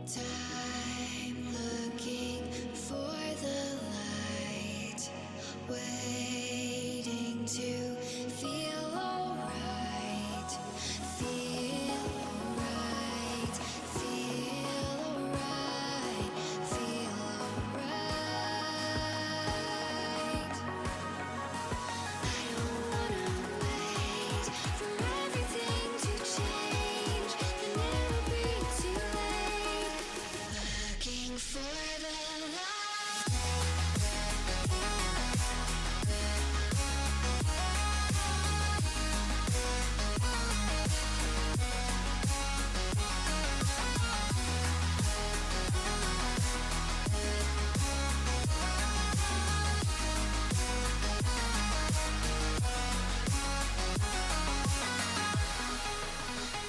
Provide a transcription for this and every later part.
Time looking for the light, waiting to feel alright, feel alright, feel alright, feel alright. I don't wanna wait for everything to change, then it'll be too late. Looking for the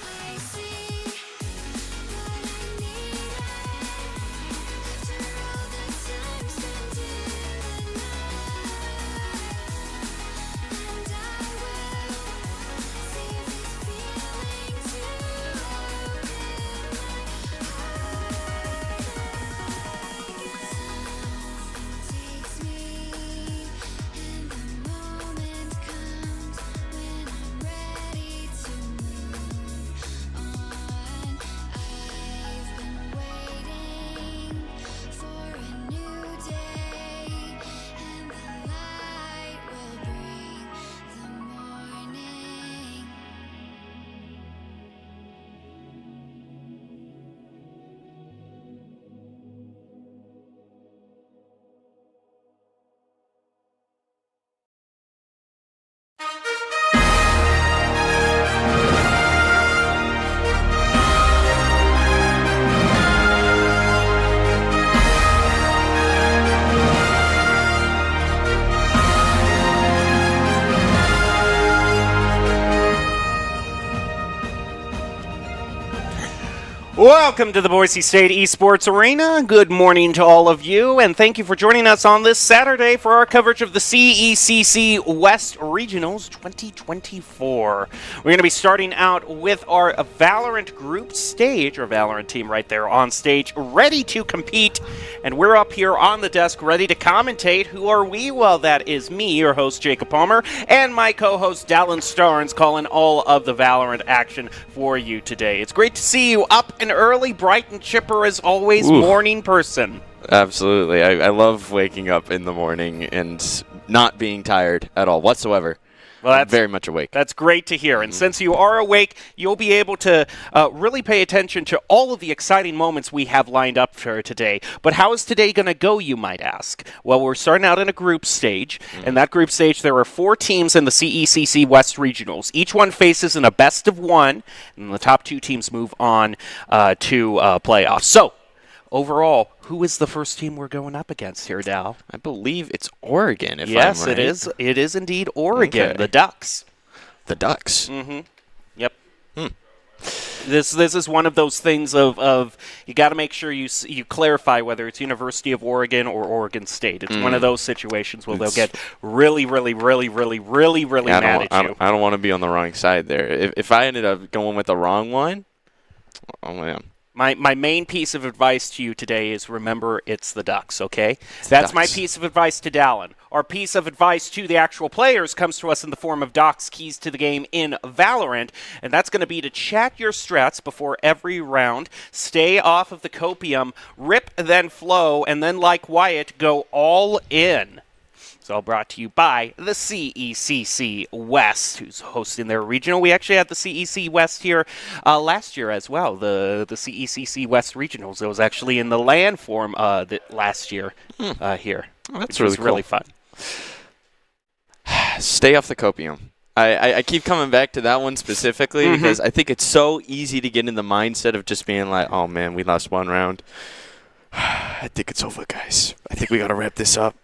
I see what I needed after all the time spent in the night, and I will see this feeling too takes me, and the moment comes when I'm ready to move on. I've been waiting for a new day, and the light will bring the morning. Welcome to the Boise State Esports Arena. Good morning to all of you, and thank you for joining us on this Saturday for our coverage of the CECC West Regionals 2024. We're going to be starting out with our Valorant group stage, our Valorant team right there on stage, ready to compete, and we're up here on the desk ready to commentate. Who are we? Well, that is me, your host Jacob Palmer, and my co-host Dallin Starnes, calling all of the Valorant action for you today. It's great to see you up and early, bright and chipper as always. Ooh. Morning person. Absolutely. I love waking up in the morning and not being tired at all whatsoever. Well, I'm that's very much awake. That's great to hear. And since you are awake, you'll be able to really pay attention to all of the exciting moments we have lined up for today. But how is today going to go, you might ask? Well, we're starting out in a group stage. In that group stage, there are 4 teams in the CECC West Regionals. Each one faces in a best of 1, and the top 2 teams move on to playoffs. So, overall, who is the first team we're going up against here, Dal? I believe it's Oregon, if Yes, I'm right. it is. It is indeed Oregon, Okay. the Ducks. The Ducks. Yep. This is one of those things of you got to make sure you clarify whether it's University of Oregon or Oregon State. It's one of those situations where they'll get really Yeah, mad at you. I don't want to be on the wrong side there. If I ended up going with the wrong one, oh man. My main piece of advice to you today is remember it's the Ducks, okay? That's my Ducks. piece of advice to Dallin. Our piece of advice to the actual players comes to us in the form of Doc's keys to the game in Valorant, and that's going to be to chat your strats before every round, stay off of the copium, rip then flow, and then like Wyatt, go all in. It's all brought to you by the CECC West, who's hosting their regional. We actually had the CEC West here last year as well, the CECC West Regionals. It was actually in the LAN form last year here. Oh, that's which was really cool. really fun. Stay off the copium. I keep coming back to that one specifically because I think it's so easy to get in the mindset of just being like, oh man, we lost one round. I think it's over, guys. I think we got to wrap this up.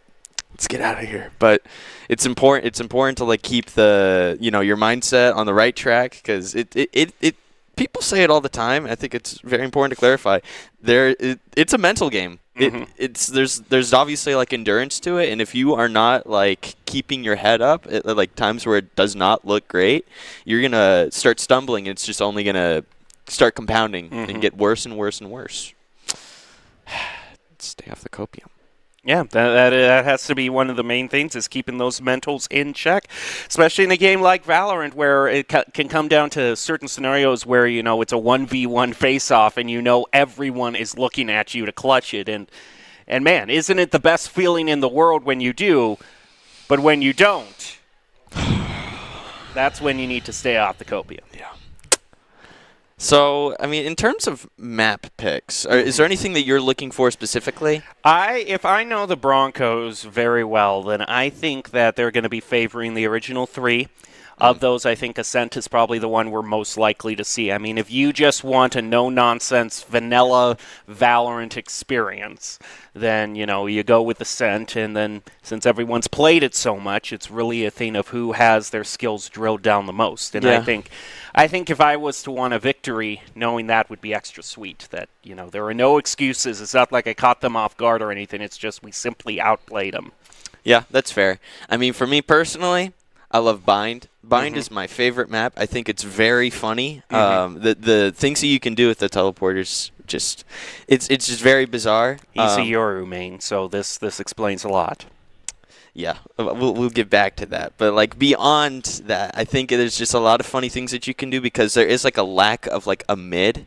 Let's get out of here. But it's important. It's important to like keep the your mindset on the right track because it people say it all the time. I think it's very important to clarify. It's a mental game. There's obviously like endurance to it, and if you are not like keeping your head up at like times where it does not look great, you're gonna start stumbling. And it's just only gonna start compounding and get worse and worse and worse. Stay off the copium. Yeah, that has to be one of the main things, is keeping those mentals in check, especially in a game like Valorant, where it can come down to certain scenarios where, it's a 1v1 face-off and everyone is looking at you to clutch it. And man, isn't it the best feeling in the world when you do? But when you don't, that's when you need to stay off the copium. Yeah. So, I mean, in terms of map picks, is there anything that you're looking for specifically? If I know the Broncos very well, then I think that they're going to be favoring the original 3. Of those, I think Ascent is probably the one we're most likely to see. I mean, if you just want a no-nonsense, vanilla Valorant experience, then, you go with Ascent, and then since everyone's played it so much, it's really a thing of who has their skills drilled down the most. And Yeah. I think if I was to want a victory, knowing that would be extra sweet, that, there are no excuses. It's not like I caught them off guard or anything. It's just we simply outplayed them. Yeah, that's fair. I mean, for me personally, I love Bind. Bind is my favorite map. I think it's very funny. The things that you can do with the teleporters, it's just very bizarre. He's a Yoru main, so this explains a lot. Yeah, we'll get back to that. But like beyond that, I think there's just a lot of funny things that you can do because there is like a lack of like a mid,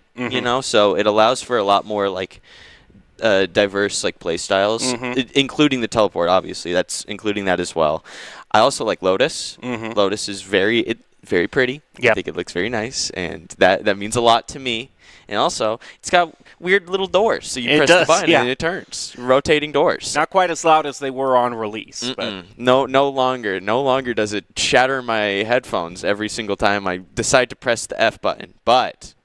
so it allows for a lot more like diverse like play styles, including the teleport. Obviously, that's including that as well. I also like Lotus. Lotus is very pretty. Yep. I think it looks very nice, and that means a lot to me. And also, it's got weird little doors, so you press the button and it turns, rotating doors. Not quite as loud as they were on release, but no longer does it shatter my headphones every single time I decide to press the F button, but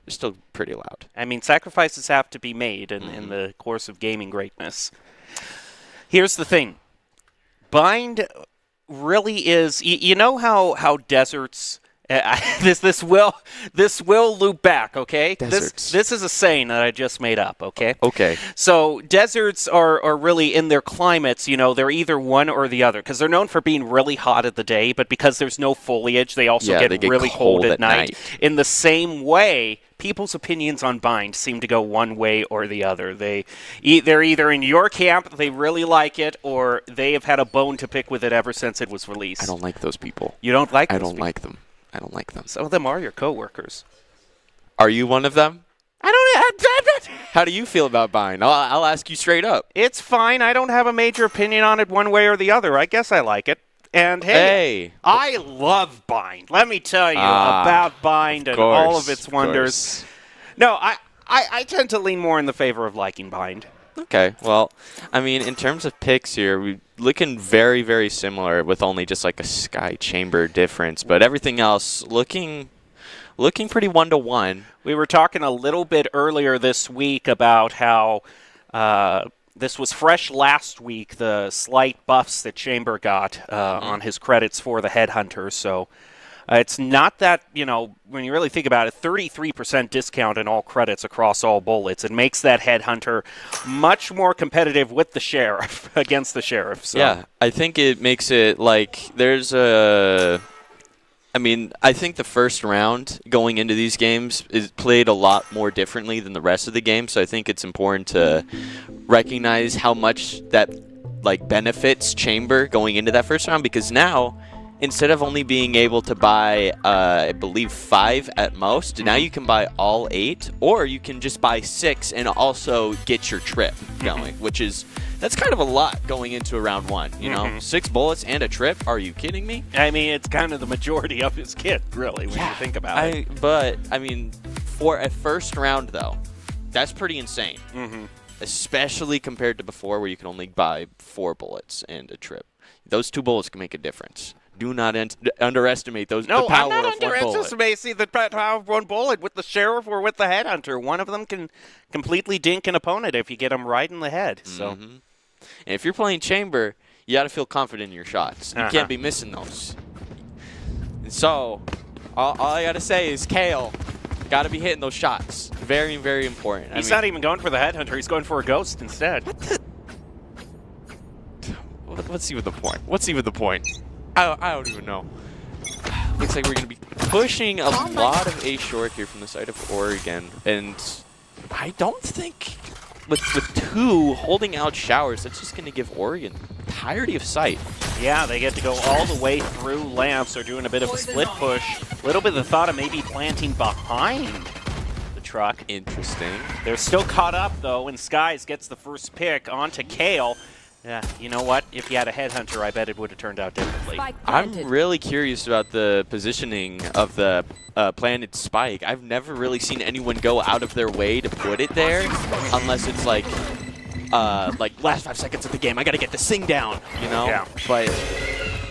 they're still pretty loud. I mean, sacrifices have to be made in the course of gaming greatness. Here's the thing. Bind really is, you know how deserts, this will loop back, okay? Deserts. This is a saying that I just made up, okay? Okay. So deserts are really, in their climates, they're either one or the other, because they're known for being really hot at the day, but because there's no foliage, they also they get really cold at night. night. In the same way, people's opinions on Bind seem to go one way or the other. They're either in your camp, they really like it, or they have had a bone to pick with it ever since it was released. I don't like those people. You don't like I those don't people? like them. I don't like them. Some of them are your coworkers. Are you one of them? I don't. How do you feel about Bind? I'll ask you straight up. It's fine. I don't have a major opinion on it one way or the other. I guess I like it. And hey, I love Bind. Let me tell you about Bind and all of its wonders. No, I tend to lean more in the favor of liking Bind. Okay, well, I mean, in terms of picks here, we're looking very, very similar with only just like a Sky Chamber difference, but everything else looking pretty 1-to-1. We were talking a little bit earlier this week about how this was fresh last week, the slight buffs that Chamber got on his credits for the Headhunter, so it's not that, when you really think about it, 33% discount in all credits across all bullets. It makes that Headhunter much more competitive with the Sheriff, against the Sheriff. So. Yeah, I think it makes it like there's I think the first round going into these games is played a lot more differently than the rest of the game, so I think it's important to recognize how much that like benefits Chamber going into that first round, because now, instead of only being able to buy, I believe, 5 at most, now you can buy all 8, or you can just buy 6 and also get your trip going, that's kind of a lot going into a round 1, 6 bullets and a trip? Are you kidding me? I mean, it's kind of the majority of his kit, really, when you think about it. But, for a first round, though, that's pretty insane. Especially compared to before, where you can only buy 4 bullets and a trip. Those 2 bullets can make a difference. Do not underestimate the power of one bullet. I'm not underestimating the power of one bullet with the Sheriff or with the Headhunter. One of them can completely dink an opponent if you get them right in the head. So, and if you're playing Chamber, you got to feel confident in your shots. You can't be missing those. And so, all I got to say is Kale, got to be hitting those shots. Very, very important. He's not even going for the Headhunter. He's going for a Ghost instead. What's even the point? I don't even know. Looks like we're going to be pushing a lot of A short here from the side of Oregon, and I don't think with 2 holding out showers, that's just going to give Oregon entirety of sight. Yeah, they get to go all the way through lamps. They're doing a bit of a split push. A little bit of the thought of maybe planting behind the truck. Interesting. They're still caught up, though, and Skies gets the first pick onto Kale. Yeah, you know what? If you had a headhunter, I bet it would have turned out differently. I'm really curious about the positioning of the planted spike. I've never really seen anyone go out of their way to put it there, unless it's like last 5 seconds of the game, I got to get this thing down, you know? Yeah. But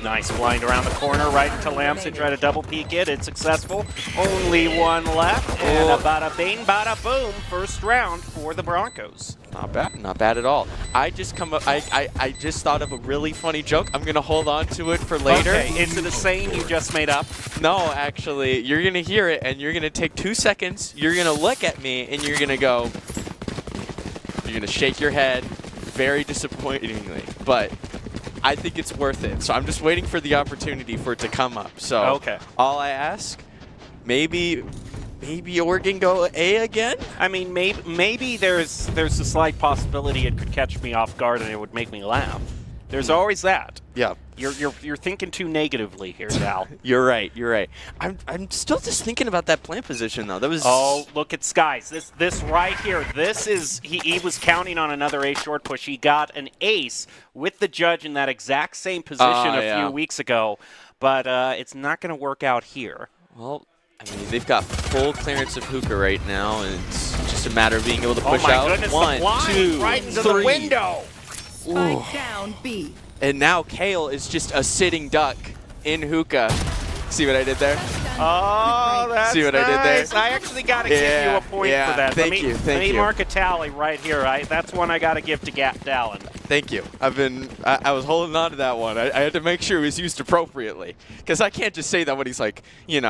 Nice blind around the corner, right into Lamps and try to double peek it. It's successful. Only one left, and a bada bing, bada boom. First round for the Broncos. not bad at all. I just thought of a really funny joke. I'm gonna hold on to it for later. Okay, is it a saying you just made up? No, actually, you're gonna hear it, and you're gonna take 2 seconds. You're gonna look at me, and you're gonna go. You're gonna shake your head, very disappointingly, but I think it's worth it. So I'm just waiting for the opportunity for it to come up. So Okay. all I ask, maybe Oregon go A again? I mean, maybe there's a slight possibility it could catch me off guard and it would make me laugh. There's always that. Yeah. You're thinking too negatively here, Dal. You're right. I'm still just thinking about that plant position though. That was Oh, look at Skies. This right here. This is he was counting on another ace short push. He got an ace with the judge in that exact same position a few weeks ago, but it's not going to work out here. Well, I mean, they've got full clearance of hookah right now, and it's just a matter of being able to push oh my out. goodness, 1, the blind 2, right into 3. the window. Spike down B. And now Kale is just a sitting duck in hookah. See what I did there? Oh, that's See what I did there? nice. I actually got to give you a point for that. Thank you. Let me mark a tally right here. That's one I got to give to Dallin. Thank you. I was holding on to that one. I had to make sure it was used appropriately. Because I can't just say that when he's like, in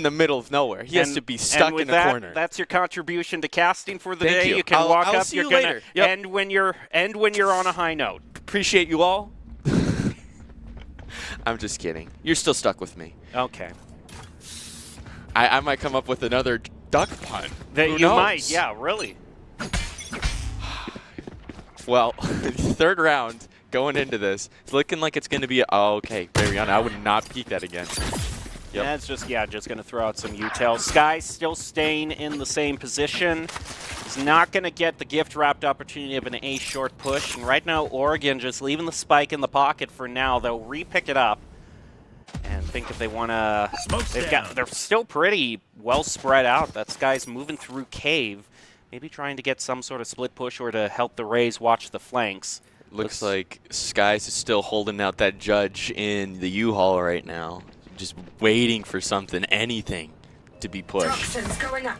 the middle of nowhere. He has to be stuck in a corner. That's your contribution to casting for the Thank day. you. You can walk I'll up. see You're you gonna later. Yep. end when you're on a high note. Appreciate you all. I'm just kidding. You're still stuck with me. Okay. I might come up with another duck pun. That Who you knows? might. Yeah, really. Well, third round going into this. It's looking like it's going to be okay. Mariana, I would not peek that again. Yep. That's just going to throw out some util. Sky still staying in the same position. He's not going to get the gift-wrapped opportunity of an ace short push. And right now, Oregon just leaving the spike in the pocket for now. They'll re-pick it up and think if they want to. They're still pretty well spread out. That Sky's moving through cave, maybe trying to get some sort of split push or to help the Rays watch the flanks. Looks like Skies is still holding out that judge in the U-Haul right now. Just waiting for something, anything, to be pushed. Toxins going up.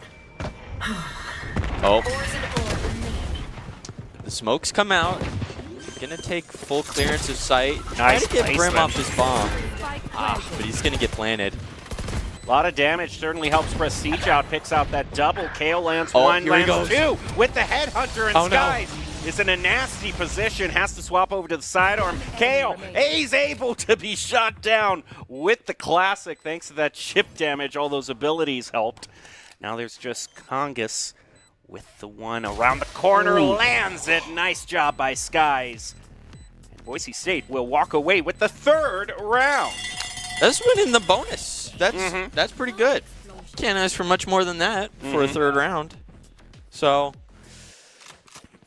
Oh. The smokes come out. Gonna take full clearance of sight. Nice Trying to get Brim placement. off his bomb. Spike planted. But he's gonna get planted. A lot of damage certainly helps Prestige out. Picks out that double. Kale lands Oh, one, here he lands goes. two with the headhunter, and Oh, no. Skies is in a nasty position. Has to swap over to the sidearm. Kale, he's able to be shot down with the classic thanks to that chip damage. All those abilities helped. Now there's just Congus with the one around the corner. Lands it. Nice job by Skies. And Boise State will walk away with the third round. That's winning the bonus. That's pretty good. Can't ask for much more than that for a third round. So,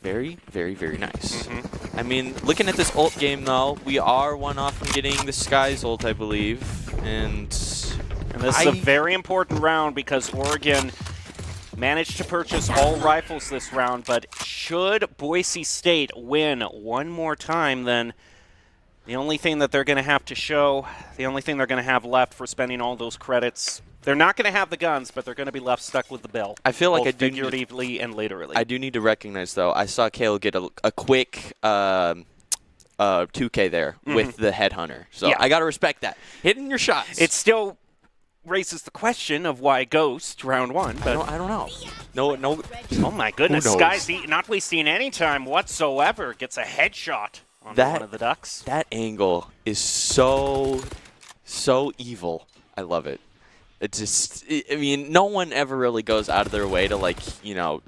very, very, very nice. I mean, looking at this ult game, though, we are one off from getting the Skies ult, I believe. And this is a very important round because Oregon managed to purchase all rifles this round, but should Boise State win one more time, then the only thing that they're going to have to show, the only thing they're going to have left for spending all those credits, they're not going to have the guns, but they're going to be left stuck with the bill. I feel like both I do figuratively and literally. I do need to recognize, though, I saw Kale get a quick 2K there with the headhunter. So Yeah. I got to respect that. Hitting your shots. It still raises the question of why Ghost round one, but I don't know. No. oh my goodness, Who knows? Sky's not wasting any time whatsoever. Gets a headshot on one of the Ducks. That angle is so evil. I love it. I mean, no one ever really goes out of their way to,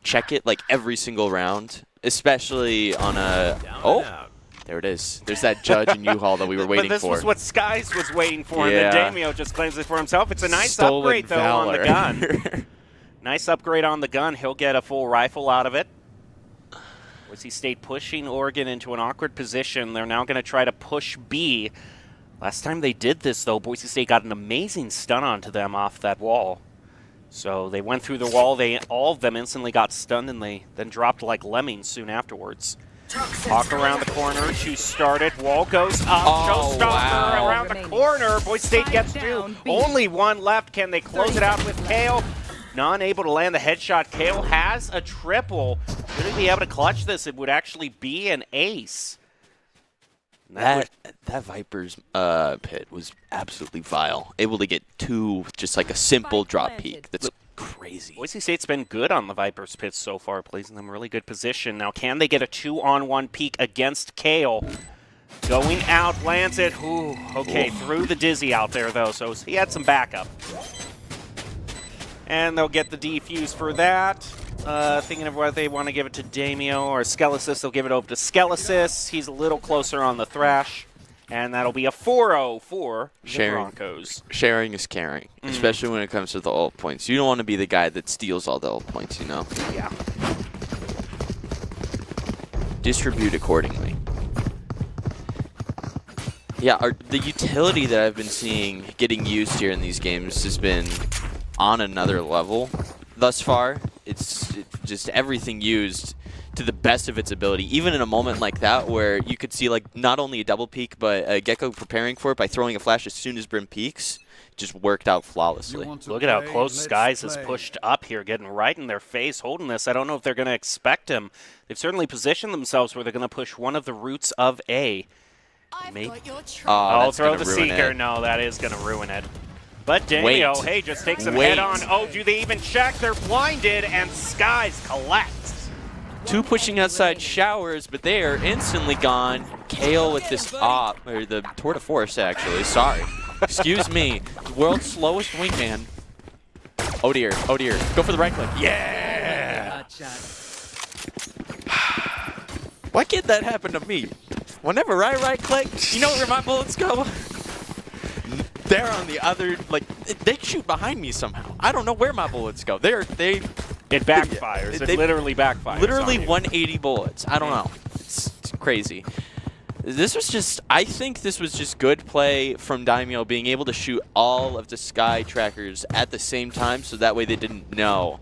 check it, every single round. especially on a. Oh, there it is. There's that Judge and U-Haul that we were waiting but this for. was what Skies was waiting for, and Yeah. then Damio just claims it for himself. It's a nice Stolen upgrade, though, on the valor. gun. Nice upgrade on the gun. He'll get a full rifle out of it. Boise State pushing Oregon into an awkward position. They're now going to try to push B. Last time they did this, though, Boise State got an amazing stun onto them off that wall. So they went through the wall. All of them instantly got stunned, and they then dropped like lemmings soon afterwards. Hawk around the corner to start it. Wall goes up. Oh, Showstopper wow. around the corner. Boise State gets Spike two. down, B. Only one left. Can they close it out with Kale? Non-able to land the headshot. Kale has a triple. Should he be able to clutch this? It would actually be an ace. And That Viper's pit was absolutely vile. Able to get two, just like a simple Spike drop planted. peek. That's crazy. Boise State's been good on the Vipers pit so far, placing them in really good position. Now, can they get a 2-on-1 peek against Kale? Going out, lands it. Ooh, okay, threw the Dizzy out there, though, so he had some backup. And they'll get the defuse for that. Thinking of whether they want to give it to Damio or Skelesis, they'll give it over to Skelesis. He's a little closer on the Thrash. And that'll be a 4-0 for the Sharing. Broncos. Sharing is caring, especially when it comes to the ult points. You don't want to be the guy that steals all the ult points, you know? Yeah. Distribute accordingly. Yeah, the utility that I've been seeing getting used here in these games has been on another level thus far. It's just everything used to the best of its ability, even in a moment like that where you could see like not only a double peek, but Gecko preparing for it by throwing a flash as soon as Brim peeks. Just worked out flawlessly. Look at how close Skies is pushed up here, getting right in their face, holding this. I don't know if they're going to expect him. They've certainly positioned themselves where they're going to push one of the routes of A. I've Me? got your trail. I'll that's throw gonna the ruin Seeker. it. No, that is going to ruin it. But Damio, Wait. hey, just takes him Wait. head on. Oh, do they even check? They're blinded, and Skies collects. Two pushing outside showers, but they are instantly gone. Kale with this op, or the tour de force actually, sorry. Excuse me, world's slowest wingman. Oh dear, go for the right click. Yeah! Why can't that happen to me? Whenever I right click, you know where my bullets go? They're on the other, like, they shoot behind me somehow. I don't know where my bullets go. They It backfires. They- It literally backfires. literally on you. 180 bullets. I don't know. It's crazy. This was just, I think this was just good play from Daimyo being able to shoot all of the Sky trackers at the same time so that way they didn't know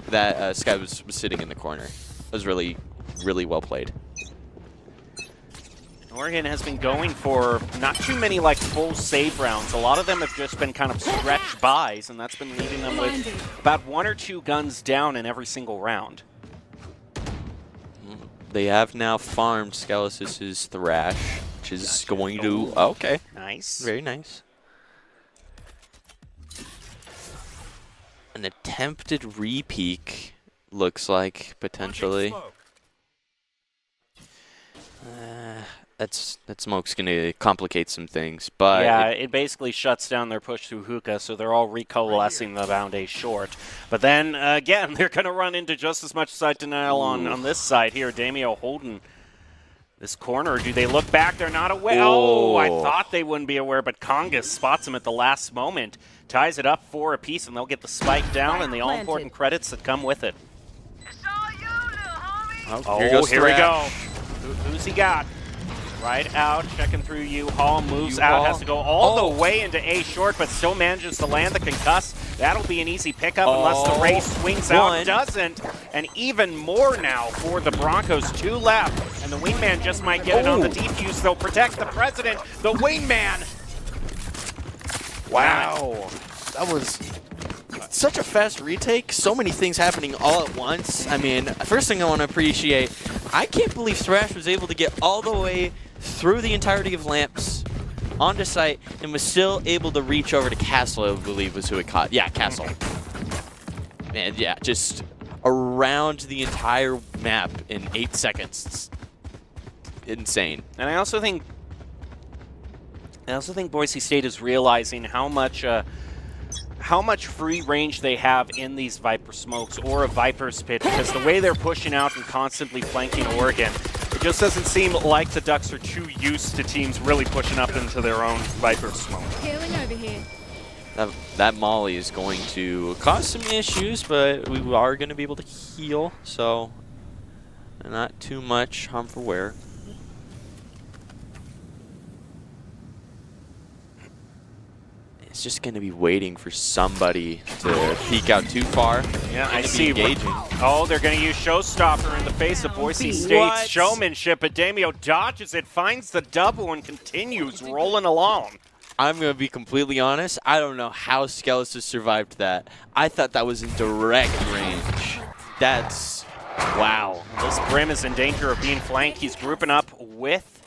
that Sky was sitting in the corner. It was really, really well played. Oregon has been going for not too many like full save rounds. A lot of them have just been kind of stretch buys, and that's been leaving them with about 1 or 2 guns down in every single round. They have now farmed Skelesis' Thrash, which is going to, okay, Nice. very nice. An attempted re-peek looks like, potentially. That smoke's going to complicate some things, but Yeah, it basically shuts down their push through hookah, so they're all recoalescing the bound A short. But then, again, they're going to run into just as much side denial on this side here. Damio holding this corner. Do they look back? They're not aware. Oh, I Oh. thought they wouldn't be aware, but Congas spots him at the last moment, ties it up 4 apiece, and they'll get the spike down and the all-important credits that come with it. oh, Here we Thrash. go. Who's he got? Right out, checking through U-Haul, moves out, U-Haul. has to go all Oh. the way into A short, but still manages to land the concuss. That'll be an easy pickup unless the Oh. race swings out. One. Doesn't. And even more now for the Broncos. 2 left, and the wingman just might get it on the defuse. They'll protect the president. The wingman. Wow. That was such a fast retake. So many things happening all at once. I mean, first thing I want to appreciate, I can't believe Thrash was able to get all the way through the entirety of Lamps onto site and was still able to reach over to Castle, I believe was who it caught. Yeah, Castle. Man, yeah, just around the entire map in 8 seconds. It's insane. And I also think Boise State is realizing how much how much free range they have in these Viper smokes or a Viper's pit, because the way they're pushing out and constantly flanking Oregon, it just doesn't seem like the Ducks are too used to teams really pushing up into their own Viper smoke. Healing over here. That Molly is going to cause some issues, but we are going to be able to heal, so not too much harm for wear. It's just going to be waiting for somebody to peek out too far. Yeah, I Gonna be see. engaging. Oh, they're going to use Showstopper in the face of Boise State's What? showmanship, but Damio dodges it, finds the double, and continues rolling along. I'm going to be completely honest. I don't know how Skelos has survived that. I thought that was in direct range. That's... wow. This Brim is in danger of being flanked. He's grouping up with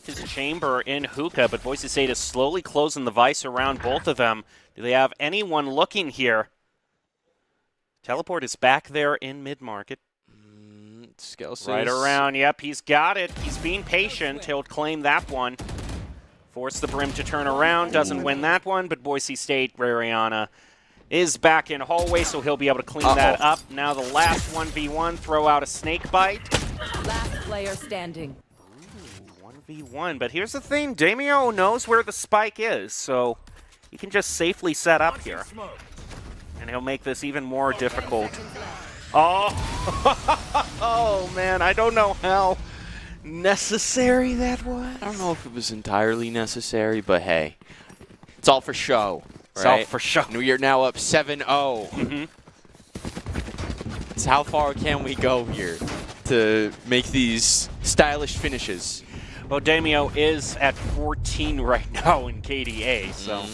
his chamber in Hookah, but Boise State is slowly closing the vice around both of them. Do they have anyone looking here? Teleport is back there in mid-market. Skelos Right around, yep, he's got it. He's being patient. He'll claim that one. Force the Brim to turn around. Doesn't win that one, but Boise State, Rariana, is back in hallway, so he'll be able to clean that up. Now the last 1v1, throw out a snake bite. Last player standing. 1v1, but here's the thing, Damio knows where the spike is, so he can just safely set up here. And he'll make this even more difficult. Oh, oh man, I don't know how necessary that was. I don't know if it was entirely necessary, but hey, it's all for show. It's right? all for show. And we are now up 7-0. It's how far can we go here to make these stylish finishes? Well, Damio is at 14 right now in KDA, so.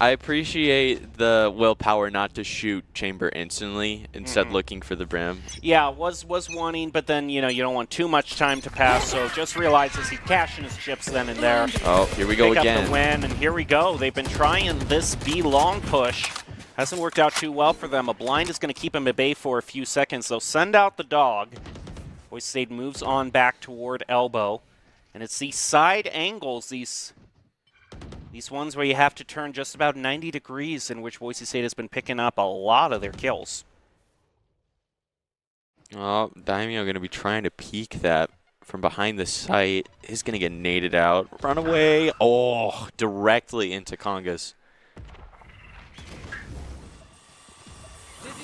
I appreciate the willpower not to shoot Chamber instantly, instead looking for the Brim. Yeah, was wanting, but then, you know, you don't want too much time to pass, so just realizes he's cashing his chips then and there. Oh, here we go Pick again. up the win, and here we go. They've been trying this B long push. Hasn't worked out too well for them. A blind is going to keep him at bay for a few seconds. They'll send out the dog. Boise State moves on back toward elbow. And it's these side angles, these ones where you have to turn just about 90 degrees, in which Boise State has been picking up a lot of their kills. Oh, Daimyo going to be trying to peek that from behind the site. He's going to get naded out. Run away. Oh, directly into Congas.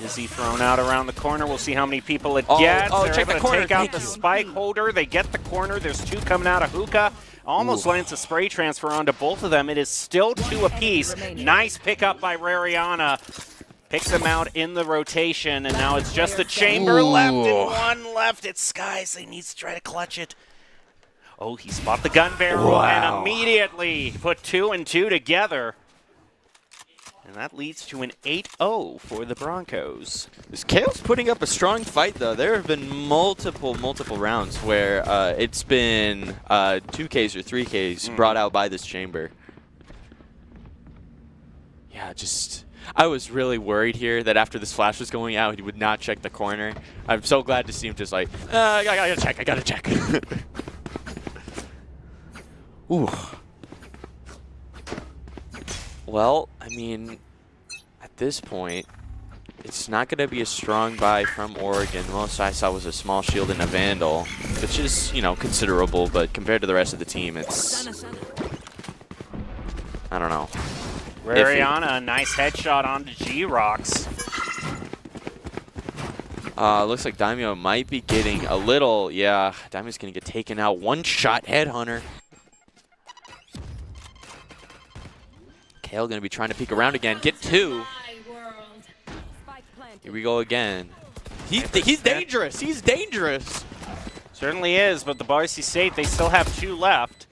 Izzy thrown out around the corner. We'll see how many people it Oh, gets. oh, They're check able the to corner. take out Thank the you. spike holder. They get the corner. There's two coming out of Hookah. Almost lands a spray transfer onto both of them. It is still two apiece. Nice pickup by Rariana. Picks him out in the rotation, and now it's just the chamber left and one left. It's Skies. They need to try to clutch it. Oh, he spot the gun barrel and immediately put 2 and 2 together. And that leads to an 8-0 for the Broncos. This Kale's putting up a strong fight, though. There have been multiple rounds where it's been 2Ks or 3Ks brought out by this Chamber. Yeah, just... I was really worried here that after this flash was going out, he would not check the corner. I'm so glad to see him just like, I gotta check. Ooh. Well, I mean, at this point, it's not going to be a strong buy from Oregon. Most I saw was a small shield and a Vandal, which is, you know, considerable, but compared to the rest of the team, it's... I don't know. Rariana, a nice headshot onto G-Rocks. Looks like Daimyo might be getting a little... Yeah, Daimyo's going to get taken out. One-shot Headhunter. Kale going to be trying to peek around again. Get 2. Here we go again. He's dangerous. He's dangerous. Certainly is, but the Boise State, they still have 2 left.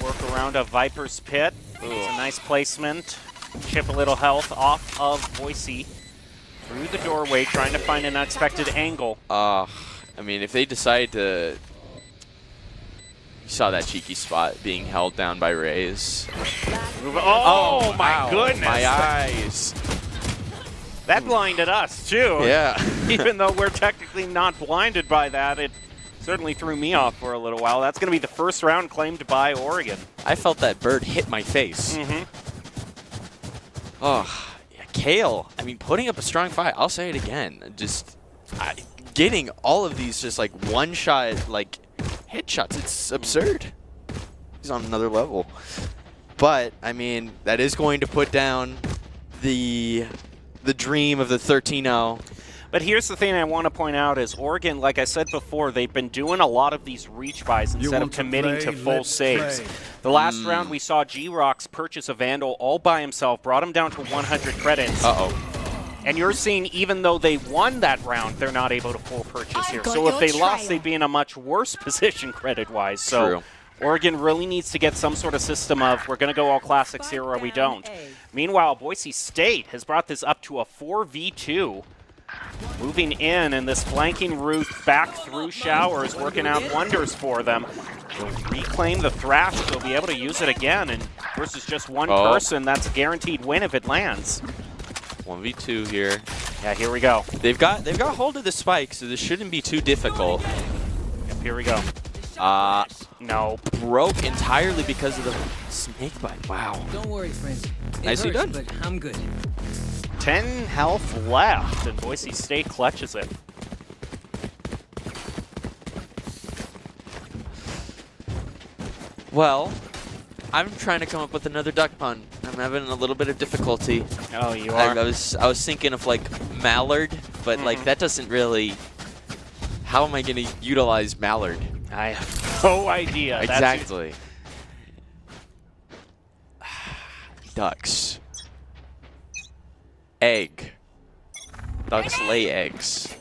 Work around a Viper's Pit. It's a nice placement. Chip a little health off of Boise. Through the doorway, trying to find an unexpected angle. I mean, if they decide to... You saw that cheeky spot being held down by Rays. Oh, my wow. goodness. My eyes. That blinded us, too. Yeah. Even though we're technically not blinded by that, it Certainly threw me off for a little while. That's going to be the first round claimed by Oregon. I felt that bird hit my face. Oh, yeah, Kale, I mean, putting up a strong fight. I'll say it again. Just getting all of these just like one-shot like hit shots. It's absurd. He's on another level. But, I mean, that is going to put down the dream of the 13-0. But here's the thing I want to point out is Oregon, like I said before, they've been doing a lot of these reach buys instead of committing to full saves. The last round we saw G-Rocks purchase a Vandal all by himself, brought him down to 100 credits. And you're seeing even though they won that round, they're not able to full purchase here. So if they lost, they'd be in a much worse position credit-wise. So True. Oregon really needs to get some sort of system of we're going to go all classics here or we don't. Meanwhile, Boise State has brought this up to a 4v2. Moving in, and this flanking route back through Showers working out wonders for them. They'll reclaim the Thrash. They'll be able to use it again, and versus just one person, that's a guaranteed win if it lands. 1v2 here. Yeah, here we go. They've got hold of the spike, so this shouldn't be too difficult. Yep, here we go. No. Broke entirely because of the snake bite. Wow. Don't worry, friends. It Nicely hurts, done. But I'm good. 10 health left, and Boise State clutches it. Well, I'm trying to come up with another duck pun. I'm having a little bit of difficulty. Oh, you I are? was thinking of like mallard, but like that doesn't really. How am I going to utilize mallard? I have no idea. Exactly. Ducks. Egg. Ducks lay eggs.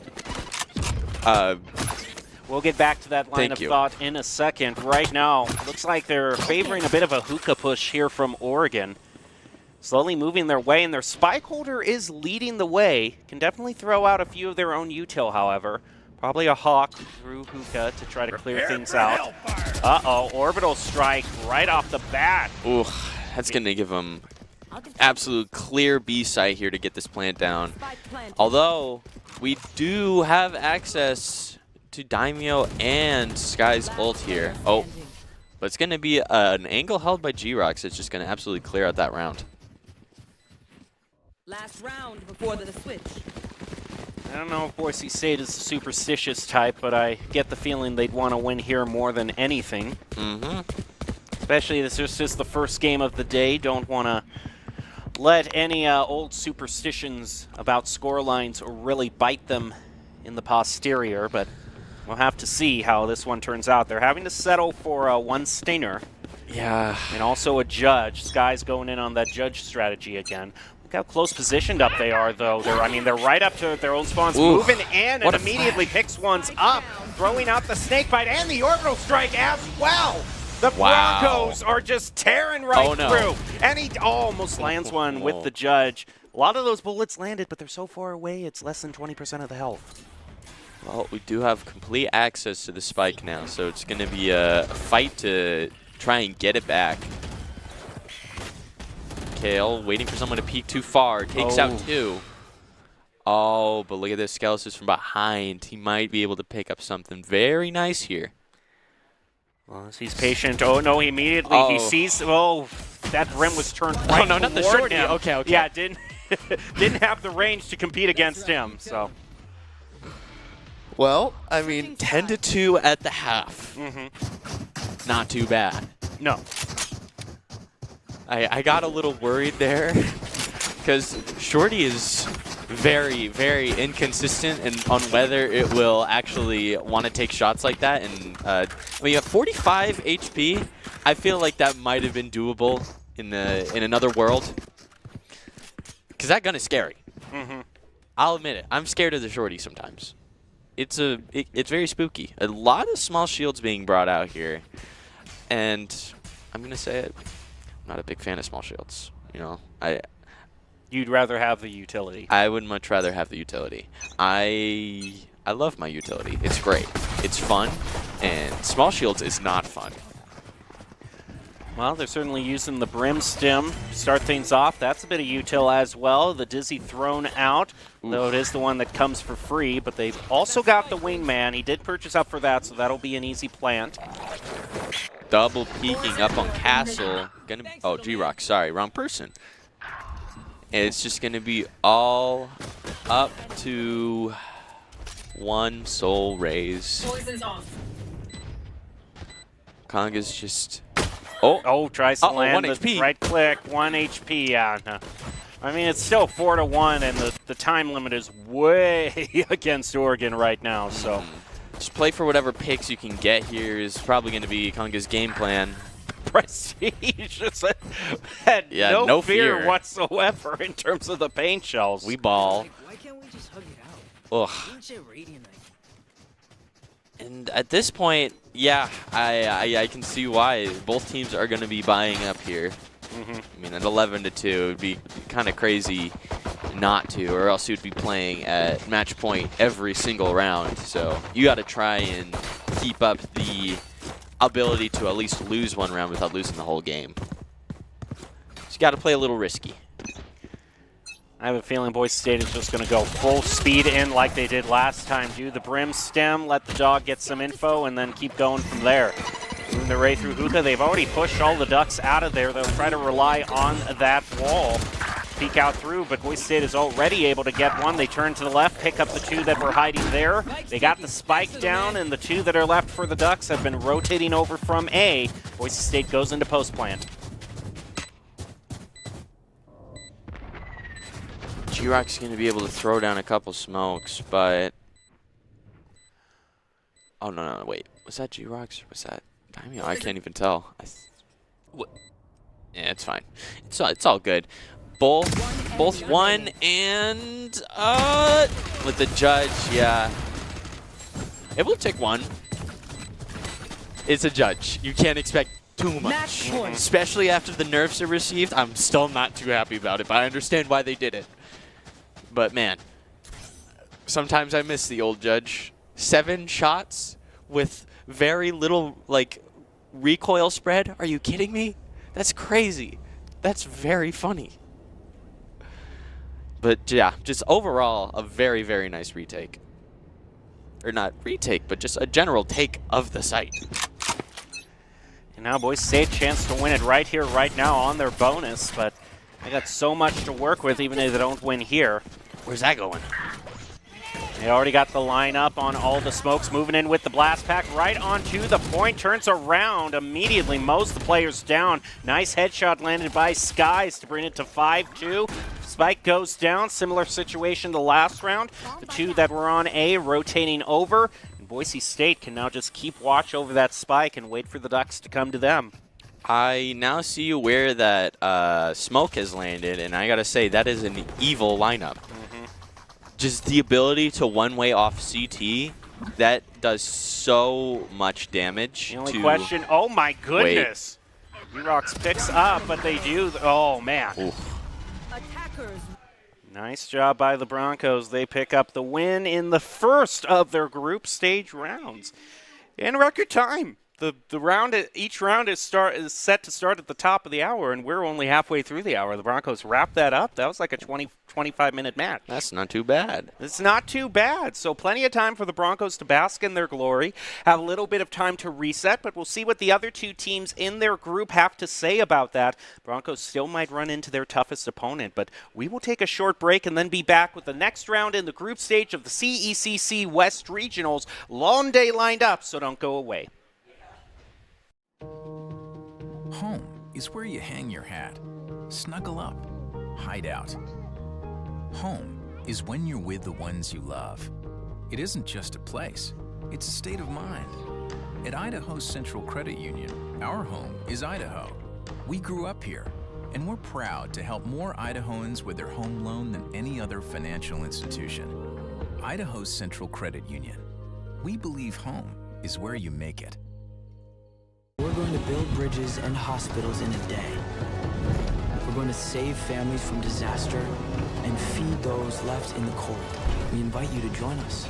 We'll get back to that line Thank of you. thought in a second. Right now, looks like they're favoring a bit of a hookah push here from Oregon. Slowly moving their way, and their spike holder is leading the way. Can definitely throw out a few of their own util, however. Probably a Hawk through hookah to try to clear things out. Uh-oh, orbital strike right off the bat. Ooh, that's going to give them absolute clear B site here to get this plant down. Although, we do have access to Daimyo and Sky's ult here. Oh, but it's going to be an angle held by G-Rocks that's just going to absolutely clear out that round. Last round before the switch. I don't know if Boise State is a superstitious type, but I get the feeling they'd want to win here more than anything. Especially this is just the first game of the day. Don't want to let any old superstitions about scorelines really bite them in the posterior, but we'll have to see how this one turns out. They're having to settle for one stinger. Yeah. And also a judge. Sky's going in on that judge strategy again. Look how close positioned up they are, though. They're right up to their own spawns, Ooh, moving in, and what a immediately picks ones up, throwing out the snake bite and the orbital strike as well. The Wow. Broncos are just tearing right Oh, no. through, and he almost lands one with the judge. A lot of those bullets landed, but they're so far away, it's less than 20% of the health. Well, we do have complete access to the spike now, so it's going to be a fight to try and get it back. Kale waiting for someone to peek too far. Takes out two. Oh, but look at this. Skelos from behind. He might be able to pick up something very nice here. Well, he's patient. Oh, no, he immediately, he sees, that rim was turned right no, not the toward shorty. him. Okay. Yeah, didn't have the range to compete against him, so. Well, I mean, 10-2 at the half. Not too bad. No. I got a little worried there because Shorty is very, very inconsistent on whether it will actually want to take shots like that. And I mean, at 45 HP, I feel like that might have been doable in another world because that gun is scary. I'll admit it. I'm scared of the Shorty sometimes. It's very spooky. A lot of small shields being brought out here, and I'm gonna say it. I'm not a big fan of small shields. You know, You'd rather have the utility. I would much rather have the utility. I love my utility. It's great. It's fun, and small shields is not fun. Well, they're certainly using the Brim Stem to start things off. That's a bit of util as well. The Dizzy thrown out, though it is the one that comes for free. But they've also got the Wingman. He did purchase up for that, so that'll be an easy plant. Double peeking up on Castle. Oh, G-Rock, sorry, wrong person. And it's just going to be all up to one soul raise. Kanga's just... Oh, tries to land 1 the HP. right click, 1 HP. Yeah, no. I mean, it's still 4-1, and the time limit is way against Oregon right now. So just play for whatever picks you can get here is probably going to be Kanga's game plan. Prestige just had no fear whatsoever in terms of the paint shells. We ball. Why can't we just hug it out? Ugh. And at this point, yeah, I can see why both teams are going to be buying up here. I mean, at 11-2, it would be kind of crazy not to, or else you'd be playing at match point every single round. So you got to try and keep up the ability to at least lose one round without losing the whole game. So you got to play a little risky. I have a feeling Boise State is just going to go full speed in like they did last time. Do the Brim Stem, let the dog get some info, and then keep going from there. Moving their way through Hookah. They've already pushed all the Ducks out of there. They'll try to rely on that wall. Peek out through, but Boise State is already able to get one. They turn to the left, pick up the two that were hiding there. They got the spike down, and the two that are left for the Ducks have been rotating over from A. Boise State goes into post plant. G-Rock's going to be able to throw down a couple smokes, but... Oh, no, wait. Was that G-Rock's or was that... I mean, I can't even tell. Yeah, it's fine. It's all good. Both won, and... with the judge, yeah. It will take one. It's a judge. You can't expect too much. Especially after the nerfs are received. I'm still not too happy about it, but I understand why they did it. But man, sometimes I miss the old judge. 7 shots with very little, like, recoil spread? Are you kidding me? That's crazy. That's very funny. But yeah, just overall, a very, very nice retake. Or not retake, but just a general take of the site. And now Boise State chance to win it right here, right now on their bonus, but they got so much to work with even if they don't win here. Where's that going? They already got the lineup on all the smokes, moving in with the blast pack right onto the point, turns around, immediately mows the players down. Nice headshot landed by Skies to bring it to 5-2. Spike goes down, similar situation to last round. The two that were on A rotating over, and Boise State can now just keep watch over that spike and wait for the Ducks to come to them. I now see where that smoke has landed, and I gotta say, that is an evil lineup. Just the ability to one-way off CT, that does so much damage. The only question, oh my goodness. G-Rocks picks up, but they do, oh man. Oof. Attackers. Nice job by the Broncos. They pick up the win in the first of their group stage rounds in record time. Each round is set to start at the top of the hour, and we're only halfway through the hour. The Broncos wrapped that up. That was like a 25-minute match. That's not too bad. It's not too bad. So plenty of time for the Broncos to bask in their glory, have a little bit of time to reset, but we'll see what the other two teams in their group have to say about that. Broncos still might run into their toughest opponent, but we will take a short break and then be back with the next round in the group stage of the CECC West Regionals. Long day lined up, so don't go away. Home is where you hang your hat, snuggle up, hide out. Home is when you're with the ones you love. It isn't just a place, it's a state of mind. At Idaho Central Credit Union, our home is Idaho. We grew up here, and we're proud to help more Idahoans with their home loan than any other financial institution. Idaho Central Credit Union. We believe home is where you make it. We're going to build bridges and hospitals in a day. We're going to save families from disaster and feed those left in the cold. We invite you to join us.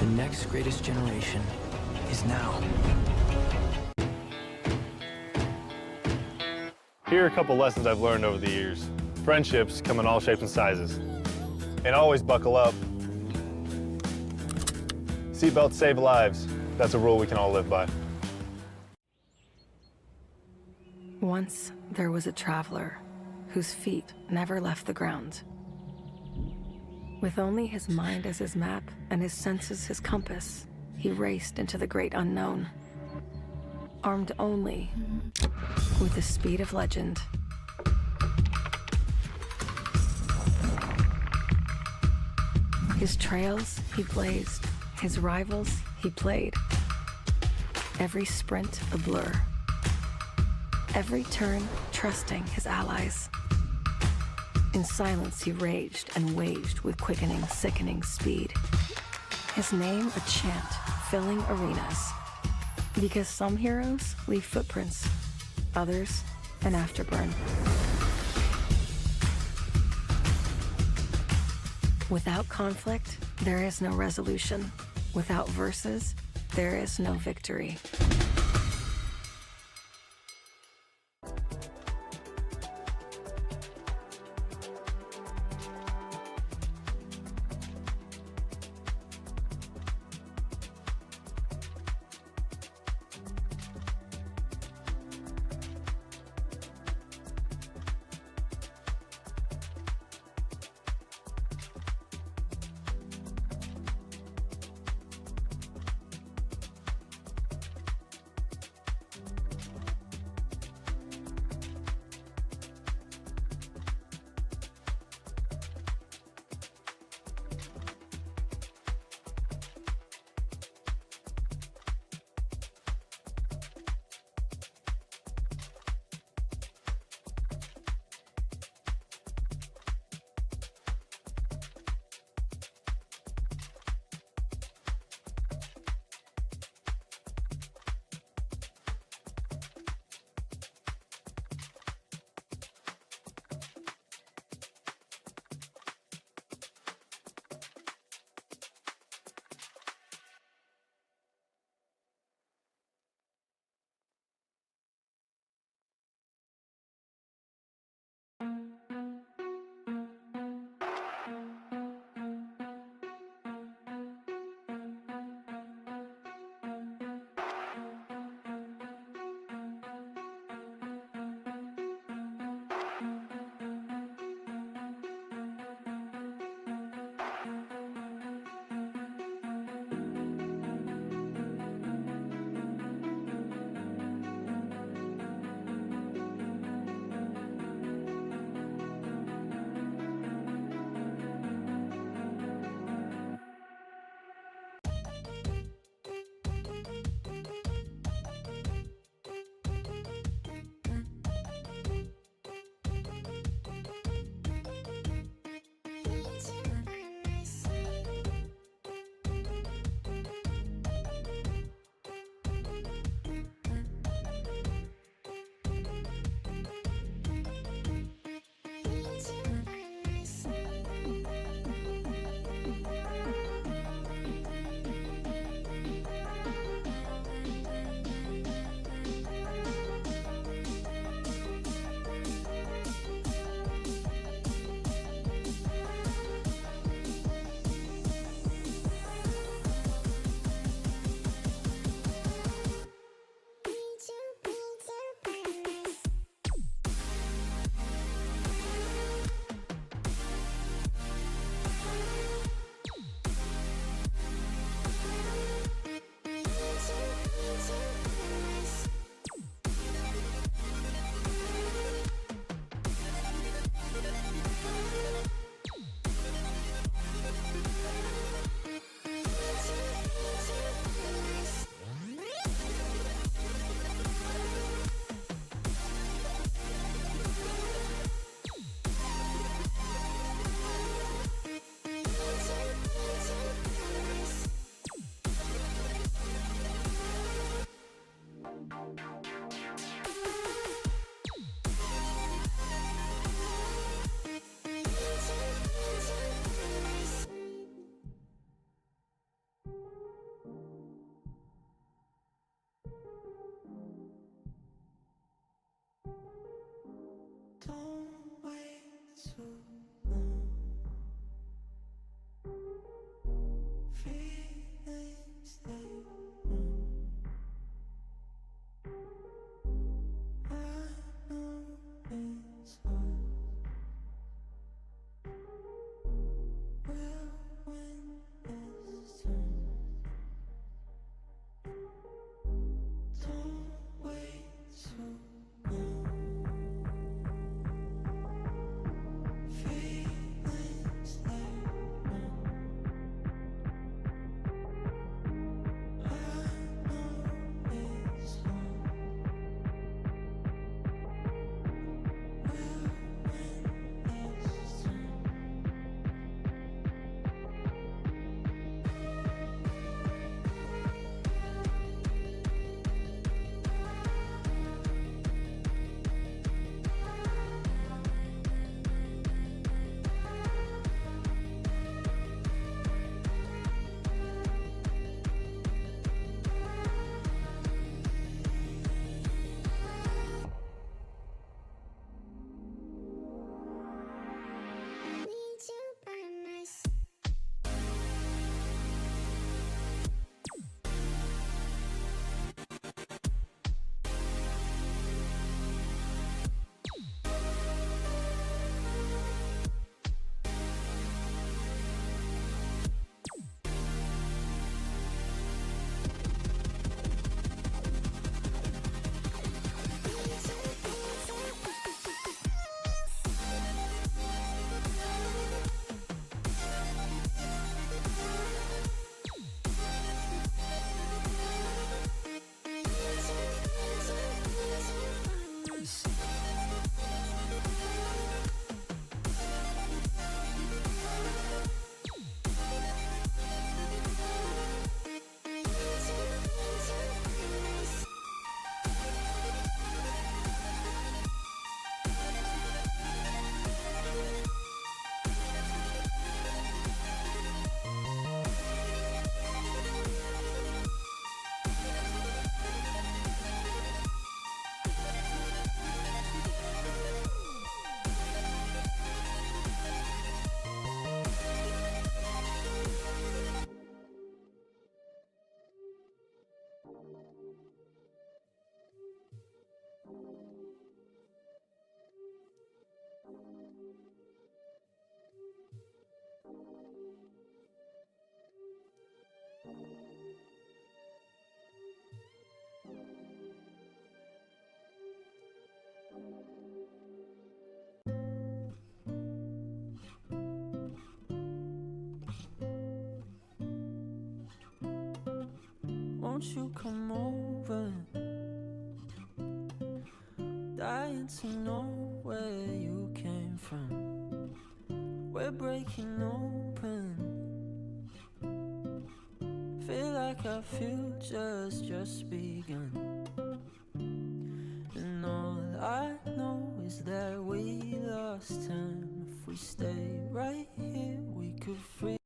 The next greatest generation is now. Here are a couple lessons I've learned over the years. Friendships come in all shapes and sizes. And always buckle up. Seatbelts save lives. That's a rule we can all live by. Once there was a traveler whose feet never left the ground. With only his mind as his map and his senses his compass, he raced into the great unknown. Armed only with the speed of legend. His trails he blazed, his rivals he played. Every sprint a blur. Every turn trusting his allies. In silence he raged and waged with quickening, sickening speed. His name a chant filling arenas. Because some heroes leave footprints, others an afterburn. Without conflict, there is no resolution. Without verses, there is no victory. won't you come over? Dying to know where you came from. We're breaking open. Feel like our future's just begun. And all I know is that we lost time. If we stay right here, we could free.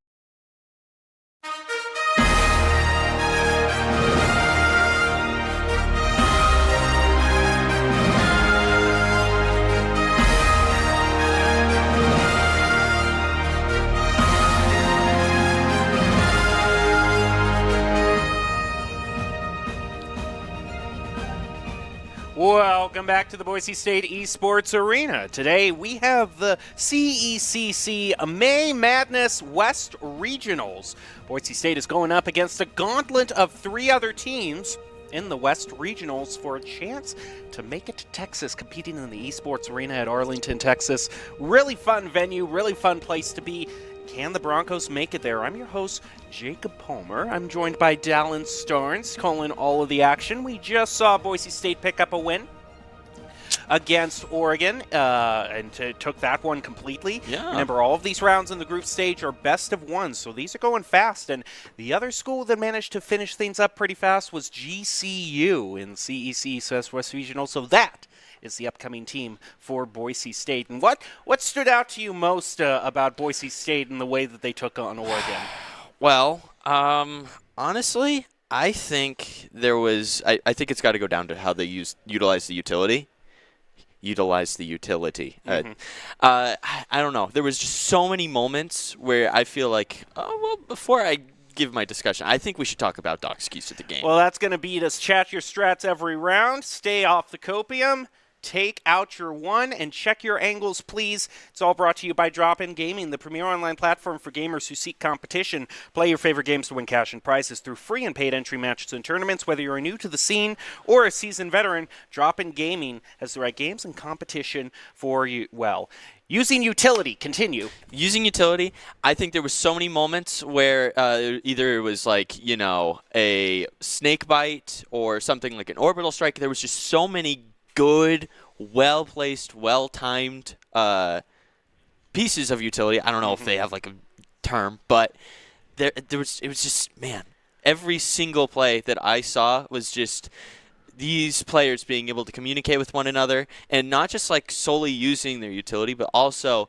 Welcome back to the Boise State Esports Arena. Today we have the CECC May Madness West Regionals. Boise State is going up against a gauntlet of 3 other teams in the West Regionals for a chance to make it to Texas, competing in the Esports Arena at Arlington, Texas. Really fun venue, really fun place to be. Can the Broncos make it there? I'm your host, Jacob Palmer. I'm joined by Dallin Starnes, calling all of the action. We just saw Boise State pick up a win against Oregon and took that one completely. Yeah. Remember, all of these rounds in the group stage are best of 1, so these are going fast. And the other school that managed to finish things up pretty fast was GCU in CEC Southwest Regional. So that is the upcoming team for Boise State. And what stood out to you most about Boise State and the way that they took on Oregon? Well, honestly, I think there was. I think it's got to go down to how they utilize the utility. I don't know. There was just so many moments where I feel like, before I give my discussion, I think we should talk about Doc's keys to the game. Well, that's going to beat us. Chat your strats every round. Stay off the copium. Take out your 1 and check your angles, please. It's all brought to you by Drop-In Gaming, the premier online platform for gamers who seek competition. Play your favorite games to win cash and prizes through free and paid entry matches and tournaments. Whether you're new to the scene or a seasoned veteran, Drop-In Gaming has the right games and competition for you. Well, using utility, continue. Using utility, I think there was so many moments where either it was like, a snake bite or something like an orbital strike. There was just so many good, well-placed, well-timed pieces of utility. I don't know if they have like a term, but it was just, man, every single play that I saw was just these players being able to communicate with one another and not just like solely using their utility, but also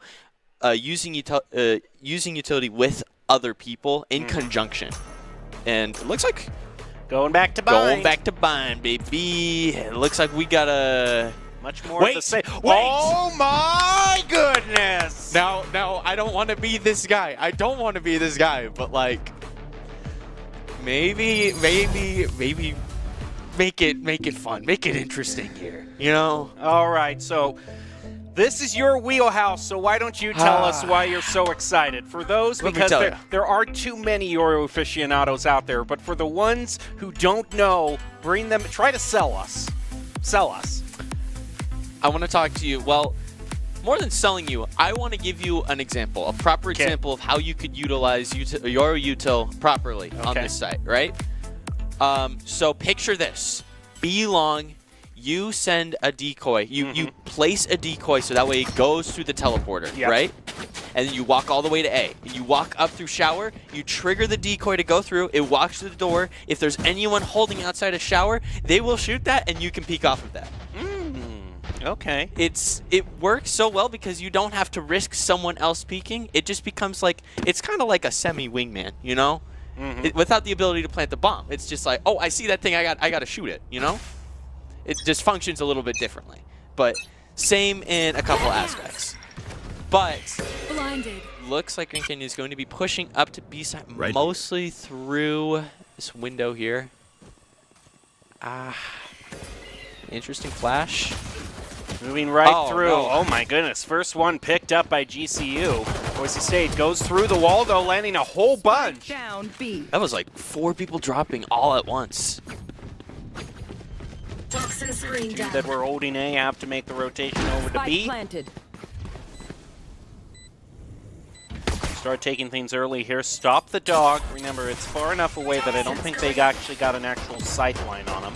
using utility with other people in conjunction. And it looks like Going back to bind. Baby. It looks like we got a much more of the same. Oh my goodness! Now, I don't want to be this guy. But like, maybe make it fun, make it interesting here. All right, so this is your wheelhouse, so why don't you tell us why you're so excited? For those, because there are too many Euro aficionados out there, but for the ones who don't know, bring them, try to sell us. Sell us. I want to talk to you, well, more than selling you, I want to give you an example, a proper example of how you could utilize Euro util properly on this site, right? So picture this. Be long. You send a decoy. You place a decoy so that way it goes through the teleporter, right? And then you walk all the way to A. You walk up through shower. You trigger the decoy to go through. It walks through the door. If there's anyone holding outside a shower, they will shoot that, and you can peek off of that. Okay. It works so well because you don't have to risk someone else peeking. It just becomes like, it's kind of like a semi-wingman, without the ability to plant the bomb. It's just like, oh, I see that thing. I got to shoot it, It just functions a little bit differently, but same in a couple aspects. But Blinded. looks like Green Canyon is going to be pushing up to B side, mostly through this window here. Interesting flash. Moving right through. No. Oh my goodness. First one picked up by GCU. Boise State goes through the wall, though, landing a whole bunch. Down B. That was like 4 people dropping all at once. Two that were holding A have to make the rotation over to B. Planted. start taking things early here. Stop the dog. Remember, it's far enough away that I don't think they actually got an actual sight line on him.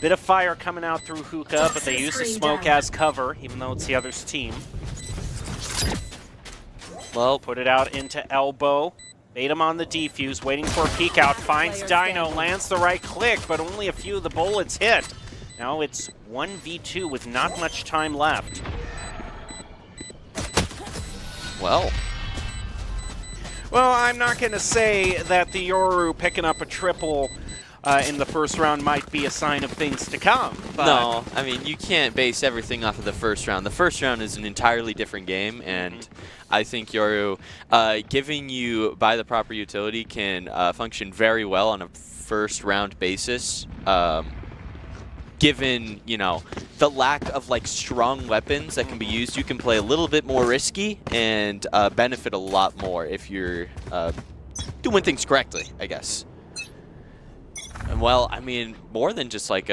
Bit of fire coming out through hookah, but they use the smoke as cover, even though it's the other's team. Well, Put it out into elbow. Bait him on the defuse, waiting for a peek out. Finds Dino, lands the right click, but only a few of the bullets hit. Now it's 1v2 with not much time left. well, Well, I'm not going to say that the Yoru picking up a triple in the first round might be a sign of things to come. But no, I mean, you can't base everything off of the first round. The first round is an entirely different game, and I think Yoru, giving you by the proper utility, can function very well on a first round basis. Given, you know, the lack of like strong weapons that can be used, you can play a little bit more risky and benefit a lot more if you're doing things correctly, I guess. And well, I mean, more than just like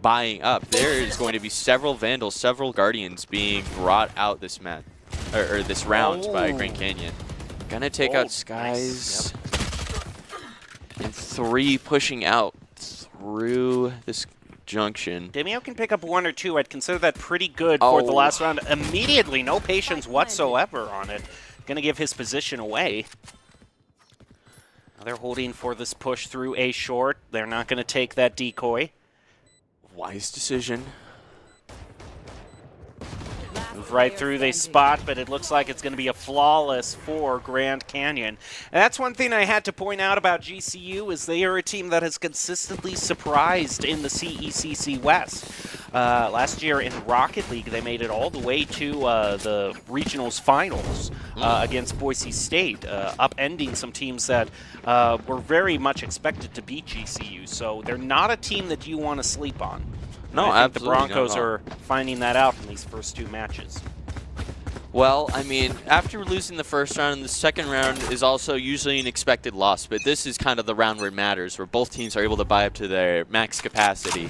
buying up, there is going to be several Vandals, several Guardians being brought out this match or this round by Grand Canyon. Gonna take out Skies. And 3 pushing out through this junction. Demio can pick up 1 or 2. I'd consider that pretty good for the Oh. last round. Immediately, no patience whatsoever on it. Going to give his position away. Now they're holding for this push through A short. They're not going to take that decoy. Wise decision. Move right through they spot, but it looks like it's going to be a flawless for Grand Canyon. And that's one thing I had to point out about GCU is they are a team that has consistently surprised in the CECC West. Last year in Rocket League, they made it all the way to the regionals finals against Boise State, upending some teams that were very much expected to beat GCU. So they're not a team that you want to sleep on. No, I think absolutely the Broncos not at all. are finding that out in these first 2 matches. Well, I mean, after losing the first round, the second round is also usually an expected loss, but this is kind of the round where it matters, where both teams are able to buy up to their max capacity.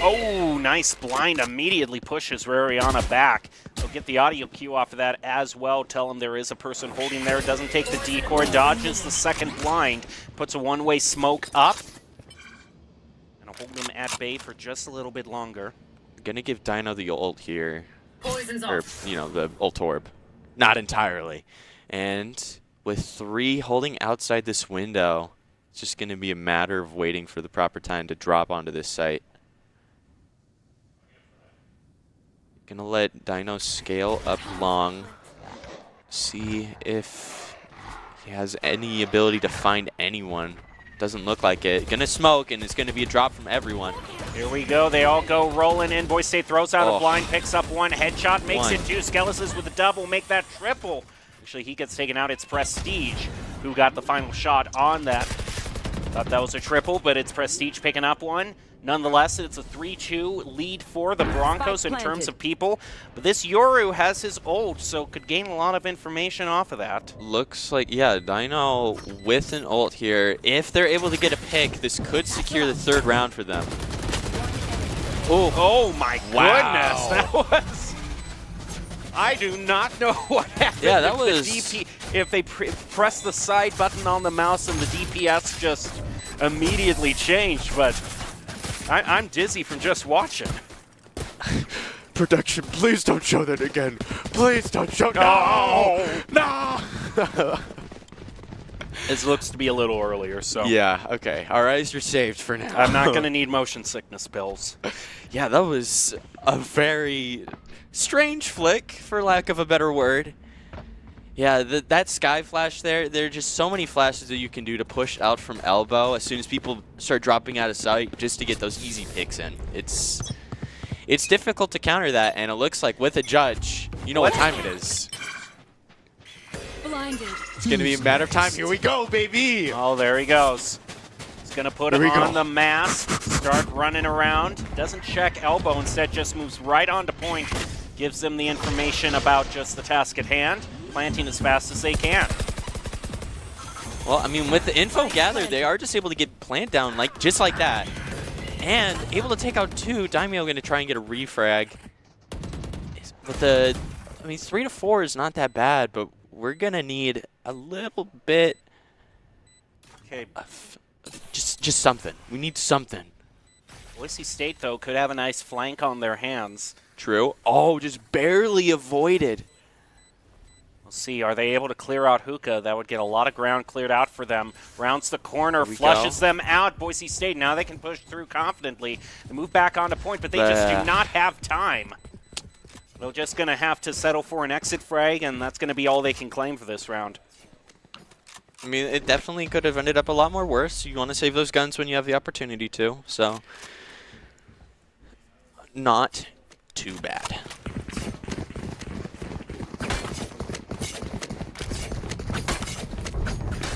Oh, nice blind. Immediately pushes Rariana back. So get the audio cue off of that as well. Tell him there is a person holding there. Doesn't take the decoy. Dodges the second blind. Puts a one-way smoke up. And hold him at bay for just a little bit longer. Gonna give Dino the ult here. Poison's Or, off. you know, the ult orb. Not entirely. And with 3 holding outside this window, it's just gonna be a matter of waiting for the proper time to drop onto this site. Gonna let Dino scale up long. See if he has any ability to find anyone. Doesn't look like it. Gonna smoke, and it's gonna be a drop from everyone. Here we go. They all go rolling in. Boise State throws out a Oh. blind, picks up 1 headshot, makes One. it 2. Skeletons with a double, make that triple. Actually, he gets taken out. It's Prestige who got the final shot on that. Thought that was a triple, but it's Prestige picking up 1. Nonetheless, it's a 3-2 lead for the Broncos in terms of people. But this Yoru has his ult, so could gain a lot of information off of that. Looks like, yeah, Dino with an ult here. If they're able to get a pick, this could secure the 3rd round for them. Oh my Wow. goodness, that was... I do not know what happened. Yeah, that if the was- DP, if they press the side button on the mouse and the DPS just immediately changed, but I'm dizzy from just watching. Production, please don't show that again. Please don't show. No! It looks to be a little earlier, so Yeah, okay. Our eyes are saved for now. I'm not going to need motion sickness pills. Yeah, that was a very strange flick, for lack of a better word. Yeah, that sky flash there are just so many flashes that you can do to push out from elbow as soon as people start dropping out of sight just to get those easy picks in. It's difficult to counter that, and it looks like with a judge, you know what time it is. Blinded. It's going to be a matter of time. Here we go, baby! Oh, there he goes. He's going to put him Here we on go. the mask, start running around. Doesn't check elbow, instead just moves right onto point. Gives them the information about just the task at hand. Planting as fast as they can. Well, I mean, with the info gathered, they are just able to get plant down just like that. And able to take out 2. Daimyo going to try and get a refrag. But the I mean, 3 to 4 is not that bad, but we're going to need a little bit Okay. of just something. We need something. Boise State, though, could have a nice flank on their hands. True. Oh, just barely avoided. We'll see. Are they able to clear out Hookah? That would get a lot of ground cleared out for them. Rounds the corner, Here we flushes go. them out. Boise State, now they can push through confidently. They move back onto point, but they just do not have time. They're just going to have to settle for an exit frag, and that's going to be all they can claim for this round. I mean, it definitely could have ended up a lot more worse. You want to save those guns when you have the opportunity to, so not too bad.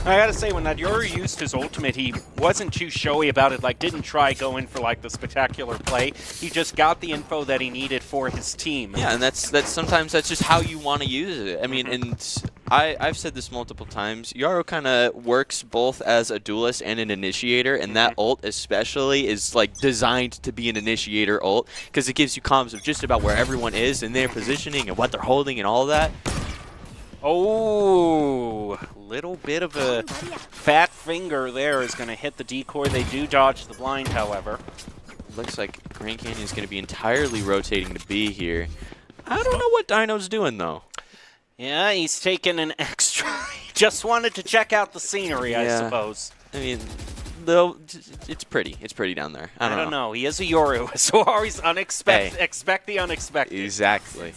I gotta say, when Nadioru used his ultimate, he wasn't too showy about it, like didn't try going for like the spectacular play. He just got the info that he needed for his team. Yeah, and that's sometimes that's just how you want to use it. I mean, and I've said this multiple times. Yaro kind of works both as a duelist and an initiator, and that ult especially is like designed to be an initiator ult because it gives you comms of just about where everyone is and their positioning and what they're holding and all that. Oh, little bit of a fat finger there is going to hit the decoy. They do dodge the blind, however. Looks like Grand Canyon is going to be entirely rotating to B here. I don't know what Dino's doing, though. Yeah, he's taking an extra. He just wanted to check out the scenery, I suppose. I mean, though, it's pretty. It's pretty down there. I don't know. He is a Yoru, so always expect the unexpected. Exactly.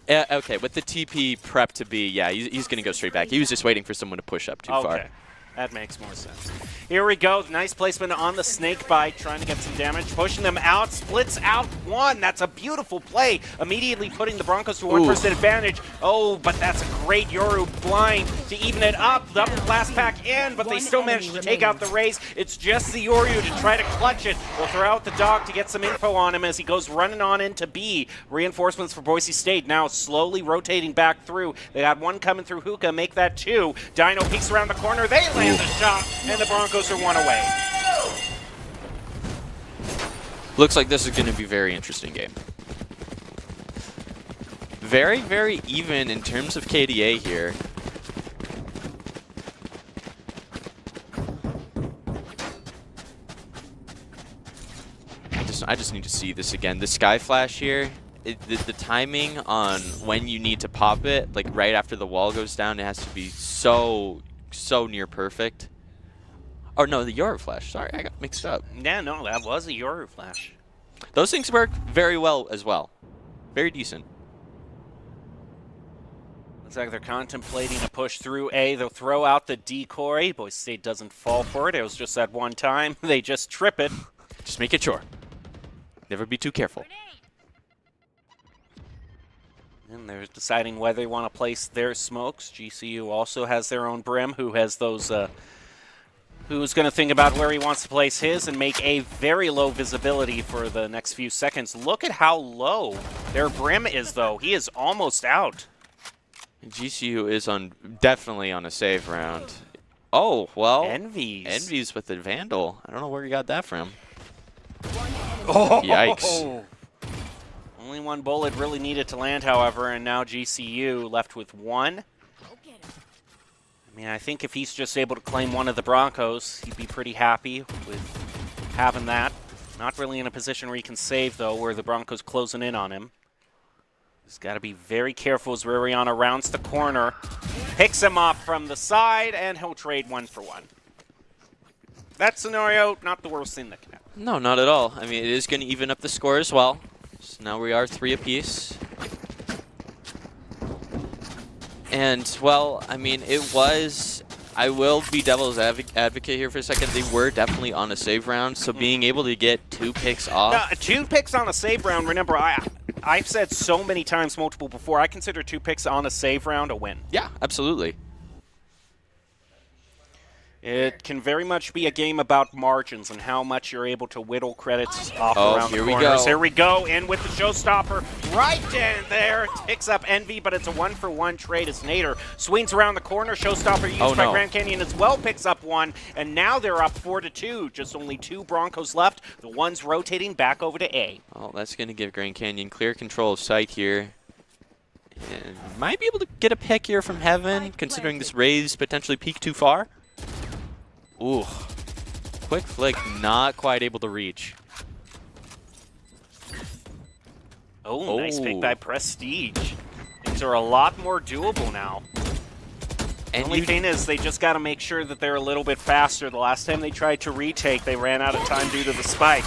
Okay, with the TP prep to B, yeah, he's going to go straight back. He was just waiting for someone to push up too far. That makes more sense. Here we go. Nice placement on the snake bite, trying to get some damage. Pushing them out. Splits out one. That's a beautiful play. Immediately putting the Broncos to one-person advantage. Oh, but that's a great Yoru blind to even it up. Double blast pack in, but they still managed to take out the Raze. It's just the Yoru to try to clutch it. They'll throw out the dog to get some info on him as he goes running on into B. Reinforcements for Boise State now slowly rotating back through. They got one coming through Hookah. Make that two. Dino peeks around the corner. They land the shot, and the Broncos are one away. Looks like this is going to be a very interesting game. Very, very even in terms of KDA here. I just need to see this again. The Sky Flash here, the timing on when you need to pop it, like right after the wall goes down, it has to be so near perfect. Or no, the Yoru Flash. Sorry, I got mixed up. Yeah, no, that was a Yoru Flash. Those things work very well as well. Very decent. Looks like they're contemplating a push through A. They'll throw out the decoy. Boise State doesn't fall for it. It was just that one time. They just trip it. Just make it sure. Never be too careful. And they're deciding whether they want to place their smokes. GCU also has their own Brim, who has those. Who's going to think about where he wants to place his and make a very low visibility for the next few seconds. Look at how low their Brim is, though. He is almost out. GCU is definitely on a save round. Oh, well. Envies with the Vandal. I don't know where you got that from. Oh, yikes. Only one bullet really needed to land, however, and now GCU left with one. I mean, I think if he's just able to claim one of the Broncos, he'd be pretty happy with having that. Not really in a position where he can save, though, where the Broncos closing in on him. He's got to be very careful as Ririana rounds the corner, picks him up from the side, and he'll trade one for one. That scenario, not the worst thing that can happen. No, not at all. I mean, it is going to even up the score as well. So now we are 3 apiece. And, well, I mean, it was... I will be devil's advocate here for a second. They were definitely on a save round, so being able to get 2 picks off... 2 picks on a save round, remember, I've said so many times, multiple before, I consider 2 picks on a save round a win. Yeah, absolutely. It can very much be a game about margins and how much you're able to whittle credits off around the corners. Here we go, in with the showstopper, right in there, picks up Envy, but it's a 1-for-1 trade as Nader swings around the corner. Showstopper used by Grand Canyon as well, picks up one, and now they're up 4-2. Just only 2 Broncos left. The one's rotating back over to A. Well, that's going to give Grand Canyon clear control of sight here. Might be able to get a pick here from Heaven, considering this raise potentially peaked too far. Ooh. Quick flick, not quite able to reach. Oh, nice pick Oh. by Prestige. Things are a lot more doable now. And Only you- thing is, they just got to make sure that they're a little bit faster. The last time they tried to retake, they ran out of time due to the spike.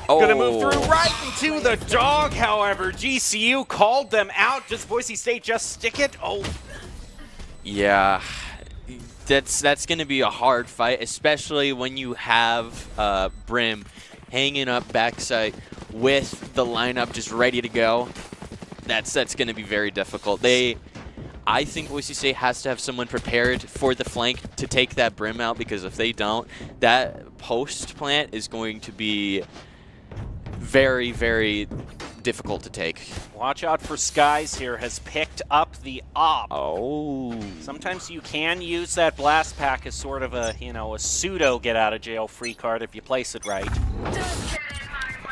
Gonna move through right into the dog, however. GCU called them out. Does Boise State just stick it? Oh, Yeah, that's going to be a hard fight, especially when you have Brim hanging up backside with the lineup just ready to go. That's going to be very difficult. I think Boise State has to have someone prepared for the flank to take that Brim out, because if they don't, that post plant is going to be very, very difficult to take. watch out for Skies here. Has picked up the op. Oh. Sometimes you can use that blast pack as sort of a, a pseudo get out of jail free card if you place it right.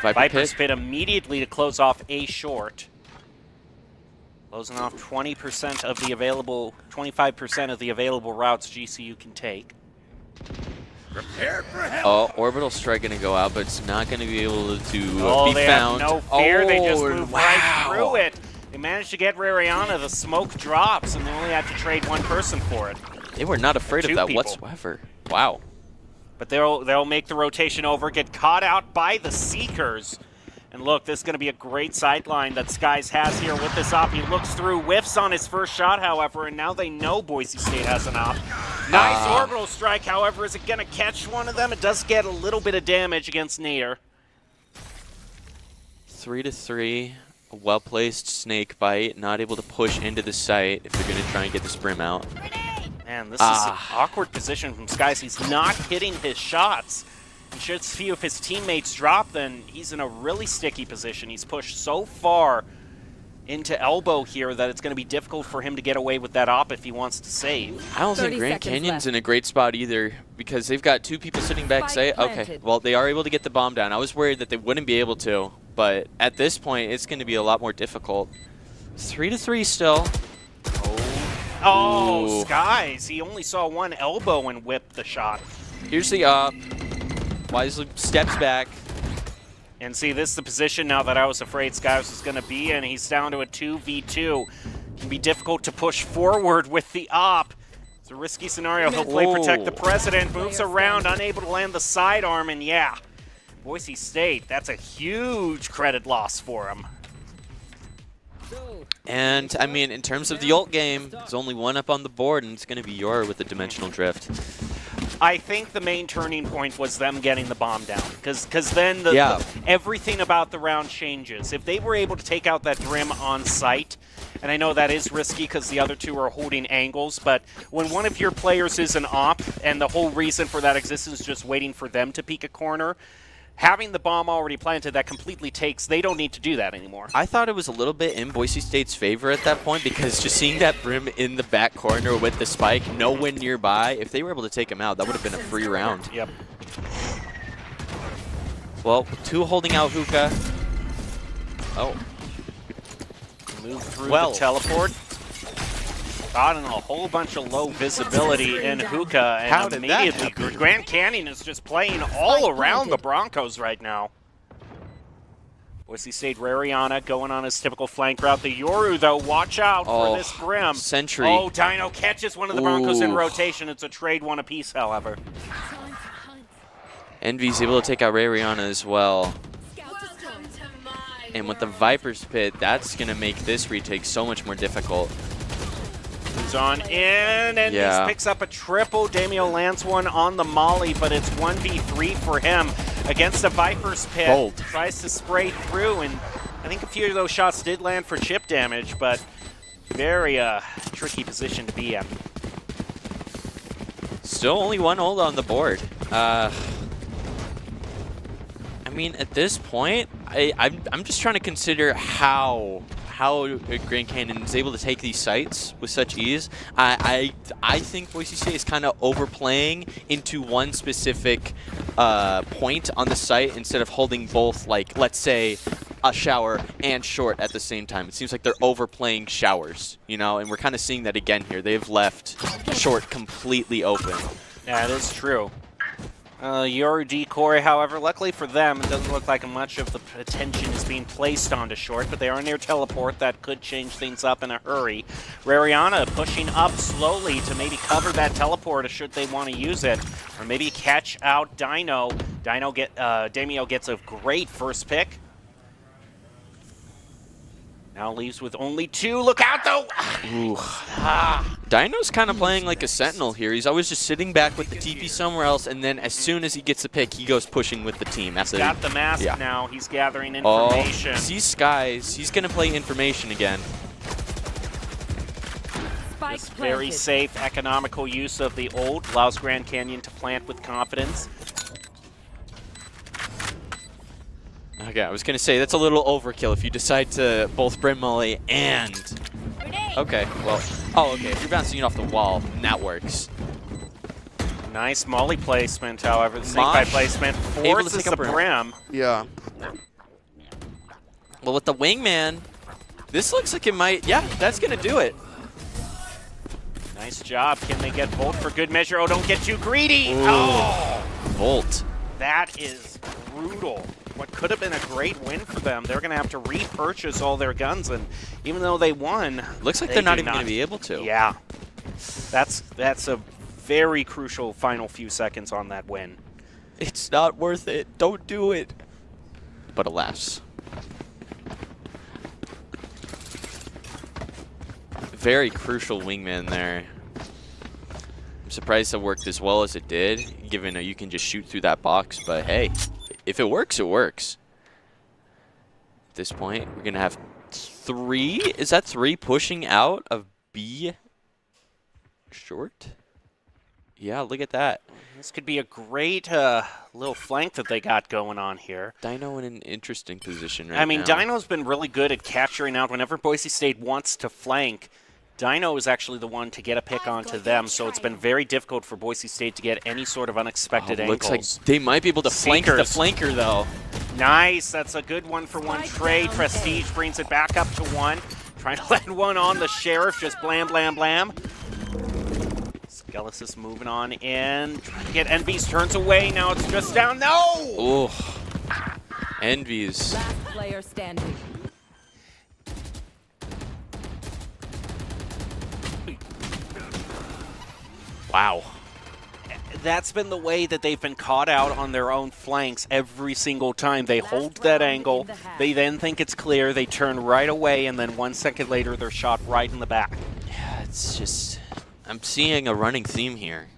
Viper's Pit immediately to close off A short. Closing off 20% of the available, 25% of the available routes GCU can take. Oh, Orbital Strike going to go out, but it's not going to be able to be they found. have no fear. They just Oh, move wow. right through it. They managed to get Rariana. The smoke drops, and they only had to trade one person for it. They were not afraid of Two that people. whatsoever. Wow. But they'll make the rotation over, get caught out by the Seekers. And look, this is going to be a great sideline that Skies has here with this op. He looks through, whiffs on his first shot, however, and now they know Boise State has an op. Nice orbital strike, however. Is it going to catch one of them? It does get a little bit of damage against Nair. 3-3. A well-placed snake bite. Not able to push into the site if they're going to try and get this Brim out. Man, this is an awkward position from Skies. He's not hitting his shots. He should see if his teammates drop, then he's in a really sticky position. He's pushed so far into elbow here that it's going to be difficult for him to get away with that op if he wants to save. I don't think 30 Grand seconds Canyon's left. in a great spot either, because they've got two people sitting back Spike site. Okay, planted. well, they are able to get the bomb down. I was worried that they wouldn't be able to, but at this point, it's going to be a lot more difficult. 3-3 still. Oh, Ooh. Skies. He only saw one elbow and whipped the shot. Here's the up. Wisely steps back. And see, this is the position now that I was afraid Skies was going to be in. He's down to a 2v2. Can be difficult to push forward with the op. It's a risky scenario. He'll play protect the Whoa. president. Moves around, unable to land the sidearm, and yeah. Boise State, that's a huge credit loss for him. And, I mean, in terms of the ult game, there's only one up on the board, and it's going to be Yor with the Dimensional Drift. I think the main turning point was them getting the bomb down, because then everything about the round changes. If they were able to take out that Brim on site, and I know that is risky because the other two are holding angles, but when one of your players is an op, and the whole reason for that existence is just waiting for them to peek a corner, having the bomb already planted, that completely takes, they don't need to do that anymore. I thought it was a little bit in Boise State's favor at that point, because just seeing that Brim in the back corner with the spike, no one nearby, if they were able to take him out, that would have been a free round. Yep. Well, two holding out Hookah. Oh. Move through the teleport. Got in a whole bunch of low visibility in Hookah, and How did that immediately Grand Canyon is just playing all around the Broncos right now. Boise State Rariana going on his typical flank route. The Yoru, though, watch out for this Brim. Sentry. Oh, Dino catches one of the Broncos in Ooh. rotation. It's a trade one apiece, however. Envy's able to take out Rariana as well. And with the Viper's Pit, that's going to make this retake so much more difficult. Moves on in, and Yeah. he picks up a triple. Damio lands one on the Molly, but it's 1v3 for him against a Viper's Pit. Bold. Tries to spray through, and I think a few of those shots did land for chip damage, but very tricky position to be in. Still only one hold on the board. I mean, at this point, I'm just trying to consider how Grand Canyon is able to take these sites with such ease. I think Boise State is kind of overplaying into one specific point on the site instead of holding both, like, let's say, a shower and short at the same time. It seems like they're overplaying showers, you know, and we're kind of seeing that again here. They've left short completely open. That is true. Your decoy, however, luckily for them, it doesn't look like much of the attention is being placed onto short, but they are near teleport. That could change things up in a hurry. Rariana pushing up slowly to maybe cover that teleport should they want to use it, or maybe catch out Dino. Damio gets a great first pick. Now leaves with only 2. Look out, though! Ooh. Dino's kind of playing like a sentinel here. He's always just sitting back with the TP somewhere else, and then as soon as he gets the pick, he goes pushing with the team. He's got the mask now. He's gathering Oh, information. sees Skies. He's going to play information again. Spike This very planted. safe, economical use of the ult allows Grand Canyon to plant with confidence. Okay, I was going to say, that's a little overkill if you decide to both Brim Molly and... Okay, well... Oh, okay, if you're bouncing it off the wall, then that works. Nice Molly placement, however. The snake Mosh bite placement able to forces take the up Brim. Brim. Yeah. Well, with the wingman, this looks like it might... Yeah, that's going to do it. Nice job. Can they get Volt for good measure? Oh, don't get too greedy. Oh, Volt. that is brutal. What could have been a great win for them. They're going to have to repurchase all their guns, and even though they won, Looks like they they're not do even going to be able to. Yeah. That's a very crucial final few seconds on that win. It's not worth it. Don't do it. But alas. Very crucial wingman there. I'm surprised it worked as well as it did, given that you can just shoot through that box. But hey, if it works, it works. At this point, we're going to have 3. Is that 3 pushing out of B short? Yeah, look at that. This could be a great little flank that they got going on here. Dino in an interesting position right I mean, now. Dino's been really good at capturing out whenever Boise State wants to flank. Dino is actually the one to get a pick onto them, so it's been very difficult for Boise State to get any sort of unexpected Looks angles. like they might be able to flank the flanker, though. Nice, that's a good one for one trade. Prestige brings it back up to 1. Trying to land one on the Sheriff, just blam, blam, blam. Skelesis moving on in, trying to get Envy's turns away. Now it's just down. No! Oh, Envy's. Last player standing. Wow. That's been the way that they've been caught out on their own flanks every single time. They hold that angle, they then think it's clear, they turn right away, and then 1 second later they're shot right in the back. Yeah, it's just... I'm seeing a running theme here.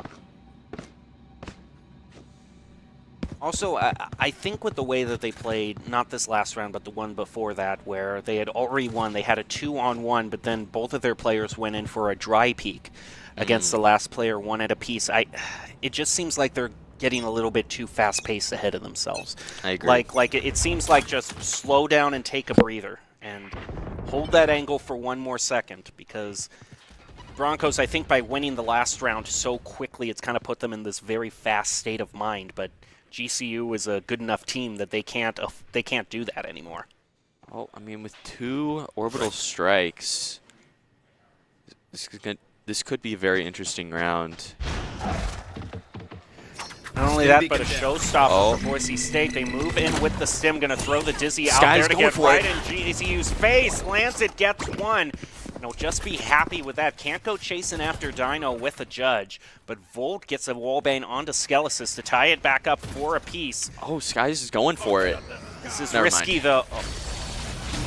Also, I think with the way that they played, not this last round, but the one before that, where they had already won, they had a 2-on-1, but then both of their players went in for a dry peek against the last player, one at a piece. It just seems like they're getting a little bit too fast-paced ahead of themselves. I agree. Like it seems like just slow down and take a breather and hold that angle for 1 more second, because Broncos, I think by winning the last round so quickly, it's kind of put them in this very fast state of mind, but GCU is a good enough team that they can't do that anymore. Oh, I mean, with 2 orbital strikes, this could be a very interesting round. Not only that, but a showstopper for Boise State. They move in with the stim, going to throw the Dizzy out Sky's there to going get for right it. in GCU's face. Lands it, gets 1. And he'll just be happy with that. Can't go chasing after Dino with a judge, but Volt gets a wallbang onto Skelesis to tie it back up for a piece. Oh, Skies is going for it. This is Never risky, mind. though.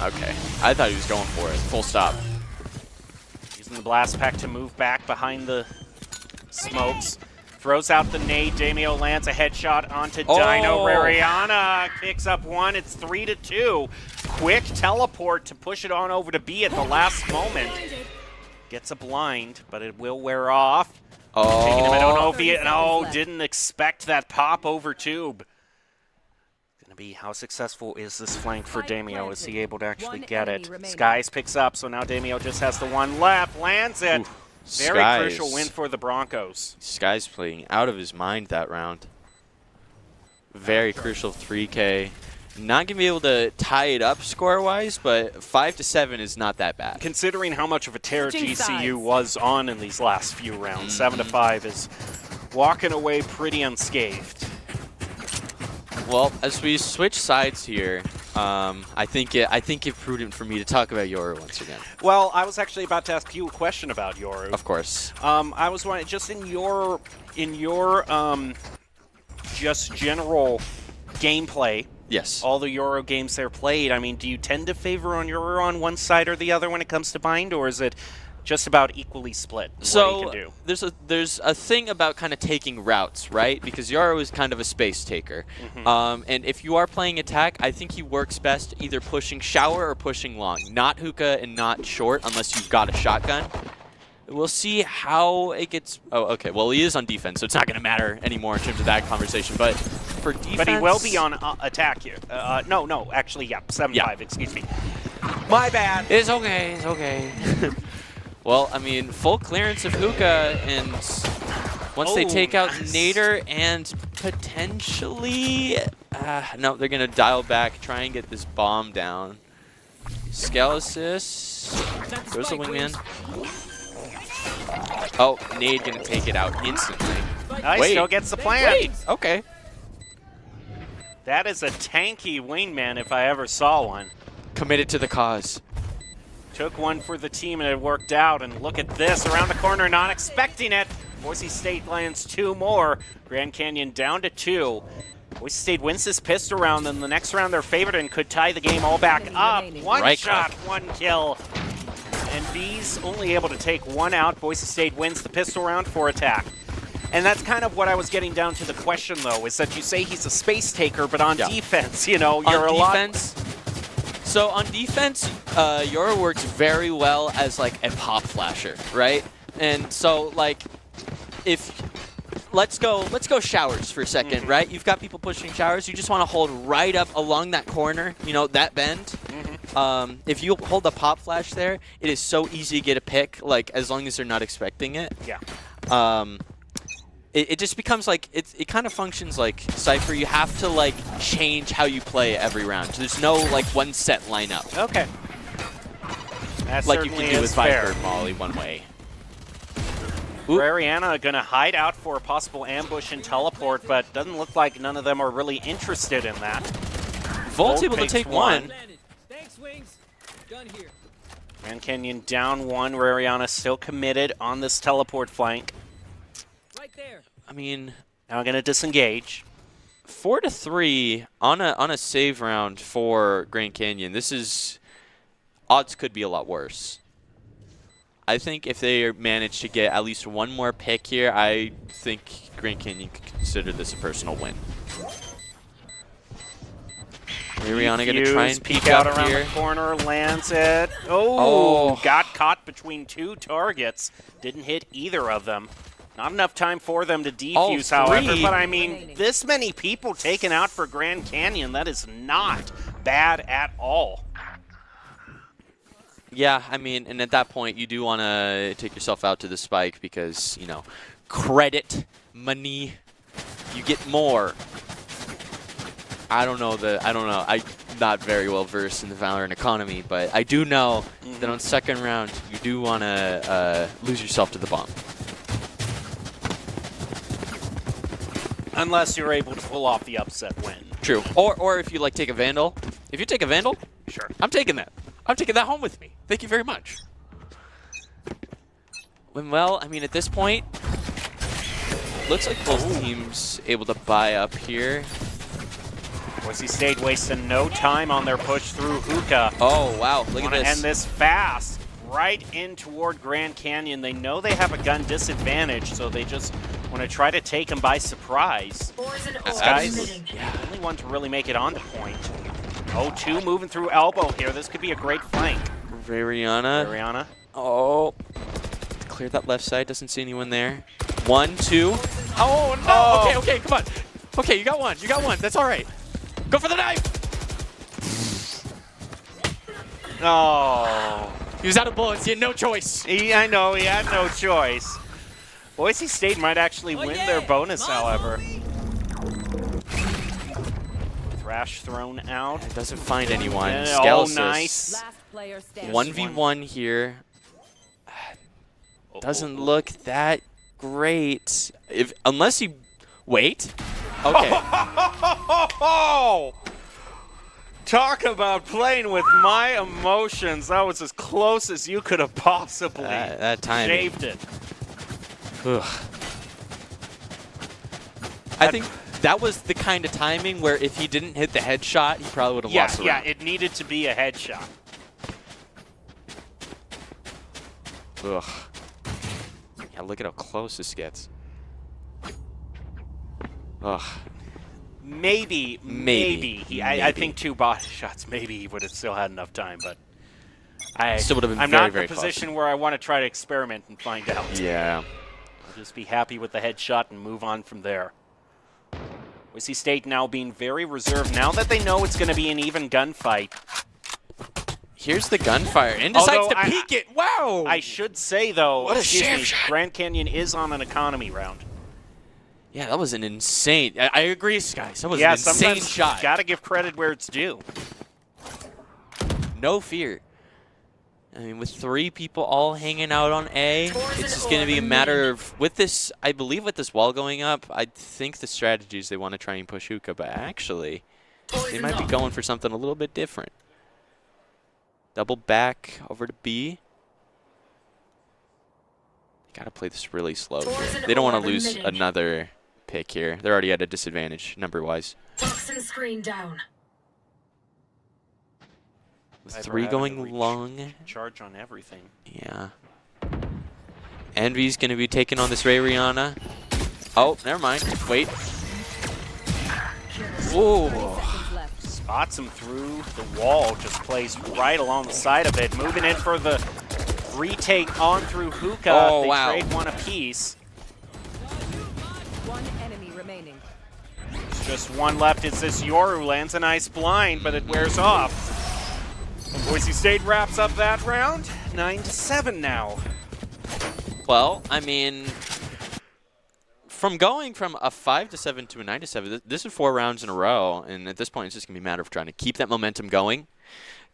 Okay. I thought he was going for it. Full stop. Using the blast pack to move back behind the smokes. Throws out the nade. Damio lands a headshot onto Dino. Rariana kicks up 1. It's 3-2. Quick teleport to push it on over to B at the last moment. Gets a blind, but it will wear off. Taking him, I don't know if he didn't expect that pop over tube. Gonna be how successful is this flank for Damio? Is he able to actually get it? Skies picks up, so now Damio just has the 1 left. Lands it. Ooh. Very Skies. crucial win for the Broncos. Sky's playing out of his mind that round. Very crucial 3K. Not going to be able to tie it up score-wise, but 5-7 is not that bad. Considering how much of a tear Switching GCU sides. was on in these last few rounds, 7-5 is walking away pretty unscathed. Well, as we switch sides here, I think it's prudent for me to talk about Yoru once again. Well, I was actually about to ask you a question about Yoru. Of course. I was wondering, just in your just general gameplay, Yes. all the Euro games they're played, I mean, do you tend to favor on Euro on one side or the other when it comes to bind, or is it just about equally split in what he So can do? there's a thing about kind of taking routes, right? Because Yoru is kind of a space taker. And if you are playing attack, I think he works best either pushing shower or pushing long. Not hookah and not short unless you've got a shotgun. We'll see how it gets... Oh, okay. Well, he is on defense, so it's not going to matter anymore in terms of that conversation. But for defense... But he will be on attack here. No, actually, yeah, 7-5, Yeah. excuse me. My bad. It's okay, it's okay. Well, I mean, full clearance of hookah, and once they take out nice. Nader and potentially... no, they're going to dial back, try and get this bomb down. Scalesis. There's the wingman. Oh, Nade going to take it out instantly. Nice, Wait. still gets the plant. Okay. That is a tanky wingman if I ever saw one. Committed to the cause. Took one for the team and it worked out. And look at this, around the corner, not expecting it. Boise State lands 2 more. Grand Canyon down to 2. Boise State wins this pistol round, and the next round they're favored and could tie the game all back up. One Right shot, click. 1 kill. And B's only able to take 1 out. Boise State wins the pistol round for attack. And that's kind of what I was getting down to the question, though, is that you say he's a space taker, but on Yeah. defense, you know, you're On a lot... defense, so on defense, Yoru works very well as like a pop flasher, right? And so like, if let's go showers for a second, right? You've got people pushing showers. You just want to hold right up along that corner, you know, that bend. If you hold the pop flash there, it is so easy to get a pick, like as long as they're not expecting it. Yeah. It just becomes like, it kind of functions like Cypher. You have to like change how you play every round. There's no like one set lineup. Okay. That Like you certainly can do is with fair. Viper Molly one way. Oop. Rariana gonna hide out for a possible ambush and teleport, but doesn't look like none of them are really interested in that. Volt's Volt able to takes take one. one. Thanks, Wings. Gun here. Grand Canyon down 1. Rariana still committed on this teleport flank. Right there. I mean, Now gonna disengage. 4-3 on a save round for Grand Canyon. This is, odds could be a lot worse. I think if they manage to get at least one more pick here, I think Grand Canyon could consider this a personal win. Rihanna gonna try and peek peek out up around here. the corner, lands it. Oh, got caught between 2 targets. Didn't hit either of them. Not enough time for them to defuse, however. 3. But I mean, this many people taken out for Grand Canyon, that is not bad at all. Yeah, I mean, and at that point, you do want to take yourself out to the spike because, you know, credit, money, you get more. I don't know. I'm not very well versed in the Valorant economy, but I do know that on second round, you do want to lose yourself to the bomb. Unless you're able to pull off the upset win. True. Or if you, like, take a Vandal. If you take a Vandal, Sure. I'm taking that. I'm taking that home with me. Thank you very much. Well, I mean, at this point, looks like both teams able to buy up here. Boise State wasting no time on their push through Hookah. Oh, wow. Look at Want to this. end this fast. Right in toward Grand Canyon. They know they have a gun disadvantage, so they just want to try to take them by surprise. Guys, the only one to really make it on the point. 0-2 moving through elbow here. This could be a great flank. Rariana. Ariana. Oh. Clear that left side. Doesn't see anyone there. 1, 2. Oh, no! Oh, okay, come on. Okay, you got one. That's all right. Go for the knife. Oh. He was out of bullets. He had no choice. I know, he had no choice. Boise State might actually win their bonus, however. flash thrown out. It doesn't find anyone. Oh, Skelsis. nice. Last player standing. 1v1 here. Doesn't look that great. Unless he... Wait. Okay. Talk about playing with my emotions. That was as close as you could have possibly That timing. shaved it. Ugh. I think that was the kind of timing where if he didn't hit the headshot, he probably would have lost the round. It needed to be a headshot. Ugh. Yeah, look at how close this gets. Ugh. Maybe. Maybe. I think 2 body shots, maybe he would have still had enough time, but Still would have been I'm very, not in very the close. position where I want to try to experiment and find out. Yeah. I'll just be happy with the headshot and move on from there. Boise State now being very reserved now that they know it's going to be an even gunfight. Here's the gunfire. And decides Although to peek it. Wow. I should say, though, What a excuse sham me, shot. Grand Canyon is on an economy round. Yeah, that was an insane. I agree, Skies. That was Yeah, an insane sometimes shot. got to give credit where it's due. No fear. I mean, with 3 people all hanging out on A, it's just going to be a matter of, with this, I believe with this wall going up, I think the strategy is they want to try and push Hookah, but actually, they might be going for something a little bit different. Double back over to B. They got to play this really slow here. They don't want to lose another pick here. They're already at a disadvantage, number-wise. Toxin screen down. With I'd 3 rather going reach- long. Charge on everything. Yeah. Envy's going to be taking on this Rairiana. Oh, never mind. Wait. Ooh. Seconds left. Spots him through the wall, just plays right along the side of it. Moving in for the retake on through Hookah. Oh, they wow. trade one apiece. One enemy remaining. Just one left. It's this Yoru. Lands a nice blind, but it wears off. Boise State wraps up that round. 9-7 now. Well, I mean, from going from a 5-7 to a 9-7, this is 4 rounds in a row, and at this point, it's just gonna be a matter of trying to keep that momentum going.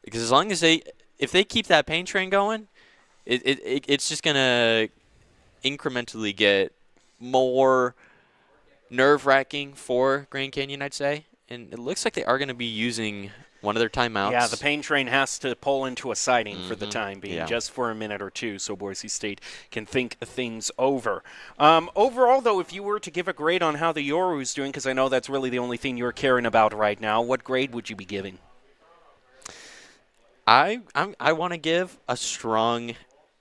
Because as long as if they keep that pain train going, it's just gonna incrementally get more nerve-wracking for Grand Canyon, I'd say. And it looks like they are gonna be using one of their timeouts. Yeah, the pain train has to pull into a siding for the time being, Yeah. just for a minute or two, so Boise State can think things over. Overall, though, if you were to give a grade on how the Yoru's doing, because I know that's really the only thing you're caring about right now, what grade would you be giving? I want to give a strong.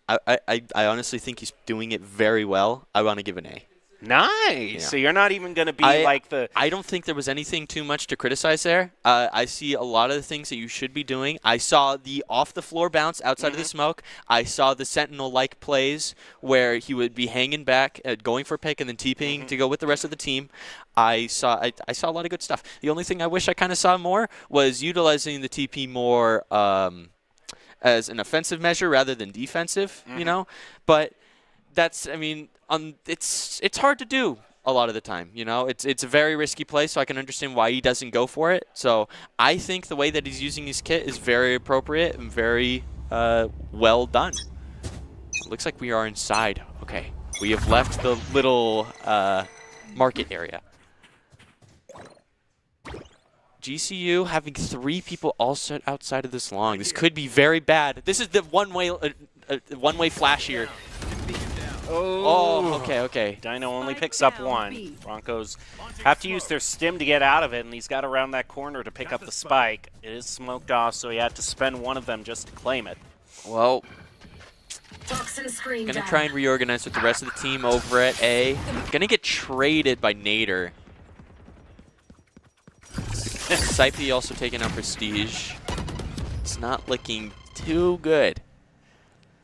I honestly think he's doing it very well. I want to give an A. Nice. Yeah. So you're not even going to be like the... I don't think there was anything too much to criticize there. I see a lot of the things that you should be doing. I saw the off-the-floor bounce outside of the smoke. I saw the Sentinel-like plays where he would be hanging back, going for a pick, and then TPing to go with the rest of the team. I saw a lot of good stuff. The only thing I wish I kind of saw more was utilizing the TP more as an offensive measure rather than defensive, you know? But that's, I mean... it's hard to do a lot of the time, you know. It's a very risky play, so I can understand why he doesn't go for it. So I think the way that he's using his kit is very appropriate and very well done. Looks like we are inside. Okay, we have left the little market area. GCU having 3 people all set outside of this long. This could be very bad. This is the one-way flash here. Oh, okay. Dino only picks up one. Broncos have to use their stim to get out of it, and he's got around that corner to pick up the spike. It is smoked off, so he had to spend one of them just to claim it. Well, Toxin screen gonna down. try and reorganize with the rest of the team over at A. Gonna get traded by Nader. Saipi also taking out Prestige. It's not looking too good.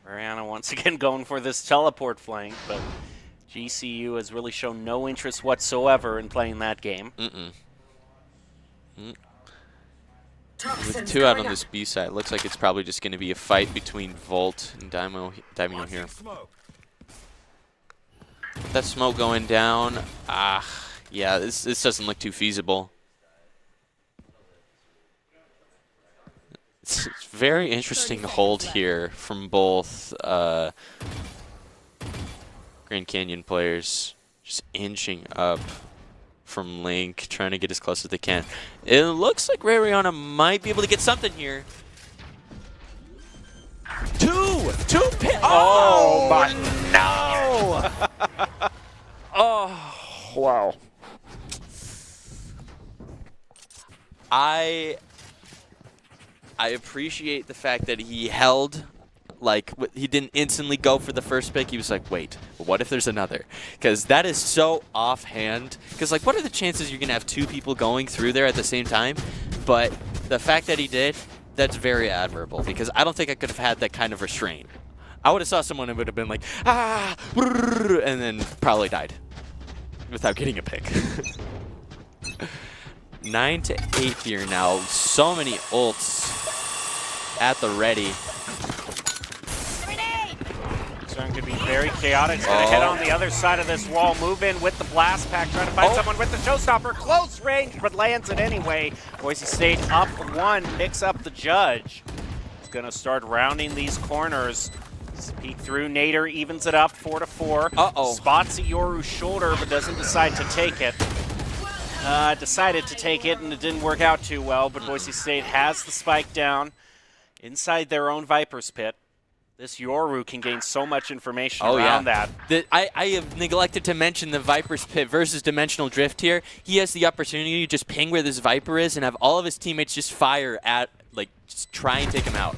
Mariana once again going for this teleport flank, but GCU has really shown no interest whatsoever in playing that game. With 2 out on this B side, looks like it's probably just going to be a fight between Volt and Daimyo here. That smoke going down. Yeah, this doesn't look too feasible. It's very interesting hold here from both Grand Canyon players. Just inching up from Link, trying to get as close as they can. It looks like Rairiana might be able to get something here. Two pin. Oh, my no! Oh, wow. I appreciate the fact that he held, like, he didn't instantly go for the first pick. He was like, wait, what if there's another? Because that is so offhand. Because, like, what are the chances you're going to have two people going through there at the same time? But the fact that he did, that's very admirable. Because I don't think I could have had that kind of restraint. I would have saw someone and would have been like, ah, and then probably died without getting a pick. 9 to 8 here now. So many ults at the ready. Zone could be very chaotic. It's going to hit on the other side of this wall. Move in with the blast pack. Trying to find someone with the showstopper. Close range, but lands it anyway. Boise State up 1. Picks up the judge. He's going to start rounding these corners. Peek through. Nader evens it up 4 to 4. Spots Yoru's shoulder, but doesn't decide to take it. Decided to take it, and it didn't work out too well, but Boise State has the spike down inside their own Viper's pit. This Yoru can gain so much information around that. I have neglected to mention the Viper's pit versus Dimensional Drift here. He has the opportunity to just ping where this Viper is and have all of his teammates just fire at, like, just try and take him out.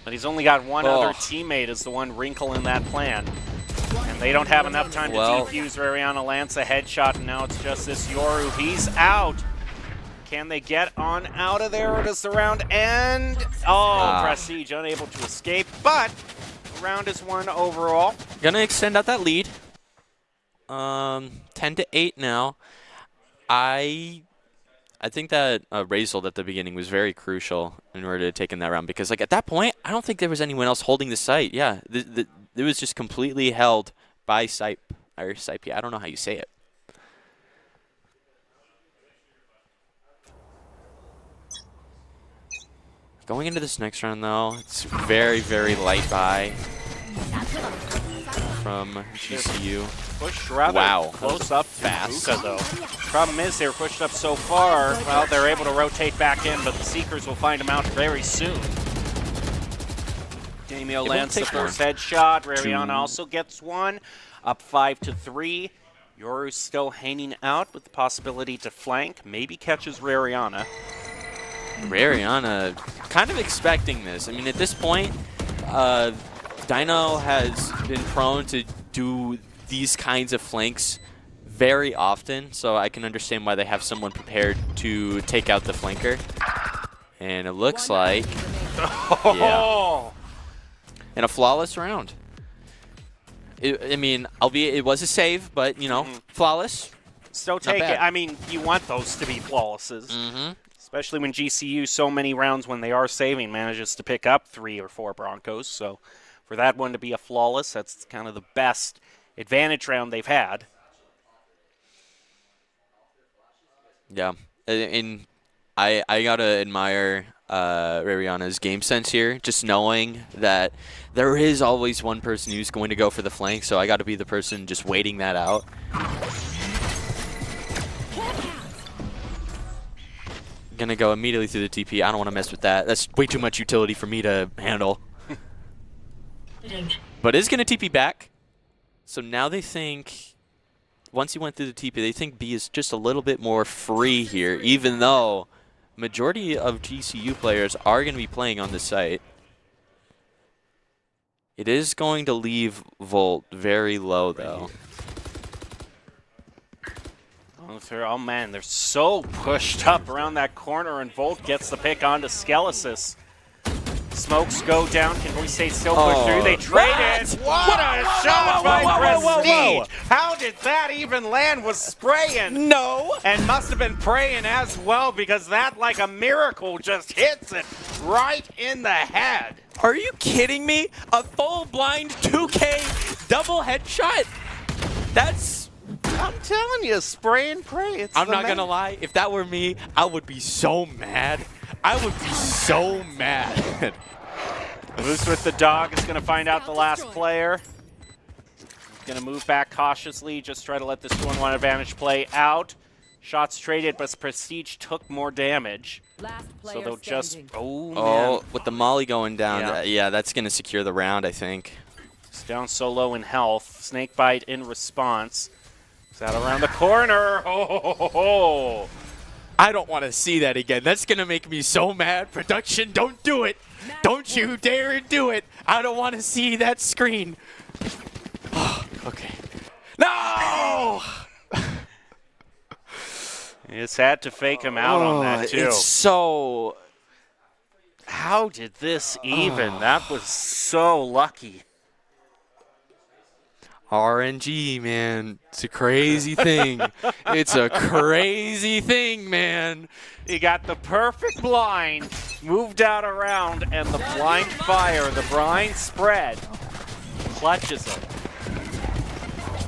But he's only got one other teammate as the one wrinkle in that plan. And they don't have enough time to defuse. Rairiana lands a headshot, and now it's just this Yoru. He's out. Can they get on out of there, or does the round end? Prestige unable to escape, but the round is won overall. Gonna extend out that lead. 10 to 8 now. I think that Razel at the beginning was very crucial in order to take in that round, because, like, at that point, I don't think there was anyone else holding the site. Yeah, it was just completely held by Sipe, or Sipe. I don't know how you say it. Going into this next round, though, it's very, very light buy from GCU. Pushed rather close up fast, though. Problem is they were pushed up so far, well, they're able to rotate back in, but the Seekers will find them out very soon. Damio lands the first headshot. Rairiana also gets one. Up 5 to 3. Yoru's still hanging out with the possibility to flank. Maybe catches Rairiana. Rairiana kind of expecting this. I mean, at this point, Dino has been prone to do these kinds of flanks very often, so I can understand why they have someone prepared to take out the flanker. And it looks like... yeah. And a flawless round. I mean, albeit it was a save, but, you know, flawless. Still take it. I mean, you want those to be flawlesses. Especially when GCU, so many rounds when they are saving, manages to pick up 3 or 4 Broncos. So for that one to be a flawless, that's kind of the best advantage round they've had. Yeah. And I got to admire Rairiana's game sense here, just knowing that there is always one person who's going to go for the flank, so I got to be the person just waiting that out. Gonna go immediately through the TP. I don't want to mess with that. That's way too much utility for me to handle. But is gonna TP back. So now they think, once he went through the TP, they think B is just a little bit more free here, even though majority of GCU players are going to be playing on this site. It is going to leave Volt very low, though. Oh, man, they're so pushed up around that corner, and Volt gets the pick onto Skelesis. Smokes go down. Can Boise State still push through? They traded. What a shot by Prestige. How did that even land? Was spraying. No. And must have been praying as well, because that, like a miracle, just hits it right in the head. Are you kidding me? A full blind 2K double headshot? That's... I'm telling you, spray and pray. I'm not going to lie. If that were me, I would be so mad. I would be so mad. Moose with the dog is going to find out the last player. He's going to move back cautiously, just try to let this 2-on-1 advantage play out. Shots traded, but Prestige took more damage. Last So player they'll just... standing. Oh, man. Oh, with the molly going down, Yeah. yeah, that's going to secure the round, I think. He's down so low in health. Snakebite in response. He's out around the corner. Oh. I don't want to see that again. That's going to make me so mad. Production, don't do it. Don't you dare do it. I don't want to see that screen. Okay. No! It's had to fake him out on that, too. It's so... How did this even? That was so lucky. RNG, man. It's a crazy thing. It's a crazy thing, man. He got the perfect blind, moved out around, and the blind fire, the blind spread, clutches it.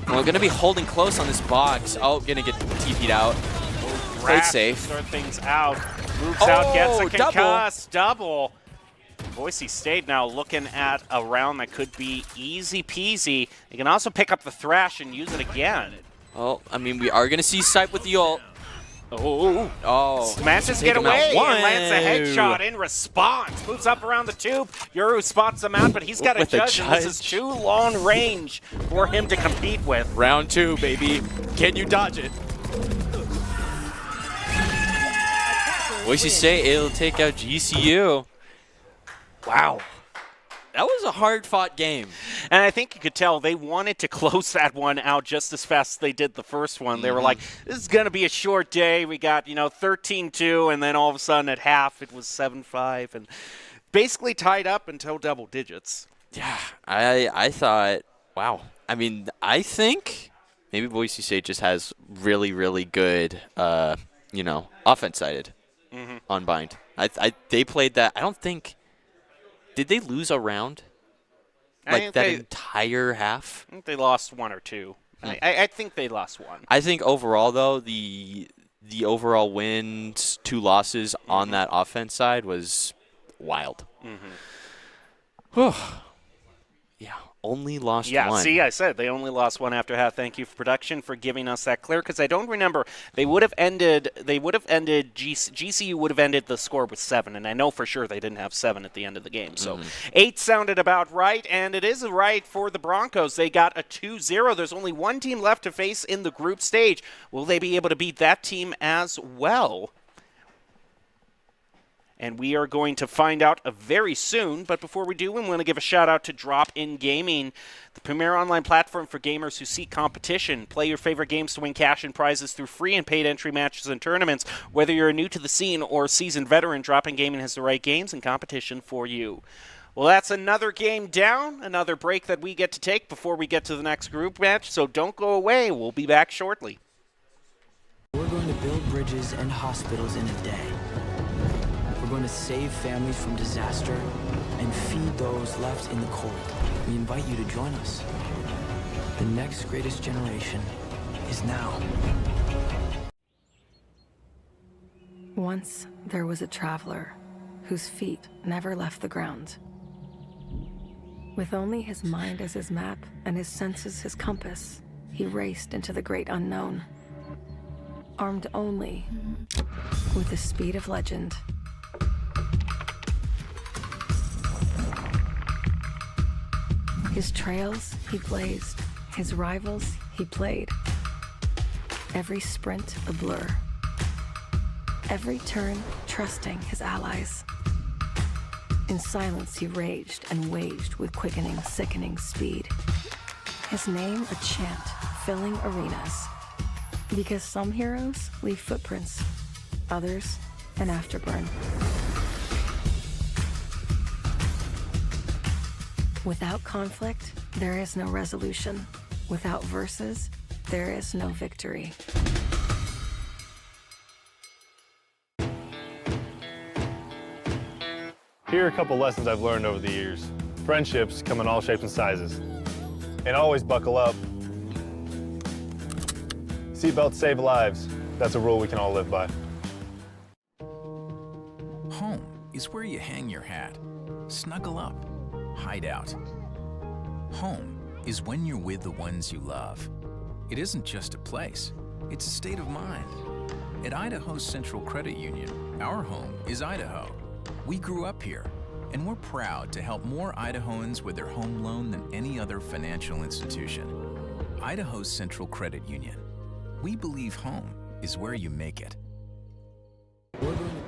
We're going to be holding close on this box. Oh, going to get TP'd out. Play Raft safe. Start things out. Moves out, gets a double. concuss, double. Boise State now looking at a round that could be easy peasy. They can also pick up the thrash and use it again. Oh, I mean, we are going to see Sipe with the ult. Oh, smashes take get him out. away One. and lands a headshot in response. Moves up around the tube. Yoru spots him out, but he's got a With a judge, and this is judge. too long range for him to compete with. Round 2, baby. Can you dodge it? Boise State able to take out GCU. Wow. That was a hard-fought game. And I think you could tell they wanted to close that one out just as fast as they did the first one. They were like, this is going to be a short day. We got, 13-2, and then all of a sudden at half it was 7-5, and basically tied up until double digits. Yeah, I thought, wow. I mean, I think maybe Boise State just has really, really good, offense-sided on bind. They played that. I don't think. Did they lose a round? Like that entire half? I think they lost one or two. I think they lost one. I think overall, though, the overall wins, 2 losses on that offense side was wild. Whew. Yeah, only lost Yeah, one. see, I said they only lost one after half. Thank you for production for giving us that clear, because I don't remember. They would have ended. GCU would have ended the score with 7, and I know for sure they didn't have 7 at the end of the game. So 8 sounded about right, and it is right for the Broncos. They got a 2-0. There's only one team left to face in the group stage. Will they be able to beat that team as well? And we are going to find out very soon. But before we do, we want to give a shout out to Drop In Gaming, the premier online platform for gamers who seek competition. Play your favorite games to win cash and prizes through free and paid entry matches and tournaments. Whether you're new to the scene or a seasoned veteran, Drop In Gaming has the right games and competition for you. Well, that's another game down, another break that we get to take before we get to the next group match. So don't go away. We'll be back shortly. We're going to build bridges and hospitals in a day. We're going to save families from disaster and feed those left in the cold. We invite you to join us. The next greatest generation is now. Once there was a traveler whose feet never left the ground. With only his mind as his map and his senses his compass, he raced into the great unknown. Armed only with the speed of legend. His trails he blazed, his rivals he played. Every sprint a blur. Every turn trusting his allies. In silence he raged and waged with quickening, sickening speed. His name a chant filling arenas. Because some heroes leave footprints, others an afterburn. Without conflict, there is no resolution. Without verses, there is no victory. Here are a couple lessons I've learned over the years. Friendships come in all shapes and sizes. And always buckle up. Seatbelts save lives. That's a rule we can all live by. Home is where you hang your hat. Snuggle up. Hide out. Home is when you're with the ones you love. It isn't just a place, it's a state of mind. At Idaho Central Credit Union, our home is Idaho. We grew up here, and we're proud to help more Idahoans with their home loan than any other financial institution. Idaho Central Credit Union. We believe home is where you make it. We're going to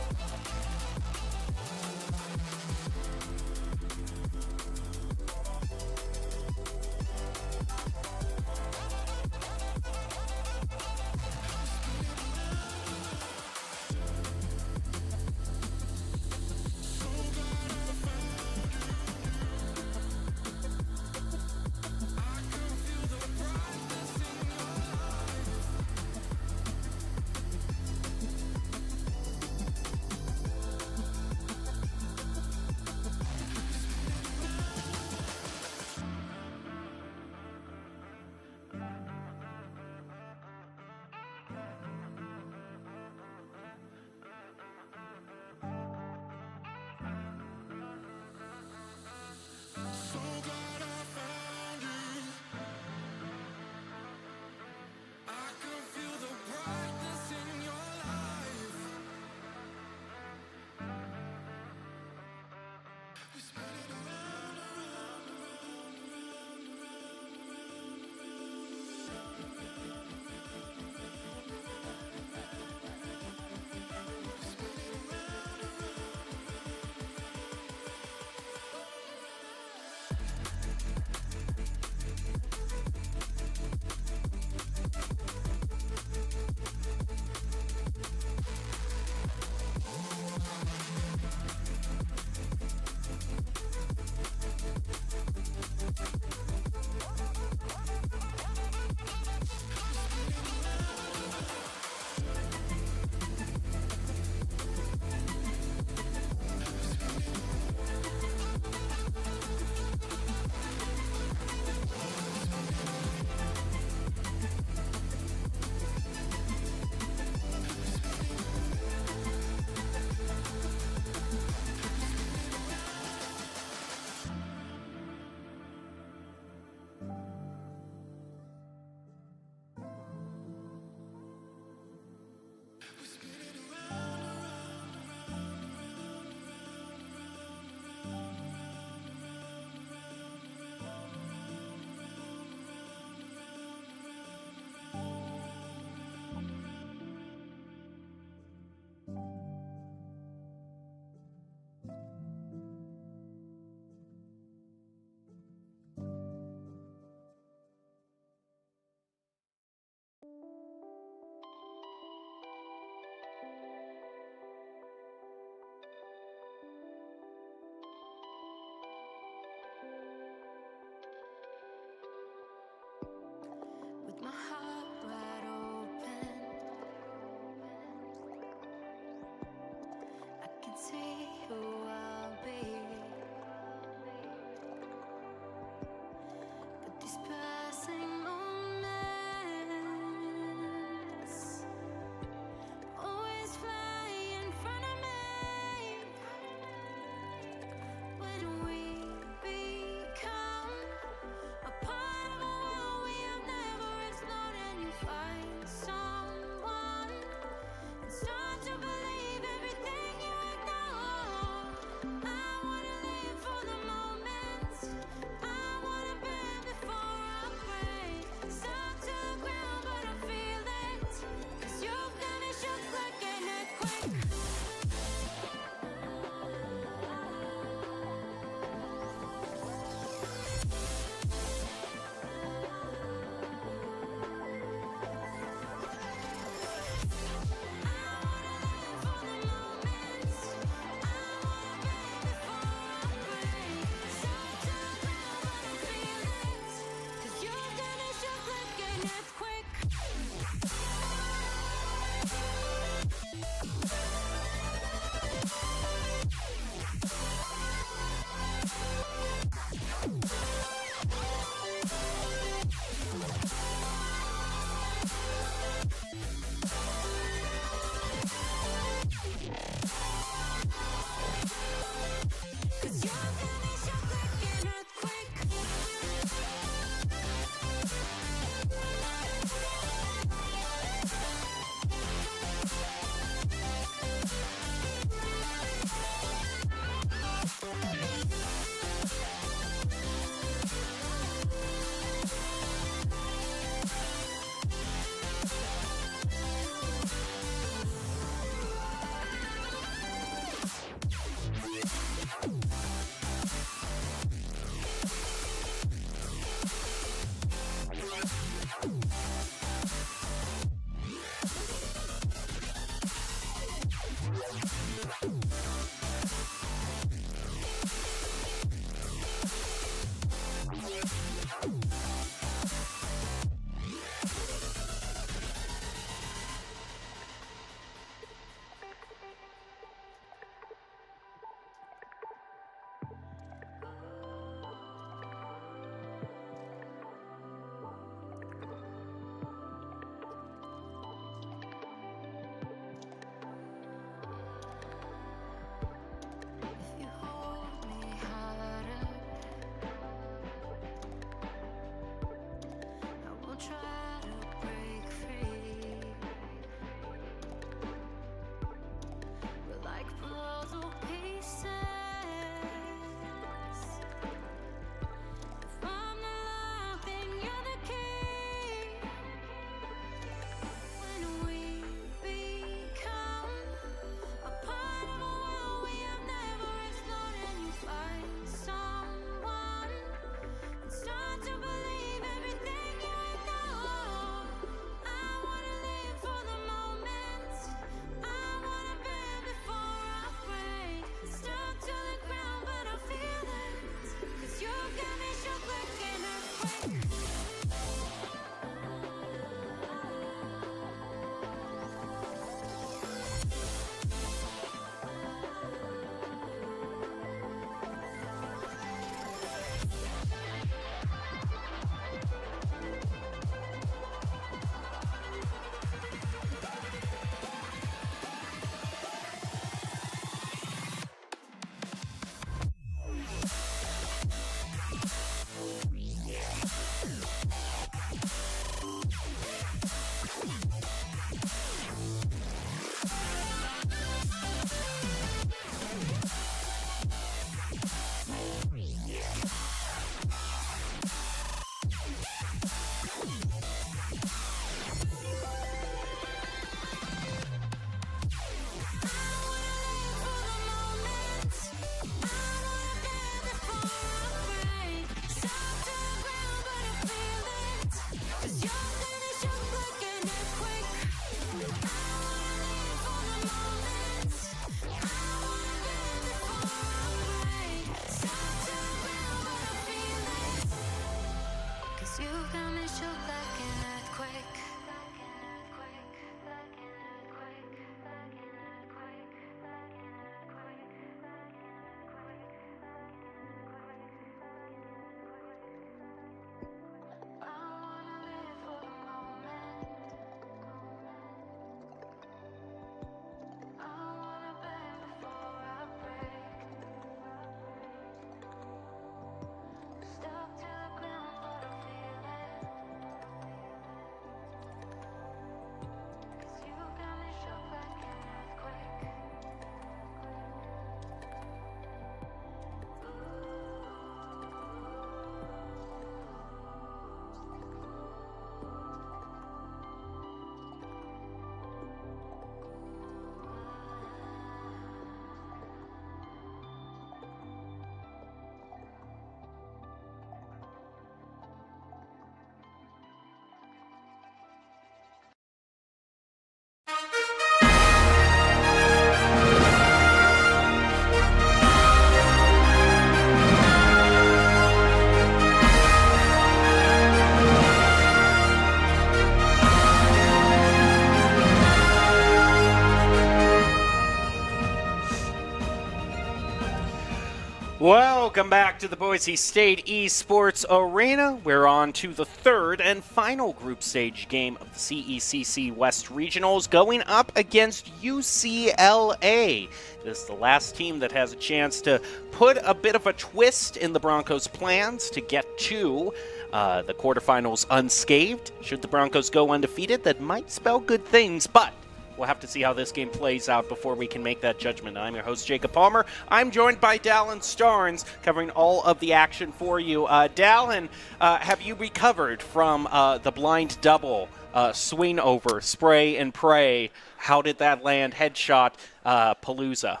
Welcome back to the Boise State Esports Arena. We're on to the third and final group stage game of the CECC West Regionals, going up against UCLA. This is the last team that has a chance to put a bit of a twist in the Broncos' plans to get to the quarterfinals unscathed. Should the Broncos go undefeated, that might spell good things, but we'll have to see how this game plays out before we can make that judgment. I'm your host, Jacob Palmer. I'm joined by Dallin Starnes, covering all of the action for you. Dallin, have you recovered from the blind double, swing over, spray and pray? How did that land? Headshot, Palooza.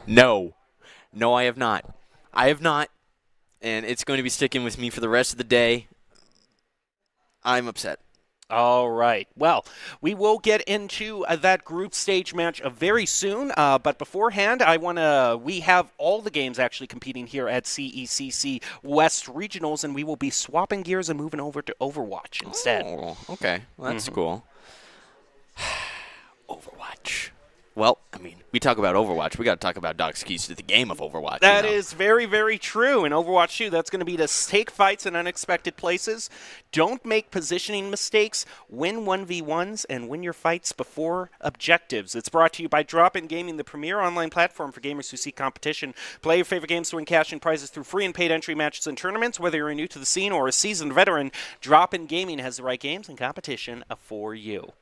No, I have not. I have not, and it's going to be sticking with me for the rest of the day. I'm upset. All right. Well, we will get into that group stage match very soon. But beforehand, we have all the games actually competing here at CECC West Regionals, and we will be swapping gears and moving over to Overwatch instead. Oh, okay. Well, that's cool. Overwatch. Well, I mean, we talk about Overwatch. We got to talk about Doc's keys to the game of Overwatch. That is very, very true. In Overwatch 2, that's going to be to take fights in unexpected places. Don't make positioning mistakes. Win 1v1s and win your fights before objectives. It's brought to you by Drop-In Gaming, the premier online platform for gamers who seek competition. Play your favorite games to win cash and prizes through free and paid entry matches and tournaments. Whether you're new to the scene or a seasoned veteran, Drop-In Gaming has the right games and competition for you.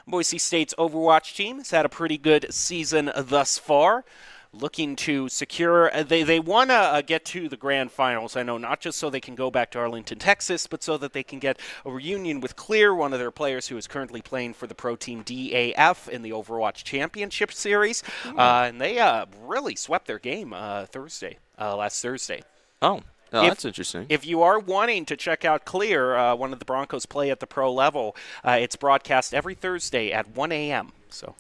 Boise State's Overwatch team has had a pretty good season thus far. Looking to secure, they want to get to the grand finals, I know, not just so they can go back to Arlington, Texas, but so that they can get a reunion with Clear, one of their players who is currently playing for the pro team DAF in the Overwatch Championship Series. And they really swept their game last Thursday. Oh, that's interesting. If you are wanting to check out Clear, one of the Broncos play at the pro level, it's broadcast every Thursday at 1 a.m. So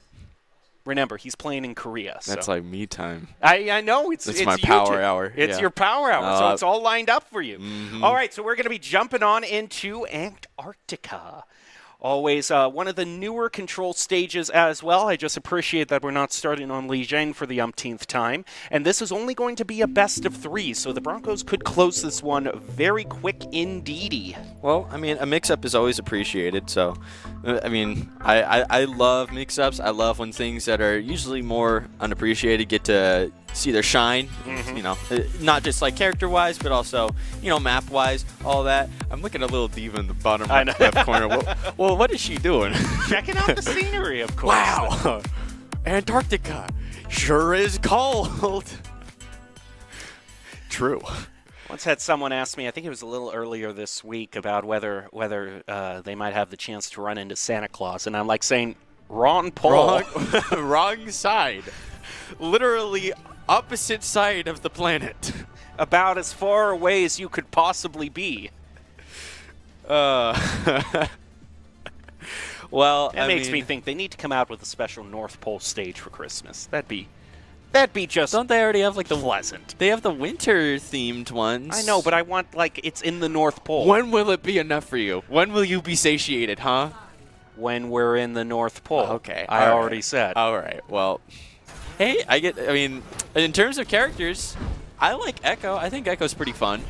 remember, he's playing in Korea. That's like me time. I know. It's my YouTube. power hour. It's Yeah. your power hour, so it's all lined up for you. Mhm. All right, so we're going to be jumping on into Antarctica. Always one of the newer control stages as well. I just appreciate that we're not starting on Lijiang for the umpteenth time. And this is only going to be a best of 3, so the Broncos could close this one very quick indeedy. Well, I mean, a mix-up is always appreciated. So, I mean, I love mix-ups. I love when things that are usually more unappreciated get to see their shine. You know, not just like character-wise, but also, you know, map-wise, all that. I'm looking at a little diva in the bottom left corner. Well, what is she doing? Checking out the scenery, of course. Wow, Antarctica sure is cold. True. Once had someone ask me, I think it was a little earlier this week, about whether they might have the chance to run into Santa Claus, and I'm like saying, wrong pole. Wrong side. Literally opposite side of the planet. About as far away as you could possibly be. Well, That makes me think they need to come out with a special North Pole stage for Christmas. That'd be just don't they already have like the pleasant. They have the winter themed ones. I know, but I want like it's in the North Pole. When will it be enough for you? When will you be satiated, huh? When we're in the North Pole. Okay. I already said. All right. Well, hey, I mean, in terms of characters, I like Echo. I think Echo's pretty fun.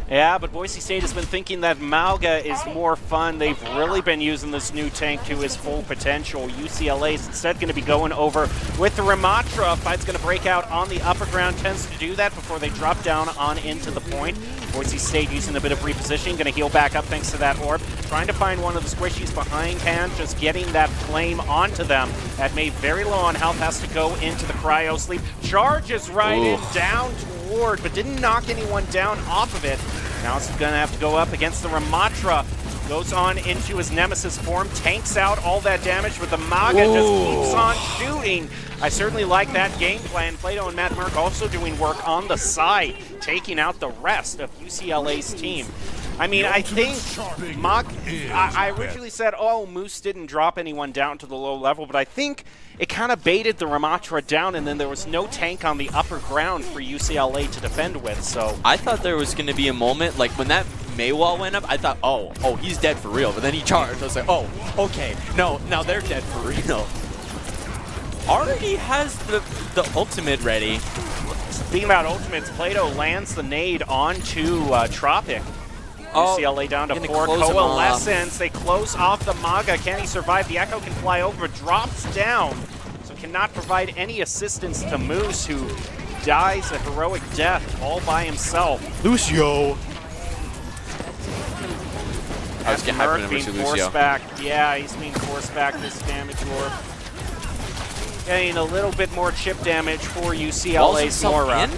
Yeah, but Boise State has been thinking that Malga is more fun. They've really been using this new tank to his full potential. UCLA is instead going to be going over with the Ramatra. Fight's going to break out on the upper ground. Tends to do that before they drop down on into the point. Boise State using a bit of repositioning. Going to heal back up thanks to that orb. Trying to find one of the squishies behind hand. Just getting that flame onto them. That made very low on health. Has to go into the cryo sleep. Charges right in down toward, but didn't knock anyone down off of it. Now it's going to have to go up against the Ramatra. Goes on into his Nemesis form, tanks out all that damage, but the Maga just keeps on shooting. I certainly like that game plan. Plato and Matt Merck also doing work on the side, taking out the rest of UCLA's team. I mean, I think I originally said, oh, Moose didn't drop anyone down to the low level, but I think it kind of baited the Ramatra down, and then there was no tank on the upper ground for UCLA to defend with. So I thought there was going to be a moment, like when that Maywall went up, I thought, oh, he's dead for real. But then he charged. I was like, oh, okay. No, now they're dead for real. Already has the ultimate ready. Speaking about ultimates, Plato lands the nade onto Tropic. Oh, UCLA down to gonna 4. close him Coalescence, they close off the Maga. Can he survive? The Echo can fly over, drops down. So cannot provide any assistance to Moose, who dies a heroic death all by himself. Lucio. I was As getting hyper Merc numbers being to Lucio. forced back. Yeah, he's being forced back this damage orb. Getting a little bit more chip damage for UCLA's Nora.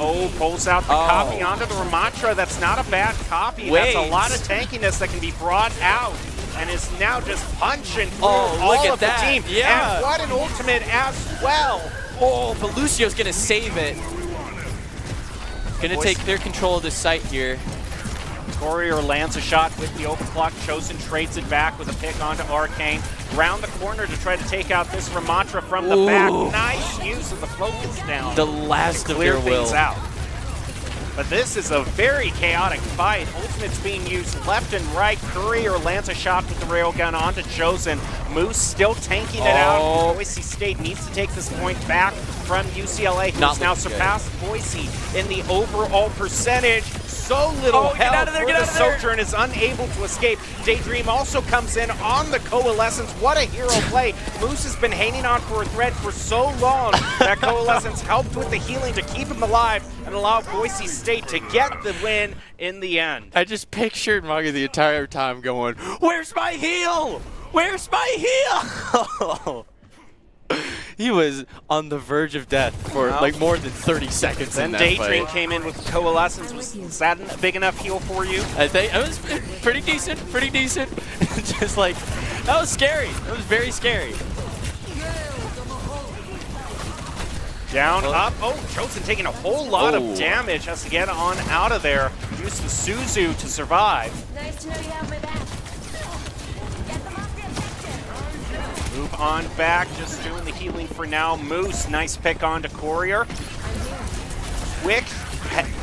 Oh, pulls out the copy onto the Ramatra. That's not a bad copy. That's a lot of tankiness that can be brought out, and is now just punching through all of the team. Yeah. And what an ultimate as well. Oh, but Lucio's gonna save it. Gonna take clear control of the site here. Courier lands a shot with the overclock. Chosen trades it back with a pick onto Arcane. Round the corner to try to take out this Ramatra from the back. Nice use of the focus down. The last to of clear their things will. out. But this is a very chaotic fight. Ultimate's being used left and right. Courier lands a shot with the railgun onto Chosen. Moose still tanking it out. Boise State needs to take this point back from UCLA, who's now surpassed Boise in the overall percentage. So little get out health of there, for get the out of there. Sojourn is unable to escape. Daydream also comes in on the Coalescence. What a hero play. Moose has been hanging on for a thread for so long that Coalescence helped with the healing to keep him alive and allow Boise State to get the win in the end. I just pictured Maga the entire time going, "Where's my heal? Where's my heal?" He was on the verge of death for like more than 30 seconds Then in that Daydream fight. came in with Coalescence. Was that a big enough heal for you? I think it was pretty decent, Just like, that was scary. It was very scary. Down, up. Oh, Chosen taking a whole lot of damage. Has to get on out of there. Use the Suzu to survive. Nice to know you have my back. Move on back, just doing the healing for now. Moose, nice pick onto Courier. Quick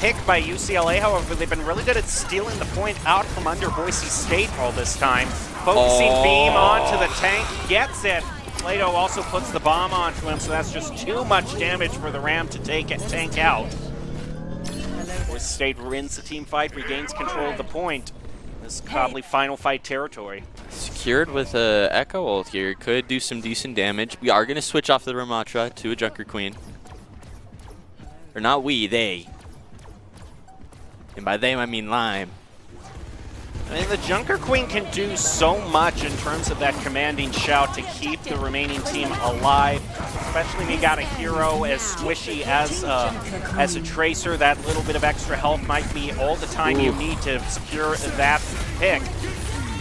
pick by UCLA, however, they've been really good at stealing the point out from under Boise State all this time. Focusing beam onto the tank, gets it. Plato also puts the bomb onto him, so that's just too much damage for the Ram to take it, tank out. Boise State wins the team fight, regains control of the point. This is probably final fight territory. Secured with a Echo ult here. Could do some decent damage. We are going to switch off the Ramatra to a Junker Queen. Or not we, they. And by them, I mean Lime. I mean, the Junker Queen can do so much in terms of that commanding shout to keep the remaining team alive, especially when you got a hero as squishy as a Tracer. That little bit of extra health might be all the time you need to secure that pick.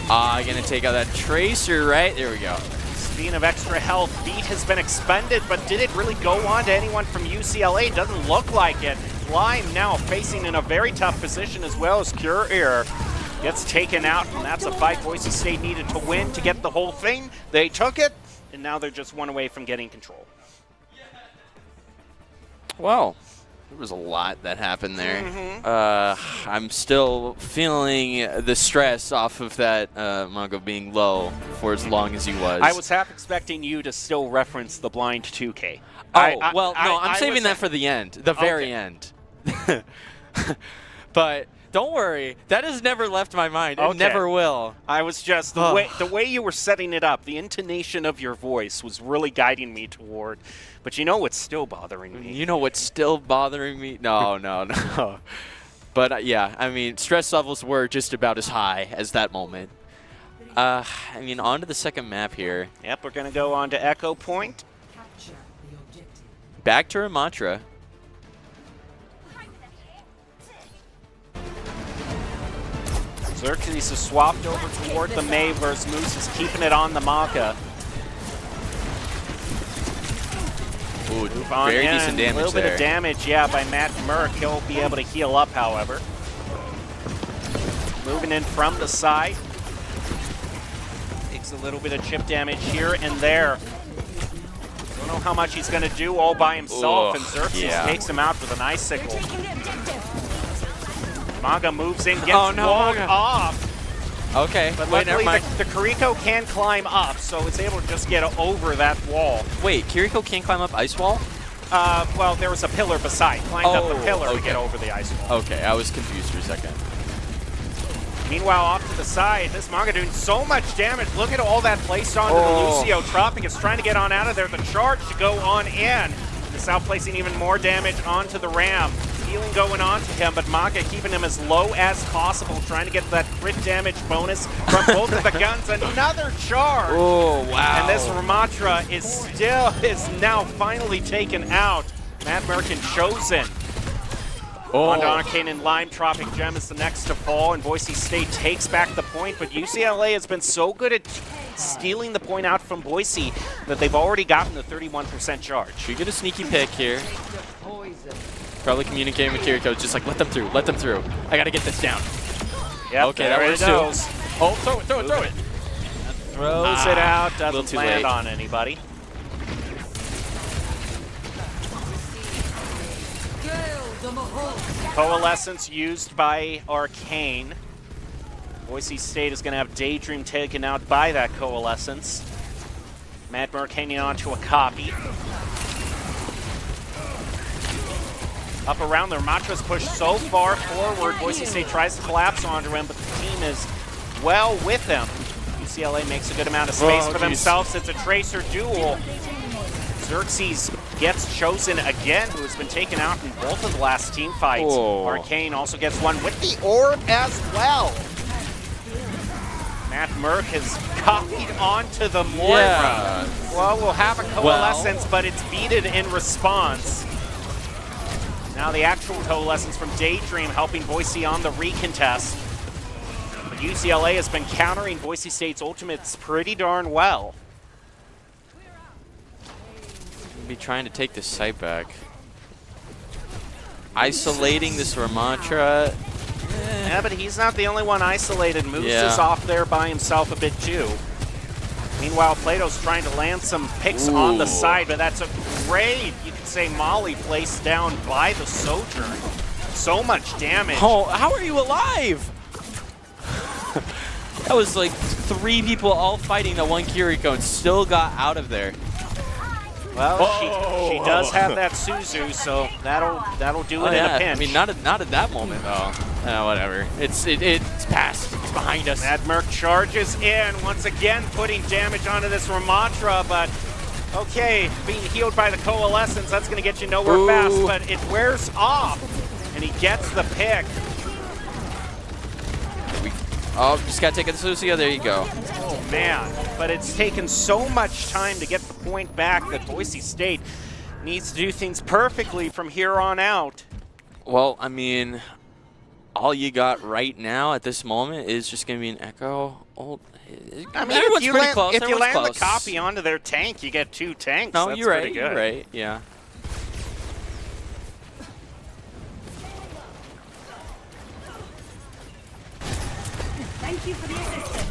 Gonna take out that Tracer, right? There we go. Speaking of extra health, Beat has been expended, but did it really go on to anyone from UCLA? Doesn't look like it. Lime now facing in a very tough position, as well as Courier. Gets taken out, and that's a fight Boise State needed to win to get the whole thing. They took it, and now they're just one away from getting control. Well, there was a lot that happened there. I'm still feeling the stress off of that Mago being low for as long as he was. I was half expecting you to still reference the blind 2K. I'm saving that for the end, the very end. But don't worry, that has never left my mind. It never will. I was just, the way you were setting it up, the intonation of your voice was really guiding me toward, but you know what's still bothering me? You know what's still bothering me? No. But yeah, I mean, stress levels were just about as high as that moment. I mean, on to the second map here. Yep, we're going to go on to Echo Point. Back to Ramatra. Xerxes is swapped over toward the May, whereas Moose is keeping it on the Maka. Ooh, very decent damage there. A little bit of damage, yeah, by Matt Merck. He'll be able to heal up, however. Moving in from the side. Takes a little bit of chip damage here and there. Don't know how much he's going to do all by himself, and Xerxes takes him out with an icicle. Maga moves in, gets walled off. Okay, but wait, never luckily mind. the Kiriko can climb up, so it's able to just get over that wall. Wait, Kiriko can't climb up ice wall? Well, there was a pillar beside. Climbed up the Oh, pillar to okay. get over the ice wall. Okay, I was confused for a second. Meanwhile, off to the side, this Manga doing so much damage. Look at all that placed onto Oh. the Lucio. Tropic is trying to get on out of there. The charge to go on in. The South placing even more damage onto the Ram. Healing going on to him, but Manga keeping him as low as possible, trying to get that crit damage bonus from both of the guns. Another charge! Oh, wow. And this Ramatra is now finally taken out. Matt Merkin chosen. Onto Arcane and Lime. Tropic Gem is the next to fall, and Boise State takes back the point, but UCLA has been so good at stealing the point out from Boise that they've already gotten the 31% charge. We get a sneaky pick here. Probably communicating with Kiriko, just like, let them through, let them through. I gotta get this down. Yep, Okay, there that it works too. goes. Oh, throw it, throw it, throw it. Throws it out, little doesn't too land late. on anybody. Coalescence used by Arcane. Boise State is going to have Daydream taken out by that Coalescence. Matt Merck hanging on to a copy. Up around there, Matra's pushed so far forward. Boise State tries to collapse onto him, but the team is well with him. UCLA makes a good amount of space for themselves. It's a Tracer duel. Xerxes gets chosen again, who has been taken out in both of the last team fights. Arcane also gets one with the orb as well. Matt Merck has copied onto the Moira. Yeah. Well, we'll have a Coalescence, but it's beaten in response. Now the actual Coalescence from Daydream helping Boise on the recontest. But UCLA has been countering Boise State's ultimates pretty darn well. Be trying to take this site back. Isolating this Ramatra. Yeah, but he's not the only one isolated. Moose Yeah. is off there by himself a bit too. Meanwhile, Plato's trying to land some picks on the side, but that's a great, you could say, molly placed down by the Sojourn. So much damage. Oh, how are you alive? That was like 3 people all fighting the one Kiriko and still got out of there. Well, she does have that Suzu, so that'll do it in a pinch. I mean, not at that moment though. Whatever. It's past. It's behind us. Mad Merc charges in once again, putting damage onto this Ramatra, but okay, being healed by the Coalescence, that's going to get you nowhere fast, but it wears off, and he gets the pick. Oh, just gotta take it to Lucio. There you go. Oh man, but it's taken so much time to get the point back that Boise State needs to do things perfectly from here on out. Well, I mean, all you got right now at this moment is just gonna be an Echo. I mean, everyone's if you pretty land, close. if you Everyone's land close. the copy onto their tank, you get 2 tanks. No, That's you're right. pretty good. You're right. Yeah. Thank you for the assistance.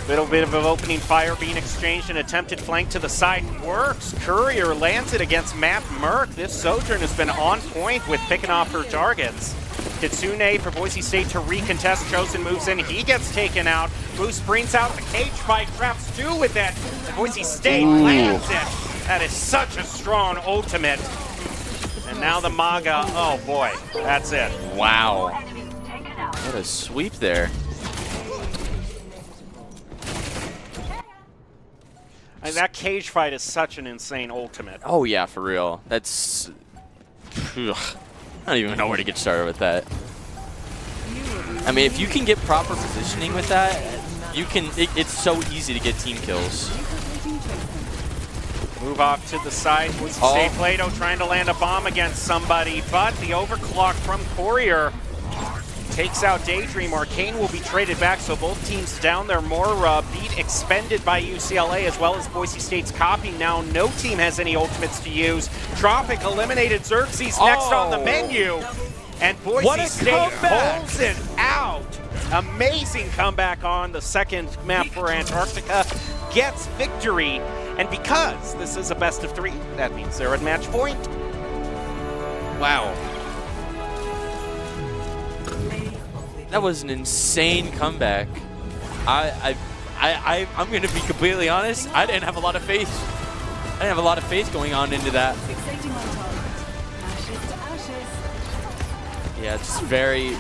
Little bit of an opening fire being exchanged, an attempted flank to the side works. Courier lands it against Matt Merck. This Sojourn has been on point with picking off her targets. Kitsune for Boise State to recontest. Chosen moves in. He gets taken out. Moose brings out the cage fight. Traps 2 with it. Boise State lands it. That is such a strong ultimate. And now the Maga. Oh boy, that's it. Wow. What a sweep there. I mean, that cage fight is such an insane ultimate. Oh yeah, for real. That's. Ugh. I don't even know where to get started with that. I mean, if you can get proper positioning with that, you can. It's so easy to get team kills. Move off to the side. Boise State Plato trying to land a bomb against somebody, but the overclock from Courier takes out Daydream. Arcane will be traded back, so both teams down there. More beat expended by UCLA as well as Boise State's copy. Now no team has any ultimates to use. Tropic eliminated Xerxes next on the menu. And Boise State holds it out. Amazing comeback on the second map for Antarctica. Gets victory. And because this is a best of 3, that means they're at match point. Wow. That was an insane comeback. I'm going to be completely honest. I didn't have a lot of faith didn't have a lot of faith going on into that. Fixating on target. Ashes to ashes. Yeah, just very,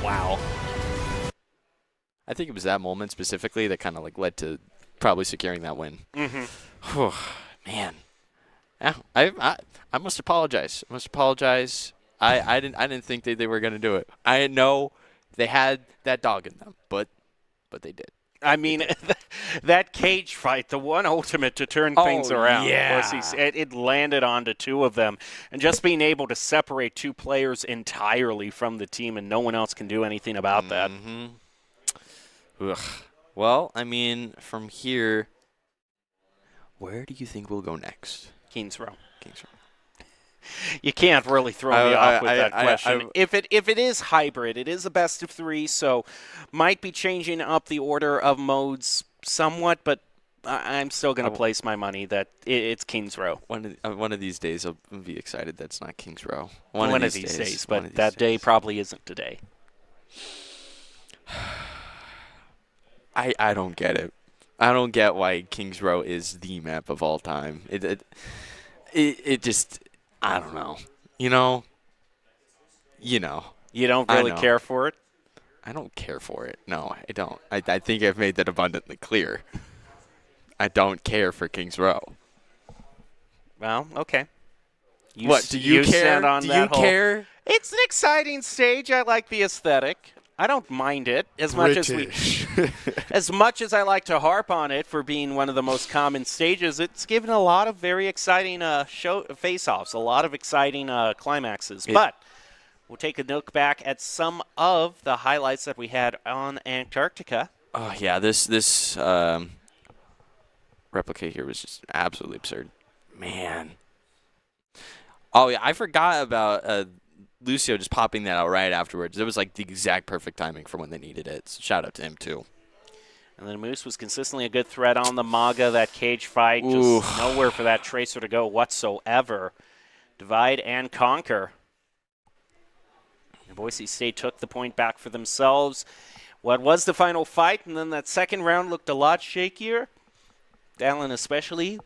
wow. I think it was that moment specifically that kind of like led to probably securing that win. Mm-hmm. Man, yeah, I must apologize. I didn't think that they were gonna do it. I know they had that dog in them, but they did. I mean, that cage fight, the one ultimate to turn things around. Yeah. Of course, it landed onto two of them. And just being able to separate two players entirely from the team and no one else can do anything about that. Ugh. Well, I mean, from here, where do you think we'll go next? Kings Row. Kings Row. You can't really throw me off with that question. I- If it is hybrid, it is a best of three, so might be changing up the order of modes somewhat, but I'm still going to place my money that it's Kings Row. One of these days, I'll be excited that's not Kings Row. One of these days, but that day probably isn't today. I don't get it. I don't get why Kings Row is the map of all time. It just, I don't know. You know. You don't really care for it? I don't care for it. No, I don't. I think I've made that abundantly clear. I don't care for Kings Row. Well, okay. What, do you care? stand on Do that you whole- care? It's an exciting stage. I like the aesthetic. I don't mind it as much as much as I like to harp on it for being one of the most common stages. It's given a lot of very exciting face-offs, a lot of exciting climaxes. But we'll take a look back at some of the highlights that we had on Antarctica. Oh yeah, this replica here was just absolutely absurd, man. Oh yeah, I forgot about Lucio just popping that out right afterwards. It was like the exact perfect timing for when they needed it. So shout out to him too. And then Moose was consistently a good threat on the Maga. That cage fight, just nowhere for that Tracer to go whatsoever. Divide and conquer. And Boise State took the point back for themselves. What was the final fight? And then that second round looked a lot shakier. Dallin especially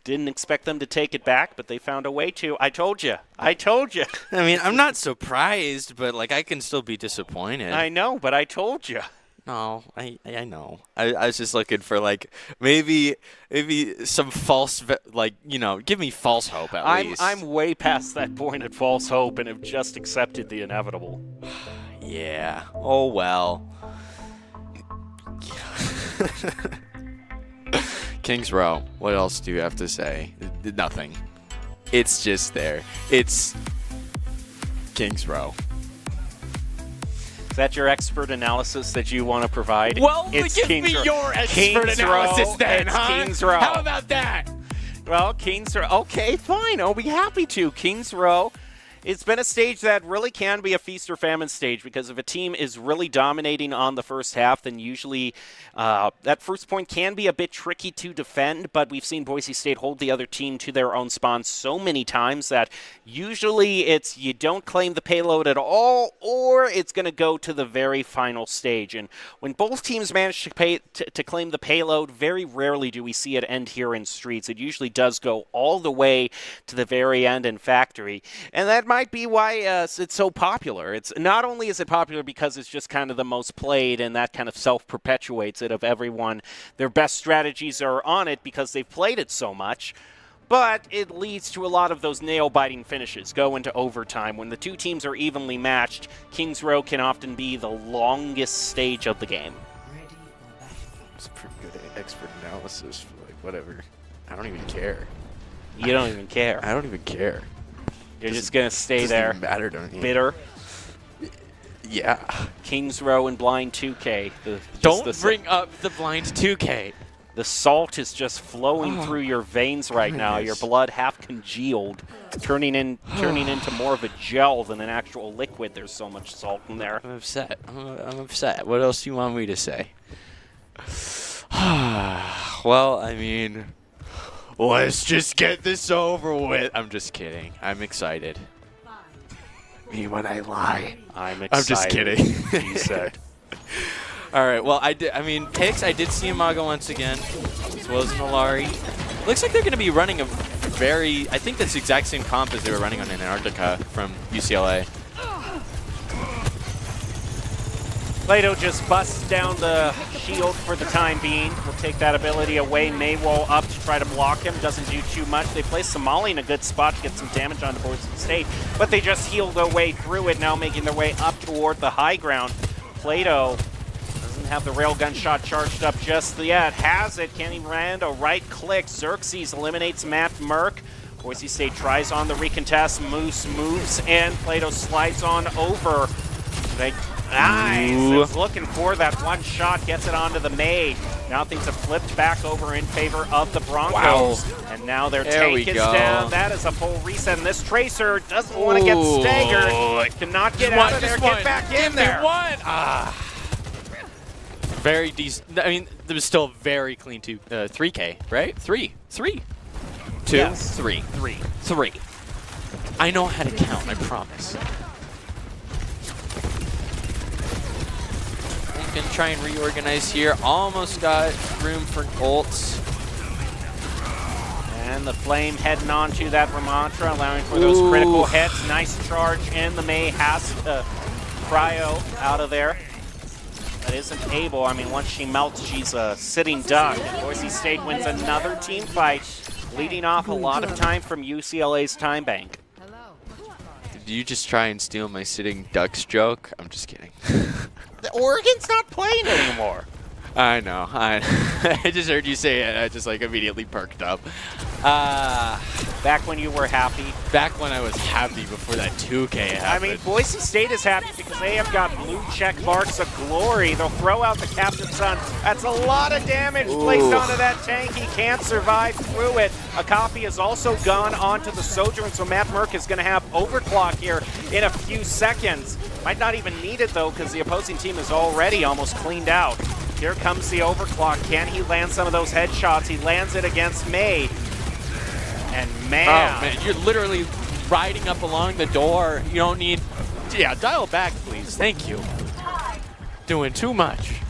didn't expect them to take it back, but they found a way to. I told you. I mean, I'm not surprised, but like I can still be disappointed. I know, but I told you. No, I know. I was just looking for like maybe some false give me false hope at least. I'm way past that point at false hope and have just accepted the inevitable. Yeah. Oh well. Kings Row. What else do you have to say? Nothing. It's just there. It's Kings Row. Is that your expert analysis that you want to provide? Well, it's give Kings me Row. your expert Kings analysis Row, then, it's huh? Kings Row. How about that? Well, Kings Row. Okay, fine. I'll be happy to. Kings Row. It's been a stage that really can be a feast or famine stage because if a team is really dominating on the first half, then usually that first point can be a bit tricky to defend, but we've seen Boise State hold the other team to their own spawn so many times that usually it's you don't claim the payload at all or it's going to go to the very final stage. And when both teams manage to claim the payload, very rarely do we see it end here in Streets. It usually does go all the way to the very end in Factory, and that might be why it's so popular. It's not only is it popular because it's just kind of the most played and that kind of self-perpetuates it of everyone. Their best strategies are on it because they've played it so much, but it leads to a lot of those nail-biting finishes go into overtime. When the two teams are evenly matched, Kings Row can often be the longest stage of the game. It's a pretty good expert analysis. Like whatever. I don't even care. You don't even care. I don't even care. You're just going to stay there. Doesn't matter to me. Bitter. Yeah. Kings Row and Blind 2K. Don't bring up the Blind 2K. The salt is just flowing through your veins right now. Your blood half congealed, turning into more of a gel than an actual liquid. There's so much salt in there. I'm upset. I'm upset. What else do you want me to say? Well, I mean, let's just get this over with. I'm just kidding. I'm excited. Me when I lie. I'm excited. I'm just kidding. He said. All right. Well, I mean, picks. I did see Imago once again, as well as Nolari. Looks like they're going to be running a very, I think that's the exact same comp as they were running on Antarctica from UCLA. Plato just busts down the shield for the time being. Will take that ability away. May roll up to try to block him. Doesn't do too much. They place Somali in a good spot to get some damage on the Boise State, but they just heal their way through it, now making their way up toward the high ground. Plato doesn't have the railgun shot charged up just yet. Has it. Kenny Rando right click. Xerxes eliminates Matt Merck. Boise State tries on the recontest. Moose moves in. Plato slides on over. Nice. Is looking for that one shot, gets it onto the May. Now things have flipped back over in favor of the Broncos. Wow. And now their There we tank is go. down. That is a full reset. And this Tracer doesn't want to get staggered. Cannot get out of there. Get back in there. Very decent. I mean, there was still very clean 3K, right? Three. 2, Yes. 3. 3. I know how to count, I promise. Gonna try and reorganize here. Almost got room for ults. And the Flame heading on to that Ramantra, allowing for those critical hits. Nice charge in. The May has to cryo out of there. That isn't able. I mean, once she melts, she's a sitting duck. And Boise State wins another team fight, leading off a lot of time from UCLA's time bank. Did you just try and steal my sitting ducks joke? I'm just kidding. Oregon's not playing anymore. I know. I just heard you say it. I just like immediately perked up. Back when you were happy. Back when I was happy before that 2K happened. I mean, Boise State is happy because they have got blue check marks of glory. They'll throw out the Captain's Son. That's a lot of damage placed onto that tank. He can't survive through it. A copy has also gone onto the Sojourn, so Matt Merck is going to have overclock here in a few seconds. Might not even need it, though, because the opposing team is already almost cleaned out. Here comes the overclock. Can he land some of those headshots? He lands it against May. And man. Oh, man, you're literally riding up along the door. You don't need... Yeah, dial back, please. Thank you. Doing too much.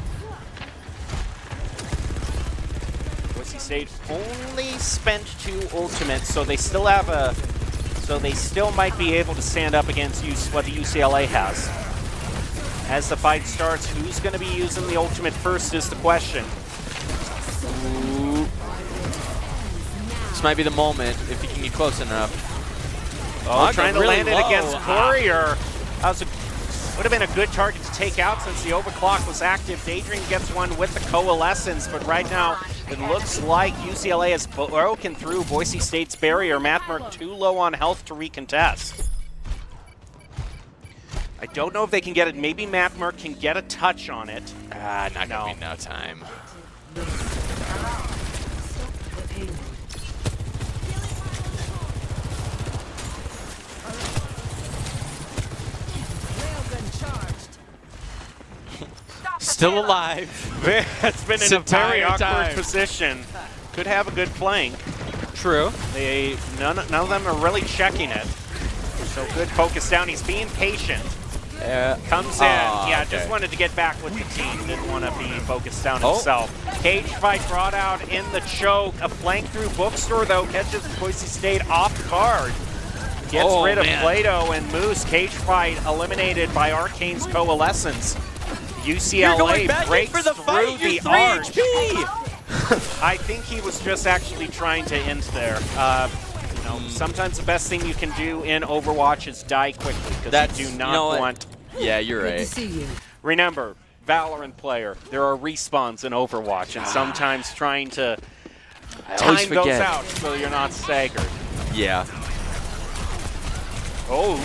Boise State only spent 2 ultimates, so they still have a... So they still might be able to stand up against what the UCLA has. As the fight starts, who's going to be using the ultimate first is the question. This might be the moment if he can get close enough. Oh, trying to really land it low. against Courier. That would have been a good target to take out since the overclock was active. Daydream gets one with the Coalescence, but right now it looks like UCLA has broken through Boise State's barrier. Matt Merck too low on health to recontest. I don't know if they can get it. Maybe Matt Merck can get a touch on it. Not gonna be no time. Still alive. It's been in a very awkward position. Could have a good flank. True. None of them are really checking it. So good focus down. He's being patient. Comes in. Yeah, okay. Just wanted to get back with the team. Didn't want to be focused down himself. Cage fight brought out in the choke. A flank through Bookstore, though, catches Boise State off guard. Gets rid of Plato and Moose. Cage fight eliminated by Arcane's Coalescence. UCLA breaks for the fight. through the arch. I think he was just actually trying to end there. Sometimes the best thing you can do in Overwatch is die quickly because you do not want... Yeah, you're right. Good to see you. Remember, Valorant player, there are respawns in Overwatch, and sometimes trying to time those out so you're not staggered. Yeah. Oh,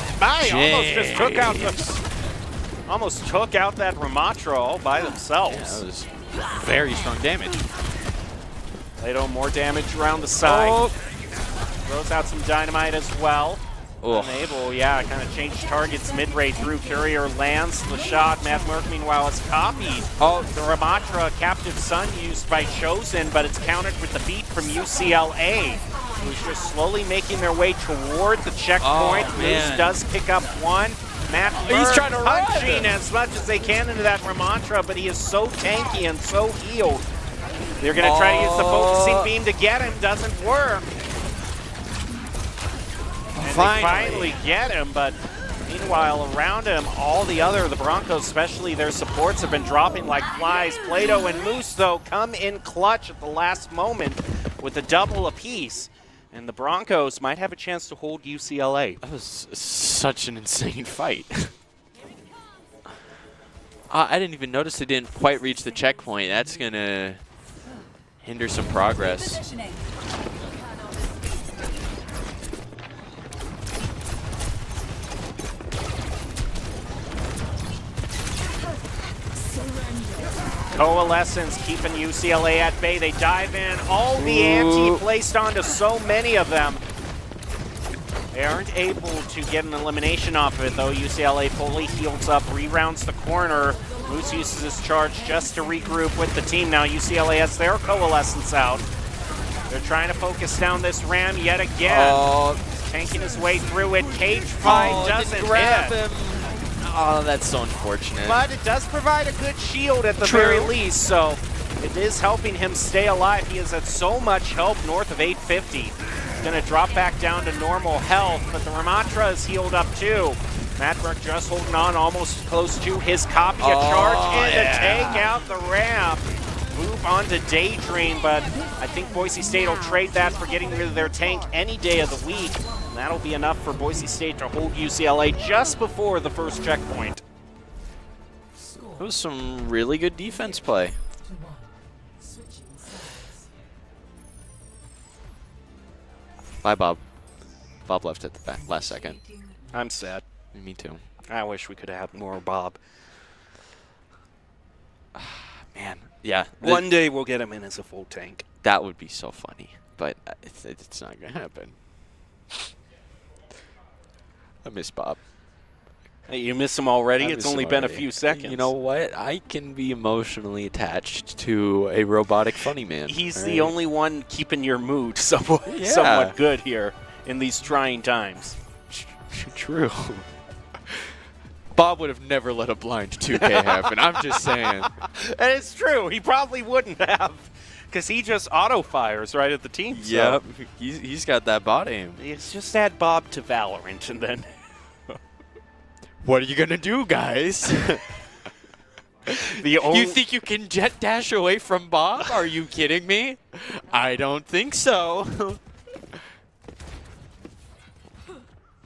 almost took out that Ramatra all by themselves. Yeah, that was very strong damage. Plato, more damage around the side. Throws out some dynamite as well. Unable, kind of changed targets mid-range through. Courier lands the shot. Matt Merck, meanwhile, is copied. The Ramatra Captive Sun used by Chosen, but it's countered with the beat from UCLA, who's just slowly making their way toward the checkpoint. Moose does pick up one. Matt Merck trying to punching as much as they can into that Ramantra, but he is so tanky and so healed. They're going to try to use the focusing beam to get him. Doesn't work. And they finally get him, but meanwhile, around him, all the Broncos, especially their supports, have been dropping like flies. Plato and Moose, though, come in clutch at the last moment with a double apiece. And the Broncos might have a chance to hold UCLA. That was such an insane fight. I didn't even notice they didn't quite reach the checkpoint. That's going to hinder some progress. Positioning. Coalescence keeping UCLA at bay. They dive in. All the ante placed onto so many of them. They aren't able to get an elimination off of it, though. UCLA fully heals up, re-rounds the corner. Moose uses his charge just to regroup with the team. Now UCLA has their Coalescence out. They're trying to focus down this Ram yet again. Tanking his way through it. Cage fight doesn't grab hit. him. Oh, that's so unfortunate. But it does provide a good shield at the very least, so it is helping him stay alive. He is at so much help north of 850. He's going to drop back down to normal health, but the Ramatra is healed up too. Madbrook just holding on almost close to his copy. A charge in to take out the Ram. Move on to Daydream, but I think Boise State will trade that for getting rid of their tank any day of the week. And that'll be enough for Boise State to hold UCLA just before the first checkpoint. It was some really good defense play. Bye, Bob. Bob left at the back last second. I'm sad. Me too. I wish we could have had more Bob. Man, yeah. One day we'll get him in as a full tank. That would be so funny, but it's not going to happen. I miss Bob. Hey, you miss him already? I It's miss only him been already. a few seconds. You know what? I can be emotionally attached to a robotic funny man. He's all the right? only one keeping your mood somewhat good here in these trying times. True. Bob would have never let a blind 2K happen. I'm just saying. And it's true. He probably wouldn't have, because he just auto-fires right at the team. Yep. He's got that bot aim. It's just add Bob to Valorant, and then... What are you going to do, guys? You think you can jet dash away from Bob? Are you kidding me? I don't think so.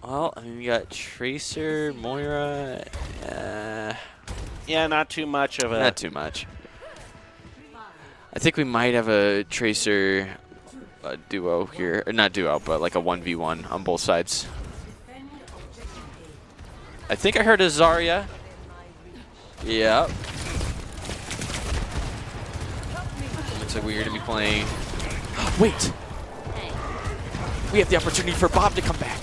Well, I mean, we got Tracer, Moira. Yeah, not too much of a... Not too much. I think we might have a Tracer duo here. Or not duo, but like a 1v1 on both sides. I think I heard a Zarya. Yep. Looks like we're going to be playing... Wait! We have the opportunity for Bob to come back.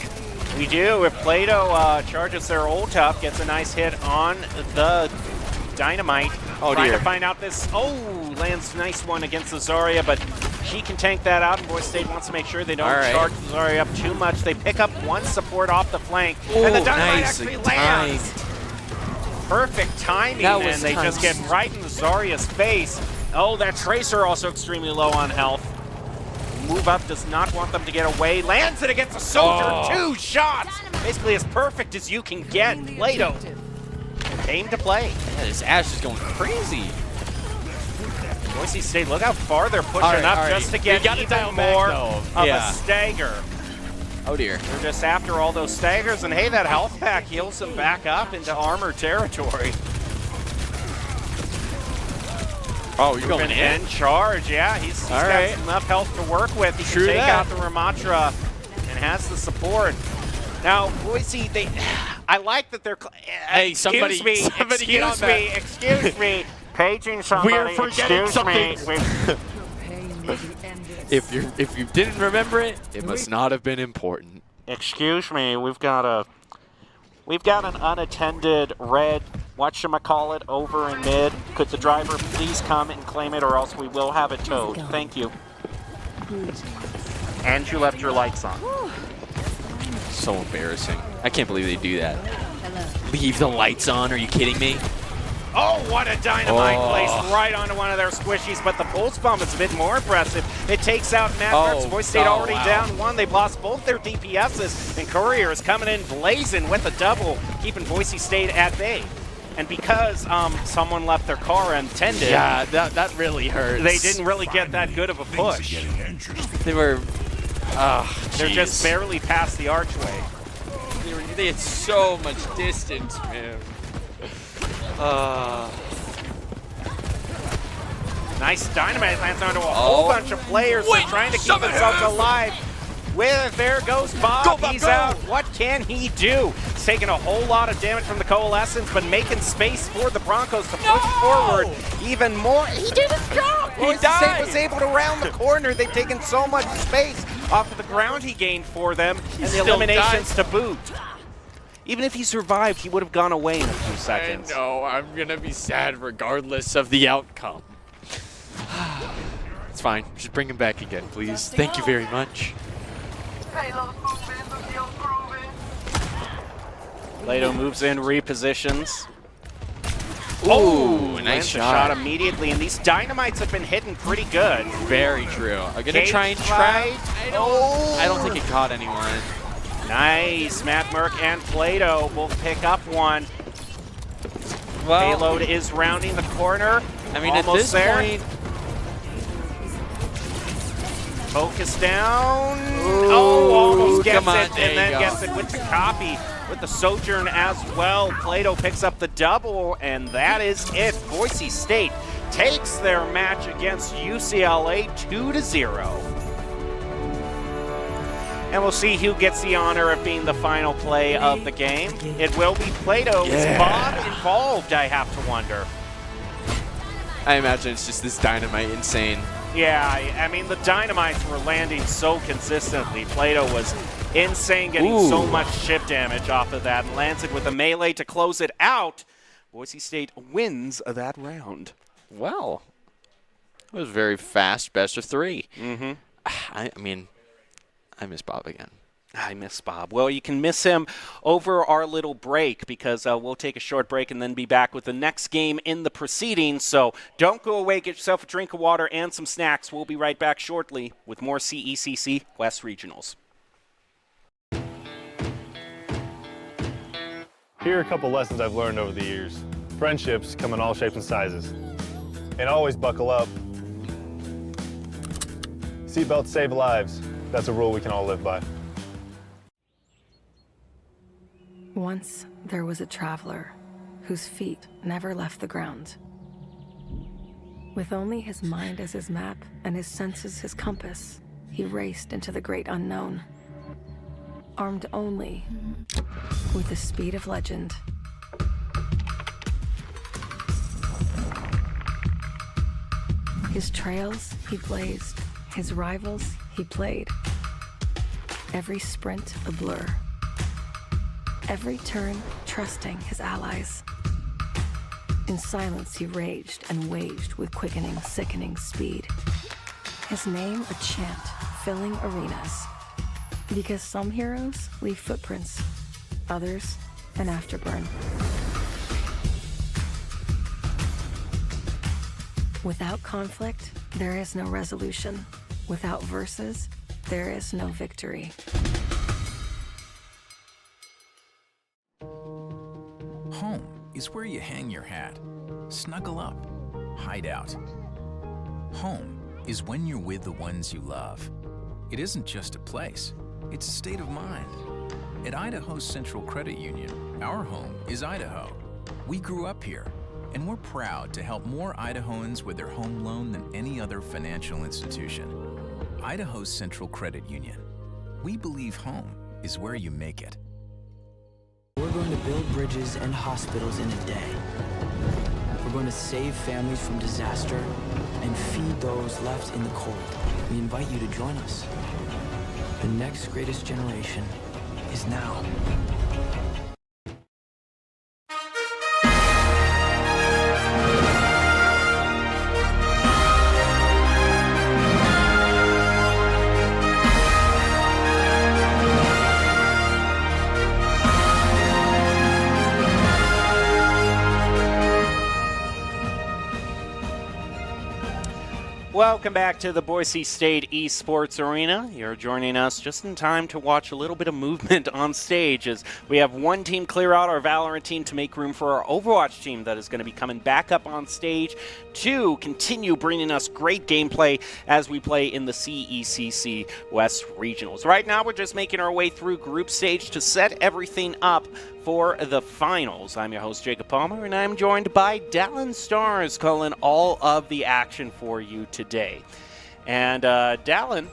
We do. If Plato charges their ult up, gets a nice hit on the Dynamite. Oh, Trying dear. to find out this. Oh, lands a nice one against the Zarya, but she can tank that out, and Boise State wants to make sure they don't All right. charge the Zarya up too much. They pick up one support off the flank, and the Dynamite nicely actually lands. Perfect timing, That was and they just get timed. right in the Zarya's face. Oh, that Tracer also extremely low on health. Move up does not want them to get away. Lands it against a soldier. 2 shots. Basically as perfect as you can get. Plato. Aim to play. Yeah, this Ash is going crazy. Boise State, look how far they're pushing All right, up all right. just to We get gotta even dial back, more though. of Yeah. a stagger. Oh, dear. They're just after all those staggers, and hey, that health pack heals them back up into armor territory. Oh, you're going in? In charge, yeah. He's All got right. enough health to work with. He True can take that. out the Ramatra and has the support. Now, Boise, I like that they're... Hey, somebody get on that. Excuse me. Paging somebody. We're forgetting Excuse something. me. If you didn't remember it, it must not have been important. Excuse me. We've got an unattended red, whatchamacallit, over in mid. Could the driver please come and claim it, or else we will have it towed. Thank you. And you left your lights on. So embarrassing. I can't believe they do that. Leave the lights on. Are you kidding me? Oh, what a dynamite placed right onto one of their squishies, but the pulse bomb is a bit more impressive. It takes out Matt Merck's. Voice State already down one. They've lost both their DPSs, and Courier is coming in blazing with a double, keeping Boise State at bay. And because someone left their car untended, Yeah, that really hurts. they didn't really get that good of a push. They were. They're just barely past the archway. They had so much distance, man. Nice dynamite lands onto a whole bunch of players. They're trying to keep themselves alive. There goes Bob. He's out. What can he do? He's taking a whole lot of damage from the Coalescence, but making space for the Broncos to push forward even more. He did his job. Boise State was able to round the corner. They've taken so much space off of the ground he gained for them, and the eliminations to boot. Even if he survived, he would have gone away in a few seconds. I know. I'm gonna be sad regardless of the outcome. It's fine. Just bring him back again, please. Thank you very much. Plato moves in, repositions. Ooh, nice lands a shot immediately, and these dynamites have been hitting pretty good. Very true. I'm gonna Cage try and fight. I don't think it caught anyone. Nice. Matt Merck and Plato both pick up one. Well, Payload is rounding the corner. I mean, almost at this there. point, Focus down. Almost gets come on, it, there and then you go. gets it with the copy. With the Sojourn as well. Plato picks up the double, and that is it. Boise State takes their match against UCLA 2-0. And we'll see who gets the honor of being the final play of the game. It will be Plato. Is Bob involved, I have to wonder? I imagine it's just this dynamite insane. Yeah, I mean, the dynamites were landing so consistently. Plato was insane, getting so much chip damage off of that, and lands it with a melee to close it out. Boise State wins that round. Well, it was very fast, best of three. Mm-hmm. I mean, I miss Bob again. I miss Bob. Well, you can miss him over our little break because we'll take a short break and then be back with the next game in the proceedings. So don't go away. Get yourself a drink of water and some snacks. We'll be right back shortly with more CECC West Regionals. Here are a couple lessons I've learned over the years. Friendships come in all shapes and sizes. And always buckle up. Seatbelts save lives. That's a rule we can all live by. Once there was a traveler whose feet never left the ground. With only his mind as his map and his senses his compass, he raced into the great unknown. Armed only with the speed of legend. His trails he blazed, his rivals he played. Every sprint a blur. Every turn trusting his allies. In silence he raged and waged with quickening, sickening speed. His name a chant filling arenas. Because some heroes leave footprints, others an afterburn. Without conflict, there is no resolution. Without verses, there is no victory. Home is where you hang your hat, snuggle up, hide out. Home is when you're with the ones you love. It isn't just a place, it's a state of mind. At Idaho Central Credit Union, our home is Idaho. We grew up here, and we're proud to help more Idahoans with their home loan than any other financial institution. Idaho Central Credit Union. We believe home is where you make it. We're going to build bridges and hospitals in a day. We're going to save families from disaster and feed those left in the cold. We invite you to join us. The next greatest generation is now. Welcome back to the Boise State Esports Arena. You're joining us just in time to watch a little bit of movement on stage as we have one team clear out, our Valorant team, to make room for our Overwatch team that is going to be coming back up on stage to continue bringing us great gameplay as we play in the CECC West Regionals. Right now, we're just making our way through group stage to set everything up for the finals. I'm your host, Jacob Palmer, and I'm joined by Dallin Stars calling all of the action for you today. And Dallin,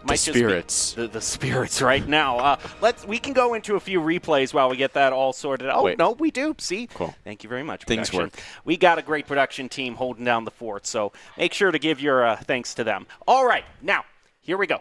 The spirits. The spirits right now. We can go into a few replays while we get that all sorted out. Oh, Wait. no, we do. See? Cool. Thank you very much, Things production. work. We got a great production team holding down the fort, so make sure to give your thanks to them. All right, now, here we go.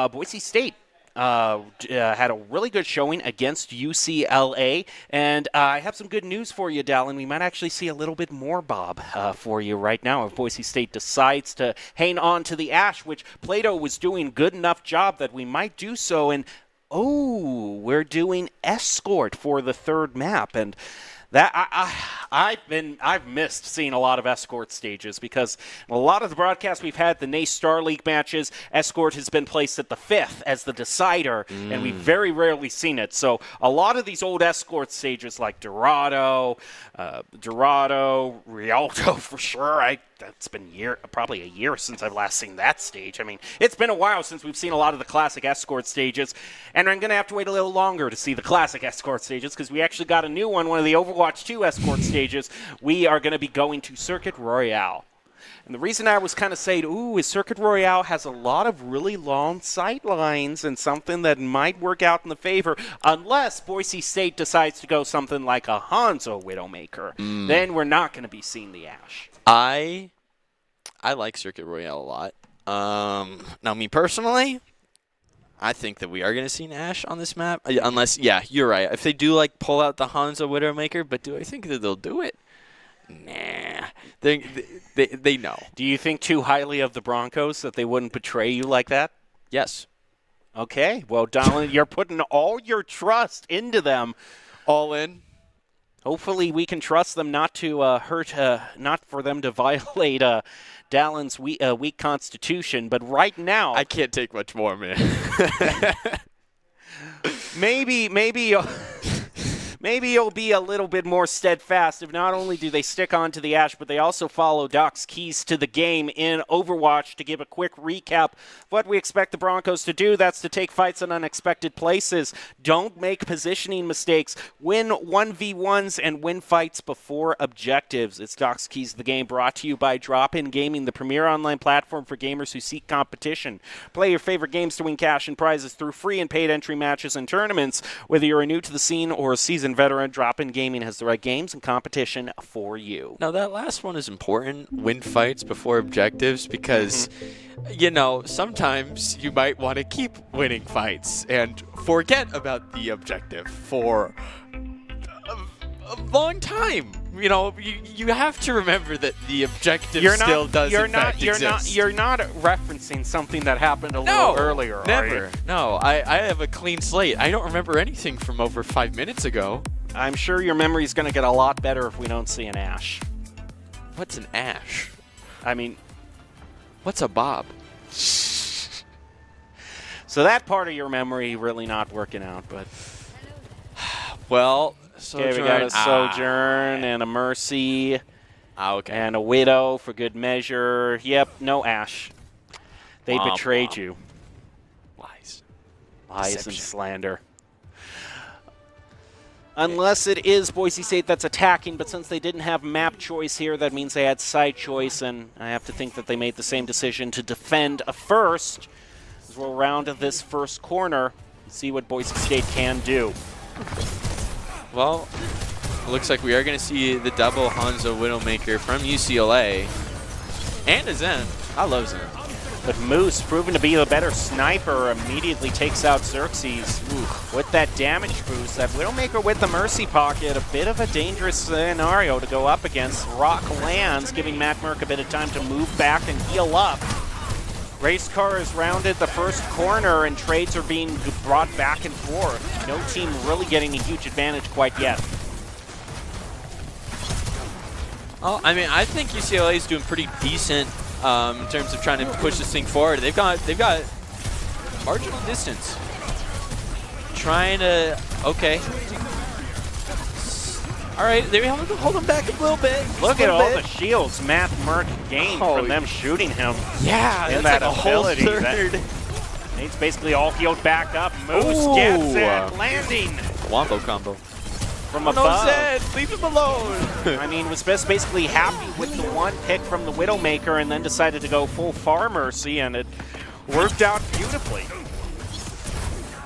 Boise State had a really good showing against UCLA, and I have some good news for you, Dallin. We might actually see a little bit more Bob for you right now if Boise State decides to hang on to the Ash, which Plato was doing good enough job that we might do so. And we're doing Escort for the third map, and that I've missed seeing a lot of Escort stages because a lot of the broadcasts we've had, the NACE Star League matches, Escort has been placed at the 5th as the decider, and we've very rarely seen it. So a lot of these old Escort stages like Dorado, Rialto for sure. That's been probably a year since I've last seen that stage. I mean, it's been a while since we've seen a lot of the classic Escort stages, and I'm going to have to wait a little longer to see the classic Escort stages because we actually got a new one of the Overwatch 2 Escort stages. We are going to be going to Circuit Royale. And the reason I was kind of saying, is Circuit Royale has a lot of really long sight lines and something that might work out in the favor unless Boise State decides to go something like a Hanzo Widowmaker. Then we're not going to be seeing the Ash. I like Circuit Royale a lot. Now, me personally, I think that we are going to see an Ash on this map. Unless, yeah, you're right. If they do, pull out the Hanzo Widowmaker, but do I think that they'll do it? Nah. They know. Do you think too highly of the Broncos that they wouldn't betray you like that? Yes. Okay. Well, Donald, you're putting all your trust into them. All in. Hopefully we can trust them not to not for them to violate Dallin's weak constitution. But right now, I can't take much more, man. Maybe you'll be a little bit more steadfast if not only do they stick on to the Ash, but they also follow Doc's keys to the game in Overwatch. To give a quick recap of what we expect the Broncos to do, that's to take fights in unexpected places. Don't make positioning mistakes. Win 1v1s and win fights before objectives. It's Doc's keys to the game, brought to you by Drop-In Gaming, the premier online platform for gamers who seek competition. Play your favorite games to win cash and prizes through free and paid entry matches and tournaments. Whether you're new to the scene or a seasoned veteran, Drop-In Gaming has the right games and competition for you. Now, that last one is important, win fights before objectives, because, sometimes you might want to keep winning fights and forget about the objective for a long time. You have to remember that the objective still does exist. You're not referencing something that happened a little earlier, never. are you? No, I have a clean slate. I don't remember anything from over 5 minutes ago. I'm sure your memory's going to get a lot better if we don't see an Ash. What's an Ash? I mean, what's a Bob? So that part of your memory really not working out, but... Well... Okay, we got a Sojourn and a Mercy and a Widow for good measure. Yep, no Ash. They betrayed you. Lies. Lies Deception. and slander. Unless it is Boise State that's attacking, but since they didn't have map choice here, that means they had side choice, and I have to think that they made the same decision to defend a first. As we'll round this first corner and see what Boise State can do. Well, it looks like we are going to see the double Hanzo Widowmaker from UCLA. And a Zen. I love Zen. But Moose, proven to be the better sniper, immediately takes out Xerxes. With that damage boost, that Widowmaker with the Mercy Pocket, a bit of a dangerous scenario to go up against. Rock lands, giving Matt Merck a bit of time to move back and heal up. Race car has rounded the first corner, and trades are being brought back and forth. No team really getting a huge advantage quite yet. Oh, I mean, I think UCLA is doing pretty decent in terms of trying to push this thing forward. They've got marginal distance. Trying to, okay. All right, they hold him back a little bit. Look at all the shields Matt Merck gained from them shooting him. Yeah, in that's that like a whole ability. third. Nate's basically all healed back up. Moose gets it, landing Wombo combo. from No, above. Zed, leave him alone. I mean, was basically happy with the one pick from the Widowmaker and then decided to go full Far Mercy, and it worked out beautifully.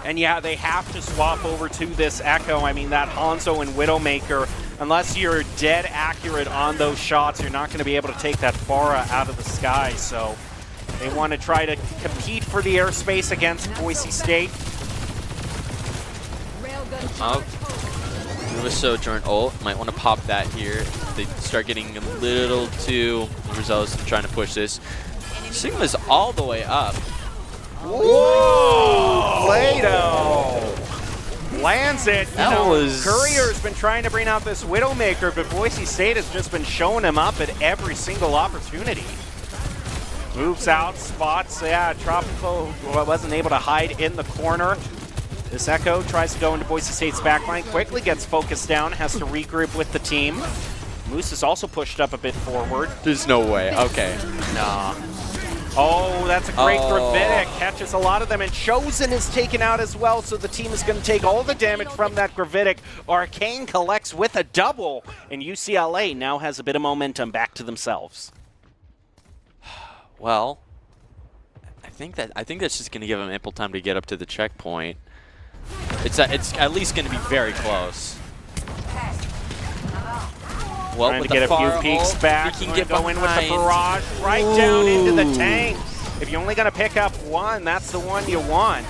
And yeah, they have to swap over to this Echo. I mean, that Hanzo and Widowmaker, unless you're dead accurate on those shots, you're not going to be able to take that Pharah out of the sky. So they want to try to compete for the airspace against Boise State. Move a Sojourn ult. Might want to pop that here. They start getting a little too overzealous in trying to push this. Sigma's all the way up. Whoa! Plato lands it. That was- Courier's been trying to bring out this Widowmaker, but Boise State has just been showing him up at every single opportunity. Moves out, spots. Yeah, Tropical wasn't able to hide in the corner. This Echo tries to go into Boise State's backline, quickly gets focused down, has to regroup with the team. Moose is also pushed up a bit forward. There's no way. Okay. Nah. Oh, that's a great Oh. Gravitic. Catches a lot of them, and Chosen is taken out as well, so the team is going to take all the damage from that Gravitic. Arcane collects with a double, and UCLA now has a bit of momentum back to themselves. Well, I think that's just going to give them ample time to get up to the checkpoint. It's at least going to be very close. Well, Trying with to get the a few far peeks ult, back. he can Gonna get go in with the behind. barrage right down into the Ooh. tank. If you're only going to pick up one, that's the one you want.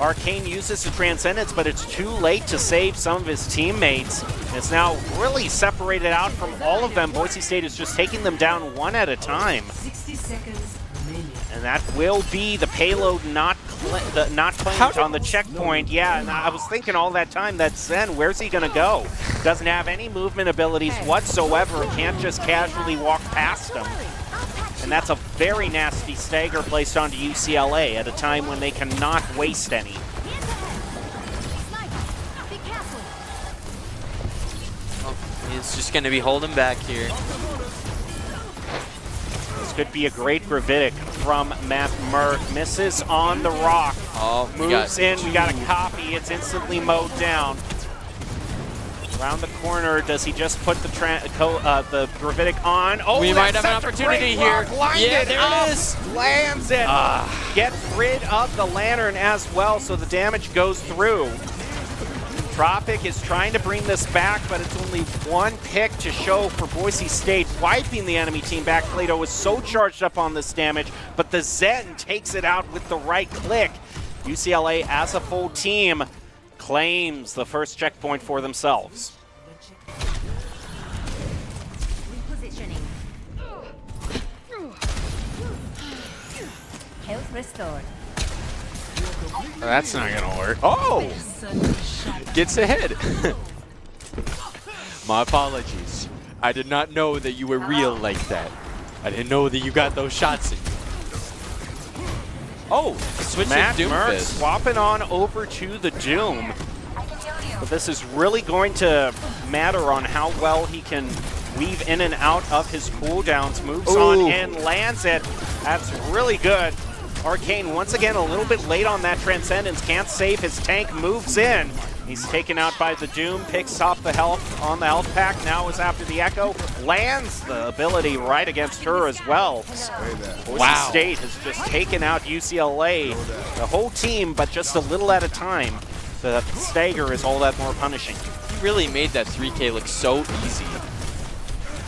Arcane uses the Transcendence, but it's too late to save some of his teammates. It's now really separated out from all of them. Boise State is just taking them down one at a time. 60 seconds remaining. And that will be the payload not claimed on the checkpoint. Yeah, and I was thinking all that time that Zen, where's he going to go? Doesn't have any movement abilities whatsoever. Can't just casually walk past him. And that's a very nasty stagger placed onto UCLA at a time when they cannot waste any. He's just going to be holding back here. This could be a great Gravitic from Matt Merck. Misses on the rock. Oh, Moves in. We got a copy. It's instantly mowed down. Around the corner, does he just put the Gravitic on? Oh, We might that's have an such a opportunity great rock. here. Blinded Yeah, there it up. is. Lands it. Gets rid of the lantern as well, so the damage goes through. Tropic is trying to bring this back, but it's only one pick to show for Boise State, wiping the enemy team back. Plato is so charged up on this damage, but the Zen takes it out with the right click. UCLA, as a full team, claims the first checkpoint for themselves. Repositioning. Health restored. That's not gonna work. Oh! Gets ahead. My apologies. I did not know that you were real like that. I didn't know that you got those shots in you. Oh, switch Matt to Merck Doomfist. swapping on over to the Doom. But this is really going to matter on how well he can weave in and out of his cooldowns. Moves on in, lands it. That's really good. Arcane once again a little bit late on that Transcendence. Can't save his tank, moves in. He's taken out by the Doom, picks off the health on the health pack. Now is after the Echo. Lands the ability right against her as well. Boise State has just taken out UCLA, the whole team, but just a little at a time. The stagger is all that more punishing. He really made that 3K look so easy.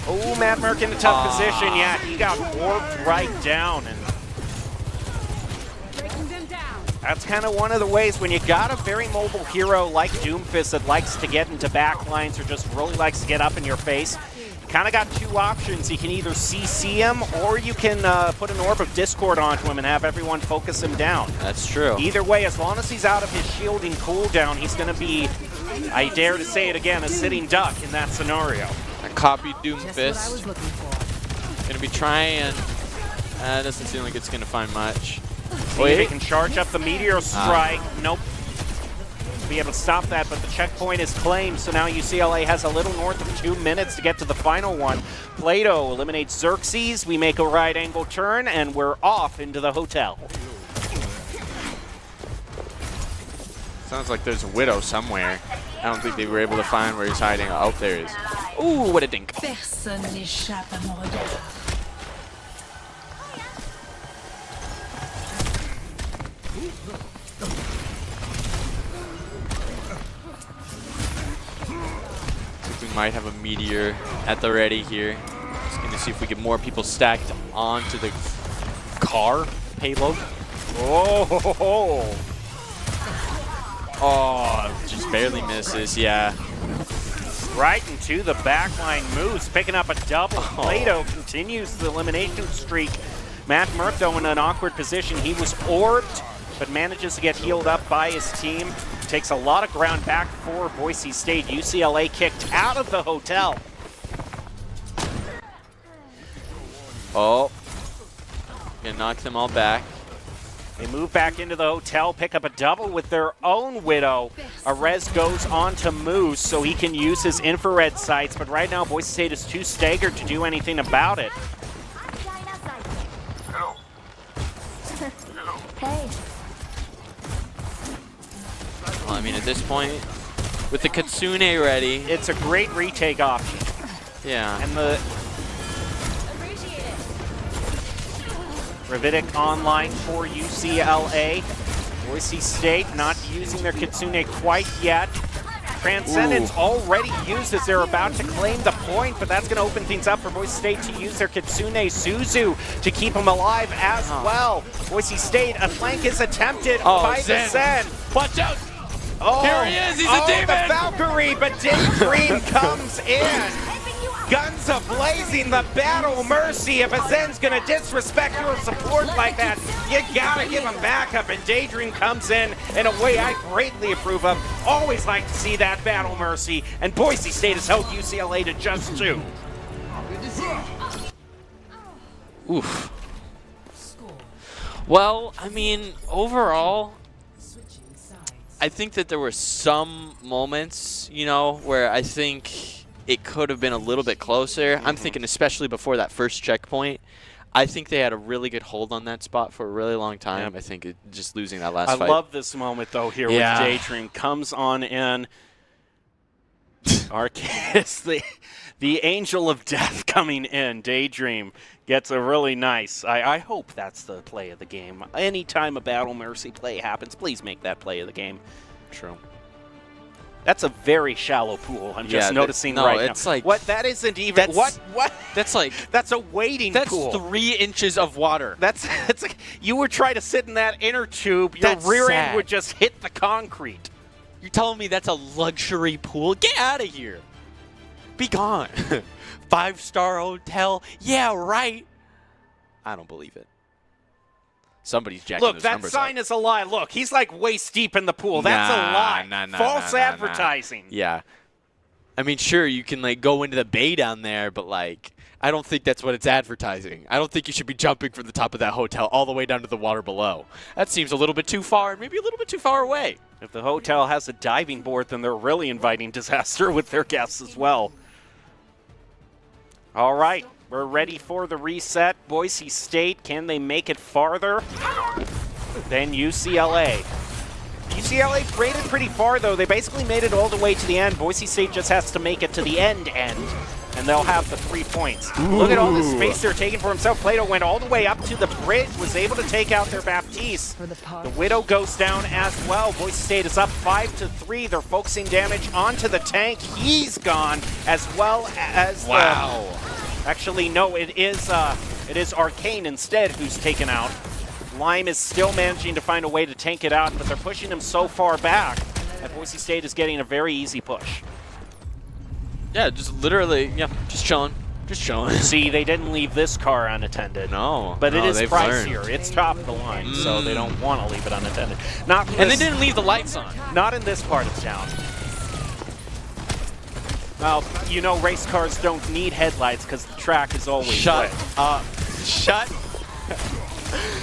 Oh, Matt Merck in a tough position. Yeah, he got warped right down. And that's kind of one of the ways when you got a very mobile hero like Doomfist that likes to get into backlines or just really likes to get up in your face. You kind of got two options. You can either CC him or you can put an Orb of Discord onto him and have everyone focus him down. That's true. Either way, as long as he's out of his shielding cooldown, he's going to be, I dare to say it again, a sitting duck in that scenario. I copied Just what I was Doomfist. looking for. Gonna be trying. Doesn't seem like it's gonna find much. See, they can charge up the Meteor Strike. Nope. Be able to stop that, but the checkpoint is claimed, so now UCLA has a little north of 2 minutes to get to the final one. Plato eliminates Xerxes, we make a right angle turn, and we're off into the hotel. Sounds like there's a Widow somewhere. I don't think they were able to find where he's hiding. Oh, there he is. Ooh, what a dink. Personne n'échappe à mon regard. We might have a Meteor at the ready here. Just gonna see if we get more people stacked onto the car payload. Oh, Oh, just barely misses, yeah. right into the backline moves, picking up a double. Plato continues the elimination streak. Matt Merck, though, in an awkward position. He was orbed, but manages to get healed up by his team. Takes a lot of ground back for Boise State. UCLA kicked out of the hotel. Oh. Gonna knock them all back. They move back into the hotel, pick up a double with their own Widow. Arez goes on to Moose so he can use his infrared sights, but right now Boise State is too staggered to do anything about it. Hey. Well, I mean, at this point, with the Kitsune ready, It's a great retake option. yeah. And the Ravidic online for UCLA. Boise State not using their Kitsune quite yet. Transcendence already used as they're about to claim the point, but that's going to open things up for Boise State to use their Kitsune Suzu to keep them alive as well. Boise State, a flank is attempted by the Zen. Watch out! Oh, Here he is, he's a demon! The Valkyrie, but Daydream comes in. Guns ablazing, the battle mercy. If a Zen's gonna disrespect your support like that, you gotta give him backup, and Daydream comes in a way I greatly approve of. Always like to see that battle mercy, and Boise State has held UCLA to just 2. Oof. Well, I mean, overall, I think that there were some moments, you know, where I think it could have been a little bit closer. I'm thinking especially before that first checkpoint. I think they had a really good hold on that spot for a really long time. I think just losing that last I fight. love this moment, though, here with Daydream. Comes on in. Arceus, the angel of death coming in. Daydream gets a really nice. I hope that's the play of the game. Anytime a Battle Mercy play happens, please make that play of the game. True. That's a very shallow pool. I'm just noticing no, right now. it's like what? That isn't even. What? That's like That's a wading pool. That's 3 inches of water. That's like you would try to sit in that inner tube. Your That's rear sad. end would just hit the concrete. You're telling me that's a luxury pool? Get out of here. Be gone. 5-star hotel. Yeah, right. I don't believe it. Somebody's jacking Look, those that numbers sign up. is a lie. Look, he's like waist deep in the pool. That's a lie. Nah, False nah. advertising. Yeah. I mean, sure, you can like go into the bay down there, but like, I don't think that's what it's advertising. I don't think you should be jumping from the top of that hotel all the way down to the water below. That seems a little bit too far, and maybe a little bit too far away. If the hotel has a diving board, then they're really inviting disaster with their guests as well. All right, we're ready for the reset. Boise State, can they make it farther than UCLA? UCLA rated pretty far, though. They basically made it all the way to the end. Boise State just has to make it to the end, and they'll have the 3 points. Look at all the space they're taking for himself. Plato went all the way up to the bridge, was able to take out their Baptiste. The Widow goes down as well. Boise State is up 5-3. They're focusing damage onto the tank. He's gone, as well as actually, no, it is Arcane instead who's taken out. Lime is still managing to find a way to tank it out, but they're pushing him so far back that Boise State is getting a very easy push. Yeah, just literally, just chilling. Just chilling. See, they didn't leave this car unattended. No. But it is they've pricier. learned. It's top of the line, so they don't want to leave it unattended. Not in And this, they didn't leave the lights on. Not in this part of town. Well, you know race cars don't need headlights because the track is always Shut lit. up. Shut.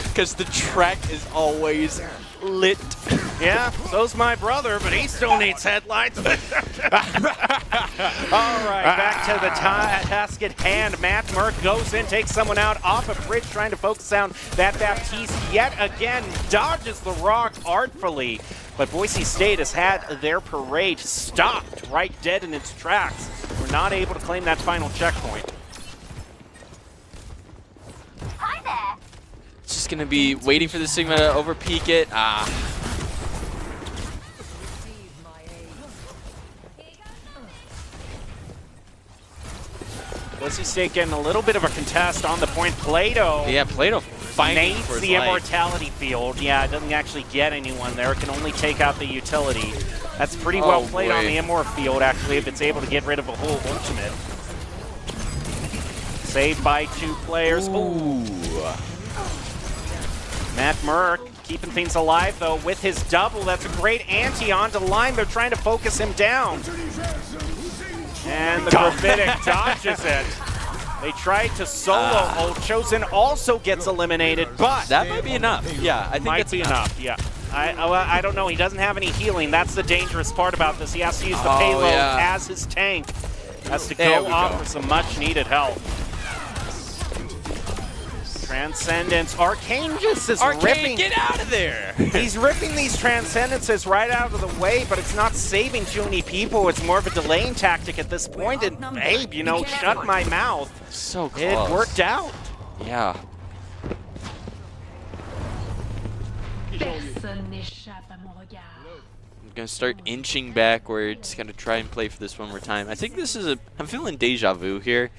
Because the track is always lit. Yeah, so's my brother, but he still needs headlights. All right, back to the task at hand. Matt Merck goes in, takes someone out off a bridge, trying to focus down that Baptiste yet again, dodges the rock artfully. But Boise State has had their parade stopped right dead in its tracks. We're not able to claim that final checkpoint. It's just going to be waiting for the Sigma to overpeak it. Boise State getting a little bit of a contest on the point. Plato. Yeah, Plato fighting Nates for his the life. immortality field. Yeah, it doesn't actually get anyone there. It can only take out the utility. That's pretty well played on the immor field, actually, if it's able to get rid of a whole ultimate. Saved by 2 players. Ooh. Matt Merck keeping things alive, though, with his double. That's a great ante onto line. They're trying to focus him down. And the Gravitic dodges it. They tried to solo ult. Chosen also gets eliminated, but That might be enough. Yeah, I think might that's be enough. Yeah. I don't know. He doesn't have any healing. That's the dangerous part about this. He has to use the payload as his tank. Has to go off for some much-needed help. Transcendence. Arcangus is ripping. Get out of there! He's ripping these Transcendences right out of the way, but it's not saving too many people. It's more of a delaying tactic at this point. And Abe, you know, shut my mouth. So close. It worked out. Yeah. I'm going to start inching backwards, going to try and play for this one more time. I think this is I'm feeling deja vu here.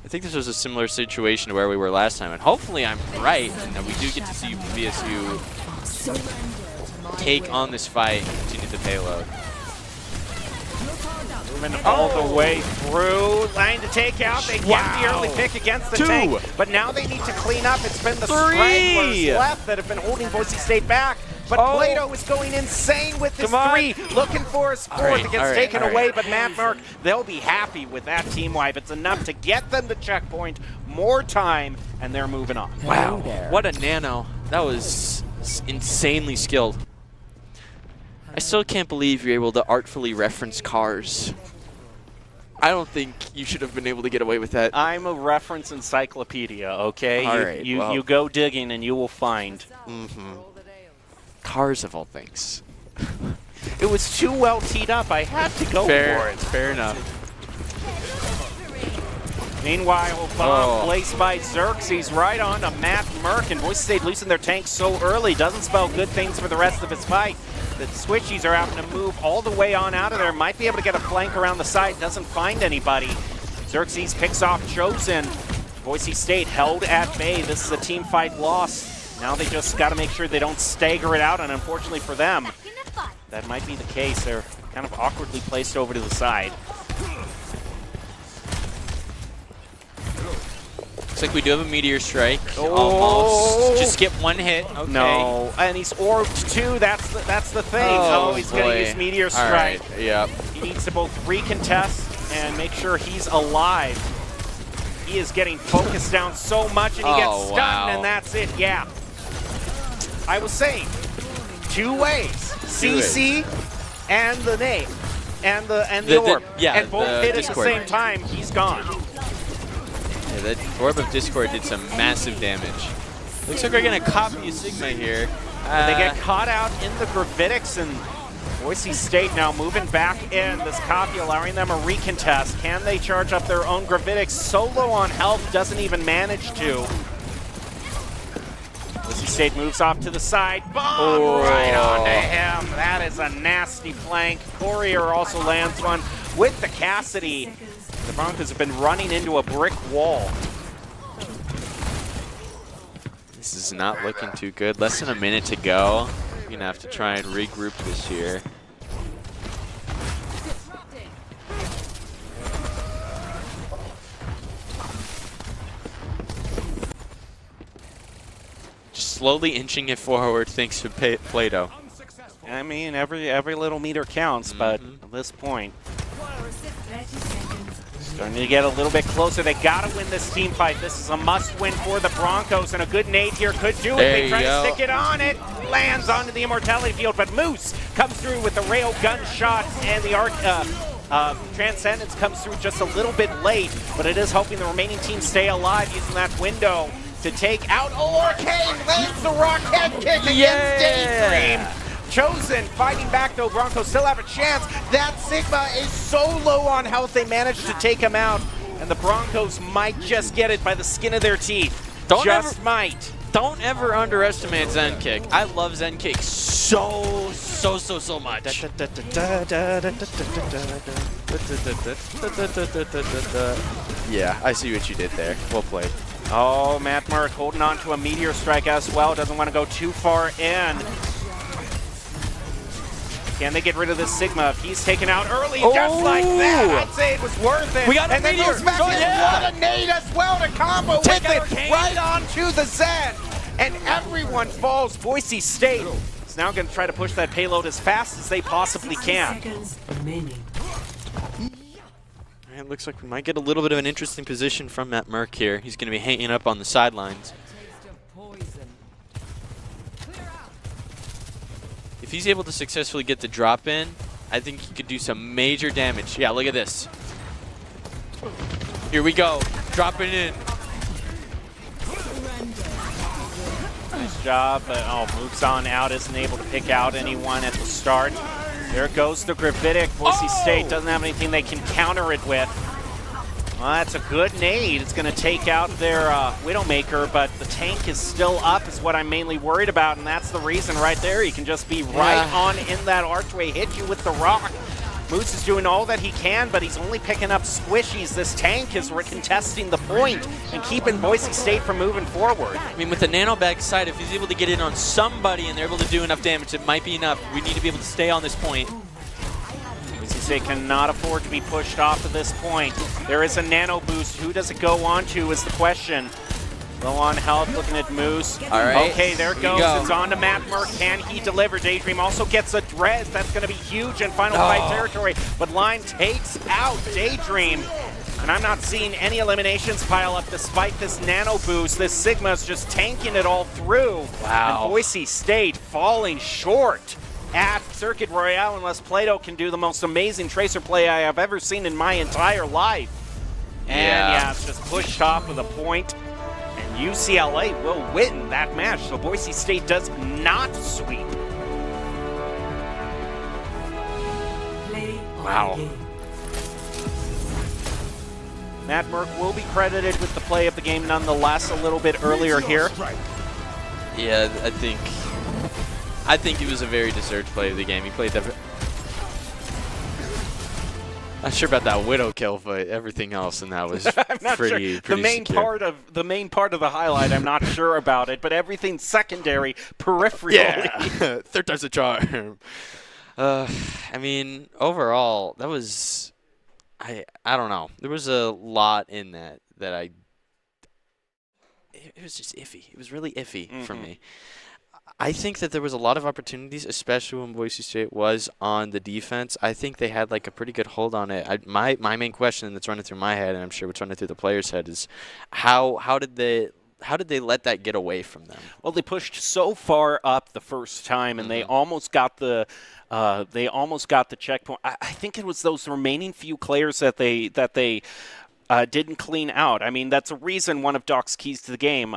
I think this was a similar situation to where we were last time, and hopefully I'm right, and that we do get to see BSU take on this fight and continue the payload. Moving all the way through. Line to take out. They get the early pick against the tank, but now they need to clean up. It's been the stragglers left that have been holding Boise State back. But Plato is going insane with his 3, looking for his 4th. It gets taken away, but Matt Merck, they'll be happy with that team wipe. It's enough to get them to checkpoint, more time, and they're moving on. Wow, what a nano. That was insanely skilled. I still can't believe you're able to artfully reference cars. I don't think you should have been able to get away with that. I'm a reference encyclopedia, okay? All right, you go digging and you will find. Cars of all things. It was too well teed up. I had to go for it. Fair enough. Meanwhile, bomb placed by Xerxes right on to Matt Merck, and Boise State losing their tank so early doesn't spell good things for the rest of his fight. The Switchies are having to move all the way on out of there. Might be able to get a flank around the side. Doesn't find anybody. Xerxes picks off Chosen. Boise State held at bay. This is a team fight loss. Now they just got to make sure they don't stagger it out, and unfortunately for them, that might be the case. They're kind of awkwardly placed over to the side. Looks like we do have a Meteor Strike. Almost. Just skip 1 hit. Okay. No, and he's orbed too. That's the thing. Oh, he's going to use Meteor Strike. All right. Yep. He needs to both recontest and make sure he's alive. He is getting focused down so much, and he gets stunned, and that's it. Yeah. I was saying, 2 ways. CC and the name. And the orb. And both hit at the same time. He's gone. Yeah, that Orb of Discord did some massive damage. Looks like we're going to copy a Sigma here. They get caught out in the Gravitics, and Boise State now moving back in. This copy allowing them a recontest. Can they charge up their own Gravitics? Solo on health, doesn't even manage to. Boise State moves off to the side. Bomb right onto him. That is a nasty flank. Courier also lands one with the Cassidy. The Broncos have been running into a brick wall. This is not looking too good. Less than a minute to go. We're going to have to try and regroup this here. Just slowly inching it forward thanks to Plato. I mean, every little meter counts, but at this point, Starting to get a little bit closer. They got to win this team fight. This is a must-win for the Broncos, and a good nade here could do it. There They try you to go. stick it on. It lands onto the Immortality Field, but Moose comes through with the rail gun shots, and the Transcendence comes through just a little bit late, but it is helping the remaining team stay alive using that window to take out. Oh, Arcane lands the rock head kick against Daydream. Chosen fighting back though. Broncos still have a chance. That Sigma is so low on health, they managed to take him out, and the Broncos might just get it by the skin of their teeth. Might. Don't ever underestimate Zen Kick. I love Zen Kick so much. Yeah, I see what you did there. Well played. Oh, Matt Murk holding on to a Meteor Strike as well. Doesn't want to go too far in. Can they get rid of this Sigma? If he's taken out early, just like that, I'd say it was worth it. We got a and then Meteor. goes back Oh, in. yeah. What a nade as well to combo Take with it, it Kane. right onto the Zen. And everyone falls. Boise State is now going to try to push that payload as fast as they possibly can. Seconds remaining. It looks like we might get a little bit of an interesting position from Matt Murk here. He's going to be hanging up on the sidelines. If he's able to successfully get the drop in, I think he could do some major damage. Yeah, look at this. Here we go. Drop it in. Nice job, but moves on out, isn't able to pick out anyone at the start. There goes the Gravitic. Boise State doesn't have anything they can counter it with. Well, that's a good nade. It's going to take out their Widowmaker, but the tank is still up is what I'm mainly worried about, and that's the reason right there. He can just be right on in that archway, hit you with the rock. Moose is doing all that he can, but he's only picking up squishies. This tank is contesting the point and keeping Boise State from moving forward. I mean, with the nano bag side, if he's able to get in on somebody and they're able to do enough damage, it might be enough. We need to be able to stay on this point. Boise State cannot afford to be pushed off at this point. There is a nano boost. Who does it go on to is the question. Low on health, looking at Moose. All right. Okay, there it goes. It's on to Matt Murk. Can he deliver? Daydream also gets a Drez. That's going to be huge in final fight territory. But Lime takes out Daydream. And I'm not seeing any eliminations pile up despite this nano boost. This Sigma's just tanking it all through. Wow. And Boise State falling short at Circuit Royale unless Plato can do the most amazing Tracer play I have ever seen in my entire life. And yeah, it's just pushed off with a point. And UCLA will win that match. So Boise State does not sweep. Play of Wow. the game. Matt Murk will be credited with the play of the game nonetheless a little bit earlier here. Yeah, I think it was a very deserved play of the game. He played that. Not sure about that Widow kill, but everything else in that was I'm not pretty sure. The main secure. part of the highlight, I'm not sure about it, but everything secondary, peripherally. Yeah, third time's a charm. I mean, overall, that was. I don't know. There was a lot in that it was just iffy. It was really iffy for me. I think that there was a lot of opportunities, especially when Boise State was on the defense. I think they had like a pretty good hold on it. My main question that's running through my head, and I'm sure what's running through the players' head, is how did they let that get away from them? Well, they pushed so far up the first time, and they almost got the checkpoint. I think it was those remaining few players that they didn't clean out. I mean, that's a reason one of Doc's keys to the game,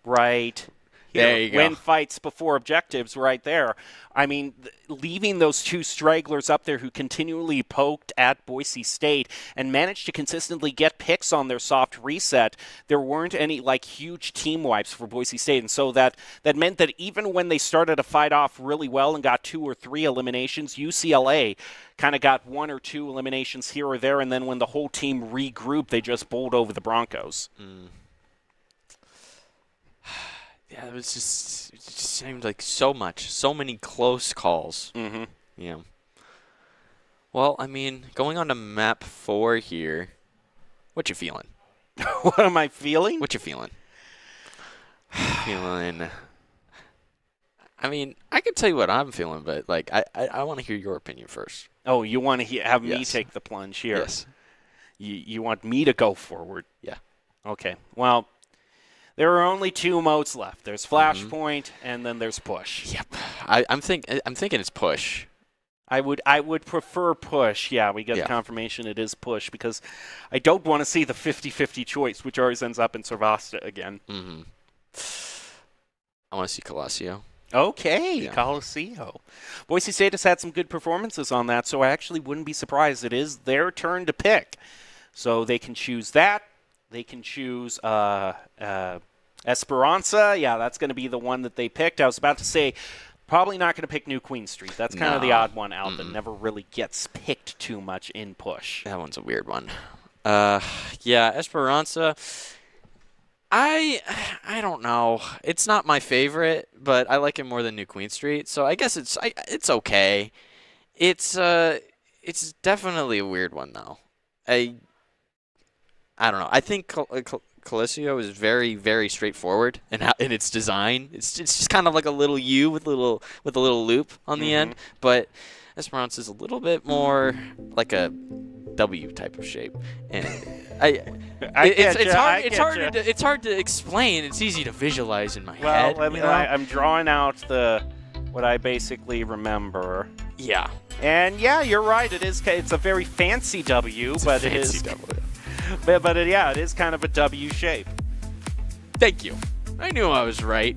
right? There you go. Win fights before objectives right there. I mean, leaving those two stragglers up there who continually poked at Boise State and managed to consistently get picks on their soft reset, there weren't any like huge team wipes for Boise State. And so that meant that even when they started to fight off really well and got 2 or 3 eliminations, UCLA kind of got 1 or 2 eliminations here or there. And then when the whole team regrouped, they just bowled over the Broncos. Yeah, it just seemed like so many close calls. Yeah. Well, I mean, going on to map 4 here, what you feeling? What am I feeling? What you feeling? Feeling. I mean, I can tell you what I'm feeling, but like, I want to hear your opinion first. Oh, you want to have me Yes. take the plunge here? Yes. You want me to go forward? Yeah. Okay. Well, there are only 2 modes left. There's Flashpoint, and then there's Push. Yep. I'm thinking it's push. I would prefer Push. Yeah, we get confirmation it is Push because I don't want to see the 50-50 choice, which always ends up in Servasta again. Mm-hmm. I want to see Colassio. Okay, Yeah. Colosseo. Boise State has had some good performances on that, so I actually wouldn't be surprised. It is their turn to pick. So they can choose that. They can choose Esperanza. Yeah, that's going to be the one that they picked. I was about to say, probably not going to pick New Queen Street. That's kind of the odd one out that never really gets picked too much in Push. That one's a weird one. Yeah, Esperanza. I don't know. It's not my favorite, but I like it more than New Queen Street. So I guess it's okay. It's definitely a weird one though. I don't know. I think Colossio is very, very straightforward in its design. It's just kind of like a little U with a little loop on the end. But Esperanza is a little bit more like a W type of shape, and it's hard to explain. It's easy to visualize in my head. Well, I'm drawing out what I basically remember. Yeah. And yeah, you're right. It's a very fancy W, but it is kind of a W shape. Thank you. I knew I was right.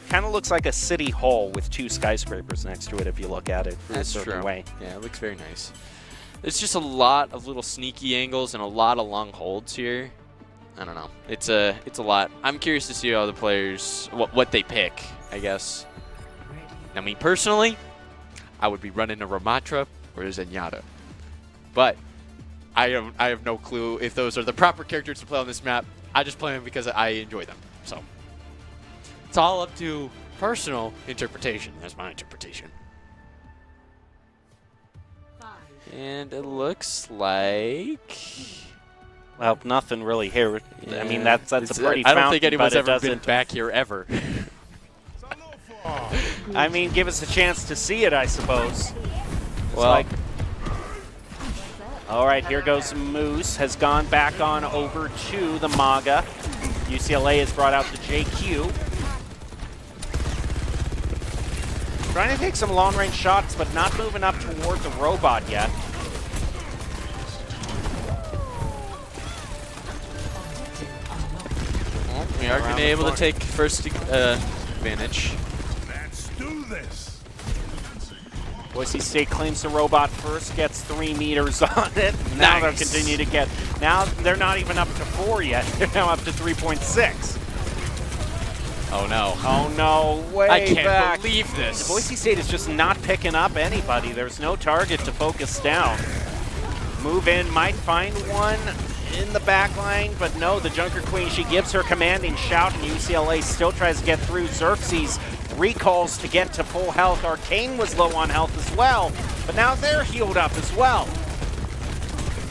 Kind of looks like a city hall with 2 skyscrapers next to it if you look at it from a certain way. Yeah, it looks very nice. There's just a lot of little sneaky angles and a lot of long holds here. I don't know. It's a lot. I'm curious to see how the players what they pick, I guess. I mean, personally, I would be running a Ramatra or a Zenyatta. But I have no clue if those are the proper characters to play on this map. I just play them because I enjoy them. So it's all up to personal interpretation. That's my interpretation. And it looks like... Well, nothing really here. Yeah. I mean, that's a pretty I don't think fountain, anyone's but ever been back here ever. I mean, give us a chance to see it, I suppose. Well, all right, here goes Moose. Has gone back on over to the Maga. UCLA has brought out the JQ. Trying to take some long-range shots, but not moving up toward the robot yet. Well, we are going to be able to take first advantage. Let's do this. Boise State claims the robot first, gets 3 meters on it. Now they'll continue to get. Now they're not even up to 4 yet. They're now up to 3.6. Oh no. Oh no, way I can't back. believe this. Boise State is just not picking up anybody. There's no target to focus down. Move in, might find one in the back line, but no, the Junker Queen, she gives her commanding shout, and UCLA still tries to get through. Xerxes recalls to get to full health. Arcane was low on health as well, but now they're healed up as well.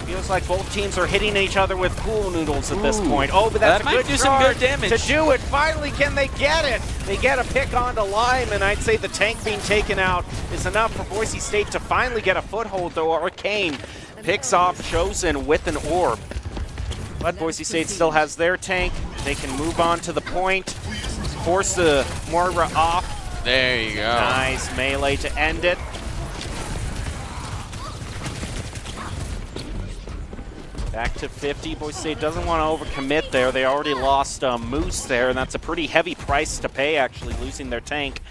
Feels like both teams are hitting each other with pool noodles at this point. Oh, but that's that a might good do some good damage. to do it. Finally, can they get it? They get a pick onto Lime, and I'd say the tank being taken out is enough for Boise State to finally get a foothold, though Arcane picks off Chosen with an orb. But Boise State still has their tank. They can move on to the point, force the Moira off. There you go. Nice melee to end it. Back to 50. Boise State doesn't want to overcommit there. They already lost Moose there, and that's a pretty heavy price to pay, actually, losing their tank.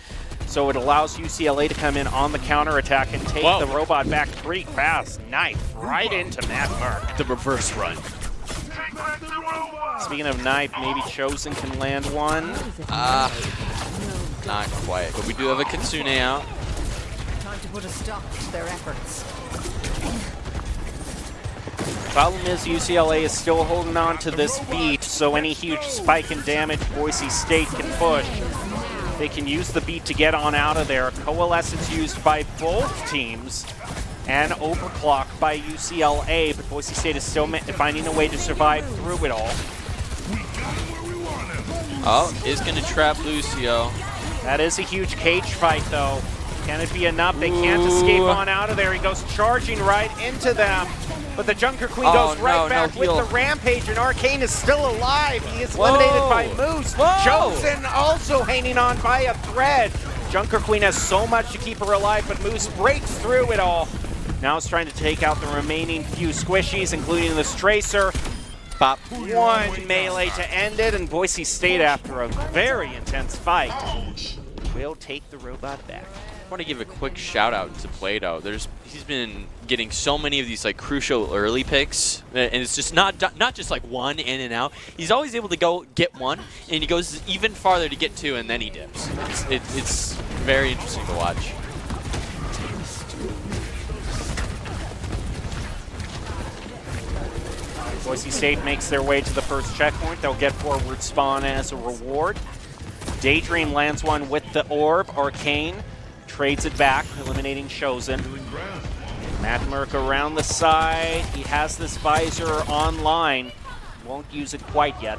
So it allows UCLA to come in on the counterattack and take the robot back pretty fast. Knife right into Matt Mark. The reverse run. Speaking of knife, maybe Chosen can land one. Not quite, but we do have a Kitsune out. Time to put a stop to their efforts. Problem is UCLA is still holding on to this beat, so any huge spike in damage Boise State can push. They can use the beat to get on out of there. Coalescence used by both teams, and overclock by UCLA, but Boise State is still finding a way to survive through it all. Oh, is going to trap Lucio. That is a huge cage fight, though. Can it be enough? They can't escape on out of there. He goes charging right into them. But the Junker Queen Oh, goes right no, no back with heal. the Rampage, and Arcane is still alive. He is eliminated by Moose. Whoa. Chosen also hanging on by a thread. Junker Queen has so much to keep her alive, but Moose breaks through it all. Now it's trying to take out the remaining few squishies, including this Tracer. Bop. One melee to end it, and Boise State, after a very intense fight, will take the robot back. I want to give a quick shout out to Plato. He's been getting so many of these like crucial early picks, and it's just not just like one in and out. He's always able to go get one, and he goes even farther to get two, and then he dips. It's very interesting to watch. Boise State makes their way to the first checkpoint. They'll get forward spawn as a reward. Daydream lands one with the orb. Arcane trades it back, eliminating Chosen. Matt Merck around the side. He has this visor online. Won't use it quite yet.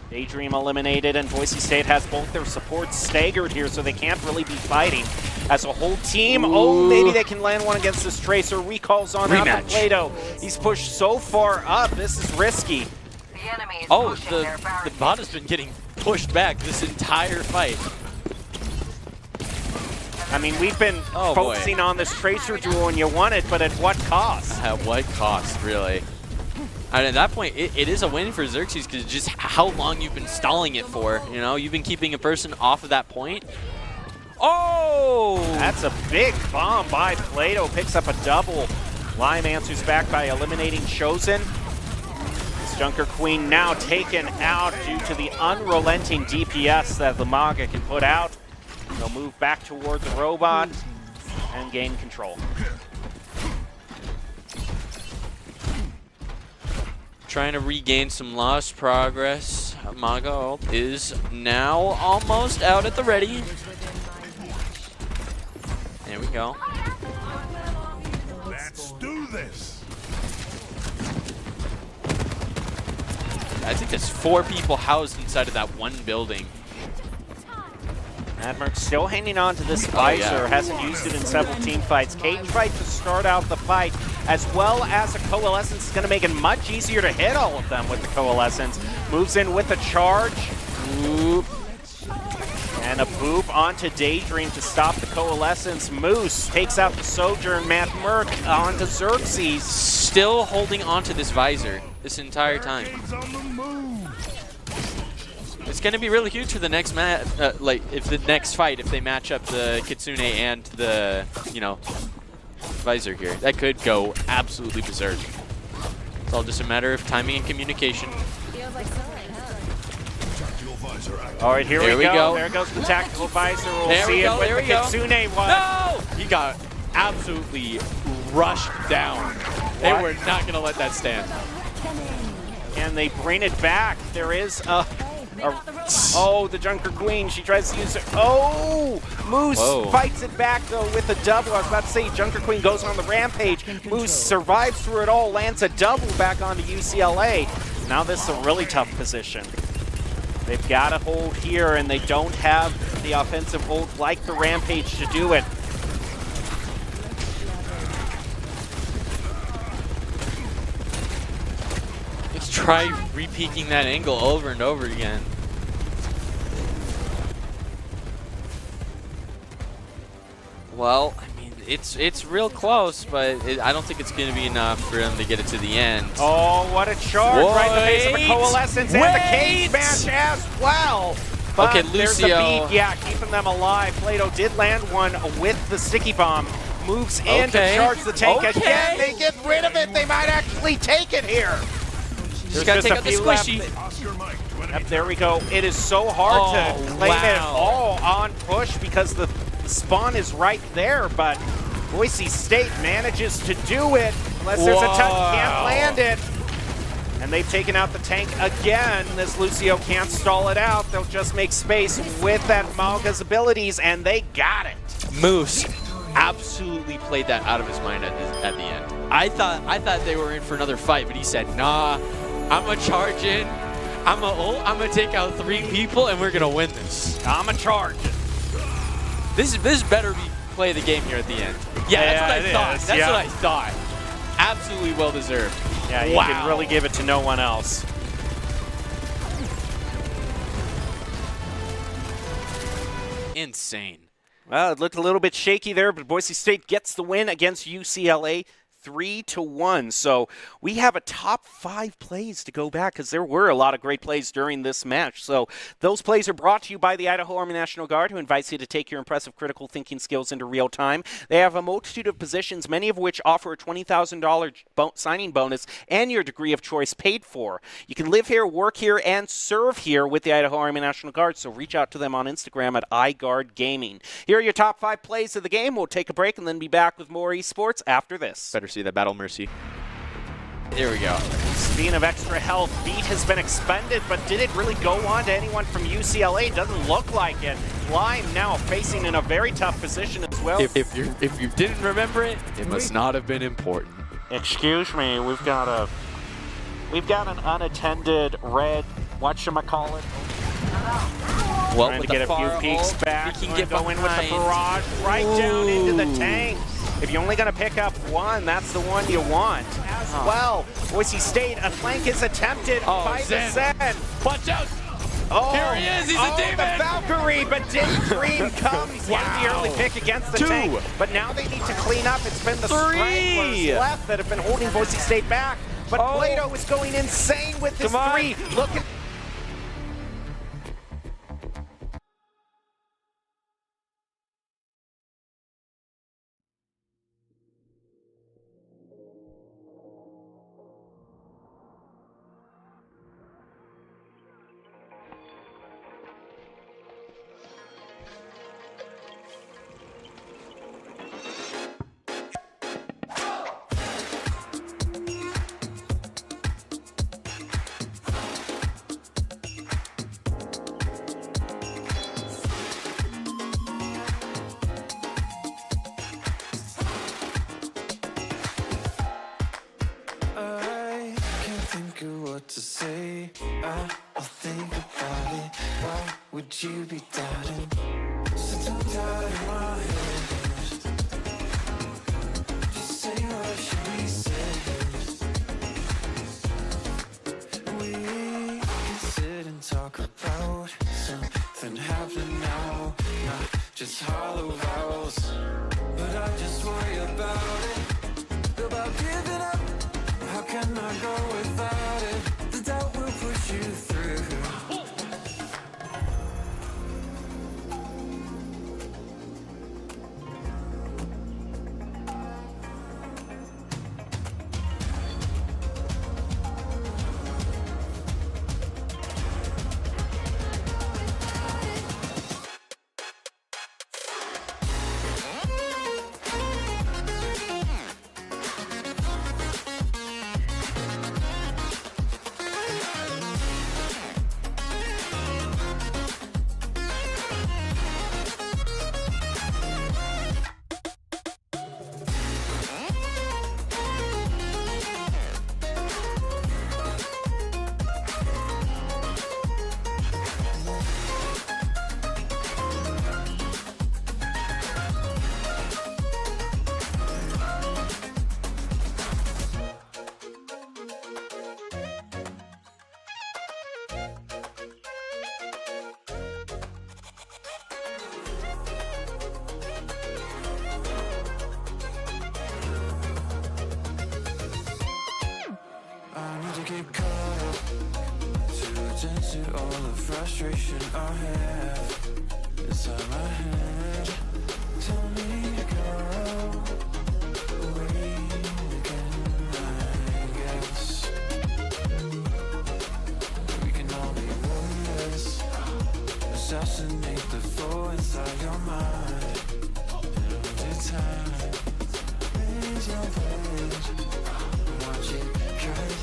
Daydream eliminated, and Boise State has both their supports staggered here, so they can't really be fighting as a whole team. Ooh. Oh, maybe they can land one against this Tracer. Recalls on out Rematch. of Plato. He's pushed so far up. This is risky. Oh, the bot has been getting pushed back this entire fight. I mean, we've been focusing on this Tracer duel, and you won it, but at what cost? At what cost, really? And at that point, it is a win for Xerxes because just how long you've been stalling it for. You know, you've been keeping a person off of that point. Oh! That's a big bomb by Plato. Picks up a double. Lime answers back by eliminating Chosen. This Junker Queen now taken out due to the unrelenting DPS that the Maga can put out. They'll move back toward the robot and gain control. Trying to regain some lost progress. Maga is now almost out at the ready. There we go. Let's do this. I think there's 4 people housed inside of that one building. Admerk still hanging on to this visor, yeah. hasn't used it in several team fights. Cage tried to start out the fight, as well as a Coalescence is going to make it much easier to hit all of them with the Coalescence. Moves in with a charge. Boop. And a boop onto Daydream to stop the Coalescence. Moose takes out the Sojourn. Matt Merck onto Xerxes. Still holding onto this visor this entire time. Arcane's on the move. It's going to be really huge for the next fight if they match up the Kitsune and the, visor here. That could go absolutely berserk. It's all just a matter of timing and communication. Tactical visor active. All right, here we we go. go. There goes the tactical visor. We'll There see we go, it with there the we go. Kitsune one. No! He got absolutely rushed down. They were not going to let that stand. And they bring it back. There is oh, the Junker Queen. She tries to use it. Oh, Moose fights it back, though, with a double. I was about to say, Junker Queen goes on the rampage. Moose survives through it all, lands a double back onto UCLA. Now this is a really tough position. They've got to hold here, and they don't have the offensive hold like the rampage to do it. Let's try re-peeking that angle over and over again. Well, I mean, it's real close, but I don't think it's going to be enough for them to get it to the end. Oh, what a charge right in the face of the Coalescence and the cage match as well. But Okay, there's a Lucio. beat, keeping them alive. Plato did land one with the sticky bomb. Moves in to Okay. charge the tank Okay. again. They get rid of it. They might actually take it here. Just got to just take a out the few left. squishy. Oscar Mike to enemy. Yep, there we go. It is so hard to claim it wow. all on push because the spawn is right there, but Boise State manages to do it. Unless there's a touch, can't land it. And they've taken out the tank again. This Lucio can't stall it out. They'll just make space with that Malga's abilities, and they got it. Moose absolutely played that out of his mind at the end. I thought they were in for another fight, but he said, nah, I'm going to charge in. I'm going to take out 3 people, and we're going to win this. I'm a charge. This better be play the game here at the end. Yeah, that's what I thought. That's what I thought. Absolutely well deserved. Yeah, you can really give it to no one else. Insane. Well, it looked a little bit shaky there, but Boise State gets the win against UCLA 3-1. So we have a top 5 plays to go back because there were a lot of great plays during this match. So those plays are brought to you by the Idaho Army National Guard, who invites you to take your impressive critical thinking skills into real time. They have a multitude of positions, many of which offer a $20,000 signing bonus and your degree of choice paid for. You can live here, work here, and serve here with the Idaho Army National Guard. So reach out to them on Instagram at iGuard Gaming. Here are your top 5 plays of the game. We'll take a break and then be back with more esports after this. Better see that Battle Mercy. There we go. Speaking of extra health, Beat has been expended, but did it really go on to anyone from UCLA? Doesn't look like it. Lime now facing in a very tough position as well. If you didn't remember it, it must not have been important. Excuse me, we've got an unattended red, whatchamacallit. Well, Trying with to get the a few far peeks ult, back. we can Wanna get go in with the behind. barrage right down into the tank. If you're only going to pick up one, that's the one you want. As well, Boise State, a flank is attempted by the Zen. Watch out! Oh, Here he is, he's a demon! The Valkyrie, but Dave Green comes. Wow. The early pick against the 2. tank. But now they need to clean up. It's been the 3. Stranglers left that have been holding Boise State back. But Plato is going insane with this 3. Look at what to say. I'll think about it. Why would you be doubting? Since I'm tired in my head, just say what should be said. We can sit and talk about something happening now, not just hollow vowels. But I just worry about it, about giving up. How can I go without it? The doubt will push you through. Get caught up to attend to all the frustration I have inside my head. Tell me to go away again, I guess. We can all be warriors, assassinate the foe inside your mind. And over time, raise your page, watch it cut.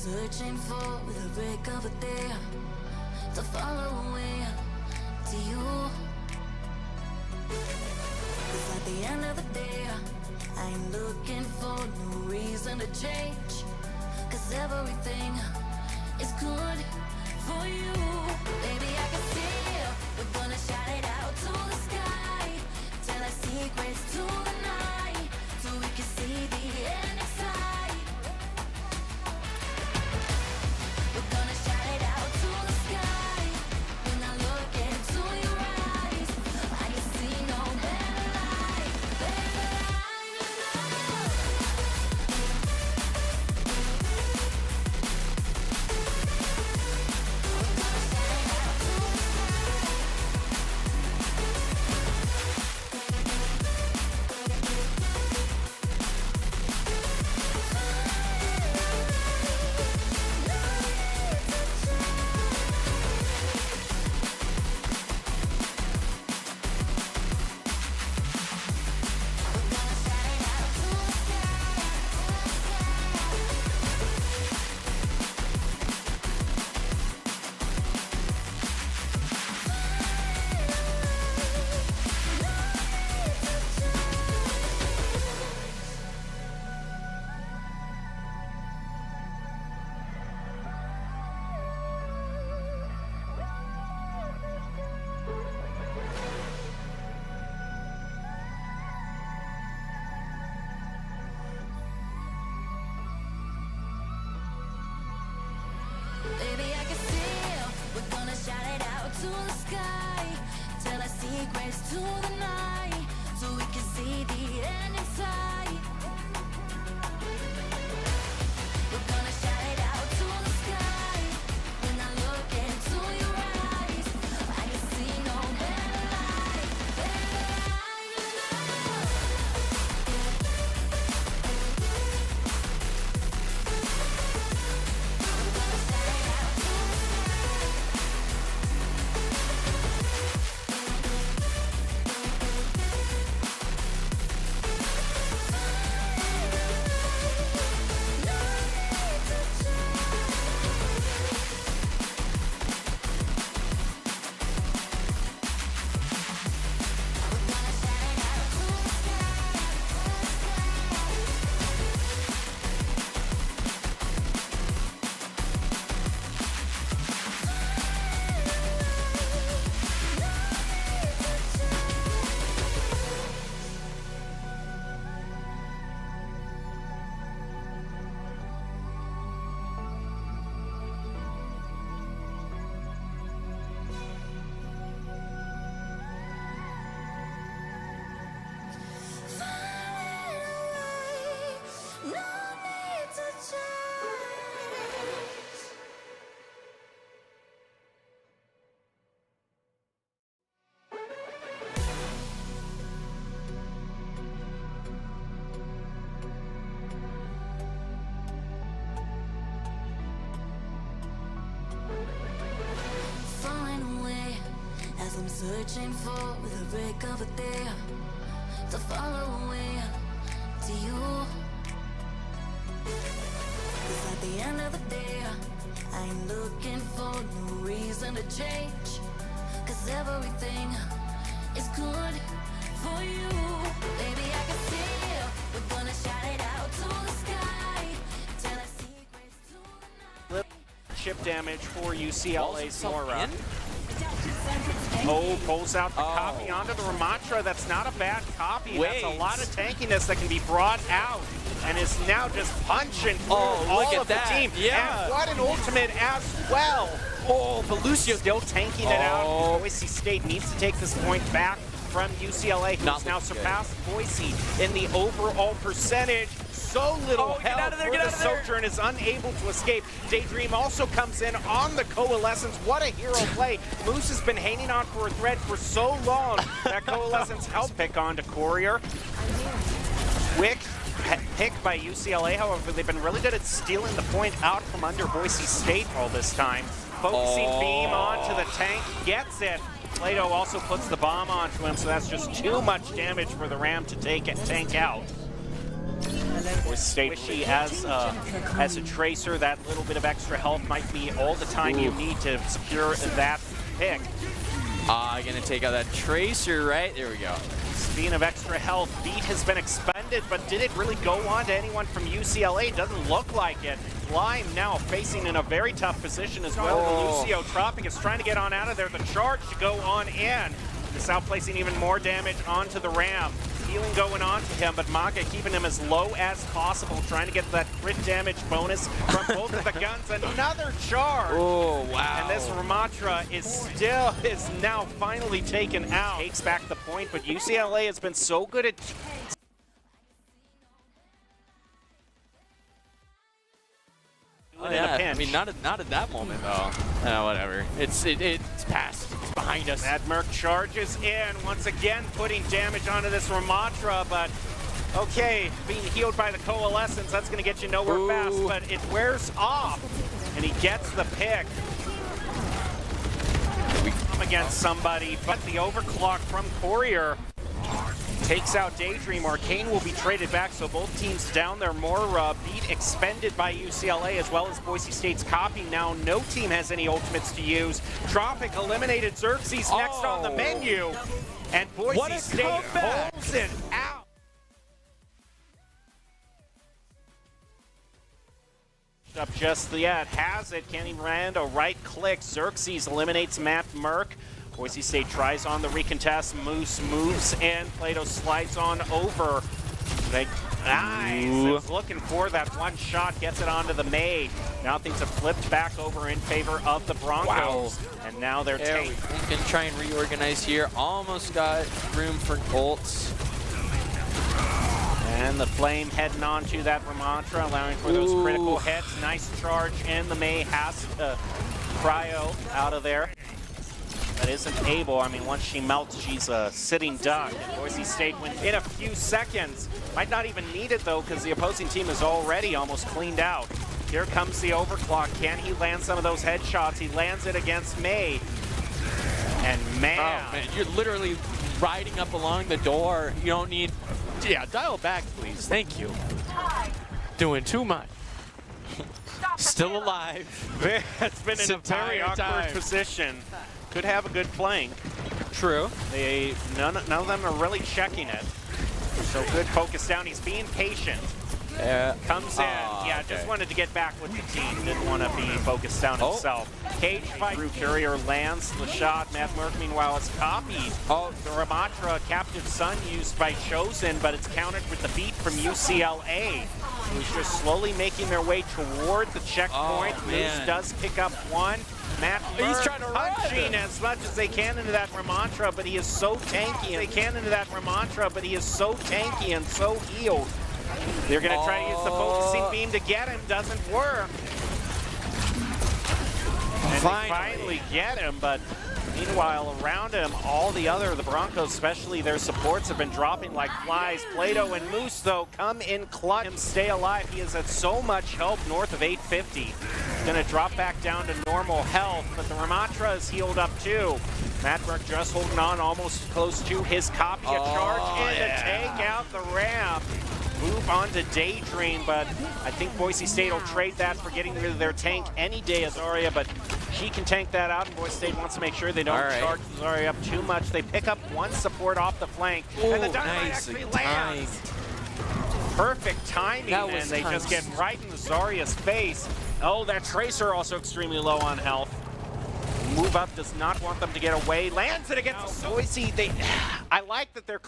searching for the break of a day to follow away to you. 'Cause at the end of the day, I'm looking for no reason to change. 'Cause everything is good for you. Baby, I can see we're gonna shout it out to the sky. Tell our secrets to the night, so we can see the end inside. We're gonna shout it out to the sky. When I look into your eyes, I can see no better light, better light than love. We're gonna shout it out to the Baby, I can see we're gonna shout it out to the sky. Tell our secrets to the night, so we can see the end inside. We're gonna shout it out to the sky. When I look into your eyes, I can see no better light, better light than love. Falling away as I'm searching for the break of a day to follow away to you. 'Cause at the end of the day, I'm looking for no reason to change. 'Cause everything is good for you. Baby, I can see we're gonna shout it out to the sky. Tell our secrets to the night. Chip damage for UCLA's Mora. in? Oh, pulls out the copy onto the Ramatra. That's not a bad copy. That's a Wait. lot of tankiness that can be brought out, and is now just punching through Oh, all look at of that. the team. Yeah. And what an ultimate as well. Oh, but Lucio still tanking it out. Oh. Boise State needs to take this point back from UCLA, who's Not now looking good. surpassed Boise in the overall percentage. So little Oh, get help out of there, for get the out of there. Sojourn is unable to escape. Daydream also comes in on the Coalescence. What a hero play. Moose has been hanging on for a thread for so long. That Coalescence help pick onto Courier. Quick pick by UCLA, however, they've been really good at stealing the point out from under Boise State all this time. Focusing beam onto the tank, gets it. Plato also puts the bomb onto him, so that's just too much damage for the Ram to take it, tank out. Or State Wishy as a tracer, that little bit of extra health might be all the time you need to secure that pick. Gonna take out that tracer, right? There we go. Speaking of extra health, Beat has been expended, but did it really go on to anyone from UCLA? Doesn't look like it. Lime now facing in a very tough position as well. Lucio Tropic is trying to get on out of there. The charge to go on in. This outplacing even more damage onto the Ram. Healing going on to him, but Maka keeping him as low as possible, trying to get that crit damage bonus from both of the guns. Another charge. Oh, wow. And this Ramatra is now finally taken out. Takes back the point, but UCLA has been so good at in a pinch. I mean, not at that moment though. Whatever. It's past. It's behind us. Mad Merc charges in once again, putting damage onto this Ramatra, but okay, being healed by the Coalescence, that's going to get you nowhere fast, but it wears off, and he gets the pick. We come against somebody, but the overclock from Courier takes out Daydream. Arcane will be traded back, so both teams down there. More Beat expended by UCLA as well as Boise State's copy. Now no team has any ultimates to use. Tropic eliminated Xerxes next on the menu, and Boise State holds it out. Up just yet, has it. Kenny Miranda right click. Xerxes eliminates Matt Merc. Boise State tries on the recontest. Moose moves in. Plato slides on over. Nice. It's looking for that one shot. Gets it onto the May. Now things have flipped back over in favor of the Broncos. Wow. And now they're taking. We can try and reorganize here. Almost got room for ults. And the Flame heading on to that Ramatra, allowing for those critical hits. Nice charge in. The May has Cryo out of there. That isn't able. I mean, once she melts, she's a sitting duck. And Boise State wins in a few seconds. Might not even need it, though, because the opposing team is already almost cleaned out. Here comes the overclock. Can he land some of those headshots? He lands it against May. And man. Oh, man, you're literally riding up along the door. You don't need... Yeah, dial back, please. Thank you. Doing too much. Still alive. It's been in a very awkward position. Could have a good flank. True. None of them are really checking it. So good focus down. He's being patient. Comes in. Yeah, okay. Just wanted to get back with the team. Didn't want to be focused down himself. Cage fight. Drew Courier lands the shot. Matt Merc, meanwhile, is copied. The Ramatra Captive Sun used by Chosen, but it's countered with the beat from UCLA. Who's just slowly making their way toward the checkpoint. Moose does pick up one. Matt Merc punching as much as they can into that Ramatra, but he is so tanky. But he is so tanky and so healed. They're going to try to use the focusing beam to get him. Doesn't work. And they finally get him, but meanwhile, around him, all the Broncos, especially their supports, have been dropping like flies. Plato and Moose, though, come in clutch. Him stay alive. He is at so much help north of 850. Going to drop back down to normal health, but the Ramatra is healed up too. Matt Merc just holding on almost close to his copy. A charge in to take out the Ram. Move on to Daydream, but I think Boise State will trade that for getting rid of their tank any day, Azaria, but she can tank that out, and Boise State wants to make sure they don't charge Azaria up too much. They pick up one support off the flank, and the dynamite actually lands. Perfect timing, and they just get right in Azaria's face. Oh, that Tracer also extremely low on health. Move up does not want them to get away. Lands it against Boise. I like that they're.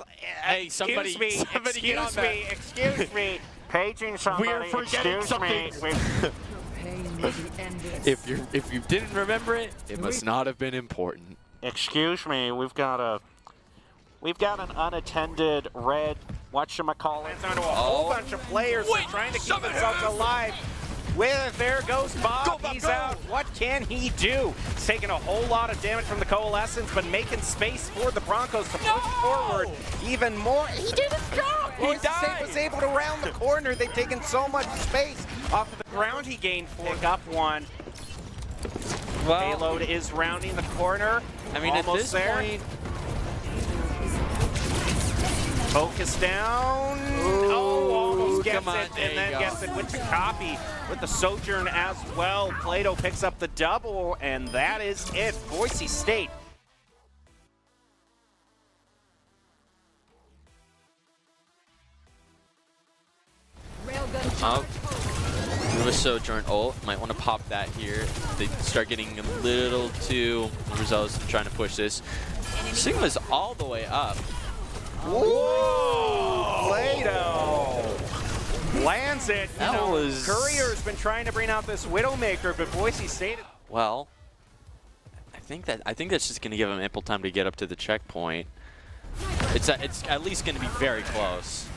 Hey, somebody excuse me. Paging somebody. We're forgetting something. If you didn't remember it, it must not have been important. Excuse me. We've got an unattended red. Whatchamacallit. Lands onto a whole bunch of players trying to keep themselves alive. There goes Bob. He's out. What can he do? He's taking a whole lot of damage from the Coalescence, but making space for the Broncos to push forward even more. He did his job. Boise State was able to round the corner. They've taken so much space off of the ground he gained for. Pick up one. Payload is rounding the corner. I mean, almost at this point. Focus down. Almost gets Come on, it there and then you go. gets it with the copy with the Sojourn as well. Plato picks up the double, and that is it. Boise State. Up. With a Sojourn ult. Might want to pop that here. They start getting a little too overzealous in trying to push this. Sigma's all the way up. Whoa! Plato lands it. You That know, was- Courier's been trying to bring out this Widowmaker, but Boise State. Well, I think that's just going to give him ample time to get up to the checkpoint. It's at least going to be very close.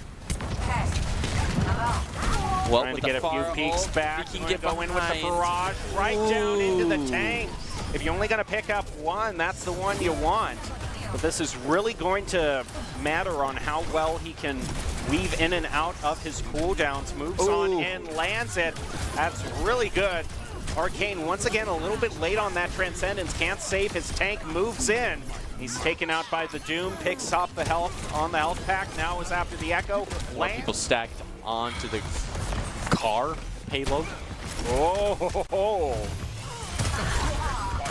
Well, Trying with to get the a few far peeks ult, back. he can Gonna get go in with the behind. barrage right down into the tank. If you're only going to pick up one, that's the one you want. But this is really going to matter on how well he can weave in and out of his cooldowns. Moves on in, lands it. That's really good. Arcane once again a little bit late on that Transcendence. Can't save his tank, moves in. He's taken out by the Doom, picks off the health on the health pack. Now is after the Echo. More people stacked onto the car payload.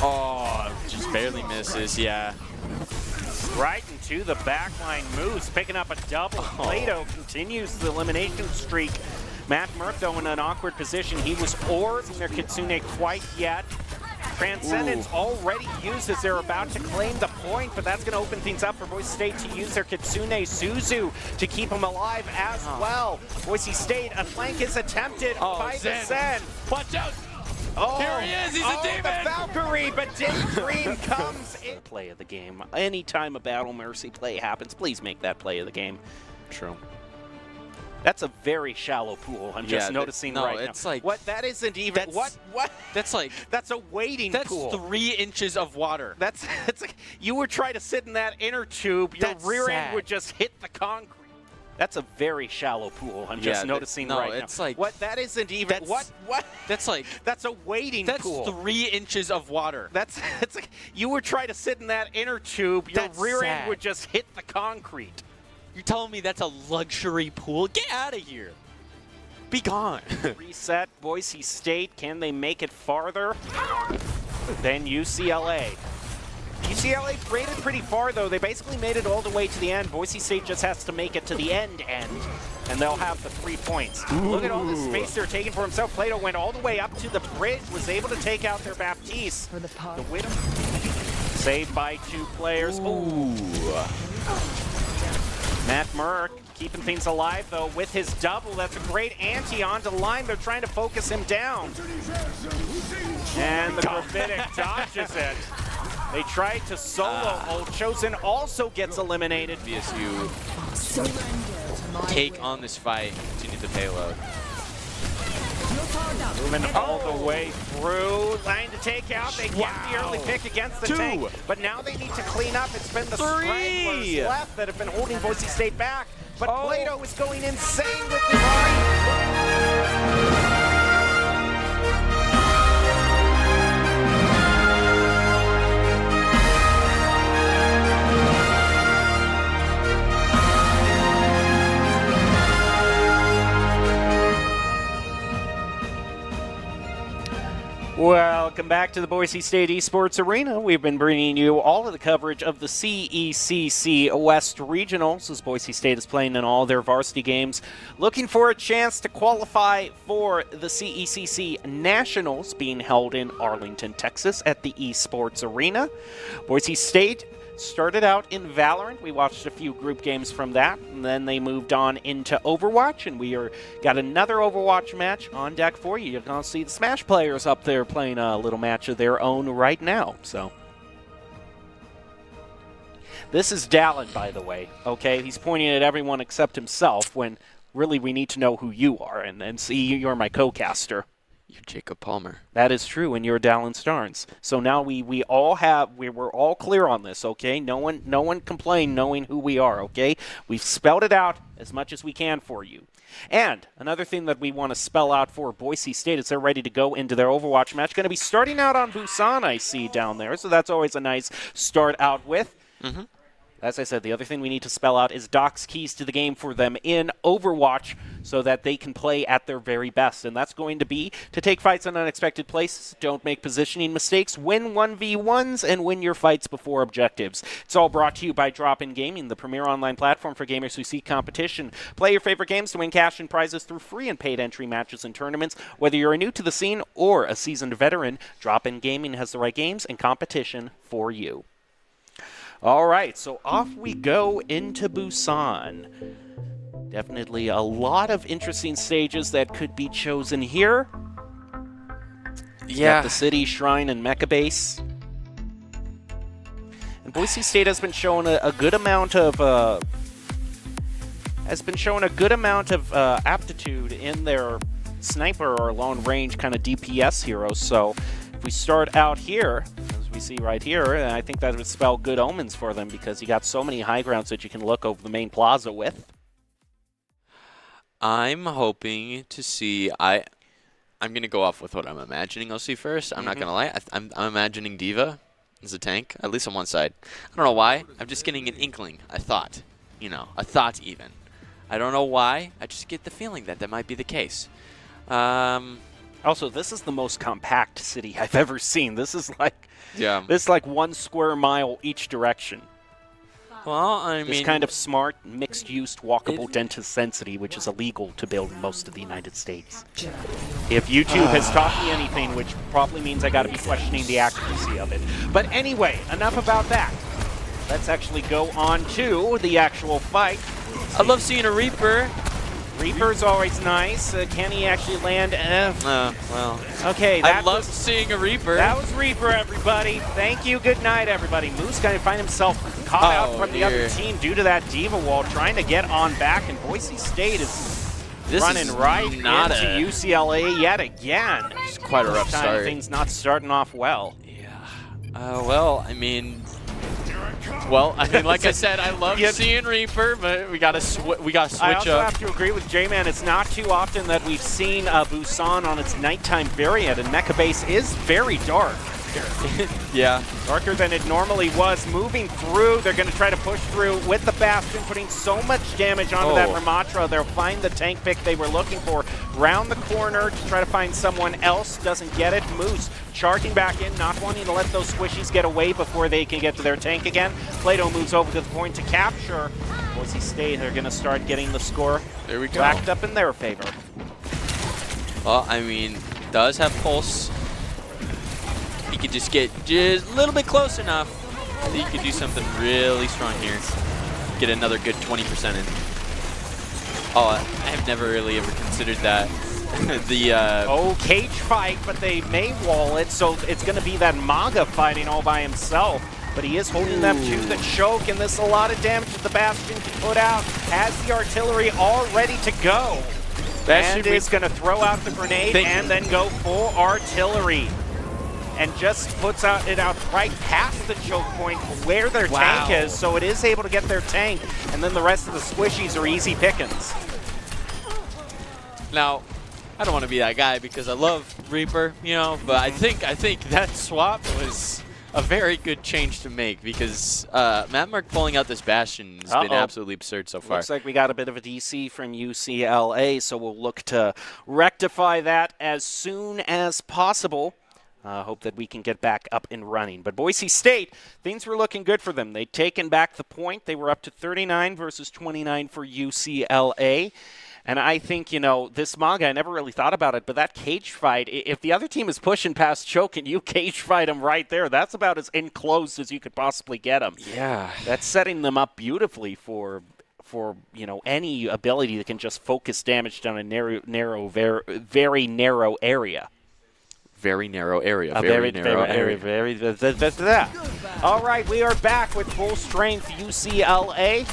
Oh, Just barely misses, yeah. right into the backline moves, picking up a double. Plato continues the elimination streak. Matt Merck, though, in an awkward position. He was orbed their Kitsune quite yet. Transcendence already used as they're about to claim the point, but that's going to open things up for Boise State to use their Kitsune Suzu to keep him alive as well. Boise State, a flank is attempted by the Zen. Watch out! Oh, Here he is, he's a demon! The Valkyrie, but Daydream comes in. Play of the game. Anytime a Battle Mercy play happens, please make that play of the game. True. That's a very shallow pool. I'm just noticing right now. it's like what? That isn't even what? That's like That's a wading that's pool. 3 inches of water. That's it's like you were trying to sit in that inner tube. Your That's rear sad. end would just hit the concrete. That's a very shallow pool. I'm just noticing no, right now. it's like what? That isn't even that's- what? That's like That's a wading that's pool. 3 inches of water. That's it's like you were trying to sit in that inner tube. Your That's rear sad. end would just hit the concrete. You're telling me that's a luxury pool? Get out of here. Be gone. Reset. Boise State. Can they make it farther than UCLA? UCLA rated pretty far, though. They basically made it all the way to the end. Boise State just has to make it to the end, and they'll have the 3 points. Look at all the space they're taking for himself. Plato went all the way up to the bridge, was able to take out their Baptiste. For the pod. The Widow. Saved by 2 players. Ooh. Matt Merck keeping things alive, though, with his double. That's a great ante onto the line. They're trying to focus him down. And the Gravitic dodges it. They tried to solo ult. Chosen also gets eliminated. BSU take on this fight and continue the payload. Moving all the way through. Line to take out. They get the early pick against the tank. But now they need to clean up. It's been the stragglers left that have been holding Boise State back. But Plato is going insane with the line. Welcome back to the Boise State Esports Arena. We've been bringing you all of the coverage of the CECC West Regionals as Boise State is playing in all their varsity games, looking for a chance to qualify for the CECC Nationals being held in Arlington, Texas at the Esports Arena. Boise State started out in Valorant. We watched a few group games from that, and then they moved on into Overwatch, and got another Overwatch match on deck for you. You're going to see the Smash players up there playing a little match of their own right now. So this is Dallin, by the way, okay? He's pointing at everyone except himself when really we need to know who you are, and see you're my co-caster. You're Jacob Palmer. That is true, and you're Dallin Starnes. So now we're all clear on this, okay? No one complain knowing who we are, okay? We've spelled it out as much as we can for you. And another thing that we want to spell out for Boise State is they're ready to go into their Overwatch match. Going to be starting out on Busan, I see down there, so that's always a nice start out with. As I said, the other thing we need to spell out is Doc's keys to the game for them in Overwatch so that they can play at their very best. And that's going to be to take fights in unexpected places, don't make positioning mistakes, win 1v1s, and win your fights before objectives. It's all brought to you by Drop-In Gaming, the premier online platform for gamers who seek competition. Play your favorite games to win cash and prizes through free and paid entry matches and tournaments. Whether you're new to the scene or a seasoned veteran, Drop-In Gaming has the right games and competition for you. All right, so off we go into Busan. Definitely a lot of interesting stages that could be chosen here. Yeah. Got the city, shrine, and mecha base. And Boise State has been showing a good amount of aptitude in their sniper or long range kind of DPS heroes. So if we start out here, as we see right here, I think that would spell good omens for them because you got so many high grounds that you can look over the main plaza with. I'm hoping to see. I'm going to go off with what I'm imagining I'll see first. I'm not going to lie. I'm imagining D.Va as a tank, at least on one side. I don't know why. I'm just getting an inkling, a thought. A thought even. I don't know why. I just get the feeling that might be the case. Also, this is the most compact city I've ever seen. This is like Yeah. 1 square mile each direction. Well, I mean, This kind of smart, mixed-use, walkable density, which is illegal to build in most of the United States. If YouTube has taught me anything, which probably means I got to be questioning the accuracy of it. But anyway, enough about that. Let's actually go on to the actual fight. I love seeing a Reaper. Reaper's always nice. Can he actually land? Well. Okay, I love seeing a Reaper. That was Reaper, everybody. Thank you. Good night, everybody. Moose going to find himself caught out from the other team due to that D.Va wall, trying to get on back, and Boise State is running right into UCLA yet again. It's quite a rough start. Things not starting off well. Yeah. Well, I mean, like I said, I love seeing Reaper, but we gotta switch I also up. have to agree with J-Man. It's not too often that we've seen Busan on its nighttime variant, and Mecha Base is very dark. Yeah. Darker than it normally was. Moving through, they're going to try to push through with the Bastion, putting so much damage onto that Ramatra. They'll find the tank pick they were looking for. Round the corner to try to find someone else. Doesn't get it. Moose charging back in, not wanting to let those squishies get away before they can get to their tank again. Plato moves over to the point to capture. Boise State, they're going to start getting the score backed up in their favor. Well, I mean, does have Pulse. He could just get just a little bit close enough that he could do something really strong here. Get another good 20% in. Oh, I have never really ever considered that. Cage fight, but they may wall it, so it's going to be that Maga fighting all by himself. But he is holding them to the choke, and this is a lot of damage that the Bastion can put out. Has the artillery all ready to go. And is going to throw out the grenade and then go full artillery. And just puts it out right past the choke point where their tank is, so it is able to get their tank, and then the rest of the squishies are easy pickings. Now, I don't want to be that guy because I love Reaper, but I think that swap was a very good change to make because Matt Mark pulling out this Bastion has been absolutely absurd so far. Looks like we got a bit of a DC from UCLA, so we'll look to rectify that as soon as possible. Hope that we can get back up and running. But Boise State, things were looking good for them. They'd taken back the point. They were up to 39 versus 29 for UCLA. And I think, this Maga, I never really thought about it, but that cage fight, if the other team is pushing past choke and you cage fight them right there, that's about as enclosed as you could possibly get them. Yeah. That's setting them up beautifully for any ability that can just focus damage down a very narrow area. Very narrow area. Very narrow area. All right, we are back with full strength UCLA.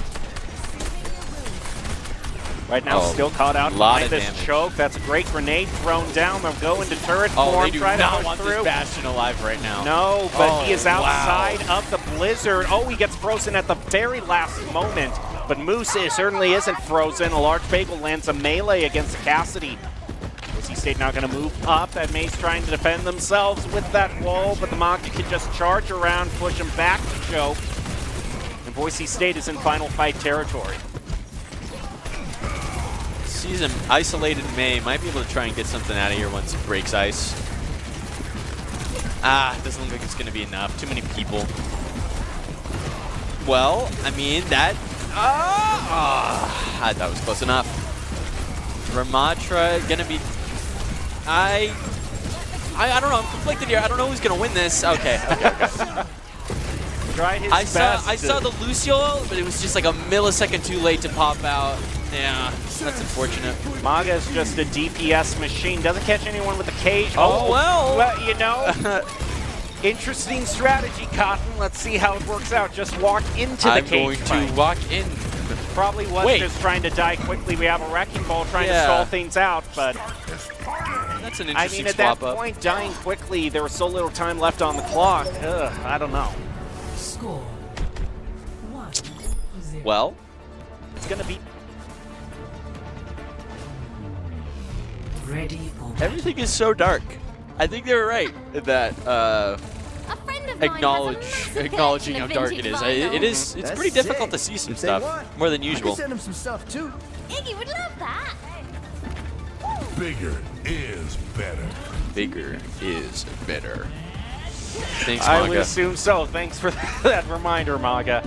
Right now, still caught out by this choke. That's a great grenade thrown down. They'll go into turret form. They do not want this Bastion alive right now. No, but he is outside of the blizzard. He gets frozen at the very last moment. But Moose certainly isn't frozen. A large bagel lands a melee against Cassidy. Boise State now going to move up. That Mace trying to defend themselves with that wall, but the Maka can just charge around, push him back to choke. And Boise State is in final fight territory. Sees him isolated May. Might be able to try and get something out of here once he breaks ice. It doesn't look like it's going to be enough. Too many people. Well, I mean, that... I thought it was close enough. Ramatra going to be... I don't know. I'm conflicted here. I don't know who's going to win this. Okay. Tried his I best. saw the Lucio, but it was just like a millisecond too late to pop out. Yeah, that's unfortunate. Maga is just a DPS machine. Doesn't catch anyone with a cage. Oh, well. Well, you know, interesting strategy, Cotton. Let's see how it works out. Just walk into the cage. I'm going to walk in. Probably was just trying to die quickly. We have a Wrecking Ball trying to stall things out, but... That's an I interesting mean, at that swap up. point, dying quickly, there was so little time left on the clock. I don't know. Score 1-0. Well, It's going to be... Ready for everything is so dark. I think they were right in that A friend of mine acknowledging how dark it is. It's pretty difficult to see some stuff, more than usual. Send him some stuff too. Iggy would love that. Bigger is better. Bigger is better. Thanks, I would Maga. assume so. Thanks for that reminder, Maga.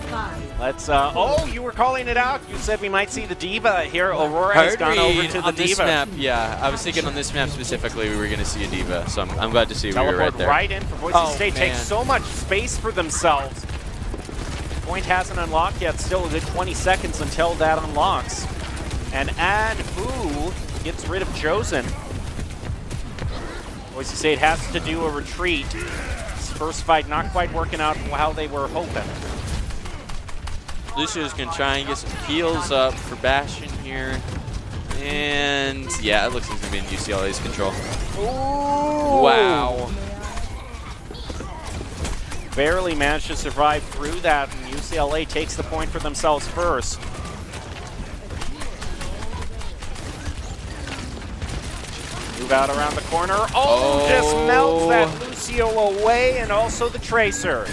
5. Let's, oh, you were calling it out. You said we might see the D.Va here. Aurora has Hard gone over read to the on this D.Va. map. Yeah, I was thinking on this map specifically we were going to see a D.Va, so I'm glad to see we were Teleport right there. right in for Boise Oh, State. man. Takes so much space for themselves. Point hasn't unlocked yet. Still a good 20 seconds until that unlocks. And Who gets rid of Josen. Boise State has to do a retreat. This first fight not quite working out how they were hoping. Lucio's going to try and get some heals up for Bastion here. And yeah, it looks like it's going to be in UCLA's control. Ooh. Wow. Barely managed to survive through that, and UCLA takes the point for themselves first. Move out around the corner. Just melts that Lucio away, and also the Tracer.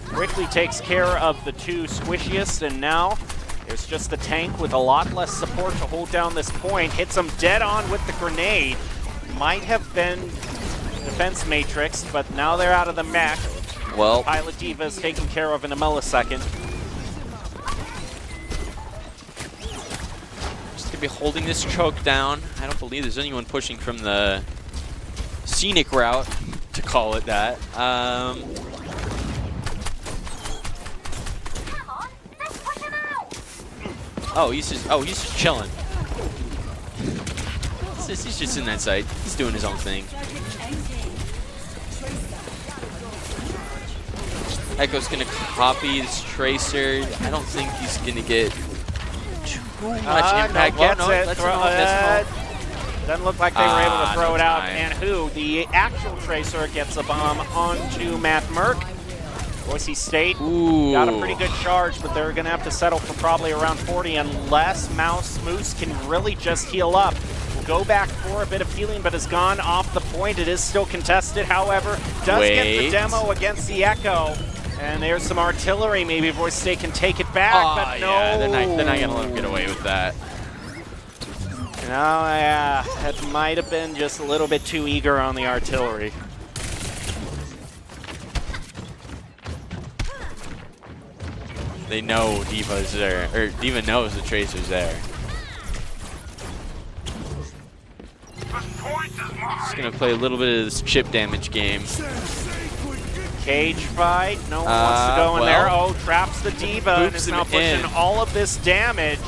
Quickly takes care of the two squishiest, and now there's just the tank with a lot less support to hold down this point. Hits him dead on with the grenade. Might have been defense matrix, but now they're out of the mech. Well, Pilot D.Va is taken care of in a millisecond. just going to be holding this choke down. I don't believe there's anyone pushing from the scenic route, to call it that. Oh, he's just chilling. He's just in that site. He's doing his own thing. Echo's gonna copy this Tracer. I don't think he's gonna get too much impact. No, gets Oh, no, it. that's Throw enough. Doesn't look like they were able to throw no it out. time. And Who, the actual Tracer, gets a bomb onto Matt Merck. Boise State got a pretty good charge, but they're going to have to settle for probably around 40 unless Moose can really just heal up. Will go back for a bit of healing, but has gone off the point. It is still contested, however. Does get the demo against the Echo. And there's some artillery. Maybe Boise State can take it back, but no. Yeah, they're not going to let him get away with that. No, yeah, that might have been just a little bit too eager on the artillery. They know D.Va's there, or D.Va knows the Tracer's there. Just gonna play a little bit of this chip damage game. Cage fight. No one wants to go in there. Oh, traps the D.Va and is now pushing all of this damage.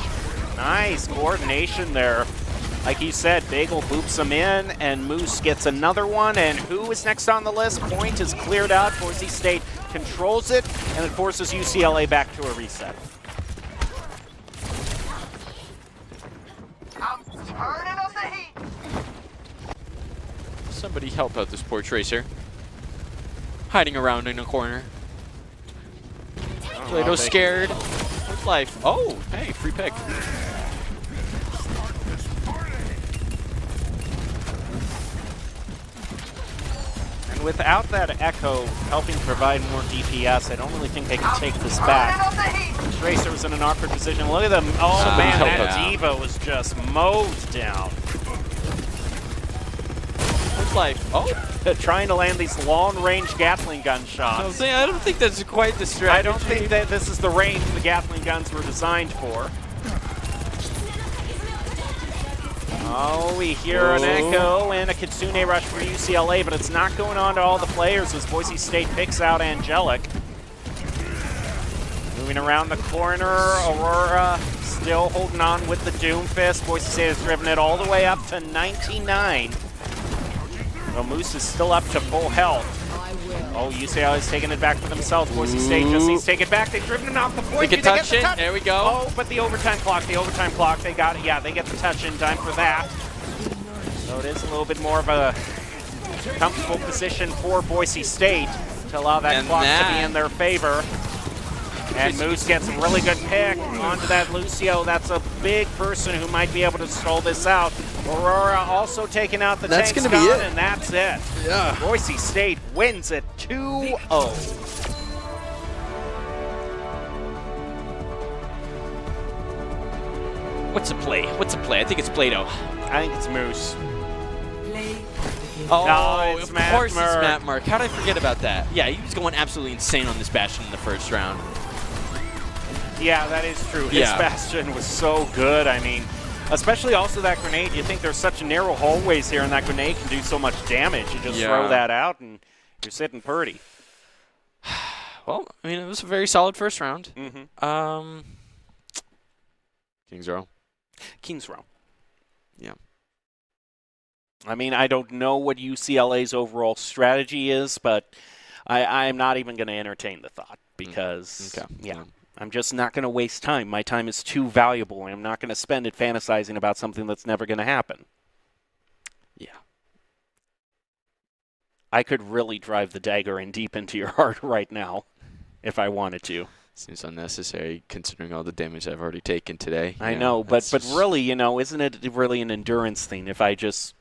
Nice coordination there. Like you said, Bagel boops him in, and Moose gets another one. And Who is next on the list? Point is cleared out. Boise State controls it, and it forces UCLA back to a reset. I'm turning up the heat. Somebody help out this poor Tracer. Hiding around in a corner. Plato's scared with life. Oh, hey, free pick. without that Echo helping provide more DPS, I don't really think they can take this back. Tracer was in an awkward position. Look at them. Oh, man, that D.Va was just mowed down. It's like, oh. Trying to land these long-range Gatling gun shots. I don't think that's quite the strategy. I don't think that this is the range the Gatling guns were designed for. Oh, we hear an Echo and a Kitsune rush for UCLA, but it's not going on to all the players as Boise State picks out Angelic. Moving around the corner, Aurora still holding on with the Doomfist. Boise State has driven it all the way up to 99. So Moose is still up to full health. Oh, UCLA is taking it back for themselves. Boise State just needs to take it back. They've driven it off the point. They can touch it. There we go. Oh, but the overtime clock, they got it. Yeah, they get the touch in time for that. So it is a little bit more of a comfortable position for Boise State to allow that clock to be in their favor. And Moose gets a really good pick onto that Lucio. That's a big person who might be able to stall this out. Aurora also taking out the That's Tanks gonna be gun, it. and that's it. Yeah. Boise State wins it 2-0. What's the play? What's the play? I think it's Plato. I think it's Moose. Oh, No, it's of Matt course Merck. it's Matt Merck. How did I forget about that? Yeah, he was going absolutely insane on this Bastion in the first round. Yeah, that is true. His Yeah. Bastion was so good. I mean, especially also that grenade. You think there's such narrow hallways here, and that grenade can do so much damage. You just throw that out, and you're sitting pretty. Well, I mean, it was a very solid first round. Mm-hmm. Kings Row. Kings Row. Yeah. I mean, I don't know what UCLA's overall strategy is, but I'm not even going to entertain the thought because, I'm just not going to waste time. My time is too valuable, and I'm not going to spend it fantasizing about something that's never going to happen. Yeah. I could really drive the dagger in deep into your heart right now if I wanted to. Seems unnecessary considering all the damage I've already taken today. I know, but really, isn't it really an endurance thing if I just...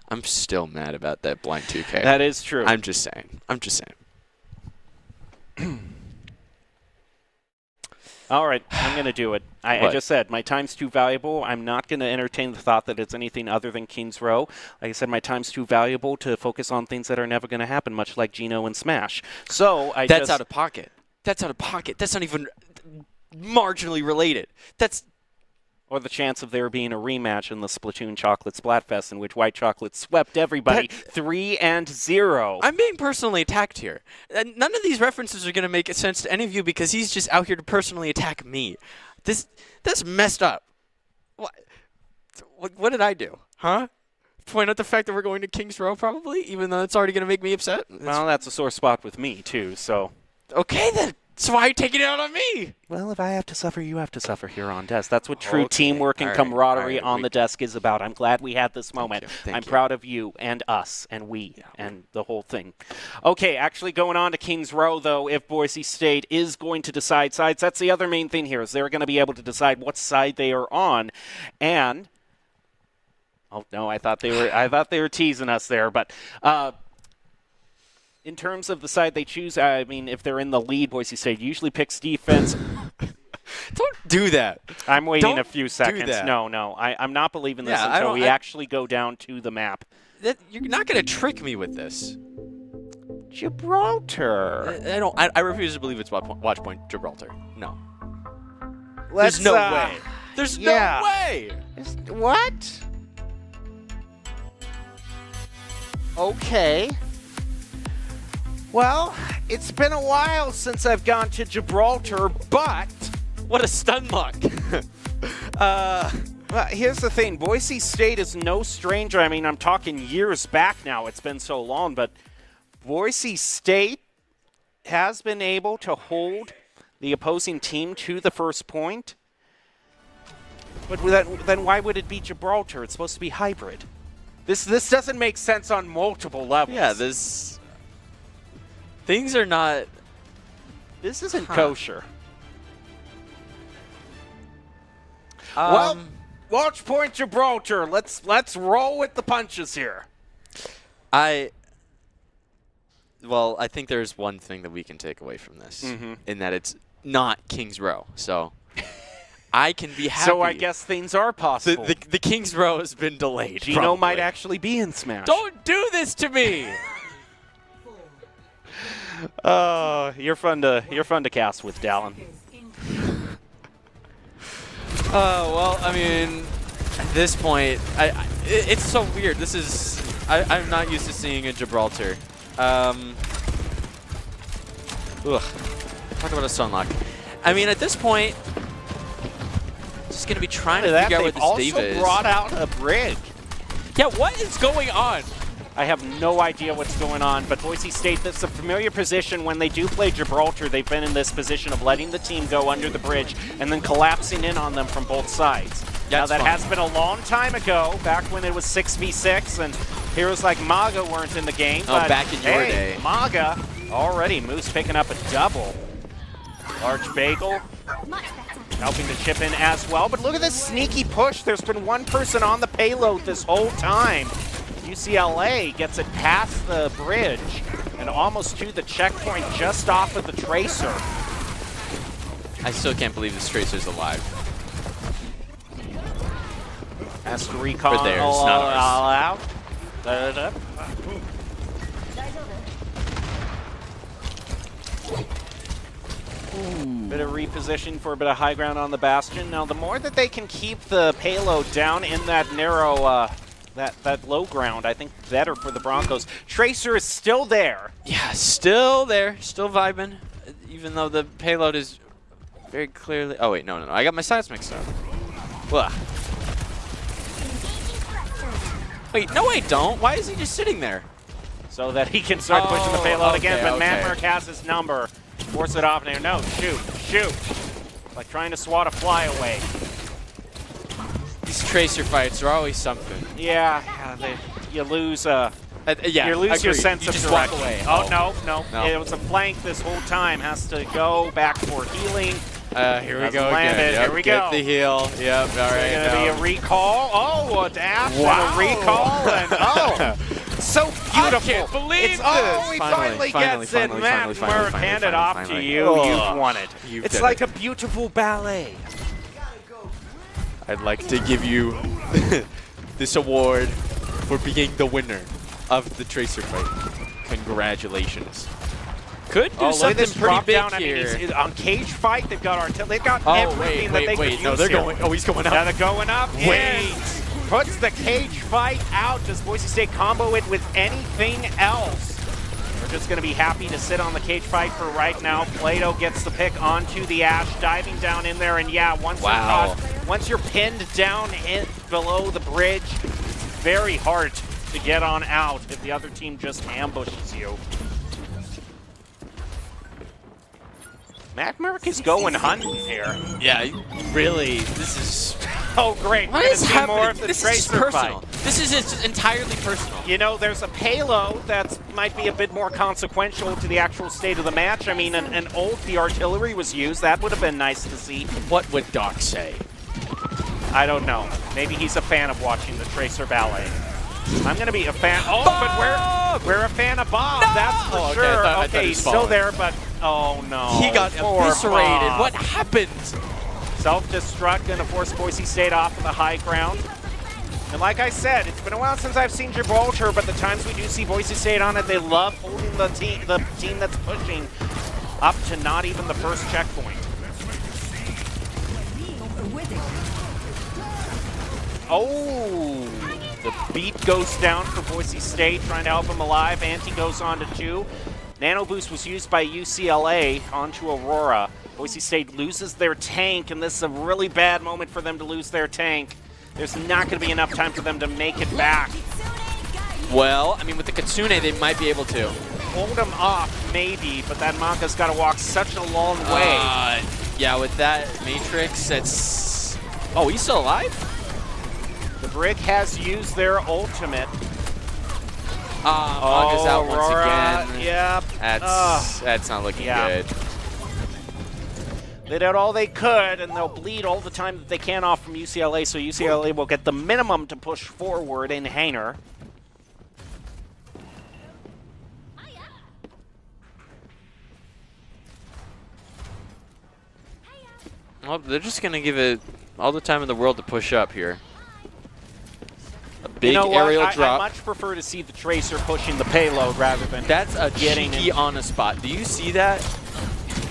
I'm still mad about that blind 2K. That is true. I'm just saying. All right, I'm going to do it. I just said my time's too valuable. I'm not going to entertain the thought that it's anything other than Kings Row. Like I said, my time's too valuable to focus on things that are never going to happen, much like Geno and Smash. So That's out of pocket. That's out of pocket. That's not even marginally related. Or the chance of there being a rematch in the Splatoon Chocolate Splatfest in which White Chocolate swept everybody 3-0. I'm being personally attacked here. None of these references are going to make sense to any of you because he's just out here to personally attack me. That's messed up. What did I do? Huh? Point out the fact that we're going to Kings Row probably, even though it's already going to make me upset? Well, that's a sore spot with me, too, so... Okay, then. So why are you taking it out on me? Well, if I have to suffer, you have to suffer here on desk. That's what true Okay. teamwork and All right. camaraderie All right. on the desk is about. I'm glad we had this moment. Thank I'm you. proud of you and us and we and the whole thing. Okay, actually going on to Kings Row, though, if Boise State is going to decide sides, that's the other main thing here, is they're going to be able to decide what side they are on. And, oh, no, I thought they were teasing us there, but... in terms of the side they choose, I mean, if they're in the lead, Boise State usually picks defense. Don't do that. I'm waiting Don't a few do seconds. that. No, I'm not believing this Yeah, I until don't- we actually go down to the map. You're not going to trick me with this. Gibraltar. I refuse to believe it's Watch Point Gibraltar. No. Let's, There's no way. There's yeah. no way. What? Okay. Well, it's been a while since I've gone to Gibraltar, but... What a stun lock. Well, here's the thing. Boise State is no stranger. I mean, I'm talking years back now. It's been so long, but Boise State has been able to hold the opposing team to the first point. But then why would it be Gibraltar? It's supposed to be hybrid. This doesn't make sense on multiple levels. Yeah, things are not... This isn't kosher. Well, Watch Point Gibraltar. Let's roll with the punches here. Well, I think there's one thing that we can take away from this, in that it's not Kings Row. So I can be happy. So I guess things are possible. The Kings Row has been delayed. Gino probably. might actually be in Smash. Don't do this to me. You're fun to cast with, Dallin. Well, I mean, at this point, it's so weird. This is I'm not used to seeing a Gibraltar. Talk about a Sunlock. I mean, at this point, just gonna be trying to figure out what this Steve is. Also brought out a bridge. Yeah, what is going on? I have no idea what's going on, but Boise State, that's a familiar position when they do play Gibraltar. They've been in this position of letting the team go under the bridge and then collapsing in on them from both sides. Now, that has been a long time ago, back when it was 6v6, and heroes like Maga weren't in the game. Oh, back in your day. Maga already, Moose picking up a double. Large Bagel helping to chip in as well, but look at this sneaky push. There's been one person on the payload this whole time. UCLA gets it past the bridge and almost to the checkpoint just off of the Tracer. I still can't believe this Tracer's alive. Has to recon For theirs, all not ours. out. Da-da-da. Bit of reposition for a bit of high ground on the Bastion. Now, the more that they can keep the payload down in that narrow, that low ground, I think better for the Broncos. Tracer is still there. Yeah, still there, still vibing, even though the payload is very clearly. Oh wait, no, I got my sides mixed up. Ugh. Wait, no, I don't. Why is he just sitting there? So that he can start pushing the payload again, but okay. Matt Merck has his number. Force it off there. No, shoot. Like trying to swat a fly away. These Tracer fights are always something. Yeah, you lose. Yeah, you lose your agreed. sense You of just walk direction. away. Oh, no. No. It was a flank this whole time. Has to go back for healing. Here we Hasn't go landed. again. Yep, Here we get go. the heal. Yep, all right. There's going to be a recall. Oh, a dash Wow. and a recall. And so beautiful. I can't believe He this. finally gets it. Matt Merck, hand it off to you. Oh, You've won it. It's like a beautiful ballet. I'd like to give you this award for being the winner of the Tracer fight. Congratulations. Could do Look at something this pretty drop big down. here. I mean, he's on cage fight. They've got they've got Oh, everything that they could use no, they're here. going. Oh, he's going up. Now they're going up. Wait. Puts the cage fight out. Does Boise State combo it with anything else? We're just going to be happy to sit on the cage fight for right now. Plato gets the pick onto the Ash, diving down in there, and yeah, once you're pinned down below the bridge, it's very hard to get on out if the other team just ambushes you. Matt Merck is going hunting here. Yeah, really. This is. Oh, great. What We're is gonna see happening? more of the This is just Tracer personal. fight. This is just entirely personal. You know, there's a payload that might be a bit more consequential to the actual state of the match. I mean, an ult, the artillery was used. That would have been nice to see. What would Doc say? I don't know. Maybe he's a fan of watching the Tracer ballet. I'm going to be a fan. Oh, but we're a fan of Bob. No! That's for Oh, okay, sure. I thought he was He's still following. there, but oh no. He got Poor eviscerated. Bob. What happened? Self-destruct, going to force Boise State off of the high ground. And like I said, it's been a while since I've seen Gibraltar, but the times we do see Boise State on it, they love holding the team that's pushing up to not even the first checkpoint. Oh, the beat goes down for Boise State, trying to help him alive. Ante goes on to 2. Nano Boost was used by UCLA onto Aurora. Boise State loses their tank, and this is a really bad moment for them to lose their tank. There's not going to be enough time for them to make it back. Well, I mean, with the Kitsune, they might be able to. Hold him off, maybe, but that Maka's got to walk such a long way. Yeah, with that Matrix, it's... Oh, he's still alive? The Brig has used their ultimate. Maka's out once Aurora, again. Yep. That's not looking good. They did all they could, and they'll bleed all the time that they can off from UCLA, so UCLA will get the minimum to push forward in Hainer. Well, they're just going to give it all the time in the world to push up here. A big you know what? aerial I drop. much prefer to see the Tracer pushing the payload rather than That's a getting cheeky on a spot. Do you see that?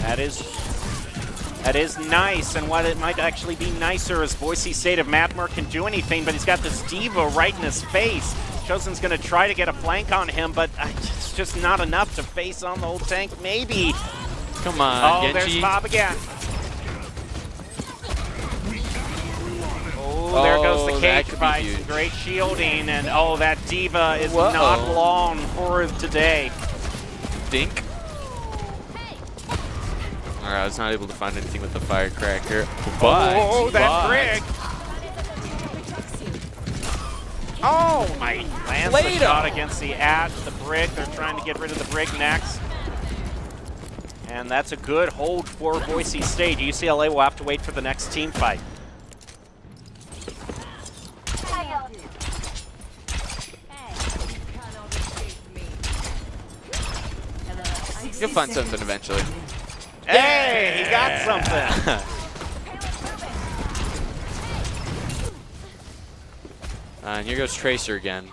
That is nice, and what it might actually be nicer is Boise State if Mattmer can do anything, but he's got this D.Va right in his face. Chosen's going to try to get a flank on him, but it's just not enough to face on the old tank. Maybe. Come on, Oh, Genji. there's Bob again. Oh, there goes the that cage could be fight. huge. Great shielding, and oh, that D.Va is Whoa. not long for today. Dink. Alright, I was not able to find anything with the firecracker. But, Oh, that Brig. Oh, my. Lands the Plato. shot against the Brig. They're trying to get rid of the Brig next. And that's a good hold for Boise State. UCLA will have to wait for the next team fight. you'll find something eventually. Hey, he got something. And here goes Tracer again.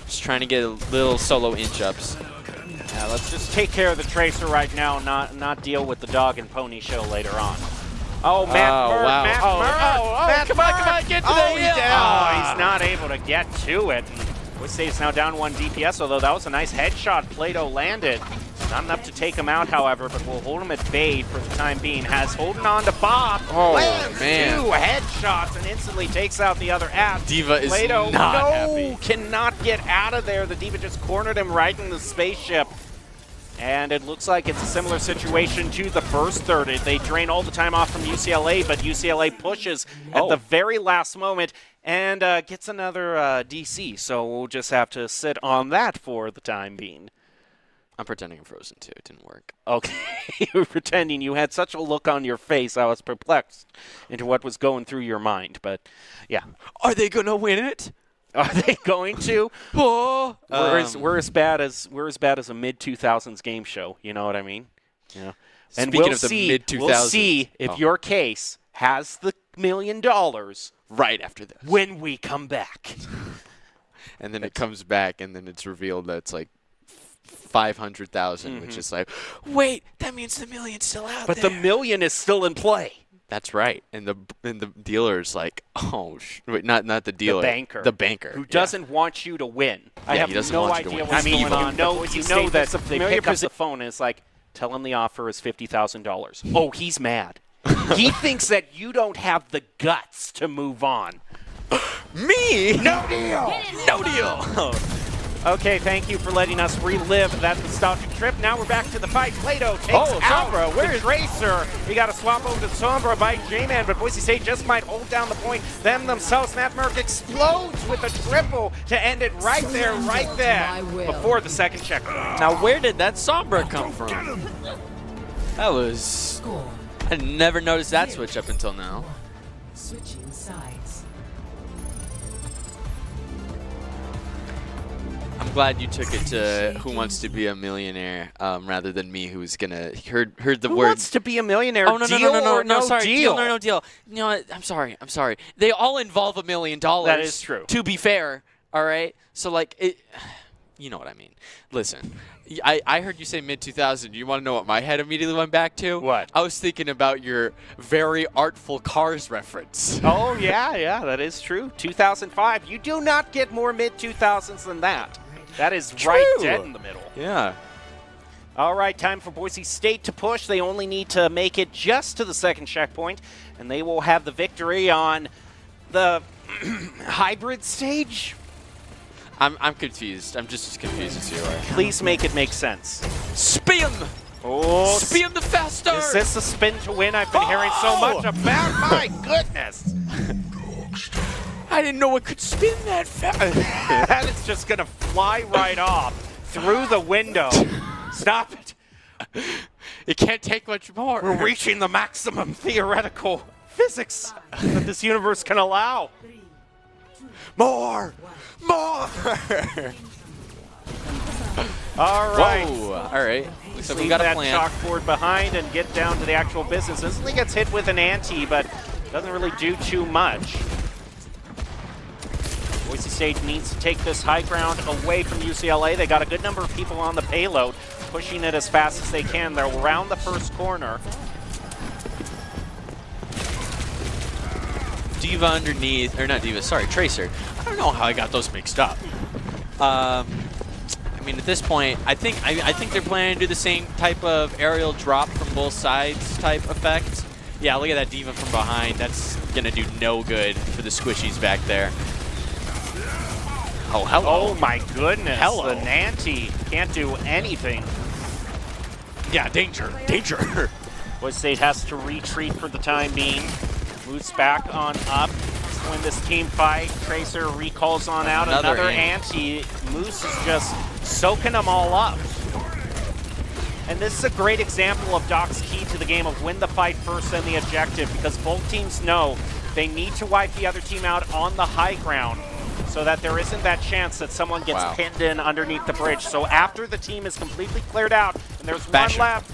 Just trying to get a little solo inch-ups. Yeah, let's just take care of the Tracer right now, not deal with the dog and pony show later on. Oh, Matt Murd, wow. Matt Oh, Murd, Matt come on, Murd. come on, get to oh, the he's hill. down. Oh, he's not able to get to it. Boise State's now down 1 DPS, although that was a nice headshot Plato landed. Not enough to take him out, however, but we'll hold him at bay for the time being. Has holding on to Bob. Oh, lands man. 2 headshots and instantly takes out the other app. D.Va is Plato, not no, happy. cannot get out of there. The D.Va just cornered him right in the spaceship. And it looks like it's a similar situation to the first third. They drain all the time off from UCLA, but UCLA pushes at the very last moment and gets another DC. So we'll just have to sit on that for the time being. I'm pretending I'm frozen too. It didn't work. Okay, you were pretending. You had such a look on your face. I was perplexed into what was going through your mind. But yeah, Are they going to win it? are they going to? Oh. We're as bad as a mid 2000s game show. You know what I mean? Yeah. And Speaking we'll of the see, mid-2000s. we'll see if Oh. your case has the $1 million Right after this. when we come back. And then it comes back, and then it's revealed that it's like 500,000, which is like, wait, that means the million's still out But there. the $1 million is still in play. That's right. And the dealer's like, oh, wait, not the dealer. banker. The banker. Who doesn't want you to win. I Yeah, have he doesn't no want you to idea win. what's I mean, going on. You know that the they familiar pick up the phone and it's like, tell him the offer is $50,000. Oh, he's mad. He thinks that you don't have the guts to move on. Me? No deal! No deal. Okay, thank you for letting us relive that nostalgic trip. Now we're back to the fight. Plato takes Oh, out Sombra, the Tracer. You got to swap over to Sombra by J-Man, but Boise State just might hold down the point them themselves. Matt Merck explodes with a triple to end it right there, before the second check. Now, where did that Sombra come from? That was... I never noticed that switch up until now. Switching sides. I'm glad you took it to Who Wants to Be a Millionaire rather than me, who's gonna heard the Who word. wants to be a millionaire? Oh no Deal no or no sorry, deal? no deal. You know what? I'm sorry. They all involve $1 million. That is true. To be fair, all right. So like it, you know what I mean. Listen, I heard you say mid 2000. You want to know what my head immediately went back to? What? I was thinking about your very artful Cars reference. Oh, yeah, that is true. 2005. You do not get more mid-2000s than that. That is right dead in the middle. Yeah. All right, time for Boise State to push. They only need to make it just to the second checkpoint, and they will have the victory on the hybrid stage. I'm confused. I'm just as confused as you are. Please make it make sense. Spin! Oh, Spin the faster! Is this a spin to win I've been hearing so much about? My goodness. I didn't know it could spin that fast. That is just going to fly right off through the window. Stop it. It can't take much more. We're reaching the maximum theoretical physics that this universe can allow. More! All right. Whoa! All right. Looks like we Leave got a that plan. chalkboard behind and get down to the actual business. Instantly gets hit with an ante, but doesn't really do too much. Boise State needs to take this high ground away from UCLA. They got a good number of people on the payload, pushing it as fast as they can. They're around the first corner. Diva underneath, or not Diva, sorry, Tracer. I don't know how I got those mixed up. I mean, at this point, I think they're planning to do the same type of aerial drop from both sides type effect. Yeah, look at that Diva from behind. That's gonna do no good for the squishies back there. Oh, hello. Oh my goodness. Hello. The Nanty can't do anything. Yeah, danger, danger. Boise State has to retreat for the time being. Moves back on up. Win this team fight. Tracer recalls on out. Another ante. Moose is just soaking them all up. And this is a great example of Doc's key to the game of win the fight first and the objective, because both teams know they need to wipe the other team out on the high ground so that there isn't that chance that someone gets pinned in underneath the bridge. So after the team is completely cleared out and there's one left.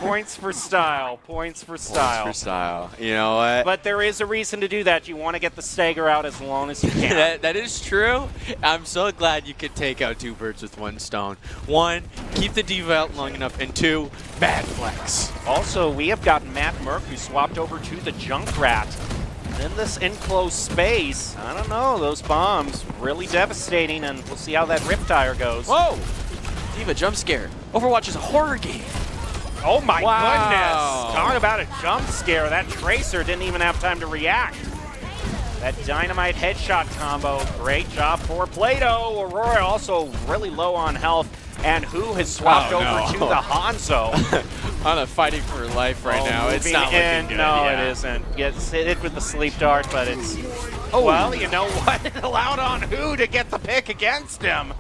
Points for style. Points for style. Points for style. You know what? But there is a reason to do that. You want to get the stagger out as long as you can. that is true. I'm so glad you could take out 2 birds with 1 stone. 1, keep the Diva out long enough, and 2, bad flex. Also, we have got Matt Merck, who swapped over to the Junkrat. And in this enclosed space, I don't know, those bombs really devastating, and we'll see how that Riptire goes. Whoa! Diva jump scare. Overwatch is a horror game. Oh my goodness! Talk about a jump scare. That Tracer didn't even have time to react. That dynamite headshot combo, great job for Plato. Aurora also really low on health, and who has swapped over to the Hanzo. On a fighting for life right now. It's not looking good. No, it isn't. Gets hit with the sleep dart, but it's... Oh, well, you know what? It allowed on who to get the pick against him.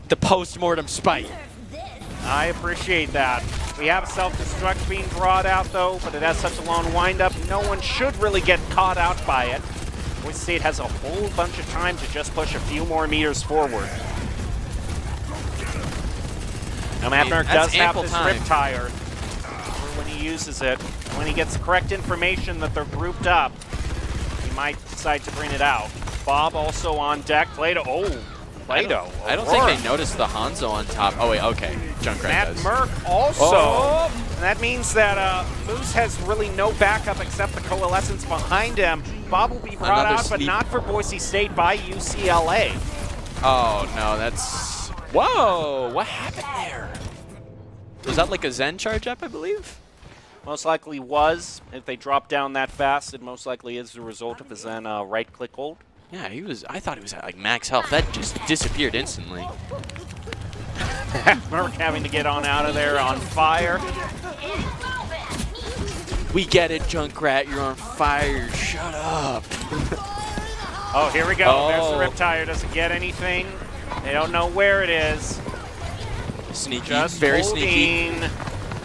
The post-mortem spite. I appreciate that. We have self-destruct being brought out, though, but it has such a long windup. No one should really get caught out by it. Boise State has a whole bunch of time to just push a few more meters forward. Now, Matt Merck does have this Riptire when he uses it. When he gets the correct information that they're grouped up, he might decide to bring it out. Bob also on deck. Plato. Oh. Plato. I don't think they noticed the Hanzo on top. Oh, wait, okay. Junkrat Matt does. Merck also. And that means that Moose has really no backup except the Coalescence behind him. Bob will be brought out, but not for Boise State, by UCLA. Oh, no, that's... Whoa! What happened there? Was that like a Zen charge up, I believe? Most likely was. If they drop down that fast, it most likely is the result of a Zen right-click hold. Yeah, he was. I thought he was at like max health. That just disappeared instantly. Merck having to get on out of there on fire. We get it, Junkrat. You're on fire. Shut up. Oh, here we go. There's the Riptire. Doesn't get anything. They don't know where it is. Sneaky. Just very holding. sneaky.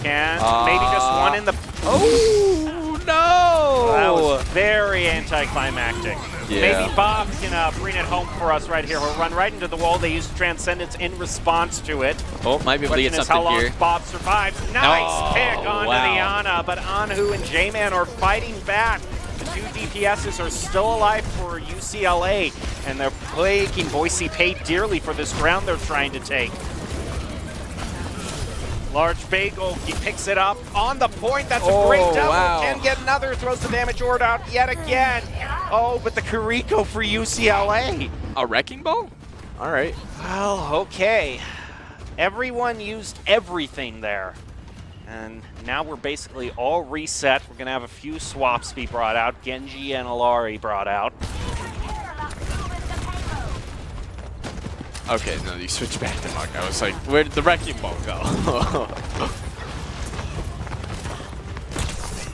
Can maybe just one in the. Oh no! That was very anticlimactic. Yeah. Maybe Bob can bring it home for us right here. We'll run right into the wall. They use Transcendence in response to it. Oh, might be able to get Question is something how long here. Bob survives. Nice pick onto the Ana, but Anhu and J-Man are fighting back. The 2 DPSs are still alive for UCLA, and they're making Boise pay dearly for this ground they're trying to take. Large Bagel, he picks it up on the point. That's a great double. Wow. Can get another, throws the damage orb out yet again. Oh, but the Kiriko for UCLA. A wrecking ball? All right. Well, okay. Everyone used everything there. And now we're basically all reset. We're going to have a few swaps be brought out. Genji and Alari brought out. Okay, no, you switched back to Mark. I was like, where did the wrecking ball go?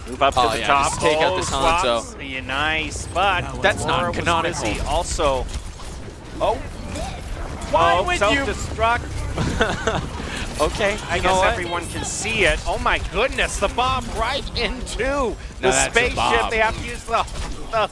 Move up to the top. Just take out this swaps. Hanzo. Yeah, nice, but That's Aurora not was canonical. busy. Also, Why would you? Self-destruct. Okay, I guess everyone can see it. Oh my goodness, the bomb right into the spaceship. They have to use the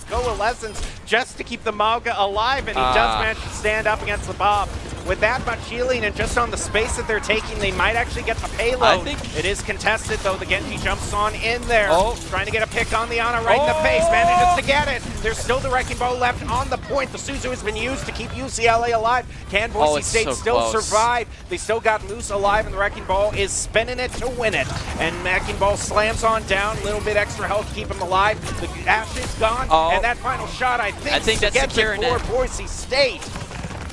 Coalescence just to keep the Mauga alive, and he does manage to stand up against the Bob. With that much healing and just on the space that they're taking, they might actually get the payload. I think it is contested, though. The Genji jumps on in there. Oh. Trying to get a pick on the Ana right in the face. Manages to get it. There's still the Wrecking Ball left on the point. The Suzu has been used to keep UCLA alive. Can Boise it's State so still close. survive? They still got Moose alive, and the Wrecking Ball is spinning it to win it. And Wrecking Ball slams on down. A little bit extra health to keep him alive. The Ash is gone. And that final shot, I think that's gets it securing for it. Boise State.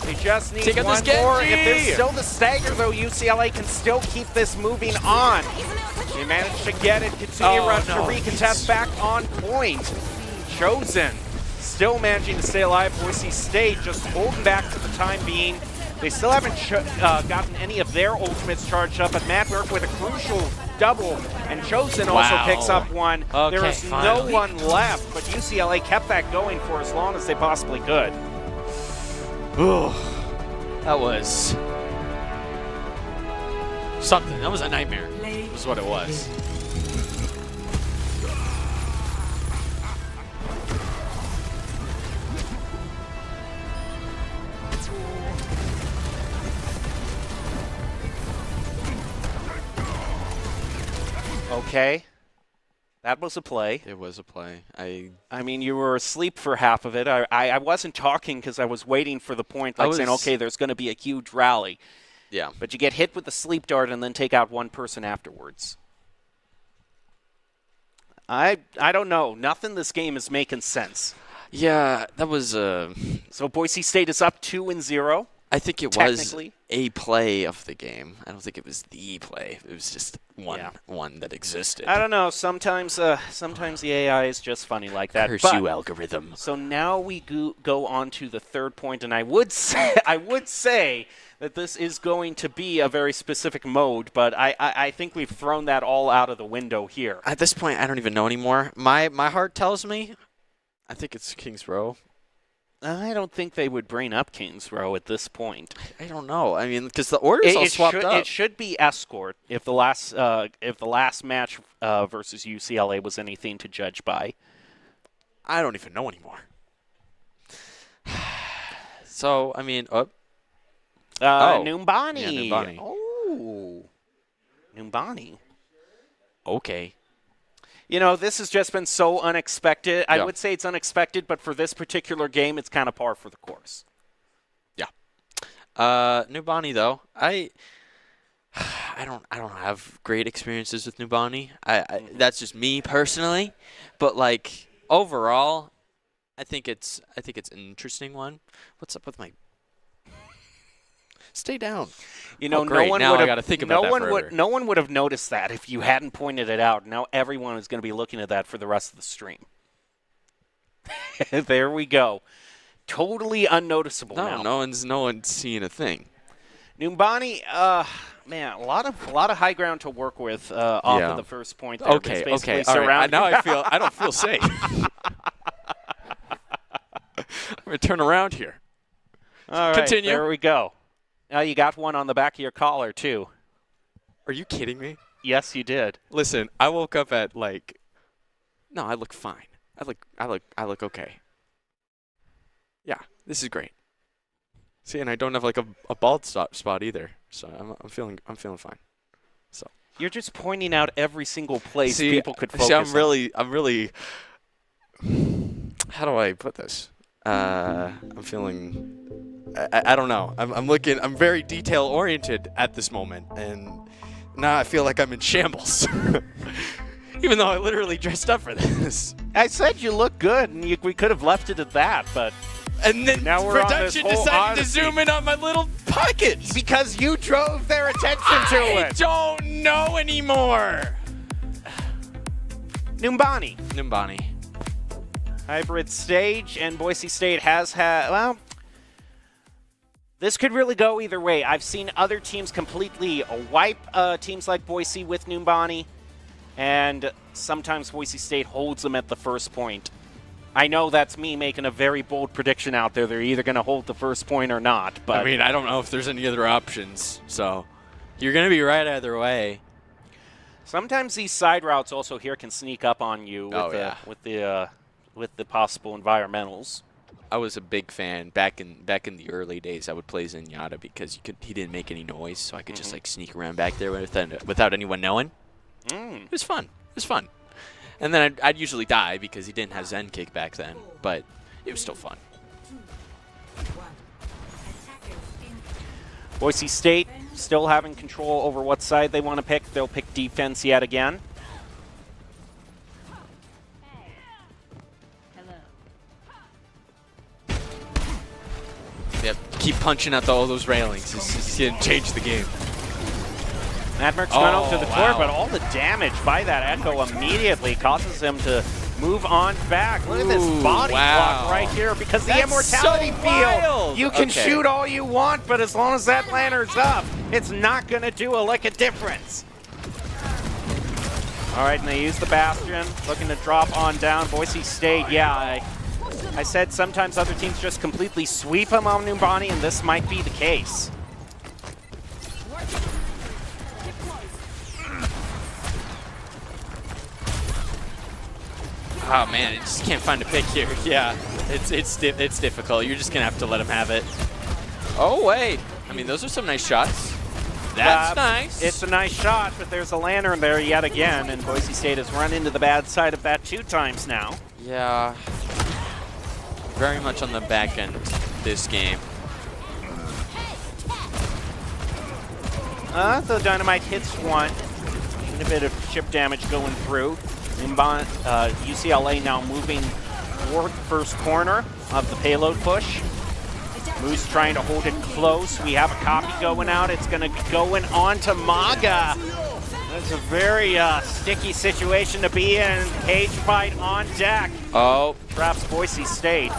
They just need Take out one this more. Genji! If there's still the stagger, though, UCLA can still keep this moving on. They managed to get it. Continue rush to recontest back on point. Chosen still managing to stay alive. Boise State just holding back for the time being. They still haven't gotten any of their ultimates charged up, but Matt Burke with a crucial double, and Chosen also picks up one. There is no one left, but UCLA kept that going for as long as they possibly could. Ooh, that was something. That was a nightmare. Is what it was. Okay. That was a play. It was a play. I mean, you were asleep for half of it. I wasn't talking because I was waiting for the point, like saying, okay, there's going to be a huge rally. Yeah. But you get hit with the sleep dart and then take out one person afterwards. I don't know. Nothing this game is making sense. Yeah, that was So Boise State is up 2-0. I think it was a play of the game. I don't think it was the play. It was just one that existed. I don't know. Sometimes the AI is just funny like that. Curse but, you, algorithm. So now we go on to the third point, and I would say that this is going to be a very specific mode, but I think we've thrown that all out of the window here. At this point, I don't even know anymore. My heart tells me, I think it's Kings Row. I don't think they would bring up Kings Row at this point. I don't know. I mean, because the orders all swapped up. It should be Escort if the last match versus UCLA was anything to judge by. I don't even know anymore. So I mean, Numbani. Yeah, Numbani. Oh, Numbani. Okay. You know, this has just been so unexpected. I would say it's unexpected, but for this particular game, it's kind of par for the course. Yeah. Numbani though, I don't have great experiences with Numbani. That's just me personally, but like overall, I think it's an interesting one. What's up with my? Stay down. You know, no one would have. No one would have noticed that if you hadn't pointed it out. Now everyone is going to be looking at that for the rest of the stream. There we go. Totally unnoticeable now. No one's seeing a thing. Numbani, man, a lot of high ground to work with off of the first point there. Okay. All right. Now I don't feel safe. I'm gonna turn around here. All right, continue. There we go. Now you got one on the back of your collar too. Are you kidding me? Yes, you did. Listen, I woke up at no, I look fine. I look okay. Yeah, this is great. See, and I don't have a bald spot either, so I'm feeling fine. So you're just pointing out every single place people could focus. I'm really. How do I put this? I'm feeling. I don't know. I'm very detail oriented at this moment, and now I feel like I'm in shambles. Even though I literally dressed up for this. I said you look good, and we could have left it at that, but. And then now we're production decided to zoom in on my little pockets. Because you drove their attention to it. I don't know anymore. Numbani. Hybrid stage, and Boise State has had, well, this could really go either way. I've seen other teams completely wipe teams like Boise with Numbani, and sometimes Boise State holds them at the first point. I know that's me making a very bold prediction out there. They're either going to hold the first point or not. But I mean, I don't know if there's any other options, so you're going to be right either way. Sometimes these side routes also here can sneak up on you with the possible environmentals. I was a big fan back in the early days. I would play Zenyatta because he didn't make any noise, so I could just like sneak around back there without anyone knowing. It was fun. It was fun. And then I'd usually die because he didn't have Zen kick back then, but it was still fun. Boise State still having control over what side they want to pick. They'll pick defense yet again. Yep, keep punching at all those railings. It's going to change the game. Madmerk's run out to the court, but all the damage by that Echo immediately causes him to move on back. Look at this body block right here because the immortality field. You can shoot all you want, but as long as that lantern's up, it's not going to do a lick of difference. All right, and they use the Bastion, looking to drop on down. Boise State, yeah, I said sometimes other teams just completely sweep them on Numbani, and this might be the case. Oh man, you just can't find a pick here. Yeah, it's difficult. You're just gonna have to let him have it. Oh wait, I mean those are some nice shots. That's nice. It's a nice shot, but there's a lantern there yet again, and Boise State has run into the bad side of that 2 times now. Yeah, very much on the back end this game. The Dynamite hits one. And a bit of chip damage going through. UCLA now moving toward the first corner of the payload push. Moose trying to hold it close. We have a copy going out. It's going to go in onto Maga. That's a very sticky situation to be in. Cage fight on deck. Oh. Traps Boise State.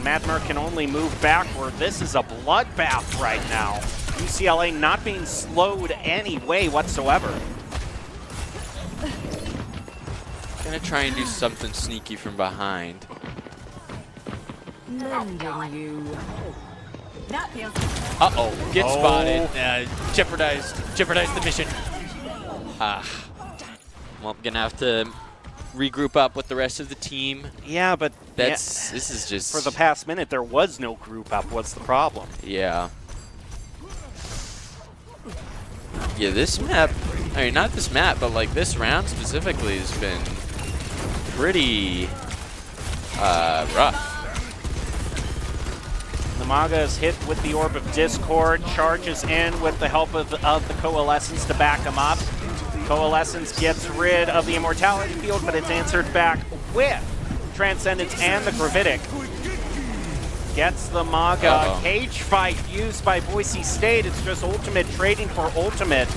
Madmer can only move backward. This is a bloodbath right now. UCLA not being slowed any way whatsoever. Gonna try and do something sneaky from behind. Uh-oh, get spotted. Jeopardize the mission. Well, gonna have to regroup up with the rest of the team. Yeah, but this is just for the past minute there was no group up. What's the problem? Yeah. Yeah, this map, I mean not this map, but like this round specifically has been pretty rough. The Maga is hit with the Orb of Discord, charges in with the help of the Coalescence to back him up. Coalescence gets rid of the Immortality Field, but it's answered back with Transcendence and the Gravitic. Gets the Maga. Cage fight used by Boise State. It's just Ultimate trading for Ultimate.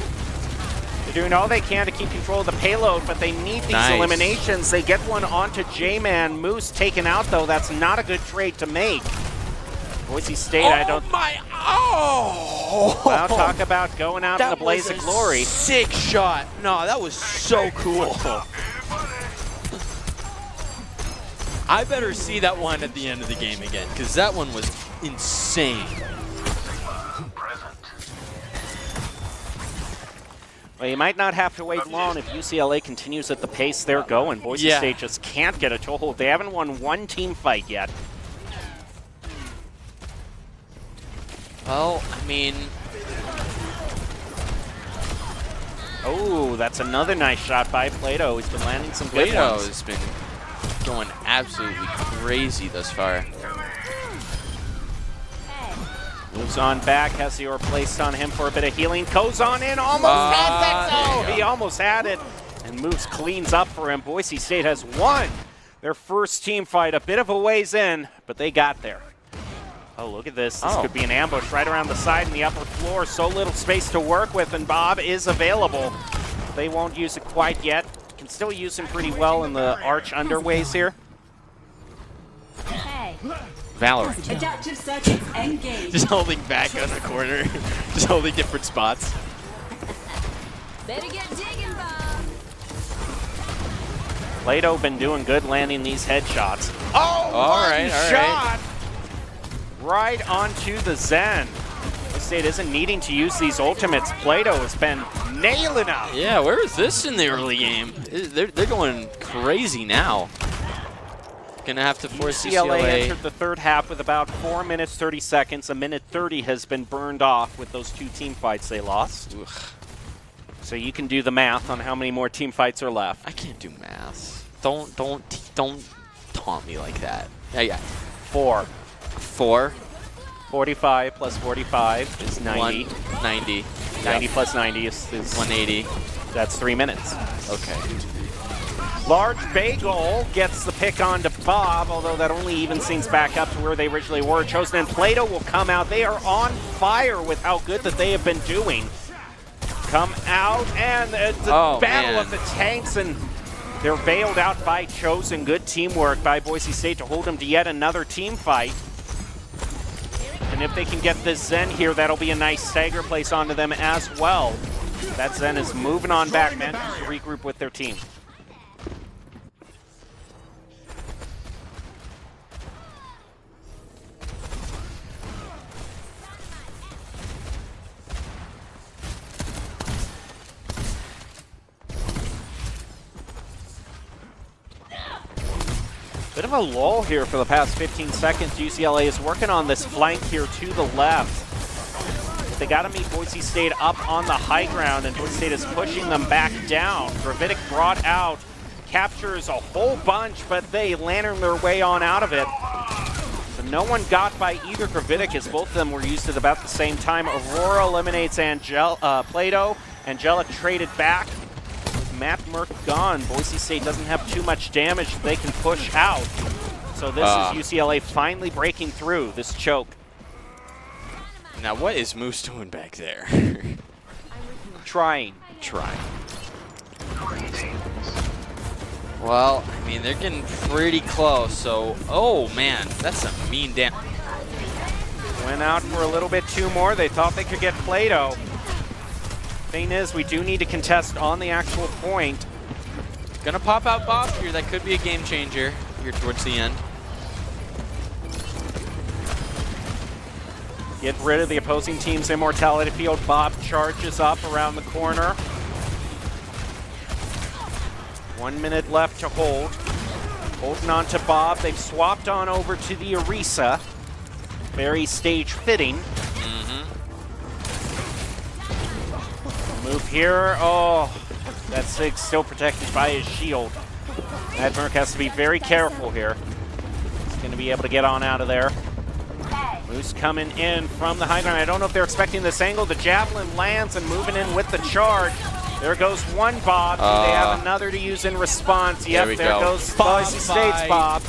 They're doing all they can to keep control of the payload, but they need these eliminations. They get one onto J-Man. Moose taken out, though. That's not a good trade to make. Boise State, I don't... Well, talk about going out in a blaze of glory. Sick shot. No, that was so cool. I better see that one at the end of the game again, because that one was insane. Well, you might not have to wait long if UCLA continues at the pace they're going. Boise State just can't get a toehold. They haven't won one team fight yet. Well, I mean... Oh, that's another nice shot by Plato. He's been landing some good ones. Plato has been going absolutely crazy thus far. Moves on back, has the orb placed on him for a bit of healing. Goes on in, almost has it! He almost had it, and Moose cleans up for him. Boise State has won their first team fight. A bit of a ways in, but they got there. Oh, look at this. This could be an ambush right around the side in the upper floor. So little space to work with, and Bob is available. They won't use it quite yet. Can still use him pretty well in the arch underways here. Hey. Valor. Adaptive circuits engaged. Just holding back on the corner. Just holding different spots. Better get digging, Bob. Plato been doing good landing these headshots. Oh, all right. Shot! Right onto the Zen. The State isn't needing to use these ultimates. Plato has been nailing them. Yeah, where was this in the early game? They're going crazy now. Gonna have to force UCLA UCLA. entered the third half with about 4 minutes 30 seconds. A minute 30 has been burned off with those 2 team fights they lost. Ugh, So you can do the math on how many more team fights are left. I can't do math. Don't taunt me like that. Yeah. 4. 4. 45 plus 45 is 90. 90. 90 plus 90 is 180. That's 3 minutes. Okay. Large Bagel gets the pick onto Bob, although that only even seems back up to where they originally were. Chosen and Plato will come out. They are on fire with how good that they have been doing. Come out, and it's a battle of the tanks, and they're bailed out by Chosen. Good teamwork by Boise State to hold them to yet another team fight. And if they can get this Zen here, that'll be a nice stagger place onto them as well. That Zen is moving on back, man, to regroup with their team. Bit of a lull here for the past 15 seconds. UCLA is working on this flank here to the left. They got to meet Boise State up on the high ground, and Boise State is pushing them back down. Gravitic brought out, captures a whole bunch, but they lantern their way on out of it. So no one got by either Gravitic, as both of them were used at about the same time. Aurora eliminates Plato. Angela traded back. Matt Merck gone. Boise State doesn't have too much damage they can push out. So this is UCLA finally breaking through this choke. Now what is Moose doing back there? Trying. Well, I mean, they're getting pretty close, so... Oh, man, that's a mean damn... Went out for a little bit too more. They thought they could get Plato. Thing is, we do need to contest on the actual point. Gonna pop out Bob here. That could be a game changer here towards the end. Get rid of the opposing team's immortality field. Bob charges up around the corner. 1 minute left to hold. Holding on to Bob. They've swapped on over to the Orisa. Very stage fitting. Move here. Oh, that Sig's still protected by his shield. Matt Merck has to be very careful here. He's going to be able to get on out of there. Moose coming in from the high ground. I don't know if they're expecting this angle. The javelin lands and moving in with the charge. There goes one Bob. Do they have another to use in response? Yep, there goes Boise State's Bob.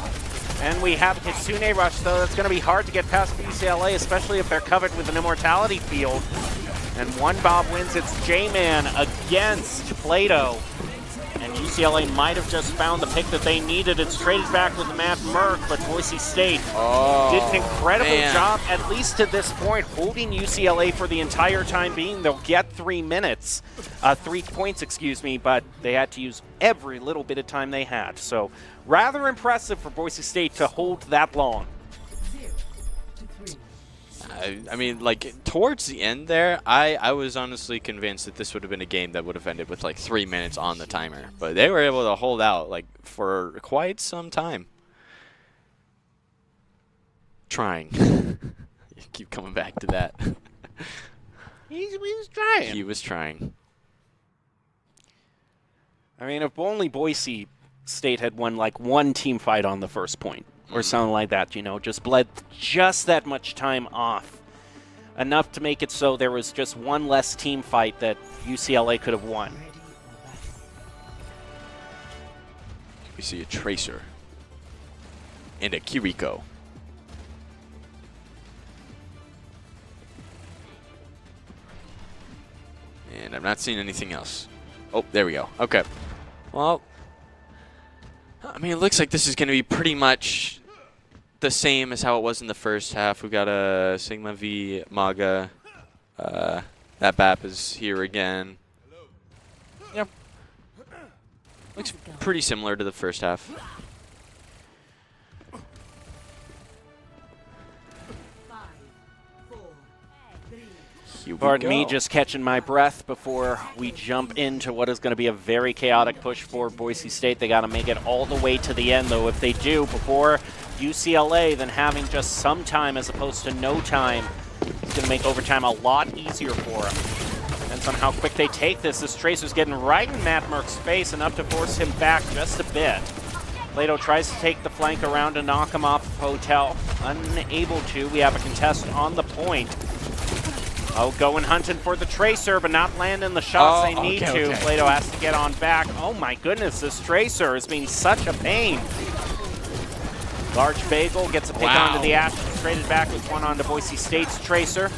And we have Kitsune Rush, though. That's going to be hard to get past UCLA, especially if they're covered with an immortality field. And one Bob wins. It's J-Man against Plato. And UCLA might have just found the pick that they needed. It's traded back with Matt Merck, but Boise State did an incredible job, at least to this point, holding UCLA for the entire time being. They'll get 3 minutes, 3 points, excuse me, but they had to use every little bit of time they had. So rather impressive for Boise State to hold that long. I mean, like, towards the end there, I was honestly convinced that this would have been a game that would have ended with, like, 3 minutes on the timer. But they were able to hold out, like, for quite some time. Trying. You keep coming back to that. He was trying. He was trying. I mean, if only Boise State had won, like, 1 team fight on the first point. Or something like that, you know, just bled just that much time off. Enough to make it so there was just 1 less team fight that UCLA could have won. We see a Tracer. And a Kiriko. And I'm not seeing anything else. Oh, there we go. Okay. Well, I mean, it looks like this is going to be pretty much the same as how it was in the first half. We got a Sigma v Maga. That BAP is here again. Yep. Looks pretty similar to the first half. Pardon me, just catching my breath before we jump into what is going to be a very chaotic push for Boise State. They got to make it all the way to the end, though. If they do, before UCLA, then having just some time as opposed to no time is going to make overtime a lot easier for them. Depends on how quick they take this. This Tracer's getting right in Matt Merck's face, enough to force him back just a bit. Plato tries to take the flank around to knock him off Hotel. Unable to. We have a contest on the point. Oh, going hunting for the Tracer, but not landing the shots they need to. Plato has to get on back. Oh my goodness, this Tracer is being such a pain. Large Bagel gets a pick onto the Ashes, traded back with one onto Boise State's Tracer.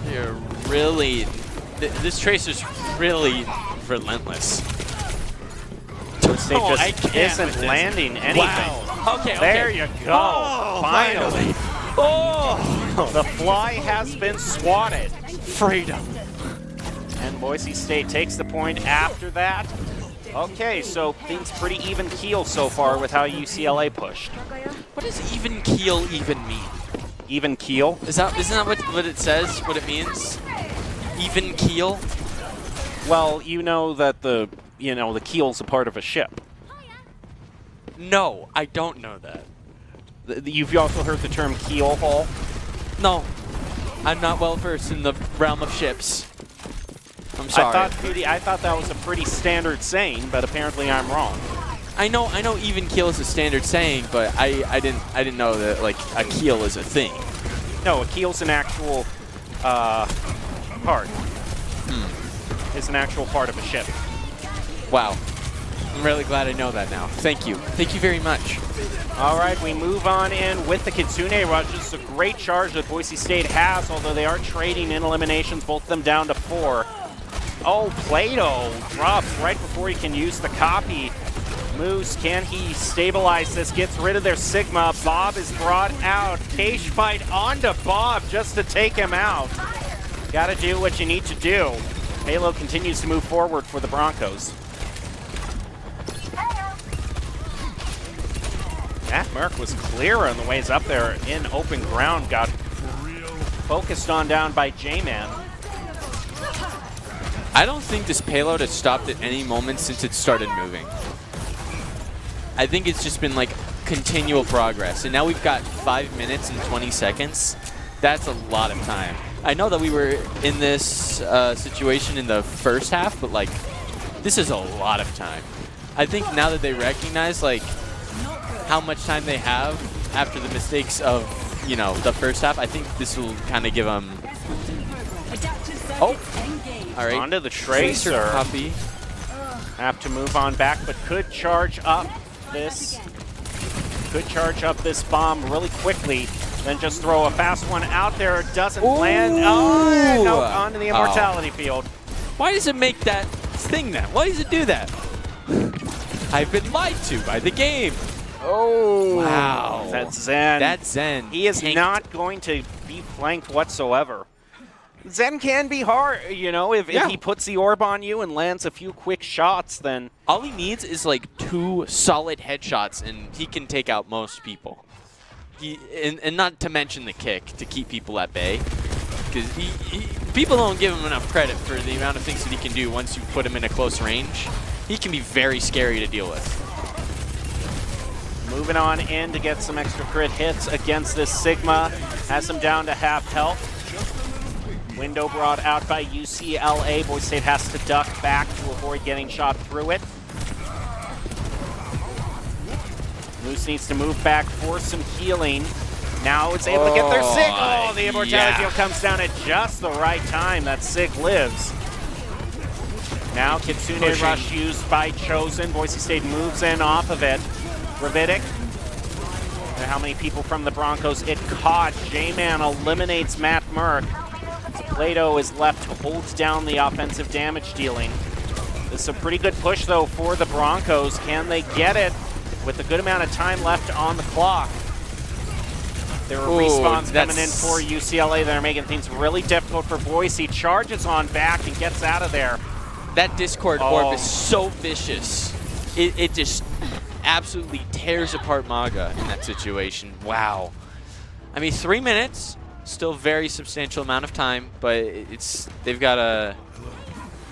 They're really, this Tracer's really relentless. Boise State just isn't landing anything. Wow. Okay, there you go. Oh, finally. Oh, the fly has been swatted. Freedom. And Boise State takes the point after that. Okay, so things pretty even keel so far with how UCLA pushed. What does even keel even mean? Even keel? Isn't that what it says? What it means? Even keel? Well, you know that the keel's a part of a ship. No, I don't know that. You've also heard the term keel haul? No, I'm not well versed in the realm of ships. I'm sorry. I thought that was a pretty standard saying, but apparently I'm wrong. I know even keel is a standard saying, but I didn't know that like a keel is a thing. No, a keel's an actual part. It's an actual part of a ship. Wow. I'm really glad I know that now. Thank you. Thank you very much. All right, we move on in with the Kitsune Rush. It's a great charge that Boise State has, although they are trading in eliminations, both of them down to 4. Oh, Plato drops right before he can use the copy. Moose, can he stabilize this? Gets rid of their Sigma. Bob is brought out. Cage fight onto Bob just to take him out. Gotta do what you need to do. Halo continues to move forward for the Broncos. Matt Merck was clear on the ways up there in open ground. Got focused on down by J-Man. I don't think this payload has stopped at any moment since it started moving. I think it's just been like continual progress. And now we've got 5 minutes and 20 seconds. That's a lot of time. I know that we were in this situation in the first half, but like this is a lot of time. I think now that they recognize like how much time they have after the mistakes of, the first half, I think this will kind of give them... Oh! All right. Onto the Tracer. Copy. Have to move on back, but could charge up this bomb really quickly. Then just throw a fast one out there. Doesn't land. Oh, no, onto the immortality field. Why does it make that thing then? Why does it do that? I've been lied to by the game. Oh, wow. That's Zen. That's Zen. He is not going to be flanked whatsoever. Zen can be hard, if he puts the orb on you and lands a few quick shots, then... All he needs is like 2 solid headshots and he can take out most people. And not to mention the kick to keep people at bay. Because people don't give him enough credit for the amount of things that he can do once you put him in a close range. He can be very scary to deal with. Moving on in to get some extra crit hits against this Sigma. Has him down to half health. Window brought out by UCLA. Boise State has to duck back to avoid getting shot through it. Moose needs to move back for some healing. Now it's able to get their Sig. Oh, the immortality field comes down at just the right time. That Sig lives. Now Kitsune Rush used by Chosen. Boise State moves in off of it. Gravitic. How many people from the Broncos it caught. J-Man eliminates Matt Merck. Plato is left to hold down the offensive damage dealing. This is a pretty good push, though, for the Broncos. Can they get it with a good amount of time left on the clock? There are respawns coming in for UCLA that are making things really difficult for Boise. Charges on back and gets out of there. That Discord orb is so vicious. It just absolutely tears apart Maga in that situation. Wow. I mean, 3 minutes, Still very substantial amount of time, but they've got to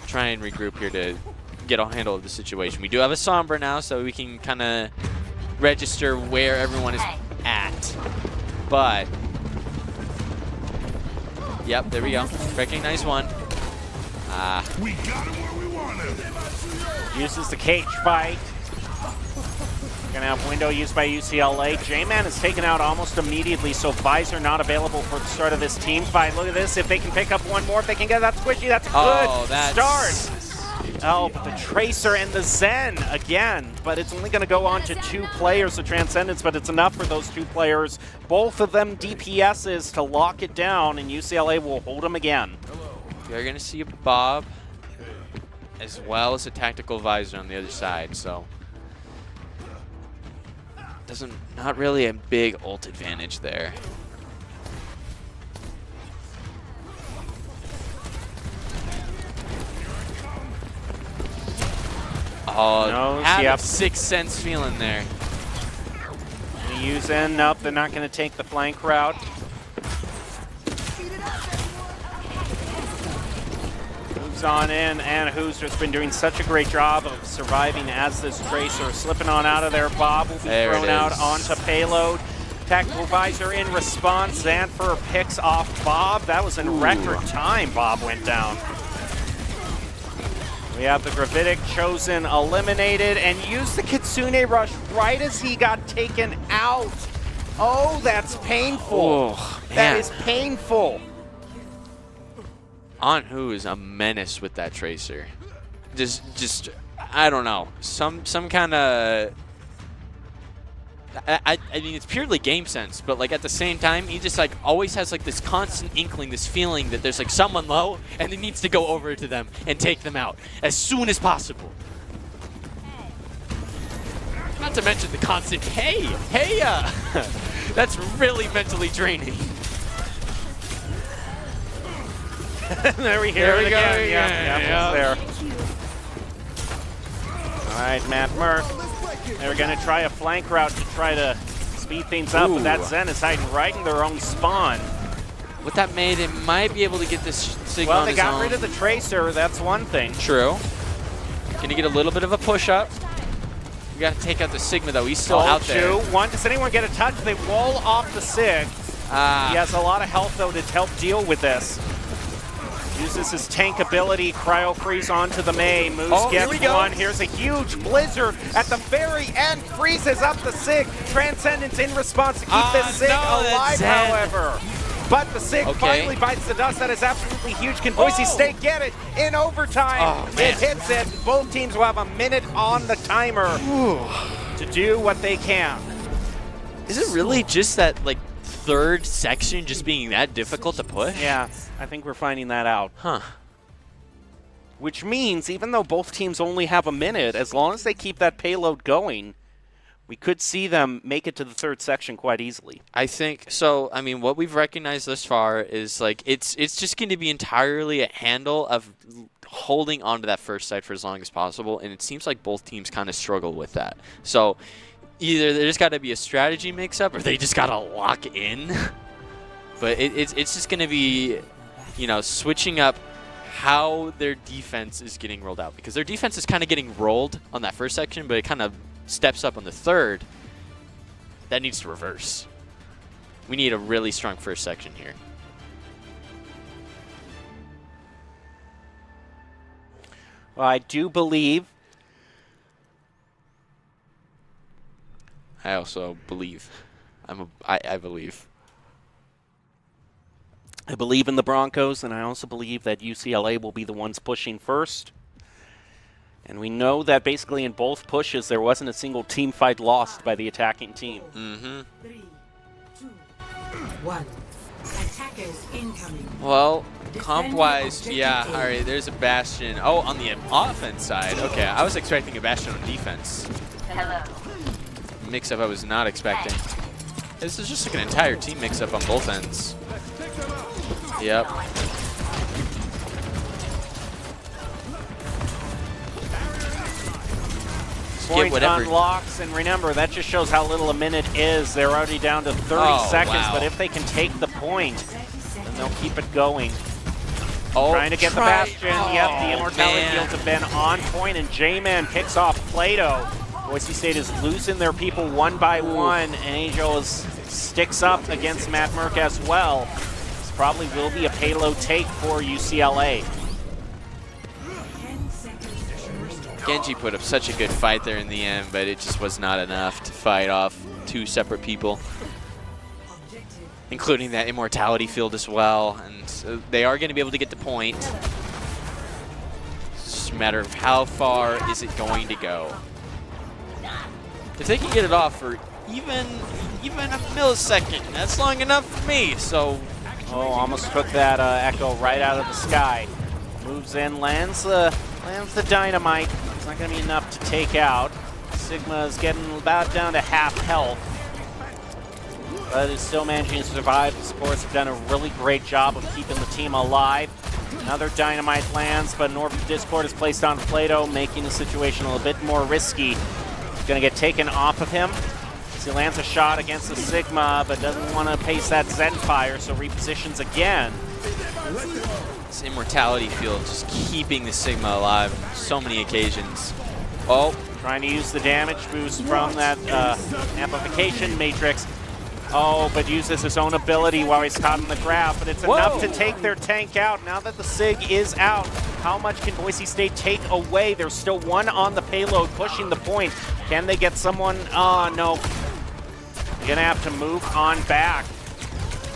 try and regroup here to get a handle of the situation. We do have a Sombra now, so we can kind of register where everyone is at. But, yep, there we go. Recognize one. We got him where we want him. Uses the cage fight. Gonna have window used by UCLA. J-Man is taken out almost immediately, so Visor not available for the start of this team fight. Look at this. If they can pick up one more, if they can get that squishy, that's a good start. Oh, but the Tracer and the Zen again. But it's only going to go on to 2 players of Transcendence, but it's enough for those 2 players. Both of them DPSs to lock it down, and UCLA will hold them again. You're going to see a Bob as well as a Tactical Visor on the other side, so not really a big ult advantage there. Oh, had a Sixth Sense feeling there. Use in. Nope, they're not going to take the flank route. Moves on in, and who's just been doing such a great job of surviving as this Tracer. Slipping on out of there. Bob will be thrown out onto payload. Tactical Visor in response. Xanfer picks off Bob. That was in record time. Bob went down. We have the Gravitic Chosen eliminated and used the Kitsune Rush right as he got taken out. Oh, that's painful. Oh, that is painful. Anhu is a menace with that Tracer. Just I don't know. Some kind of I mean, it's purely game sense, but like at the same time, he just like always has like this constant inkling, this feeling that there's like someone low, and he needs to go over to them and take them out as soon as possible. Not to mention the constant hey, that's really mentally draining. There we hear it again. Yeah, there. All right, Matt Murph. They're going to try a flank route to try to speed things up, but that Zen is hiding right in their own spawn. With that made, it might be able to get this Sigma Well, on they his got own. rid of the Tracer. That's one thing. True. Can he get a little bit of a push up? We got to take out the Sigma, though. He's still out there. One. Does anyone get a touch? They wall off the Sig. He has a lot of health, though, to help deal with this. Uses his tank ability, Cryo Freeze onto the Mei. Moose gets one. Here's a huge Blizzard at the very end. Freezes up the Sig. Transcendence in response to keep this Sig alive, however. But the Sig finally bites the dust. That is absolutely huge. Can Boise State get it in overtime? It hits it. Both teams will have a minute on the timer to do what they can. Is it really just that, like, third section just being that difficult to push? Yeah, I think we're finding that out. Huh. Which means, even though both teams only have a minute, as long as they keep that payload going, we could see them make it to the third section quite easily. I think so. I mean, what we've recognized thus far is like it's just going to be entirely a handle of holding on to that first side for as long as possible, and it seems like both teams kind of struggle with that. So either there's got to be a strategy mix-up, or they just got to lock in. But it's just going to be, you know, switching up how their defense is getting rolled out, because their defense is kind of getting rolled on that first section, but it kind of steps up on the third. That needs to reverse. We need a really strong first section here. Well, I do believe. I also believe. I believe. I believe in the Broncos, and I also believe that UCLA will be the ones pushing first. And we know that basically in both pushes, there wasn't a single team fight lost by the attacking team. Mm-hmm. 3, 2, 1. Attackers incoming. Well, comp-wise, yeah, all right, there's a Bastion. Oh, on the offense side. Okay, I was expecting a Bastion on defense. Hello. Mix-up I was not expecting. This is just like an entire team mix-up on both ends. Yep. Point whatever. unlocks, and remember, that just shows how little a minute is. They're already down to 30 seconds, wow. but if they can take the point, then they'll keep it going. Oh, Trying to get the Bastion. Yep, the Immortality man. fields have been on point, and J-Man picks off Plato. Boise State is losing their people one by one, and Angel sticks up against Matt Merck as well. This probably will be a payload take for UCLA. Genji put up such a good fight there in the end, but it just was not enough to fight off two separate people, including that Immortality field as well. And so they are going to be able to get the point. It's just a matter of how far is it going to go. If they can get it off for even a millisecond, that's long enough for me. So, oh, almost took that Echo right out of the sky. Moves in, lands the dynamite. It's not going to be enough to take out. Sigma is getting about down to half health, but is still managing to survive. The Sports have done a really great job of keeping the team alive. Another dynamite lands, but an Orb of Discord is placed on Plato, making the situation a little bit more risky. He's going to get taken off of him. He lands a shot against the Sigma, but doesn't want to pace that Zen fire, so repositions again. this Immortality field just keeping the Sigma alive on so many occasions. Oh, trying to use the damage boost from that amplification matrix. Oh, but uses his own ability while he's caught in the grab, but it's enough to take their tank out. Now that the Sig is out, how much can Boise State take away? There's still one on the payload pushing the point. Can they get someone? Oh, no. They're gonna have to move on back.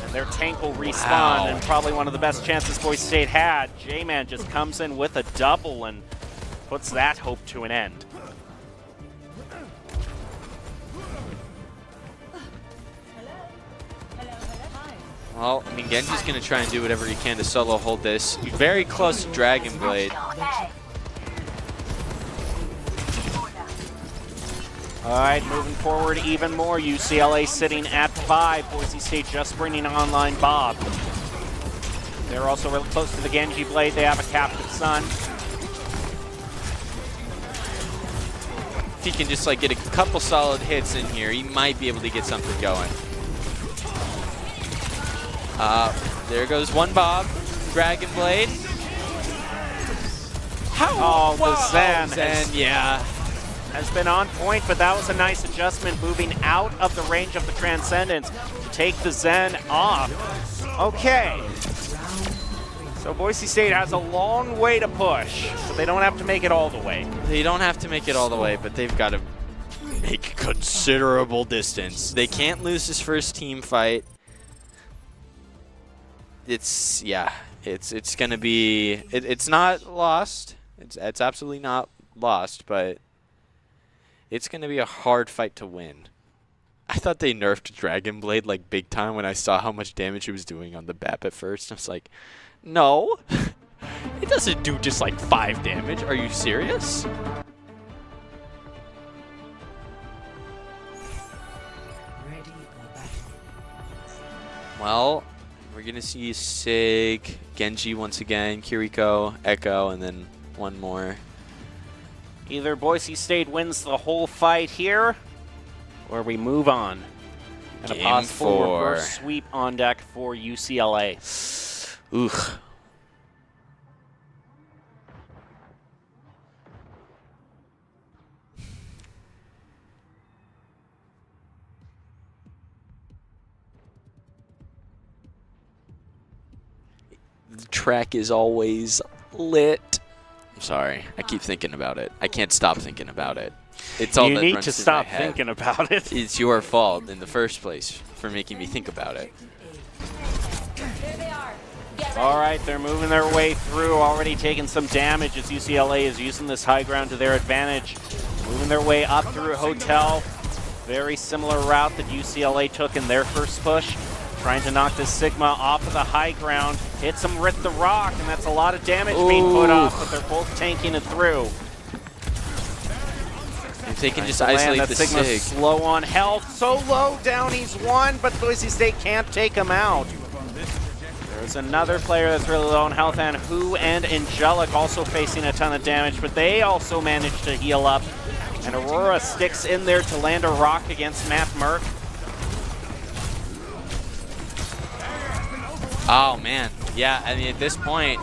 And their tank will respawn, and probably one of the best chances Boise State had. J-Man just comes in with a double and puts that hope to an end. Well, I mean, Genji's going to try and do whatever he can to solo hold this. Very close to Dragon Blade. All right, moving forward even more. UCLA sitting at 5. Boise State just bringing online Bob. They're also really close to the Genji Blade. They have a captive Sun. If he can just like get a couple solid hits in here, he might be able to get something going. There goes one Bob. Dragon Blade. How? Oh, the Zen. Has been on point, but that was a nice adjustment, moving out of the range of the Transcendence to take the Zen off. Okay. So Boise State has a long way to push, but they don't have to make it all the way. They don't have to make it all the way, but they've got to make considerable distance. They can't lose this first team fight. It's gonna be, it's not lost. It's absolutely not lost, but it's gonna be a hard fight to win. I thought they nerfed Dragon Blade like big time when I saw how much damage it was doing on the BAP at first. I was like, no, it doesn't do just like 5 damage. Are you serious? Well, we're going to see Sig, Genji once again, Kiriko, Echo, and then one more. Either Boise State wins the whole fight here, or we move on. And Game a possible 4. reverse sweep on deck for UCLA. Oof. The track is always lit. I'm sorry. I keep thinking about it. I can't stop thinking about it. It's all you that need runs to through stop my head. thinking about it. It's your fault in the first place for making me think about it. All right, they're moving their way through, already taking some damage as UCLA is using this high ground to their advantage. Moving their way up through a hotel. Very similar route that UCLA took in their first push. Trying to knock this Sigma off of the high ground. Hits him with the rock, and that's a lot of damage being put off, but they're both tanking it through. If they can just isolate the Sigma Sig. slow on health. So low down, he's one, but Boise State can't take him out. There's another player that's really low on health, and Hu and Angelic also facing a ton of damage, but they also managed to heal up. And Aurora sticks in there to land a rock against Matt Merck. Oh, man. Yeah, I mean, at this point,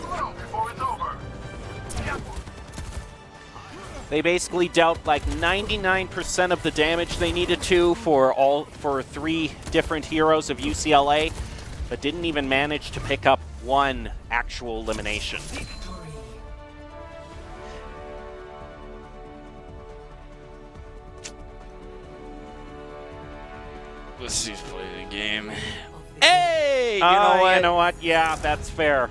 they basically dealt like 99% of the damage they needed to for 3 different heroes of UCLA, but didn't even manage to pick up one actual elimination. let's see who's playing the game. Hey! You know what? You know what? Yeah, that's fair.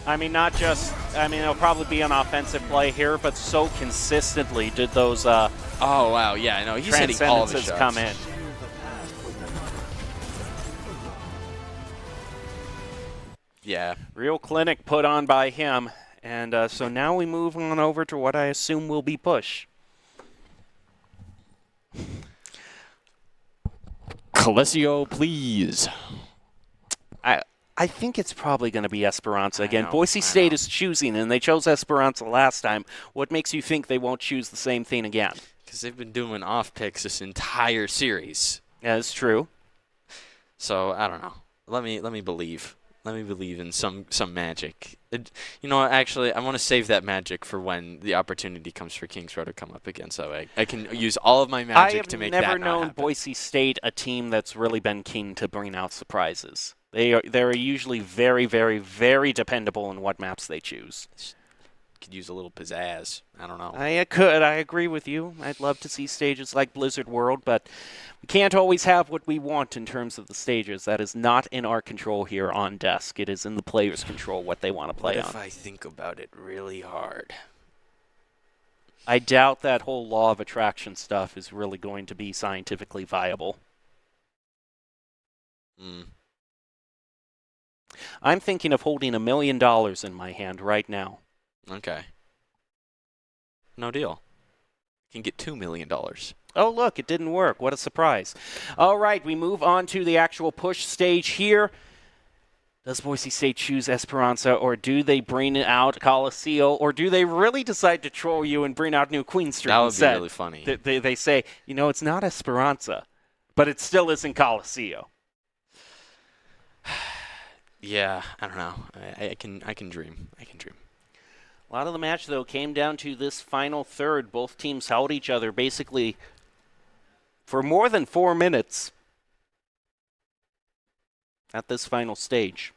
I mean, not just, I mean, it'll probably be an offensive play here, but so consistently did those Oh, wow. Yeah, I know. He's hitting all of the shots. come in. Yeah. Real clinic put on by him. And so now we move on over to what I assume will be push. Calesio, please. I think it's probably going to be Esperanza again. Boise State is choosing, and they chose Esperanza last time. What makes you think they won't choose the same thing again? Because they've been doing off picks this entire series. Yeah, it's true. So I don't know. Let me believe. Let me believe in some magic. You know what? Actually, I want to save that magic for when the opportunity comes for Kings Row to come up again. So I can use all of my magic to make that I have not never known happen. Boise State a team that's really been keen to bring out surprises. They're usually very, very, very dependable in what maps they choose. Could use a little pizzazz. I don't know. I agree with you. I'd love to see stages like Blizzard World, but we can't always have what we want in terms of the stages. That is not in our control here on desk. It is in the players' control what they want to play What on. if I think about it really hard? I doubt that whole law of attraction stuff is really going to be scientifically viable. I'm thinking of holding $1 million in my hand right now. Okay. No deal. You can get $2 million. Oh, look, it didn't work. What a surprise. All right, we move on to the actual push stage here. Does Boise State choose Esperanza, or do they bring out Calesio, or do they really decide to troll you and bring out New Queen Street That would instead? be really funny. They say, you know, it's not Esperanza, but it still isn't Calesio. Yeah, I don't know. I can dream. I can dream. A lot of the match, though, came down to this final third. Both teams held each other basically for more than 4 minutes at this final stage.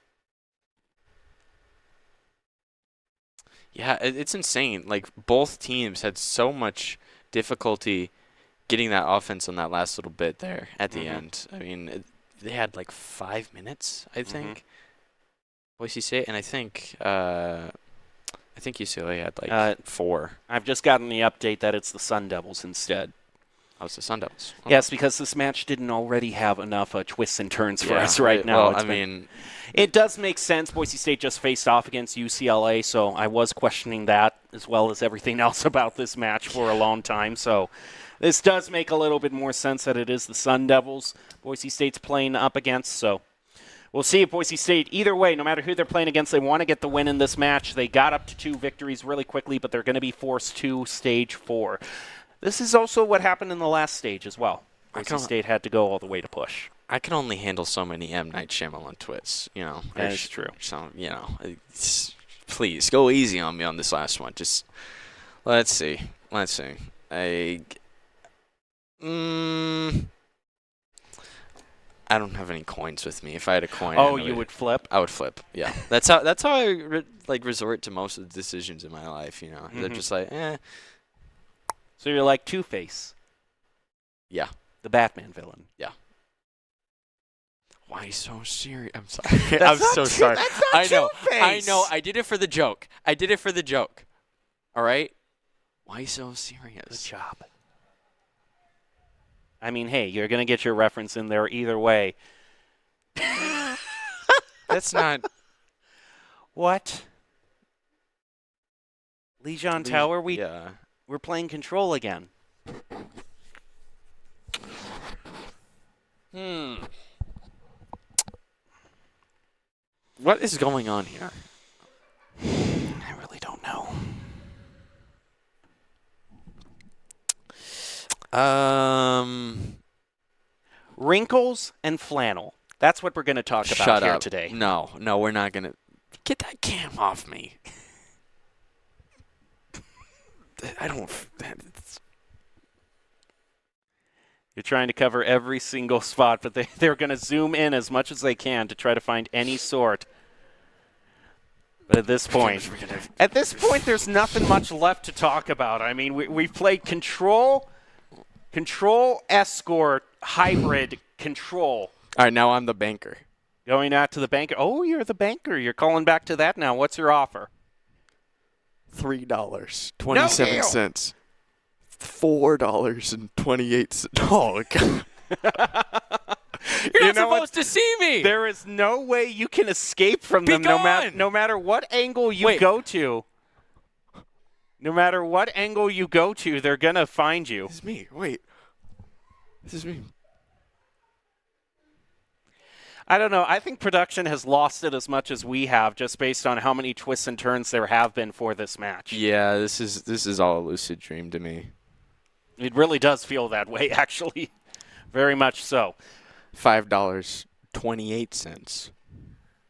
Yeah, it's insane. Like, both teams had so much difficulty getting that offense on that last little bit there at the end. I mean, they had like 5 minutes, I think. Boise State, and I think UCLA had like 4. I've just gotten the update that it's the Sun Devils instead. Oh, it's the Sun Devils. Oh. Yes, because this match didn't already have enough twists and turns for us right now. Well, it does make sense. Boise State just faced off against UCLA, so I was questioning that as well as everything else about this match for a long time. So this does make a little bit more sense that it is the Sun Devils Boise State's playing up against. So we'll see if Boise State, either way, no matter who they're playing against, they want to get the win in this match. They got up to 2 victories really quickly, but they're going to be forced to stage 4. This is also what happened in the last stage as well. Boise State had to go all the way to push. I can only handle so many M. Night Shyamalan twists, you know. That is true. So, you know, please go easy on me on this last one. Just let's see. I don't have any coins with me. If I had a coin, you would flip? I would flip. Yeah, that's how I resort to most of the decisions in my life. You know, they're just like, eh. So you're like Two-Face. Yeah. The Batman villain. Yeah. Why so serious? I'm sorry. I'm so sorry. That's not Two-Face. I know. I did it for the joke. All right? Why so serious? Good job. I mean, hey, you're going to get your reference in there either way. That's not... What? Legion Tower? We're playing Control again. What is going on here? I really don't know. Wrinkles and flannel. That's what we're going to talk about Shut here up. today. No, we're not gonna. Get that cam off me. I don't. You're trying to cover every single spot, but they're going to zoom in as much as they can to try to find any sort. But at this point, there's nothing much left to talk about. I mean, we've played Control, Escort, Hybrid, Control. All right, now I'm the banker. Going out to the banker. Oh, you're the banker. You're calling back to that now. What's your offer? $3.27. $4.28. Oh, God. You're not supposed to see me. There is no way you can escape from them no matter what angle you go to. No matter what angle you go to, they're going to find you. This is me. Wait. This is me. I don't know. I think production has lost it as much as we have, just based on how many twists and turns there have been for this match. Yeah, this is all a lucid dream to me. It really does feel that way, actually. Very much so. $5.28.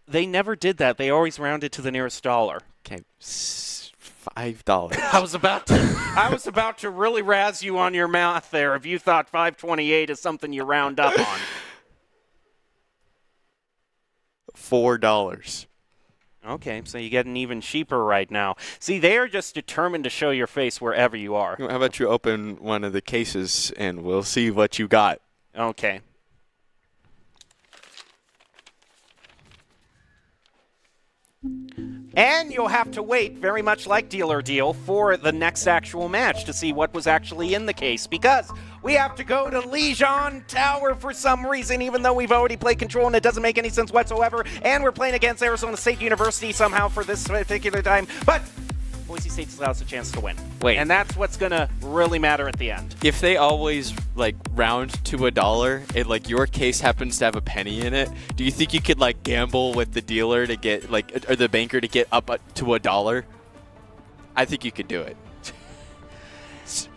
They never did that. They always rounded to the nearest dollar. Okay, $5. I was about to really razz you on your math there if you thought $5.28 is something you round up on. $4. Okay, so you get an even cheaper right now. See, they are just determined to show your face wherever you are. How about you open one of the cases and we'll see what you got. Okay. And you'll have to wait, very much like Deal or Deal, for the next actual match to see what was actually in the case, because we have to go to Lijon Tower for some reason, even though we've already played Control and it doesn't make any sense whatsoever, and we're playing against Arizona State University somehow for this particular time, but Boise State still has a chance to win. Wait. And that's what's going to really matter at the end. If they always round to $1 and your case happens to have a penny in it, do you think you could gamble with the dealer to get or the banker to get up to $1? I think you could do it.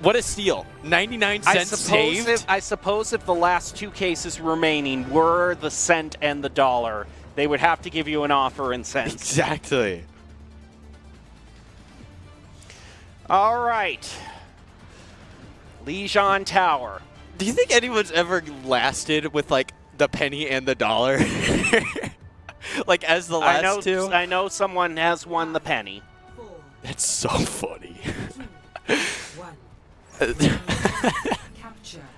What a steal. 99 cents saved. I suppose if the last two cases remaining were the cent and the dollar, they would have to give you an offer in cents. Exactly. All right. Lijon Tower. Do you think anyone's ever lasted with the penny and the dollar? As the last two? I know someone has won the penny. That's so funny.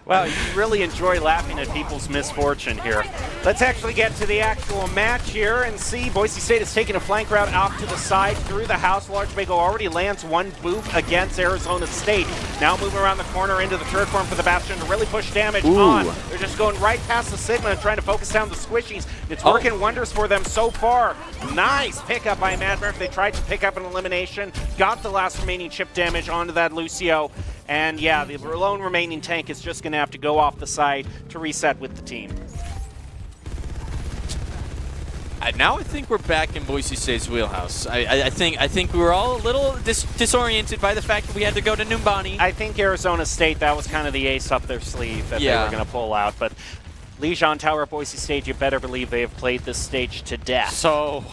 Well, you really enjoy laughing at people's misfortune here. Let's actually get to the actual match here and see. Boise State is taking a flank route off to the side through the house. Large Bago already lands one boop against Arizona State. Now moving around the corner into the turret form for the Bastion to really push damage on. They're just going right past the Sigma and trying to focus down the squishies. It's working wonders for them so far. Nice pickup by Mad Murph. They tried to pick up an elimination. Got the last remaining chip damage onto that Lucio. And yeah, the lone remaining tank is just going to have to go off the side to reset with the team. Now I think we're back in Boise State's wheelhouse. I think we were all a little disoriented by the fact that we had to go to Numbani. I think Arizona State, that was kind of the ace up their sleeve that they were going to pull out. But Lijon Tower, Boise State, you better believe they have played this stage to death. So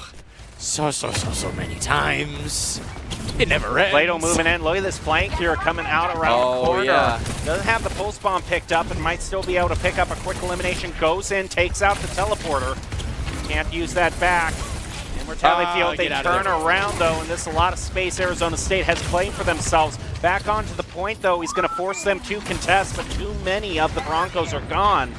many times. It never ends. Plato moving in. Look at this flank here coming out around the corner. Yeah. Doesn't have the pulse bomb picked up and might still be able to pick up a quick elimination. Goes in, takes out the teleporter. Can't use that back. And Mortality Field, they turn around though, and this is a lot of space Arizona State has playing for themselves. Back onto the point though, he's going to force them to contest, but too many of the Broncos are gone.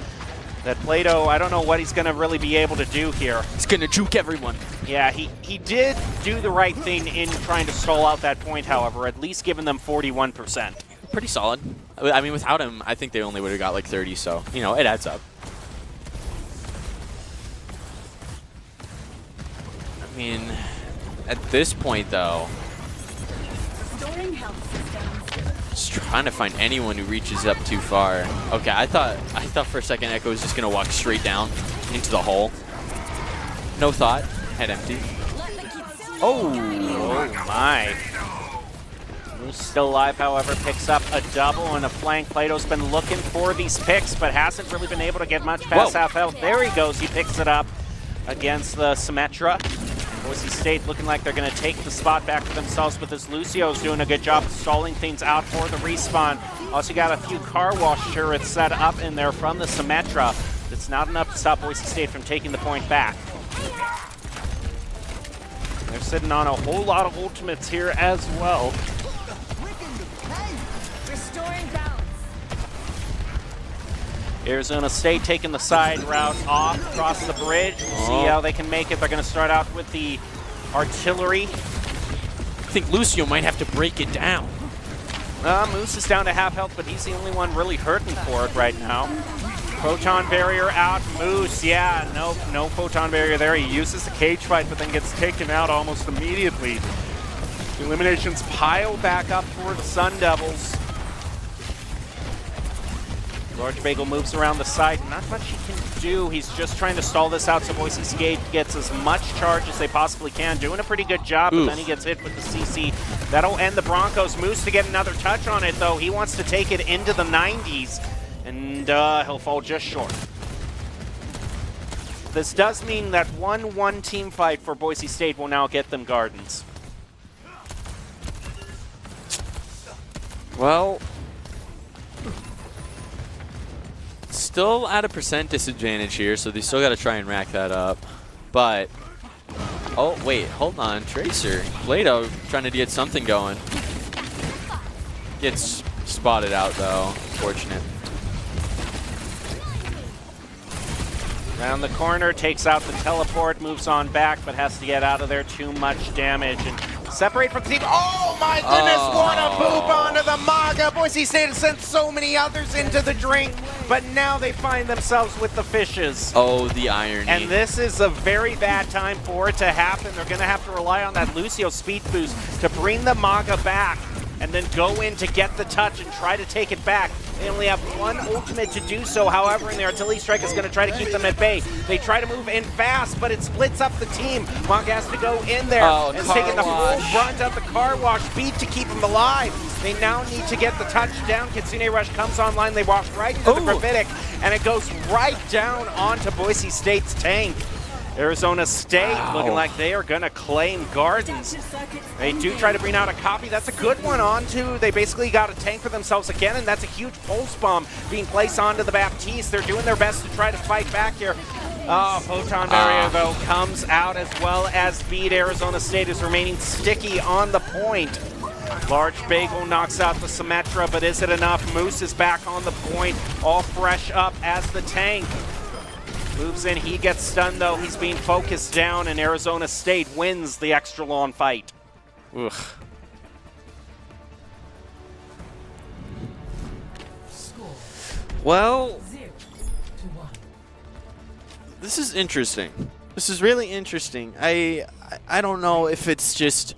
That Plato, I don't know what he's going to really be able to do here. He's going to juke everyone. Yeah, he did do the right thing in trying to stall out that point, however, at least giving them 41%. Pretty solid. I mean, without him, I think they only would have got 30, so, it adds up. I mean, at this point, though, just trying to find anyone who reaches up too far. Okay, I thought for a second Echo was just gonna walk straight down into the hole. No thought. Head empty. Oh my. Moose still alive, however, picks up a double and a flank. Plato's been looking for these picks, but hasn't really been able to get much past half health. There he goes. He picks it up against the Symmetra. Boise State looking like they're going to take the spot back for themselves, but this Lucio's doing a good job of stalling things out for the respawn. Also got a few car wash turrets set up in there from the Symmetra. It's not enough to stop Boise State from taking the point back. They're sitting on a whole lot of ultimates here as well. Restoring balance. Arizona State taking the side route off across the bridge. We'll see how they can make it. They're going to start out with the artillery. I think Lucio might have to break it down. Moose is down to half health, but he's the only one really hurting for it right now. Photon barrier out. Moose, yeah, no photon barrier there. He uses the cage fight, but then gets taken out almost immediately. The eliminations pile back up for the Sun Devils. Large Bagel moves around the side. Not much he can do. He's just trying to stall this out so Boise State gets as much charge as they possibly can. Doing a pretty good job, but then he gets hit with the CC. That'll end the Broncos. Moose to get another touch on it, though. He wants to take it into the 90s, and he'll fall just short. This does mean that 1-1 team fight for Boise State will now get them Gardens. Well, still at a % disadvantage here, so they still got to try and rack that up. But, oh, wait, hold on. Tracer, Plato trying to get something going. Gets spotted out, though. Fortunate. Around the corner, takes out the teleport, moves on back, but has to get out of there. Too much damage. And separate from the team. Oh my goodness, what a poop onto the Maga. Boise State has sent so many others into the drink, but now they find themselves with the fishes. Oh, the irony. And this is a very bad time for it to happen. They're going to have to rely on that Lucio speed boost to bring the Maga back and then go in to get the touch and try to take it back. They only have one ultimate to do so, however, and the artillery strike is going to try to keep them at bay. They try to move in fast, but it splits up the team. Monk has to go in there and is taking the full brunt of the car wash beat to keep him alive. They now need to get the touchdown. Kitsune Rush comes online. They wash right into the Gravitic, and it goes right down onto Boise State's tank. Arizona State looking like they are going to claim Gardens. They do try to bring out a copy. That's a good one onto. They basically got a tank for themselves again, and that's a huge pulse bomb being placed onto the Baptiste. They're doing their best to try to fight back here. Oh, Photon Barrier, though, comes out as well as beat. Arizona State is remaining sticky on the point. Large Bagel knocks out the Symmetra, but is it enough? Moose is back on the point, all fresh up as the tank. Moves in, he gets stunned though. He's being focused down, and Arizona State wins the extra long fight. Ugh. Well, this is interesting. This is really interesting. I don't know if it's just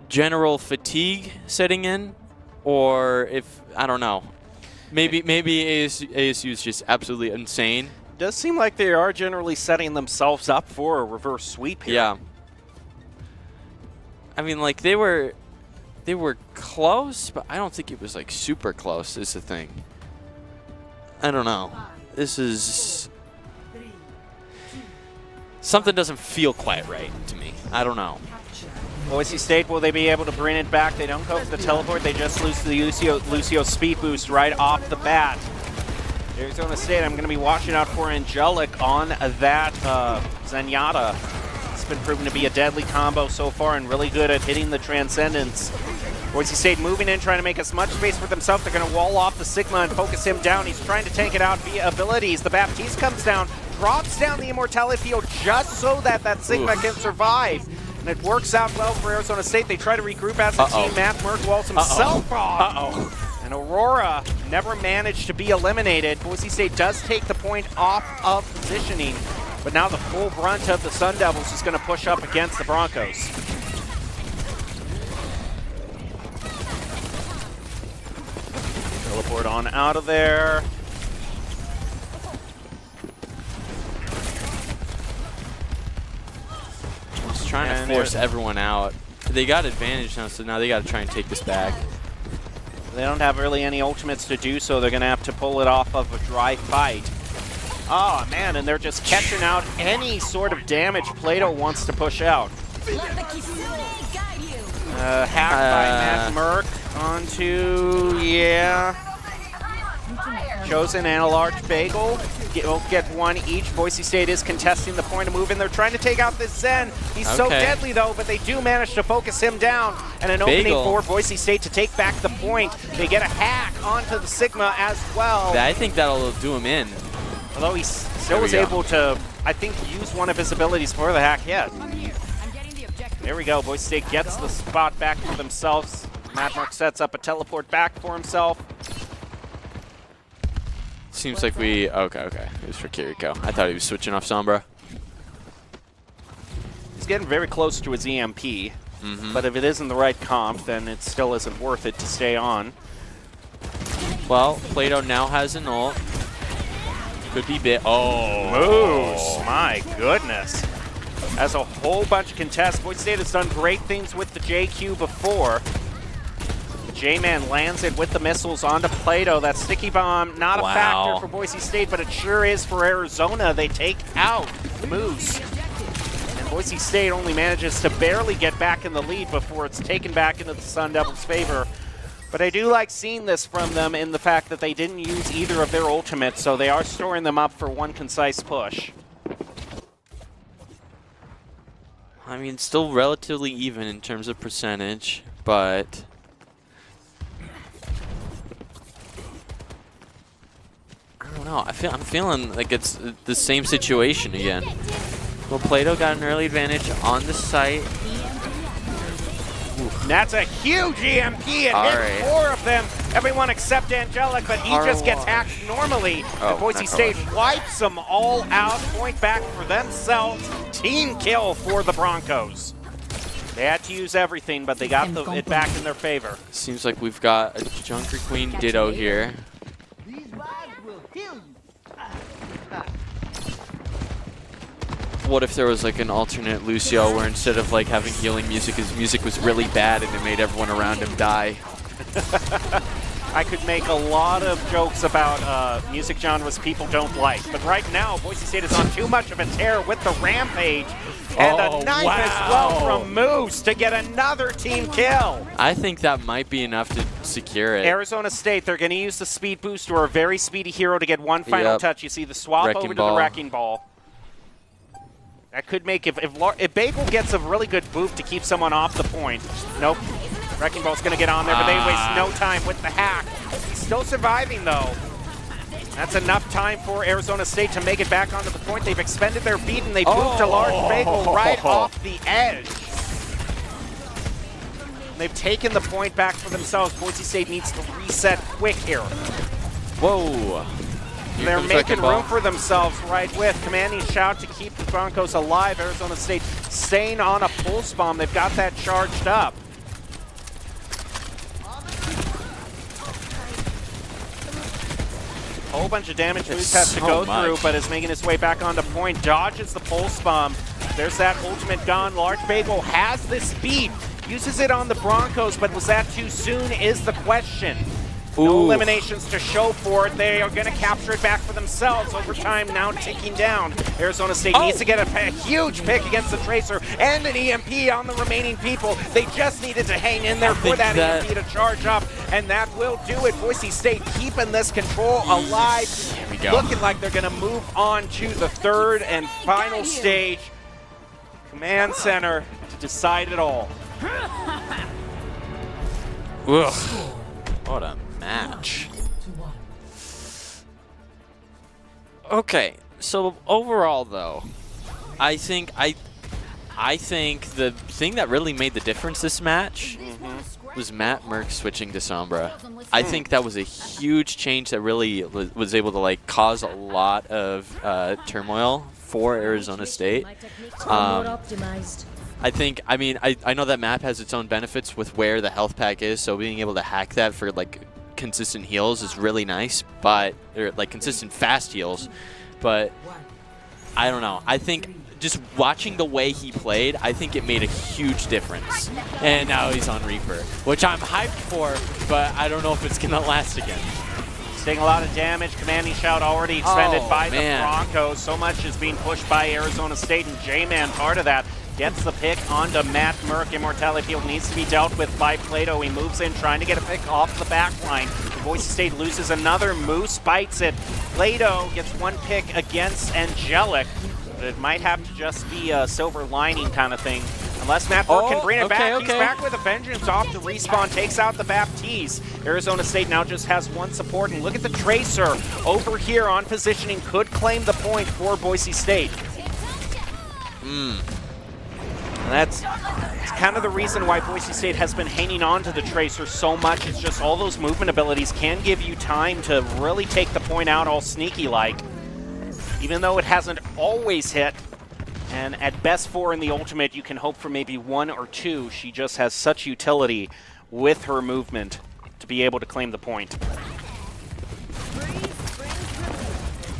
general fatigue setting in, or if, I don't know. Maybe ASU is just absolutely insane. Does seem like they are generally setting themselves up for a reverse sweep here. Yeah. I mean, like, they were close, but I don't think it was like super close is the thing. I don't know. This is something doesn't feel quite right to me. I don't know. Boise State, will they be able to bring it back? They don't go for the teleport. They just lose the Lucio speed boost right off the bat. Arizona State, I'm going to be watching out for Angelic on that Zenyatta. It's been proven to be a deadly combo so far and really good at hitting the Transcendence. Boise State moving in, trying to make as much space for themselves. They're going to wall off the Sigma and focus him down. He's trying to tank it out via abilities. The Baptiste comes down, drops down the Immortality Field just so that that Sigma can survive. And it works out well for Arizona State. They try to regroup as a team. Matt Merck walls himself off. And Aurora never managed to be eliminated. Boise State does take the point off of positioning, but now the full brunt of the Sun Devils is going to push up against the Broncos. Teleport on out of there. Just trying to force everyone out. They got advantage now, so now they got to try and take this back. They don't have really any ultimates to do so. They're going to have to pull it off of a dry fight. Oh, man, and they're just catching out any sort of damage Plato wants to push out. Hacked by Matt Merck onto, yeah. Chosen and a large bagel. Will get one each. Boise State is contesting the point of move, and they're trying to take out this Zen. He's so deadly, though, but they do manage to focus him down. And an opening for Boise State to take back the point. They get a hack onto the Sigma as well. I think that'll do him in. Although he still was able to, I think, use one of his abilities for the hack yet. There we go. Boise State gets the spot back for themselves. Matt Merck sets up a teleport back for himself. Seems like we... Okay. It was for Kiriko. I thought he was switching off Sombra. He's getting very close to his EMP. But if it isn't the right comp, then it still isn't worth it to stay on. Well, Plato now has an ult. Could be bit. Oh, Moose! My goodness. As a whole bunch of contests, Boise State has done great things with the JQ before. J-Man lands it with the missiles onto Plato. That sticky bomb, not a factor for Boise State, but it sure is for Arizona. They take out Moose. And Boise State only manages to barely get back in the lead before it's taken back into the Sun Devils' favor. But I do like seeing this from them in the fact that they didn't use either of their ultimates, so they are storing them up for one concise push. I mean, still relatively even in terms of percentage, but... I don't know. I'm feeling like it's the same situation again. Well, Plato got an early advantage on the site. That's a huge EMP and hit 4 of them. Everyone except Angelic, but he just gets hacked normally. And Boise State wipes them all out. Point back for themselves. Team kill for the Broncos. They had to use everything, but they got it back in their favor. Seems like we've got a Junker Queen Ditto here. What if there was like an alternate Lucio where instead of like having healing music, his music was really bad and it made everyone around him die? I could make a lot of jokes about music genres people don't like, but right now Boise State is on too much of a tear with the Rampage, and a knife as well from Moose to get another team kill. I think that might be enough to secure it. Arizona State, they're going to use the speed boost or a very speedy hero to get one final touch. You see the swap over to the Wrecking Ball. That could make, if Bagel gets a really good boost to keep someone off the point. Nope. Wrecking Ball's going to get on there, but they waste no time with the hack. He's still surviving, though. That's enough time for Arizona State to make it back onto the point. They've expended their beat, and they moved a large Bagel right off the edge. They've taken the point back for themselves. Boise State needs to reset quick here. Whoa. They're making room for themselves right with commanding shout to keep the Broncos alive. Arizona State staying on a pulse bomb. They've got that charged up. A whole bunch of damage Moose has to go through, but is making his way back onto point. Dodges the pulse bomb. There's that ultimate gone. Large Bagel has the speed. Uses it on the Broncos, but was that too soon is the question. No eliminations to show for it. They are going to capture it back for themselves. Overtime now ticking down. Arizona State needs to get a huge pick against the Tracer and an EMP on the remaining people. They just needed to hang in there for that EMP to charge up, and that will do it. Boise State keeping this control alive. Here we go. Looking like they're going to move on to the third and final stage. Command Center to decide it all. Ugh. What a match. Okay, so overall though, I think the thing that really made the difference this match was Matt Merck switching to Sombra. I think that was a huge change that really was able to like cause a lot of turmoil for Arizona State. I mean, I know that map has its own benefits with where the health pack is, so being able to hack that for like consistent heals is really nice, but or like consistent fast heals. But I don't know. I think just watching the way he played, I think it made a huge difference. And now he's on Reaper, which I'm hyped for, but I don't know if it's going to last again. He's taking a lot of damage. Commanding shout already expended by the man. Broncos. So much is being pushed by Arizona State, and J-Man part of that. Gets the pick onto Matt Merck. Immortality Field needs to be dealt with by Plato. He moves in, trying to get a pick off the back line. Boise State loses another. Moose bites it. Plato gets one pick against Angelic. But it might have to just be a silver lining kind of thing. Unless Matt Merck can bring it back. He's back with a vengeance off the respawn. Takes out the Baptiste. Arizona State now just has one support. And look at the Tracer over here on positioning. Could claim the point for Boise State. And that's kind of the reason why Boise State has been hanging on to the Tracer so much. It's just all those movement abilities can give you time to really take the point out all sneaky-like. Even though it hasn't always hit, and at best 4 in the ultimate, you can hope for maybe 1 or 2. She just has such utility with her movement to be able to claim the point.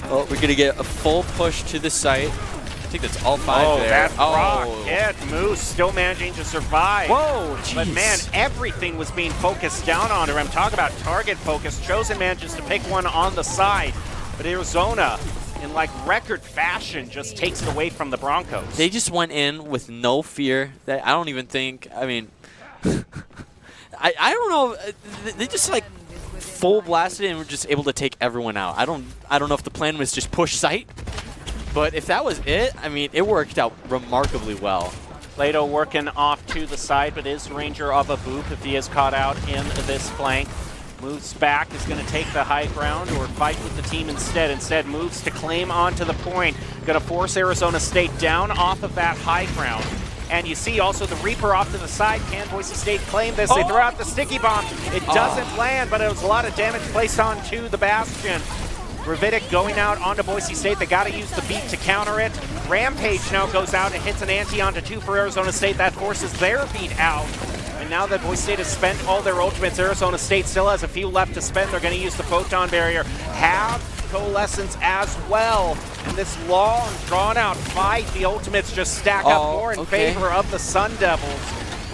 Oh, we're going to get a full push to the site. I think that's all 5 there. That rock hit. Moose still managing to survive. Whoa, But man, everything was being focused down on her. I'm talking about target focus. Chosen manages to pick one on the side, but Arizona, in like record fashion, just takes it away from the Broncos. They just went in with no fear. That I don't even think. I mean, I don't know. They just like full blasted and were just able to take everyone out. I don't know if the plan was just push site. But if that was it, I mean, it worked out remarkably well. Plato working off to the side, but is Ranger of a boop if he is caught out in this flank. Moves back, is going to take the high ground or fight with the team instead. Instead moves to claim onto the point. Going to force Arizona State down off of that high ground. And you see also the Reaper off to the side. Can Boise State claim this? They throw out the sticky bomb. It doesn't land, but it was a lot of damage placed onto the Bastion. Gravitic going out onto Boise State. They got to use the beat to counter it. Rampage now goes out and hits an ante onto 2 for Arizona State. That forces their beat out. And now that Boise State has spent all their ultimates, Arizona State still has a few left to spend. They're going to use the Photon Barrier. Have Coalescence as well. And this long, drawn-out fight, the ultimates just stack up more in favor of the Sun Devils.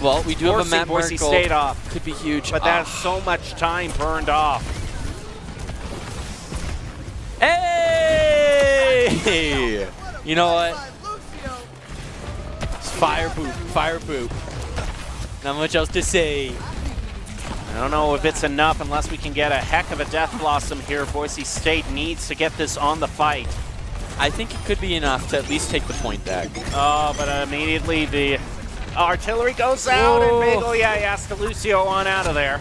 Well, we do have a Matt Boise Merkel. State off. Could be huge. But that's so much time burned off. Hey! You know what? It's fire boot, fire boot. Not much else to say. I don't know if it's enough unless we can get a heck of a Death Blossom here. Boise State needs to get this on the fight. I think it could be enough to at least take the point back. Oh, but immediately the artillery goes out and Bagel has to Lucio on out of there.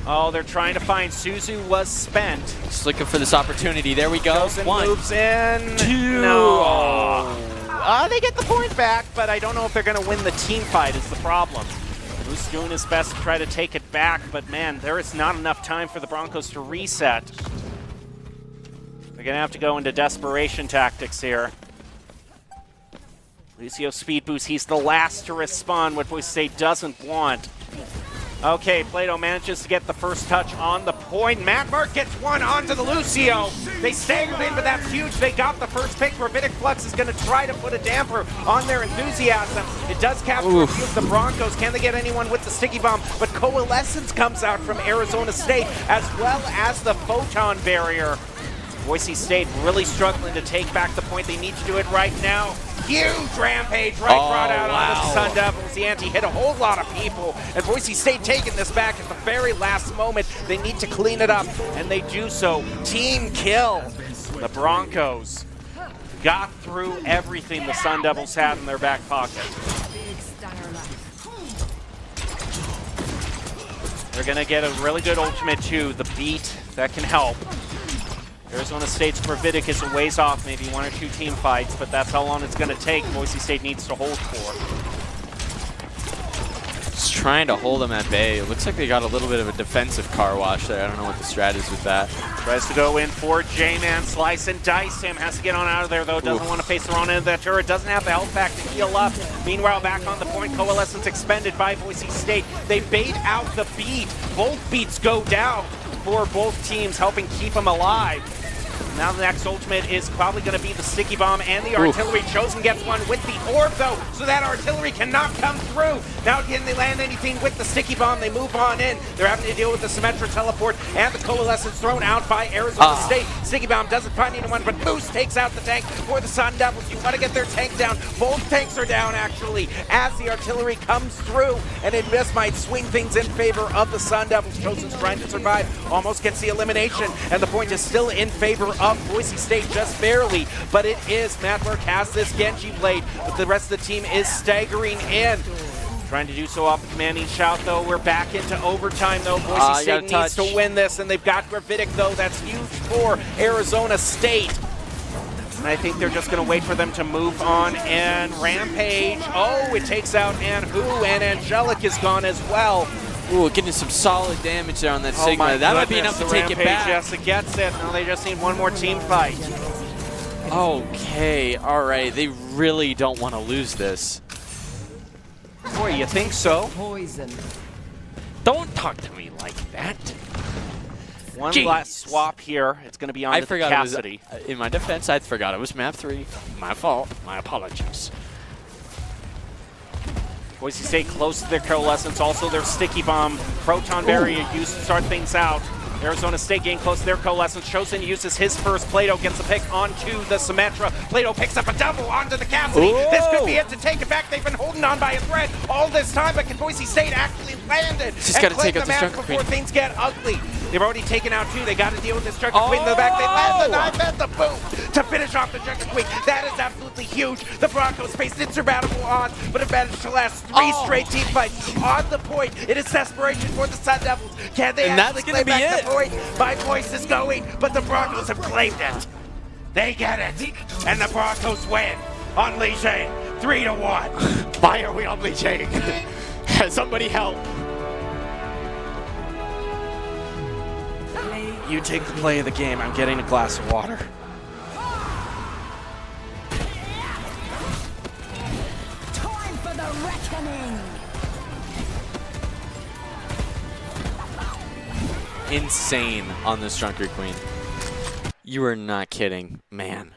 Oh, they're trying to find Suzu was spent. Just looking for this opportunity. There we go. Chosen 1, moves in. 2. No. They get the point back, but I don't know if they're going to win the team fight is the problem. Moose doing his best to try to take it back, but man, there is not enough time for the Broncos to reset. They're going to have to go into desperation tactics here. Lucio speed boost, he's the last to respond, what Boise State doesn't want. Okay, Plato manages to get the first touch on the point. Matt Merck gets one onto the Lucio. They staggered in, but that's huge. They got the first pick. Gravitic Flux is going to try to put a damper on their enthusiasm. It does capture a few of the Broncos. Can they get anyone with the sticky bomb? But Coalescence comes out from Arizona State, as well as the Photon Barrier. Boise State really struggling to take back the point. They need to do it right now. Huge Rampage brought out on the Sun Devils. The ante hit a whole lot of people. And Boise State taking this back at the very last moment. They need to clean it up, and they do so. Team kill. The Broncos got through everything the Sun Devils had in their back pocket. They're going to get a really good ultimate too. The beat, that can help. Arizona State's Gravitic is a ways off, maybe 1 or 2 team fights, but that's how long it's going to take. Boise State needs to hold for. Just trying to hold them at bay. It looks like they got a little bit of a defensive car wash there. I don't know what the strat is with that. Tries to go in for J-Man, slice and dice him. Has to get on out of there, though. Doesn't want to face the wrong end of that turret. Doesn't have the health pack to heal up. Meanwhile, back on the point, Coalescence expended by Boise State. They bait out the beat. Both beats go down for both teams, helping keep them alive. Now the next ultimate is probably going to be the sticky bomb and the artillery. Chosen gets one with the orb though, so that artillery cannot come through. Now can they land anything with the sticky bomb? They move on in. They're having to deal with the Symmetra teleport and the Coalescence thrown out by Arizona State. Sticky bomb doesn't find anyone, but Moose takes out the tank for the Sun Devils. You want to get their tank down. Both tanks are down actually as the artillery comes through, and this might swing things in favor of the Sun Devils. Chosen's trying to survive, almost gets the elimination, and the point is still in favor of Boise State, just barely, but it is. Mattwerk has this Genji blade, but the rest of the team is staggering in. Trying to do so off the commanding shout, though. We're back into overtime, though. Boise State needs to win this, and they've got Gravitic, though. That's huge for Arizona State. And I think they're just going to wait for them to move on. And Rampage, it takes out Anhu, and Angelic is gone as well. Ooh, getting some solid damage there on that Sigma. That might be enough to take it back. Yes, it gets it. Now they just need one more team fight. Okay, all right. They really don't want to lose this. Boy, you think so? Poison. Don't talk to me like that. One last swap here. It's going to be on to Cassidy. In my defense, I forgot it was map 3. My fault. My apologies. Boise State close to their Coalescence, also their Sticky Bomb. Proton Barrier used to start things out. Arizona State getting close to their Coalescence. Chosen uses his first. Plato gets a pick onto the Symmetra. Plato picks up a double onto the Cassidy. This could be it to take it back. They've been holding on by a thread all this time, but can Boise State actually land it Just and gotta claim take the out the match Junker before Queen. things get ugly? They've already taken out 2. They got to deal with this Junker Queen in the back. They land the knife and the boom to finish off the Junker Queen. That is absolutely huge. The Broncos faced insurmountable odds, but have managed to last 3 straight team fights. On the point, it is desperation for the Sun Devils. Can they actually claim back the point? My voice is going, but the Broncos have claimed it. They get it, and the Broncos win on Lijiang 3-1. Why are we on Lijiang? Somebody help. You take the play of the game. I'm getting a glass of water. Time for the reckoning. Insane on this Junker Queen. You are not kidding, man.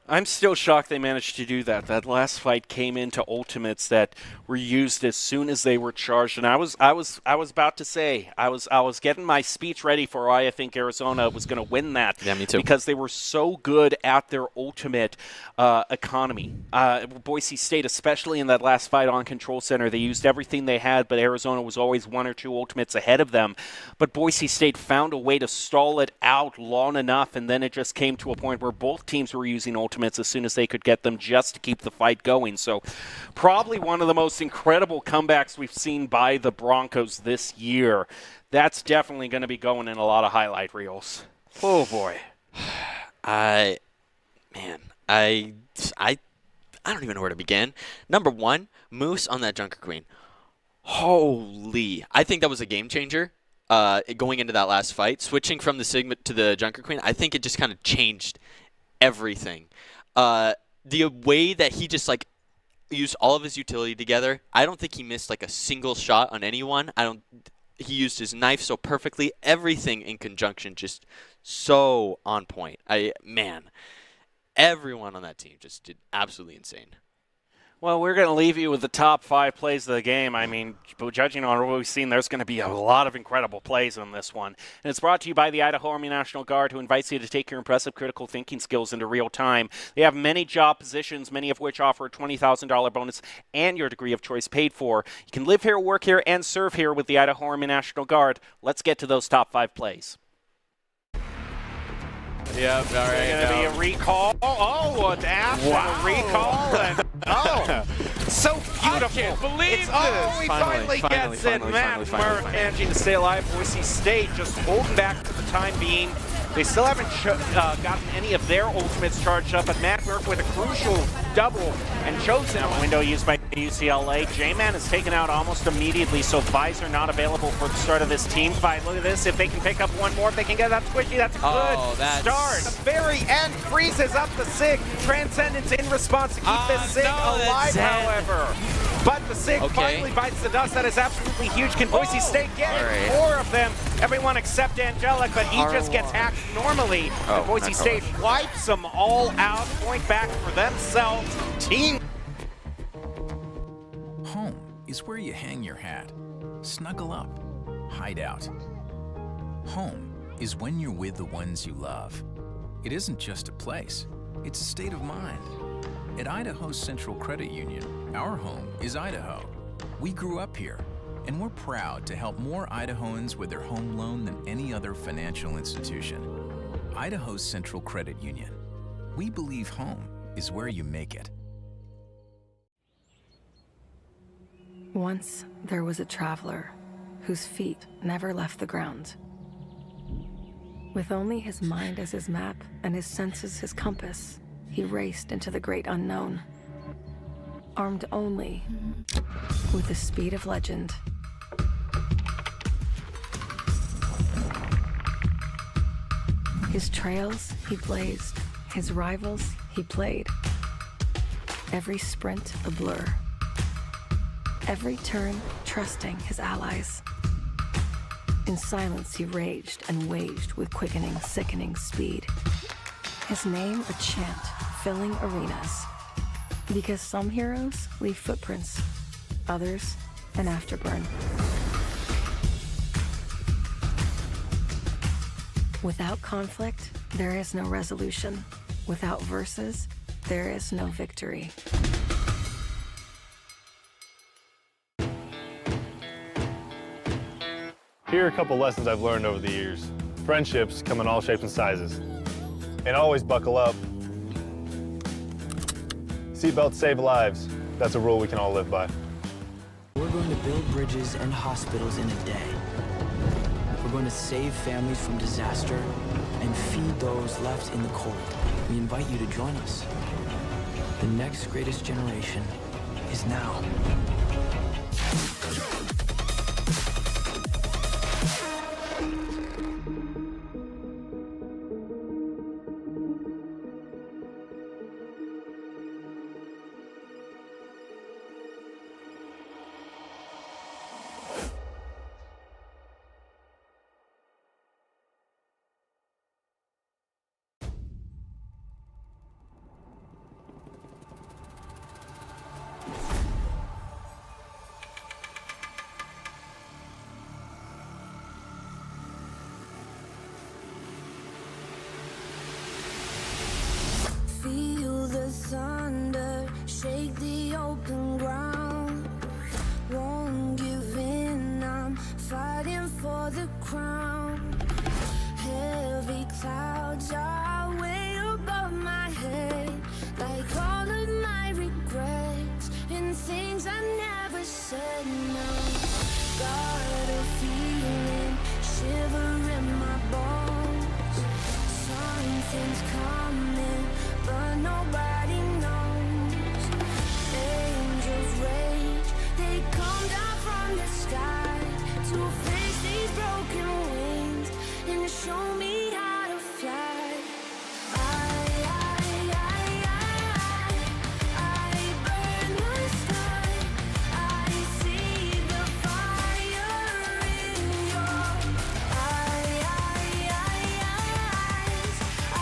I'm still shocked they managed to do that. That last fight came into ultimates that were used as soon as they were charged, and I was about to say I was getting my speech ready for why I think Arizona was going to win that. Yeah, me too. Because they were so good at their ultimate economy. Boise State, especially in that last fight on Control Center, they used everything they had, but Arizona was always 1 or 2 ultimates ahead of them. But Boise State found a way to stall it out long enough, and then it just came to a point where both teams were using ultimates as soon as they could get them just to keep the fight going. So probably one of the most incredible comebacks we've seen by the Broncos this year. That's definitely going to be going in a lot of highlight reels. Oh boy. I don't even know where to begin. Number 1, Moose on that Junker Queen. Holy. I think that was a game changer. Going into that last fight, switching from the Sigma to the Junker Queen, I think it just kind of changed everything. The way that he just used all of his utility together, I don't think he missed a single shot on anyone. He used his knife so perfectly. Everything in conjunction just so on point. Everyone on that team just did absolutely insane. Well, we're going to leave you with the top 5 plays of the game. I mean, judging on what we've seen, there's going to be a lot of incredible plays on this one. And it's brought to you by the Idaho Army National Guard, who invites you to take your impressive critical thinking skills into real time. They have many job positions, many of which offer a $20,000 bonus and your degree of choice paid for. You can live here, work here, and serve here with the Idaho Army National Guard. Let's get to those top 5 plays. Yep, all right. It's going to be a recall. Oh, a dash and a recall. And, so beautiful. I can't believe this. He finally gets it. Matt Murph managing to stay alive. Boise State just holding back for the time being. They still haven't gotten any of their ultimates charged up, but Matt Murph with a crucial double and Chosen a window used by UCLA. J-Man is taken out almost immediately, so Visor not available for the start of this team fight. Look at this. If they can pick up one more, if they can get that squishy, that's a good start. The very end freezes up the Sig. Transcendence in response to keep this Sig alive, however. But the Sig Okay. finally bites the dust. That is absolutely huge. Can Boise State get Alright. 4 of them? Everyone except Angelic, but he just gets hacked normally. Oh, and Boise not State wipes them all out. Point back for themselves. Team. Home is where you hang your hat, snuggle up, hide out. Home is when you're with the ones you love. It isn't just a place, it's a state of mind. At Idaho Central Credit Union, our home is Idaho. We grew up here, and we're proud to help more Idahoans with their home loan than any other financial institution. Idaho Central Credit Union. We believe home is where you make it. Once there was a traveler whose feet never left the ground. With only his mind as his map and his senses his compass, he raced into the great unknown, armed only with the speed of legend. His trails he blazed, his rivals he played. Every sprint a blur, every turn trusting his allies. In silence he raged and waged with quickening, sickening speed. His name a chant filling arenas. Because some heroes leave footprints, others an afterburn. Without conflict, there is no resolution. Without verses, there is no victory. Here are a couple lessons I've learned over the years. Friendships come in all shapes and sizes. And always buckle up. Seatbelts save lives. That's a rule we can all live by. We're going to build bridges and hospitals in a day. We're going to save families from disaster and feed those left in the cold. We invite you to join us. The next greatest generation is now. Feel the thunder shake the open ground. Won't give in, I'm fighting for the crown. Heavy clouds are way above my head, like all of my regrets and things I never said. No, got a feeling, shiver in my bones. Something's coming, but nobody knows. Angels rage, they come down from the sky to fix these broken wings and show me how to fly. I burn the sky. I see the fire in your eyes. I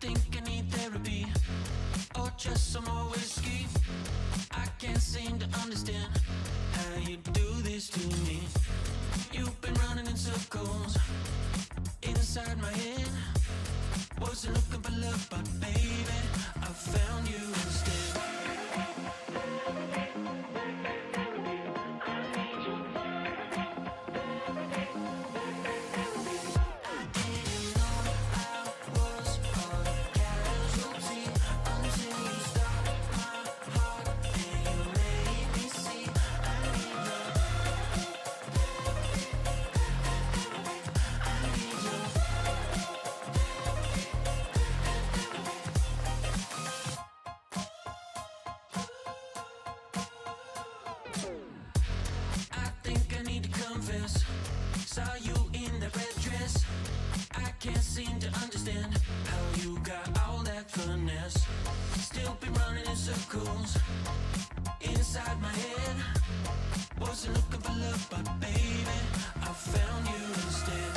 think I need therapy, or just some more whiskey. I can't seem to understand how you do this to me. You've been running in circles inside my head. Wasn't looking for love, but baby, I found you instead. Saw you in that red dress. I can't seem to understand how you got all that finesse. Still been running in circles inside my head. Wasn't looking for love, but baby, I found you instead.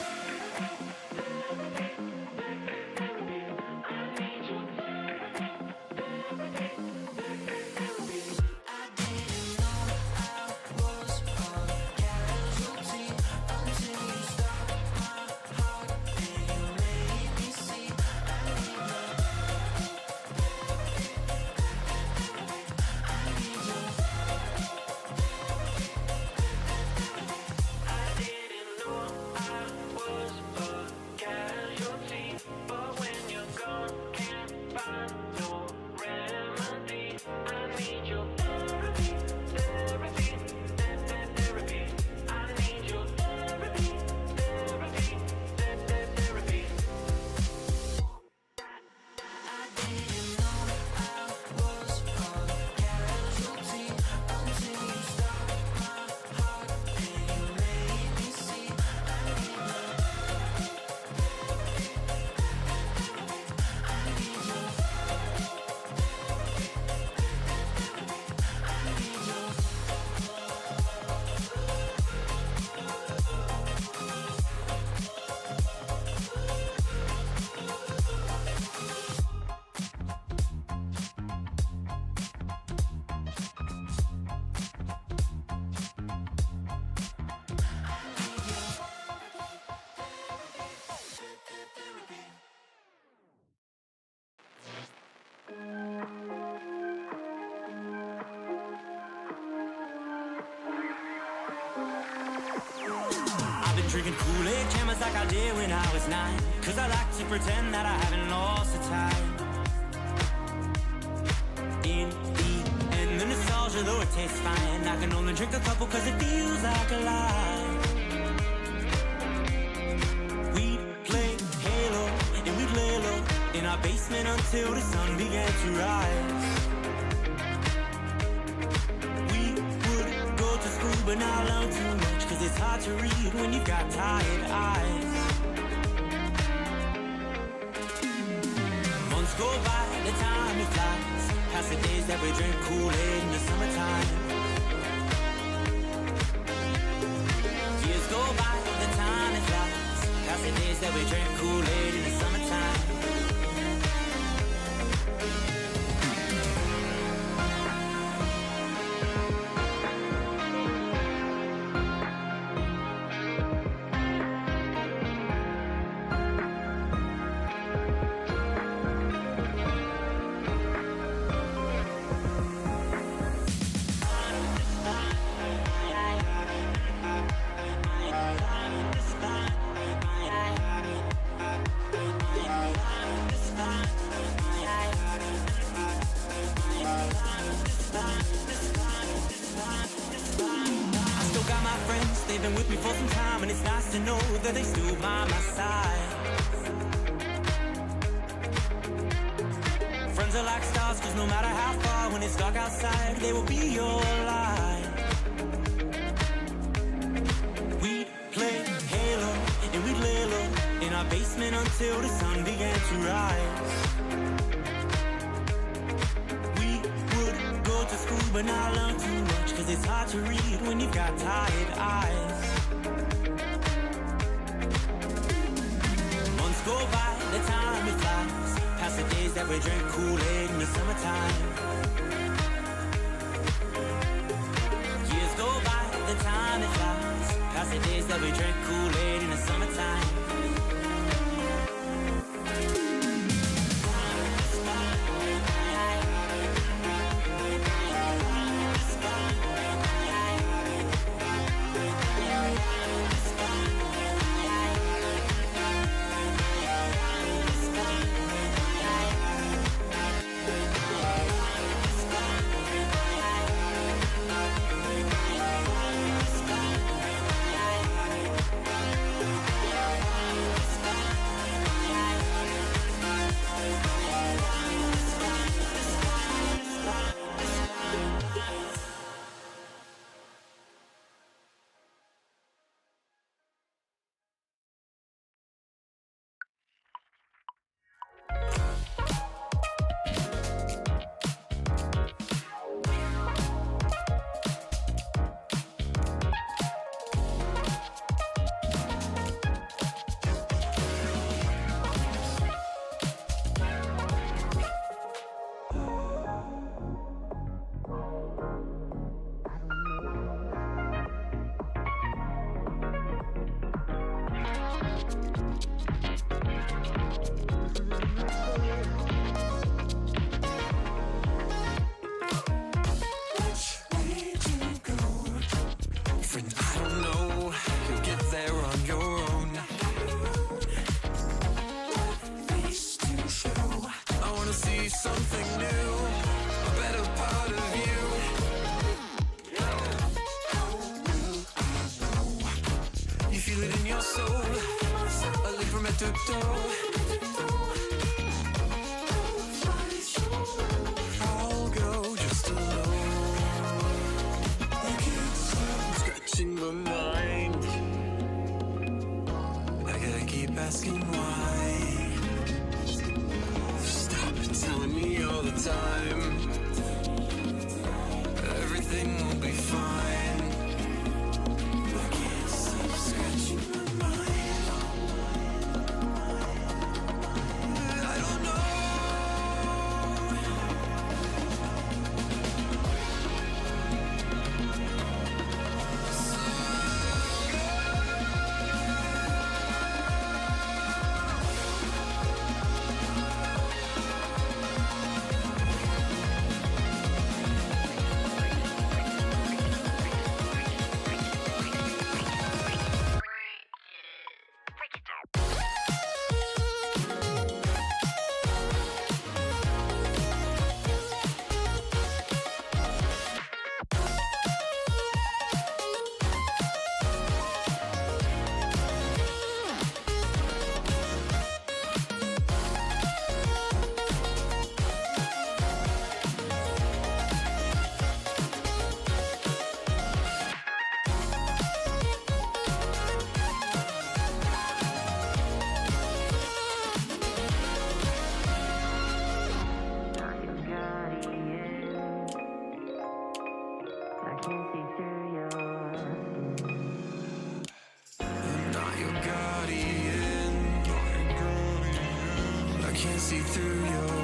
Drinking Kool-Aid cameras like I did when I was 9. Cause I like to pretend that I haven't lost the time. In the end, the nostalgia, though it tastes fine, I can only drink a couple cause it feels like a lie. We'd play Halo and we'd lay low in our basement until the sun began to rise. We would go to school but not learn too much, cause it's hard to read when you've got tired eyes. Months go by, the time it flies, past the days that we drink Kool-Aid in the summertime. Years go by, the time it flies, past the days that we drink Kool-Aid in the summertime. They've been with me for some time, and it's nice to know that they still by my side. Friends are like stars, cause no matter how far, when it's dark outside, they will be your light. We'd play Halo, and we'd lay low in our basement until the sun began to rise. We would go to school but not learn too much, cause it's hard to read when you've got tired eyes. Months go by, the time it flies, past the days that we drink Kool-Aid in the summertime. Years go by, the time it flies. Past the days that we drink Kool-Aid in the summertime. See through your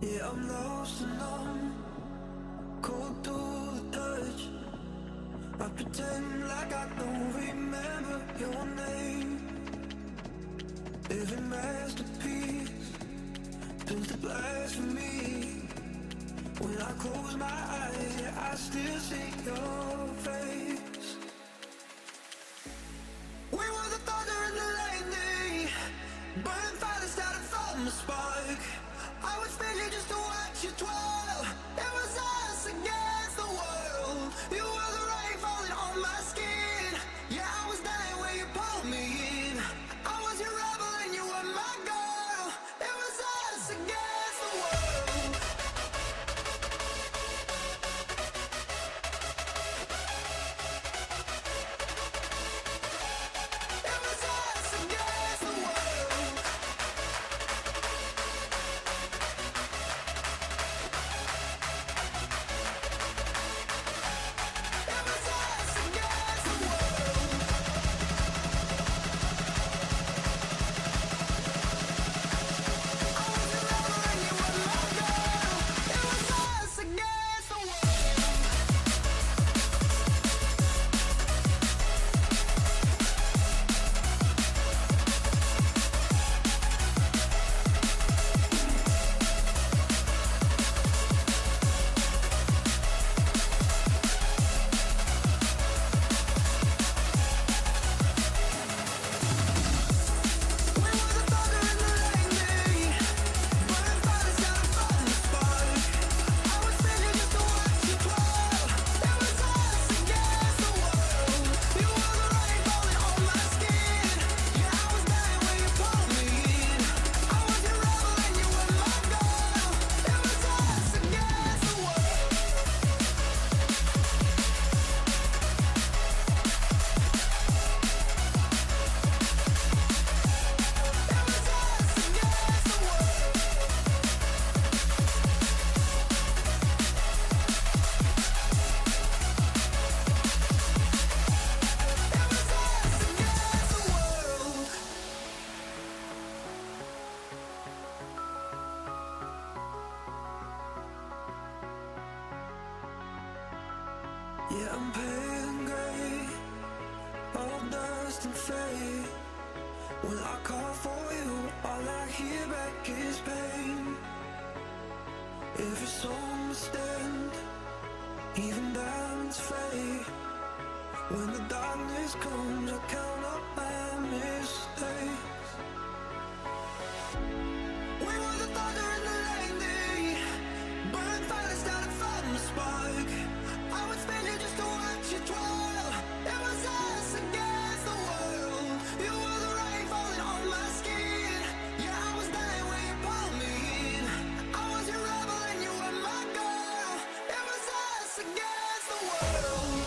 Yeah, I'm lost and numb, cold to the touch. I pretend like I don't remember your name. Every masterpiece built to blasphemy. When I close my eyes, yeah, I still see your face. We were the thunder and the lightning, burning fire that started from a spark. I would spin you just to watch you twirl. It was us against the world. You were the rain falling on my skin. Yeah, I was dying when you pulled me in. I was your rebel and you were my girl. It was us against the world. It was us against the world. It was us against the world. I was your lover and you were my girl. It was us against the world. We were the thunder and the lightning, burning fire that started from the spark. I was spin you just to watch you twirl. It was us against the world. You were the rain falling on my skin. Yeah, I was dying when you pulled me in. I was your rebel and you were my girl. It was us against the world. It was us against the world. It was us against the world. Yeah, I'm pale gray, all dust and fade. When I call for you, all I hear back is pain. Every song must stand, even diamonds fade. When the darkness comes, I count up my mistakes. We were the thunder and the lightning, burning fire that started from the spark. I would spin you just to watch you twirl. It was us against the world. You were the rain falling on my skin. Yeah, I was dying when you pulled me in. I was your rebel and you were my girl. It was us against the world.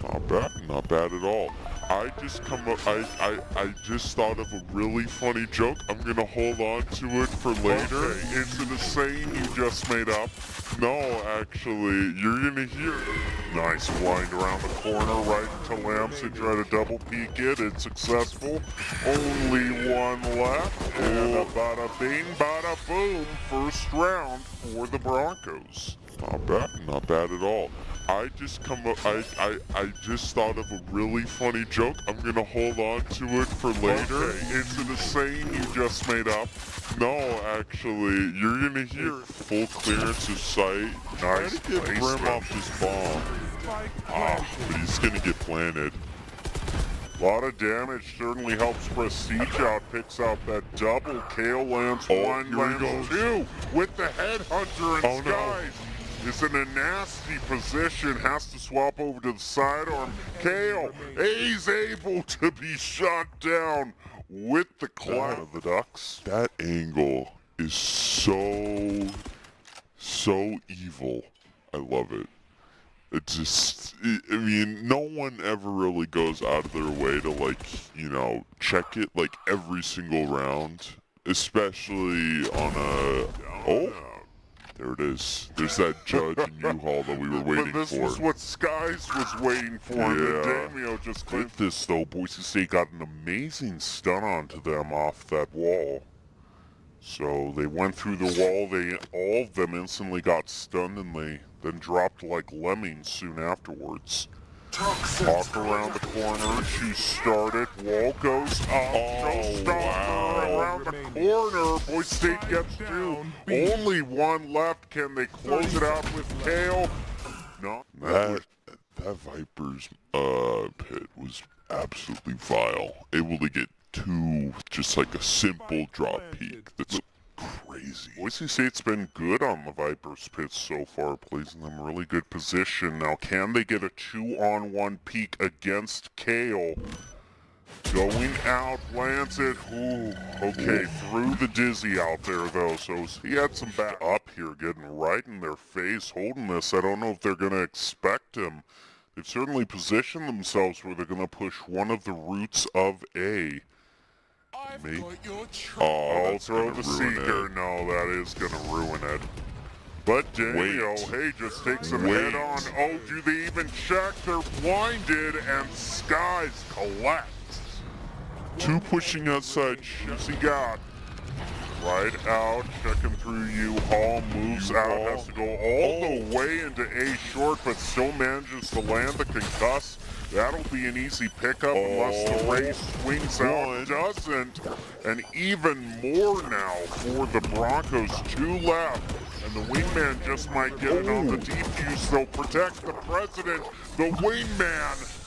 Not bad at all. I just thought of a really funny joke. I'm gonna hold on to it for later. Okay, is it a saying you just made up? No, actually, you're gonna hear it. Nice wind around the corner right into Lamps and try to double peek it. It's successful. Only one left. And a bada bing, bada boom. First round for the Broncos. Not bad at all. I just thought of a really funny joke. I'm gonna hold on to it for later. Okay, is it a saying you just made up? No, actually, you're gonna hear it. Full clearance of sight. Nice. To get Brim off his bomb. But he's gonna get planted. A lot of damage, certainly helps Prestige out, picks out that double. Kale lands one, lands two, with the headhunter and Skies. Is in a nasty position, has to swap over to the sidearm. Kale, he's able to be shot down with the cloud of the Ducks. That angle is so evil. I love it. It just, I mean, no one ever really goes out of their way to, like, you know, check it, like, every single round. Especially on a, there it is. There's that Judge and U-Haul that we were waiting for. But this was what Skies was waiting for. Yeah. And Damio just did this, though. Boise State got an amazing stun onto them off that wall. So they went through the wall. All of them instantly got stunned, and they then dropped like lemmings soon afterwards. Hawk around the corner. She started. Wall goes up. Showstopper around the corner. Boise State gets two. Only one left. Can they close it out with Kale? No. That Viper's pit was absolutely vile. Able to get two, just like a simple drop peek. That's crazy. Boise State's been good on the Vipers pit so far, placing them in a really good position. Now, can they get a 2-on-1 peek against Kale? Going out, lands it. Ooh, okay, threw the dizzy out there, though, so he had some back up here, getting right in their face, holding this. I don't know if they're going to expect him. They've certainly positioned themselves where they're going to push one of the roots of A. Oh, throw the Seeker. No, that is going to ruin it. But Damio, hey, just takes him head on. Oh, do they even check? They're blinded, and Skies collect. Two pushing outside. Who's he got? Right out, checking through U-Haul, moves out, has to go all the way into A short, but still manages to land the concuss. That'll be an easy pickup unless the race swings out. Doesn't. And even more now for the Broncos. Two left. And the wingman just might get it on the defuse. They'll protect the president. The wingman.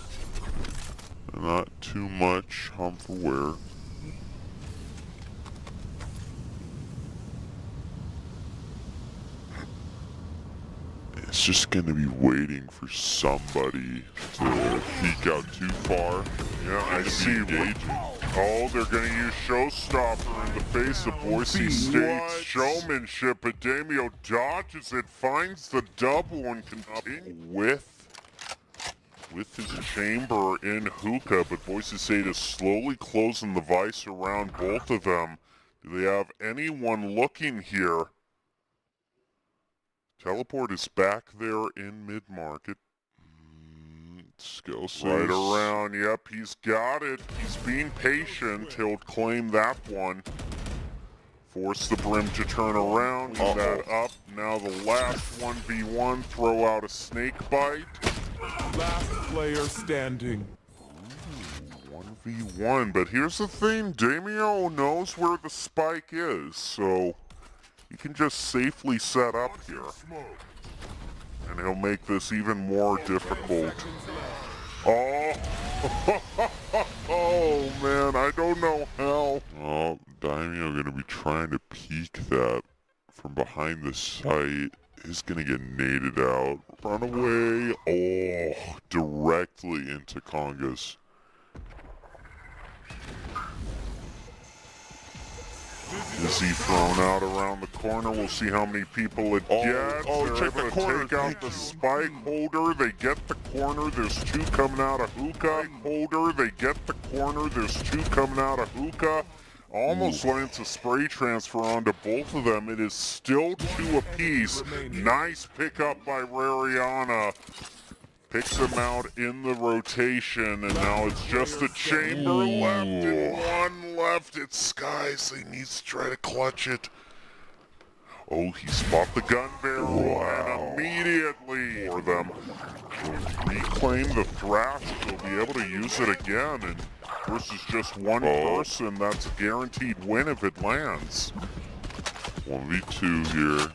Not too much humph-aware. It's just going to be waiting for somebody to peek out too far. Yeah, I see. Oh, they're going to use Showstopper in the face of Boise State's showmanship. But Damio dodges it, finds the double, and continues with his chamber in hookah. But Boise State is slowly closing the vice around both of them. Do they have anyone looking here? Teleport is back there in mid-market. Skills right around. Yep, he's got it. He's being patient. He'll claim that one. Force the Brim to turn around. Get that up. Now the last 1v1. Throw out a snake bite. Last player standing. 1v1. But here's the thing. Damio knows where the spike is, so you can just safely set up here. And he'll make this even more difficult. Oh, oh man, I don't know how. Oh, Daimyo gonna be trying to peek that from behind the site. He's gonna get naded out. Run away. Oh, directly into Congas. Is he thrown out around the corner. We'll see how many people it gets. They're check the able to corner. take out the spike holder. They get the corner. There's two coming out of hookah holder. They get the corner. There's two coming out of hookah. Almost lands a spray transfer onto both of them. It is still two apiece. Nice pickup by Rariana. Picks them out in the rotation, and now it's just the chamber left and one left. It's Skies. He needs to try to clutch it. Oh, he spot the gun barrel and immediately for them. Reclaim the thrash. They'll be able to use it again, and versus just one person, that's a guaranteed win if it lands. 1v2 here.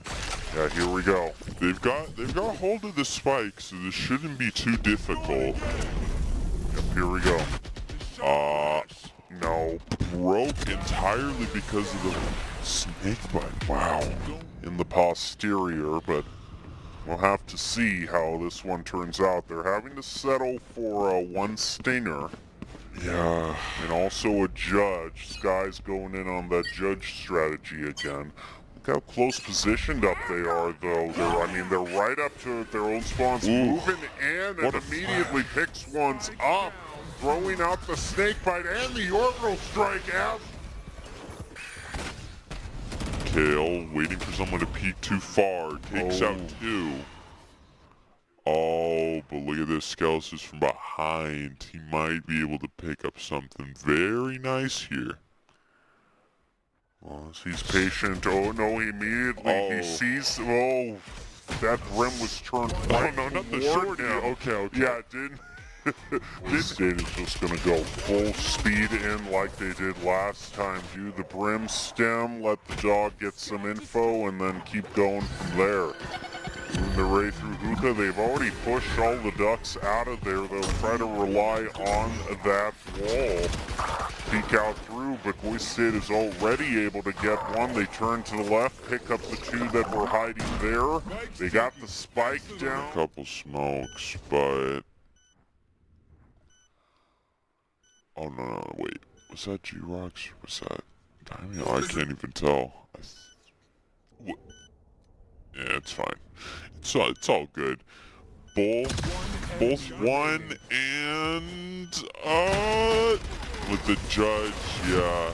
Yeah, here we go. They've got a hold of the spike, so this shouldn't be too difficult. Yep, here we go. No. Broke entirely because of the snake bite. Wow. In the posterior, but we'll have to see how this one turns out. They're having to settle for one stinger. Yeah. And also a judge. Sky's going in on that judge strategy again. Look how close positioned up they are, though. They're right up to their own spawns. Moving in and immediately picks ones up. Throwing out the snake bite and the orbital strike out. Kale waiting for someone to peek too far. Takes out two. Oh, but look at this. Skelos is from behind. He might be able to pick up something very nice here. Oh, he's patient. Oh no, immediately he sees. Oh, that rim was turned right. Oh no, not the short. Okay. Yeah, it didn't. This state is just gonna go full speed in like they did last time. Do the brim stem, let the dog get some info, and then keep going from there. Moving their way through hookah. They've already pushed all the ducks out of there. They'll try to rely on that wall. Peek out through, but Voice State is already able to get one. They turn to the left, pick up the two that were hiding there. They got the spike down. A couple smokes, but... Oh, no, wait. Was that G-Rocks? Was that... I mean, I can't even tell. Yeah, it's fine. It's all good. Both won, and... with the judge, yeah.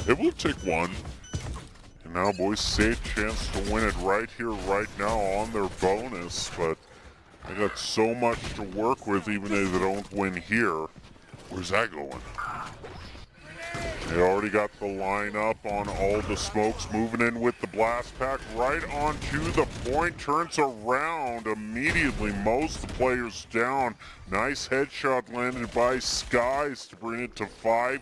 Able to take one. And now Voice State chance to win it right here, right now on their bonus, but they got so much to work with even if they don't win here. Where's that going? They already got the lineup on all the smokes, moving in with the blast pack right onto the point, turns around immediately, most of the players down. Nice headshot landed by Skies to bring it to 5.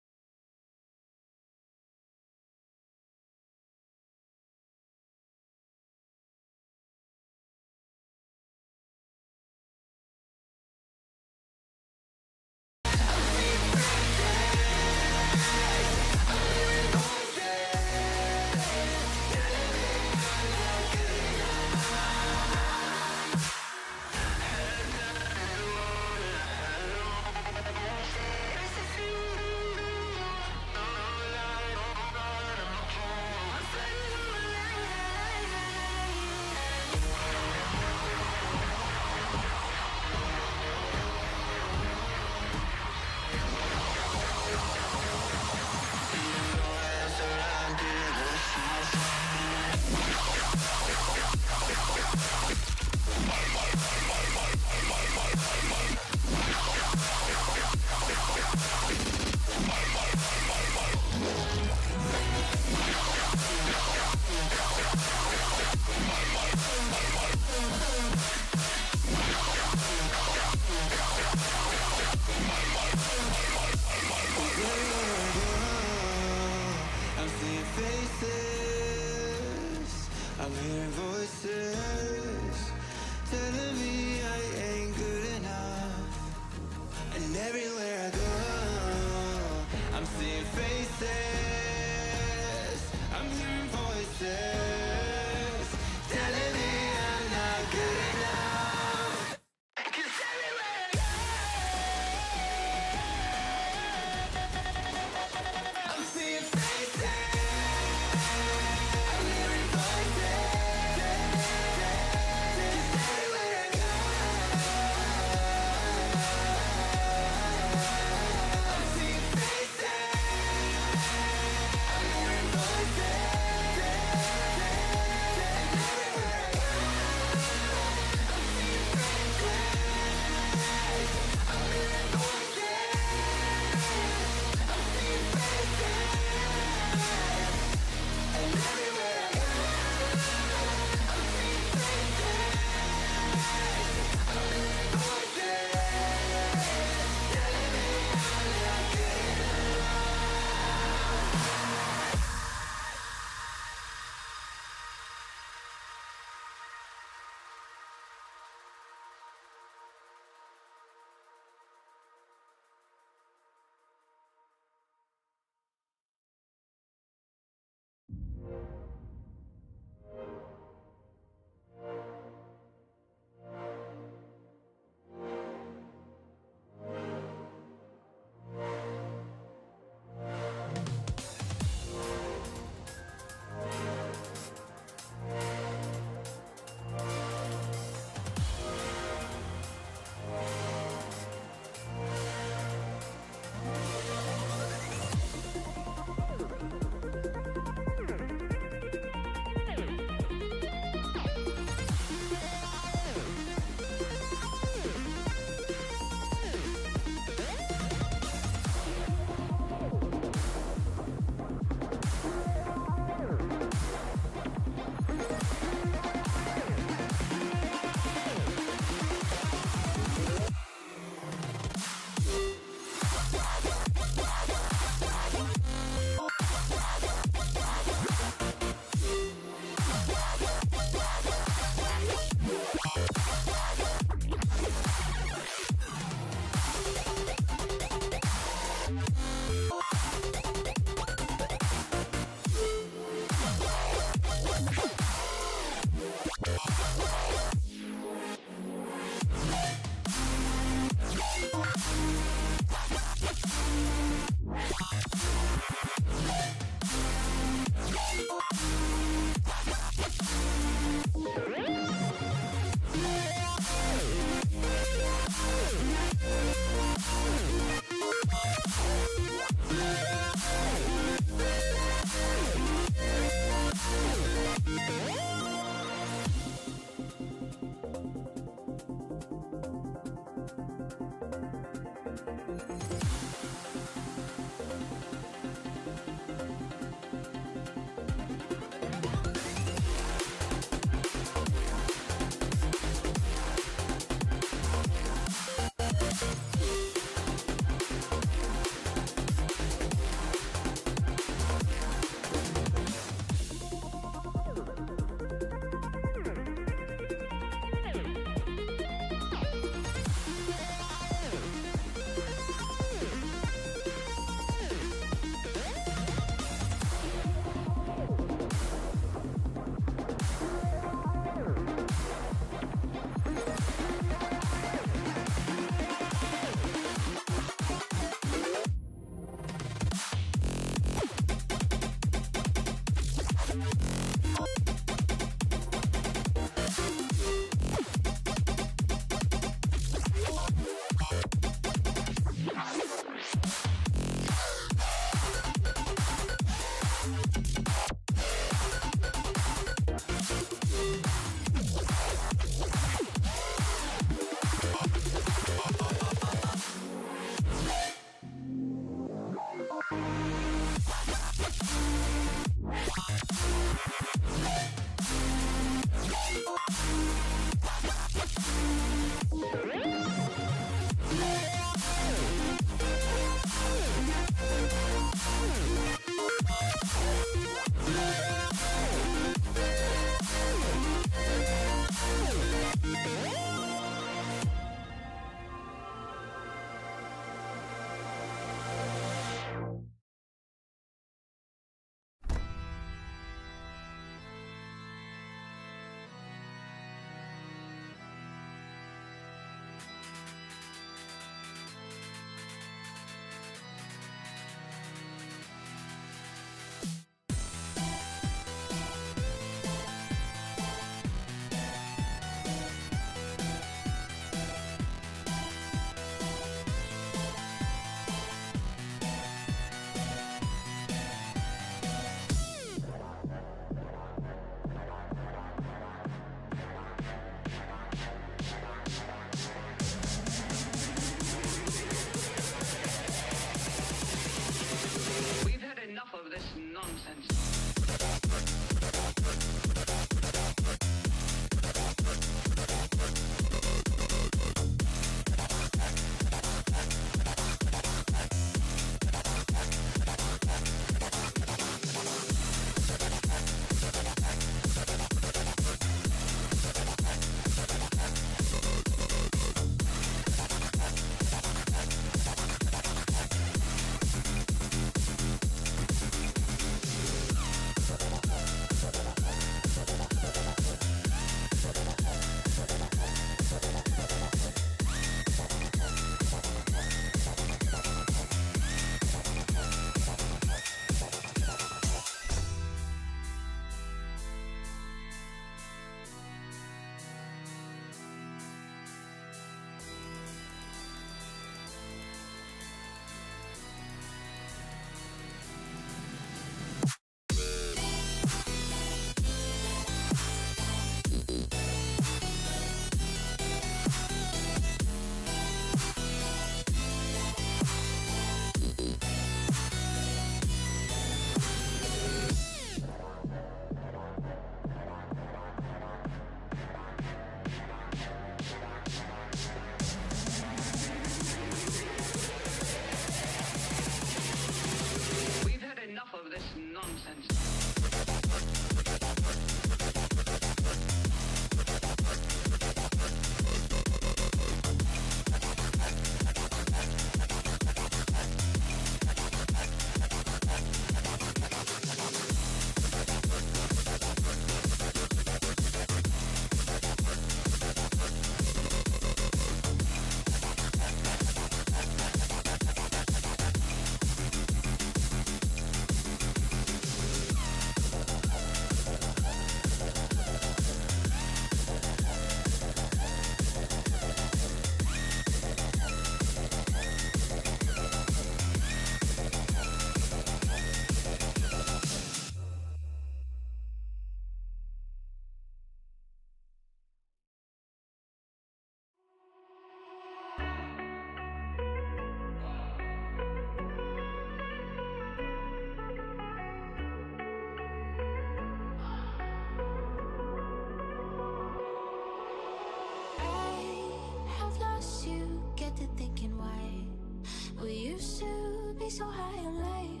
so high on life.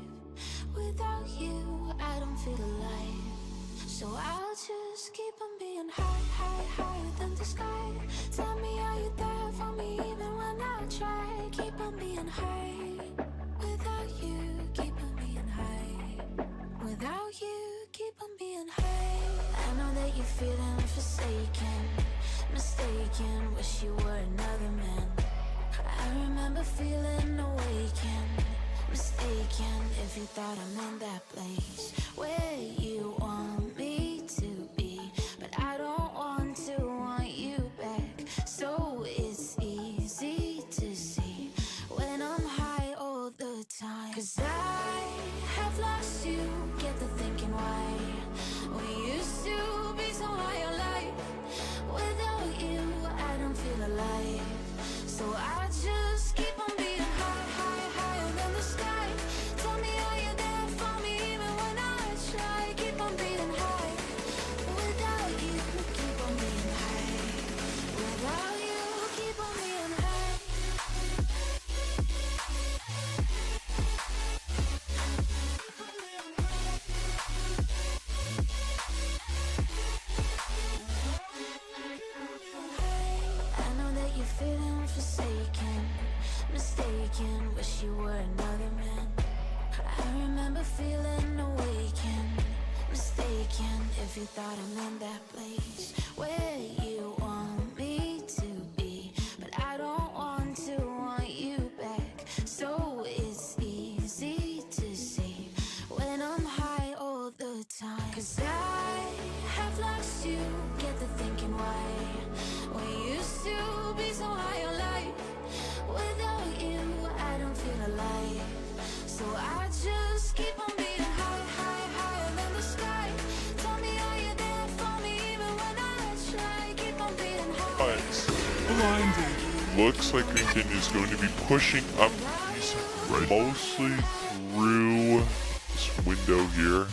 Without you, I don't feel alive. So I'll just keep on being high, high, higher than the sky. Tell me, are you there for me even when I try? Keep on being high. Without you, keep on being high. Without you, keep on being high. I know that you're feeling forsaken, mistaken, wish you were another man. I remember feeling awakened, mistaken if you thought I'm in that place where you want me to be, but I don't want you back. So it's easy to see when I'm high all the time, 'cause I have lost you. Get the thinking why we used to be so high on life. Without you, I don't feel alive. So I just keep on being high, high, higher than the sky. Tell me, are you there for me even when I try? Keep on being high. Without you, keep on being high. Without you, keep on being high. I know that you're feeling forsaken, mistaken, wish you were another man. I remember feeling awakened, mistaken if you thought I'm in that place where you want me to be, but I don't want you back. So it's easy to see when I'm high all the time, 'cause I have lost you. Get the thinking why we used to be so high on life. Without you, I don't feel alive. So I just keep on being high, high, higher than the sky. Tell me, are you there for me even when I try? Keep on being high. Blinded. Looks like Lincoln is going to be pushing up mostly through this window here.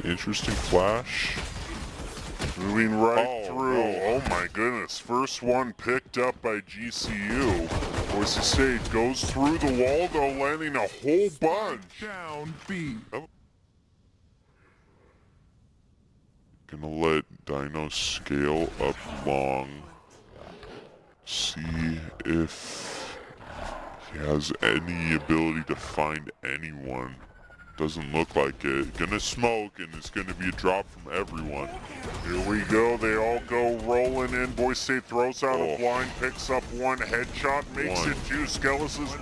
Interesting flash. Moving right through. Oh my goodness. First one picked up by GCU. Boise State goes through the wall, though, landing a whole bunch. Down B. Gonna let Dino scale up long. See if he has any ability to find anyone. Doesn't look like it. Gonna smoke, and it's gonna be a drop from everyone. Here we go. They all go rolling in. Boise State throws out a blind, picks up one headshot, makes it two. Skelis is...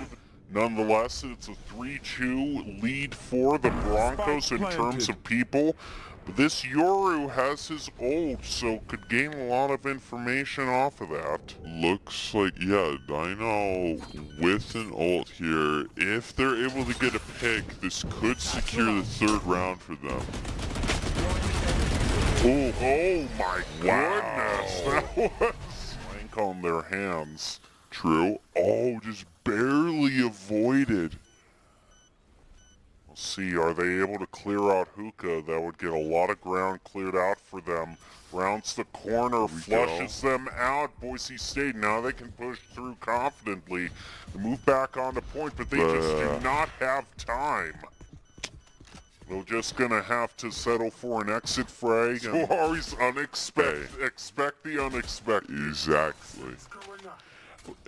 Nonetheless, it's a 3-2 lead for the Broncos in terms of people. But this Yoru has his ult, so could gain a lot of information off of that. Looks like, yeah, Dino with an ult here. If they're able to get a pick, this could secure the third round for them. Oh my goodness. That was swank on their hands. True. Oh, just barely avoided. We'll see, are they able to clear out Hookah? That would get a lot of ground cleared out for them. Rounds the corner, flushes them out. Boise State, now they can push through confidently. They move back on the point, but they just do not have time. They're just gonna have to settle for an exit frag. So always expect the unexpected. Exactly.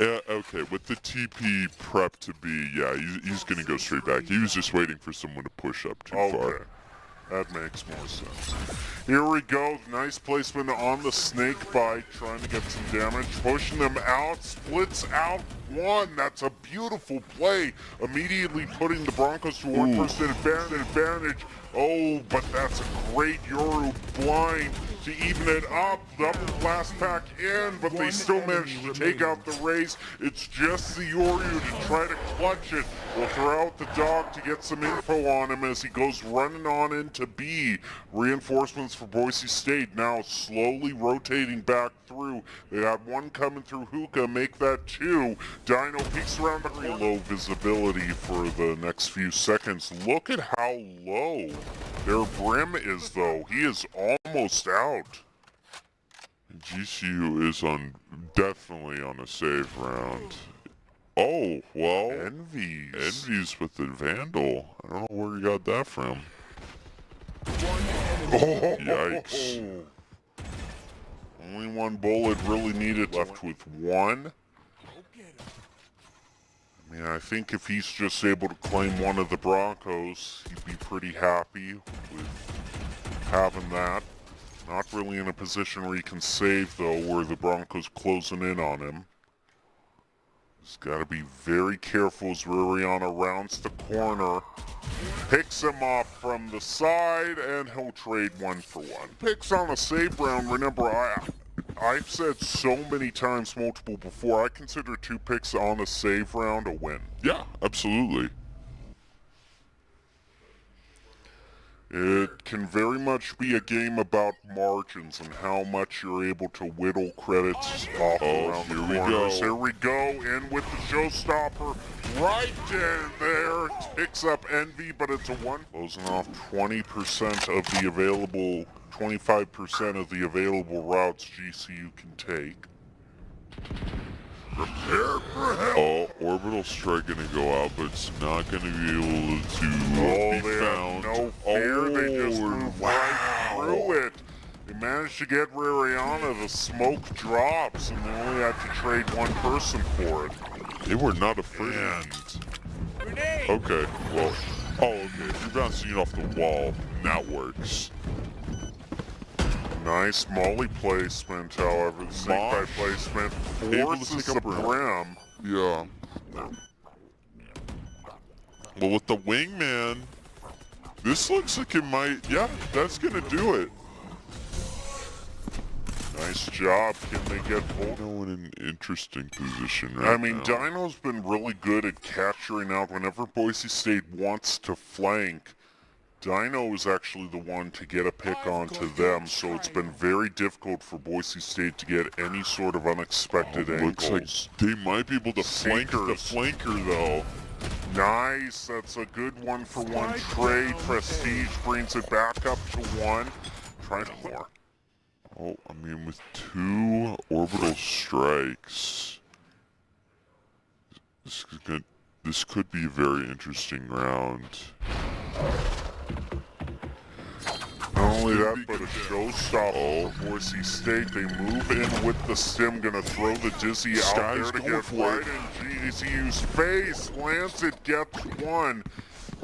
Okay, with the TP prep to be, yeah, he's gonna go straight back. He was just waiting for someone to push up too far. That makes more sense. Here we go. Nice placement on the snake bite, trying to get some damage. Pushing them out, splits out one. That's a beautiful play. Immediately putting the Broncos to one-person advantage. Oh, but that's a great Yoru blind to even it up. Double blast pack in, but they still managed to take out the Rays. It's just the Yoru to try to clutch it. They'll throw out the dog to get some info on him as he goes running on into B. Reinforcements for Boise State now slowly rotating back through. They had one coming through Hookah, make that two. Dino peeks around the corner. Low visibility for the next few seconds. Look at how low their brim is, though. He is almost out. GCU is definitely on a save round. Oh, well. Envy's with the Vandal. I don't know where you got that from. Yikes. Only one bullet really needed, left with one. I mean, I think if he's just able to claim one of the Broncos, he'd be pretty happy with having that. Not really in a position where he can save, though, where the Broncos closing in on him. He's got to be very careful as Ruriana rounds the corner. Picks him off from the side, and he'll trade one for one. Picks on a save round. Remember, I've said so many times, multiple before, I consider 2 picks on a save round a win. Yeah, absolutely. It can very much be a game about margins and how much you're able to whittle credits off around the corners. Here we go, in with the showstopper, right in there. Picks up Envy, but it's a one. Closing off 20% of the available, 25% of the available routes GCU can take. Prepare for hell. Oh, orbital strike gonna go out, but it's not gonna be able to be found. No fear, they just move right through it. They managed to get Ruriana, the smoke drops, and they only had to trade one person for it. They were not afraid. Okay, well, okay, if you're bouncing it off the wall, that works. Nice molly placement, however. The snake bite placement forces the brim. Yeah. Well, with the wingman, this looks like it might, yeah, that's gonna do it. Nice job. Can they get Dino in an interesting position right now. I mean, Dino's been really good at capturing out whenever Boise State wants to flank. Dino is actually the one to get a pick onto them, so it's been very difficult for Boise State to get any sort of unexpected angles. Looks like they might be able to flank the flanker, though. Nice, that's a good one for one trade. Prestige brings it back up to 1. Try more. Oh, I mean, with 2 orbital strikes, this could be a very interesting round. Not only that, but a showstopper for Boise State. They move in with the stim, gonna throw the Dizzy out there to get right in GCU's face. Lands it, gets 1.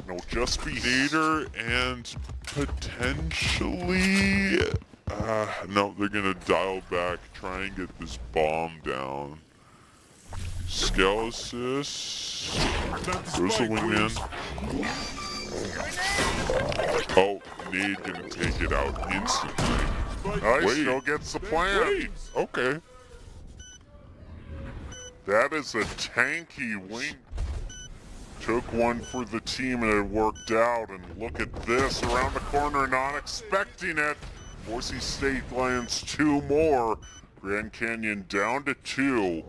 No, just be Nader and potentially... no, they're gonna dial back, try and get this bomb down. Skelesis. There's a wingman. Oh, Nade gonna take it out instantly. Nice, still gets the plan. Okay. That is a tanky wing. Took one for the team and it worked out. And look at this, around the corner, not expecting it. Boise State lands 2 more. Grand Canyon down to 2.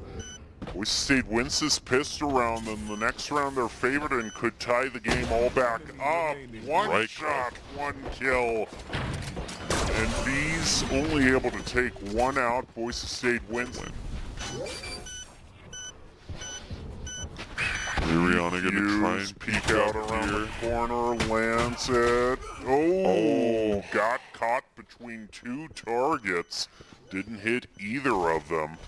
Boise State wins this pistol round, and the next round they're favored and could tie the game all back up. 1 shot, 1 kill. And B's only able to take 1 out. Boise State wins. Rihanna gonna try and peek out around the corner, lands it. Oh, got caught between 2 targets. Didn't hit either of them.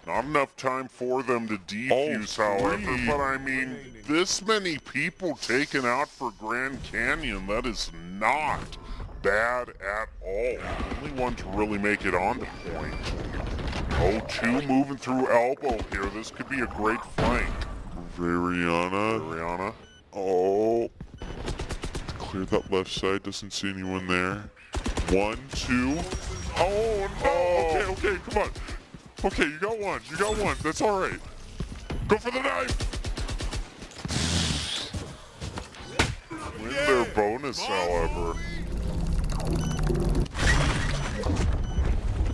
Not enough time for them to defuse, however, but I mean, this many people taken out for Grand Canyon, that is not bad at all. Only one to really make it on the point. Oh, 2 moving through elbow here. This could be a great flank. Rihanna. Oh. Clear that left side, doesn't see anyone there. 1, 2. Oh, no! Okay, come on. Okay, you got 1. That's all right. Go for the knife! Win their bonus, however.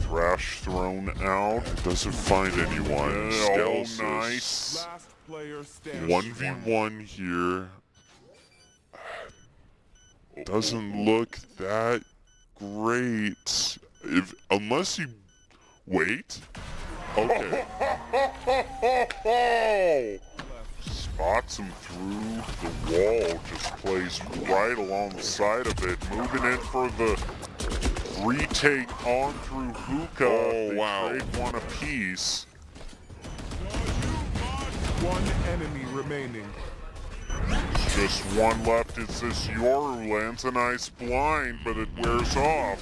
Thrash thrown out. Doesn't find anyone. Oh, nice. 1v1 here. Doesn't look that great. Unless you wait. Okay. Spots him through the wall. Just plays right along the side of it. Moving in for the retake on through Hookah. Oh, wow. Trade 1 apiece. 1 enemy remaining. Just 1 left. It's this Yoru, lands a nice blind, but it wears off.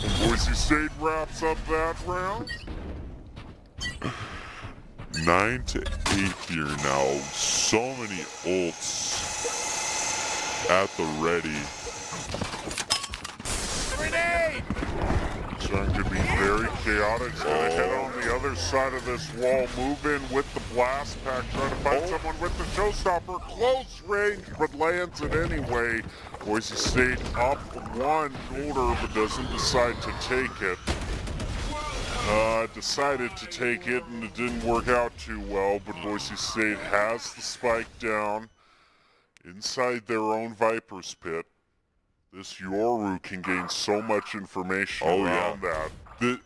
And Boise State wraps up that round. 9 to 8 here now. So many ults at the ready. Grenade! It's going to be very chaotic. It's going to hit on the other side of this wall. Move in with the blast pack. Try to find someone with the showstopper. Close range, but lands it anyway. Boise State up 1 shoulder, but doesn't decide to take it. Decided to take it, and it didn't work out too well, but Boise State has the spike down inside their own Viper's pit. This Yoru can gain so much information around that.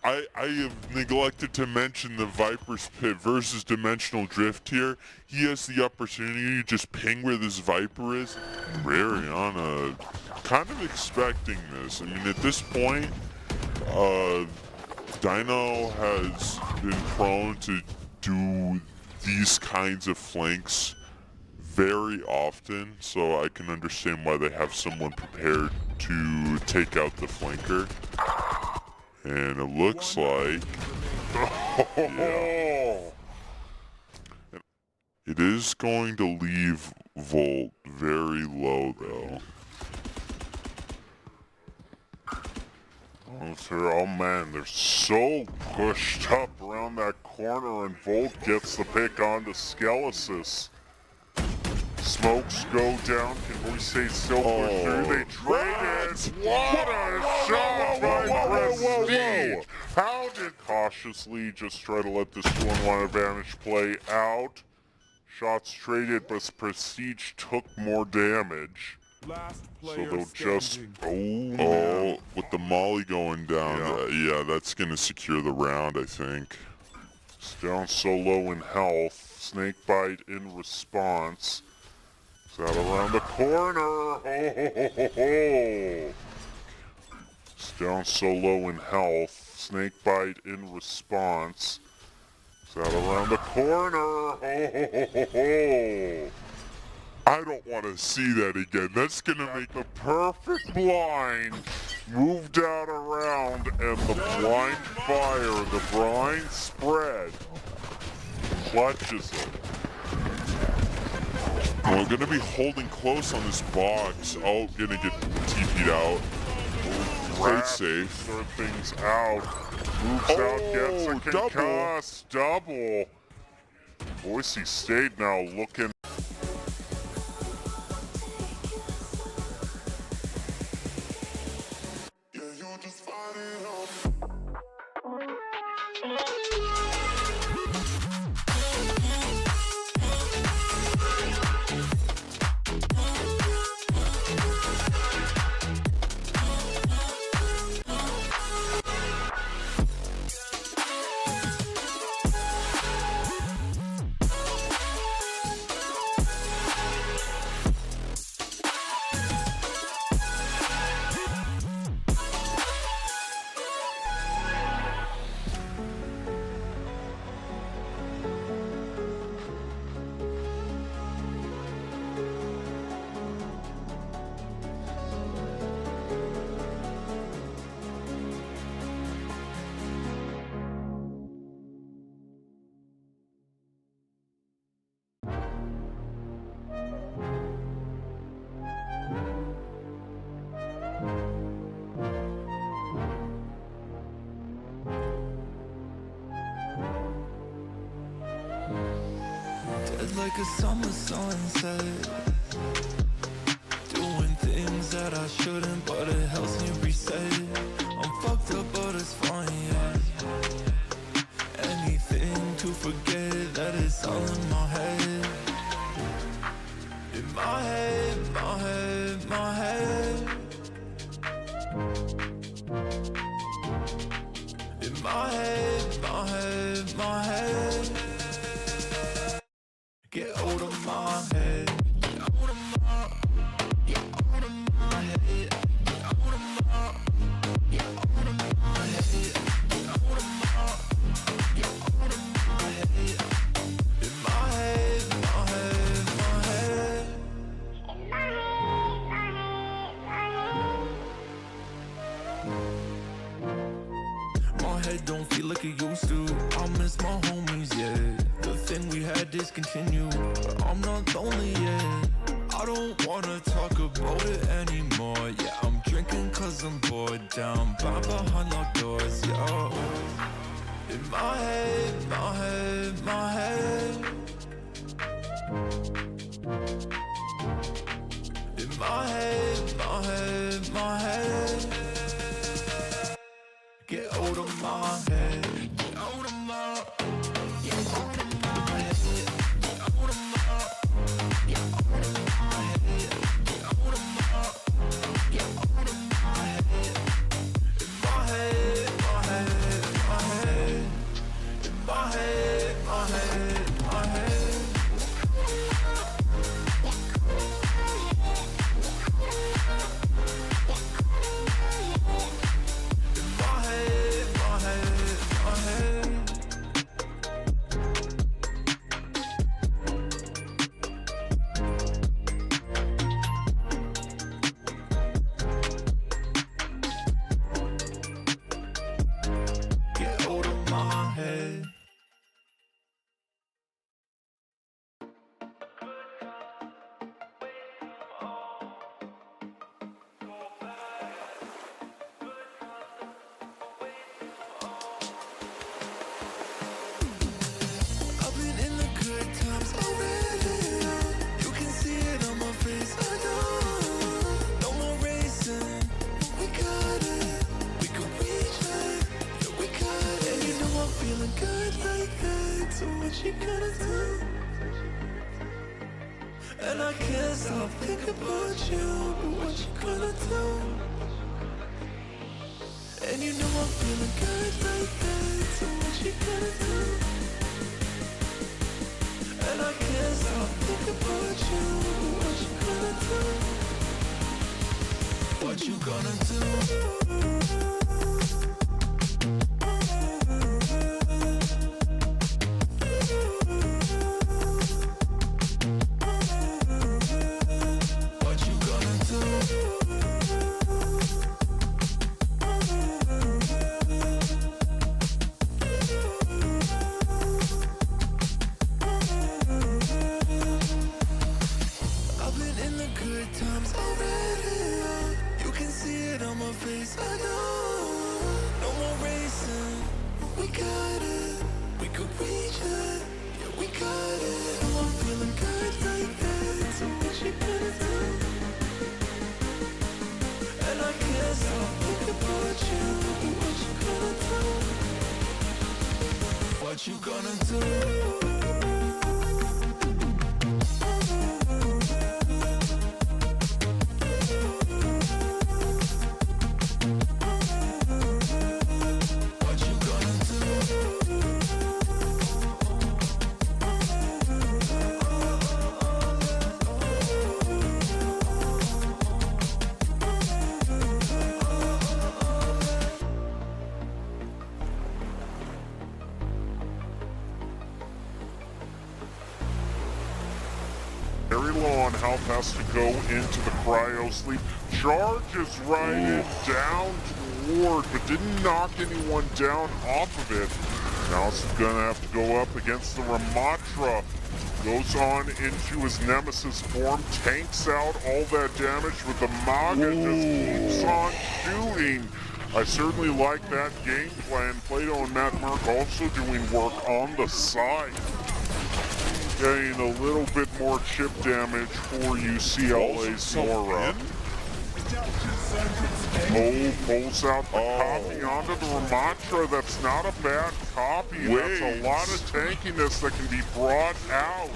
I have neglected to mention the Viper's Pit versus Dimensional Drift here. He has the opportunity to just ping where this Viper is. Rihanna kind of expecting this. I mean, at this point, Dino has been prone to do these kinds of flanks very often, so I can understand why they have someone prepared to take out the flanker. And it looks like... yeah. It is going to leave Volt very low, though. Oh man, they're so pushed up around that corner, and Volt gets the pick onto Skelesis. Smokes go down. Can Boise State still push through? They trade it. What a shot by Prestige! How did cautiously just try to let this 2-on-1 advantage play out? Shots traded, but Prestige took more damage. Last So player they'll just... standing. Oh, with the molly going down. Yeah, that's going to secure the round, I think. It's down so low in health. Snakebite in response. It's out around the corner. Ho, ho, ho, ho, ho. It's down so low in health. Snakebite in response. It's out around the corner. Ho, ho, ho, ho, ho. I don't want to see that again. That's going to make the perfect blind move down around and the blind fire, the blind spread, clutches it. We're going to be holding close on this box. Oh, going to get TP'd out. Stay safe. Throw things out. Moves out, gets a concuss. Double. Boise State now looking. Like a summer sunset, doing things that I shouldn't, but it helps me reset. I'm fucked up, but it's fine, yeah. Anything to forget that it's all in my head. In my head, my head, my head. In my head, my head, my head. Get out of my head. Get out of my. Get out of my head. Get out of my. Get out of my head. Get out of my. Get out of my head. In my head, my head, my head. My head don't feel like it used to. I miss my homies, yeah. The thing we had discontinued, but I'm not lonely yet. I don't wanna talk about it anymore. Yeah, I'm drinking cause I'm bored, down by behind locked doors, yo. In my head, my head, my head. In my head, my head, my head. Get out of my head. Get out of my. Get out of my head. Get out of my. Get out of my head. Get out of my. Get out of my head. In my head, my head, my head. In my head, my head, my head. I can't stop thinking about you, but what you gonna do? And you know I'm feeling good like that, so what you gonna do? And I can't stop thinking about you, but what you gonna do? What you gonna do? What you gonna do? Very low on health, has to go into the cryo sleep. Charges right in down toward, but didn't knock anyone down off of it. Now it's gonna have to go up against the Ramatra. Goes on into his nemesis form, tanks out all that damage with the Maga, just keeps on shooting. I certainly like that game plan. Plato and Matt Merck also doing work on the side. Getting a little bit more chip damage for UCLA's Mora. Oh, pulls out the copy onto the Ramatra. That's not a bad copy. That's a lot of tankiness that can be brought out.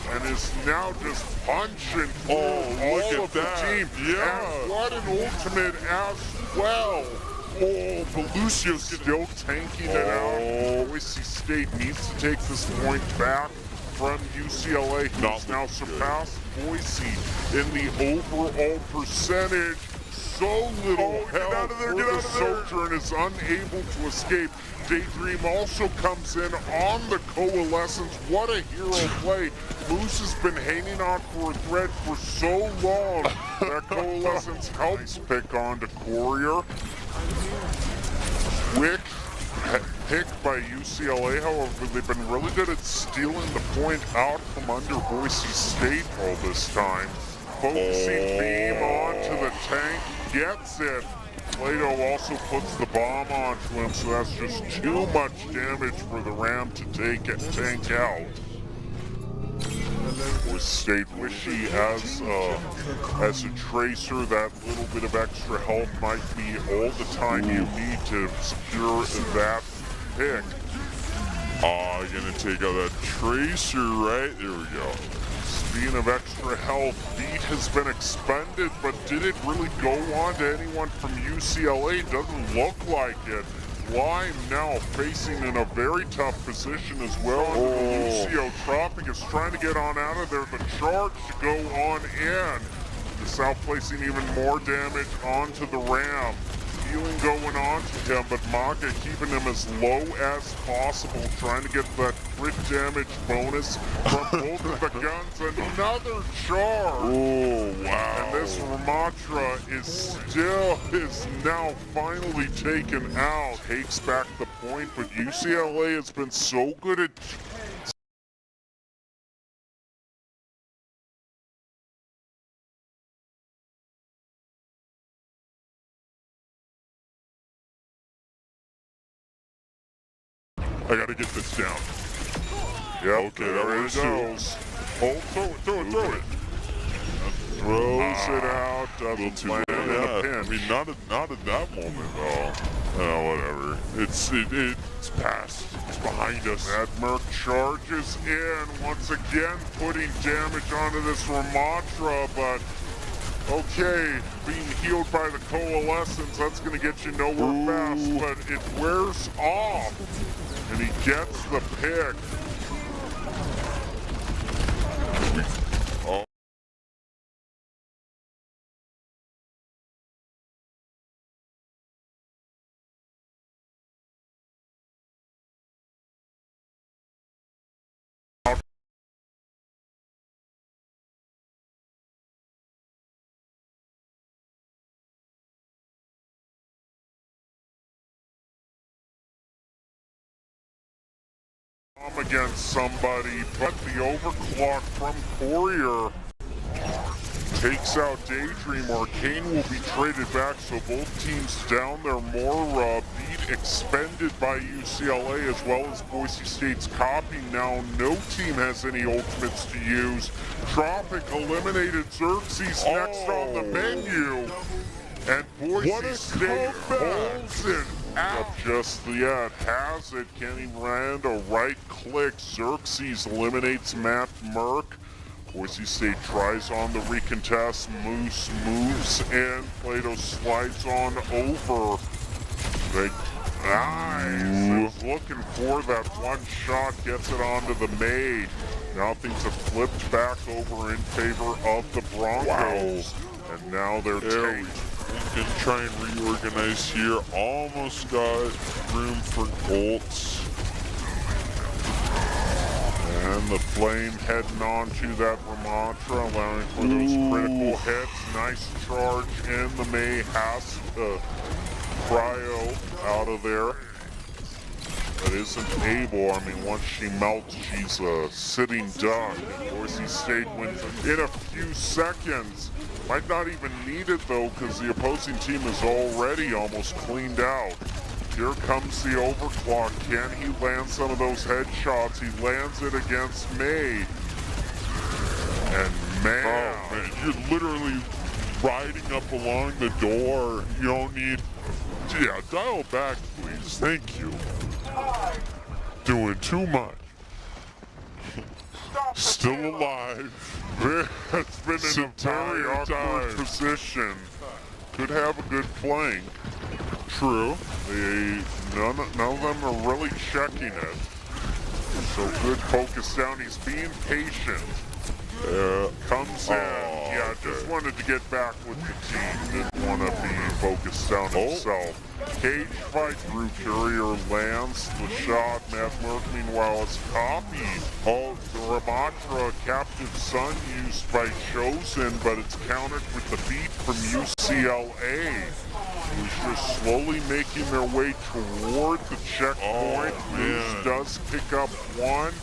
And is now just punching all of the team. Yeah. And what an ultimate as well. Oh, but Lucio's still tanking it out. Boise State needs to take this point back from UCLA, who's now surpassed Boise in the overall percentage. So little health for the Sojourn is unable to escape. Daydream also comes in on the Coalescence. What a hero play. Moose has been hanging on for a thread for so long. That Coalescence helps pick on to Courier. Quick pick by UCLA, however, they've been really good at stealing the point out from under Boise State all this time. Focusing beam onto the tank, gets it. Plato also puts the bomb onto him, so that's just too much damage for the Ram to tank out. Boise State wishy as a tracer, that little bit of extra health might be all the time you need to secure that pick. Gonna take out that tracer, right? There we go. Speaking of extra health, Beat has been expended, but did it really go on to anyone from UCLA? Doesn't look like it. Lime now facing in a very tough position as well. Lucio Tropic is trying to get on out of there. The charge to go on in. The South placing even more damage onto the Ram. Healing going on to him, but Maga keeping him as low as possible, trying to get that crit damage bonus from both of the guns. Another charge. Oh, wow. And this Ramatra is now finally taken out. Takes back the point, but UCLA has been so good at I gotta get this down. Yeah, okay, there it goes. Oh, throw it. Throws it out, doesn't land in a pinch. I mean, not at that moment, though. Whatever. It's past. It's behind us. That Merc charges in, once again putting damage onto this Ramatra, but okay, being healed by the Coalescence, that's going to get you nowhere fast, but it wears off, and he gets the pick. Oh. Against somebody, but the overclock from Courier takes out Daydream. Arcane will be traded back, so both teams down their more beat expended by UCLA as well as Boise State's copy. Now no team has any ultimates to use. Tropic eliminated Xerxes next on the menu. And Boise State holds it out. Just, yeah, it has it. Kenny Miranda, right click. Xerxes eliminates Matt Merck. Boise State tries on the recontest. Moose moves in. Plato slides on over. Nice. Is looking for that one shot. Gets it onto the May. Now things have flipped back over in favor of the Broncos. Wow. And now they're tanked. We can try and reorganize here. Almost got room for bolts. And the Flame heading on to that Ramatra, allowing for those critical hits. Nice charge in. The May has Cryo out of there. But isn't able. I mean, once she melts, she's a sitting duck. And Boise State wins in a few seconds. Might not even need it though, because the opposing team is already almost cleaned out. Here comes the overclock. Can he land some of those headshots? He lands it against May. And man, you're literally riding up along the door. You don't need, yeah, dial back please, thank you. Doing too much. Still alive. It's been in a very awkward position. Could have a good flank. True. None of them are really checking it. So good focus down. He's being patient. Comes in. Yeah, just wanted to get back with the team. Didn't want to be focused down himself. Cage fight through. Courier lands the shot. Matt Merck, meanwhile, is copied. Oh, the Ramatra Captive Sun used by Chosen, but it's countered with the beat from UCLA. Who's just slowly making their way toward the checkpoint. Moose does pick up one.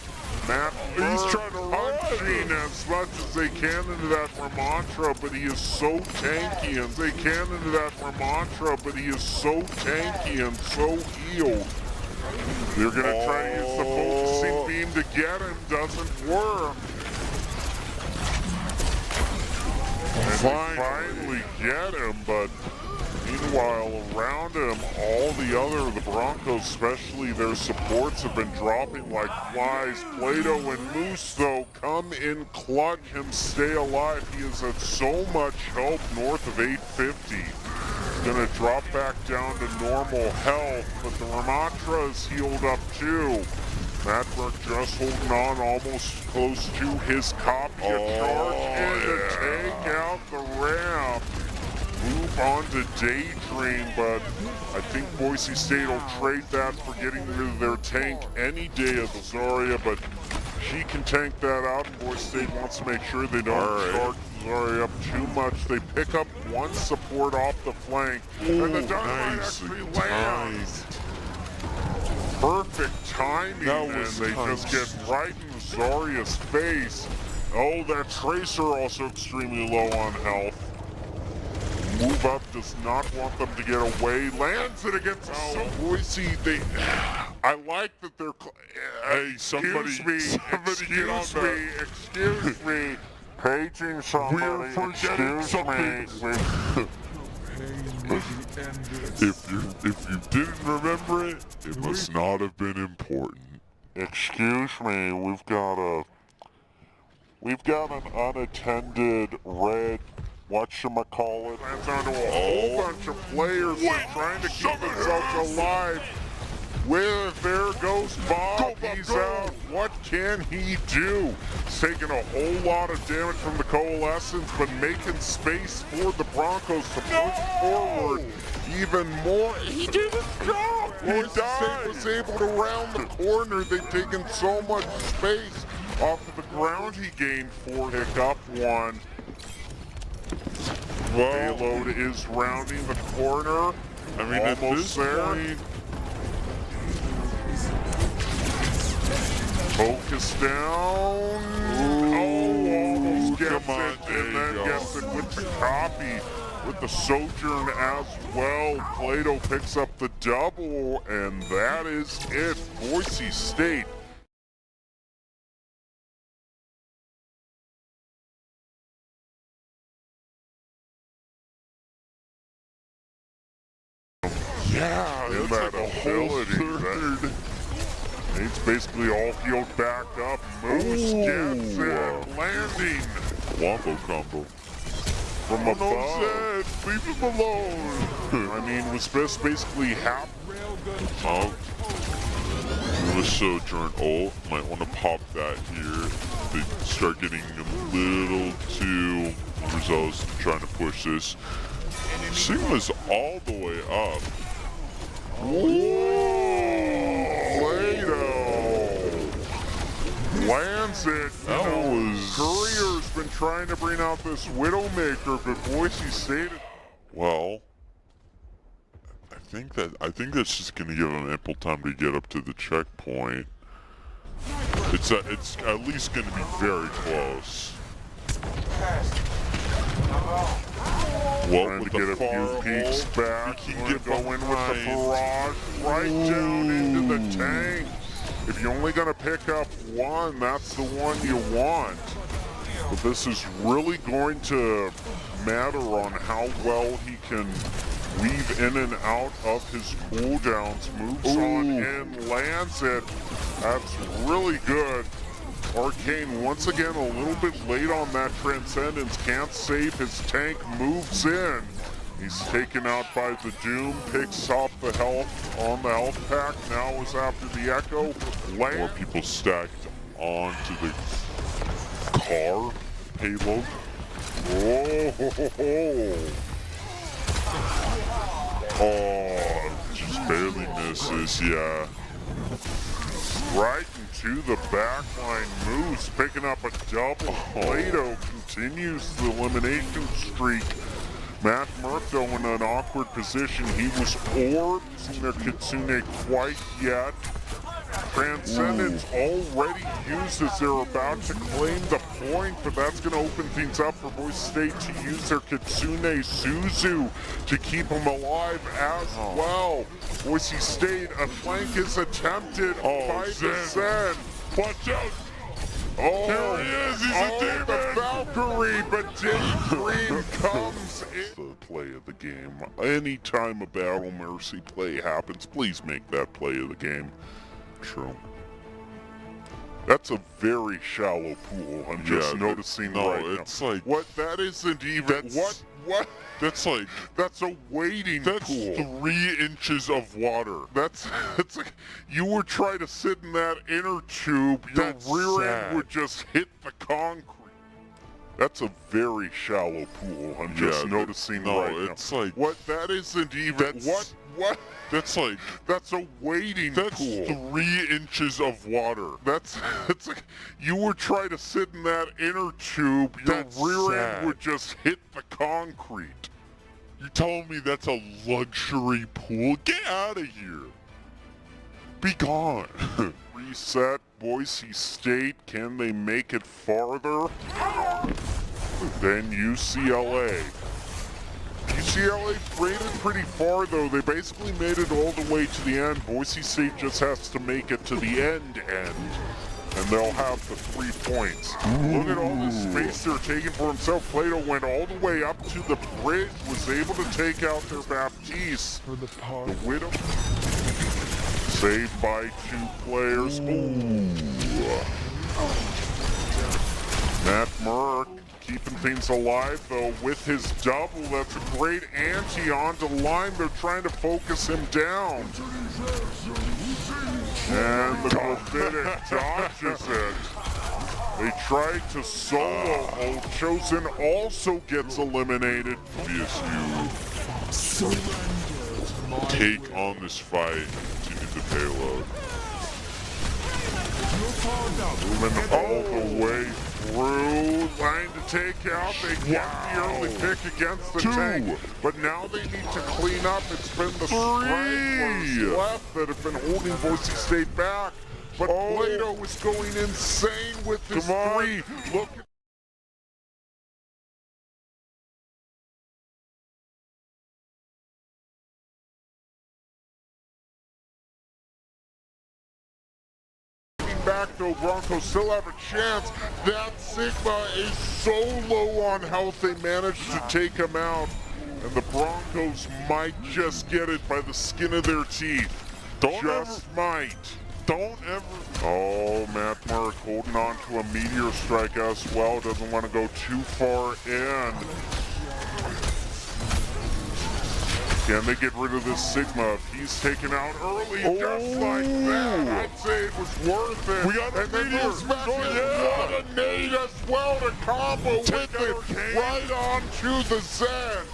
Matt Merck trying to punching as much as they can into that Ramatra, but he is so tanky, and they can into that Ramatra, but he is so tanky and so healed. They're gonna try to use the focusing beam to get him, doesn't work. And they finally get him, but meanwhile, around him, all the Broncos, especially their supports, have been dropping like flies. Plato and Moose, though, come in clutch and stay alive. He is at so much help north of 850. He's gonna drop back down to normal health, but the Ramatra is healed up too. Matt Merck just holding on almost close to his copy. A charge in to take out the ramp. Move on to Daydream, but I think Boise State will trade that for getting rid of their tank any day of the Zarya, but she can tank that out, and Boise State wants to make sure they don't charge Zarya up too much. They pick up one support off the flank, and the dynamite actually lands. Perfect timing, and they just get right in Zarya's face. Oh, that Tracer also extremely low on health. Move up, does not want them to get away. Lands it against Boise. I like that they're. Hey, excuse me. Paging somebody. We're forgetting something. If you didn't remember it, it must not have been important. Excuse me, we've got an unattended red, whatchamacallit, lands onto a whole bunch of players trying to keep themselves alive. Well, there goes Bob. He's out. What can he do? He's taking a whole lot of damage from the Coalescence, but making space for the Broncos to push forward even more. He did his job. He was able to round the corner. They've taken so much space off of the ground he gained for Hiccup one. Payload is rounding the corner. I mean, at this point, focus down. Almost gets it, and then gets it with the copy, with the Sojourn as well. Plato picks up the double, and that is it. Boise State. Yeah, in that ability. It's basically all healed back up. Moose gets it, landing. Wombo combo. From above. Leave him alone. I mean, was basically half. Oh. The Sojourn ult. Might want to pop that here. They start getting a little too results trying to push this. Sigma's all the way up. Whoa! Plato lands it. Courier's been trying to bring out this Widowmaker, but Boise State. Well, I think that's just going to give them ample time to get up to the checkpoint. It's at least going to be very close. Well, with get a few peeks back, he can go in with the barrage right down into the tank. If you're only going to pick up one, that's the one you want. But this is really going to matter on how well he can weave in and out of his cooldowns. Moves on in, lands it. That's really good. Arcane once again a little bit late on that Transcendence, can't save his tank, moves in. He's taken out by the Doom, picks off the health on the health pack, now is after the Echo. More people stacked onto the car payload. Oh, just barely misses, yeah. Right into the backline, moves, picking up a double. Plato continues the elimination streak. Matt Murtho in an awkward position. He was orbed, seen their Kitsune quite yet. Transcendence already used as they're about to claim the point, but that's going to open things up for Boise State to use their Kitsune Suzu to keep them alive as well. Boise State, a flank is attempted by the Zen. Watch out! Oh, there he is, he's a demon! The Valkyrie, but Daydream comes in. The play of the game. Anytime a Battle Mercy play happens, please make that play of the game. True. That's a very shallow pool. I'm just noticing right now. It's like what? That isn't even what? That's like that's a wading pool. That's 3 inches of water. That's like you were trying to sit in that inner tube. Your rear end would just hit the concrete. That's a very shallow pool. I'm just noticing right now. It's like what? That isn't even what? That's like that's a wading pool. That's 3 inches of water. That's like you were trying to sit in that inner tube. Your rear end would just hit the concrete. You telling me that's a luxury pool? Get out of here. Be gone. Reset. Boise State. Can they make it farther? Then UCLA. UCLA rated pretty far though. They basically made it all the way to the end. Boise State just has to make it to the end. And they'll have the 3 points. Look at all this space they're taking for himself. Plato went all the way up to the bridge, was able to take out their Baptiste. The Widow. Saved by 2 players. Ooh. Matt Merck keeping things alive, though, with his double. That's a great ante onto line. They're trying to focus him down. And the Gravitic dodges it. They tried to solo hold. Chosen also gets eliminated. BSU take on this fight. Continue the payload. Moving all the way through. Line to take out. They get the early pick against the tank. But now they need to clean up. It's been the stragglers left that have been holding Boise State back. But Plato is going insane with his 3. Look. Back though, Broncos still have a chance. That Sigma is so low on health, they managed to take him out. And the Broncos might just get it by the skin of their teeth. Might. Don't ever. Oh, Matt Merck holding on to a meteor strike as well. Doesn't want to go too far in. Can they get rid of this Sigma if he's taken out early just like that? I'd say it was worth it. We got the meteor. What a nade as well to combo with it right onto the Zen.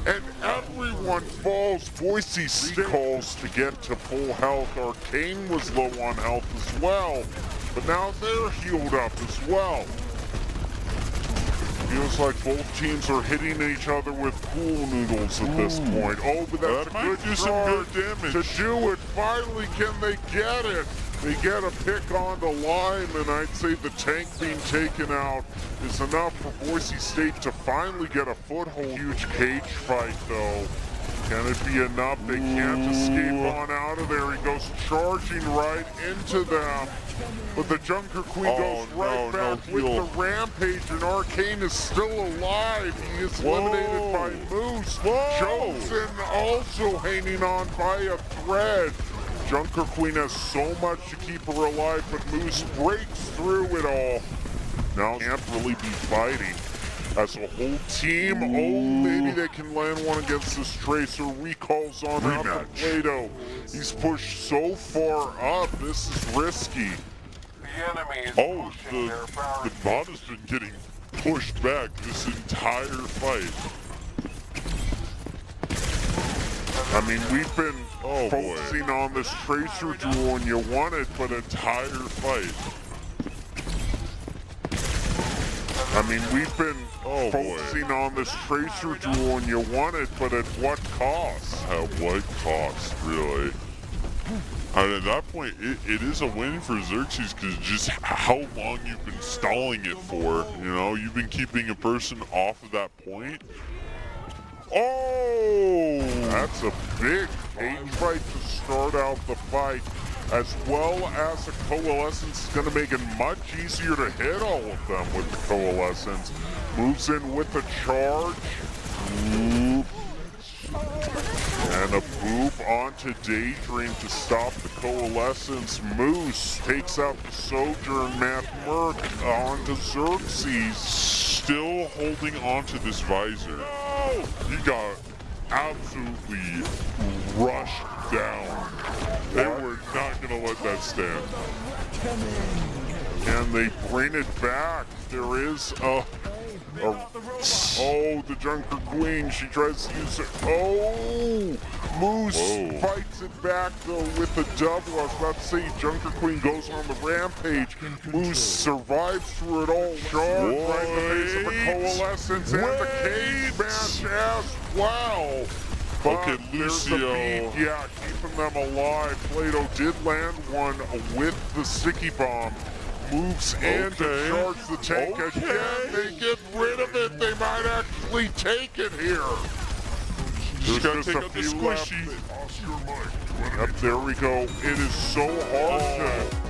And everyone falls. Boise State calls to get to full health. Arcane was low on health as well. But now they're healed up as well. Feels like both teams are hitting each other with pool noodles at this point. Oh, but that might do some good damage. To do it, finally, can they get it? They get a pick on the line, and I'd say the tank being taken out is enough for Boise State to finally get a foothold. Huge cage fight, though. Can it be enough? They can't escape on out of there. He goes charging right into them. But the Junker Queen goes right back with the Rampage, and Arcane is still alive. He is eliminated by Moose. Chosen also hanging on by a thread. Junker Queen has so much to keep her alive, but Moose breaks through it all. Now can't really be fighting as a whole team. Oh, maybe they can land one against this Tracer. Recalls on out of Plato. He's pushed so far up. This is risky. The bot has been getting pushed back this entire fight. I mean, we've been focusing on this Tracer duel, and you won it, but entire fight. I mean, we've been focusing on this Tracer duel, and you won it, but at what cost? At what cost, really? And at that point, it is a win for Xerxes, because just how long you've been stalling it for. You know, you've been keeping a person off of that point. Oh, that's a big cage fight to start out the fight, as well as the Coalescence is going to make it much easier to hit all of them with the Coalescence. Moves in with the charge. And a boop onto Daydream to stop the Coalescence. Moose takes out the Sojourn. Matt Merck onto Xerxes. Still holding onto this visor. He got absolutely rushed down. They were not going to let that stand. Can they bring it back? There is the Junker Queen. She tries to use it. Oh, Moose fights it back though with the double. I was about to say Junker Queen goes on the Rampage. Moose survives through it all. Charge right in the face of a Coalescence and the cage match as well. But Lucio. Yeah, keeping them alive. Plato did land one with the sticky bomb. Moves in to charge the tank again. They get rid of it. They might actually take it here. There's just a few left. Yep, there we go. It is so hard to...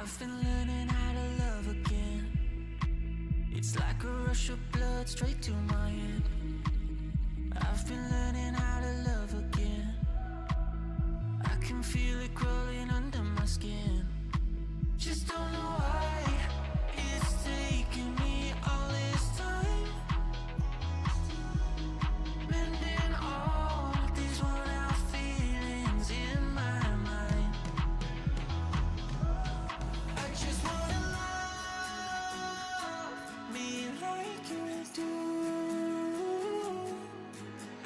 I've been learning how to love again. It's like a rush of blood straight to my head. I've been learning how to love again. I can feel it crawling under my skin. Just don't know why it's taking me all this time. Mending all these worn out feelings in my mind. I just wanna love me like you do.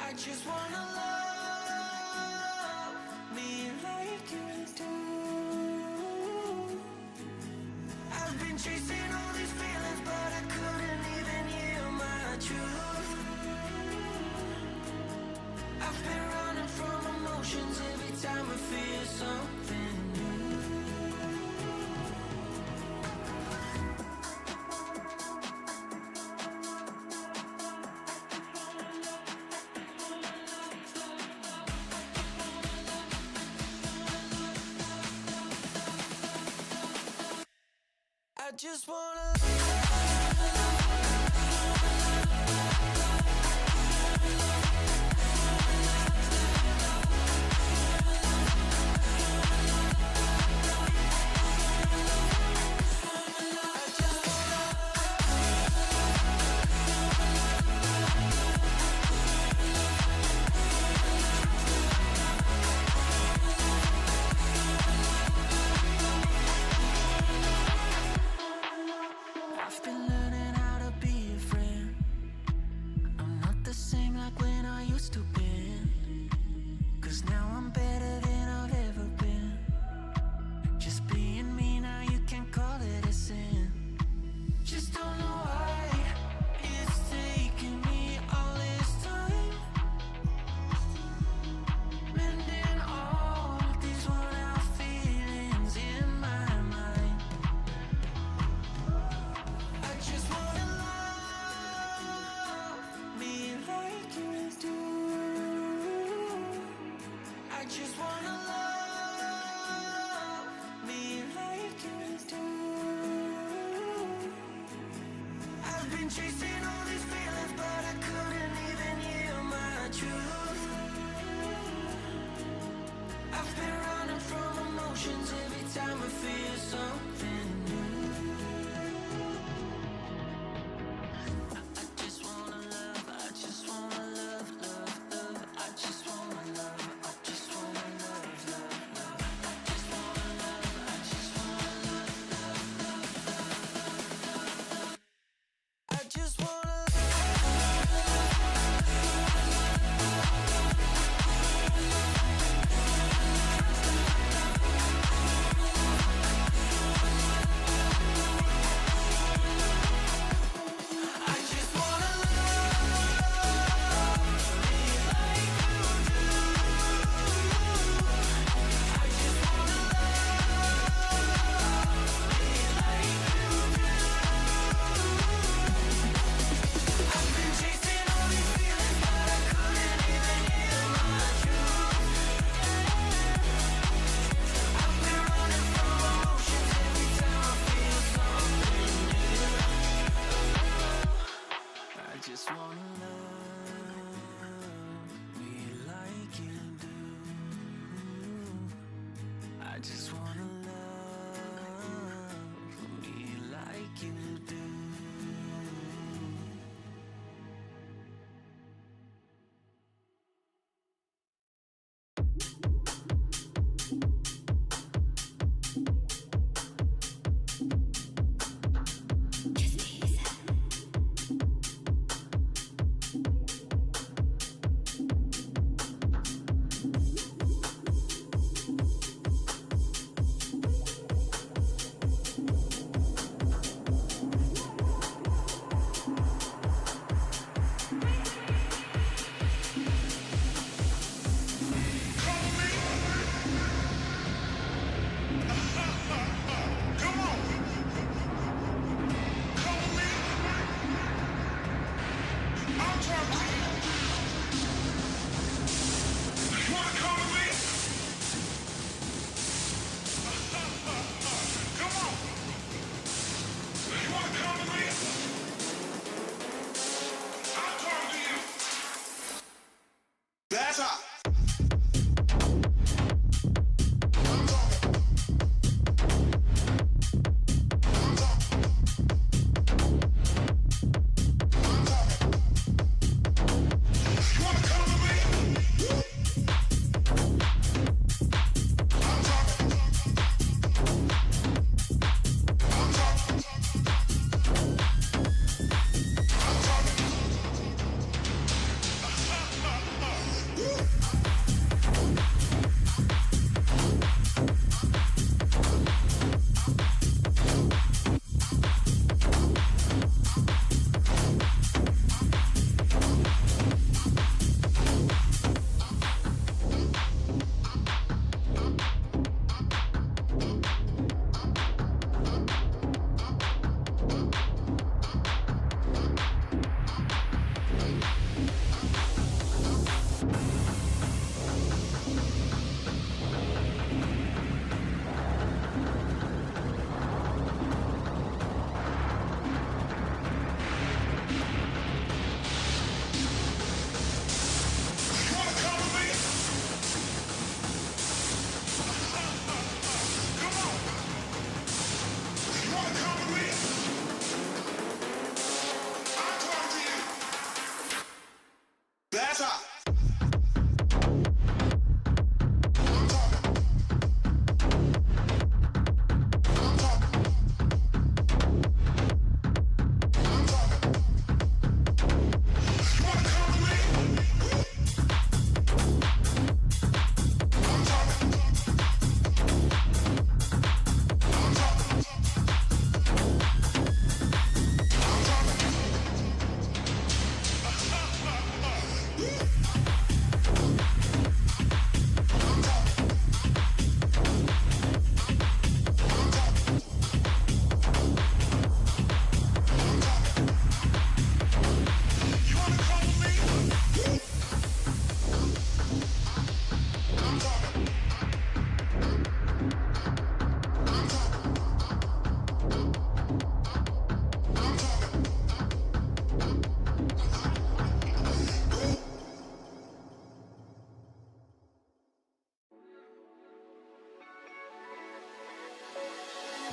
I just wanna love me like you do. I've been chasing all these feelings, but I couldn't even hear my truth. I've been running from emotions every time I feel something new. I just wanna I've been learning how to be a friend. I'm not the same like when I used to be. 'Cause now I'm better than I've ever been. Just being me now, you can't call it a sin. Just don't know why it's taking me all this time. Mending all these worn out feelings in my mind. I just wanna love me like you do. I just wanna love me like you do. I've been chasing all these feelings, but I couldn't even hear my truth. I've been running from emotions every time I feel something new. I just wanna love, I just wanna love, love, love. I just wanna love, I just wanna love, love, love. I just wanna love, I just wanna love, love, love, love. I just wanna I just wanna love me like you do. I just wanna love me like you do. I've been chasing all these feelings, but I couldn't even hear my truth. I've been running from emotions every time I feel something new. I just wanna love me like you do. I just wanna love me like you do.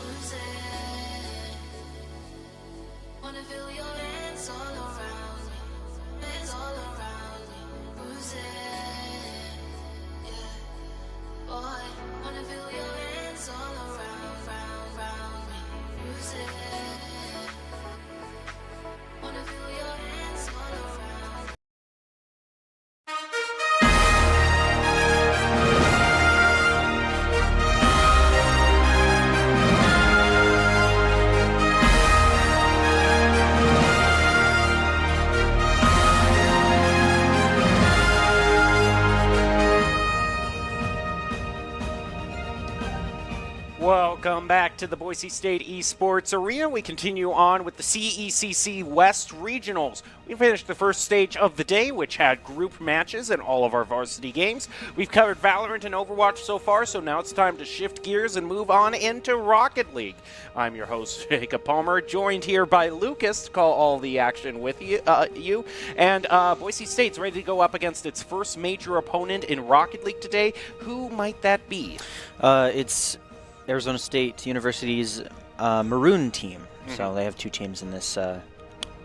lose it. Wanna feel your hands all around me, hands all around me, lose it. Yeah, boy, wanna feel your hands all around me, lose it. Wanna feel your hands all around. Welcome back to the Boise State Esports Arena. We continue on with the CECC West Regionals. We finished the first stage of the day, which had group matches in all of our varsity games. We've covered Valorant and Overwatch so far, so now it's time to shift gears and move on into Rocket League. I'm your host, Jacob Palmer, joined here by Lucas to call all the action with you. And Boise State's ready to go up against its first major opponent in Rocket League today. Who might that be? It's Arizona State University's Maroon team. So they have two teams in this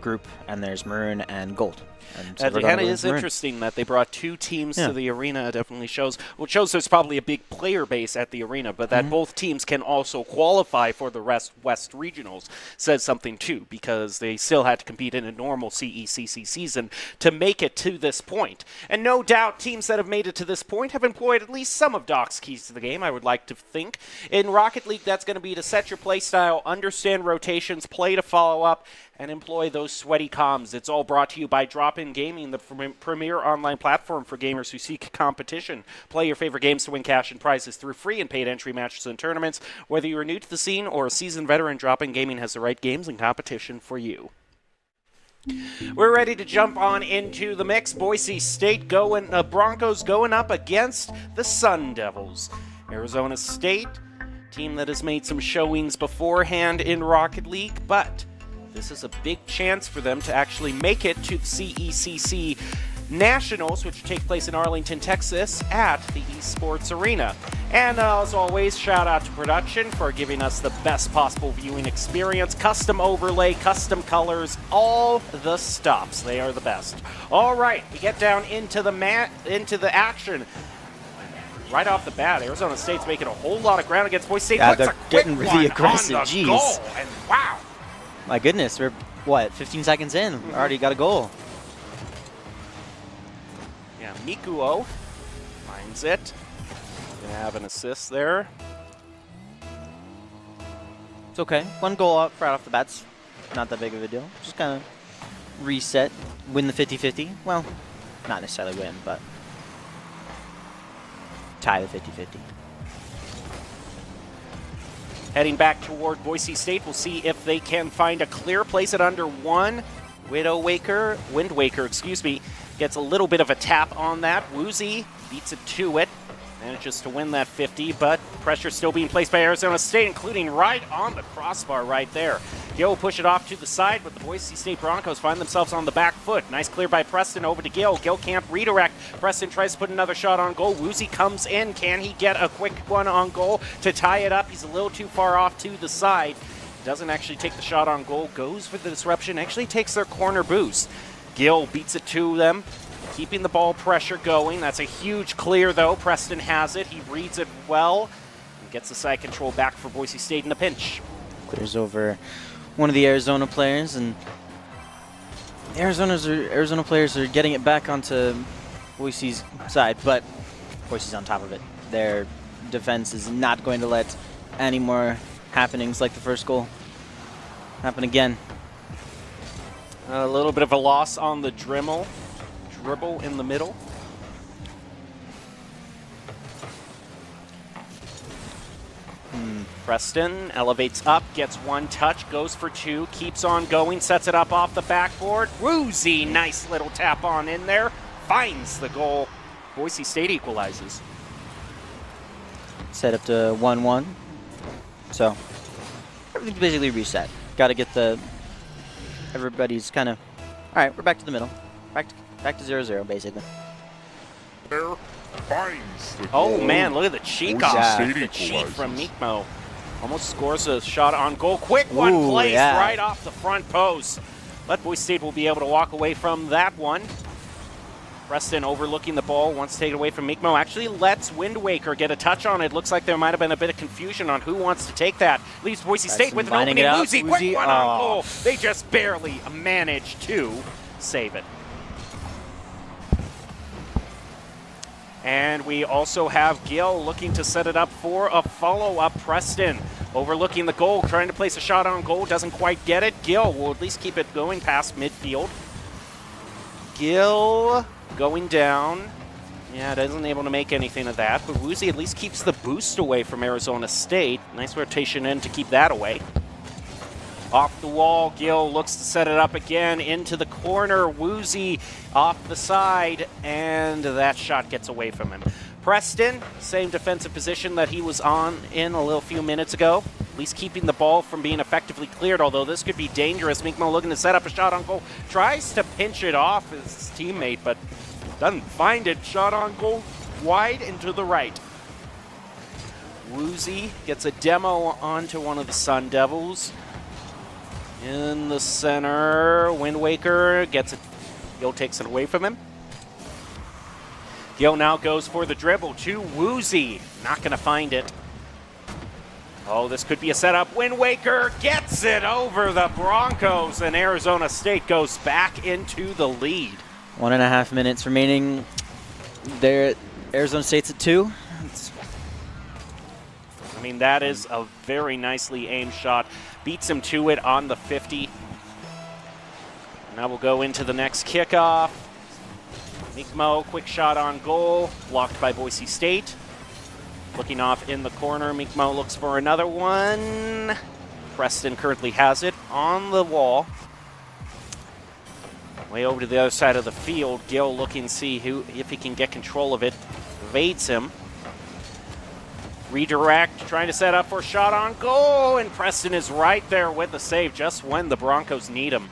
group, and there's Maroon and Gold. And so It kind of is interesting that they brought two teams to the arena. It definitely shows. Well, it shows there's probably a big player base at the arena, but that both teams can also qualify for the West Regionals says something too, because they still had to compete in a normal CECC season to make it to this point. And no doubt teams that have made it to this point have employed at least some of Doc's keys to the game, I would like to think. In Rocket League, that's going to be to set your play style, understand rotations, play to follow up, and employ those sweaty comms. It's all brought to you by Drop-In Gaming, the premier online platform for gamers who seek competition. Play your favorite games to win cash and prizes through free and paid entry matches and tournaments. Whether you're new to the scene or a seasoned veteran, Drop-In Gaming has the right games and competition for you. We're ready to jump on into the mix. Boise State Broncos going up against the Sun Devils. Arizona State, team that has made some showings beforehand in Rocket League, but this is a big chance for them to actually make it to the CECC Nationals, which take place in Arlington, Texas, at the Esports Arena. And as always, shout out to production for giving us the best possible viewing experience. Custom overlay, custom colors, all the stops. They are the best. All right, we get down into the action. Right off the bat, Arizona State's making a whole lot of ground against Boise State. Yeah, they're getting really aggressive. Jeez. Goal, and wow. My goodness, we're, 15 seconds in? Already got a goal. Yeah, Mikuo finds it. Gonna have an assist there. It's okay. One goal up right off the bat's not that big of a deal. Just kind of reset, win the 50-50. Well, not necessarily win, but tie the 50-50. Heading back toward Boise State, we'll see if they can find a clear, place it under one. Wind Waker, gets a little bit of a tap on that. Woozy beats it to it, manages to win that 50, but pressure still being placed by Arizona State, including right on the crossbar right there. Gil will push it off to the side, but the Boise State Broncos find themselves on the back foot. Nice clear by Preston over to Gil. Gil can't redirect. Preston tries to put another shot on goal. Woozy comes in. Can he get a quick one on goal to tie it up? He's a little too far off to the side. Doesn't actually take the shot on goal. Goes for the disruption. Actually takes their corner boost. Gil beats it to them, keeping the ball pressure going. That's a huge clear, though. Preston has it. He reads it well and gets the side control back for Boise State in a pinch. Clears over one of the Arizona players, and the Arizona players are getting it back onto Boise's side, but Boise's on top of it. Their defense is not going to let any more happenings like the first goal happen again. A little bit of a loss on the dribble in the middle. Preston elevates up, gets one touch, goes for two, keeps on going, sets it up off the backboard. Woozy, nice little tap on in there, finds the goal. Boise State equalizes. Set up to 1-1. So everything's basically reset. Got to get everybody's kind of, all right, we're back to the middle. Back to 0-0 basically. Finds the Oh goal. man, look at the cheek Boise off. State The cheek from equalizes. Mikmo. Almost scores a shot on goal. Quick one Ooh, placed yeah. right off the front post. But Boise State will be able to walk away from that one. Preston overlooking the ball, wants to take it away from Mikmo. Actually lets Wind Waker get a touch on it. Looks like there might have been a bit of confusion on who wants to take that. Leaves Boise State with an lining opening. it up. Woozy, Woozy, quick one on oh. goal. They just barely managed to save it. And we also have Gill looking to set it up for a follow-up. Preston overlooking the goal, trying to place a shot on goal, doesn't quite get it. Gill will at least keep it going past midfield. Gill going down. Yeah, isn't able to make anything of that, but Woozy at least keeps the boost away from Arizona State. Nice rotation in to keep that away. Off the wall, Gill looks to set it up again into the corner. Woozy off the side, and that shot gets away from him. Preston, same defensive position that he was on in a little few minutes ago. At least keeping the ball from being effectively cleared, although this could be dangerous. Mikmo looking to set up a shot on goal. Tries to pinch it off his teammate, but doesn't find it. Shot on goal, wide and to the right. Woozy gets a demo onto one of the Sun Devils. In the center, Wind Waker gets it. Gill takes it away from him. Gill now goes for the dribble to Woozy. Not going to find it. Oh, this could be a setup. Wind Waker gets it over the Broncos, and Arizona State goes back into the lead. 1.5 minutes remaining. There, Arizona State's at 2. I mean, that is a very nicely aimed shot. Beats him to it on the 50. Now we'll go into the next kickoff. Mikmo, quick shot on goal, blocked by Boise State. Looking off in the corner, Mikmo looks for another one. Preston currently has it on the wall. Way over to the other side of the field. Gill looking to see if he can get control of it. Evades him. Redirect, trying to set up for a shot on goal, and Preston is right there with the save just when the Broncos need him.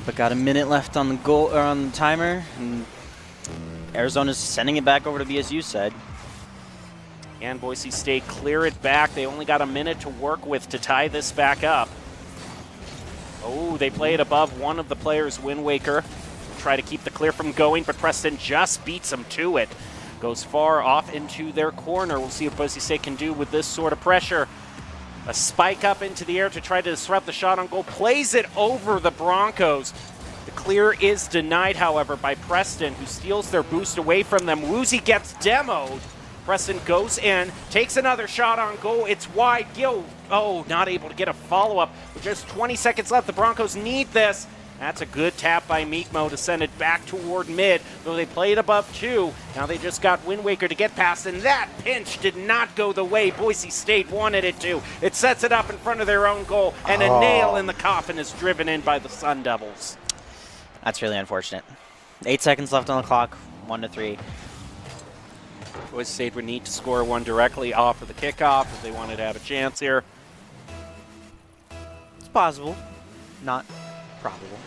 But got a minute left on the goal or on the timer, and Arizona's sending it back over to BSU's side. And Boise State clear it back. They only got a minute to work with to tie this back up. Oh, they play it above one of the players, Wind Waker. Try to keep the clear from going, but Preston just beats him to it. Goes far off into their corner. We'll see what Boise State can do with this sort of pressure. A spike up into the air to try to disrupt the shot on goal. Plays it over the Broncos. The clear is denied, however, by Preston, who steals their boost away from them. Woozy gets demoed. Preston goes in, takes another shot on goal. It's wide. Gill, not able to get a follow-up. With just 20 seconds left, the Broncos need this. That's a good tap by Mikmo to send it back toward mid, though they played above 2. Now they just got Wind Waker to get past, and that pinch did not go the way Boise State wanted it to. It sets it up in front of their own goal, and a nail in the coffin is driven in by the Sun Devils. That's really unfortunate. 8 seconds left on the clock, 1-3. Boise State would need to score one directly off of the kickoff if they wanted to have a chance here. It's possible, not probable.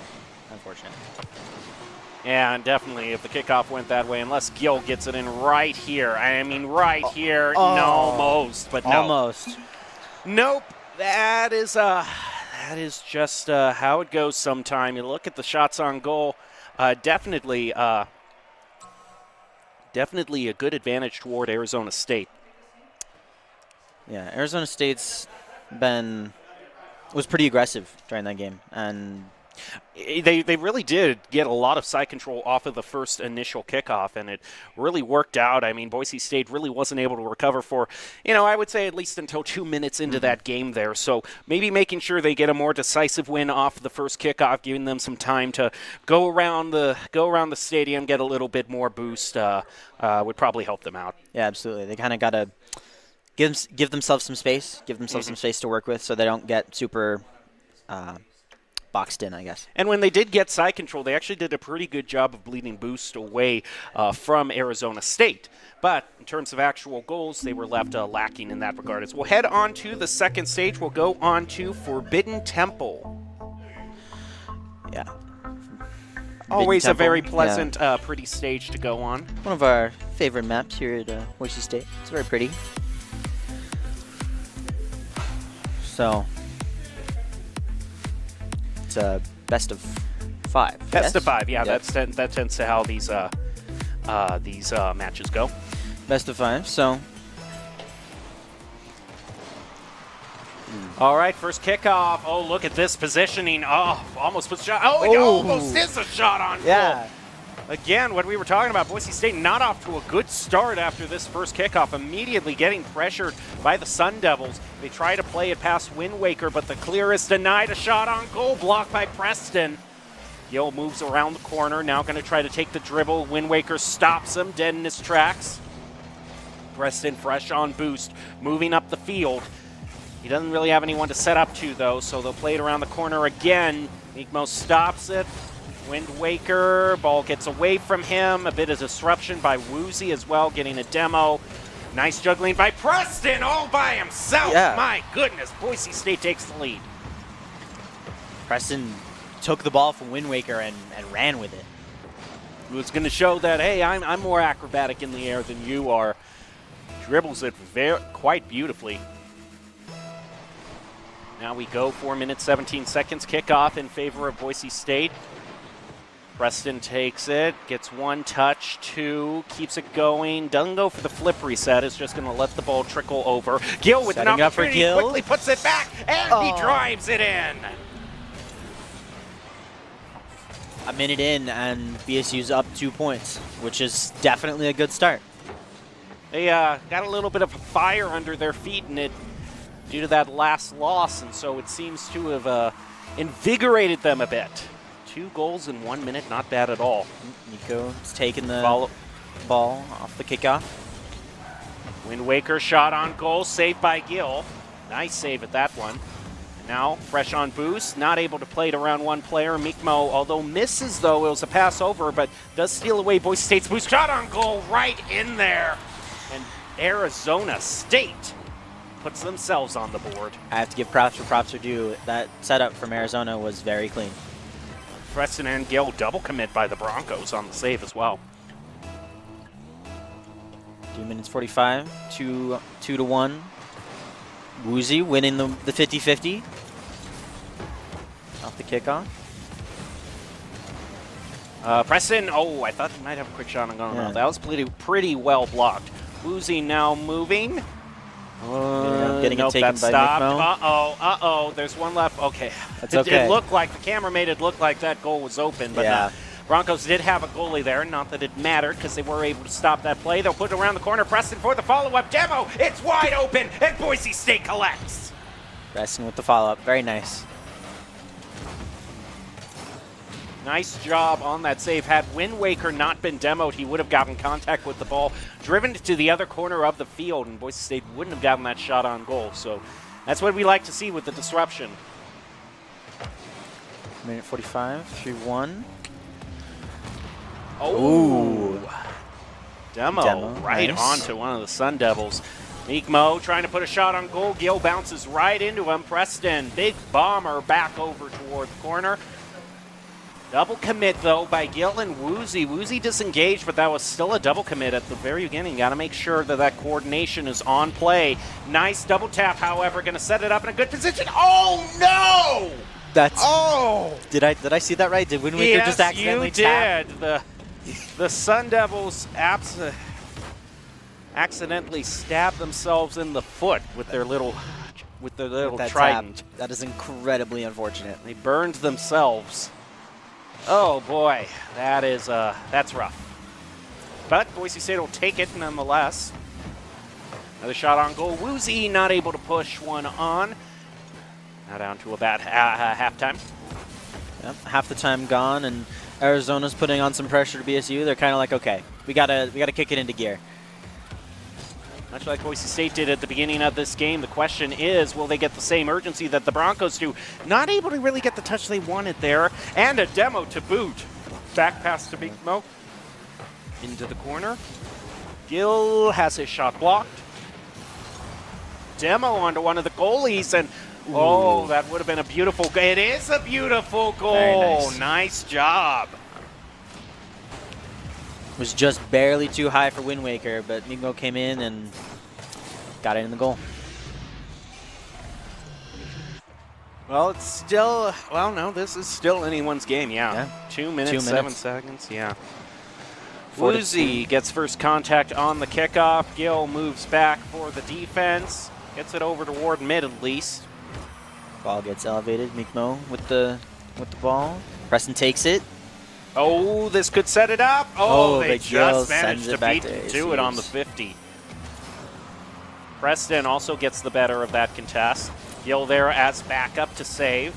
Unfortunate. Yeah, and definitely if the kickoff went that way, unless Gill gets it in right here. I mean, right here. No, almost, but no. Almost. Nope. That is just how it goes sometime. You look at the shots on goal. Definitely a good advantage toward Arizona State. Yeah, Arizona State's was pretty aggressive during that game, and They really did get a lot of side control off of the first initial kickoff, and it really worked out. I mean, Boise State really wasn't able to recover for, I would say at least until 2 minutes into that game there. So maybe making sure they get a more decisive win off the first kickoff, giving them some time to go around the stadium, get a little bit more boost, would probably help them out. Yeah, absolutely. They kind of got to give themselves some space, some space to work with, so they don't get super boxed in, I guess. And when they did get side control, they actually did a pretty good job of bleeding boost away from Arizona State. But in terms of actual goals, they were left lacking in that regard. As we'll head on to the second stage, we'll go on to Forbidden Temple. Yeah. Always Temple, a very pleasant, pretty stage to go on. One of our favorite maps here at Boise State. It's very pretty. So it's a best of 5. Best yes? of 5, yeah. Yep. That tends to how these matches go. Best of 5. So all right, first kickoff. Oh, look at this positioning. Oh, almost puts shot. Oh, it almost is a shot on goal. yeah, Again, what we were talking about, Boise State not off to a good start after this first kickoff, immediately getting pressured by the Sun Devils. They try to play it past Wind Waker, but the clear is denied. A shot on goal, blocked by Preston. Gill moves around the corner, now going to try to take the dribble. Wind Waker stops him, dead in his tracks. Preston fresh on boost, moving up the field. He doesn't really have anyone to set up to, though, so they'll play it around the corner again. Mikmo stops it. Wind Waker, ball gets away from him. A bit of disruption by Woozy as well, getting a demo. Nice juggling by Preston all by himself. Yeah. My goodness, Boise State takes the lead. Preston took the ball from Wind Waker and ran with it. It was going to show that, hey, I'm more acrobatic in the air than you are. Dribbles it quite beautifully. Now we go 4 minutes, 17 seconds. Kickoff in favor of Boise State. Preston takes it, gets one touch, two, keeps it going. Doesn't go for the flip reset. Is just going to let the ball trickle over. Gill with Setting an up for opportunity, Gill. quickly puts it back, and he drives it in. A minute in, and BSU's up 2 points, which is definitely a good start. They got a little bit of fire under their feet, and it due to that last loss, and so it seems to have invigorated them a bit. 2 goals in 1 minute, not bad at all. Nico's taking the ball off the kickoff. Wind Waker shot on goal, saved by Gill. Nice save at that one. And now, fresh on boost, not able to play it around one player. Mikmo, although misses though, it was a pass over, but does steal away Boise State's boost. Shot on goal right in there. And Arizona State puts themselves on the board. I have to give props where props are due. That setup from Arizona was very clean. Preston and Gill double commit by the Broncos on the save as well. 2 minutes 45, 2-1. Woozy winning the 50-50 off the kickoff. Preston, I thought he might have a quick shot on goal. No, that was pretty well blocked. Woozy now moving. Getting nope, it taken that by stopped. Mikmo. There's one left. Okay. That's okay. It looked like, the camera made it look like that goal was open, but Yeah. Broncos did have a goalie there. Not that it mattered because they were able to stop that play. They'll put it around the corner. Preston for the follow-up demo. It's wide open, and Boise State collects. Preston with the follow-up. Very nice. Nice job on that save. Had Wind Waker not been demoed, he would have gotten contact with the ball, driven to the other corner of the field, and Boise State wouldn't have gotten that shot on goal. So that's what we like to see with the disruption. Minute 45, 3-1. Oh, Demo right nice. onto one of the Sun Devils. Mikmo trying to put a shot on goal. Gill bounces right into him. Preston, big bomber back over toward the corner. Double commit, though, by Gill and Woozy. Woozy disengaged, but that was still a double commit at the very beginning. Got to make sure that coordination is on play. Nice double tap, however, going to set it up in a good position. Oh, no! That's. Oh! Did I see that right? Did Wind Waker just accidentally tap? You did. The Sun Devils accidentally stabbed themselves in the foot with their little trident. Tap. That is incredibly unfortunate. They burned themselves. Oh boy, that's rough. But Boise State will take it nonetheless. Another shot on goal. Woozy not able to push one on. Now down to about halftime. Yep, half the time gone, and Arizona's putting on some pressure to BSU. They're kind of like, okay, we gotta kick it into gear. Much like Boise State did at the beginning of this game, the question is, will they get the same urgency that the Broncos do? Not able to really get the touch they wanted there, and a demo to boot. Back pass to Mikmo. Into the corner. Gill has his shot blocked. Demo onto one of the goalies, and oh, that would have been a beautiful goal. It is a beautiful goal. Very nice. Nice job. Was just barely too high for Wind Waker, but Mikmo came in and got it in the goal. Well, it's still, well, no, this is still anyone's game, yeah. 2 minutes, 2 7 minutes. seconds, yeah. 4 to Woozy gets first contact on the kickoff. Gill moves back for the defense. Gets it over toward mid at least. Ball gets elevated. Mikmo with the ball. Preston takes it. Oh, this could set it up. Oh, they but Gill just managed sends to it back beat to to it on the ACs. 50. Preston also gets the better of that contest. Gill there as backup to save.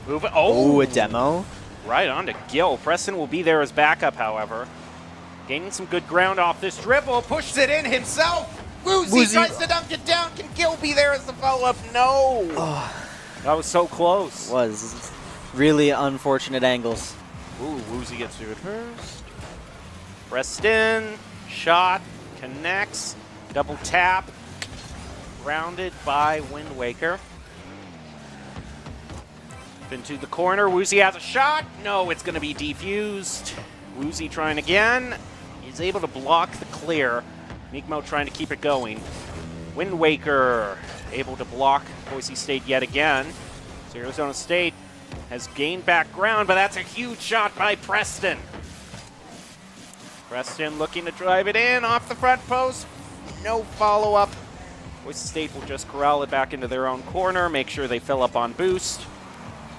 Move it. Oh, a demo. Right on to Gill. Preston will be there as backup, however. Gaining some good ground off this dribble. Pushes it in himself. Woozy tries to dunk it down. Can Gill be there as the follow-up? No. That was so close. Was really unfortunate angles. Ooh, Woozy gets to it first. Preston, shot, connects, double tap, grounded by Wind Waker. Into the corner, Woozy has a shot. No, it's going to be defused. Woozy trying again. He's able to block the clear. Mikmo trying to keep it going. Wind Waker able to block Boise State yet again. So Arizona State has gained back ground, but that's a huge shot by Preston. Preston looking to drive it in off the front post. No follow-up. Boise State will just corral it back into their own corner, make sure they fill up on boost.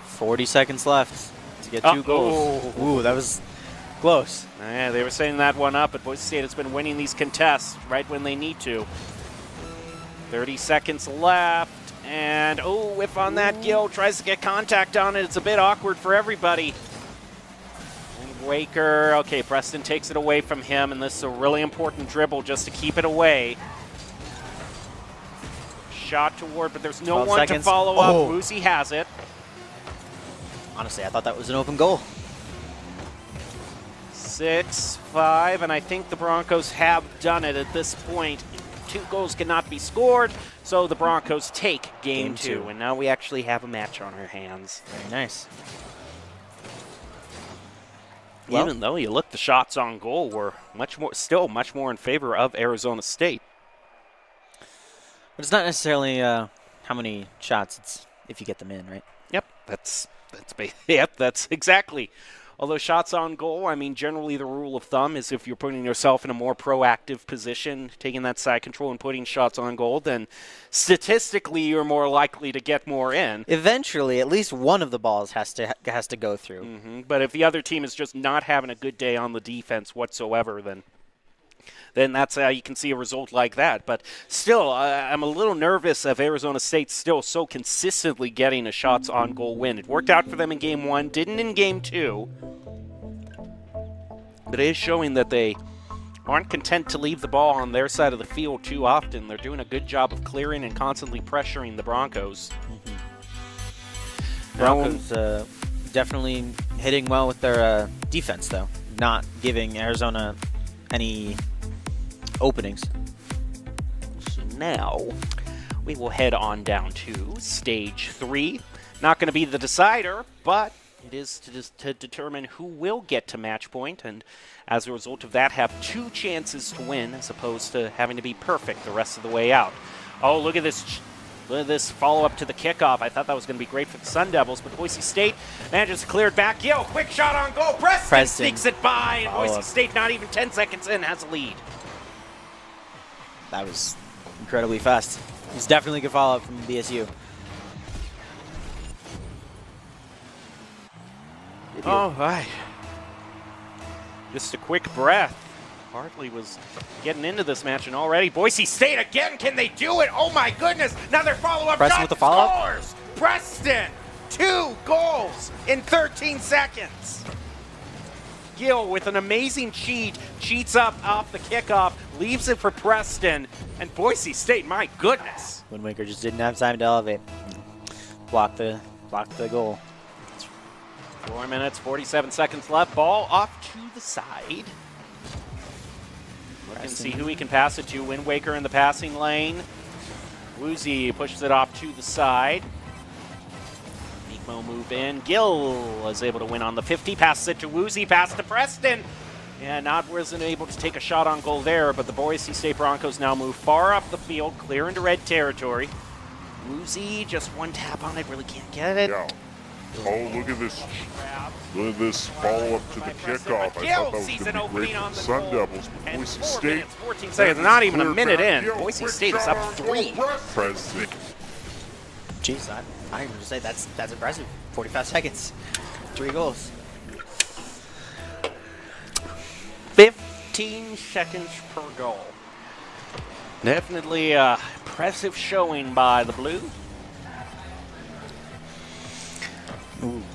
40 seconds left to get 2 goals. Ooh, that was close. Yeah, they were setting that one up, but Boise State has been winning these contests right when they need to. 30 seconds left, and oh, whiff on that. Gill tries to get contact on it. It's a bit awkward for everybody. And Waker, okay, Preston takes it away from him, and this is a really important dribble just to keep it away. Shot toward, but there's no 12 one seconds. to follow up. Oh. Woozy has it. Honestly, I thought that was an open goal. 6-5, and I think the Broncos have done it at this point. 2 goals cannot be scored, so the Broncos take game 2, and now we actually have a match on our hands. Very nice. Even though you look, the shots on goal were still much more in favor of Arizona State. But it's not necessarily how many shots, it's if you get them in, right? Yep, that's exactly. Although shots on goal, I mean, generally the rule of thumb is if you're putting yourself in a more proactive position, taking that side control and putting shots on goal, then statistically you're more likely to get more in. Eventually, at least one of the balls has to go through. But if the other team is just not having a good day on the defense whatsoever, then that's how you can see a result like that. But still, I'm a little nervous of Arizona State still so consistently getting a shots on goal win. It worked out for them in Game 1, didn't in Game 2. But it is showing that they aren't content to leave the ball on their side of the field too often. They're doing a good job of clearing and constantly pressuring the Broncos. Broncos definitely hitting well with their defense, though. Not giving Arizona any openings. So now we will head on down to Stage 3. Not going to be the decider, but it is to determine who will get to match point, and as a result of that have 2 chances to win as opposed to having to be perfect the rest of the way out. Oh, look at this follow-up to the kickoff. I thought that was going to be great for the Sun Devils, but Boise State manages to clear it back. Yo, quick shot on goal. Preston sneaks it by, and Boise State, not even 10 seconds in, has a lead. That was incredibly fast. It's definitely a good follow-up from BSU. All right. Just a quick breath. Hartley was getting into this match, and already Boise State again. Can they do it? Oh my goodness! Another follow-up Preston shot with the follow-up? scores. Preston, 2 goals in 13 seconds. Gill with an amazing cheats up off the kickoff, leaves it for Preston, and Boise State. My goodness! Wind Waker just didn't have time to elevate. Block the goal. 4 minutes, 47 seconds left. Ball off to the side. Look and see who he can pass it to. Wind Waker in the passing lane. Woozy pushes it off to the side. Mikmo move in. Gill is able to win on the 50. Passes it to Woozy. Pass to Preston. And wasn't able to take a shot on goal there, but the Boise State Broncos now move far up the field, clear into red territory. Woozy, just one tap on it, really can't get it. Yeah. Oh, look at this. Look at this follow-up to the kickoff. I thought that was going to be great for the Sun Devils. But Boise State. 14 seconds, not even a minute in. Boise State is up 3. President. Jeez, I would say that's impressive. 45 seconds, 3 goals. 15 seconds per goal. Definitely impressive showing by the Blue.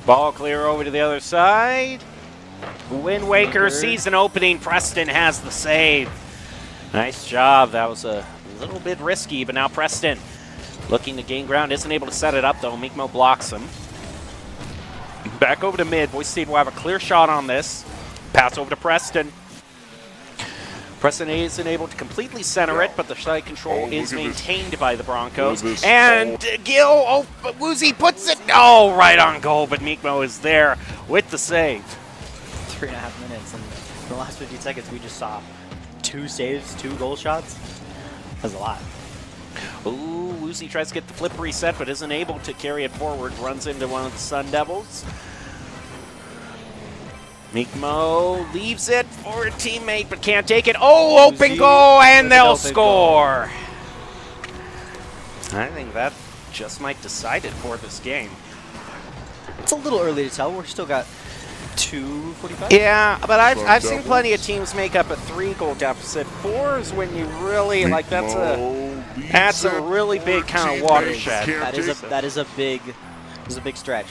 Ball clear over to the other side. Wind Waker sees an opening. Preston has the save. Nice job. That was a little bit risky, but now Preston looking to gain ground. Isn't able to set it up, though. Mikmo blocks him. Back over to mid. Boise State will have a clear shot on this. Pass over to Preston. Preston isn't able to completely center it, but the side control is maintained by the Broncos. And Gil, Woozy puts it, right on goal, but Mikmo is there with the save. 3.5 minutes, and in the last 15 seconds, we just saw 2 saves, 2 goal shots. That's a lot. Ooh, Woozy tries to get the flip reset, but isn't able to carry it forward. Runs into one of the Sun Devils. Mikmo leaves it for a teammate, but can't take it. Oh, open goal, and they'll score. I think that just might decide it for this game. It's a little early to tell. We're still got 2:45. Yeah, but I've seen plenty of teams make up a 3-goal deficit. 4 is when you really that's a really big kind of watershed. That is a big stretch.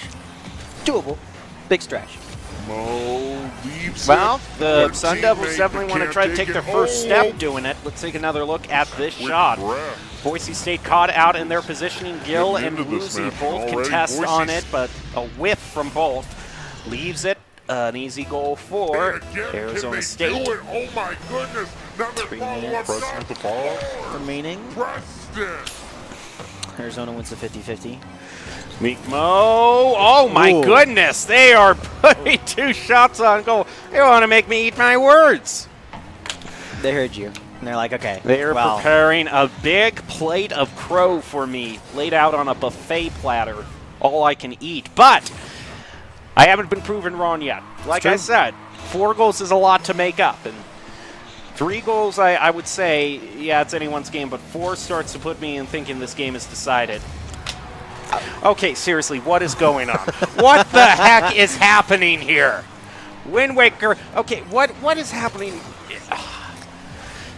Doable, big stretch. Well, the Sun Devils definitely want to try to take their first step doing it. Let's take another look at this shot. Boise State caught out in their positioning. Gill and Woozy both contest on it, but a whiff from both leaves it an easy goal for Arizona State. Oh my goodness! 3 minutes remaining. Arizona wins the 50-50. Mikmo, oh my goodness, they are putting 2 shots on goal. They want to make me eat my words. They heard you, and they're like, okay. They are preparing a big plate of crow for me, laid out on a buffet platter, all I can eat. But I haven't been proven wrong yet. Like I said, 4 goals is a lot to make up, and 3 goals, I would say, yeah, it's anyone's game, but 4 starts to put me in thinking this game is decided. Okay, seriously, what is going on? What the heck is happening here? Wind Waker, okay, what is happening?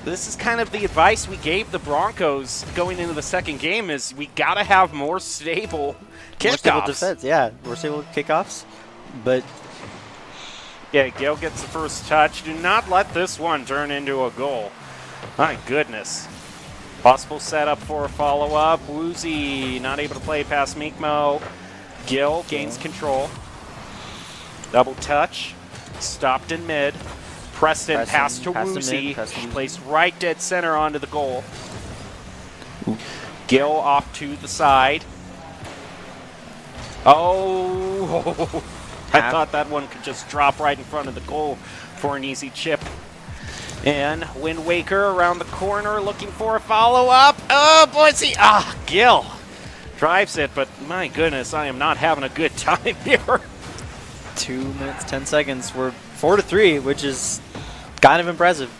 This is kind of the advice we gave the Broncos going into the second game is we got to have more stable kickoffs. More stable defense, yeah, more stable kickoffs, but... Yeah, Gale gets the first touch. Do not let this one turn into a goal. My goodness. Possible setup for a follow-up. Woozy not able to play past Mikmo. Gil gains control. Double touch. Stopped in mid. Preston pass to Woozy. Placed right dead center onto the goal. Gil off to the side. Oh, I thought that one could just drop right in front of the goal for an easy chip. And Wind Waker around the corner looking for a follow-up. Oh, Boise. Gil drives it, but my goodness, I am not having a good time here. 2 minutes, 10 seconds. We're 4-3, which is kind of impressive.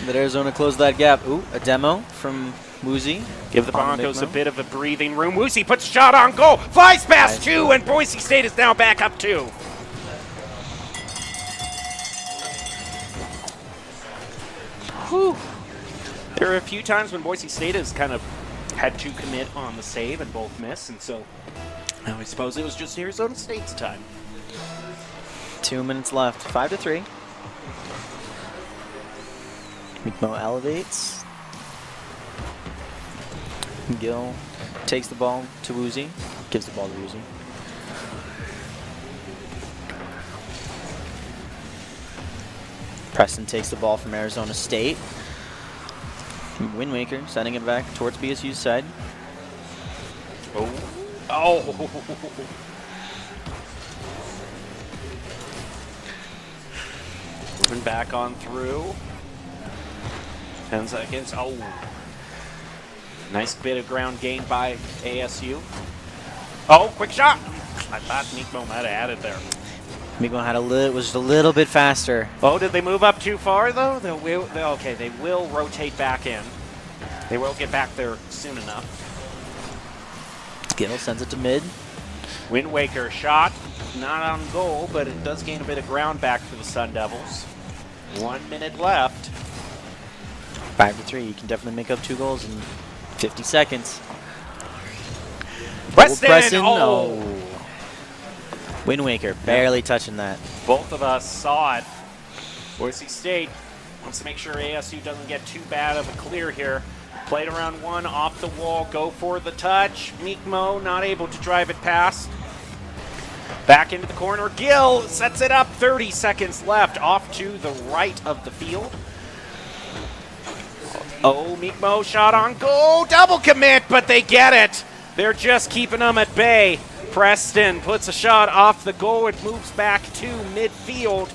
That Arizona closed that gap. Ooh, a demo from Woozy. Give the Broncos a bit of a breathing room. Woozy puts a shot on goal. Flies past 2, and Boise State is now back up 2. Whew. There are a few times when Boise State has kind of had to commit on the save and both miss, and so I suppose it was just Arizona State's time. 2 minutes left. 5-3. Mikmo elevates. Gil takes the ball to Woozy. Gives the ball to Woozy. Preston takes the ball from Arizona State. Wind Waker sending it back towards BSU's side. Oh. Moving back on through. 10 seconds. Oh. Nice bit of ground gained by ASU. Oh, quick shot! I thought Mikmo might have had it there. Mikmo had was just a little bit faster. Oh, did they move up too far though? Okay, they will rotate back in. They will get back there soon enough. Gill sends it to mid. Wind Waker shot, not on goal, but it does gain a bit of ground back for the Sun Devils. 1 minute left. 5-3. You can definitely make up 2 goals in 50 seconds. Preston! Oh. Wind Waker barely touching that. Both of us saw it. Boise State wants to make sure ASU doesn't get too bad of a clear here. Played around 1, off the wall, go for the touch. Mikmo not able to drive it past. Back into the corner. Gill sets it up. 30 seconds left. Off to the right of the field. Oh, Mikmo shot on goal. Double commit, but they get it. They're just keeping them at bay. Preston puts a shot off the goal. It moves back to midfield.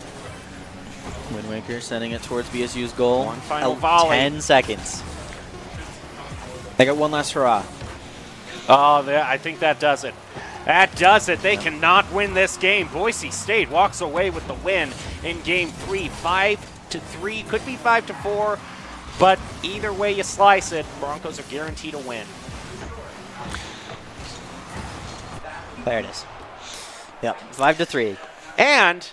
Wind Waker sending it towards BSU's goal. One final volley. 10 seconds. They got one last hurrah. Oh, I think that does it. That does it. They cannot win this game. Boise State walks away with the win in game 3. 5-3, could be 5-4, but either way you slice it, Broncos are guaranteed a win. There it is. Yep, 5-3. And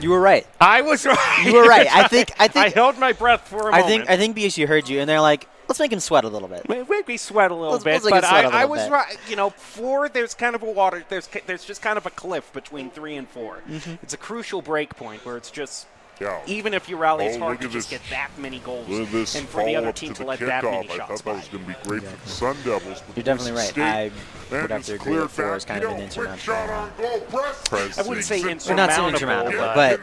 you were right. I was right. You were right. I think I held my breath for a moment. I think BSU heard you, and they're like, let's make him sweat a little bit. Make me sweat a little bit, let's but I little was bit. right. You know, 4, there's kind of a water. There's just kind of a cliff between 3 and 4. It's a crucial break point where it's just. Yeah. Even if you rally, it's hard look to at just this. get that many goals, Look at this and for the other follow-up team to the let that many kickoff. I shots thought that by. was going to be great for the Sun Devils. But You're definitely right. State, I man, would have to it's agree clear that 4 is back. kind of an insurmountable. I wouldn't say Not insurmountable, insurmountable, but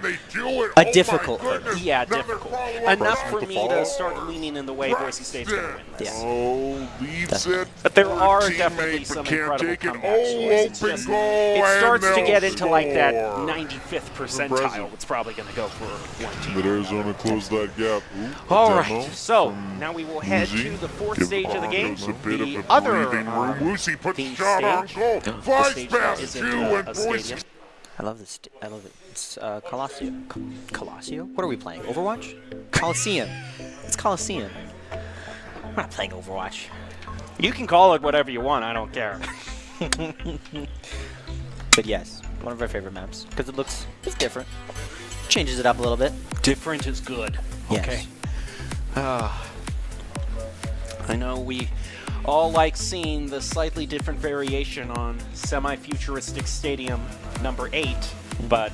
a difficult thing. Yeah, difficult. Enough for me to start leaning in the way Boise State's going to win this. Oh, leads it. But there are Teammate, definitely but some can't incredible take it. comebacks. Oh, It's open just- goal, it and starts to they'll get into like that score. 95th percentile. It's probably going to go for one team. But Arizona closed that gap. Ooh, All demo right, so from now we will head Woozy. to the 4th Give stage of the game. Broncos a bit The of a other breathing room. Woozy puts team shot on stage. goal. The Vice stage that pass isn't two a and Boise. stadium. I love this. I love it. It's Colosseo. Colosseo? What are we playing? Overwatch? Coliseum. It's Coliseum. We're not playing Overwatch. You can call it whatever you want. I don't care. But yes, one of our favorite maps because it's different. Changes it up a little bit. Different is good. Okay. Yes. I know we all like seeing the slightly different variation on semi-futuristic stadium number 8, but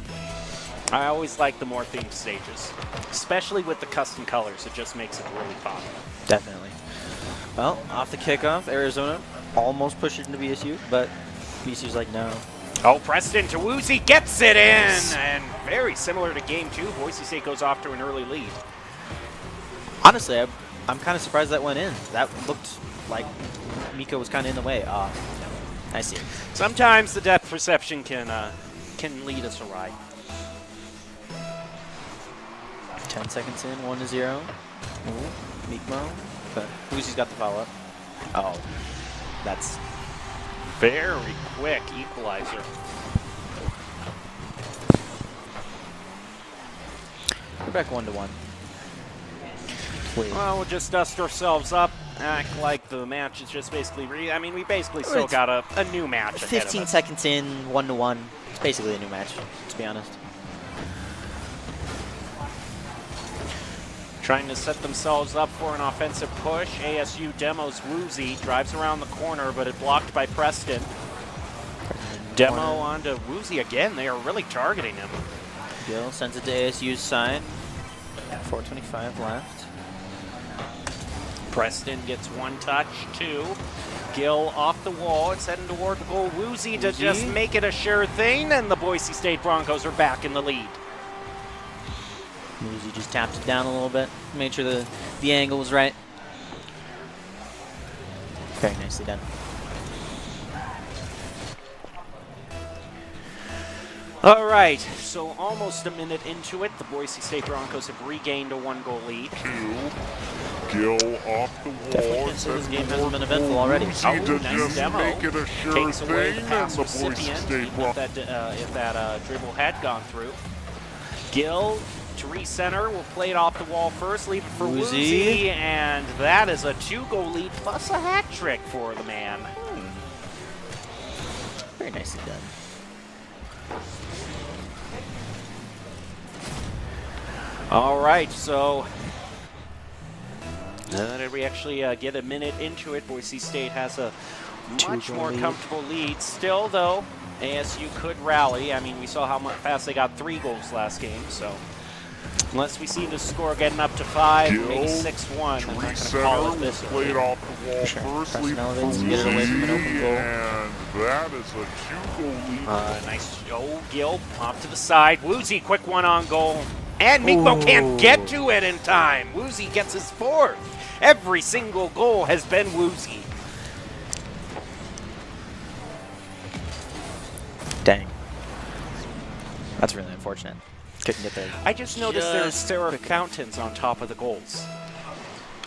I always like the more themed stages, especially with the custom colors. It just makes it really pop. Definitely. Well, off the kickoff, Arizona almost pushed it into BSU, but BSU's like, no. Oh, Preston to Woozy gets it in, and very similar to game 2, Boise State goes off to an early lead. Honestly, I'm kind of surprised that went in. That looked like Miko was kind of in the way. I see. Sometimes the depth perception can lead us awry. 10 seconds in, 1-0. Mikmo, but Woozy's got the follow-up. Oh, that's very quick equalizer. We're back 1-1. Well, we'll just dust ourselves up, act like the match is just basically we basically still It's got a new match ahead of 15 us. seconds in, 1-1. It's basically a new match, to be honest. Trying to set themselves up for an offensive push. ASU demos Woozy, drives around the corner, but it blocked by Preston. Demo onto Woozy again. They are really targeting him. Gill sends it to ASU's side. 4:25 left. Preston gets one touch, 2. Gill off the wall. It's heading toward the goal. Woozy to just make it a sure thing, and the Boise State Broncos are back in the lead. Woozy just tapped it down a little bit, made sure the angle was right. Very nicely done. All right, so almost a minute into it, the Boise State Broncos have regained a 1-goal lead. Gill off the wall. Definitely can't say this game hasn't been eventful already. To Nice just demo. make it a sure Takes away thing, the pass and the Boise recipient, State even if that dribble had gone through. Gill to recenter, will play it off the wall first, leave it for Woozy. Woozy, and that is a 2-goal lead plus a hat trick for the man. Very nicely done. All right, so now that we actually get a minute into it, Boise State has a much more comfortable lead. Still, though, ASU could rally. I mean, we saw how fast they got 3 goals last game, so unless we see the score getting up to 5, maybe 6-1, I'm not going to call it this way. Played off the wall first, lead for elevates to get it away from an open goal. and that is a 2-goal lead. Nice. Oh, Gill pop to the side. Woozy, quick one on goal. And Mikmo can't get to it in time. Woozy gets his 4th. Every single goal has been Woozy. Dang. That's really unfortunate. Couldn't get there. I just noticed there are fountains on top of the goals.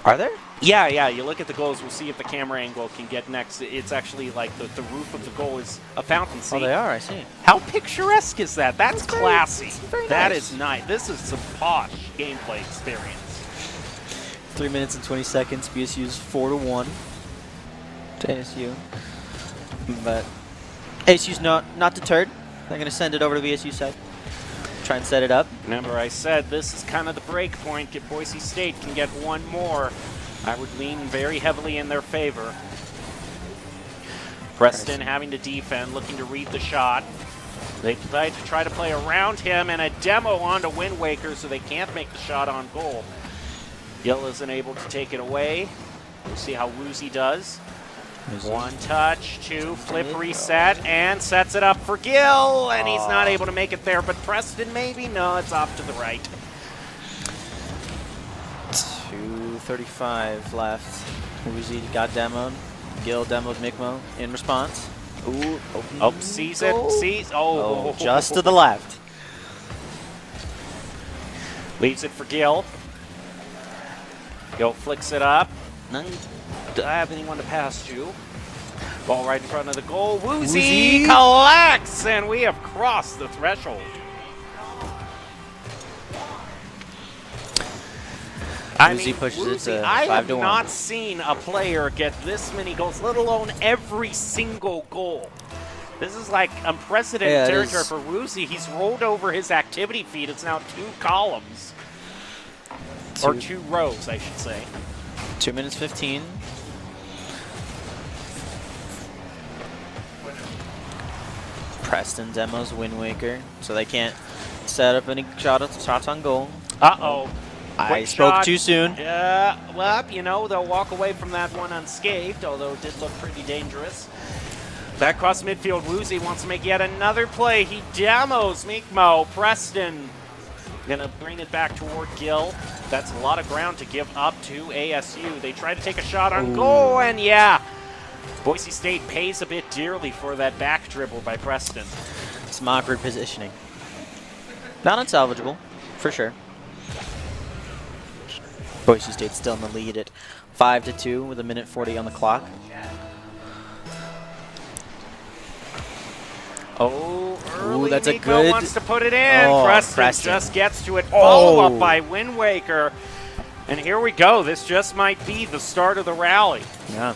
Are there? Yeah, you look at the goals, we'll see if the camera angle can get next. It's actually like the roof of the goal is a fountain. See? Oh, they are, I see. How picturesque is that? That's classy. very That nice. is nice. This is some posh gameplay experience. 3 minutes and 20 seconds. BSU's 4-1 to ASU. But ASU's not deterred. They're going to send it over to the BSU side. Try and set it up. Remember, I said this is kind of the break point. If Boise State can get one more, I would lean very heavily in their favor. Preston having to defend, looking to read the shot. They decide to try to play around him, and a demo onto Wind Waker, so they can't make the shot on goal. Gill isn't able to take it away. We'll see how Woozy does. 1 touch, 2, flip, reset, and sets it up for Gill, and he's not able to make it there, but Preston maybe? No, it's off to the right. 2:35 left. Woozy got demoed. Gill demoed Mikmo in response. Ooh, Sees it, sees, just to the left. Leaves it for Gill. Gill flicks it up. None. Do I have anyone to pass to? Ball right in front of the goal. Woozy collects, and we have crossed the threshold. Woozy pushes it to 5-1. I have not seen a player get this many goals, let alone every single goal. This is like unprecedented territory for Woozy. He's rolled over his activity feed. It's now 2 columns. Or 2 rows, I should say. 2 minutes 15. Preston demos Wind Waker, so they can't set up any shots on goal. Uh-oh. I spoke too soon. Yeah, well, you know, they'll walk away from that one unscathed, although it did look pretty dangerous. Back across midfield, Woozy wants to make yet another play. He demos Mikmo. Preston gonna bring it back toward Gill. That's a lot of ground to give up to ASU. They try to take a shot on goal, and yeah, Boise State pays a bit dearly for that back dribble by Preston. Some awkward positioning. Not unsalvageable, for sure. Boise State still in the lead at 5-2 with 1:40 on the clock. Oh, early that's a Mikmo good. wants to put it in. Oh, Preston just gets to it. Follow up by Wind Waker. And here we go. This just might be the start of the rally. Yeah.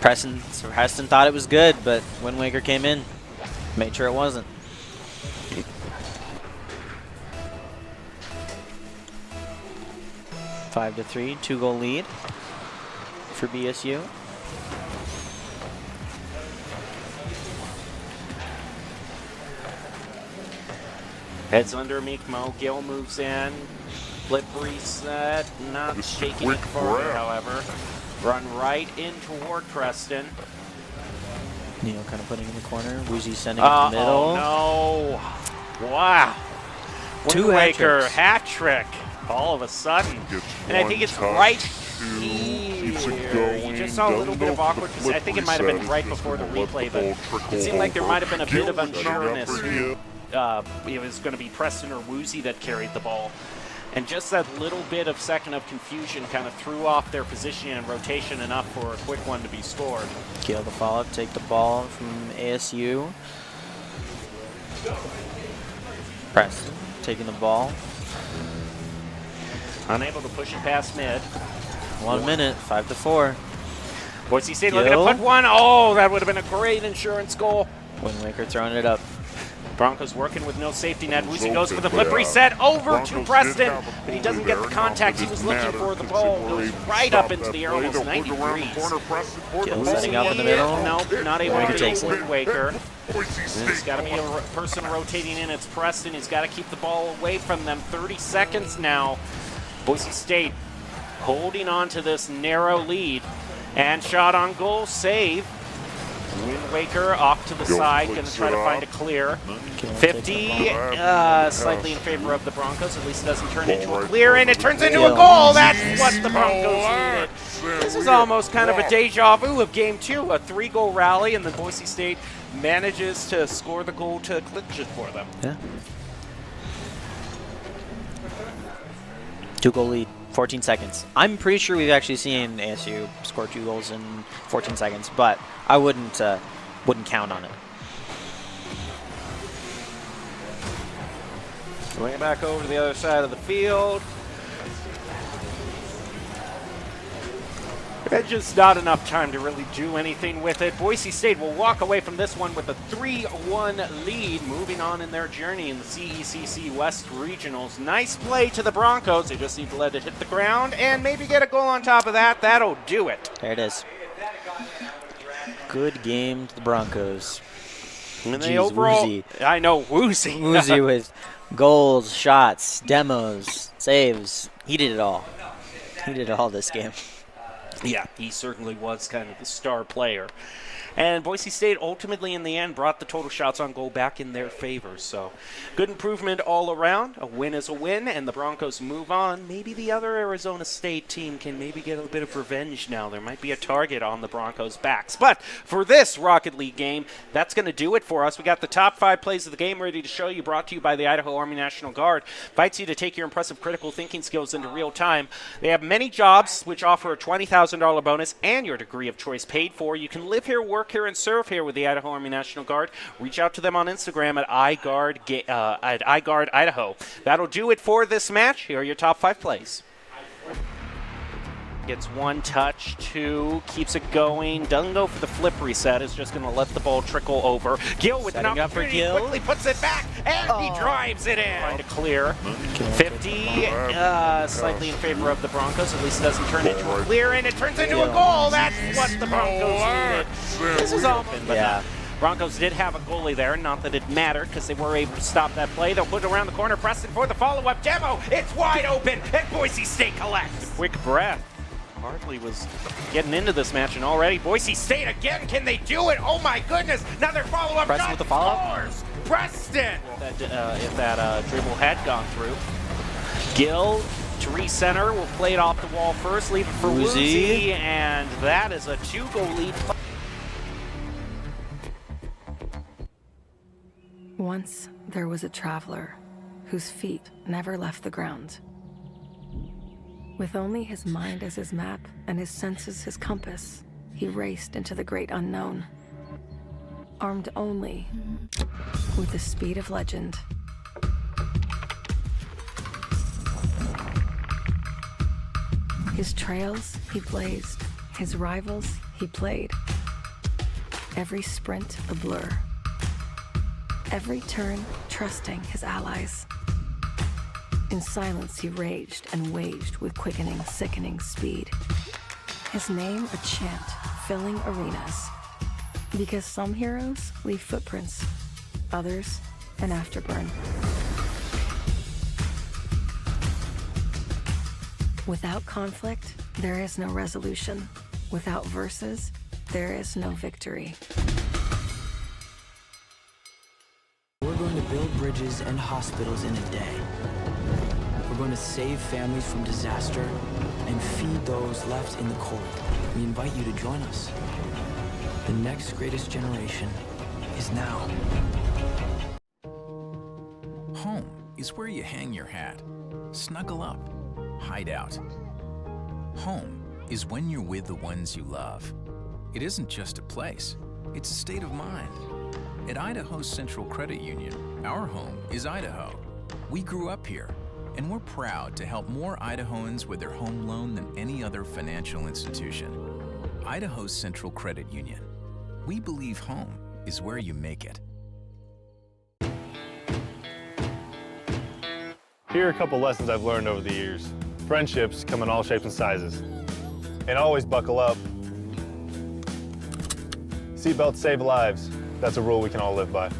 Preston thought it was good, but Wind Waker came in, made sure it wasn't. Five to 3, 2-goal lead for BSU. Heads under Mikmo. Gill moves in. Flip reset. Not taking it forward, however. Run right in toward Preston. Neil kind of putting in the corner. Woozy sending it to the middle. Oh, no. Wow. Wind Waker hat trick all of a sudden. And I think it's right here. You just saw a little bit of awkwardness. I think it might have been right before the replay, but it seemed like there might have been a bit of unsureness. it was going to be Preston or Woozy that carried the ball. And just that little bit of second of confusion kind of threw off their position and rotation enough for a quick one to be scored. Gale the follow-up, take the ball from ASU. Preston taking the ball. Unable to push it past mid. 1 minute, 5-4. Boise State looking to put one. Oh, that would have been a great insurance goal. Wind Waker throwing it up. Broncos working with no safety net. Woozy goes for the flip reset over to Preston, but he doesn't get the contact he was looking for. The ball goes right up into the air, almost 90 degrees. Gill setting up in the middle. Nope, not able Waker to takes take it. Wind Waker. There's got to be a person rotating in. It's Preston. He's got to keep the ball away from them. 30 seconds now. Boise State holding on to this narrow lead. And shot on goal, save. Wind Waker off to the side, going to try to find a clear. 50, slightly in favor of the Broncos. At least it doesn't turn into a clear, and it turns into a goal. That's what the Broncos needed. This is almost kind of a deja vu of Game 2, a 3-goal rally, and then Boise State manages to score the goal to clinch it for them. Yeah. 2-goal lead. 14 seconds. I'm pretty sure we've actually seen ASU score 2 goals in 14 seconds, but I wouldn't count on it. Swing it back over to the other side of the field. There's just not enough time to really do anything with it. Boise State will walk away from this one with a 3-1 lead, moving on in their journey in the CECC West Regionals. Nice play to the Broncos. They just need to let it hit the ground and maybe get a goal on top of that. That'll do it. There it is. Good game to the Broncos. And they overall, Woozy. I know, Woozy. Woozy with goals, shots, demos, saves. He did it all. He did it all this game. Yeah, he certainly was kind of the star player. And Boise State ultimately in the end brought the total shots on goal back in their favor. So good improvement all around. A win is a win, and the Broncos move on. Maybe the other Arizona State team can maybe get a bit of revenge now. There might be a target on the Broncos' backs. But for this Rocket League game, that's going to do it for us. We got the top 5 plays of the game ready to show you, brought to you by the Idaho Army National Guard. Invites you to take your impressive critical thinking skills into real time. They have many jobs which offer a $20,000 bonus and your degree of choice paid for. You can live here, work here, and serve here with the Idaho Army National Guard. Reach out to them on Instagram at iGuard Idaho. That'll do it for this match. Here are your top 5 plays. Gets 1 touch, 2, keeps it going. Doesn't go for the flip reset. Is just going to let the ball trickle over. Gill with an opportunity, quickly puts it back, and he drives it in. Trying to clear. 50, slightly in favor of the Broncos. At least it doesn't turn into a clear, and it turns into a goal. That's what the Broncos needed. This is open, but yeah. Broncos did have a goalie there, not that it mattered because they were able to stop that play. They'll put it around the corner, Preston for the follow-up demo. It's wide open, and Boise State collects. Quick breath. Hartley was getting into this match, and already Boise State again. Can they do it? Oh my goodness! Another follow-up. Preston with the follow-up. Scores. Preston. If that dribble had gone through. Gill to recenter. Will play it off the wall first. Leave it for Woozy, and that is a 2-goal lead. Once there was a traveler whose feet never left the ground. With only his mind as his map and his senses his compass, he raced into the great unknown. Armed only with the speed of legend. His trails he blazed, his rivals he played. Every sprint a blur. Every turn trusting his allies. In silence he raged and waged with quickening, sickening speed. His name a chant filling arenas. Because some heroes leave footprints, others an afterburn. Without conflict, there is no resolution. Without verses, there is no victory. We're going to build bridges and hospitals in a day. We're going to save families from disaster and feed those left in the cold. We invite you to join us. The next greatest generation is now. is where you hang your hat. Snuggle up. Hide out. Home is when you're with the ones you love. It isn't just a place, it's a state of mind. At Idaho Central Credit Union, our home is Idaho. We grew up here, and we're proud to help more Idahoans with their home loan than any other financial institution. Idaho Central Credit Union. We believe home is where you make it. Here are a couple lessons I've learned over the years. Friendships come in all shapes and sizes. And always buckle up. Seatbelts save lives. That's a rule we can all live by.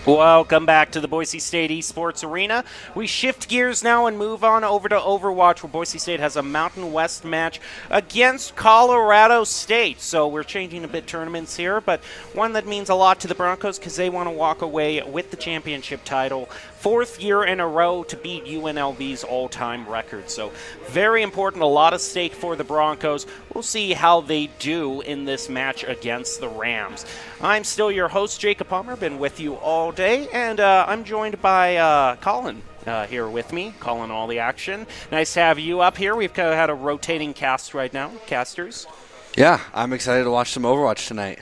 Welcome back to the Boise State Esports Arena. We shift gears now and move on over to Overwatch, where Boise State has a Mountain West match against Colorado State. So we're changing a bit tournaments here, but one that means a lot to the Broncos because they want to walk away with the championship title. 4th year in a row to beat UNLV's all-time record. So very important, a lot of stake for the Broncos. We'll see how they do in this match against the Rams. I'm still your host, Jacob Palmer. Been with you all day, and I'm joined by Colin here with me, calling all the action. Nice to have you up here. We've kind of had a rotating cast right now, casters. Yeah, I'm excited to watch some Overwatch tonight.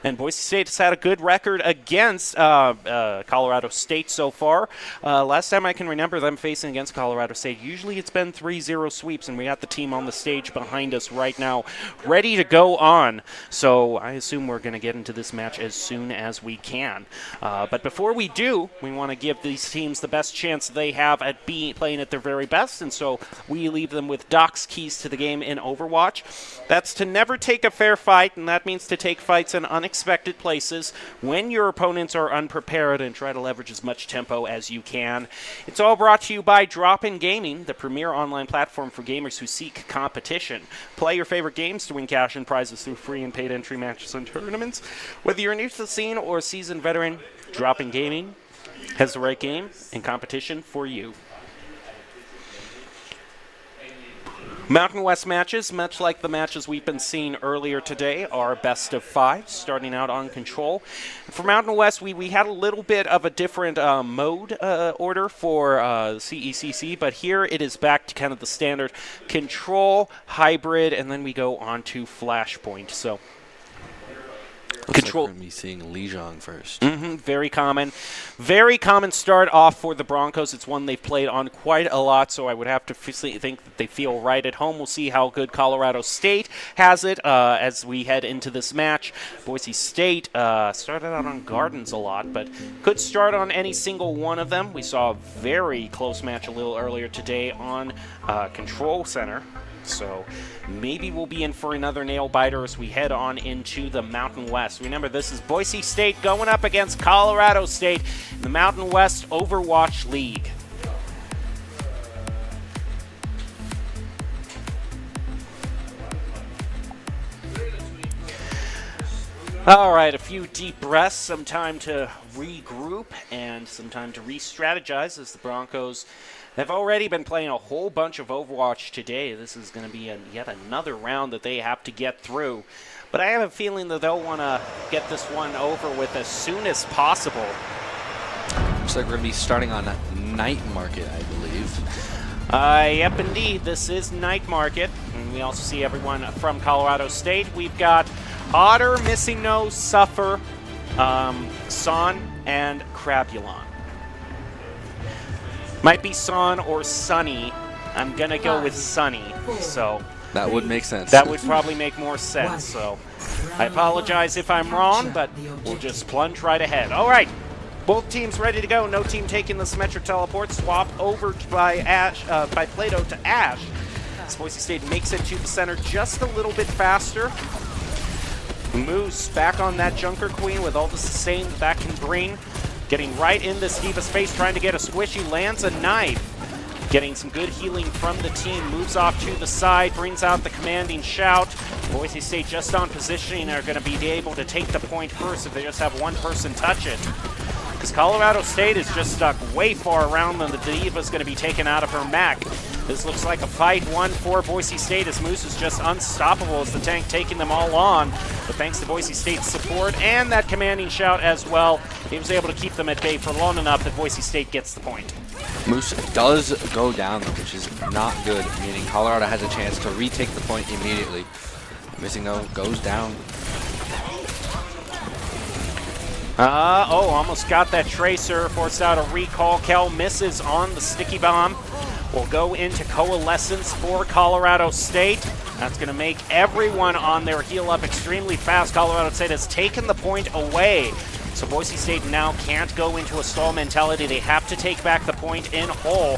And Boise State has had a good record against Colorado State so far. Last time I can remember them facing against Colorado State, usually it's been 3-0 sweeps, and we got the team on the stage behind us right now, ready to go on. So I assume we're going to get into this match as soon as we can. But before we do, we want to give these teams the best chance they have at playing at their very best, and so we leave them with Doc's keys to the game in Overwatch. That's to never take a fair fight, and that means to take fights in unexpected places when your opponents are unprepared and try to leverage as much tempo as you can. It's all brought to you by Drop-In Gaming, the premier online platform for gamers who seek competition. Play your favorite games to win cash and prizes through free and paid entry matches and tournaments. Whether you're new to the scene or a seasoned veteran, Drop-In Gaming has the right game and competition for you. Mountain West matches, much like the matches we've been seeing earlier today, are best of 5, starting out on Control. For Mountain West, we had a little bit of a different mode order for CECC, but here it is back to kind of the standard Control, Hybrid, and then we go on to Flashpoint. So Control. Like we're going to be seeing Lijiang first. Very common. Very common start off for the Broncos. It's one they've played on quite a lot, so I would have to think that they feel right at home. We'll see how good Colorado State has it as we head into this match. Boise State started out on Gardens a lot, but could start on any single one of them. We saw a very close match a little earlier today on Control Center. So maybe we'll be in for another nail-biter as we head on into the Mountain West. Remember, this is Boise State going up against Colorado State in the Mountain West Overwatch League. All right, a few deep breaths, some time to regroup, and some time to re-strategize as the Broncos have already been playing a whole bunch of Overwatch today. This is going to be yet another round that they have to get through. But I have a feeling that they'll want to get this one over with as soon as possible. Looks like we're going to be starting on Night Market, I believe. Yep, indeed. This is Night Market. And we also see everyone from Colorado State. We've got Otter, Missing Nose, Suffer, Son, and Crabulon. Might be Son or Sunny. I'm going to go with Sunny. So that would make sense. That would probably make more sense. So I apologize if I'm wrong, but we'll just plunge right ahead. All right. Both teams ready to go. No team taking the Symmetric Teleport. Swap over by Plato to Ash. As Boise State makes it to the center just a little bit faster. Moose back on that Junker Queen with all the sustain that can bring. Getting right in this D.Va's face, trying to get a squishy, lands a knife. Getting some good healing from the team, moves off to the side, brings out the commanding shout. Boise State just on positioning are going to be able to take the point first if they just have one person touch it. Because Colorado State is just stuck way far around them. The D.Va's going to be taken out of her mech. This looks like a fight one for Boise State as Moose is just unstoppable as the tank taking them all on. But thanks to Boise State's support and that commanding shout as well, he was able to keep them at bay for long enough that Boise State gets the point. Moose does go down, though, which is not good, meaning Colorado has a chance to retake the point immediately. Missing Nose goes down. Almost got that Tracer, forced out a recall. Kel misses on the sticky bomb. Will go into Coalescence for Colorado State. That's going to make everyone on their heal up extremely fast. Colorado State has taken the point away. So Boise State now can't go into a stall mentality. They have to take back the point in whole.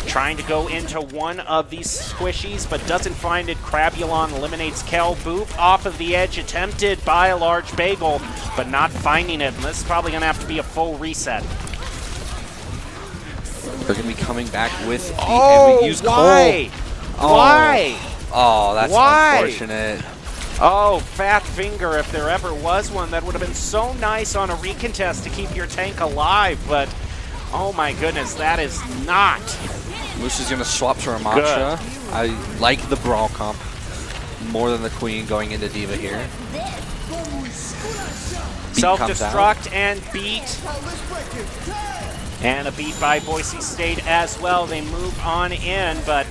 Trying to go into one of these squishies, but doesn't find it. Crabulon eliminates Kel. Boop off of the edge, attempted by a large bagel, but not finding it. And this is probably going to have to be a full reset. They're going to be coming back with the and we use why? Cole. Why? Oh, that's unfortunate. Oh, Fat Finger, if there ever was one, that would have been so nice on a recontest to keep your tank alive, but oh my goodness, that is not. Moose is going to swap to Ramattra. I like the Brawl comp more than the Queen going into D.Va here. Self-destruct and beat. And a beat by Boise State as well. They move on in, but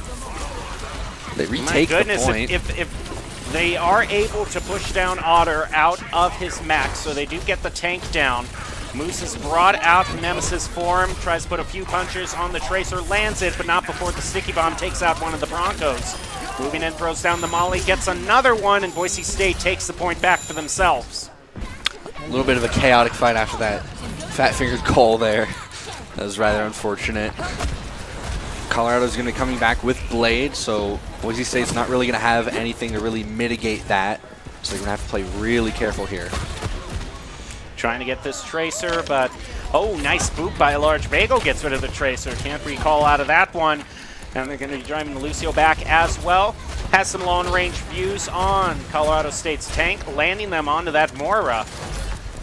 they retake the point. If they are able to push down Otter out of his max, so they do get the tank down. Moose is brought out in Nemesis form, tries to put a few punches on the Tracer, lands it, but not before the sticky bomb takes out one of the Broncos. Moving in, throws down the Molly, gets another one, and Boise State takes the point back for themselves. A little bit of a chaotic fight after that fat-fingered Cole there. That was rather unfortunate. Colorado's going to be coming back with Blade, so Boise State's not really going to have anything to really mitigate that. So they're going to have to play really careful here. Trying to get this Tracer, but oh, nice boop by a large bagel gets rid of the Tracer. Can't recall out of that one. And they're going to be driving the Lucio back as well. Has some long-range views on Colorado State's tank, landing them onto that Moira.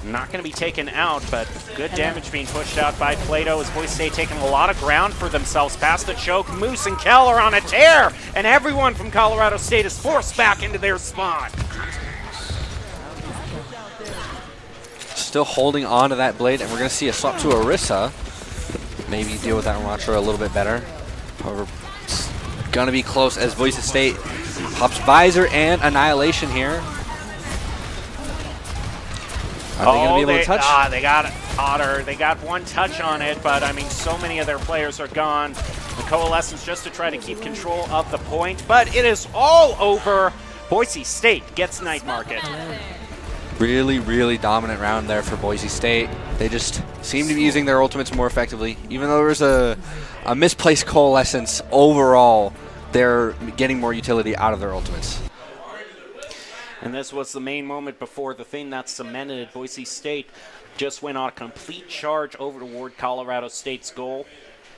Not going to be taken out, but good damage being pushed out by Plato as Boise State taking a lot of ground for themselves. Past the choke, Moose and Kel are on a tear, and everyone from Colorado State is forced back into their spot. Still holding on to that Blade, and we're going to see a swap to Orisa. Maybe deal with that Ramattra a little bit better. However, it's going to be close as Boise State pops Visor and Annihilation here. Are they going to be able to touch? They got Otter. They got one touch on it, but I mean, so many of their players are gone. The Coalescence just to try to keep control of the point, but it is all over. Boise State gets Night Market. Really, really dominant round there for Boise State. They just seem to be using their ultimates more effectively. Even though there was a misplaced Coalescence, overall, they're getting more utility out of their ultimates. And this was the main moment before the thing that cemented Boise State just went on a complete charge over toward Colorado State's goal.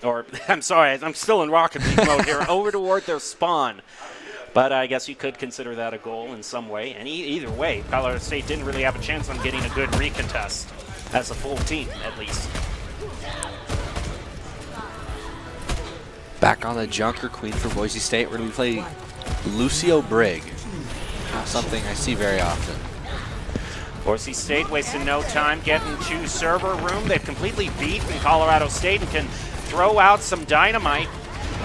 Or, I'm sorry, I'm still in Rocket League mode here. Over toward their spawn. But I guess you could consider that a goal in some way. And either way, Colorado State didn't really have a chance on getting a good recontest as a full team, at least. Back on the Junker Queen for Boise State. We're going to be playing Lucio Brig. Not something I see very often. Boise State wasting no time getting to server room. They've completely beaten Colorado State and can throw out some dynamite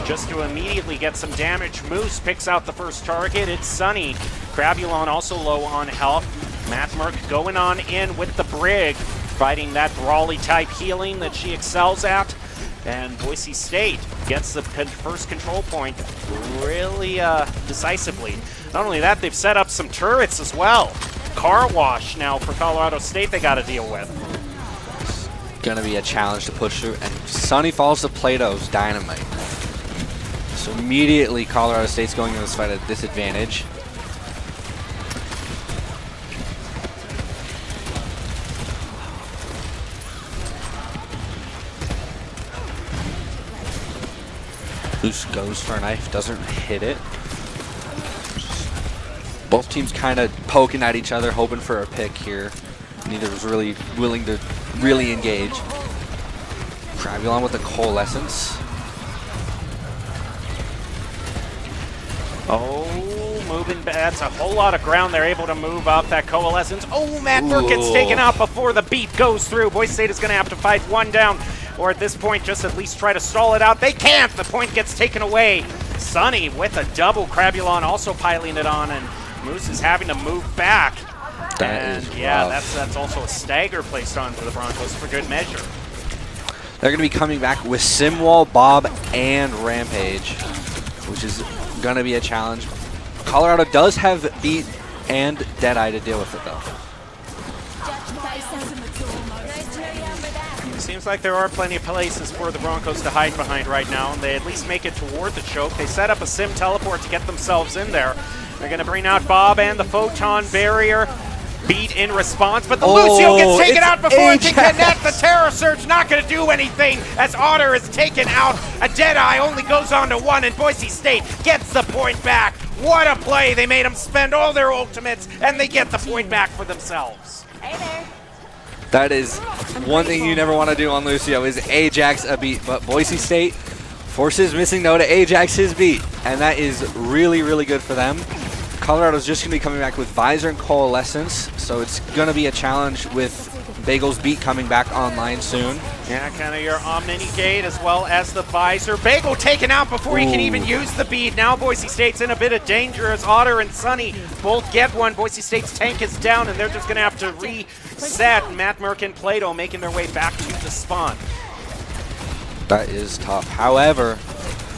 just to immediately get some damage. Moose picks out the first target. It's Sunny. Crabulon also low on health. Matt Merck going on in with the Brig, fighting that brawly type healing that she excels at. And Boise State gets the first control point really decisively. Not only that, they've set up some turrets as well. Car wash now for Colorado State they got to deal with. Going to be a challenge to push through. And Sunny falls to Plato's dynamite. So immediately Colorado State's going into this fight at disadvantage. Loose goes for a knife, doesn't hit it. Both teams kind of poking at each other, hoping for a pick here. Neither was really willing to really engage. Crabulon with the Coalescence. Oh, moving back. That's a whole lot of ground they're able to move up. That Coalescence. Oh, Matt Merck gets taken out before the beat goes through. Boise State is going to have to fight one down, or at this point, just at least try to stall it out. They can't. The point gets taken away. Sunny with a double. Crabulon also piling it on, and Moose is having to move back. That's also a stagger placed on for the Broncos for good measure. They're going to be coming back with Simwall, Bob, and Rampage, which is going to be a challenge. Colorado does have Beat and Deadeye to deal with it, though. It seems like there are plenty of places for the Broncos to hide behind right now, and they at least make it toward the choke. They set up a sim teleport to get themselves in there. They're going to bring out Bob and the Photon Barrier. Beat in response, but the Lucio gets taken out before it can connect. The Terror Surge not going to do anything as Otter is taken out. A Deadeye only goes on to one, and Boise State gets the point back. What a play. They made them spend all their ultimates, and they get the point back for themselves. Hey there. That is one thing you never want to do on Lucio is Ajax a beat, but Boise State forces Missing No to Ajax his beat, and that is really, really good for them. Colorado's just going to be coming back with Visor and Coalescence, so it's going to be a challenge with Bagel's beat coming back online soon. Yeah, kind of your Omni Gate as well as the Visor. Bagel taken out before he can even use the beat. Now Boise State's in a bit of danger as Otter and Sunny both get one. Boise State's tank is down, and they're just going to have to reset. Matt Merck and Plato making their way back to the spawn. That is tough. However,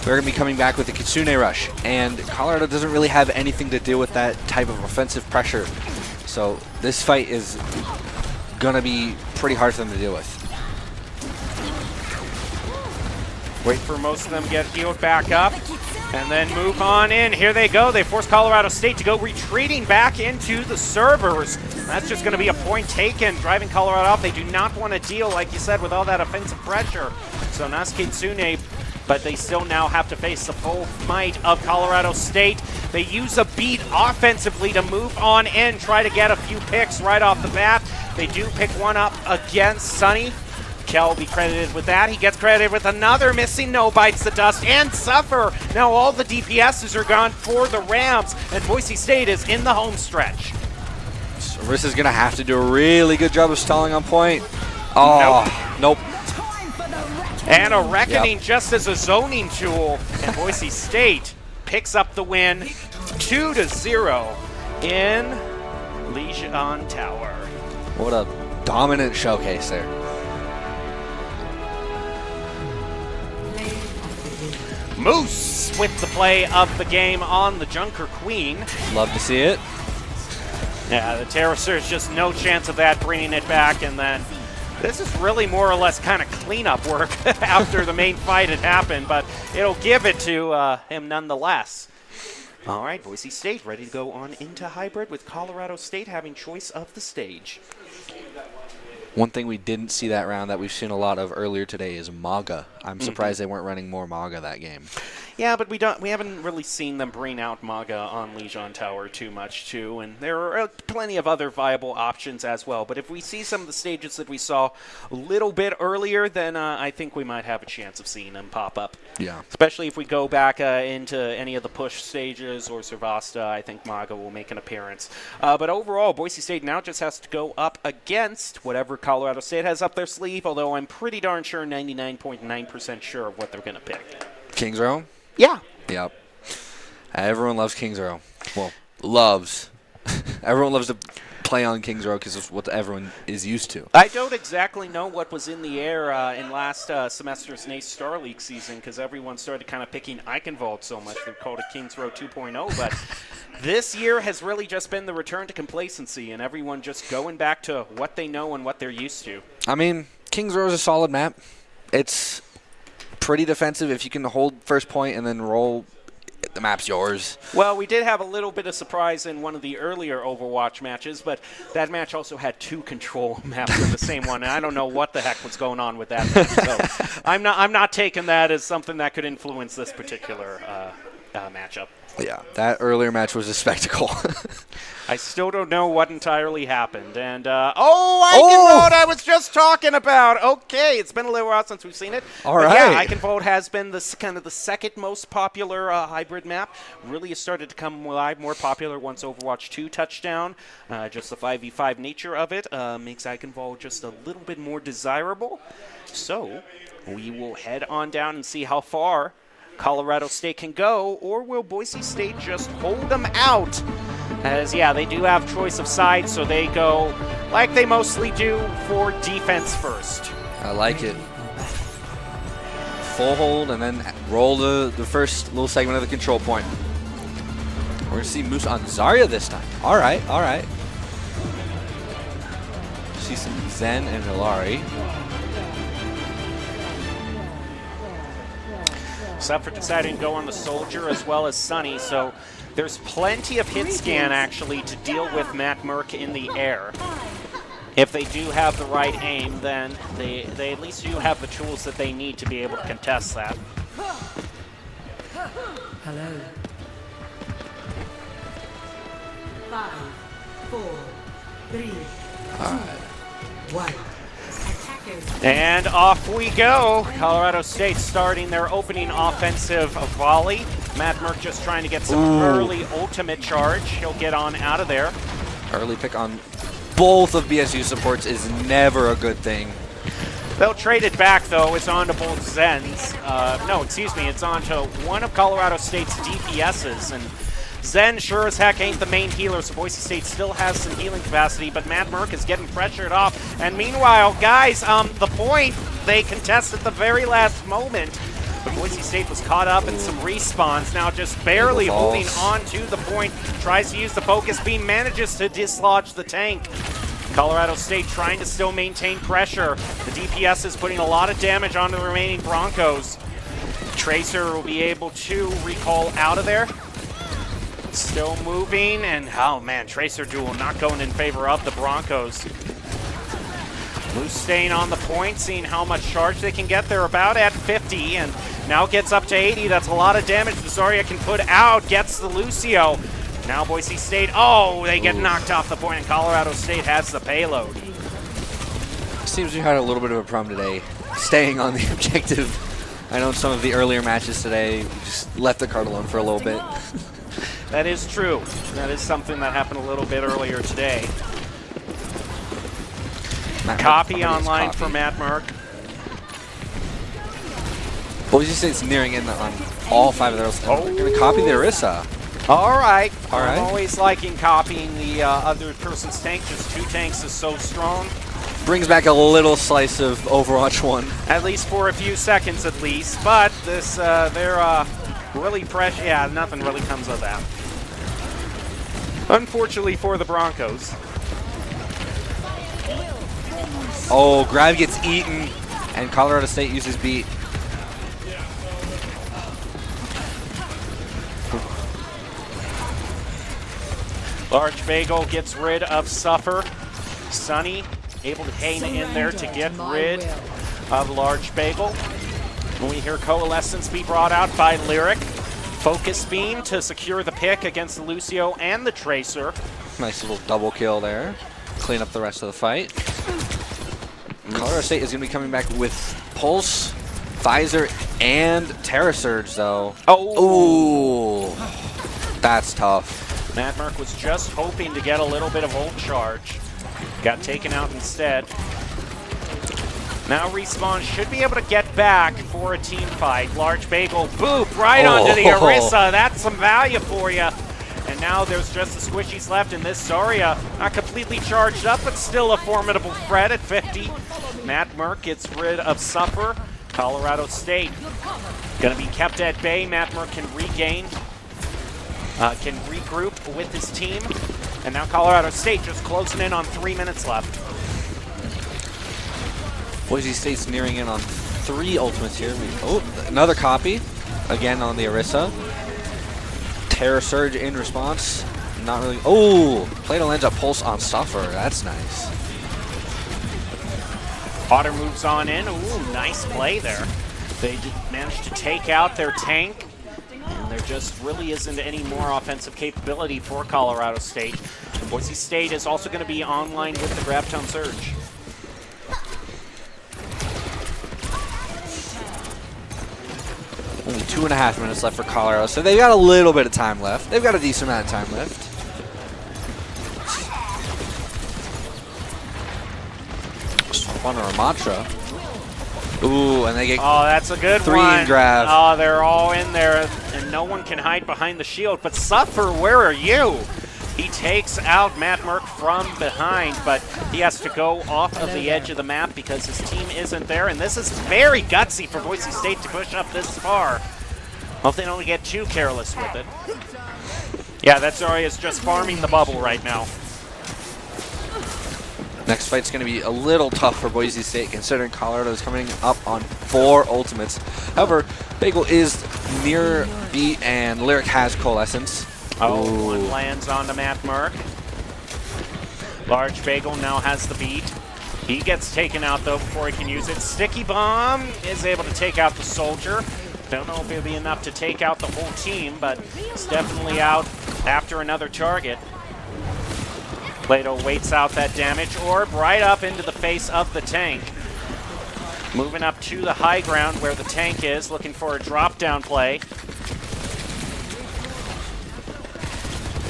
we're going to be coming back with the Kitsune Rush, and Colorado doesn't really have anything to deal with that type of offensive pressure. So this fight is going to be pretty hard for them to deal with. Wait for most of them to get healed back up, and then move on in. Here they go. They force Colorado State to go retreating back into the servers. That's just going to be a point taken, driving Colorado out. They do not want to deal, like you said, with all that offensive pressure. So that's Kitsune, but they still now have to face the full might of Colorado State. They use a beat offensively to move on in, try to get a few picks right off the bat. They do pick one up against Sunny. Kel will be credited with that. He gets credited with another Missing No, bites the dust, and Suffer. Now all the DPSs are gone for the Rams, and Boise State is in the home stretch. So Rissa's going to have to do a really good job of stalling on point. Oh, nope. And a Reckoning just as a zoning tool, and Boise State picks up the win 2-0 in Legion Tower. What a dominant showcase there. Moose with the play of the game on the Junker Queen. Love to see it. Yeah, the Terracers just no chance of that, bringing it back, and then this is really more or less kind of cleanup work after the main fight had happened, but it'll give it to him nonetheless. All right, Boise State ready to go on into hybrid with Colorado State having choice of the stage. One thing we didn't see that round that we've seen a lot of earlier today is Maga. I'm surprised they weren't running more Maga that game. Yeah, but we haven't really seen them bring out Maga on Lijiang Tower too much, too, and there are plenty of other viable options as well. But if we see some of the stages that we saw a little bit earlier, then I think we might have a chance of seeing them pop up. Yeah. Especially if we go back into any of the push stages or Servasta, I think Maga will make an appearance. But overall, Boise State now just has to go up against whatever Colorado State has up their sleeve, although I'm pretty darn sure, 99.9% sure of what they're going to pick. Kings Row? Yeah. Yep. Everyone loves Kings Row. Well, loves. Everyone loves to play on Kings Row because it's what everyone is used to. I don't exactly know what was in the air in last semester's NACE Star League season because everyone started kind of picking Eichenwald so much they called it Kings Row 2.0, but this year has really just been the return to complacency and everyone just going back to what they know and what they're used to. I mean, Kings Row is a solid map. It's pretty defensive. If you can hold first point and then roll, the map's yours. Well, we did have a little bit of surprise in one of the earlier Overwatch matches, but that match also had 2 control maps in the same one, and I don't know what the heck was going on with that match. So I'm not taking that as something that could influence this particular matchup. Yeah, that earlier match was a spectacle. I still don't know what entirely happened. And, Eichenwald I was just talking about. Okay, it's been a little while since we've seen it. All but right. Yeah, Eichenwald has been kind of the second most popular hybrid map. Really has started to come live, more popular once Overwatch 2 touchdown. Just the 5v5 nature of it makes Eichenwald just a little bit more desirable. So we will head on down and see how far Colorado State can go, or will Boise State just hold them out? As, yeah, they do have choice of side, so they go, like they mostly do, for defense first. I like it. Full hold and then roll the first little segment of the control point. We're going to see Moose on Zarya this time. All right, all right. See some Zen and Hilari. Suffolk deciding to go on the Soldier as well as Sunny, so there's plenty of hit scan actually to deal with Matt Merck in the air. If they do have the right aim, then they at least do have the tools that they need to be able to contest that. Hello. 5, 4, 3, 2, 1. And off we go. Colorado State starting their opening offensive volley. Matt Merck just trying to get some early ultimate charge. He'll get on out of there. Early pick on both of BSU supports is never a good thing. They'll trade it back, though. It's on to both Zens. No, excuse me. It's on to one of Colorado State's DPSs. And Zen sure as heck ain't the main healer, so Boise State still has some healing capacity, but Matt Merck is getting pressured off. And meanwhile, guys, the point they contest at the very last moment. But Boise State was caught up in some respawns, now just barely holding on to the point. Tries to use the focus beam, manages to dislodge the tank. Colorado State trying to still maintain pressure. The DPS is putting a lot of damage onto the remaining Broncos. Tracer will be able to recall out of there. Still moving, and oh man, Tracer duel not going in favor of the Broncos. Moose staying on the point, seeing how much charge they can get. They're about at 50, and now gets up to 80. That's a lot of damage the Zarya can put out. Gets the Lucio. Now Boise State, they get knocked off the point, and Colorado State has the payload. Seems we had a little bit of a problem today, staying on the objective. I know in some of the earlier matches today, we just left the card alone for a little bit. That is true. That is something that happened a little bit earlier today. Copy online for Matt Merck. Boise State's nearing in on all 5 of those. They're going to copy the Orisa. All right. All right. I'm always liking copying the other person's tank. Just 2 tanks is so strong. brings back a little slice of Overwatch 1. At least for a few seconds at least, but this, they're really fresh. Yeah, nothing really comes of that. Unfortunately for the Broncos. Oh, Grab gets eaten, and Colorado State uses beat. Large Bagel gets rid of Suffer. Sunny able to hang in there to get rid of Large Bagel. When we hear Coalescence be brought out by Lyric. Focus Beam to secure the pick against the Lucio and the Tracer. Nice little double kill there. Clean up the rest of the fight. Colorado State is going to be coming back with Pulse, Pfizer, and Terra Surge, though. Oh! Ooh. That's tough. Madmerk was just hoping to get a little bit of ult charge. Got taken out instead. Now Respawn should be able to get back for a team fight. Large Bagel, boop, right onto the Orisa. That's some value for you. And now there's just the squishies left in this Zarya. Not completely charged up, but still a formidable threat at 50. Madmerk gets rid of Suffer. Colorado State gonna be kept at bay. Madmerk can regain, can regroup with his team. And now Colorado State just closing in on 3 minutes left. Boise State's nearing in on 3 ultimates here. Oh, another copy. Again on the Orisa. Terra Surge in response. Not really. Oh, Plato lands a Pulse on Suffer. That's nice. Otter moves on in. Ooh, nice play there. They did manage to take out their tank. And there just really isn't any more offensive capability for Colorado State. Boise State is also going to be online with the Graviton Surge. Only 2.5 minutes left for Colorado, so they've got a little bit of time left. They've got a decent amount of time left. Swap on a Ramatra. Ooh, and they get Oh, that's a good 3 one. in grab. Oh, they're all in there, and no one can hide behind the shield. But Suffer, where are you? He takes out Madmerk from behind, but he has to go off of the edge of the map because his team isn't there. And this is very gutsy for Boise State to push up this far. Hope they don't get too careless with it. Yeah, that Zarya is just farming the bubble right now. Next fight's going to be a little tough for Boise State considering Colorado is coming up on 4 ultimates. However, Bagel is near beat and Lyric has Coalescence. Oh, one lands onto Madmerk. Large Bagel now has the beat. He gets taken out though before he can use it. Sticky Bomb is able to take out the soldier. Don't know if it'll be enough to take out the whole team, but it's definitely out after another target. Plato waits out that damage orb right up into the face of the tank. Moving up to the high ground where the tank is, looking for a drop-down play.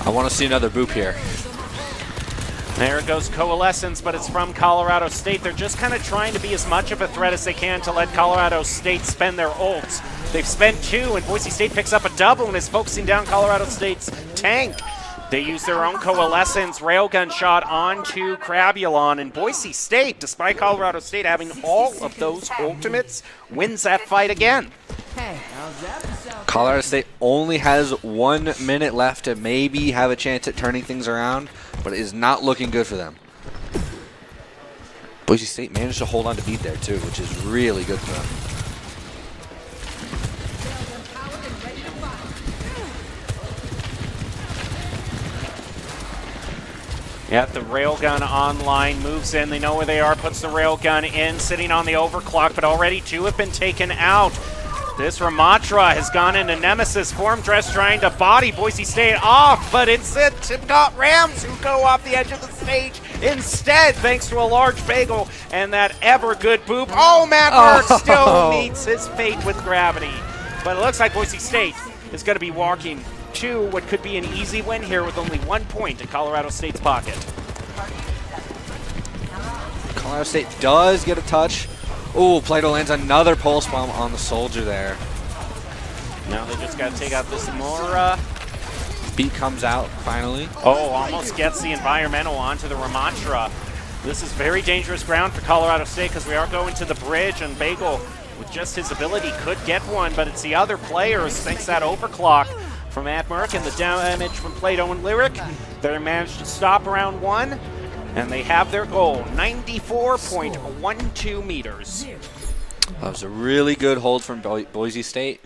I want to see another boop here. There goes Coalescence, but it's from Colorado State. They're just kind of trying to be as much of a threat as they can to let Colorado State spend their ults. They've spent 2, and Boise State picks up a double and is focusing down Colorado State's tank. They use their own Coalescence railgun shot onto Crabulon, and Boise State, despite Colorado State having all of those ultimates, wins that fight again. Colorado State only has 1 minute left to maybe have a chance at turning things around, but it is not looking good for them. Boise State managed to hold on to beat there too, which is really good for them. Yeah, the railgun online, moves in, they know where they are, puts the railgun in, sitting on the overclock, but already 2 have been taken out. This Ramatra has gone into Nemesis form, Dress trying to body Boise State off, but it's it. Tipcott Rams who go off the edge of the stage instead, thanks to a large bagel and that ever good boop. Oh, Madmerk still meets his fate with gravity. But it looks like Boise State is going to be walking to what could be an easy win here with only 1 point in Colorado State's pocket. Colorado State does get a touch. Ooh, Plato lands another pulse bomb on the soldier there. Now they just got to take out this Mora. Beat comes out finally. Oh, almost gets the environmental onto the Ramatra. This is very dangerous ground for Colorado State because we are going to the bridge, and Bagel, with just his ability, could get one, but it's the other players. Thanks to that overclock from Admerk and the damage from Plato and Lyric. They managed to stop round one, and they have their goal, 94.12 meters. That was a really good hold from Boise State.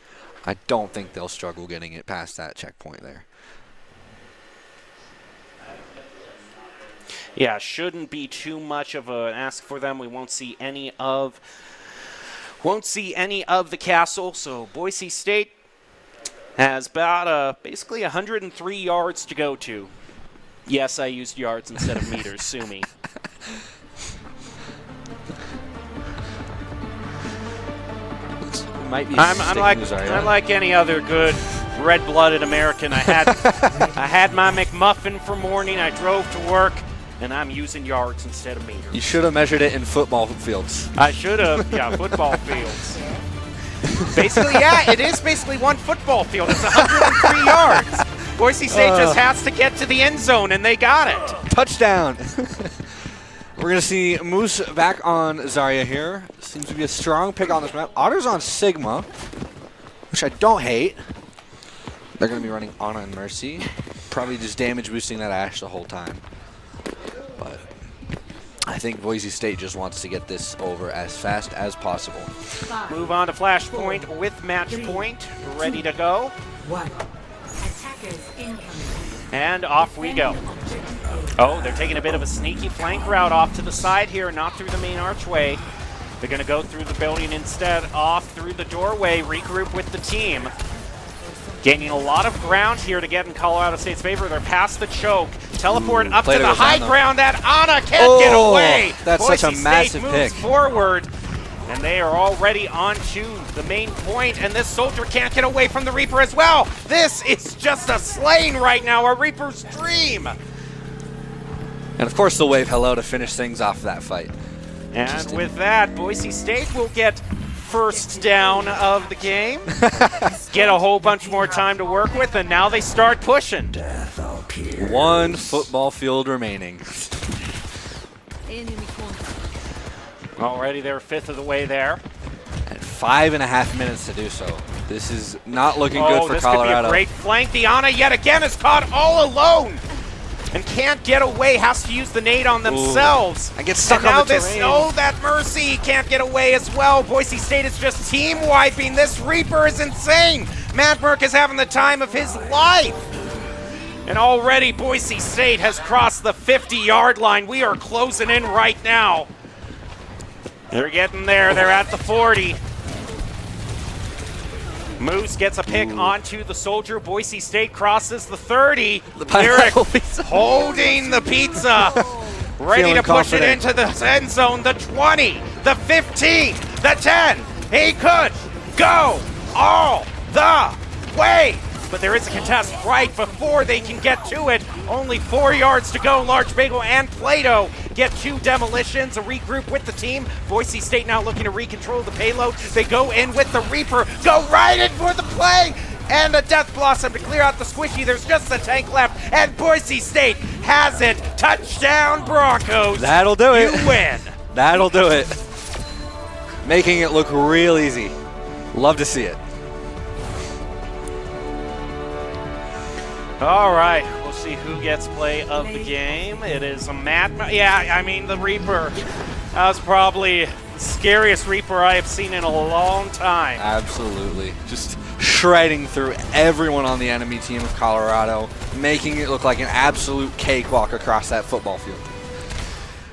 I don't think they'll struggle getting it past that checkpoint there. Yeah, shouldn't be too much of an ask for them. We won't see any of the castle. So Boise State has about basically 103 yards to go to. Yes, I used yards instead of meters. Sue me. I'm like any other good red-blooded American. I had my McMuffin for morning. I drove to work, and I'm using yards instead of meters. You should have measured it in football fields. I should have. Yeah, football fields. Basically, yeah, it is basically one football field. It's 103 yards. Boise State just has to get to the end zone, and they got it. Touchdown. We're going to see Moose back on Zarya here. Seems to be a strong pick on this map. Otter's on Sigma, which I don't hate. They're going to be running Ana and Mercy. Probably just damage boosting that Ashe the whole time. But I think Boise State just wants to get this over as fast as possible. Move on to Flashpoint with Match Point. Ready to go. And off we go. Oh, they're taking a bit of a sneaky flank route off to the side here, not through the main archway. They're going to go through the building instead, off through the doorway, regroup with the team. Gaining a lot of ground here to get in Colorado State's favor. They're past the choke. Teleport up to the high ground that Ana can't get away. That's Boise such a massive State moves pick. forward, and they are already onto the main point, and this soldier can't get away from the Reaper as well. This is just a slaying right now, a Reaper's dream. And of course they'll wave hello to finish things off that fight. And with that, Boise State will get first down of the game. Get a whole bunch more time to work with, and now they start pushing. One football field remaining. Already they're fifth of the way there. And 5.5 minutes to do so. This is not looking good for this Colorado. Could be a great flank. The Ana yet again is caught all alone and can't get away. Has to use the nade on themselves. I get stuck and now on the this, terrain. oh, that Mercy can't get away as well. Boise State is just team wiping. This Reaper is insane. Madmerk is having the time of his life. And already Boise State has crossed the 50-yard line. We are closing in right now. They're getting there. They're at the 40. Moose gets a pick onto the soldier. Boise State crosses the 30. Lyric holding the pizza. Ready Feeling to push it confident. into the end zone. The 20, the 15, the 10. He could go all the way. But there is a contest right before they can get to it. Only 4 yards to go. Large Bagel and Plato get 2 demolitions, a regroup with the team. Boise State now looking to recontrol the payload. They go in with the Reaper, go right in for the play, and a Death Blossom to clear out the squishy. There's just a tank left, and Boise State has it. Touchdown Broncos. That'll do it. You win. That'll do it. Making it look real easy. Love to see it. All right, we'll see who gets play of the game. It is a the Reaper. That was probably the scariest Reaper I have seen in a long time. Absolutely. Just shredding through everyone on the enemy team of Colorado, making it look like an absolute cakewalk across that football field.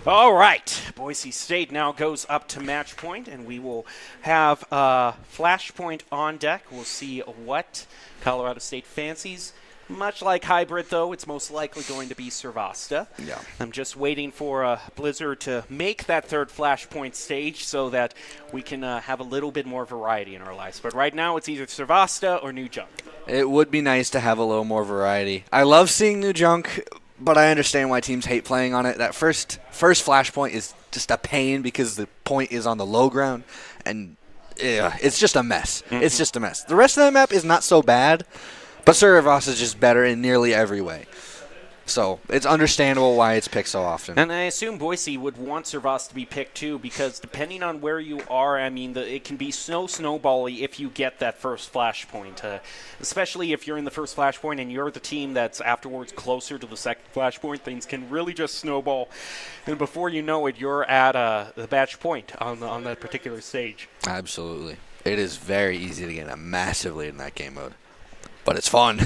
All right, Boise State now goes up to match point, and we will have Flashpoint on deck. We'll see what Colorado State fancies. Much like Hybrid, though, it's most likely going to be Servasta. Yeah. I'm just waiting for Blizzard to make that third Flashpoint stage so that we can have a little bit more variety in our lives. But right now, it's either Servasta or New Junk. It would be nice to have a little more variety. I love seeing New Junk, but I understand why teams hate playing on it. That first Flashpoint is just a pain because the point is on the low ground, and it's just a mess. Mm-hmm. It's just a mess. The rest of the map is not so bad, but Servasta is just better in nearly every way. So it's understandable why it's picked so often. And I assume Boise would want Servas to be picked too, because depending on where you are, I mean, it can be snowbally if you get that first flashpoint. Especially if you're in the first flashpoint and you're the team that's afterwards closer to the second flashpoint, things can really just snowball. And before you know it, you're at the match point on that particular stage. Absolutely. It is very easy to get a massive lead in that game mode. But it's fun.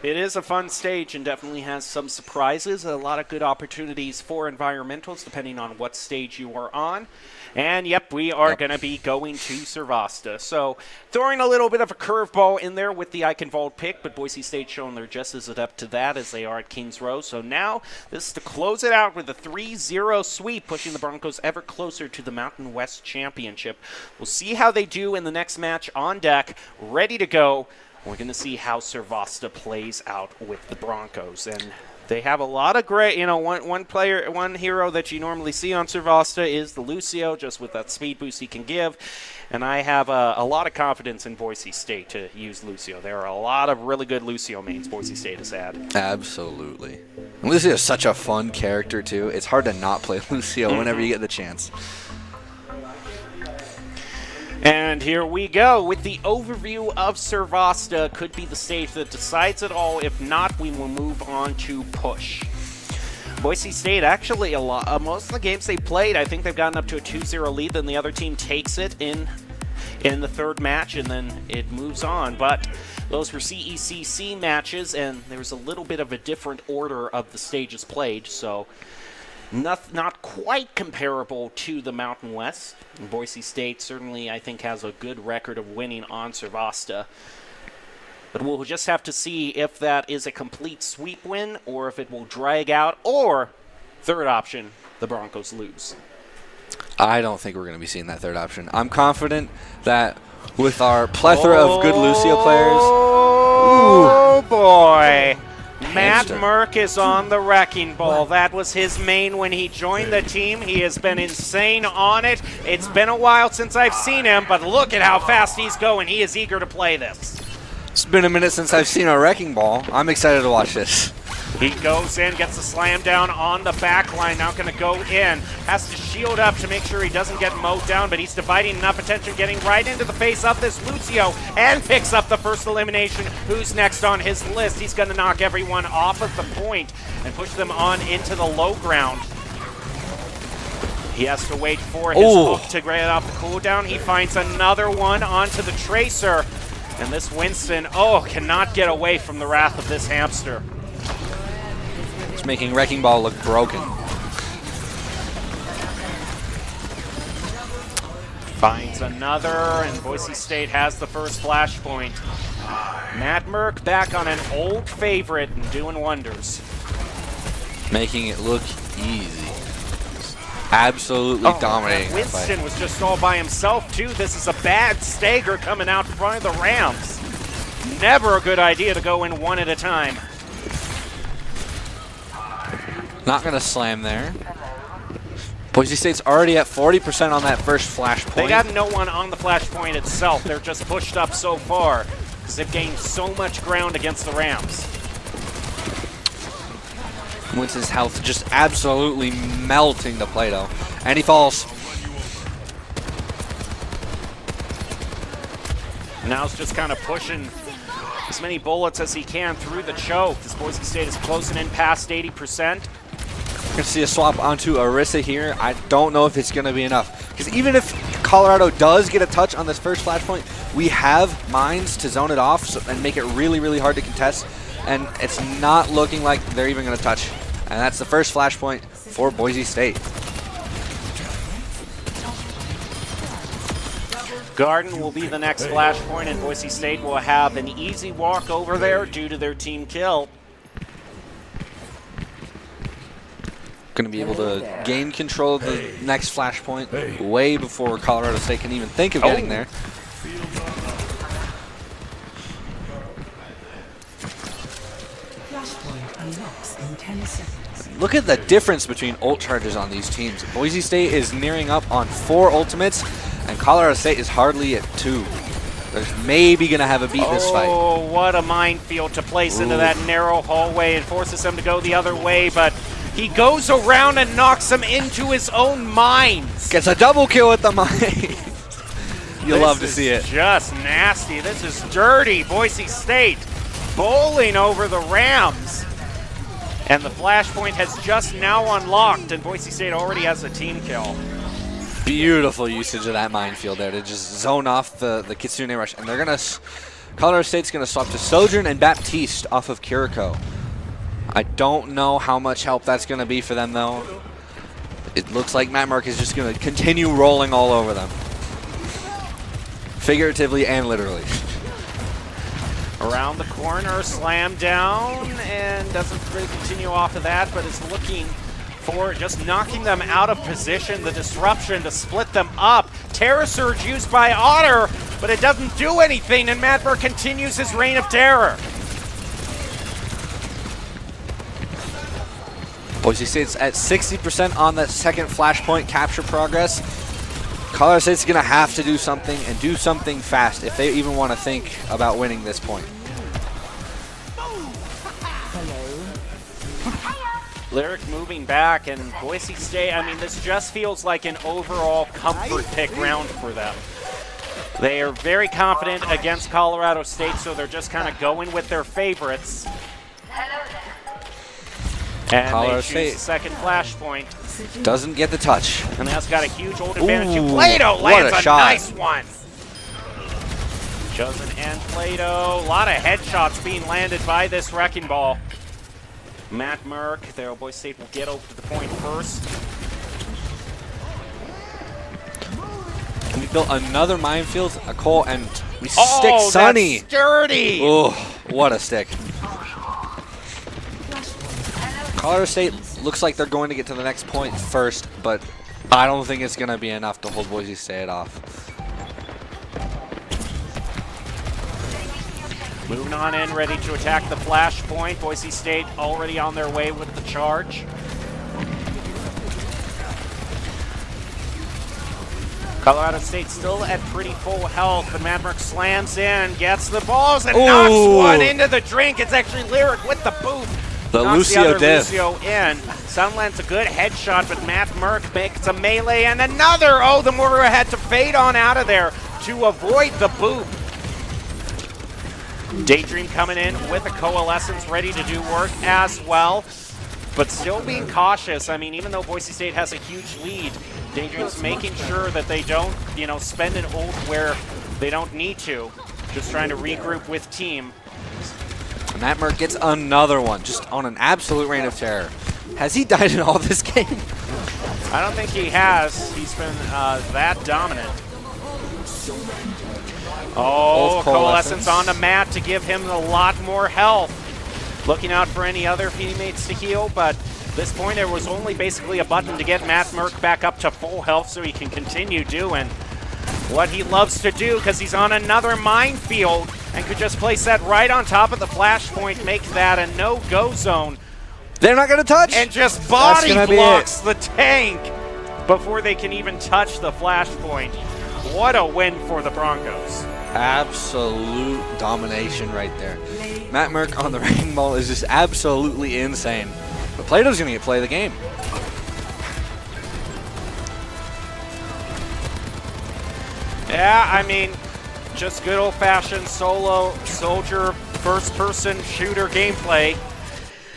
It is a fun stage and definitely has some surprises, a lot of good opportunities for environmentals depending on what stage you are on. And yep, we are going to be going to Servasta. So throwing a little bit of a curveball in there with the Eichenwald pick, but Boise State showing they're just as adept to that as they are at Kings Row. So now this is to close it out with a 3-0 sweep, pushing the Broncos ever closer to the Mountain West Championship. We'll see how they do in the next match on deck, ready to go. We're going to see how Servasta plays out with the Broncos. And they have a lot of great, one hero that you normally see on Servasta is the Lucio, just with that speed boost he can give. And I have a lot of confidence in Boise State to use Lucio. There are a lot of really good Lucio mains Boise State has had. Absolutely. And Lucio is such a fun character, too. It's hard to not play Lucio whenever you get the chance. And here we go with the overview of Servasta. Could be the stage that decides it all. If not, we will move on to Push. Boise State, actually, most of the games they played, I think they've gotten up to a 2-0 lead. Then the other team takes it in the third match, and then it moves on. But those were CECC matches, and there was a little bit of a different order of the stages played. So not quite comparable to the Mountain West. And Boise State certainly, I think, has a good record of winning on Servasta. But we'll just have to see if that is a complete sweep win or if it will drag out, or, third option, the Broncos lose. I don't think we're going to be seeing that third option. I'm confident that with our plethora of good Lucio players... Oh, boy. Matt Hamster. Merck is on the wrecking ball. That was his main when he joined the team. He has been insane on it. It's been a while since I've seen him, but look at how fast he's going. He is eager to play this. It's been a minute since I've seen a wrecking ball. I'm excited to watch this. He goes in, gets the slam down on the back line, now going to go in. Has to shield up to make sure he doesn't get mowed down, but he's dividing enough attention, getting right into the face of this Lucio, and picks up the first elimination. Who's next on his list? He's going to knock everyone off of the point and push them on into the low ground. He has to wait for his hook to get off the cooldown. He finds another one onto the Tracer. And this Winston, cannot get away from the wrath of this hamster. It's making Wrecking Ball look broken. Finds another, and Boise State has the first flashpoint. Matt Merck back on an old favorite and doing wonders. Making it look easy. Absolutely dominating. Winston was just all by himself, too. This is a bad stagger coming out in front of the Rams. Never a good idea to go in one at a time. Not going to slam there. Boise State's already at 40% on that first flash point. They got no one on the flashpoint itself. They're just pushed up so far because they've gained so much ground against the Rams. Winston's health just absolutely melting the Play-Doh. And he falls. Now it's just kind of pushing as many bullets as he can through the choke. This Boise State is closing in past 80%. We're going to see a swap onto Orisa here. I don't know if it's going to be enough. Because even if Colorado does get a touch on this first flashpoint, we have mines to zone it off and make it really, really hard to contest. And it's not looking like they're even going to touch. And that's the first flashpoint for Boise State. Garden will be the next flashpoint, and Boise State will have an easy walk over there due to their team kill. Going to be able to gain control of the next flashpoint way before Colorado State can even think of getting there. Look at the difference between ult charges on these teams. Boise State is nearing up on 4 ultimates, and Colorado State is hardly at 2. They're maybe going to have a beat this fight. Oh, what a minefield to place into that narrow hallway. It forces him to go the other way, but he goes around and knocks him into his own mines. Gets a double kill with the mine. You'll love to see it. Just nasty. This is dirty. Boise State bowling over the Rams. And the flashpoint has just now unlocked, and Boise State already has a team kill. Beautiful usage of that minefield there to just zone off the Kitsune Rush. And they're going to, Colorado State's going to swap to Sojourn and Baptiste off of Kiriko. I don't know how much help that's going to be for them, though. It looks like Matt Merck is just going to continue rolling all over them. Figuratively and literally. Around the corner, slam down, and doesn't really continue off of that, but is looking for just knocking them out of position, the disruption to split them up. Terror Surge used by Otter, but it doesn't do anything, and Matt Merck continues his reign of terror. Boise State's at 60% on that second flashpoint capture progress. Colorado State's going to have to do something, and do something fast if they even want to think about winning this point. Lyric moving back, and Boise State, I mean, this just feels like an overall comfort pick round for them. They are very confident against Colorado State, so they're just kind of going with their favorites. And Colorado they choose State the second flashpoint. doesn't get the touch. And that's got a huge old advantage. Ooh, Plato what lands a a shot. nice one. Chosen and Plato. A lot of headshots being landed by this Wrecking Ball. Matt Merck, there, Boise State will get over to the point first. We built another minefield, a Cole, and we Oh, stick Sunny. that's sturdy. Oh, what a stick. Colorado State looks like they're going to get to the next point first, but I don't think it's going to be enough to hold Boise State off. Moving on in, ready to attack the flashpoint. Boise State already on their way with the charge. Colorado State still at pretty full health, but Matt Merck slams in, gets the balls, and knocks one into the drink. It's actually Lyric with the boot. The Knocks Lucio the other diff. Lucio in. Sunland's a good headshot, but Matt Merck makes a melee and another. Oh, the Mortar had to fade on out of there to avoid the boot. Daydream coming in with a Coalescence ready to do work as well, but still being cautious. I mean, even though Boise State has a huge lead, Daydream's making sure that they don't, spend an ult where they don't need to. Just trying to regroup with team. Matt Merck gets another one, just on an absolute reign of terror. Has he died in all this game? I don't think he has. He's been that dominant. Oh, Coalescence onto Matt to give him a lot more health. Looking out for any other teammates to heal, but at this point there was only basically a button to get Matt Merck back up to full health so he can continue doing what he loves to do, because he's on another minefield and could just place that right on top of the flashpoint, make that a no-go zone. They're not going to touch? And just body blocks the tank before they can even touch the flashpoint. What a win for the Broncos. Absolute domination right there. Matt Merck on the Wrecking Ball is just absolutely insane. But Plato's going to get play of the game. Yeah, I mean, just good old-fashioned solo soldier first-person shooter gameplay.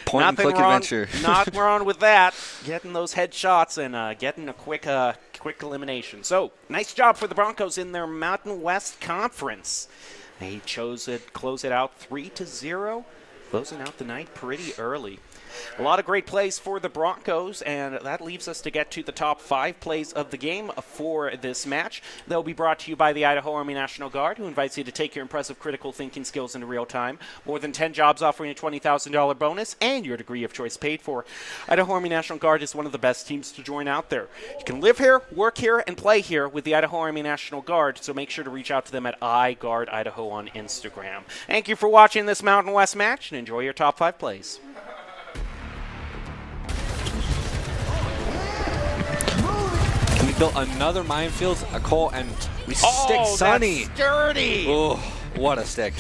Point-and-click adventure. Nothing wrong with that. Getting those headshots and getting a quick elimination. So, nice job for the Broncos in their Mountain West Conference. They chose to close it out 3-0, closing out the night pretty early. A lot of great plays for the Broncos, and that leaves us to get to the top 5 plays of the game for this match. They'll be brought to you by the Idaho Army National Guard, who invites you to take your impressive critical thinking skills into real time. More than 10 jobs offering a $20,000 bonus and your degree of choice paid for. Idaho Army National Guard is one of the best teams to join out there. You can live here, work here, and play here with the Idaho Army National Guard, so make sure to reach out to them at iGuardIdaho on Instagram. Thank you for watching this Mountain West match, and enjoy your top 5 plays. We built another minefield, a Cole, and we Stick Sunny. That's sturdy. Oh, what a stick.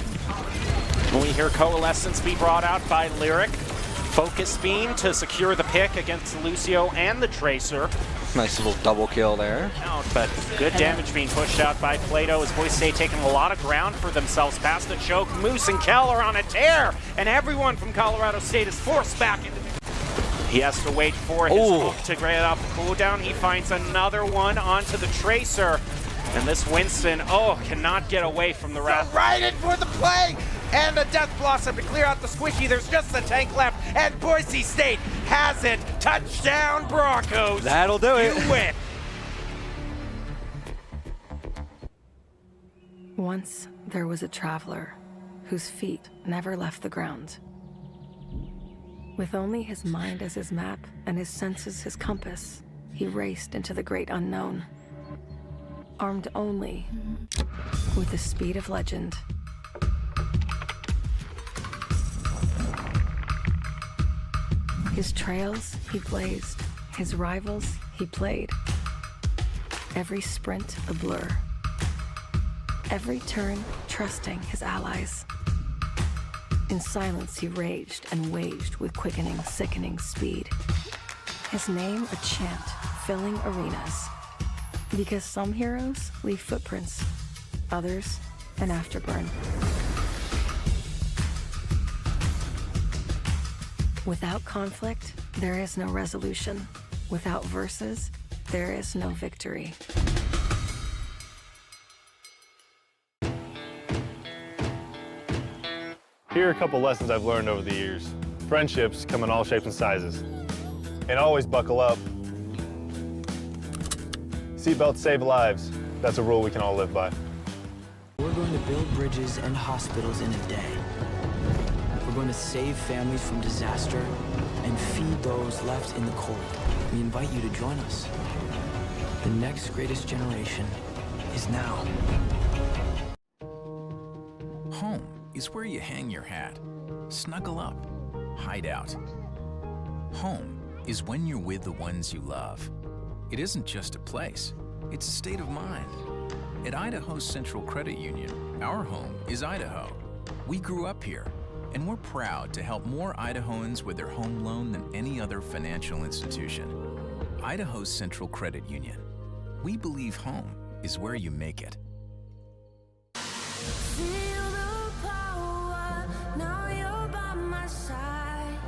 We hear Coalescence be brought out by Lyric. Focus Beam to secure the pick against Lucio and the Tracer. Nice little double kill there. Out, but good damage being pushed out by Plato as Boise State taking a lot of ground for themselves past the choke. Moose and Kel are on a tear, and everyone from Colorado State is forced back into. He has to wait for his hook to get off the cooldown. He finds another one onto the Tracer. And this Winston, cannot get away from the wrath. Right in for the play! And a Death Blossom to clear out the squishy. There's just the tank left, and Boise State has it. Touchdown, Broncos. That'll do it. You win. Once there was a traveler whose feet never left the ground. With only his mind as his map and his senses his compass, he raced into the great unknown. Armed only with the speed of legend. His trails he blazed, his rivals he played. Every sprint a blur. Every turn trusting his allies. In silence he raged and waged with quickening, sickening speed. His name a chant filling arenas. Because some heroes leave footprints, others an afterburn. Without conflict, there is no resolution. Without verses, there is no victory. Here are a couple lessons I've learned over the years. Friendships come in all shapes and sizes. And always buckle up. Seatbelts save lives. That's a rule we can all live by. We're going to build bridges and hospitals in a day. We're going to save families from disaster and feed those left in the cold. We invite you to join us. The next greatest generation is now. Home is where you hang your hat, snuggle up, hide out. Home is when you're with the ones you love. It isn't just a place, it's a state of mind. At Idaho Central Credit Union, our home is Idaho. We grew up here, and we're proud to help more Idahoans with their home loan than any other financial institution. Idaho Central Credit Union. We believe home is where you make it. Feel the power, now you're by my side.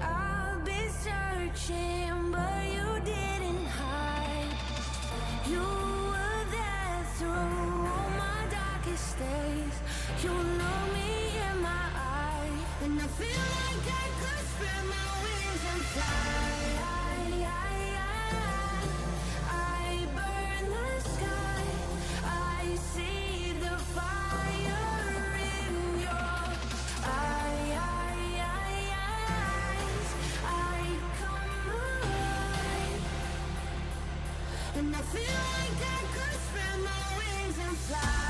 I've been searching, but you didn't hide. You were there through all my darkest days. You look me in my eye, and I feel like I could spread my wings and fly. I burn the sky. I see the fire in your eyes. I come alive, and I feel like I could spread my wings and fly.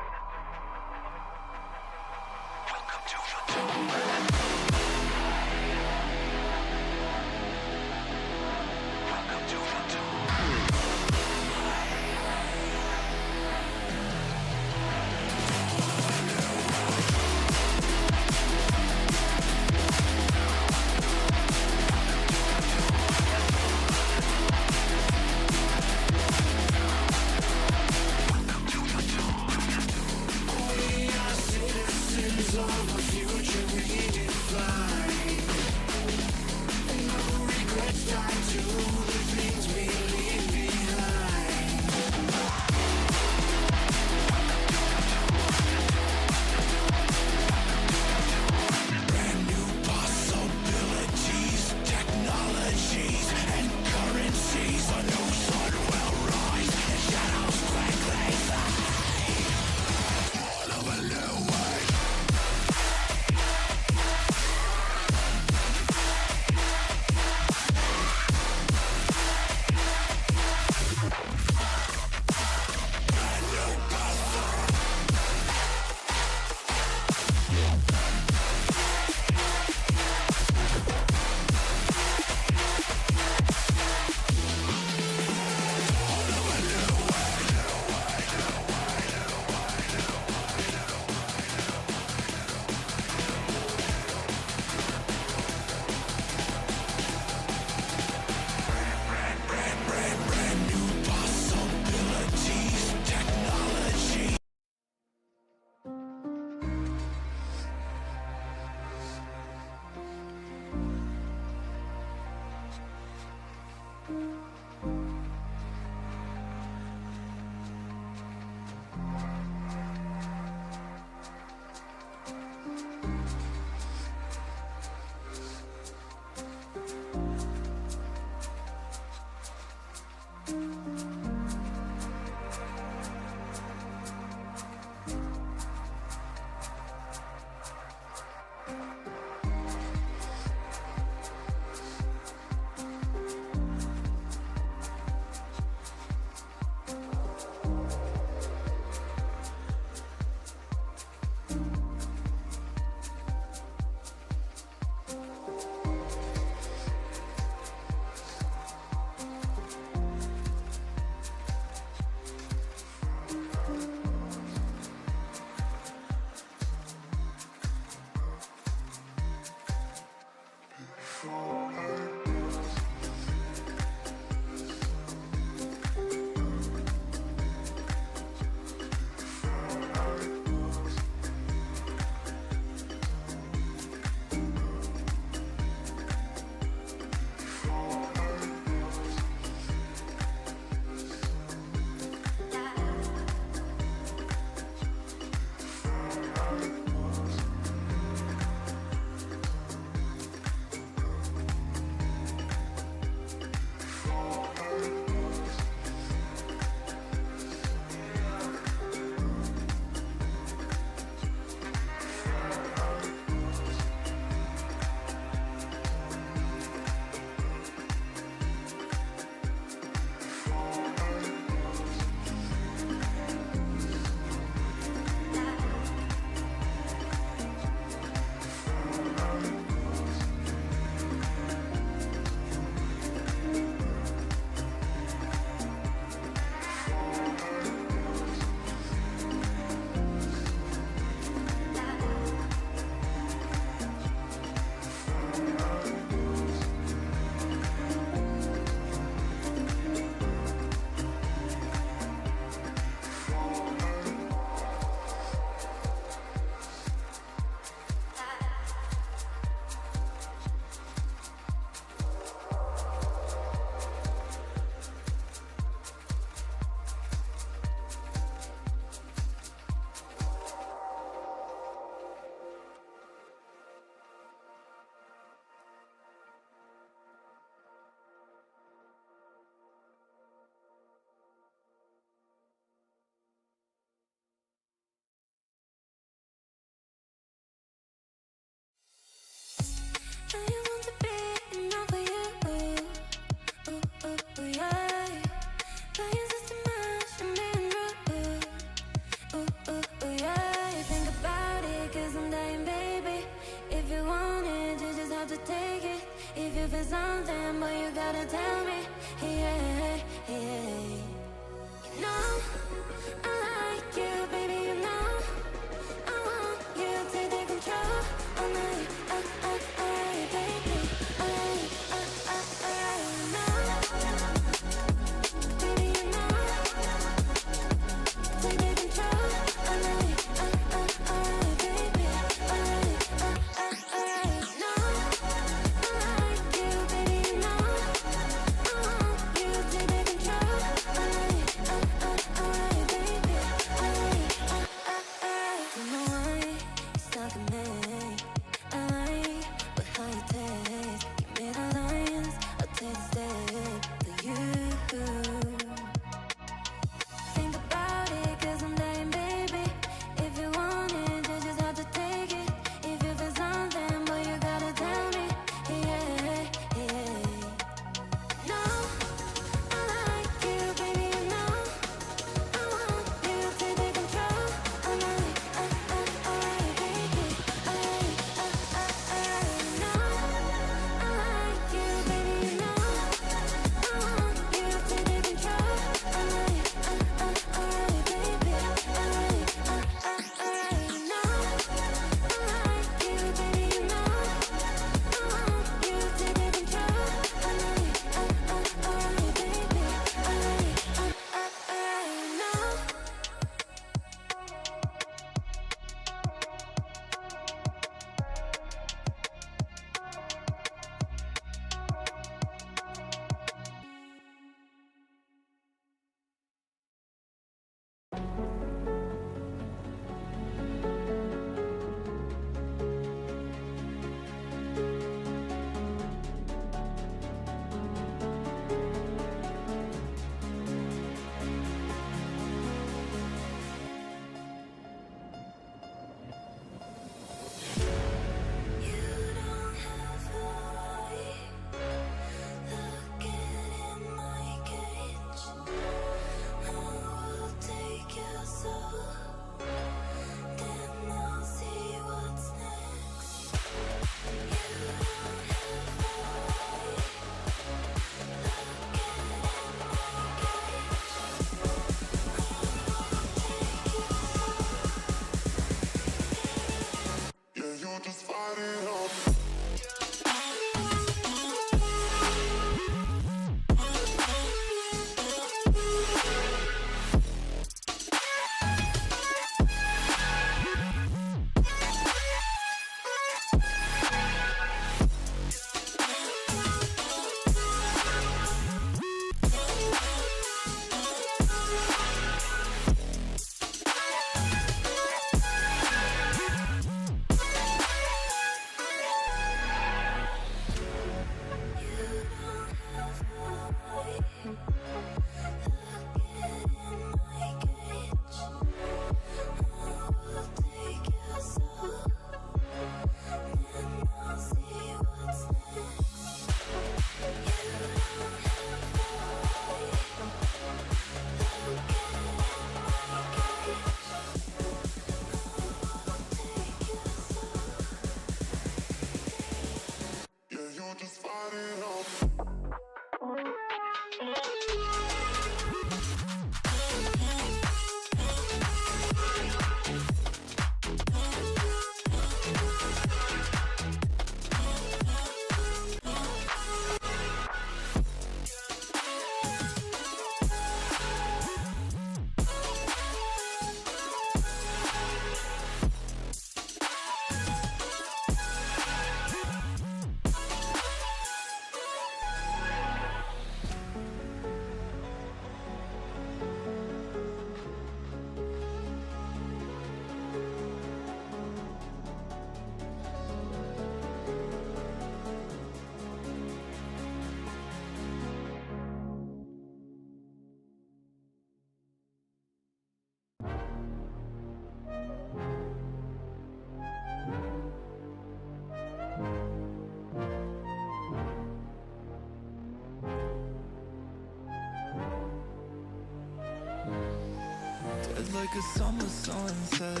like a summer sunset.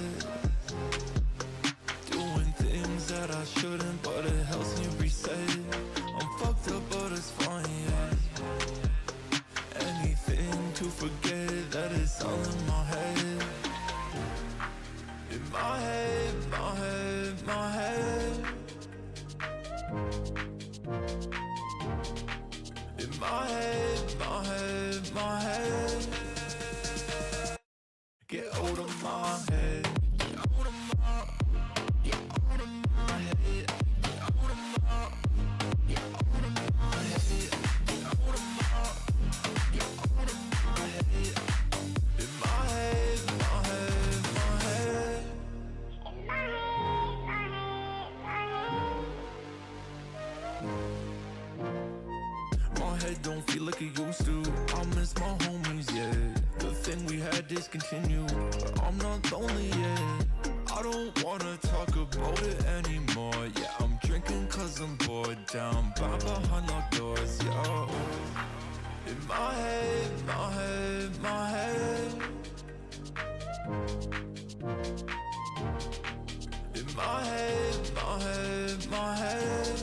Doing things that I shouldn't, but it helps me reset. I'm fucked up, but it's fine, yeah. Anything to forget that it's all in my head. In my head, my head, my head. In my head, my head, my head. Get out of my head. Get out of my, get out of my head. Get out of my, get out of my head. Get out of my, get out of my head. In my head, my head, my head. My head don't feel like it used to. I miss my homies, yeah. The thing we had discontinued, but I'm not lonely yet. I don't wanna talk about it anymore. Yeah, I'm drinking cause I'm bored. Down by behind locked doors, yo. In my head, my head, my head. In my head, my head, my head.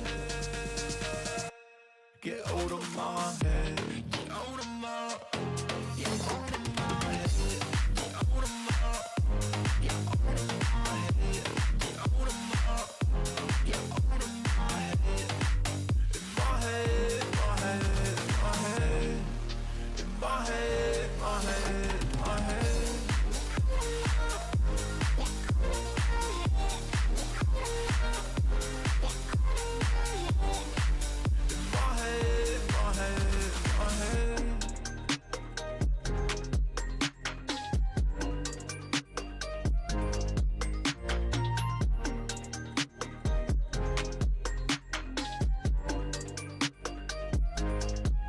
Get out of my head. Get out of my, get out of my head. Get out of my, get out of my head. Get out of my, get out of my head. In my head, my head, my head. In my head, my head, my head.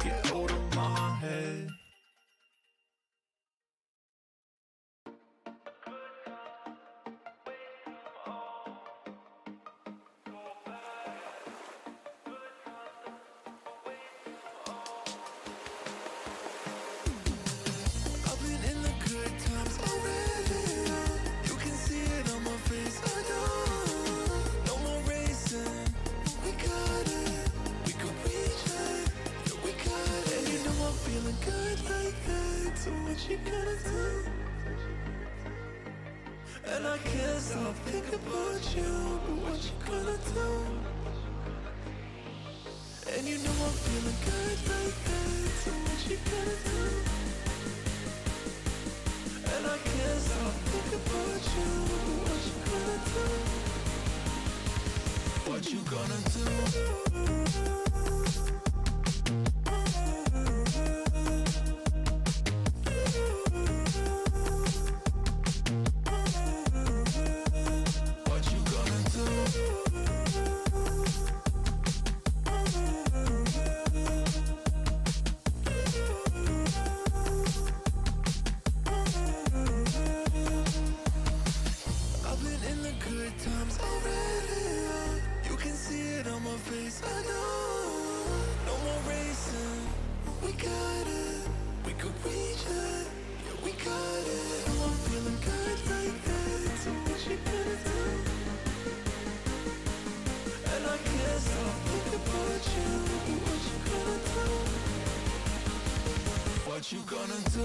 Get out of my head. I've been in the good times already. You can see it on my face. I know. No more racing. We got it. We can reach it. Yeah, we got it. And you know I'm feeling good like that. So what you gonna do? And I can't stop thinking about you. But what you gonna do? And you know I'm feeling good like that. So what you gonna do? And I can't stop thinking about you. What you gonna do? What you gonna do? What you gonna do? I've been in the good times already. You can see it on my face. I know. No more racing. We got it. We could reach it. Yeah, we got it. Oh, I'm feeling good like that. So what you gonna do? And I can't stop thinking about you. What you gonna do? What you gonna do?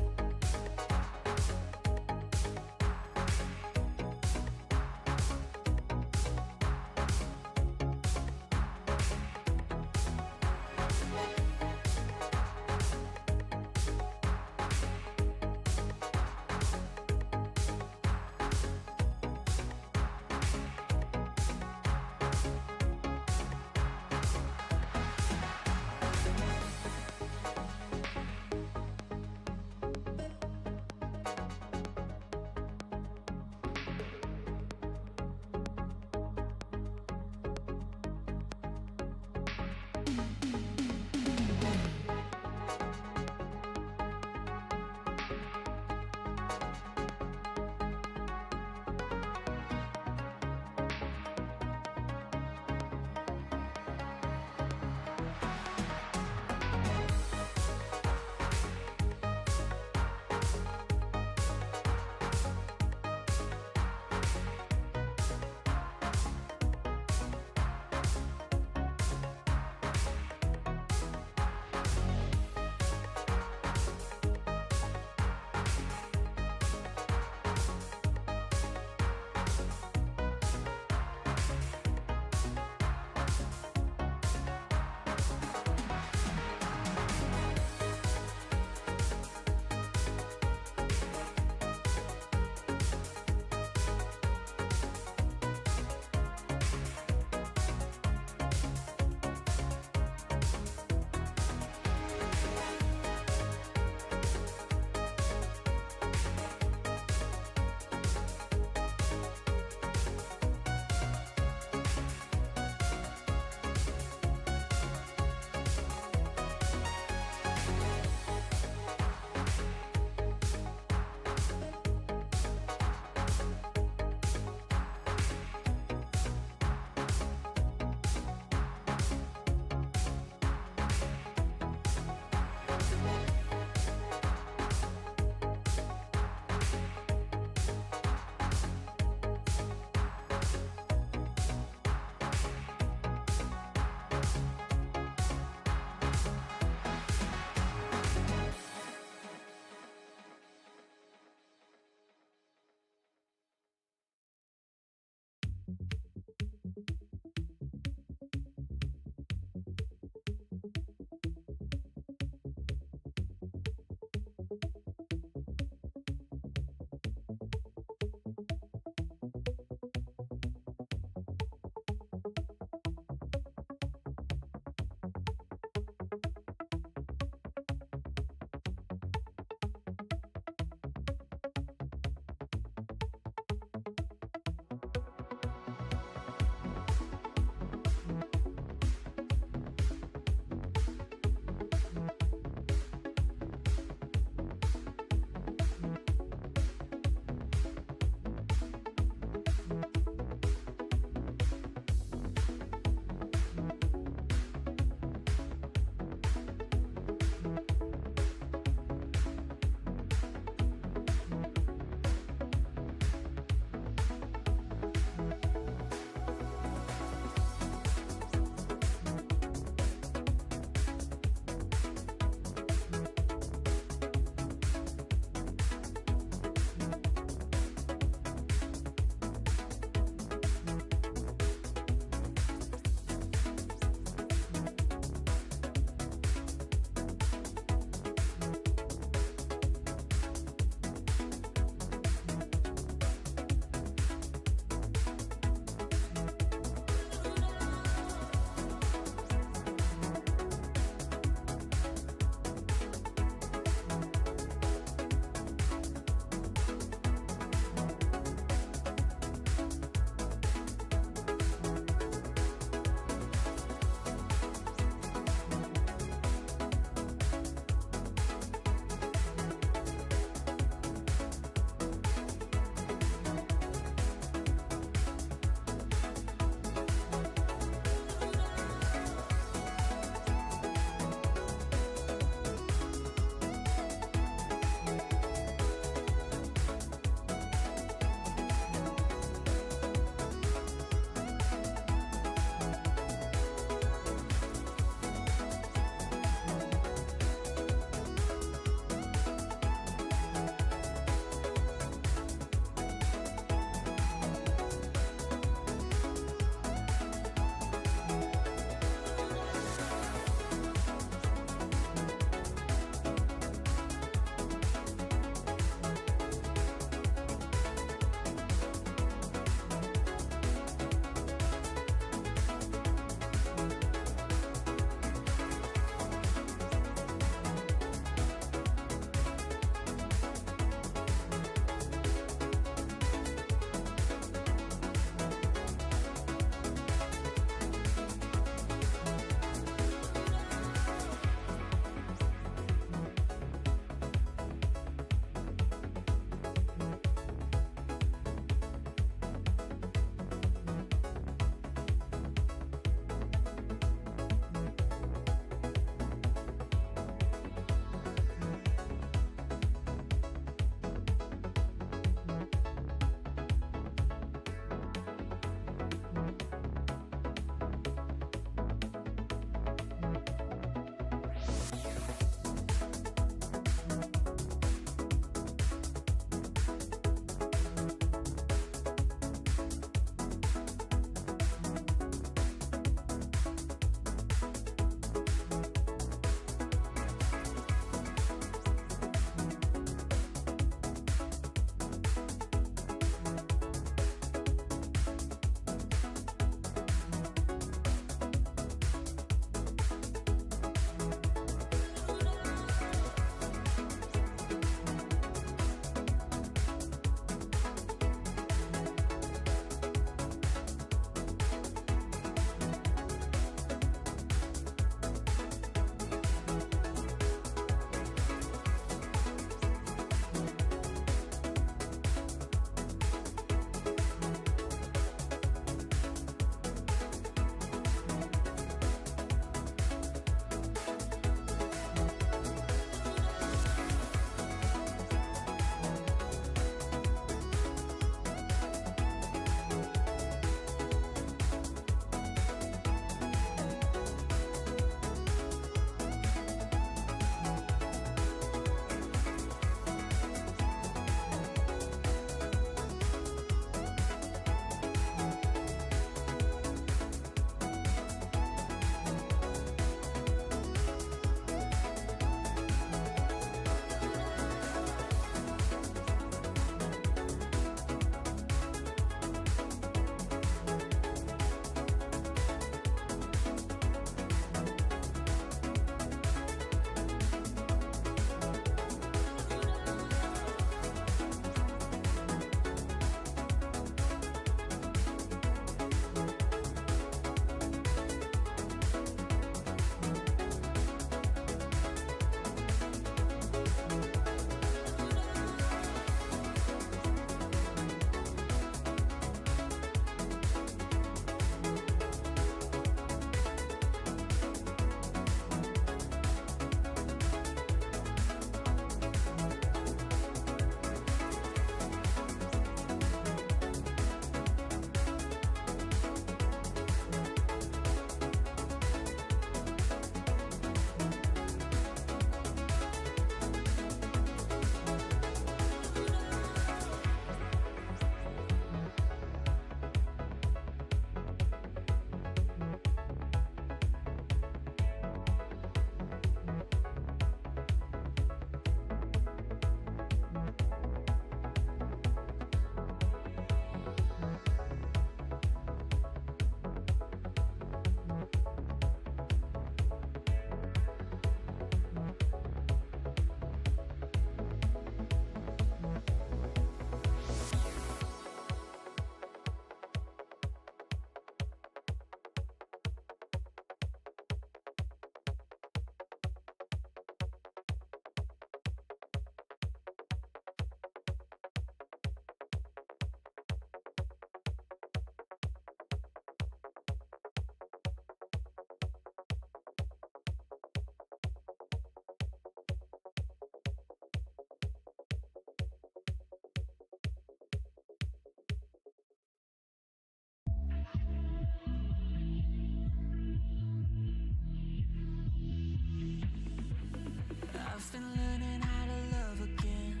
I've been learning how to love again.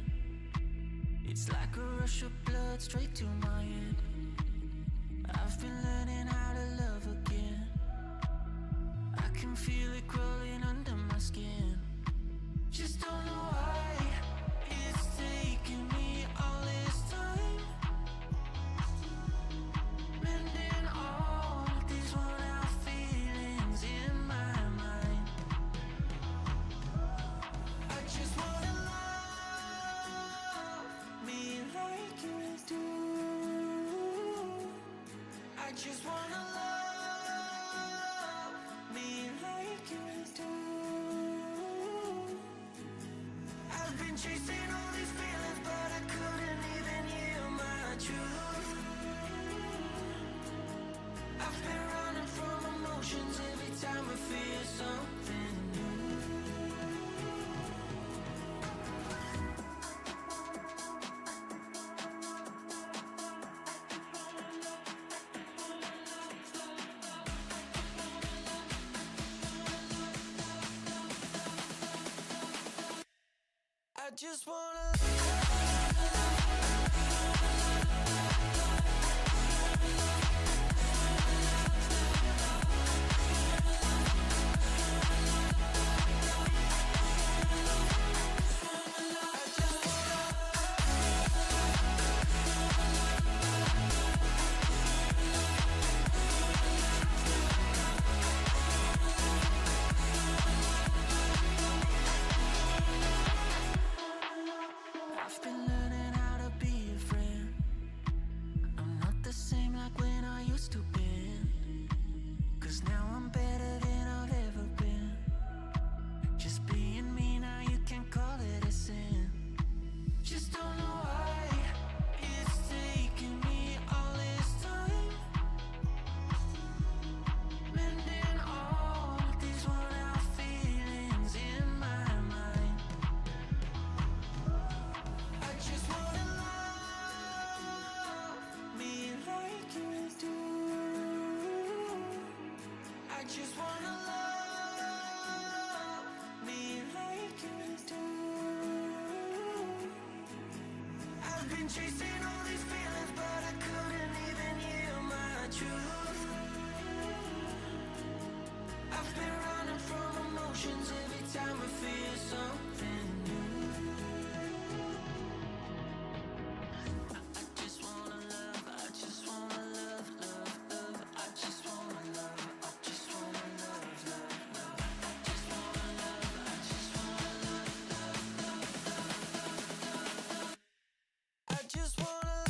It's like a rush of blood straight to my head. I've been learning how to love again. I can feel it crawling under my skin. Just don't know why it's taking me all this time. Mending all these worn out feelings in my mind. I just wanna love me like you do. I just wanna love me like you do. I've been chasing all these feelings, but I couldn't even hear my truth. I've been running from emotions every time I feel something new. I just wanna I've been learning how to be a friend. I'm not the same like when I used to be. 'Cause now I'm better than I've ever been. Just being me now, you can call it a sin. Just don't know why it's taking me all this time. Mending all these worn out feelings in my mind. I just wanna love me like you do. I just wanna love me like you do. I've been chasing all these feelings, but I couldn't even hear my truth. I've been running from emotions every time I feel something new. I just wanna love, I just wanna love, love, love. I just wanna love, I just wanna love, love, love. I just wanna love, I just wanna love, love, love, love. I just wanna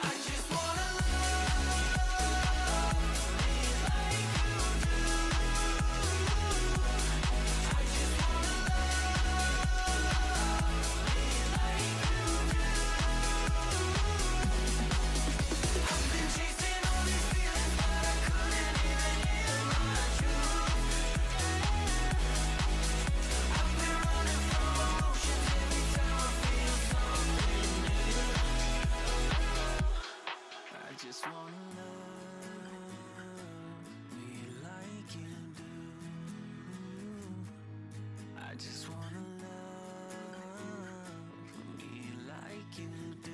I just wanna love me like you do. I just wanna love me like you do. I've been chasing all these feelings, but I couldn't even hear my truth. I've been running from emotions every time I feel something new. I just wanna love me like you do. I just wanna love me like you do.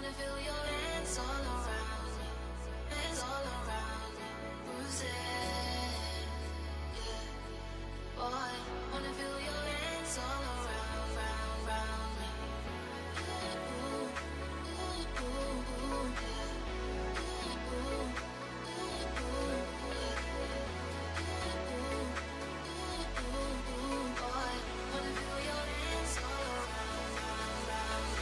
Wanna feel your hands all around me, hands all around me, bruising. Yeah, boy, wanna feel your hands all around, round me. Ooh, ooh, ooh, ooh, yeah. Ooh, ooh, ooh, yeah. Boy, wanna feel your hands all around, round.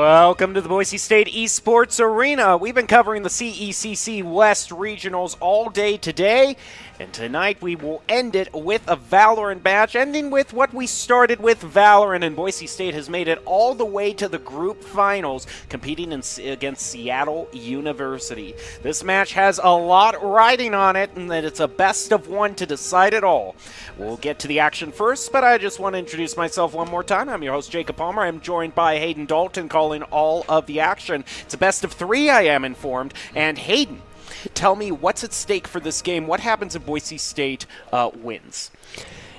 Welcome to the Boise State Esports Arena. We've been covering the CECC West Regionals all day today, and tonight we will end it with a Valorant match, ending with what we started with, Valorant, and Boise State has made it all the way to the group finals, competing against Seattle University. This match has a lot riding on it, and that it's a best of one to decide it all. We'll get to the action first, but I just want to introduce myself one more time. I'm your host, Jacob Palmer. I'm joined by Hayden Dalton, calling all of the action. It's a best of three, I am informed. And Hayden, tell me what's at stake for this game. What happens if Boise State wins?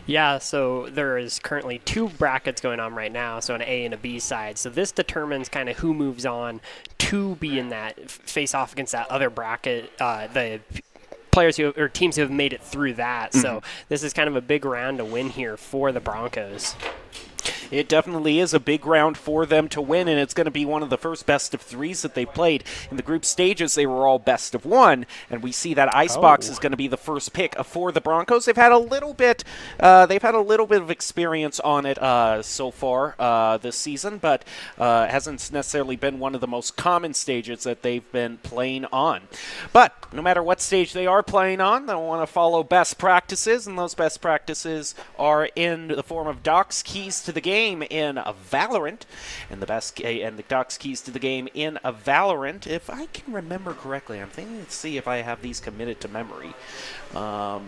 Yeah, so there is currently two brackets going on right now, so an A and a B side. So this determines kind of who moves on to be in that face off against that other bracket, the players who or teams who have made it through that. So this is kind of a big round to win here for the Broncos. It definitely is a big round for them to win, and it's going to be one of the first best of threes that they played. In the group stages, they were all best of one, and we see that Icebox is going to be the first pick for the Broncos. They've had a little bit, of experience on it so far this season, but hasn't necessarily been one of the most common stages that they've been playing on. But no matter what stage they are playing on, they want to follow best practices, and those best practices are in the form of Doc's keys to the game in a Valorant, and the Doc's keys to the game in a Valorant, if I can remember correctly. I'm thinking to see if I have these committed to memory. No,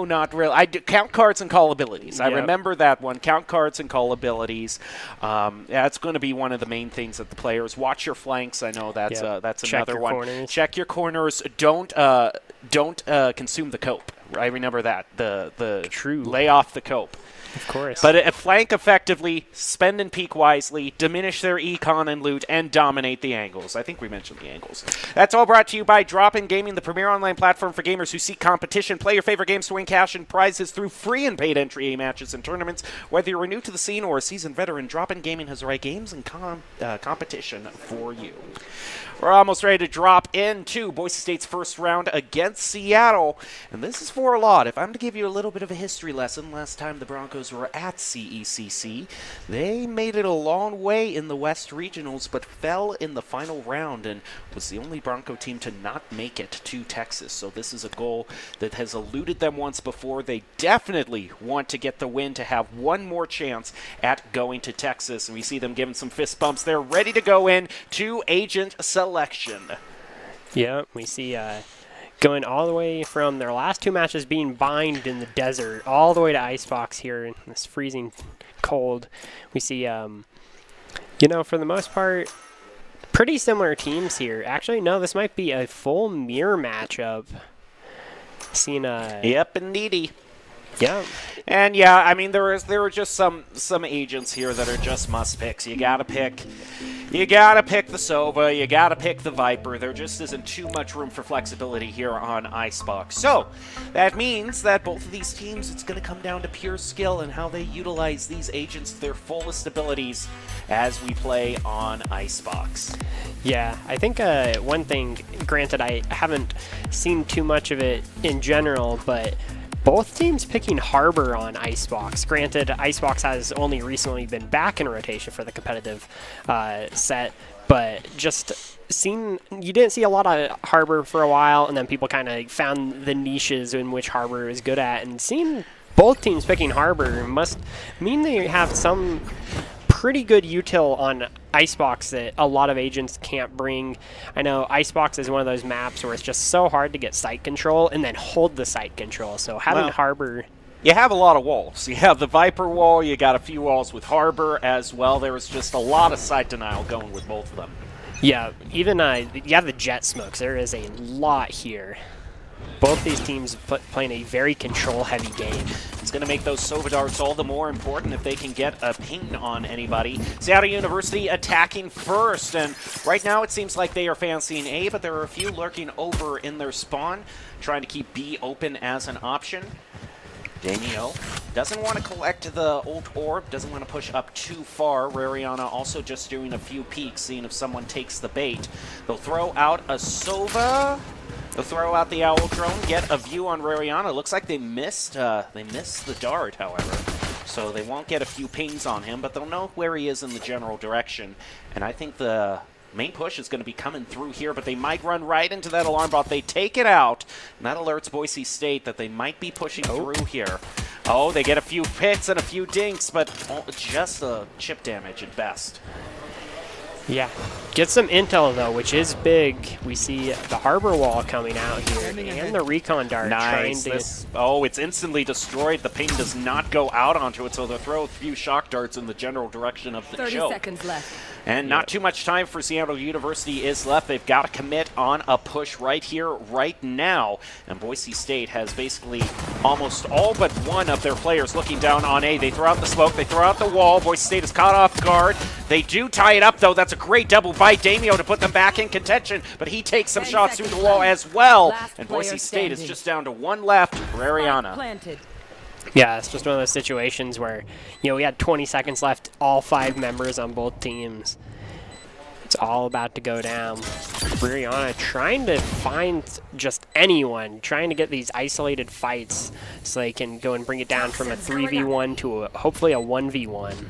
not really. I do count cards and call abilities. I remember that one. Count cards and call abilities. That's going to be one of the main things that the players watch your flanks. I know that's another one. Corners. Check your corners. Don't consume the cope. I remember that. The True. Lay off the cope. Of course. But flank effectively, spend and peek wisely, diminish their econ and loot, and dominate the angles. I think we mentioned the angles. That's all brought to you by Drop-In Gaming, the premier online platform for gamers who seek competition. Play your favorite games to win cash and prizes through free and paid entry matches and tournaments. Whether you're new to the scene or a seasoned veteran, Drop-In Gaming has the right games and competition for you. We're almost ready to drop into Boise State's first round against Seattle, and this is for a lot. If I'm to give you a little bit of a history lesson, last time the Broncos were at CECC, they made it a long way in the West Regionals, but fell in the final round and was the only Bronco team to not make it to Texas. So this is a goal that has eluded them once before. They definitely want to get the win to have one more chance at going to Texas, and we see them giving some fist bumps. They're ready to go in to agent selection. Yeah, we see going all the way from their last two matches being bind in the desert, all the way to Icebox here in this freezing cold. We see, for the most part, pretty similar teams here. Actually, no, this might be a full mirror matchup. Seeing Yep, indeedy. Yeah. And yeah, I mean there were just some agents here that are just must picks. You gotta pick the Sova, you gotta pick the Viper. There just isn't too much room for flexibility here on Icebox. So that means that both of these teams, it's gonna come down to pure skill and how they utilize these agents to their fullest abilities as we play on Icebox. Yeah, I think one thing, granted I haven't seen too much of it in general, but both teams picking Harbor on Icebox. Granted, Icebox has only recently been back in rotation for the competitive set, but just you didn't see a lot of Harbor for a while, and then people kind of found the niches in which Harbor is good at, and seeing both teams picking Harbor must mean they have some pretty good util on Icebox that a lot of agents can't bring. I know Icebox is one of those maps where it's just so hard to get site control and then hold the site control. So having Harbor... You have a lot of walls. You have the Viper wall, you got a few walls with Harbor as well. There was just a lot of site denial going with both of them. Yeah, even you have the jet smokes. There is a lot here. Both these teams playing a very control-heavy game. It's going to make those Sova darts all the more important if they can get a ping on anybody. Seattle University attacking first, and right now it seems like they are fancying A, but there are a few lurking over in their spawn, trying to keep B open as an option. Daniel doesn't want to collect the ult orb, doesn't want to push up too far. Rariana also just doing a few peeks, seeing if someone takes the bait. They'll throw out a Sova. They'll throw out the Owl Drone, get a view on Rariana. Looks like they missed the dart, however. so they won't get a few pings on him, but they'll know where he is in the general direction. And I think the main push is going to be coming through here, but they might run right into that alarm bot. They take it out, and that alerts Boise State that they might be pushing through here. Oh, they get a few picks and a few dinks, but just a chip damage at best. Yeah, get some intel though, which is big. We see the harbor wall coming out here, and the recon dart Nice. trying to. Oh, it's instantly destroyed. The ping does not go out onto it, so they'll throw a few shock darts in the general direction of the 30 choke. seconds left. And not too much time for Seattle University is left. They've got to commit on a push right here, right now. And Boise State has basically almost all but one of their players looking down on A. They throw out the smoke. They throw out the wall. Boise State is caught off guard. They do tie it up, though. That's a great double by Damio to put them back in contention. But he takes some shots through the wall as well. And Boise State is just down to one left for Ariana. Yeah, it's just one of those situations where, we had 20 seconds left, all 5 members on both teams. It's all about to go down. Brianna trying to find just anyone, trying to get these isolated fights so they can go and bring it down from a 3v1 to hopefully a 1v1.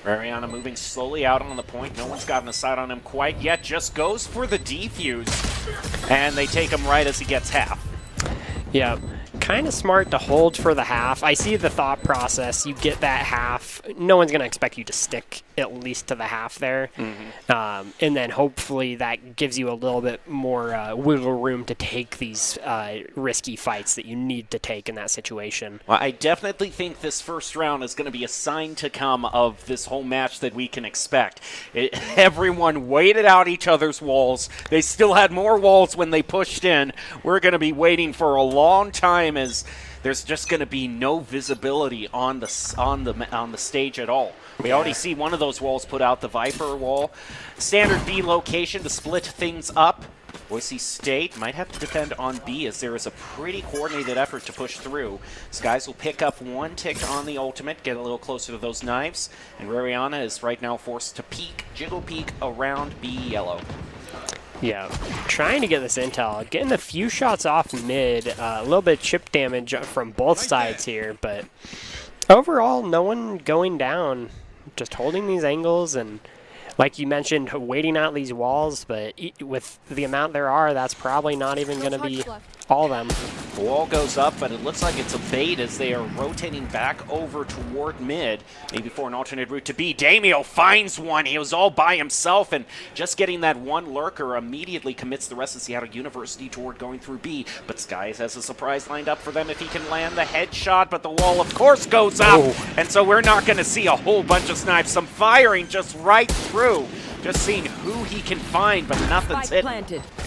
Ariana moving slowly out on the point. No one's gotten a sight on him quite yet. Just goes for the defuse. And they take him right as he gets half. Yeah, kind of smart to hold for the half. I see the thought process. You get that half. No one's going to expect you to stick at least to the half there. And then hopefully that gives you a little bit more wiggle room to take these risky fights that you need to take in that situation. Well, I definitely think this first round is going to be a sign to come of this whole match that we can expect. Everyone waited out each other's walls. They still had more walls when they pushed in. We're going to be waiting for a long time as there's just going to be no visibility on the stage at all. We already see one of those walls put out, the Viper wall. Standard B location to split things up. Boise State might have to defend on B as there is a pretty coordinated effort to push through. Skies will pick up one tick on the ultimate, get a little closer to those knives, and Rariana is right now forced to jiggle peek around B yellow. Yeah, trying to get this intel, getting a few shots off mid, a little bit of chip damage from both sides here, but overall, no one going down, just holding these angles and, like you mentioned, waiting out these walls, but with the amount there are, that's probably not even going to be all of them. The wall goes up, but it looks like it's a bait as they are rotating back over toward mid, maybe for an alternate route to B. Damio finds one. He was all by himself, and just getting that one lurker immediately commits the rest of Seattle University toward going through B. But Skies has a surprise lined up for them if he can land the headshot, but the wall, of course, goes up. And so we're not going to see a whole bunch of snipes. Some firing just right through. Just seeing who he can find, but nothing's hit.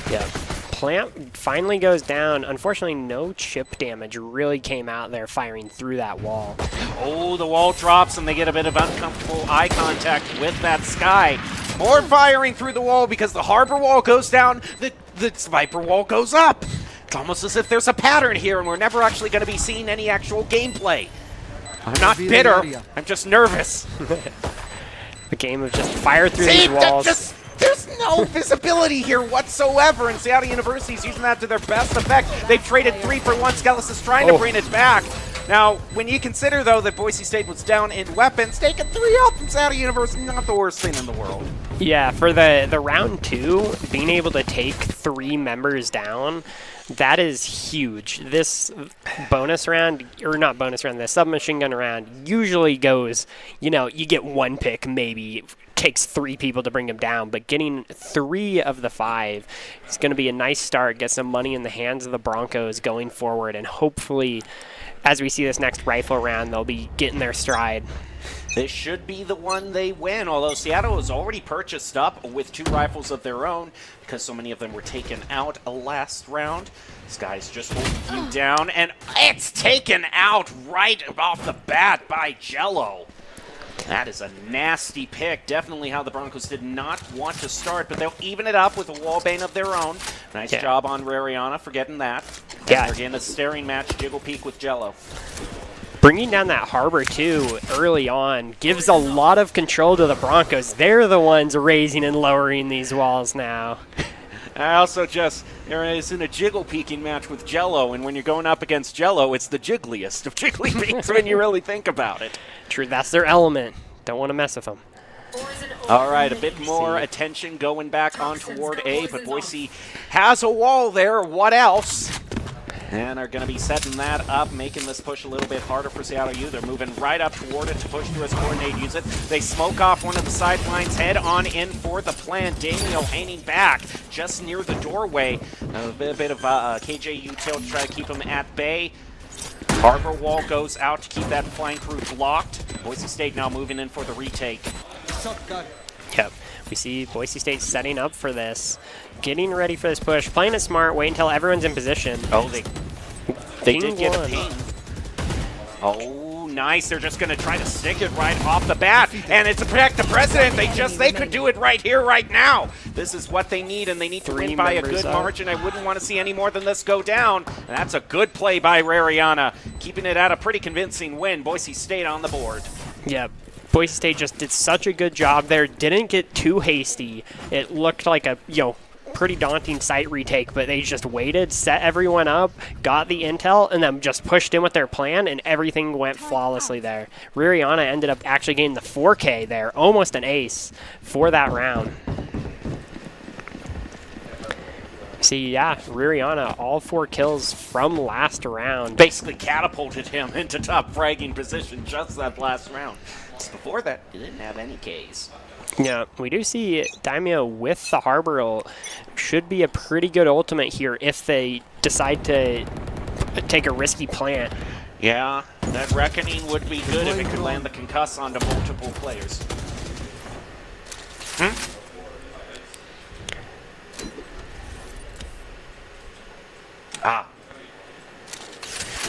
Yeah. Plant finally goes down. Unfortunately, no chip damage really came out there firing through that wall. Oh, the wall drops and they get a bit of uncomfortable eye contact with that Sky. More firing through the wall because the harbor wall goes down, the Viper wall goes up. It's almost as if there's a pattern here and we're never actually going to be seeing any actual gameplay. I'm not bitter, I'm just nervous. The game of just fire through these walls. There's no visibility here whatsoever, and Seattle University's using that to their best effect. They've traded 3 for 1. Skelis is trying to bring it back. Now, when you consider, though, that Boise State was down in weapons, taking 3 out from Seattle University, not the worst thing in the world. Yeah, for the round 2, being able to take 3 members down, that is huge. This bonus round, or not bonus round, the submachine gun round usually goes, you get 1 pick maybe, takes 3 people to bring them down, but getting 3 of the 5 is going to be a nice start, get some money in the hands of the Broncos going forward, and hopefully, as we see this next rifle round, they'll be getting their stride. This should be the one they win, although Seattle has already purchased up with 2 rifles of their own because so many of them were taken out last round. This guy's just holding you down, and it's taken out right off the bat by Jello. That is a nasty pick. Definitely how the Broncos did not want to start, but they'll even it up with a wallbane of their own. Nice job on Rariana for getting that. Yeah. They're getting a staring match, Jiggle Peek with Jello. Bringing down that harbor, too, early on gives a lot of control to the Broncos. They're the ones raising and lowering these walls now. I also just, There is in a jiggle peeking match with Jello, and when you're going up against Jello, it's the jiggliest of jiggly peaks when you really think about it. True, that's their element. Don't want to mess with them. All right, a bit more attention going back on toward A, but Boise has a wall there. What else? And are going to be setting that up, making this push a little bit harder for Seattle U. They're moving right up toward it to push through as coordinate use it. They smoke off one of the sidelines, head on in for the plan. Damio hanging back just near the doorway. A bit of KJU tail to try to keep him at bay. Harbor wall goes out to keep that flying crew blocked. Boise State now moving in for the retake. Yep. We see Boise State setting up for this, getting ready for this push, playing it smart, wait until everyone's in position. Oh, they did get a ping. Oh, nice. They're just going to try to stick it right off the bat, and it's to protect the president. They could do it right here, right now. This is what they need, and they need to win by a good margin. I wouldn't want to see any more than this go down. And that's a good play by Rariana, keeping it at a pretty convincing win. Boise State on the board. Yep. Boise State just did such a good job there. Didn't get too hasty. It looked like a pretty daunting site retake, but they just waited, set everyone up, got the intel, and then just pushed in with their plan, and everything went flawlessly there. Rariana ended up actually getting the 4K there, almost an ace for that round. See, yeah, Rariana, all 4 kills from last round. Basically catapulted him into top fragging position just that last round. Before that, he didn't have any Ks. Yeah, we do see Daimyo with the Harbor should be a pretty good ultimate here if they decide to take a risky plant. Yeah, that Reckoning would be good if it could land the concuss onto multiple players.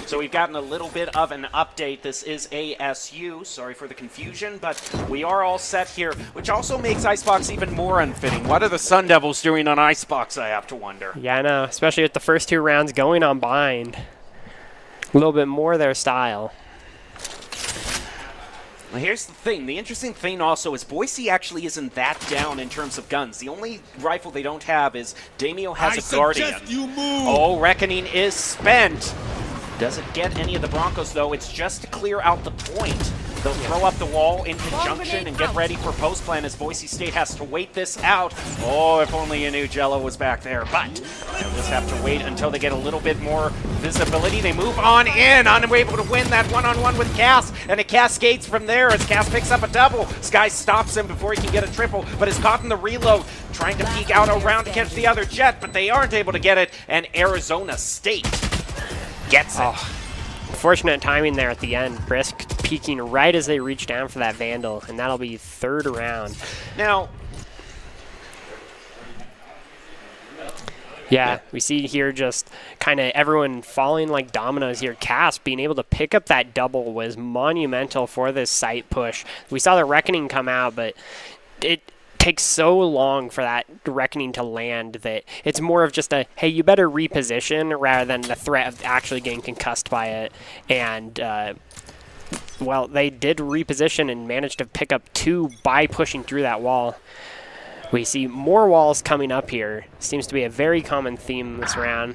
So we've gotten a little bit of an update. This is ASU. Sorry for the confusion, but we are all set here, which also makes Icebox even more unfitting. What are the Sun Devils doing on Icebox, I have to wonder. Yeah, I know, especially with the first 2 rounds going on bind. A little bit more their style. Well, here's the thing. The interesting thing also is Boise actually isn't that down in terms of guns. The only rifle they don't have is Damio has a Guardian. You move. Oh, Reckoning is spent. Doesn't get any of the Broncos, though. It's just to clear out the point. They'll throw up the wall in conjunction and get ready for post plan as Boise State has to wait this out. Oh, if only you knew Jello was back there. But they'll just have to wait until they get a little bit more visibility. They move on in, unable to win that one-on-one with Cass, and it cascades from there as Cass picks up a double. Sky stops him before he can get a triple, but is caught in the reload, trying to peek out around to catch the other jet, but they aren't able to get it, and Arizona State gets it. Fortunate timing there at the end. Brisk peeking right as they reach down for that Vandal, and that'll be 3rd round. Now, yeah, we see here just kind of everyone falling like dominoes here. Cass being able to pick up that double was monumental for this site push. We saw the Reckoning come out, but it takes so long for that Reckoning to land that it's more of just a, hey, you better reposition rather than the threat of actually getting concussed by it. And, well, they did reposition and managed to pick up 2 by pushing through that wall. We see more walls coming up here. Seems to be a very common theme this round.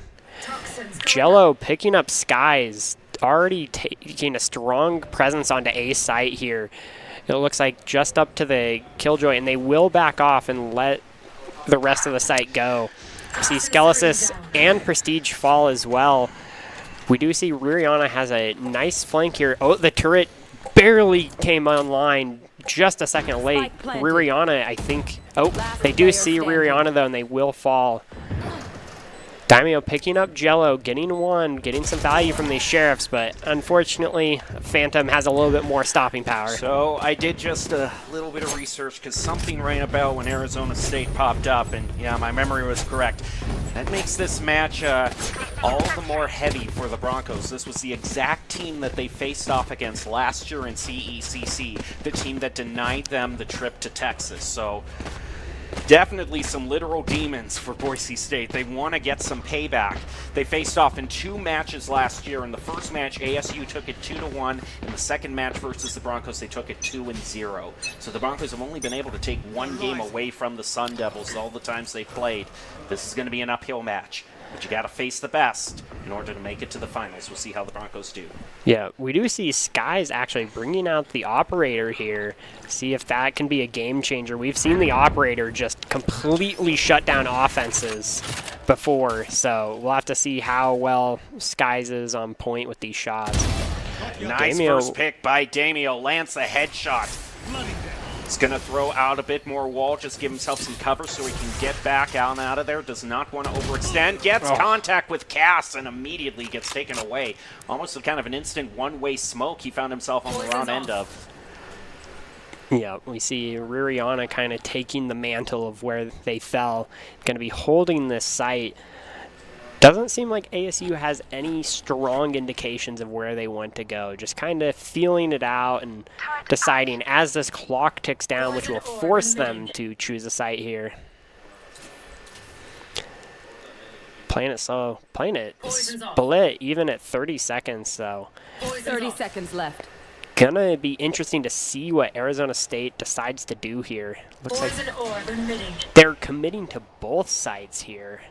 Jello picking up Skies, already taking a strong presence onto A site here. It looks like just up to the Killjoy, and they will back off and let the rest of the site go. See Skelesis and Prestige fall as well. We do see Rariana has a nice flank here. Oh, the turret barely came online just a second late. Rariana, I think. Oh, they do see Rariana, though, and they will fall. Daimyo picking up Jello, getting 1, getting some value from these sheriffs, but unfortunately, Phantom has a little bit more stopping power. So I did just a little bit of research because something rang a bell when Arizona State popped up, and yeah, my memory was correct. That makes this match all the more heavy for the Broncos. This was the exact team that they faced off against last year in CECC, the team that denied them the trip to Texas. So definitely some literal demons for Boise State. They want to get some payback. They faced off in 2 matches last year. In the first match, ASU took it 2-1. In the second match versus the Broncos, they took it 2-0. So the Broncos have only been able to take 1 game away from the Sun Devils all the times they played. This is going to be an uphill match. but you got to face the best in order to make it to the finals. We'll see how the Broncos do. Yeah, we do see Skies actually bringing out the Operator here. See if that can be a game changer. We've seen the Operator just completely shut down offenses before, so we'll have to see how well Skies is on point with these shots. Nice first pick by Damio. Lands a headshot. He's going to throw out a bit more wall, just give himself some cover so he can get back out of there. Does not want to overextend. Gets contact with Cass and immediately gets taken away. Almost a kind of an instant one-way smoke he found himself on the wrong end of. Yeah, we see Ruriana kind of taking the mantle of where they fell. Going to be holding this site. Doesn't seem like ASU has any strong indications of where they want to go. Just kind of feeling it out and deciding as this clock ticks down, which will force them to choose a site here. Playing it slow. Playing it split even at 30 seconds, so. 30 seconds left. Gonna be interesting to see what Arizona State decides to do here. Looks like they're committing to both sides here.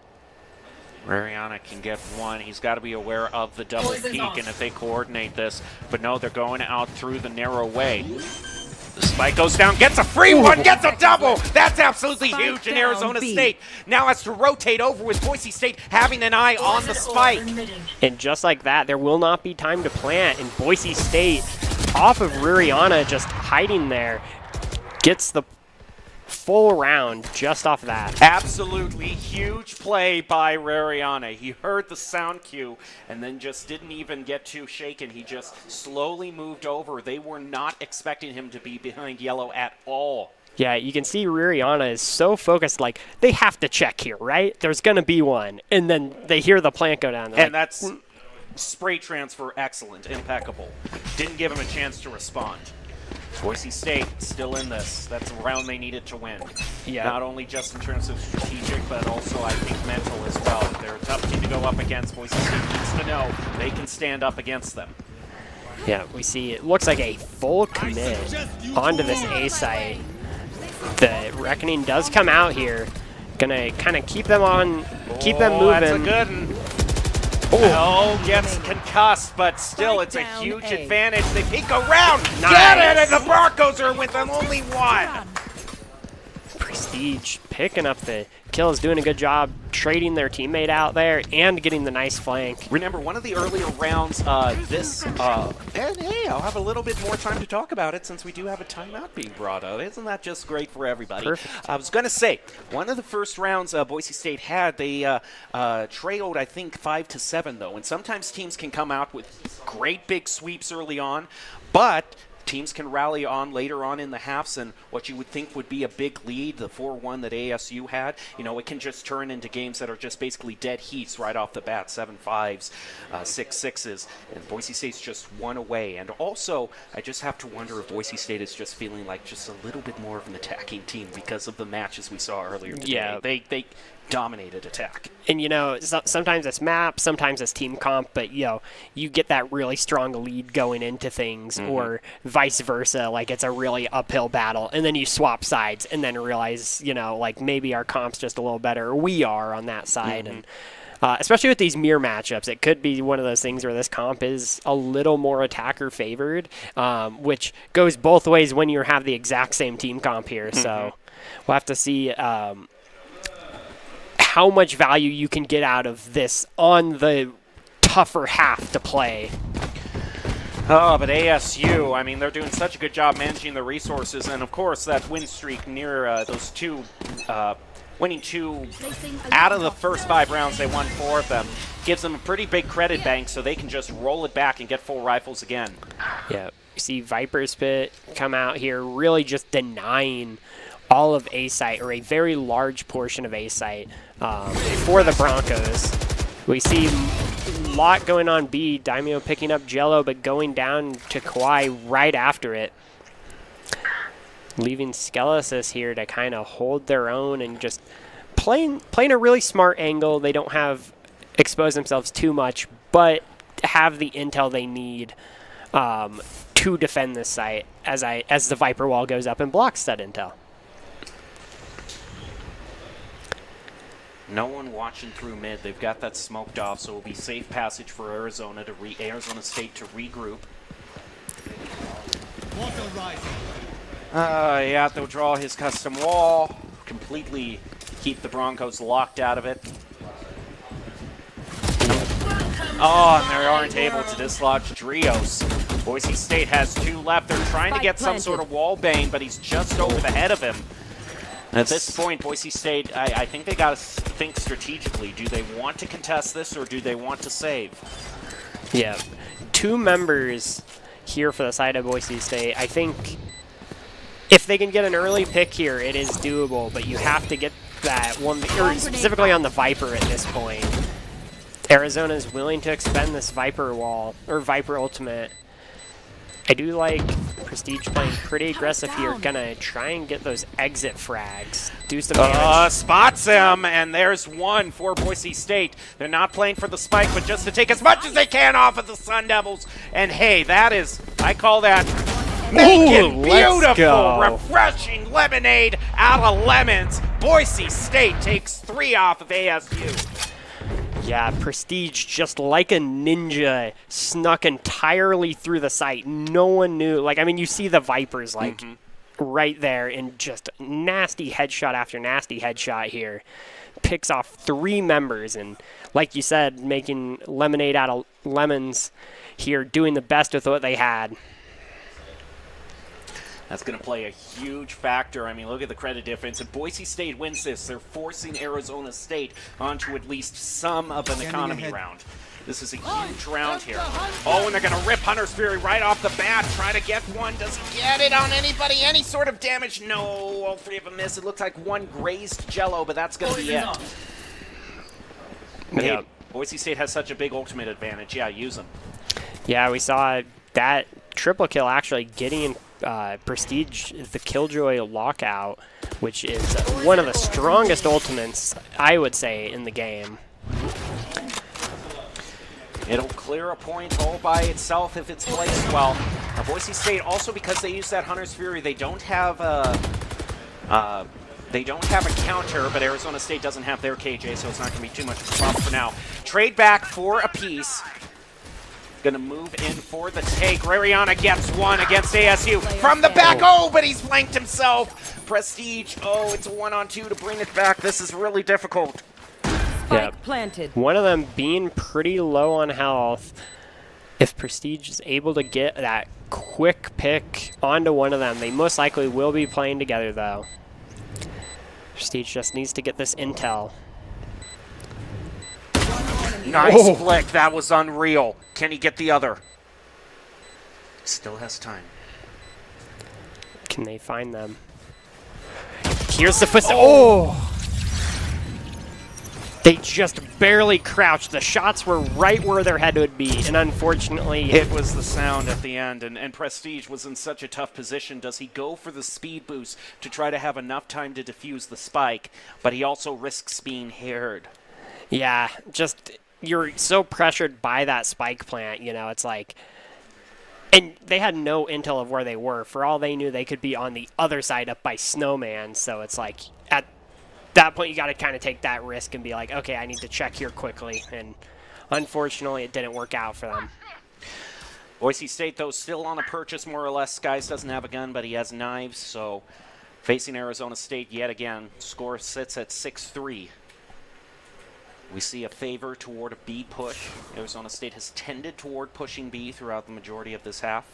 Rariana can get one. He's got to be aware of the double peek, and if they coordinate this. But no, they're going out through the narrow way. The spike goes down, gets a free one, gets a double! That's absolutely huge in Arizona State. Now has to rotate over with Boise State having an eye on the spike. And just like that, there will not be time to plant, and Boise State, off of Ruriana, just hiding there, gets the full round just off that. Absolutely huge play by Rariana. He heard the sound cue and then just didn't even get too shaken. He just slowly moved over. They were not expecting him to be behind yellow at all. Yeah, you can see Ruriana is so focused, like, they have to check here, right? There's going to be one. And then they hear the plant go down. And that's spray transfer, excellent, impeccable. Didn't give him a chance to respond. Boise State still in this. That's a round they needed to win. Yeah. Not only just in terms of strategic, but also I think mental as well. They're a tough team to go up against. Boise State needs to know they can stand up against them. Yeah, we see it looks like a full commit onto this A site. The Reckoning does come out here. Gonna kind of keep them on, keep them moving. That's a good one. Oh, gets concussed, but still, it's a huge advantage. They peek around, get it, and the Broncos are with them only one. Prestige picking up the kills, doing a good job trading their teammate out there and getting the nice flank. Remember, one of the earlier rounds, and hey, I'll have a little bit more time to talk about it since we do have a timeout being brought out. Isn't that just great for everybody? Perfect. I was going to say, one of the first rounds Boise State had, they trailed, I think, 5-7, though. And sometimes teams can come out with great big sweeps early on, but teams can rally on later on in the halves, and what you would think would be a big lead, the 4-1 that ASU had, you know, it can just turn into games that are just basically dead heats right off the bat, 7-5s, 6-6s, and Boise State's just one away. And also, I just have to wonder if Boise State is just feeling like just a little bit more of an attacking team because of the matches we saw earlier today. Yeah. They dominated attack. And, you know, sometimes it's map, sometimes it's team comp, but, you know, you get that really strong lead going into things, or vice versa, like it's a really uphill battle, and then you swap sides and then realize, you know, like maybe our comp's just a little better, or we are on that side. And especially with these mirror matchups, it could be one of those things where this comp is a little more attacker favored, which goes both ways when you have the exact same team comp here. So we'll have to see how much value you can get out of this on the tougher half to play. Oh, but ASU, I mean, they're doing such a good job managing the resources, and of course that win streak near those two, winning 2 out of the first 5 rounds, they won 4 of them, gives them a pretty big credit bank so they can just roll it back and get full rifles again. Yeah, you see Viper's Pit come out here really just denying all of A-Site, or a very large portion of A-Site, for the Broncos. We see a lot going on B. Daimyo picking up Jello, but going down to Kawhi right after it. Leaving Skelesis here to kind of hold their own and just playing a really smart angle. They don't have expose themselves too much, but have the intel they need to defend this site as the Viper wall goes up and blocks that intel. No one watching through mid. They've got that smoked off, so it'll be safe passage for Arizona State to regroup. Yeah, they'll draw his custom wall, completely keep the Broncos locked out of it. Oh, and they aren't able to dislodge Drios. Boise State has 2 left. They're trying to get some sort of wall bang, but he's just over the head of him. And at this point, Boise State, I think they got to think strategically. Do they want to contest this, or do they want to save? Yeah, 2 members here for the side of Boise State. I think if they can get an early pick here, it is doable, but you have to get that one, or specifically on the Viper at this point. Arizona is willing to expend this Viper wall, or Viper ultimate. I do like Prestige playing pretty aggressive here, gonna try and get those exit frags, do some damage. Spots him, and there's one for Boise State. They're not playing for the spike, but just to take as much as they can off of the Sun Devils. And hey, that is, I call that making beautiful, refreshing lemonade out of lemons. Boise State takes 3 off of ASU. Yeah, Prestige, just like a ninja, snuck entirely through the site. No one knew. Like, I mean, you see the Vipers, like, right there, and just nasty headshot after nasty headshot here. Picks off 3 members, and like you said, making lemonade out of lemons here, doing the best with what they had. That's going to play a huge factor. I mean, look at the credit difference. If Boise State wins this, they're forcing Arizona State onto at least some of an economy round. This is a huge round here. Oh, and they're going to rip Hunter's Fury right off the bat. Try to get one. Does he get it on anybody? Any sort of damage? No. All 3 of them miss. It looks like 1 grazed Jello, but that's going to be it. Hey, Boise State has such a big ultimate advantage. Yeah, use them. Yeah, we saw that triple kill actually getting Prestige the Killjoy lockout, which is one of the strongest ultimates, I would say, in the game. It'll clear a point all by itself if it's placed well. Boise State also, because they use that Hunter's Fury, they don't have a counter, but Arizona State doesn't have their KJ, so it's not going to be too much of a problem for now. Trade back for a piece. Gonna move in for the take. Rariana gets one against ASU from the back. Oh, but he's flanked himself. Prestige. Oh, it's a 1-on-2 to bring it back. This is really difficult. Yep. Planted. One of them being pretty low on health. If Prestige is able to get that quick pick onto one of them, they most likely will be playing together, though. Prestige just needs to get this intel. Nice flick. That was unreal. Can he get the other? Still has time. Can they find them? Here's the footstep. Oh! They just barely crouched. The shots were right where their head would be, and unfortunately... It was the sound at the end, and Prestige was in such a tough position. Does he go for the speed boost to try to have enough time to defuse the spike, but he also risks being heard? Yeah, just... You're so pressured by that spike plant, you know, it's like... And they had no intel of where they were. For all they knew, they could be on the other side up by Snowman, so it's like, at that point, you got to kind of take that risk and be like, okay, I need to check here quickly, and unfortunately, it didn't work out for them. Boise State, though, still on a purchase, more or less. Skies doesn't have a gun, but he has knives, so facing Arizona State yet again. Score sits at 6-3. We see a favor toward a B push. Arizona State has tended toward pushing B throughout the majority of this half.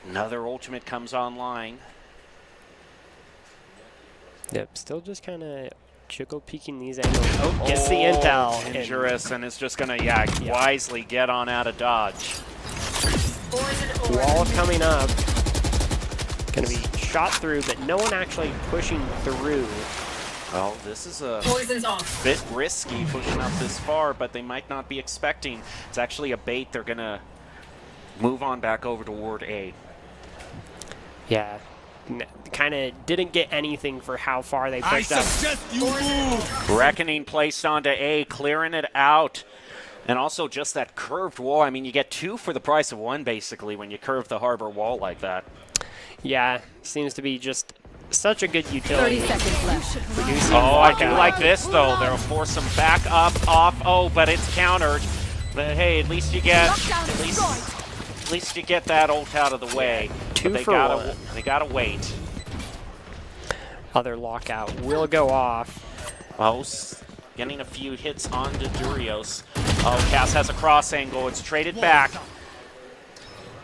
Another ultimate comes online. Yep, still just kind of chickle peeking these angles. Oh, gets the intel. Dangerous, and it's just going to, wisely get on out of dodge. Wall coming up. Going to be shot through, but no one actually pushing through. Well, this is a bit risky pushing up this far, but they might not be expecting. It's actually a bait. They're going to move on back over toward A. Yeah. Kind of didn't get anything for how far they picked up. Reckoning placed onto A, clearing it out. And also just that curved wall. I mean, you get 2 for the price of 1, basically, when you curve the harbor wall like that. Yeah, seems to be just such a good utility. 30 seconds left. Reducing Oh, I do lockout. like this though. They'll force him back up, off. Oh, but it's countered. But hey, at least you get that ult out of the way. Two But for one. they gotta wait. Other lockout will go off. Oh, getting a few hits onto Durios. Oh, Cass has a cross angle. It's traded back.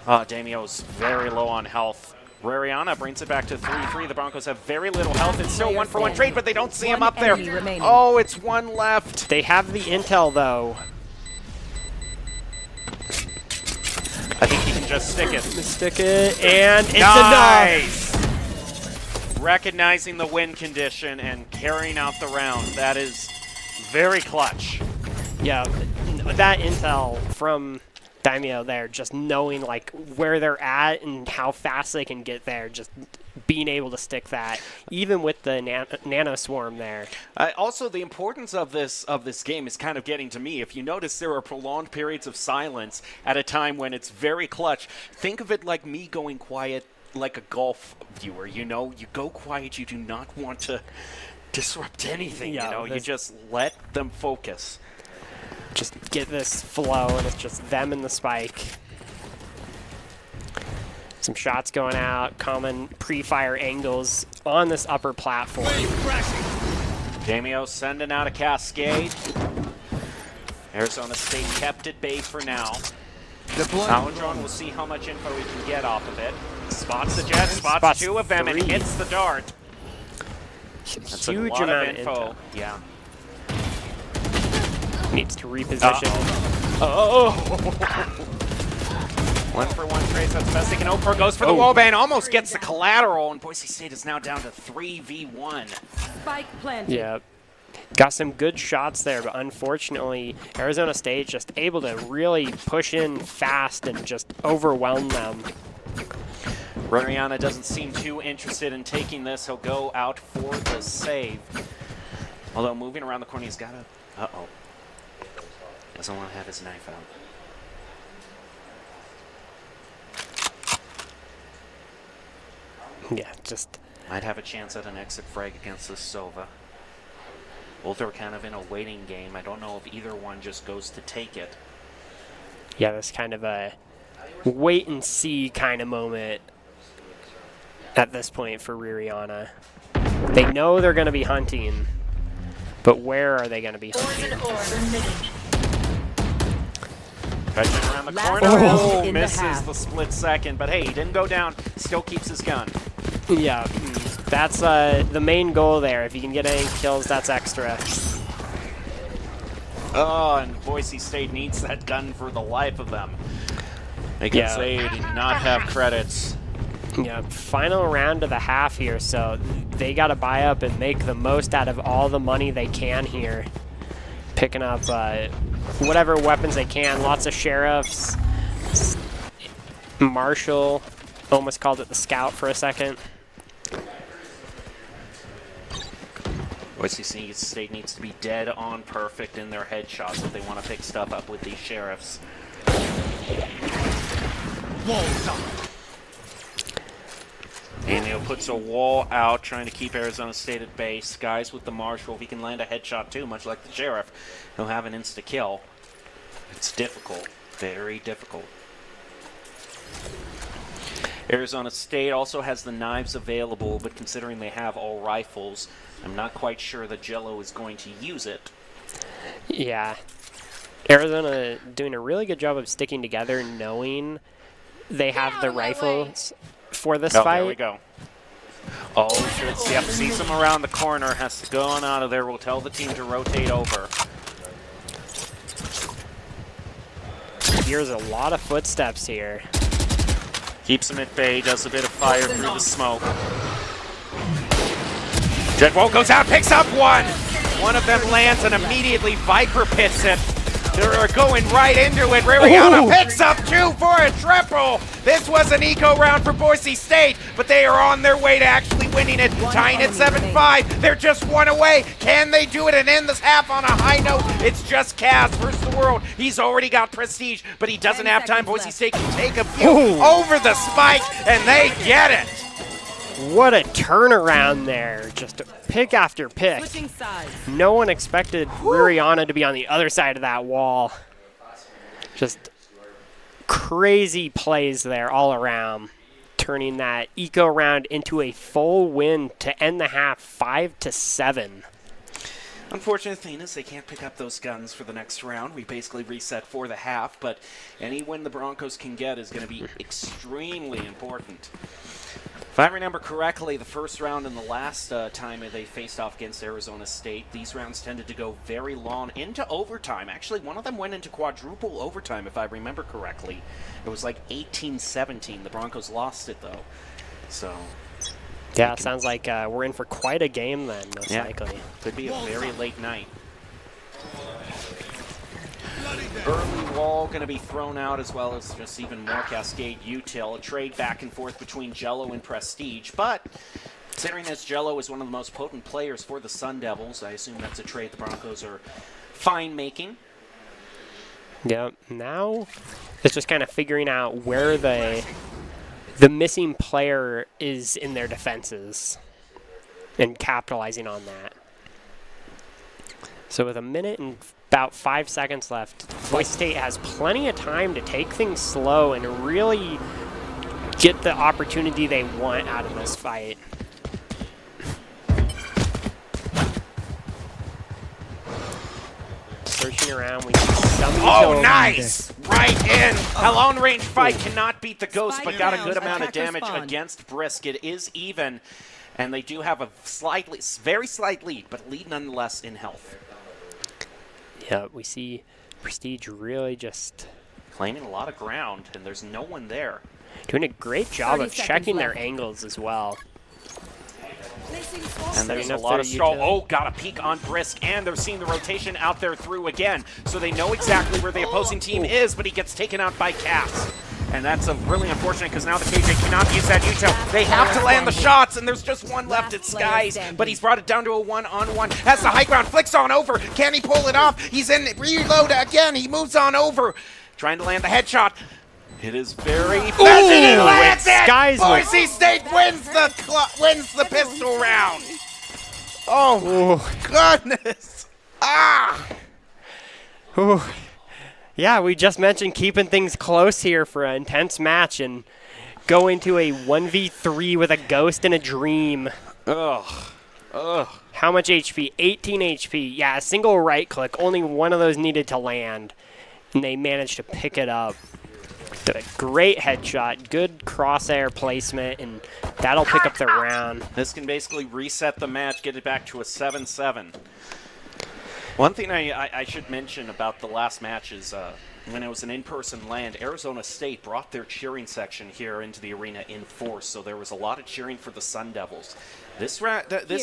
Damio's very low on health. Rariana brings it back to 3-3. The Broncos have very little health. It's still 1-for-1 trade, but they don't see him up there. Oh, it's one left. They have the intel, though. I think he can just stick it. Stick it, and it's nice! Recognizing the win condition and carrying out the round. That is very clutch. Yeah, that intel from Daimyo there, just knowing like where they're at and how fast they can get there, just being able to stick that, even with the nano swarm there. Also, the importance of this game is kind of getting to me. If you notice, there are prolonged periods of silence at a time when it's very clutch. Think of it like me going quiet like a golf viewer. You know, you go quiet. You do not want to disrupt anything. Yeah, you know, you just let them focus. Just get this flow, and it's just them and the spike. Some shots going out, common pre-fire angles on this upper platform. Damio sending out a cascade. Arizona State kept at bay for now. Paladron will see how much info he can get off of it. Spots the jet, spots two of them, and hits the dart. That's Huge a lot amount of of info. intel. Yeah. Needs to reposition. Oh! 1-for-1 trades, that's the best they can hope for. Goes for the wallbang, almost gets the collateral, and Boise State is now down to 3v1. Spike planted. Yeah. Got some good shots there, but unfortunately, Arizona State just able to really push in fast and just overwhelm them. Rariana doesn't seem too interested in taking this. He'll go out for the save. Although moving around the corner, he's got to... Uh-oh. Doesn't want to have his knife out. Yeah, just... Might have a chance at an exit frag against this Sova. Both are kind of in a waiting game. I don't know if either one just goes to take it. Yeah, that's kind of a wait-and-see kind of moment at this point for Ririana. They know they're going to be hunting, but where are they going to be hunting? Touching around the corner. Misses the split second, but hey, he didn't go down. Still keeps his gun. Yeah, that's the main goal there. If you can get any kills, that's extra. Oh, and Boise State needs that gun for the life of them. They can say they do not have credits. Yeah, final round of the half here, so they got to buy up and make the most out of all the money they can here. Picking up whatever weapons they can. Lots of sheriffs. Marshall almost called it the scout for a second. Boise State needs to be dead on perfect in their headshots if they want to pick stuff up with these sheriffs. Daniel puts a wall out, trying to keep Arizona State at bay. Skies with the Marshall. If he can land a headshot too, much like the sheriff, he'll have an insta-kill. It's difficult. Very difficult. Arizona State also has the knives available, but considering they have all rifles, I'm not quite sure that Jello is going to use it. Yeah. Arizona doing a really good job of sticking together, knowing they have the rifles for this fight. There we go. Oh, yep, sees him around the corner, has to go on out of there. We'll tell the team to rotate over. Here's a lot of footsteps here. Keeps him at bay, does a bit of fire through the smoke. Jedwall goes out, picks up one! One of them lands and immediately Viper pits it. They're going right into it. Rariana picks up two for a triple. This was an eco round for Boise State, but they are on their way to actually winning it, tying at 7-5. They're just one away. Can they do it and end this half on a high note? It's just Kaz versus the world. He's already got prestige, but he doesn't have time. Boise State can take a few over the spike, and they get it. What a turnaround there. Just pick after pick. Switching sides. No one expected Ruriana to be on the other side of that wall. Just crazy plays there all around, turning that eco round into a full win to end the half 5-7. Unfortunate thing is they can't pick up those guns for the next round. We basically reset for the half, but any win the Broncos can get is going to be extremely important. If I remember correctly, the first round and the last time they faced off against Arizona State, these rounds tended to go very long into overtime. Actually, one of them went into quadruple overtime, if I remember correctly. It was like 18-17. The Broncos lost it, though. So... yeah, sounds like we're in for quite a game then, most likely. Could be a very late night. Early wall going to be thrown out, as well as just even more Cascade util. A trade back and forth between Jello and Prestige. But considering as Jello is one of the most potent players for the Sun Devils, I assume that's a trade the Broncos are fine making. Yeah, now it's just kind of figuring out where the missing player is in their defenses and capitalizing on that. So with a minute and about 5 seconds left, Boise State has plenty of time to take things slow and really get the opportunity they want out of this fight. Searching around, we see some utility. Nice! Right in! A long-range fight cannot beat the Ghost, but got a good amount of damage against Brisk. It is even, and they do have a very slight lead, but lead nonetheless in health. Yeah, we see Prestige really just claiming a lot of ground, and there's no one there. Doing a great job of checking their angles as well. And there's a lot of stall. Oh, got a peek on Brisk, and they're seeing the rotation out there through again. So they know exactly where the opposing team is, but he gets taken out by Cass. And that's a really unfortunate because now the KJ cannot use that util. They have to land the shots, and there's just one left at Skies, but he's brought it down to a one-on-one. Has the high ground, flicks on over. Can he pull it off? He's in reload again. He moves on over. Trying to land the headshot. It is very fast, and it lands it! Boise State wins the pistol round. Oh, goodness. Ooh. Yeah, we just mentioned keeping things close here for an intense match and go into a 1v3 with a Ghost and a Dream. Ugh. How much HP? 18 HP. Yeah, a single right click. Only one of those needed to land, and they managed to pick it up. Did a great headshot, good crosshair placement, and that'll pick up the round. This can basically reset the match, get it back to a 7-7. One thing I should mention about the last match is when it was an in-person land, Arizona State brought their cheering section here into the arena in force, so there was a lot of cheering for the Sun Devils. This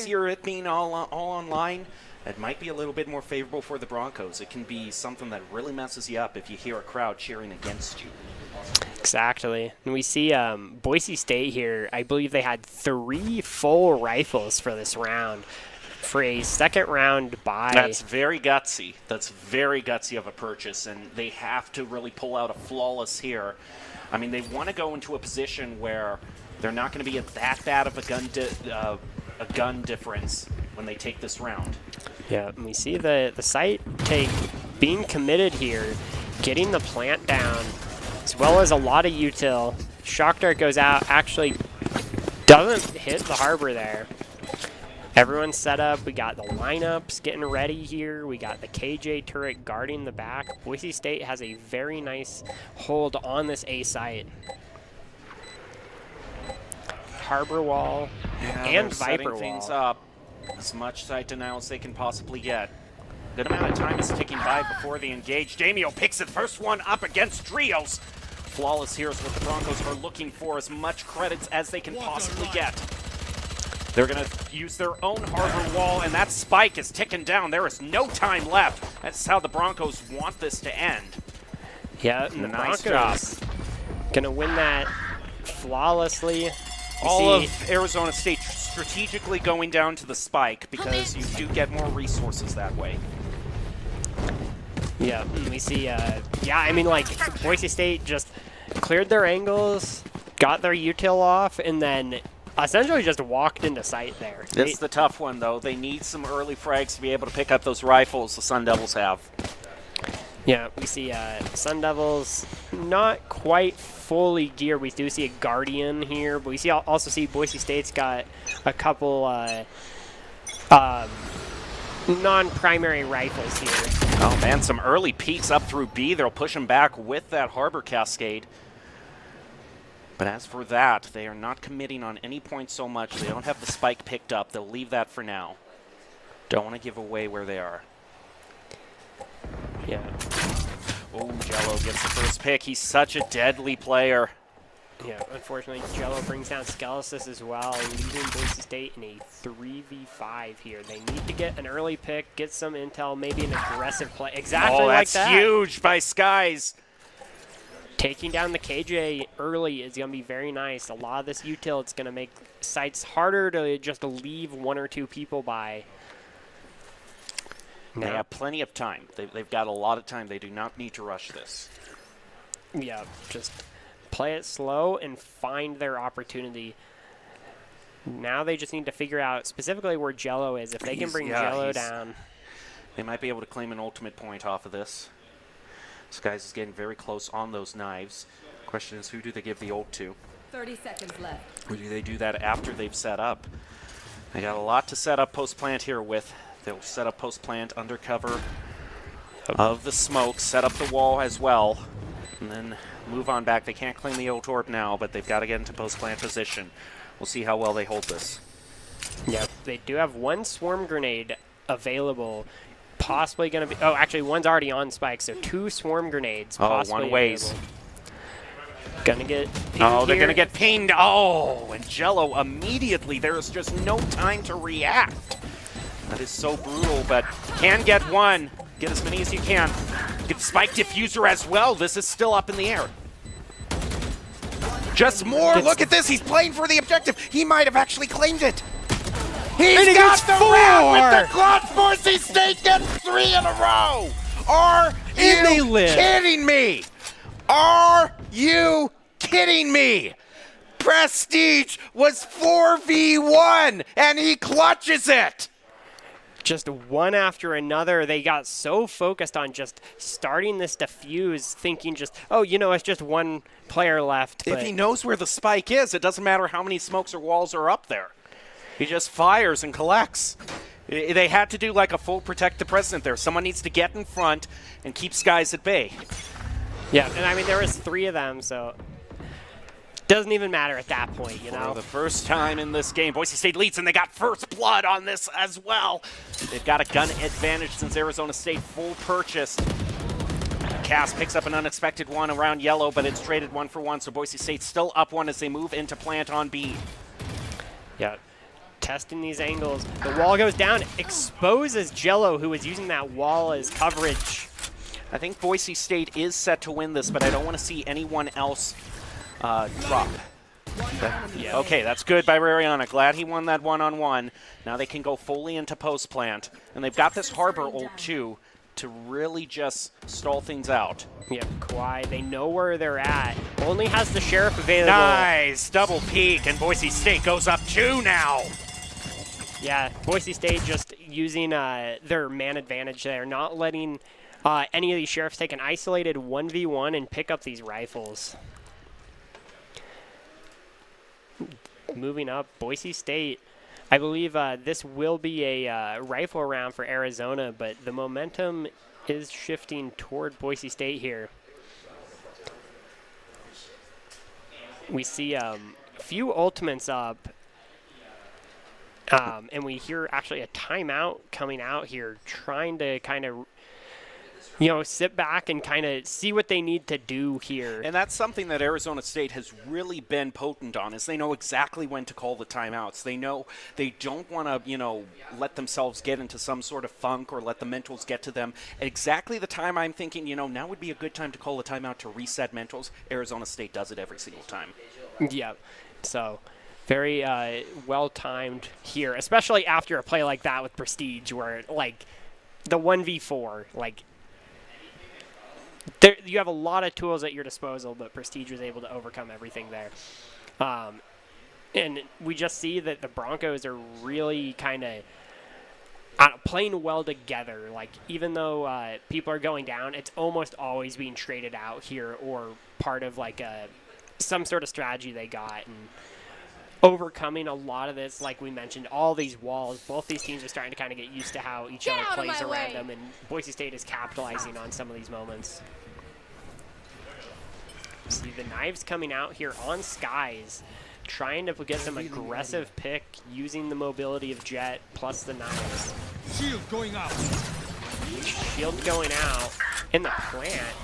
year, it being all online, it might be a little bit more favorable for the Broncos. It can be something that really messes you up if you hear a crowd cheering against you. Exactly. And we see Boise State here, I believe they had 3 full rifles for this round. For a second round buy. That's very gutsy. That's very gutsy of a purchase, and they have to really pull out a flawless here. I mean, they want to go into a position where they're not going to be at that bad of a gun difference when they take this round. Yeah, and we see the site being committed here, getting the plant down, as well as a lot of util. Shock Dart goes out, actually doesn't hit the harbor there. Everyone's set up. We got the lineups getting ready here. We got the KJ turret guarding the back. Boise State has a very nice hold on this A site. Harbor wall and Viper wall. Things up as much site denial as they can possibly get. Good amount of time is ticking by before they engage. Damio picks the first one up against Trios. Flawless here is what the Broncos are looking for, as much credits as they can possibly get. They're going to use their own harbor wall, and that spike is ticking down. There is no time left. That's how the Broncos want this to end. Yeah, and the nice Broncos going to win that flawlessly. All of Arizona State strategically going down to the spike because you do get more resources that way. Yeah, and we see, I mean, like, Boise State just cleared their angles, got their util off, and then essentially just walked into sight there. It's the tough one, though. They need some early frags to be able to pick up those rifles the Sun Devils have. Yeah, we see Sun Devils not quite fully geared. We do see a Guardian here, but we also see Boise State's got a couple non-primary rifles here. Oh, man, some early peeks up through B. They'll push them back with that Harbor Cascade. But as for that, they are not committing on any point so much. They don't have the spike picked up. They'll leave that for now. Don't want to give away where they are. Yeah. Oh, Jello gets the first pick. He's such a deadly player. Yeah, unfortunately, Jello brings down Skelesis as well, leaving Boise State in a 3v5 here. They need to get an early pick, get some intel, maybe an aggressive play. Exactly like that. Oh, that's huge by Skies. Taking down the KJ early is going to be very nice. A lot of this util, it's going to make sites harder to just leave one or two people by. They have plenty of time. They've got a lot of time. They do not need to rush this. Yeah, just play it slow and find their opportunity. Now they just need to figure out specifically where Jello is. If they can bring Jello down. They might be able to claim an ultimate point off of this. Skies is getting very close on those knives. Question is, who do they give the ult to? 30 seconds left. Or do they do that after they've set up? They got a lot to set up post-plant here with. They'll set up post-plant under cover of the smoke, set up the wall as well, and then move on back. They can't claim the ult orb now, but they've got to get into post-plant position. We'll see how well they hold this. Yeah, they do have one swarm grenade available. Possibly going to be... Oh, actually, one's already on Spike, so 2 swarm grenades possibly one ways. Gonna get pinged Oh, they're here. going to get pinged. Oh, and Jello immediately. There is just no time to react. That is so brutal, but can get one. Get as many as you can. Get Spike Diffuser as well. This is still up in the air. Just more. Look at this. He's playing for the objective. He might have actually claimed it. He's And he got gets the 4! round with the clutch. Boise State gets 3 in a row. Are And they you live. kidding me? Are you kidding me? Prestige was 4v1, and he clutches it. Just one after another. They got so focused on just starting this defuse, thinking just, oh, you know, it's just one player left. If he knows where the spike is, it doesn't matter how many smokes or walls are up there. He just fires and collects. They had to do like a full protect the president there. Someone needs to get in front and keep Skies at bay. Yeah, and I mean, there was 3 of them, so doesn't even matter at that point, you know? For the first time in this game, Boise State leads, and they got first blood on this as well. They've got a gun advantage since Arizona State full purchased. Cass picks up an unexpected one around yellow, but it's traded 1 for 1, so Boise State's still up 1 as they move into plant on B. Yeah, testing these angles. The wall goes down, exposes Jello, who was using that wall as coverage. I think Boise State is set to win this, but I don't want to see anyone else drop. Okay, that's good by Rariana. Glad he won that one-on-one. Now they can go fully into post-plant. And they've got this Harbor ult, too, to really just stall things out. Yeah, Kawhi, they know where they're at. Only has the Sheriff available. Nice! Double peek, and Boise State goes up 2 now. Yeah, Boise State just using their man advantage there, not letting any of these Sheriffs take an isolated 1v1 and pick up these rifles. Moving up, Boise State. I believe this will be a rifle round for Arizona, but the momentum is shifting toward Boise State here. We see a few ultimates up, and we hear actually a timeout coming out here, trying to kind of, you know, sit back and kind of see what they need to do here. And that's something that Arizona State has really been potent on, is they know exactly when to call the timeouts. They know they don't want to, you know, let themselves get into some sort of funk or let the mentals get to them. At exactly the time I'm thinking, you know, now would be a good time to call a timeout to reset mentals. Arizona State does it every single time. Yeah, so very well-timed here, especially after a play like that with Prestige, where, like, the 1v4, like, you have a lot of tools at your disposal, but Prestige was able to overcome everything there. And we just see that the Broncos are really kind of playing well together. Like, even though people are going down, it's almost always being traded out here or part of like some sort of strategy they got. And overcoming a lot of this, like we mentioned, all these walls. Both these teams are starting to kind of get used to how each other plays around them, and Boise State is capitalizing on some of these moments. See the knives coming out here on Skies, trying to get some aggressive pick using the mobility of Jet plus the knives. Shield going out. Shield going out. In the plant,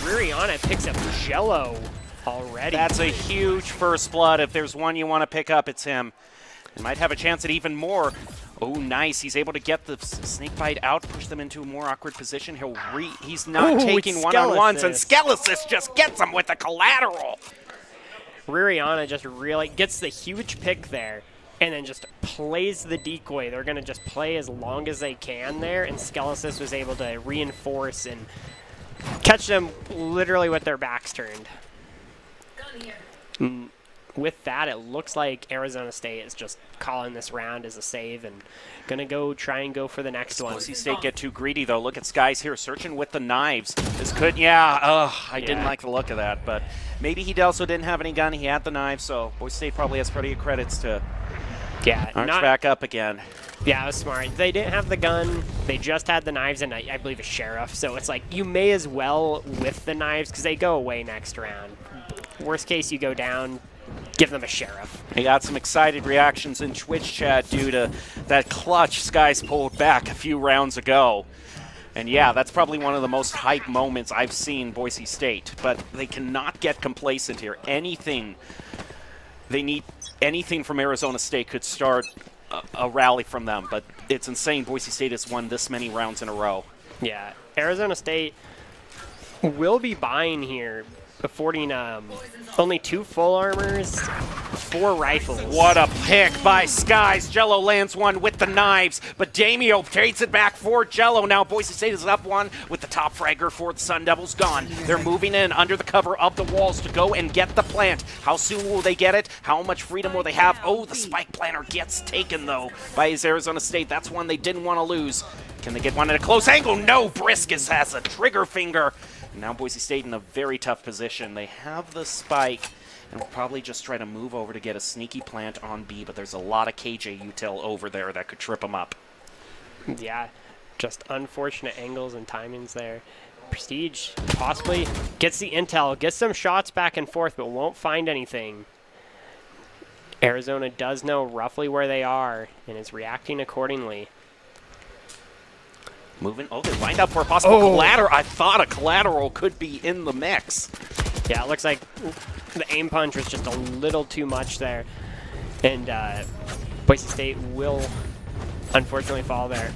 Ririana picks up Jello already. That's a huge first blood. If there's one you want to pick up, it's him. He might have a chance at even more. Oh, nice. He's able to get the snake bite out, push them into a more awkward position. He's not taking one-on-ones, and Skelesis just gets him with the collateral. Ririana just really gets the huge pick there and then just plays the decoy. They're going to just play as long as they can there, and Skelesis was able to reinforce and catch them literally with their backs turned. With that, it looks like Arizona State is just calling this round as a save and going to go try and go for the next one. Boise State get too greedy, though. Look at Skies here, searching with the knives. This could, I didn't like the look of that, but maybe he also didn't have any gun. He had the knives, so Boise State probably has pretty good credits to arch back up again. Yeah, it was smart. They didn't have the gun. They just had the knives and I believe a sheriff. So it's like you may as well with the knives because they go away next round. Worst case, you go down, give them a sheriff. He got some excited reactions in Twitch chat due to that clutch Skies pulled back a few rounds ago. And yeah, that's probably one of the most hype moments I've seen Boise State. But they cannot get complacent here. Anything from Arizona State could start a rally from them. But it's insane Boise State has won this many rounds in a row. Yeah, Arizona State will be buying here, affording only 2 full armors, 4 rifles. What a pick by Skies. Jello lands one with the knives, but Damio trades it back for Jello. Now Boise State is up one with the top fragger for the Sun Devils gone. They're moving in under the cover of the walls to go and get the plant. How soon will they get it? How much freedom will they have? Oh, the spike planter gets taken, though, by his Arizona State. That's one they didn't want to lose. Can they get one at a close angle? No, Briskus has a trigger finger. Now Boise State in a very tough position. They have the spike and will probably just try to move over to get a sneaky plant on B, but there's a lot of KJ util over there that could trip them up. Yeah, just unfortunate angles and timings there. Prestige possibly gets the intel, gets some shots back and forth, but won't find anything. Arizona does know roughly where they are and is reacting accordingly. Moving. Oh, they lined up for a possible collateral. I thought a collateral could be in the mix. Yeah, it looks like the aim punch was just a little too much there. And Boise State will unfortunately fall there.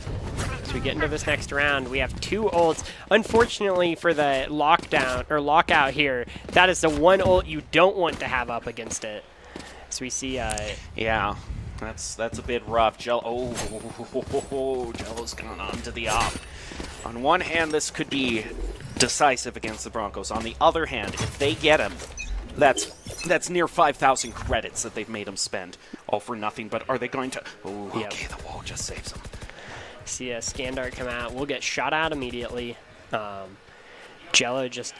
So we get into this next round. We have 2 ults. Unfortunately for the lockdown or lockout here, that is the one ult you don't want to have up against it. So we see yeah. That's a bit rough. Jello's gone on to the op. On one hand, this could be decisive against the Broncos. On the other hand, if they get him, that's near 5,000 credits that they've made him spend. All for nothing, but are they going to... Oh, okay, the wall just saves him. See a Scandart come out. We'll get shot out immediately. Jello just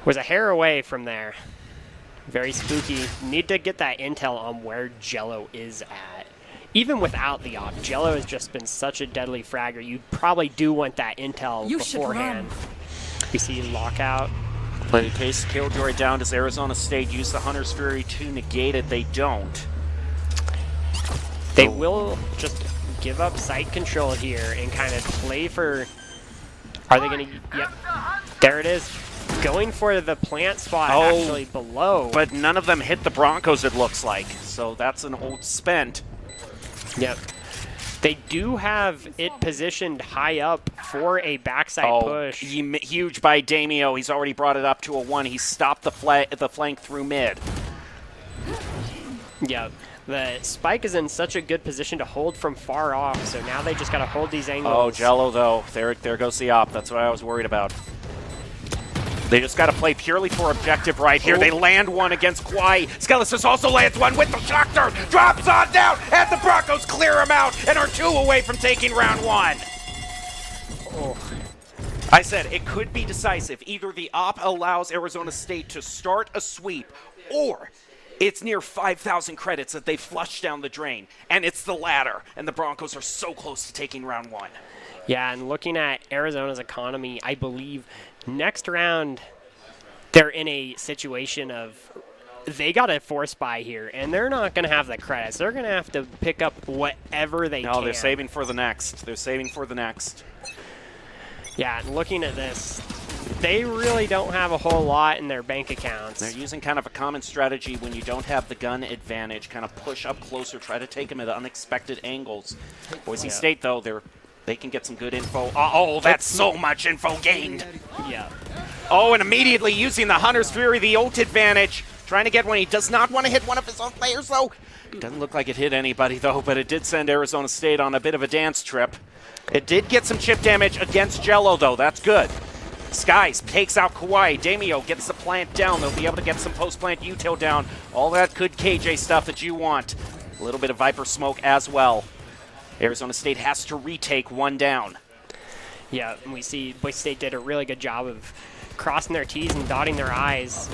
was a hair away from there. Very spooky. Need to get that intel on where Jello is at. Even without the op, Jello has just been such a deadly fragger. You probably do want that intel beforehand. You see lockout. Play case Killjoy down. Does Arizona State use the Hunter's Fury to negate it? They don't. They will just give up site control here and kind of play for... Are they going to... Yep. There it is. Going for the plant spot actually below. But none of them hit the Broncos, it looks like. So that's an ult spent. Yep. They do have it positioned high up for a backside push. Huge by Damio. He's already brought it up to a 1. He stopped the flank through mid. Yep. The spike is in such a good position to hold from far off, so now they just got to hold these angles. Oh, Jello, though. There goes the op. That's what I was worried about. They just got to play purely for objective right here. They land one against Kauai. Skeletons also lands one with the shock turn. Drops on down, and the Broncos clear him out and are 2 away from taking round 1. Oh. I said it could be decisive. Either the op allows Arizona State to start a sweep, or it's near 5,000 credits that they flush down the drain, and it's the latter, and the Broncos are so close to taking round 1. Yeah, and looking at Arizona's economy, I believe next round they're in a situation of they got a force buy here, and they're not going to have the credits. They're going to have to pick up whatever they can. No, they're saving for the next. They're saving for the next. Yeah, and looking at this, they really don't have a whole lot in their bank accounts. They're using kind of a common strategy when you don't have the gun advantage, kind of push up closer, try to take them at unexpected angles. Boise State, though, they can get some good info. Oh, that's so much info gained. Yeah. Oh, and immediately using the Hunter's Fury, the ult advantage. Trying to get one. He does not want to hit one of his own players, though. Doesn't look like it hit anybody, though, but it did send Arizona State on a bit of a dance trip. It did get some chip damage against Jello, though. That's good. Skies takes out Kauai. Damio gets the plant down. They'll be able to get some post-plant util down. All that good KJ stuff that you want. A little bit of Viper smoke as well. Arizona State has to retake 1 down. Yeah, and we see Boise State did a really good job of crossing their T's and dotting their I's.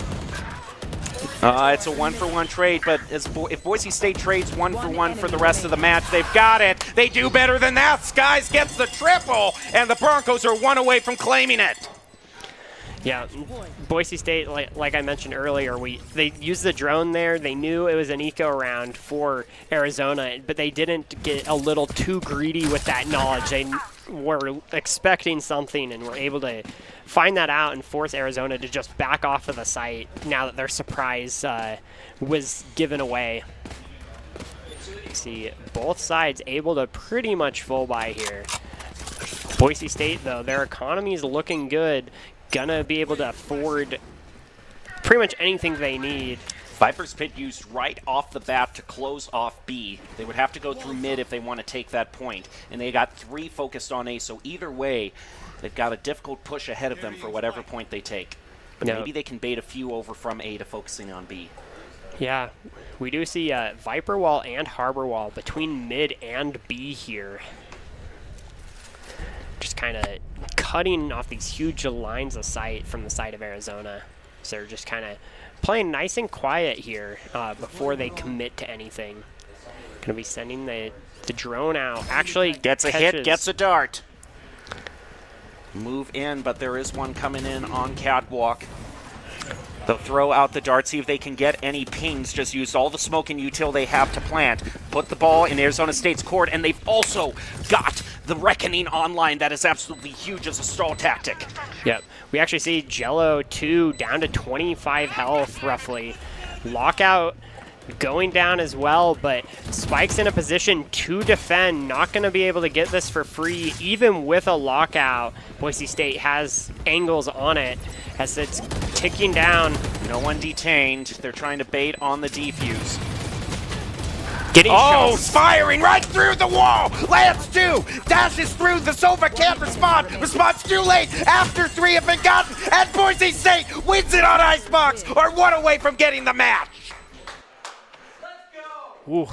It's a 1-for-1 trade, but if Boise State trades 1-for-1 for the rest of the match, they've got it. They do better than that. Skies gets the triple, and the Broncos are 1 away from claiming it. Yeah, Boise State, like I mentioned earlier, they used the drone there. They knew it was an eco round for Arizona, but they didn't get a little too greedy with that knowledge. They were expecting something and were able to find that out and force Arizona to just back off of the site now that their surprise was given away. You see both sides able to pretty much full buy here. Boise State, though, their economy is looking good. Gonna be able to afford pretty much anything they need. Viper's Pit used right off the bat to close off B. They would have to go through mid if they want to take that point. And they got 3 focused on A, so either way, they've got a difficult push ahead of them for whatever point they take. But maybe they can bait a few over from A to focusing on B. Yeah, we do see Viper Wall and Harbor Wall between mid and B here. Just kind of cutting off these huge lines of sight from the side of Arizona. So they're just kind of playing nice and quiet here before they commit to anything. Going to be sending the drone out. Actually gets a hit, gets a dart. Move in, but there is one coming in on catwalk. They'll throw out the dart, see if they can get any pings. Just use all the smoke and util they have to plant. Put the ball in Arizona State's court, and they've also got the Reckoning online. That is absolutely huge as a stall tactic. Yep. We actually see Jello 2 down to 25 health, roughly. Lockout going down as well, but Spike's in a position to defend. Not going to be able to get this for free, even with a lockout. Boise State has angles on it as it's ticking down. No one detained. They're trying to bait on the defuse. Getting shots. Firing right through the wall. Lands 2. Dashes through. The Sova can't respond. Responds too late. After 3 have been gotten. And Boise State wins it on Icebox. Are 1 away from getting the match. Ooh.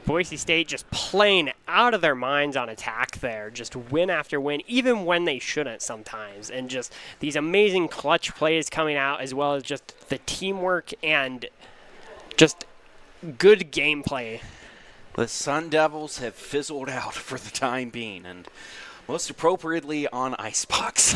Boise State just playing out of their minds on attack there. Just win after win, even when they shouldn't sometimes. And just these amazing clutch plays coming out, as well as just the teamwork and just good gameplay. The Sun Devils have fizzled out for the time being, and most appropriately on Icebox.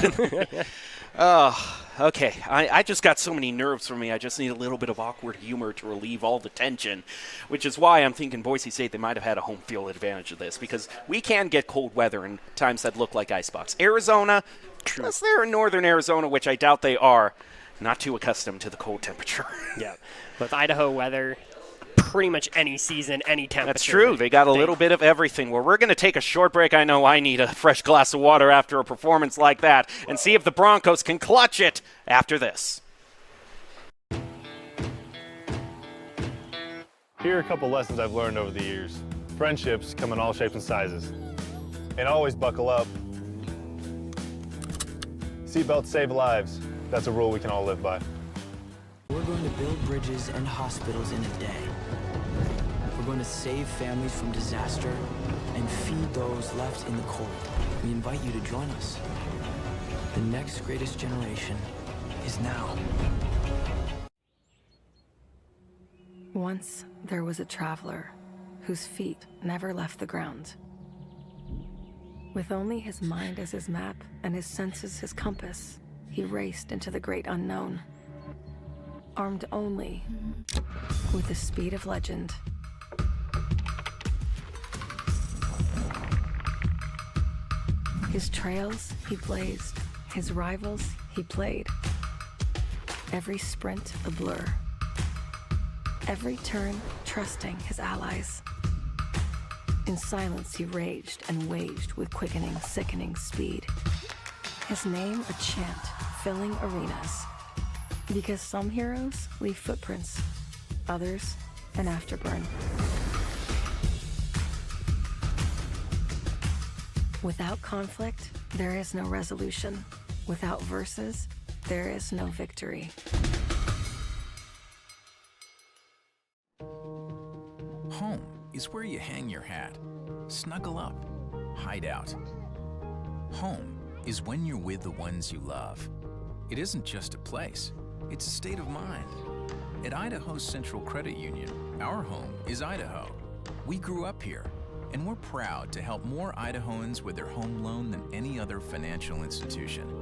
Oh, okay. I just got so many nerves from me. I just need a little bit of awkward humor to relieve all the tension, which is why I'm thinking Boise State, they might have had a home field advantage of this, because we can get cold weather in times that look like Icebox. Arizona, unless they're in northern Arizona, which I doubt they are, not too accustomed to the cold temperature. Yeah. With Idaho weather, pretty much any season, any temperature. That's true. They got a little bit of everything. Well, we're going to take a short break. I know I need a fresh glass of water after a performance like that, and see if the Broncos can clutch it after this. Here are a couple lessons I've learned over the years. Friendships come in all shapes and sizes. And always buckle up. Seatbelts save lives. That's a rule we can all live by. We're going to build bridges and hospitals in a day. We're going to save families from disaster and feed those left in the cold. We invite you to join us. The next greatest generation is now. Once there was a traveler whose feet never left the ground. With only his mind as his map and his senses his compass, he raced into the great unknown. Armed only with the speed of legend. His trails he blazed, his rivals he played. Every sprint a blur. Every turn trusting his allies. In silence he raged and waged with quickening, sickening speed. His name a chant filling arenas. Because some heroes leave footprints, others an afterburn. Without conflict, there is no resolution. Without verses, there is no victory. Home is where you hang your hat, snuggle up, hide out. Home is when you're with the ones you love. It isn't just a place, it's a state of mind. At Idaho Central Credit Union, our home is Idaho. We grew up here, and we're proud to help more Idahoans with their home loan than any other financial institution.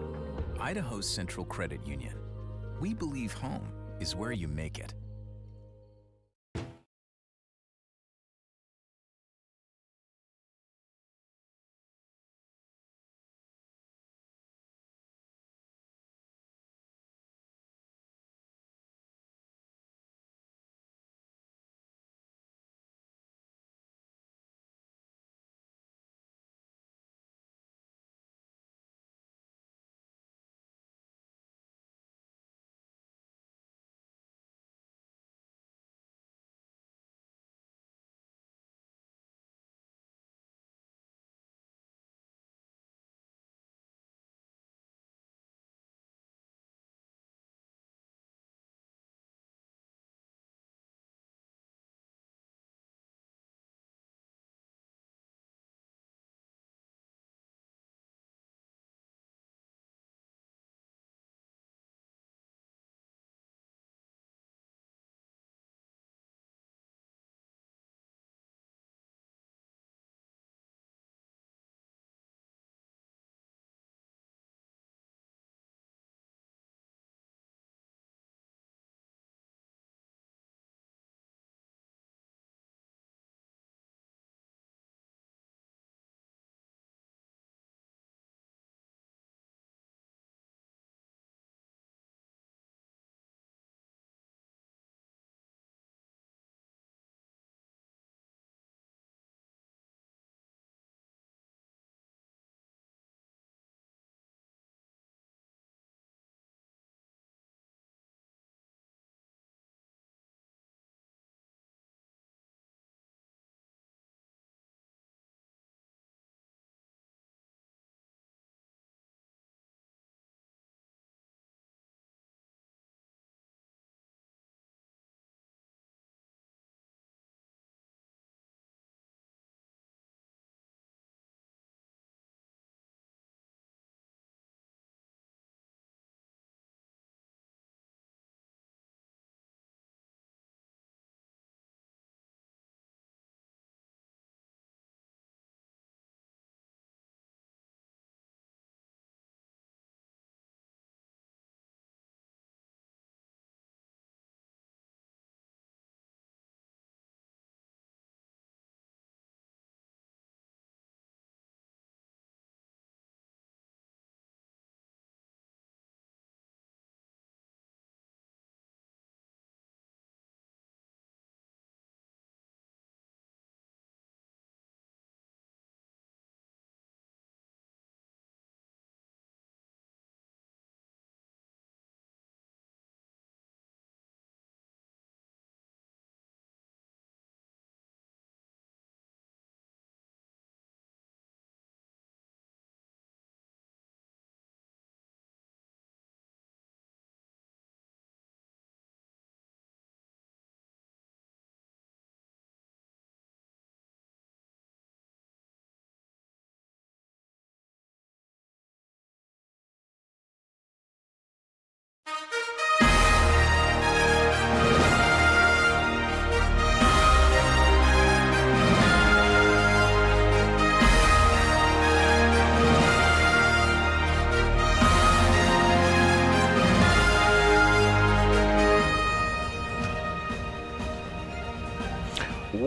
Idaho Central Credit Union. We believe home is where you make it.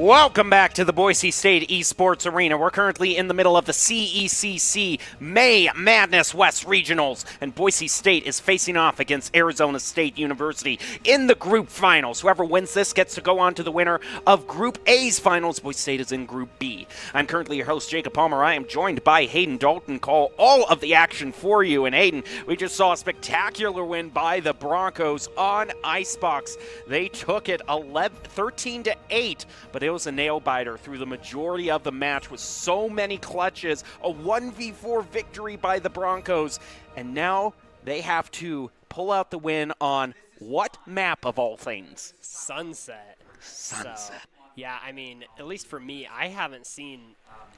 Welcome back to the Boise State Esports Arena. We're currently in the middle of the CECC May Madness West Regionals, and Boise State is facing off against Arizona State University in the group finals. Whoever wins this gets to go on to the winner of Group A's finals. Boise State is in Group B. I'm currently your host, Jacob Palmer. I am joined by Hayden Dalton. Call all of the action for you. And Hayden, we just saw a spectacular win by the Broncos on Icebox. They took it 13-8, but it was a nail-biter through the majority of the match with so many clutches. A 1v4 victory by the Broncos, and now they have to pull out the win on what map of all things? Sunset. Sunset. So, yeah, I mean, at least for me, I haven't seen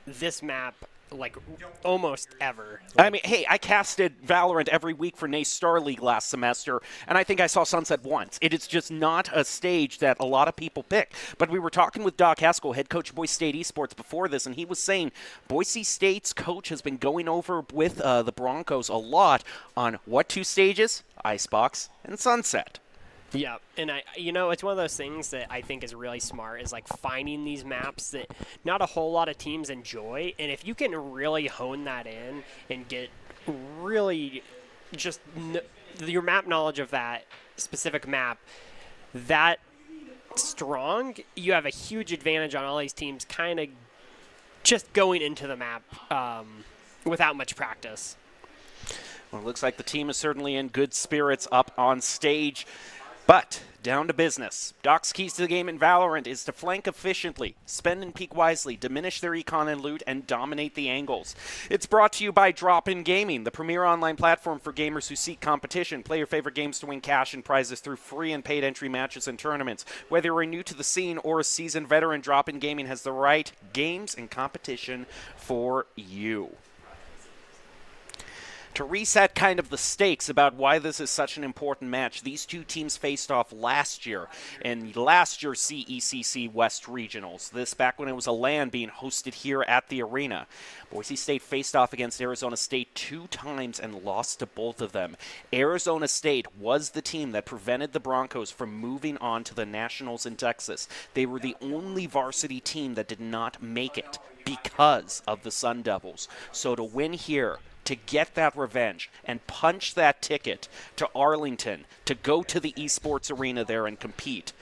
this map like almost ever. I mean, hey, I casted Valorant every week for NACE Star League last semester, and I think I saw Sunset once. It is just not a stage that a lot of people pick. But we were talking with Doc Haskell, head coach of Boise State Esports, before this, and he was saying Boise State's coach has been going over with the Broncos a lot on what two stages? Icebox and Sunset. Yeah, and it's one of those things that I think is really smart, is like finding these maps that not a whole lot of teams enjoy, and if you can really hone that in and get really just your map knowledge of that specific map that strong, you have a huge advantage on all these teams kind of just going into the map without much practice. Well, it looks like the team is certainly in good spirits up on stage. But down to business. Doc's keys to the game in Valorant is to flank efficiently, spend and peek wisely, diminish their econ and loot, and dominate the angles. It's brought to you by Drop-In Gaming, the premier online platform for gamers who seek competition. Play your favorite games to win cash and prizes through free and paid entry matches and tournaments. Whether you're new to the scene or a seasoned veteran, Drop-In Gaming has the right games and competition for you. To reset kind of the stakes about why this is such an important match, these two teams faced off last year in last year's CECC West Regionals. This back when it was a LAN being hosted here at the arena. Boise State faced off against Arizona State 2 times and lost to both of them. Arizona State was the team that prevented the Broncos from moving on to the Nationals in Texas. They were the only varsity team that did not make it because of the Sun Devils. So to win here, to get that revenge and punch that ticket to Arlington, to go to the esports arena there and compete,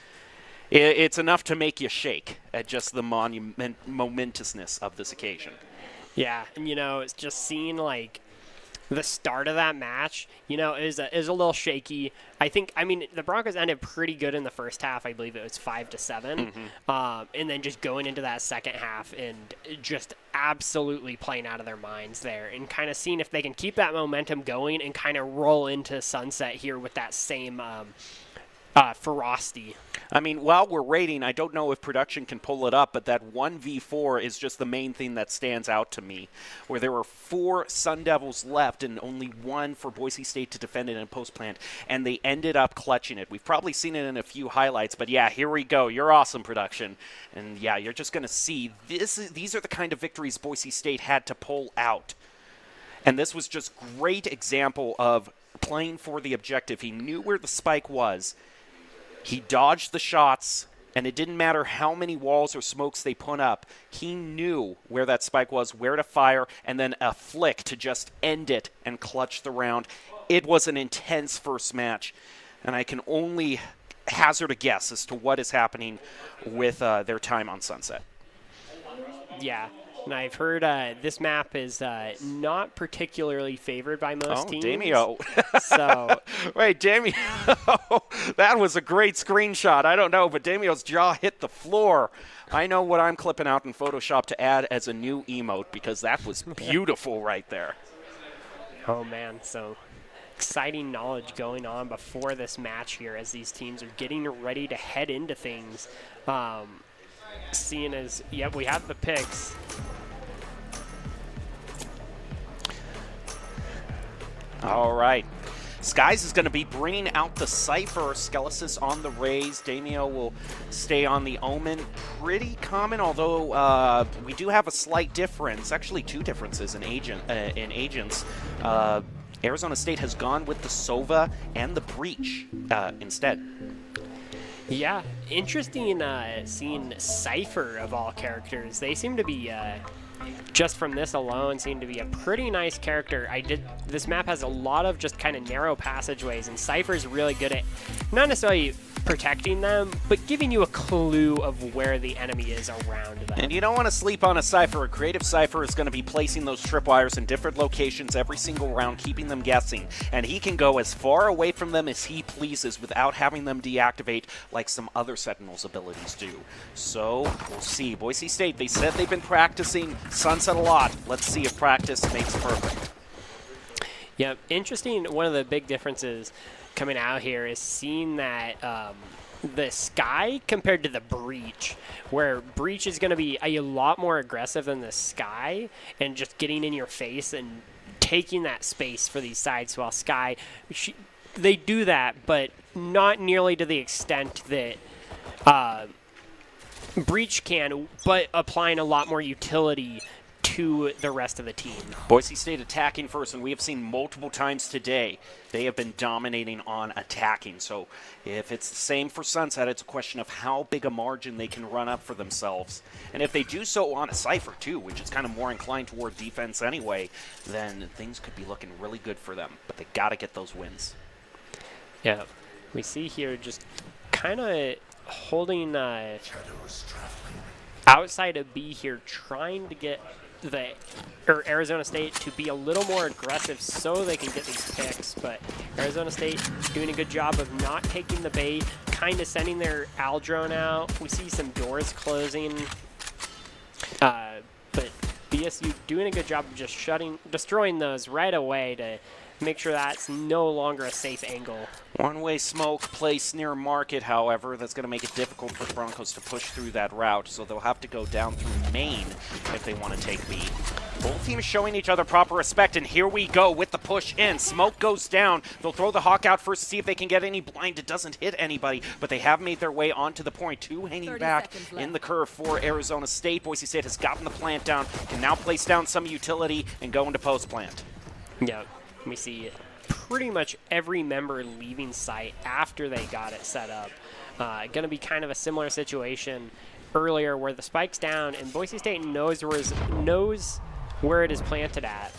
it's enough to make you shake at just the momentousness of this occasion. Yeah, and it's just seeing like the start of that match, is a little shaky. The Broncos ended pretty good in the first half. I believe it was 5-7. And then just going into that second half and just absolutely playing out of their minds there and kind of seeing if they can keep that momentum going and kind of roll into Sunset here with that same ferocity. While we're rating, I don't know if production can pull it up, but that 1v4 is just the main thing that stands out to me, where there were 4 Sun Devils left and only 1 for Boise State to defend it in post plant, and they ended up clutching it. We've probably seen it in a few highlights, but yeah, here we go. You're awesome, production. And yeah, you're just going to see these are the kind of victories Boise State had to pull out. And this was just great example of playing for the objective. He knew where the spike was. He dodged the shots, and it didn't matter how many walls or smokes they put up. He knew where that spike was, where to fire, and then a flick to just end it and clutch the round. It was an intense first match, and I can only hazard a guess as to what is happening with their time on Sunset. Yeah. And I've heard this map is not particularly favored by most teams. Damio. So, wait, Damio. That was a great screenshot. I don't know, but Damio's jaw hit the floor. I know what I'm clipping out in Photoshop to add as a new emote because that was beautiful right there. Oh, man. So exciting knowledge going on before this match here as these teams are getting ready to head into things. Seeing as, we have the picks. All right. Skies is going to be bringing out the Cypher. Skelesis on the Rays. Damio will stay on the Omen. Pretty common, although we do have a slight difference. Actually, 2 differences in agents. Arizona State has gone with the Sova and the Breach instead. Yeah, interesting seeing Cypher of all characters. They seem to be, just from this alone, seem to be a pretty nice character. This map has a lot of just kind of narrow passageways, and Cypher's really good at not necessarily protecting them, but giving you a clue of where the enemy is around them. And you don't want to sleep on a Cypher. A creative Cypher is going to be placing those tripwires in different locations every single round, keeping them guessing. And he can go as far away from them as he pleases without having them deactivate like some other Sentinels abilities do. So, we'll see. Boise State, they said they've been practicing Sunset a lot. Let's see if practice makes perfect. Yeah, interesting. One of the big differences coming out here is seeing that the Sky compared to the Breach, where Breach is going to be a lot more aggressive than the Sky and just getting in your face and taking that space for these sides, while Sky, they do that, but not nearly to the extent that Breach can, but applying a lot more utility to the rest of the team. Boise State attacking first, and we have seen multiple times today they have been dominating on attacking. So if it's the same for Sunset, it's a question of how big a margin they can run up for themselves. And if they do so on a Cypher too, which is kind of more inclined toward defense anyway, then things could be looking really good for them. But they got to get those wins. Yeah, we see here just kind of holding outside of B here, trying to get Arizona State to be a little more aggressive so they can get these picks, but Arizona State doing a good job of not taking the bait, kind of sending their Al drone out. We see some doors closing, but BSU doing a good job of just destroying those right away to make sure that's no longer a safe angle. One-way smoke placed near Market, however, that's going to make it difficult for the Broncos to push through that route, so they'll have to go down through Main if they want to take B. Both teams showing each other proper respect, and here we go with the push in. Smoke goes down. They'll throw the Hawk out first to see if they can get any blind. It doesn't hit anybody, but they have made their way onto the point. Two hanging back in the curve for Arizona State. Boise State has gotten the plant down, can now place down some utility and go into post plant. Yeah. We see pretty much every member leaving site after they got it set up. Going to be kind of a similar situation earlier where the spike's down and Boise State knows where it is planted at.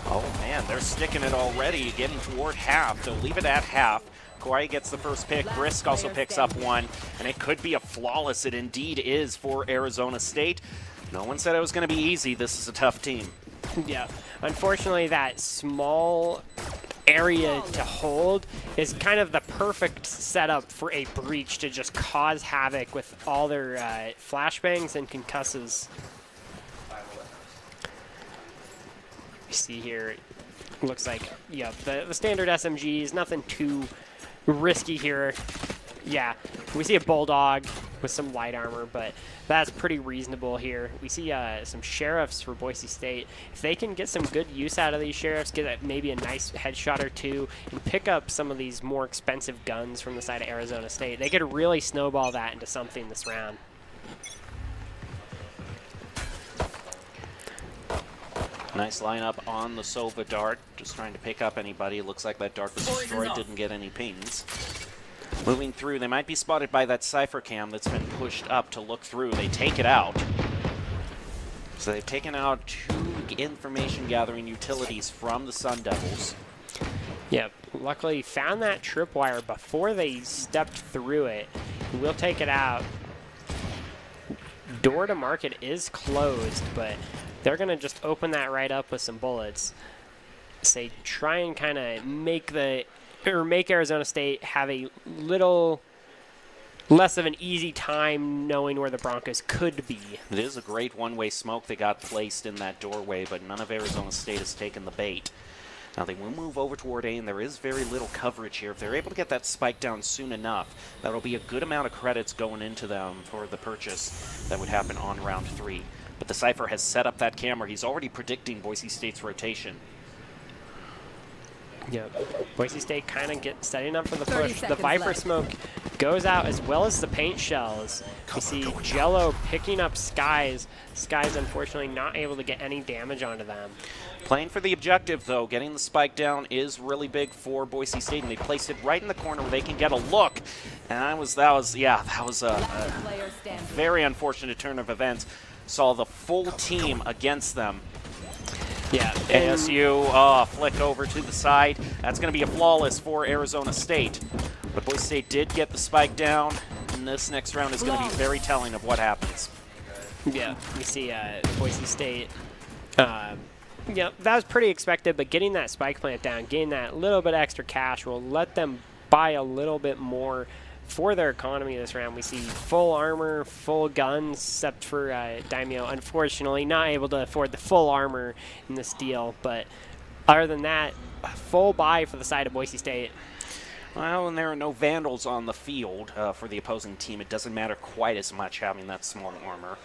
Oh man, they're sticking it already, getting toward half. They'll leave it at half. Kauai gets the first pick. Brisk also picks up one, and it could be a flawless. It indeed is for Arizona State. No one said it was going to be easy. This is a tough team. Yeah, unfortunately that small area to hold is kind of the perfect setup for a Breach to just cause havoc with all their flashbangs and concusses. You see here, looks like, yeah, the standard SMGs, nothing too risky here. Yeah, we see a Bulldog with some light armor, but that's pretty reasonable here. We see some Sheriffs for Boise State. If they can get some good use out of these Sheriffs, get maybe a nice headshot or two, and pick up some of these more expensive guns from the side of Arizona State, they could really snowball that into something this round. Nice lineup on the Sova Dart, just trying to pick up anybody. Looks like that Dart was destroyed, didn't get any pings. Moving through, they might be spotted by that Cypher cam that's been pushed up to look through. They take it out. So they've taken out two information gathering utilities from the Sun Devils. Yep, luckily found that tripwire before they stepped through it. We'll take it out. Door to Market is closed, but they're going to just open that right up with some bullets. So they try and kind of make Arizona State have a little less of an easy time knowing where the Broncos could be. It is a great one-way smoke they got placed in that doorway, but none of Arizona State has taken the bait. Now they will move over toward A, and there is very little coverage here. If they're able to get that spike down soon enough, that'll be a good amount of credits going into them for the purchase that would happen on round 3. But the Cypher has set up that camera. He's already predicting Boise State's rotation. Yeah, Boise State kind of setting up for the push. The Viper smoke goes out as well as the paint shells. We see Jello picking up Skies. Skies unfortunately not able to get any damage onto them. Playing for the objective, though, getting the spike down is really big for Boise State, and they placed it right in the corner where they can get a look. And that was a very unfortunate turn of events. Saw the full team against them. Yeah, ASU flick over to the side. That's going to be a flawless for Arizona State. But Boise State did get the spike down, and this next round is going to be very telling of what happens. Yeah, we see Boise State. Yeah, that was pretty expected, but getting that spike plant down, getting that little bit extra cash will let them buy a little bit more for their economy this round. We see full armor, full guns, except for Daimyo, unfortunately not able to afford the full armor in this deal. But other than that, a full buy for the side of Boise State. Well, when there are no Vandals on the field for the opposing team, it doesn't matter quite as much having that small armor.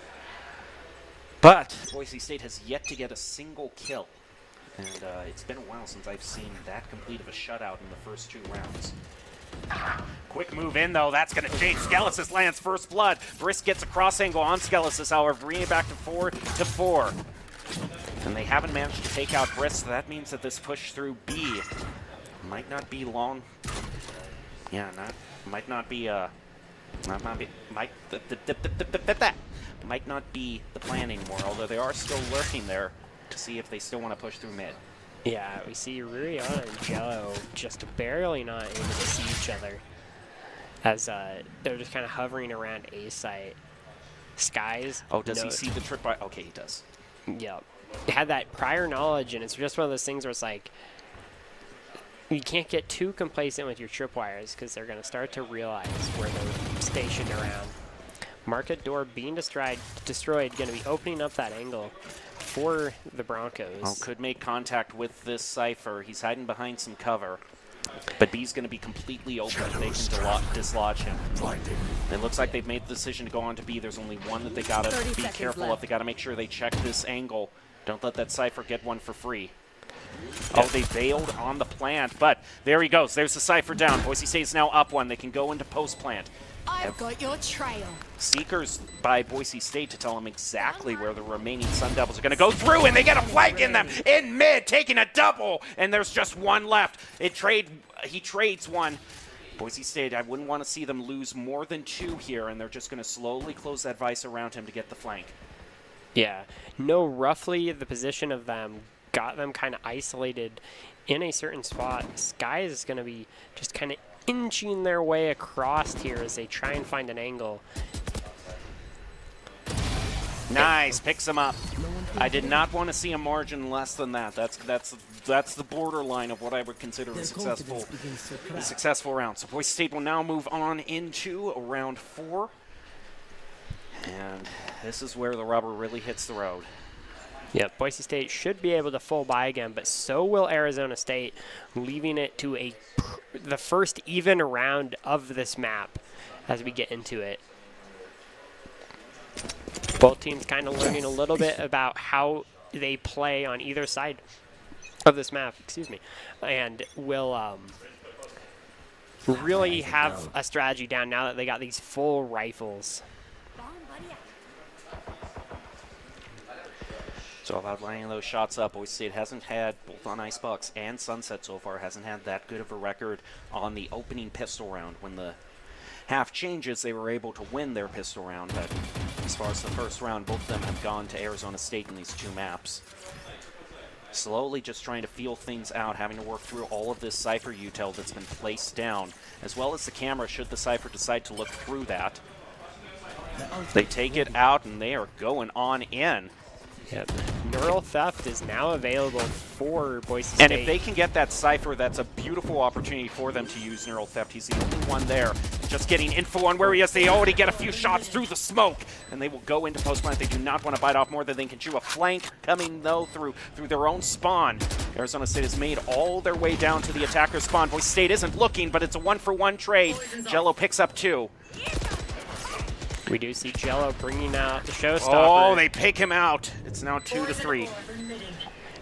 But Boise State has yet to get a single kill. And it's been a while since I've seen that complete of a shutout in the first 2 rounds. Quick move in, though. That's going to change. Skelesis lands first blood. Brisk gets a cross angle on Skelesis, however, bringing it back to 4-4. And they haven't managed to take out Brisk, so that means that this push through B might not be long. Yeah, might not be the plan anymore, although they are still lurking there to see if they still want to push through mid. Yeah, we see Ruriana and Jello just barely not able to see each other as they're just kind of hovering around A site. Skies. Oh, does he see the tripwire? Okay, he does. Yep. He had that prior knowledge, and it's just one of those things where it's like, you can't get too complacent with your tripwires because they're going to start to realize where they're stationed around. Market door being destroyed, going to be opening up that angle for the Broncos. Oh, could make contact with this Cypher. He's hiding behind some cover. But B's going to be completely open if they can dislodge him. It looks like they've made the decision to go on to B. There's only one that they got to be careful of. They got to make sure they check this angle. Don't let that Cypher get one for free. Oh, they bailed on the plant, but there he goes. There's the Cypher down. Boise State's now up 1. They can go into post plant. I've got your trail. Seekers by Boise State to tell them exactly where the remaining Sun Devils are going to go through, and they get a flank in them in mid, taking a double, and there's just one left. He trades one. Boise State, I wouldn't want to see them lose more than 2 here, and they're just going to slowly close that vice around him to get the flank. Yeah, know roughly the position of them, got them kind of isolated in a certain spot. Sky is going to be just kind of inching their way across here as they try and find an angle. Nice, picks him up. I did not want to see a margin less than that. That's the borderline of what I would consider a successful round. So Boise State will now move on into round 4. And this is where the rubber really hits the road. Yep, Boise State should be able to full buy again, but so will Arizona State, leaving it to the first even round of this map as we get into it. Both teams kind of learning a little bit about how they play on either side of this map, and will really have a strategy down now that they got these full rifles. So about lining those shots up, Boise State hasn't had, both on Icebox and Sunset so far, hasn't had that good of a record on the opening pistol round. When the half changes, they were able to win their pistol round, but as far as the first round, both of them have gone to Arizona State in these 2 maps. Slowly just trying to feel things out, having to work through all of this Cypher util that's been placed down, as well as the camera should the Cypher decide to look through that. They take it out and they are going on in. Yep. Neural Theft is now available for Boise State. And if they can get that Cypher, that's a beautiful opportunity for them to use Neural Theft. He's the only one there. Just getting info on where he is. They already get a few shots through the smoke, and they will go into post plant. They do not want to bite off more than they can chew. A flank coming, though, through their own spawn. Arizona State has made all their way down to the attacker spawn. Boise State isn't looking, but it's a 1-for-1 trade. Jello picks up 2. We do see Jello bringing out the showstopper. Oh, they pick him out. It's now 2-3.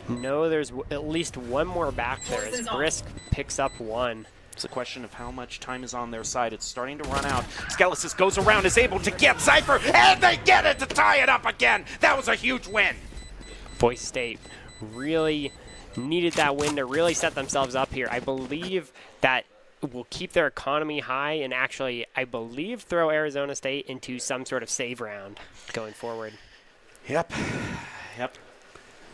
No, there's at least one more back there as Brisk picks up 1. It's a question of how much time is on their side. It's starting to run out. Skelesis goes around, is able to get Cypher, and they get it to tie it up again. That was a huge win. Boise State really needed that win to really set themselves up here. I believe that will keep their economy high and actually, I believe, throw Arizona State into some sort of save round going forward. Yep.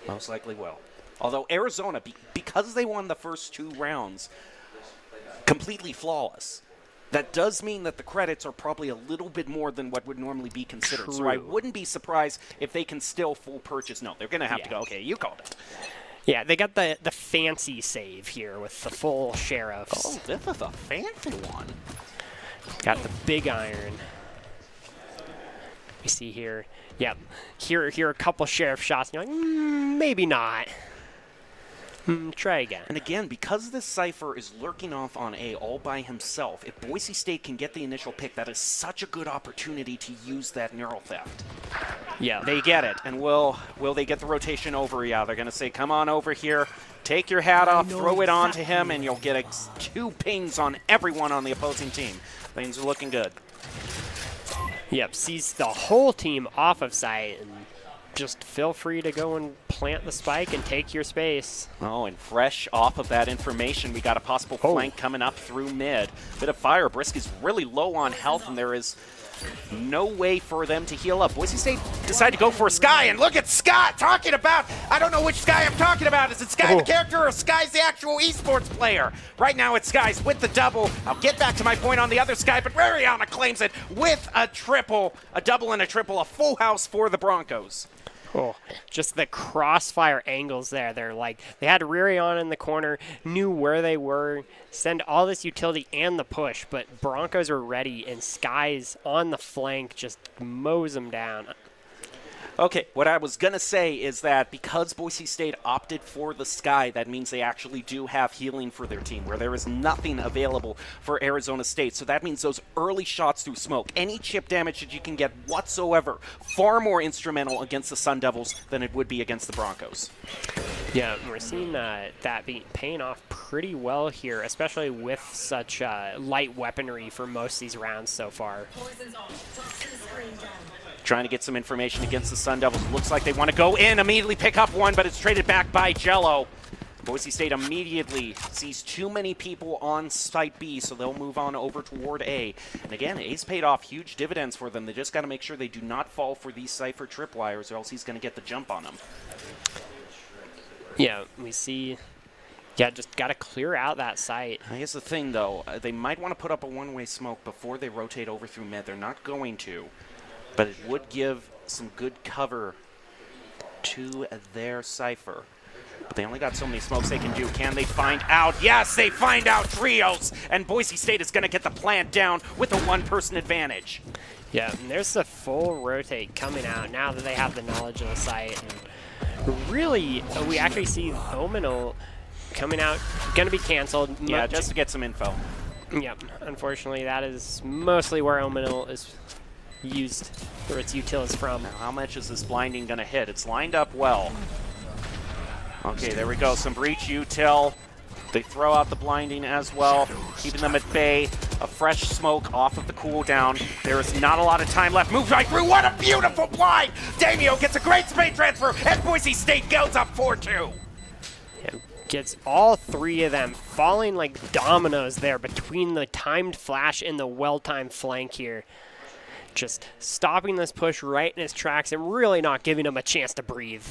Most likely will. Although Arizona, because they won the first 2 rounds completely flawless, that does mean that the credits are probably a little bit more than what would normally be considered. True. So I wouldn't be surprised if they can still full purchase. No, they're going to have to go, okay, you called it. Yeah, they got the fancy save here with the full sheriffs. Oh, this is a fancy one. Got the big iron. We see here. Yep. Here are a couple sheriff shots, and you're like, maybe not. Try again. And again, because this Cypher is lurking off on A all by himself, if Boise State can get the initial pick, that is such a good opportunity to use that neural theft. Yeah. They get it. And will they get the rotation over? Yeah, they're going to say, come on over here, take your hat off, throw it onto him, and you'll get 2 pings on everyone on the opposing team. Things are looking good. Yep, sees the whole team off of site, and just feel free to go and plant the spike and take your space. Oh, and fresh off of that information, we got a possible flank coming up through mid. Bit of fire. Brisk is really low on health, and there is no way for them to heal up. Boise State decided to go for Sky, and look at Scott talking about, I don't know which Sky I'm talking about. Is it Sky the character or Sky's the actual esports player? Right now it's Sky's with the double. I'll get back to my point on the other Sky, but Rariana claims it with a triple, a double and a triple, a full house for the Broncos. Oh, just the crossfire angles there. They had Ririon in the corner, knew where they were, send all this utility and the push, but Broncos were ready, and Sky's on the flank just mows them down. Okay, what I was going to say is that because Boise State opted for the Sky, that means they actually do have healing for their team, where there is nothing available for Arizona State. So that means those early shots through smoke, any chip damage that you can get whatsoever, far more instrumental against the Sun Devils than it would be against the Broncos. Yeah, we're seeing that paying off pretty well here, especially with such light weaponry for most of these rounds so far. Trying to get some information against the Sun Devils. Looks like they want to go in, immediately pick up one, but it's traded back by Jello. Boise State immediately sees too many people on site B, so they'll move on over toward A. And again, A's paid off huge dividends for them. They just got to make sure they do not fall for these Cypher tripwires, or else he's going to get the jump on them. Yeah, we see... Yeah, just got to clear out that site. Here's the thing, though. They might want to put up a one-way smoke before they rotate over through mid. They're not going to. But it would give some good cover to their Cypher. But they only got so many smokes they can do. Can they find out? Yes, they find out Trios! And Boise State is going to get the plant down with a one-person advantage. Yeah, and there's the full rotate coming out now that they have the knowledge of the site. And really, we actually see Ominal coming out, going to be canceled. Yeah, just to get some info. Yep, unfortunately, that is mostly where Ominal is used for its utils from. Now, how much is this blinding going to hit? It's lined up well. Okay, there we go. Some breach util. They throw out the blinding as well, keeping them at bay. A fresh smoke off of the cooldown. There is not a lot of time left. Moves right through. What a beautiful blind! Damio gets a great space transfer, and Boise State goes up 4-2. Gets all 3 of them falling like dominoes there between the timed flash and the well-timed flank here. Just stopping this push right in his tracks and really not giving him a chance to breathe.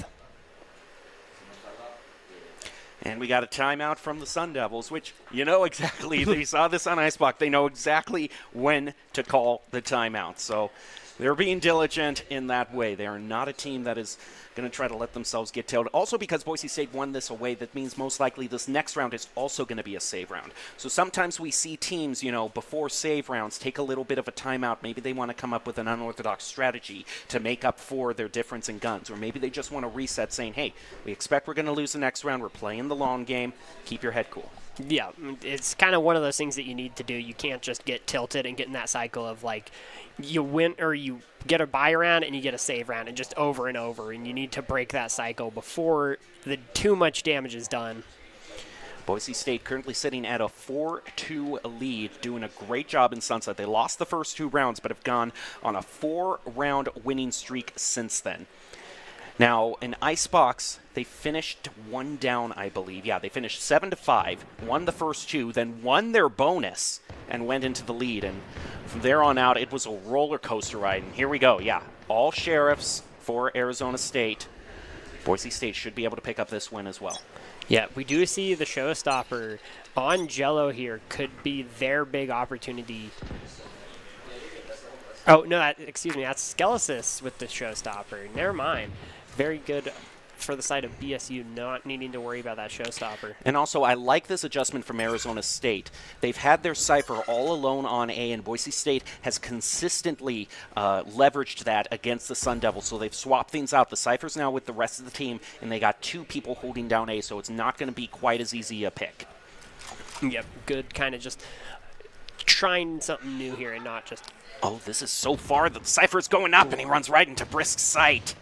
And we got a timeout from the Sun Devils, which you know exactly. They saw this on Icebox. They know exactly when to call the timeout. So they're being diligent in that way. They are not a team that is going to try to let themselves get tailed. Also, because Boise State won this away, that means most likely this next round is also going to be a save round. So sometimes we see teams, before save rounds, take a little bit of a timeout. Maybe they want to come up with an unorthodox strategy to make up for their difference in guns. Or maybe they just want to reset saying, hey, we expect we're going to lose the next round. We're playing the long game. Keep your head cool. Yeah, it's kind of one of those things that you need to do. You can't just get tilted and get in that cycle of you win or you get a buy round and you get a save round and just over and over. And you need to break that cycle before too much damage is done. Boise State currently sitting at a 4-2 lead, doing a great job in Sunset. They lost the first 2 rounds, but have gone on a 4-round winning streak since then. Now, in Icebox, they finished one down, I believe. Yeah, they finished 7-5, won the first two, then won their bonus, and went into the lead. And from there on out, it was a roller coaster ride. And here we go. Yeah, all Sheriffs for Arizona State. Boise State should be able to pick up this win as well. Yeah, we do see the showstopper on Jello here could be their big opportunity. Oh, no, excuse me, that's Skelesis with the showstopper. Never mind. Very good for the side of BSU, not needing to worry about that showstopper. And also, I like this adjustment from Arizona State. They've had their Cypher all alone on A, and Boise State has consistently leveraged that against the Sun Devils. So they've swapped things out. The Cypher's now with the rest of the team, and they got 2 people holding down A, so it's not going to be quite as easy a pick. Yep, good kind of just trying something new here and not just... Oh, this is so far. The Cypher's going up, and he runs right into Brisk's sight.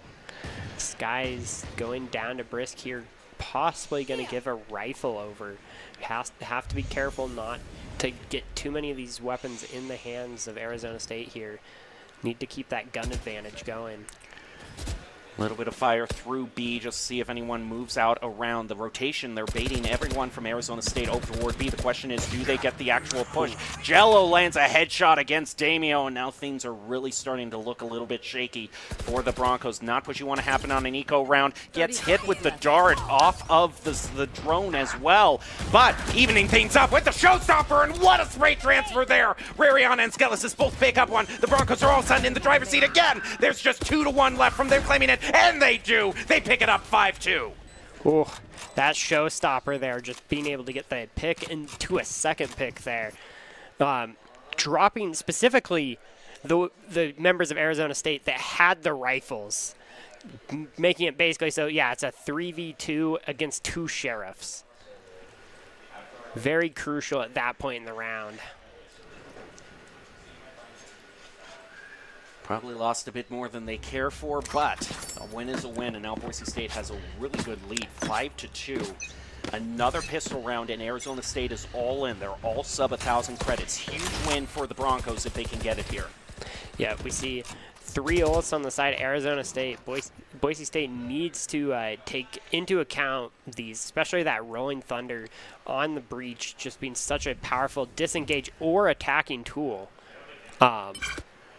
Sky's going down to Brisk here, possibly going to give a rifle over. Have to be careful not to get too many of these weapons in the hands of Arizona State here. Need to keep that gun advantage going. A little bit of fire through B just to see if anyone moves out around the rotation. They're baiting everyone from Arizona State over toward B. The question is, do they get the actual push? Jello lands a headshot against Damio, and now things are really starting to look a little bit shaky for the Broncos. Not what you want to happen on an eco round. Gets hit with the dart off of the drone as well. But evening things up with the showstopper, and what a spray transfer there. Rarion and Skelesis both pick up one. The Broncos are all of a sudden in the driver's seat again. There's just 2-1 left from them claiming it. And they do. They pick it up 5-2. Ooh, that showstopper there, just being able to get the pick into a second pick there. Dropping specifically the members of Arizona State that had the rifles, making it basically so, yeah, it's a 3v2 against 2 Sheriffs. Very crucial at that point in the round. Probably lost a bit more than they care for, but a win is a win, and now Boise State has a really good lead, 5-2. Another pistol round, and Arizona State is all in. They're all sub 1,000 credits. Huge win for the Broncos if they can get it here. Yeah, we see 3 ults on the side of Arizona State. Boise State needs to take into account these, especially that Rolling Thunder on the breach, just being such a powerful disengage or attacking tool.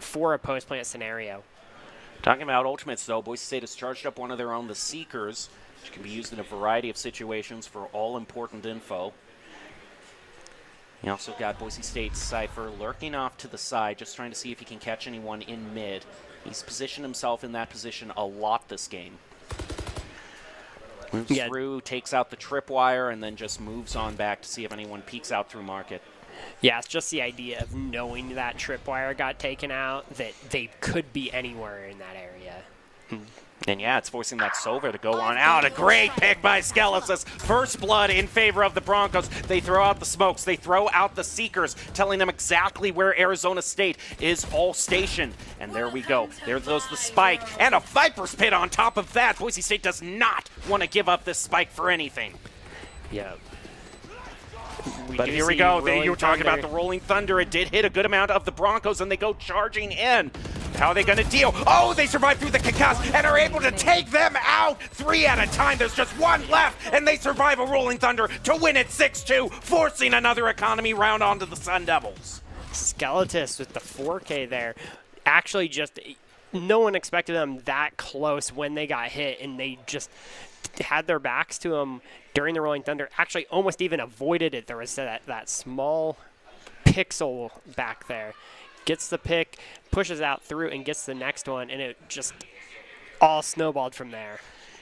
For a post-plant scenario. Talking about ultimates, though, Boise State has charged up one of their own, the Seekers, which can be used in a variety of situations for all important info. You also got Boise State's Cypher lurking off to the side, just trying to see if he can catch anyone in mid. He's positioned himself in that position a lot this game. Moves through, takes out the tripwire, and then just moves on back to see if anyone peeks out through market. Yeah, it's just the idea of knowing that tripwire got taken out, that they could be anywhere in that area. And yeah, it's forcing that Sova to go on out. A great pick by Skelesis. First blood in favor of the Broncos. They throw out the smokes. They throw out the Seekers, telling them exactly where Arizona State is all stationed. And there we go. There goes the spike. And a Viper's Pit on top of that. Boise State does not want to give up this spike for anything. Yeah. But here we go. You were talking about the Rolling Thunder. It did hit a good amount of the Broncos, and they go charging in. How are they going to deal? Oh, they survive through the concuss and are able to take them out 3 at a time. There's just 1 left, and they survive a Rolling Thunder to win it 6-2, forcing another economy round onto the Sun Devils. Skeletis with the 4K there. Actually, just no one expected them that close when they got hit, and they just had their backs to them during the Rolling Thunder. Actually, almost even avoided it. There was that small pixel back there. Gets the pick, pushes out through, and gets the next one, and it just all snowballed from there.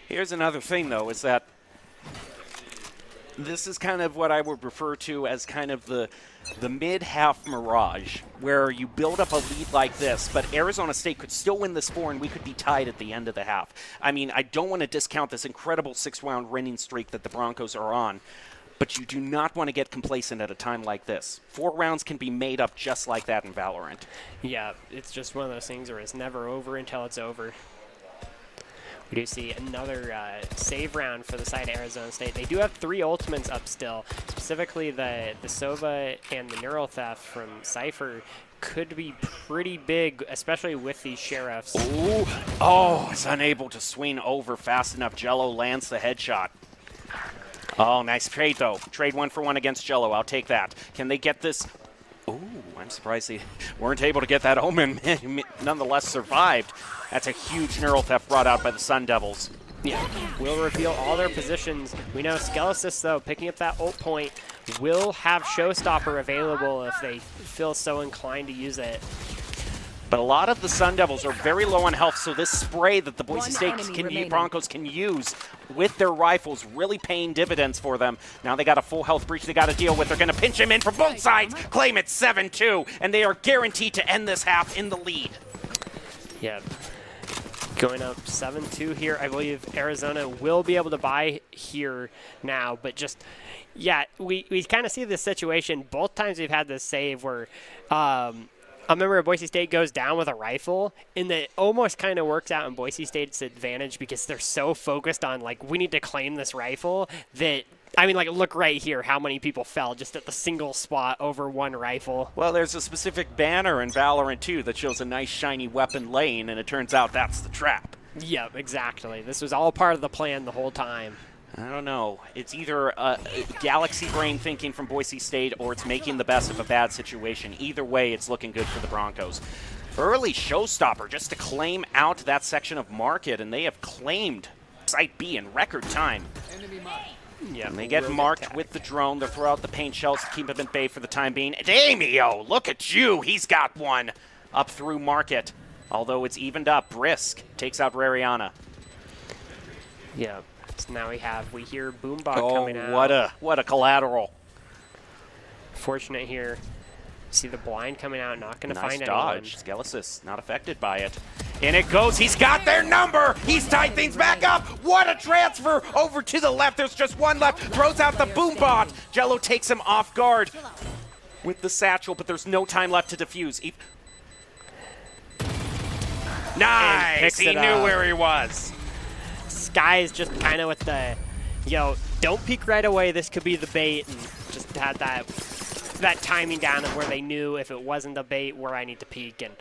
Here's another thing, though, is that this is kind of what I would refer to as kind of the mid-half mirage, where you build up a lead like this, but Arizona State could still win this 4, and we could be tied at the end of the half. I mean, I don't want to discount this incredible 6-round winning streak that the Broncos are on, but you do not want to get complacent at a time like this. 4 rounds can be made up just like that in Valorant. Yeah, it's just one of those things where it's never over until it's over. We do see another save round for the side of Arizona State. They do have 3 ultimates up still. Specifically, the Sova and the Neural Theft from Cypher could be pretty big, especially with these Sheriffs. Ooh. Oh, it's unable to swing over fast enough. Jello lands the headshot. Oh, nice trade, though. Trade 1-for-1 against Jello. I'll take that. Can they get this? Ooh, I'm surprised they weren't able to get that Omen. Nonetheless, survived. That's a huge Neural Theft brought out by the Sun Devils. Yeah, will reveal all their positions. We know Skelesis, though, picking up that ult point, will have Showstopper available if they feel so inclined to use it. But a lot of the Sun Devils are very low on health, so this spray that the Boise State Broncos can use with their rifles really paying dividends for them. Now they got a full health breach they got to deal with. They're going to pinch him in from both sides, claim it 7-2, and they are guaranteed to end this half in the lead. Yeah. Going up 7-2 here. I believe Arizona will be able to buy here now, but just, yeah, we kind of see this situation. Both times we've had this save where a member of Boise State goes down with a rifle, and it almost kind of works out in Boise State's advantage because they're so focused on, like, we need to claim this rifle that, I mean, like, look right here how many people fell just at the single spot over one rifle. Well, there's a specific banner in Valorant 2 that shows a nice shiny weapon lane, and it turns out that's the trap. Yep, exactly. This was all part of the plan the whole time. I don't know. It's either galaxy brain thinking from Boise State or it's making the best of a bad situation. Either way, it's looking good for the Broncos. Early Showstopper just to claim out that section of market, and they have claimed Site B in record time. Yeah, and they get marked with the drone. They'll throw out the paint shells to keep them at bay for the time being. Damio, look at you. He's got one up through market. Although it's evened up. Brisk takes out Rariana. Yeah. So now we hear Boombot coming out. What a collateral. Fortunate here. See the blind coming out, not going to Nice find dodge. Skelesis not affected by it. And it goes. He's got their number. He's tied things back up. What a transfer over to the left. There's just one left. Throws out the Boombot. Jello takes him off guard with the satchel, but there's no time left to defuse. Nice. He knew where he was. Sky is just kind of with the, don't peek right away. This could be the bait, and just had that timing down of where they knew if it wasn't the bait where I need to peek. And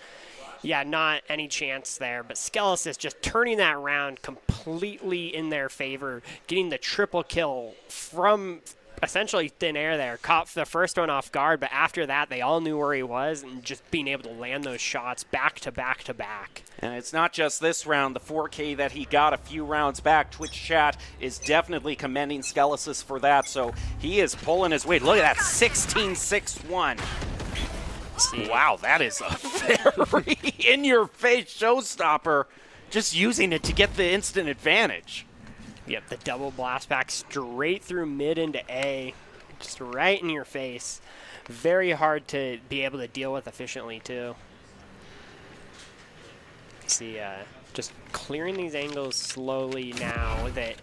yeah, not any chance there. But Skelesis just turning that round completely in their favor, getting the triple kill from essentially thin air there. Caught the first one off guard, but after that, they all knew where he was, and just being able to land those shots back to back to back. And it's not just this round, the 4K that he got a few rounds back. Twitch chat is definitely commending Skelesis for that, so he is pulling his weight. Look at that, 16-6-1. Wow, that is a very in-your-face showstopper, just using it to get the instant advantage. Yep, the double blast back straight through mid into A, just right in your face. Very hard to be able to deal with efficiently, too. See, just clearing these angles slowly now that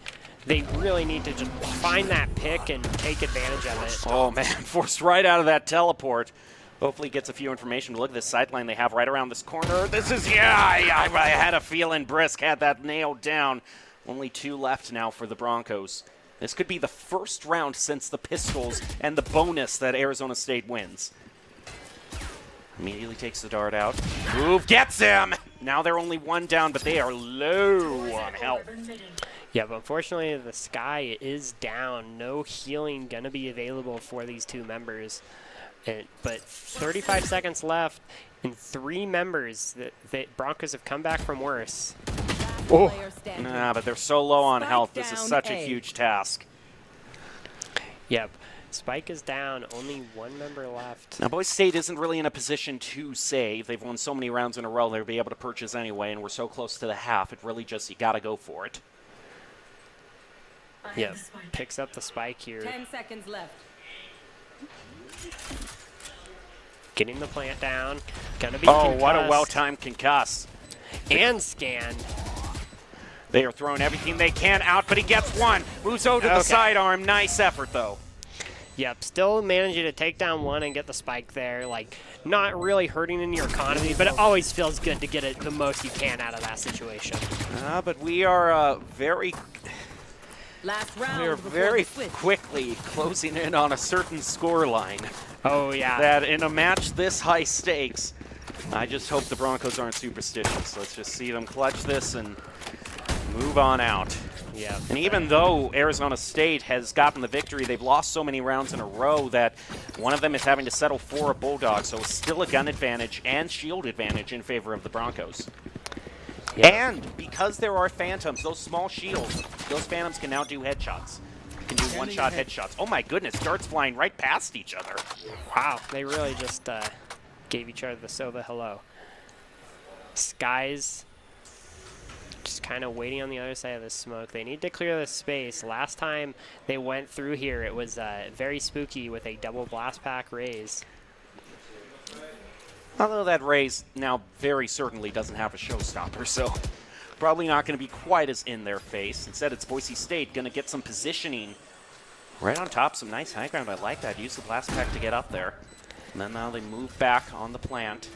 they really need to just find that pick and take advantage of it. Oh, man, forced right out of that teleport. Hopefully gets a few information. Look at this sideline they have right around this corner. This is, I had a feeling Brisk had that nailed down. Only 2 left now for the Broncos. This could be the first round since the Pistols and the bonus that Arizona State wins. Immediately takes the dart out. Move gets him! Now they're only 1 down, but they are low on health. Yeah, but unfortunately the Sky is down. No healing going to be available for these 2 members. But 35 seconds left, and 3 members that Broncos have come back from worse. Oh, nah, but they're so low on health. This is such a huge task. Yep. Spike is down. Only 1 member left. Now, Boise State isn't really in a position to save. They've won so many rounds in a row, they'll be able to purchase anyway, and we're so close to the half. It really just, you got to go for it. Yep. Picks up the spike here. 10 seconds left. Getting the plant down. Gonna be concussed. concussed. What a well-timed concuss. And scanned. They are throwing everything they can out, but he gets one. Moves over to the sidearm. Nice effort, though. Yep, still managing to take down one and get the spike there. Like, not really hurting in your economy, but it always feels good to get it the most you can out of that situation. But we are very Last round. we are before very the switch. quickly closing in on a certain score line. Oh, yeah. That in a match this high stakes, I just hope the Broncos aren't superstitious. Let's just see them clutch this and move on out. Yeah. And even though Arizona State has gotten the victory, they've lost so many rounds in a row that one of them is having to settle for a Bulldog, so it's still a gun advantage and shield advantage in favor of the Broncos. And because there are Phantoms, those small shields, those Phantoms can now do headshots. Can do one-shot headshots. Oh my goodness, darts flying right past each other. Wow, they really just gave each other the Sova hello. Skies just kind of waiting on the other side of the smoke. They need to clear the space. Last time they went through here, it was very spooky with a double blast pack raise. Although that raise now very certainly doesn't have a showstopper, so probably not going to be quite as in their face. Instead, it's Boise State going to get some positioning right on top. Some nice high ground. I like that. Use the blast pack to get up there. And then now they move back on the plant.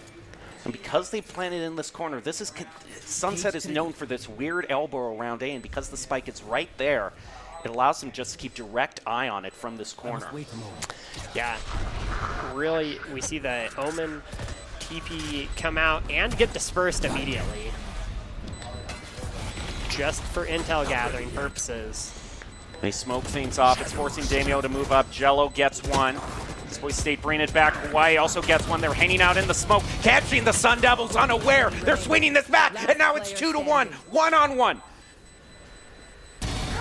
And because they planted in this corner, this is Sunset is known for this weird elbow around A, and because the spike is right there, it allows them just to keep direct eye on it from this corner. Yeah, really, we see the Omen TP come out and get dispersed immediately. Just for intel gathering purposes. They smoke things off. It's forcing Damio to move up. Jello gets one. Boise State bringing it back. Hawaii also gets one. They're hanging out in the smoke, catching the Sun Devils unaware. They're swinging this back, and now it's 2-1, one-on-one.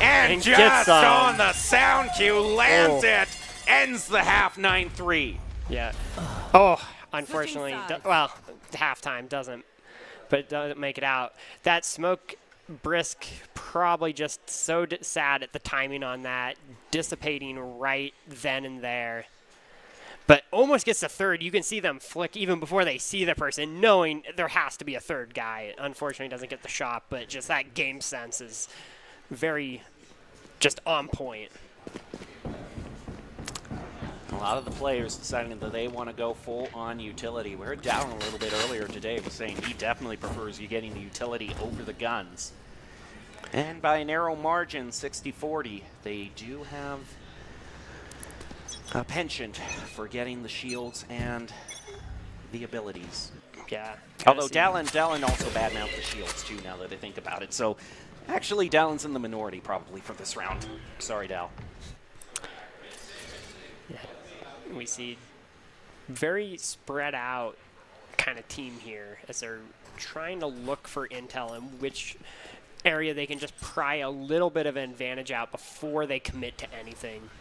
And just on the sound cue, lands it, ends the half 9-3. Yeah. Oh, unfortunately, well, halftime doesn't, but it doesn't make it out. That smoke Brisk probably just so sad at the timing on that, dissipating right then and there. But almost gets the third. You can see them flick even before they see the person, knowing there has to be a third guy. Unfortunately, doesn't get the shot, but just that game sense is very just on point. A lot of the players deciding that they want to go full-on utility. We heard Dallin a little bit earlier today was saying he definitely prefers you getting the utility over the guns. And by a narrow margin, 60-40, they do have a penchant for getting the shields and the abilities. Yeah. Although Dallin also badmouthed the shields too, now that I think about it. So actually, Dallin's in the minority probably for this round. Sorry, Dal. Yeah. We see very spread out kind of team here as they're trying to look for intel and which area they can just pry a little bit of an advantage out before they commit to anything.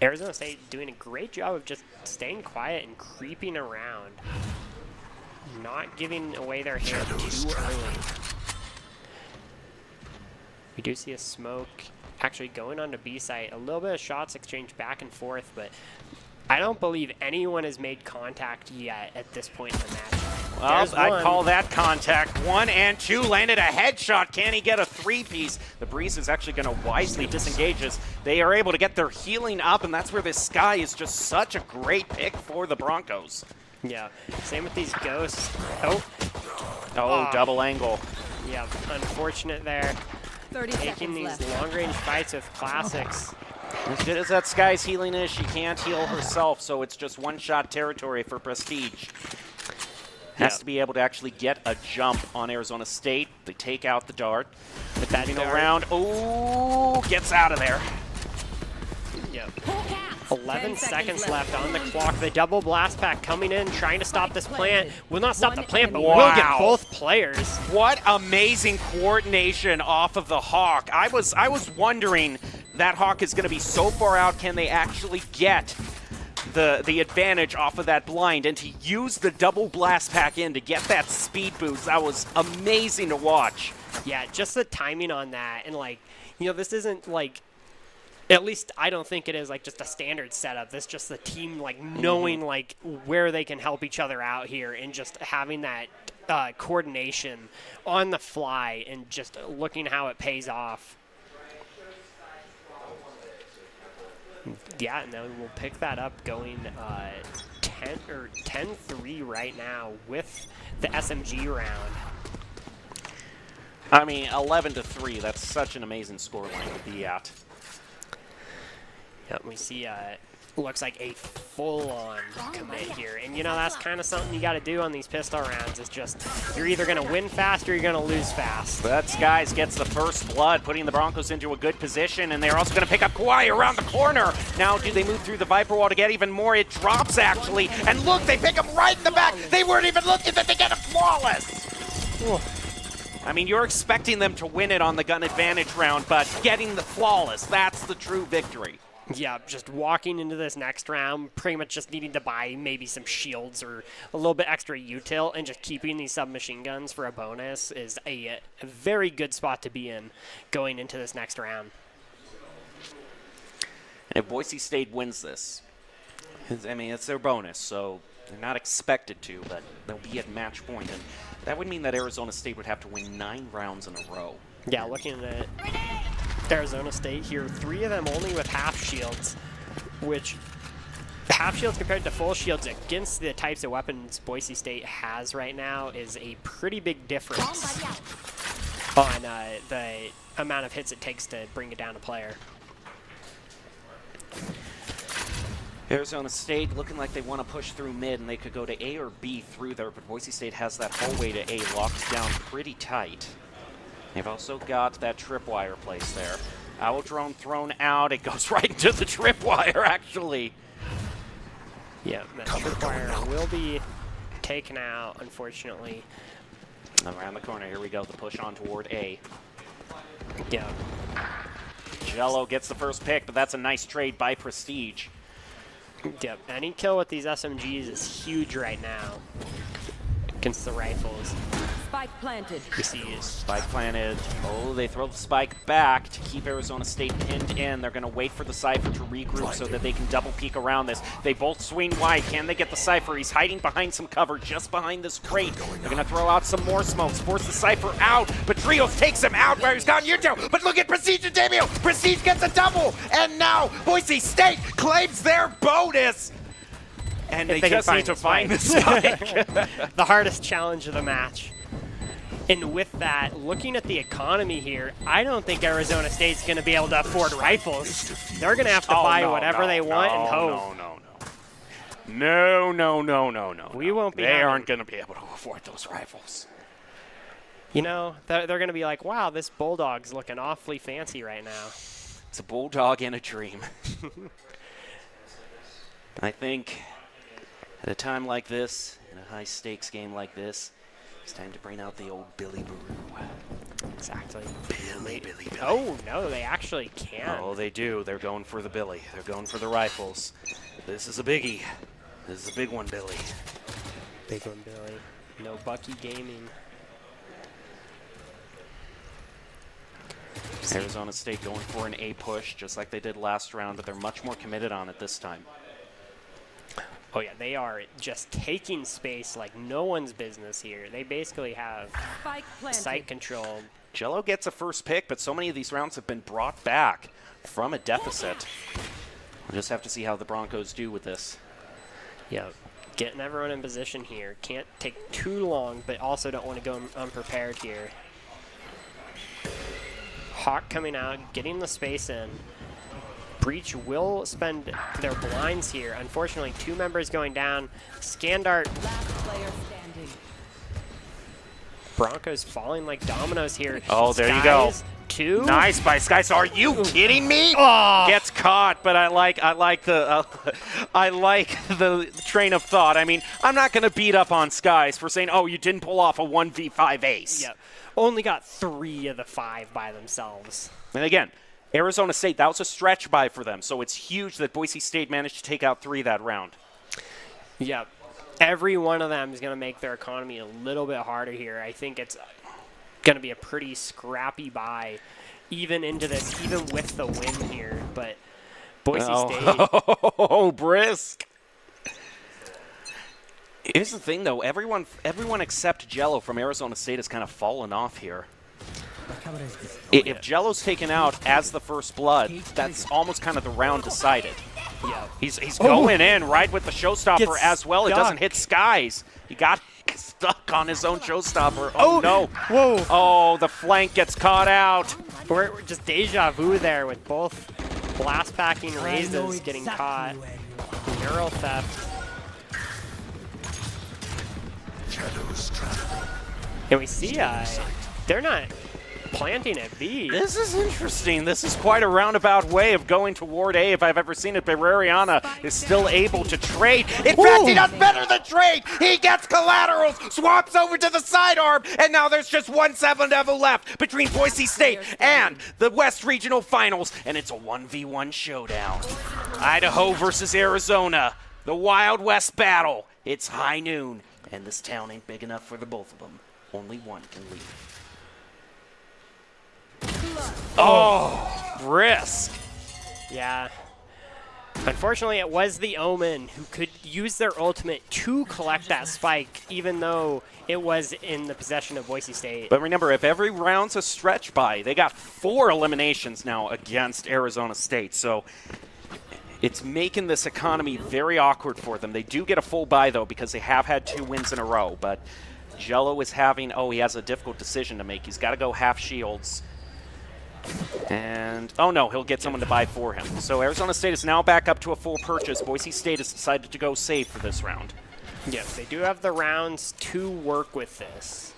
Arizona State doing a great job of just staying quiet and creeping around, not giving away their hand too early. We do see a smoke actually going on to B site. A little bit of shots exchanged back and forth, but I don't believe anyone has made contact yet at this point in the match. Well, I'd call that contact. 1 and 2 landed a headshot. Can he get a 3-piece? The Breeze is actually going to wisely disengage as they are able to get their healing up, and that's where this Sky is just such a great pick for the Broncos. Yeah, same with these Ghosts. Oh, double angle. Yeah, unfortunate there. 30 Taking these long-range fights with Classics. As good as that Sky's healing is, she can't heal herself, so it's just one-shot territory for Prestige. Has to be able to actually get a jump on Arizona State. They take out the dart. But that around, oh, gets out of there. Yep. 11 seconds left on the clock. The double blast pack coming in, trying to stop this plant. Will not stop the plant, but will get both players. What amazing coordination off of the Hawk. I was wondering, that Hawk is going to be so far out, can they actually get the advantage off of that blind, and to use the double blast pack in to get that speed boost, that was amazing to watch. Yeah, just the timing on that, and like, you know, this isn't like, at least I don't think it is like just a standard setup. This just the team like knowing like where they can help each other out here and just having that coordination on the fly and just looking how it pays off. Yeah, and then we'll pick that up going 10-3 right now with the SMG round. I mean, 11-3. That's such an amazing scoreline to be at. Yep, we see looks like a full-on commit here. And, you know, that's kind of something you got to do on these pistol rounds. It's just you're either going to win fast or you're going to lose fast. But Skies gets the first blood, putting the Broncos into a good position, and they're also going to pick up Kawhi around the corner. Now, do they move through the Viper wall to get even more? It drops, actually. And look, they pick him right in the back. They weren't even looking, that they get a flawless. I mean, you're expecting them to win it on the gun advantage round, but getting the flawless, that's the true victory. Yeah, just walking into this next round, pretty much just needing to buy maybe some shields or a little bit extra util, and just keeping these submachine guns for a bonus is a very good spot to be in going into this next round. And if Boise State wins this, I mean, it's their bonus, so they're not expected to, but they'll be at match point, and that would mean that Arizona State would have to win 9 rounds in a row. Yeah, looking at Arizona State here, 3 of them only with half shields, which half shields compared to full shields against the types of weapons Boise State has right now is a pretty big difference on the amount of hits it takes to bring it down a player. Arizona State looking like they want to push through mid, and they could go to A or B through there, but Boise State has that hallway to A locked down pretty tight. They've also got that tripwire place there. Owl drone thrown out. It goes right into the tripwire, actually. Yeah, that tripwire will be taken out, unfortunately. Around the corner, here we go. The push on toward A. Yeah. Jello gets the first pick, but that's a nice trade by Prestige. Yep, any kill with these SMGs is huge right now against the rifles. Spike planted. You see Spike planted. Oh, they throw the spike back to keep Arizona State pinned in. They're going to wait for the Cypher to regroup so that they can double peek around this. They both swing wide. Can they get the Cypher? He's hiding behind some cover just behind this crate. They're going to throw out some more smokes, force the Cypher out, but Trios takes him out where he's gone Yuto. But look at Prestige and Damio. Prestige gets a double, and now Boise State claims their bonus. And they just need to find the spike. The hardest challenge of the match. And with that, looking at the economy here, I don't think Arizona State's going to be able to afford rifles. They're going to have to buy whatever they want and hope. No. We won't be. They aren't going to be able to afford those rifles. You know, they're going to be like, wow, this Bulldog's looking awfully fancy right now. It's a Bulldog in a dream. I think at a time like this, in a high-stakes game like this, it's time to bring out the old Billy Baru. Exactly. Billy. Oh, no, they actually can. Oh, they do. They're going for the Billy. They're going for the rifles. This is a biggie. This is a big one, Billy. Big one, Billy. No Bucky Gaming. Arizona State going for an A push, just like they did last round, but they're much more committed on it this time. Oh yeah, they are just taking space like no one's business here. They basically have site control. Jello gets a first pick, but so many of these rounds have been brought back from a deficit. We'll just have to see how the Broncos do with this. Yeah, getting everyone in position here. Can't take too long, but also don't want to go unprepared here. Hawk coming out, getting the space in. Breach will spend their blinds here. Unfortunately, 2 members going down. Scandart. Last player standing. Broncos falling like dominoes here. Oh, there you go. 2. Nice by Skies. Are you kidding me? Oh. Gets caught, but I like the train of thought. I mean, I'm not going to beat up on Skies for saying, "Oh, you didn't pull off a 1v5 ace." Yep. Only got 3 of the 5 by themselves. And again, Arizona State, that was a stretch buy for them, so it's huge that Boise State managed to take out 3 that round. Yep. Every one of them is going to make their economy a little bit harder here. I think it's going to be a pretty scrappy buy even into this, even with the win here. But Boise State. Oh, brisk. Here's the thing, though. Everyone except Jello from Arizona State has kind of fallen off here. If Jello's taken out as the first blood, that's almost kind of the round decided. Yeah. He's going in right with the showstopper Gets as well. It doesn't stuck. hit Skies. He got stuck on his own showstopper. Oh, no. Whoa. Oh, the flank gets caught out. We're just deja vu there with both blast packing raises getting caught. Neural theft. And we see they're not planting at B. This is interesting. This is quite a roundabout way of going toward A if I've ever seen it, but Rariana is still able to trade. In fact, he does better than trade. He gets collaterals, swaps over to the sidearm, and now there's just 1-7 level left between Boise State and the West Regional Finals, and it's a 1v1 showdown. Idaho versus Arizona, the Wild West battle. It's high noon, and this town ain't big enough for the both of them. Only one can leave. Oh, Brisk. Yeah. Unfortunately, it was the Omen who could use their ultimate to collect that spike, even though it was in the possession of Boise State. But remember, if every round's a stretch by, they got 4 eliminations now against Arizona State. So it's making this economy very awkward for them. They do get a full bye, though, because they have had 2 wins in a row. But Jello is having, he has a difficult decision to make. He's got to go half shields. And, oh no, he'll get someone to buy for him. So Arizona State is now back up to a full purchase. Boise State has decided to go safe for this round. Yes, they do have the rounds to work with this.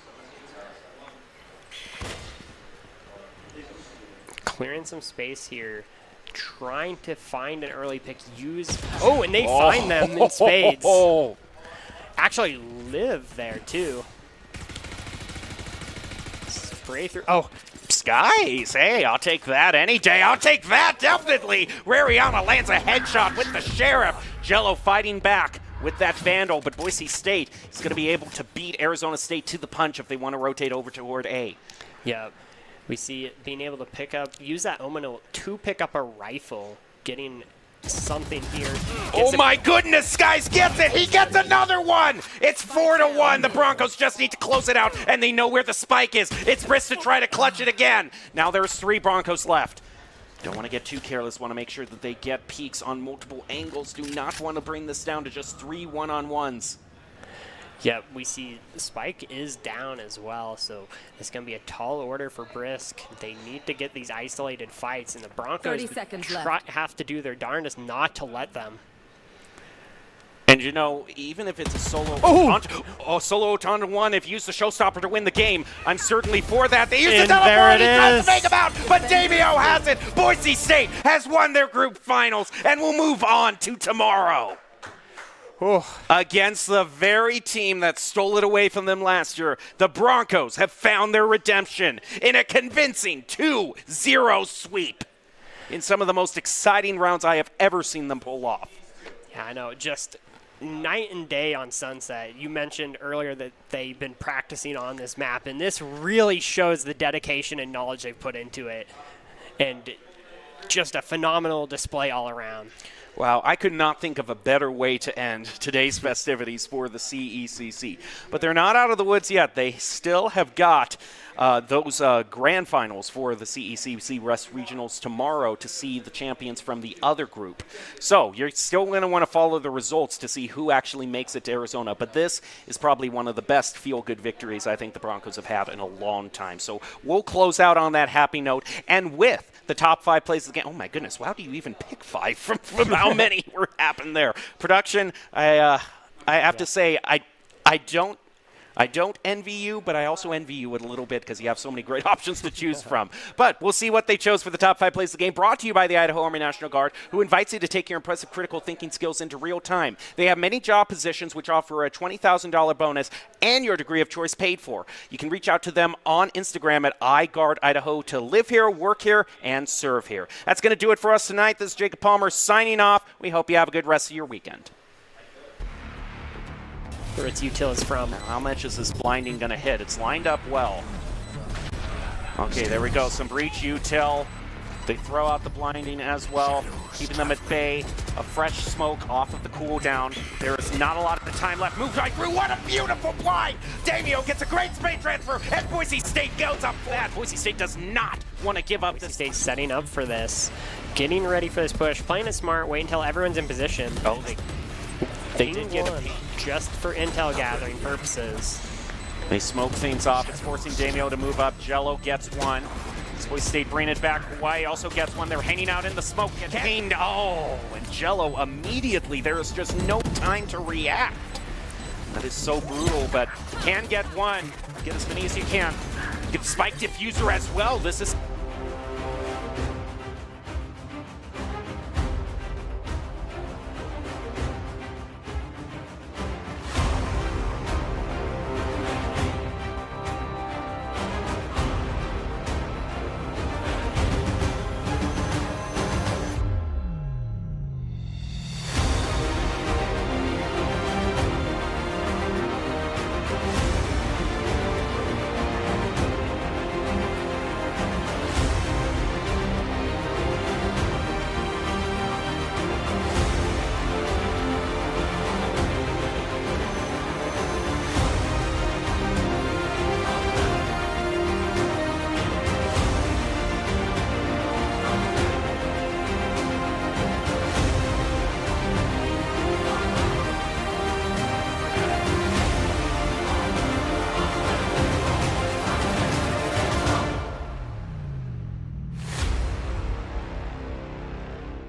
Clearing some space here. Trying to find an early pick. And they find them in spades. Actually live there, too. Spray through. Skies, hey, I'll take that any day. I'll take that, definitely. Rariana lands a headshot with the Sheriff. Jello fighting back with that Vandal, but Boise State is going to be able to beat Arizona State to the punch if they want to rotate over toward A. Yeah, we see it being able to use that Omen to pick up a rifle, getting something here. My goodness, Skies gets it. He gets another one. It's 4-1. The Broncos just need to close it out, and they know where the spike is. It's Brisk to try to clutch it again. Now there's 3 Broncos left. Don't want to get too careless. Want to make sure that they get peeks on multiple angles. Do not want to bring this down to just 3 one-on-ones. Yeah, we see the spike is down as well, so it's going to be a tall order for Brisk. They need to get these isolated fights, and the Broncos 30 seconds left. have to do their darndest not to let them. And you know, even if it's a solo solo Otanda 1, if you use the showstopper to win the game, I'm certainly for that. They use the teleport, he tries to make him out, but Davio has it. Boise State has won their group finals and will move on to tomorrow. Against the very team that stole it away from them last year, the Broncos have found their redemption in a convincing 2-0 sweep in some of the most exciting rounds I have ever seen them pull off. Yeah, I know. Just night and day on Sunset. You mentioned earlier that they've been practicing on this map, and this really shows the dedication and knowledge they've put into it. And just a phenomenal display all around. Wow, I could not think of a better way to end today's festivities for the CECC. But they're not out of the woods yet. They still have got those grand finals for the CECC West Regionals tomorrow to see the champions from the other group. So you're still going to want to follow the results to see who actually makes it to Arizona. But this is probably one of the best feel-good victories I think the Broncos have had in a long time. So we'll close out on that happy note. And with the top 5 plays of the game. Oh my goodness, how do you even pick 5 from how many were happened there? Production, I have to say, I don't envy you, but I also envy you a little bit because you have so many great options to choose from. But we'll see what they chose for the top 5 plays of the game. Brought to you by the Idaho Army National Guard, who invites you to take your impressive critical thinking skills into real time. They have many job positions which offer a $20,000 bonus and your degree of choice paid for. You can reach out to them on Instagram at iGuardIdaho to live here, work here, and serve here. That's going to do it for us tonight. This is Jacob Palmer signing off. We hope you have a good rest of your weekend. Where its util is from. Now, how much is this blinding going to hit? It's lined up well. Okay, there we go. Some breach util. They throw out the blinding as well, keeping them at bay. A fresh smoke off of the cooldown. There is not a lot of time left. Moves right through. What a beautiful play! Damio gets a great space transfer, and Boise State goes up for that. Boise State does not want to give up. Boise State's setting up for this, getting ready for this push, playing it smart, wait until everyone's in position. Oh, they did get a just for intel gathering purposes. They smoke things off. It's forcing Damio to move up. Jello gets one. Boise State bring it back. Hawaii also gets one. They're hanging out in the smoke. Contained. Oh, and Jello immediately. There is just no time to react. That is so brutal, but can get one. Get as many as you can. Get Spike Diffuser as well. This is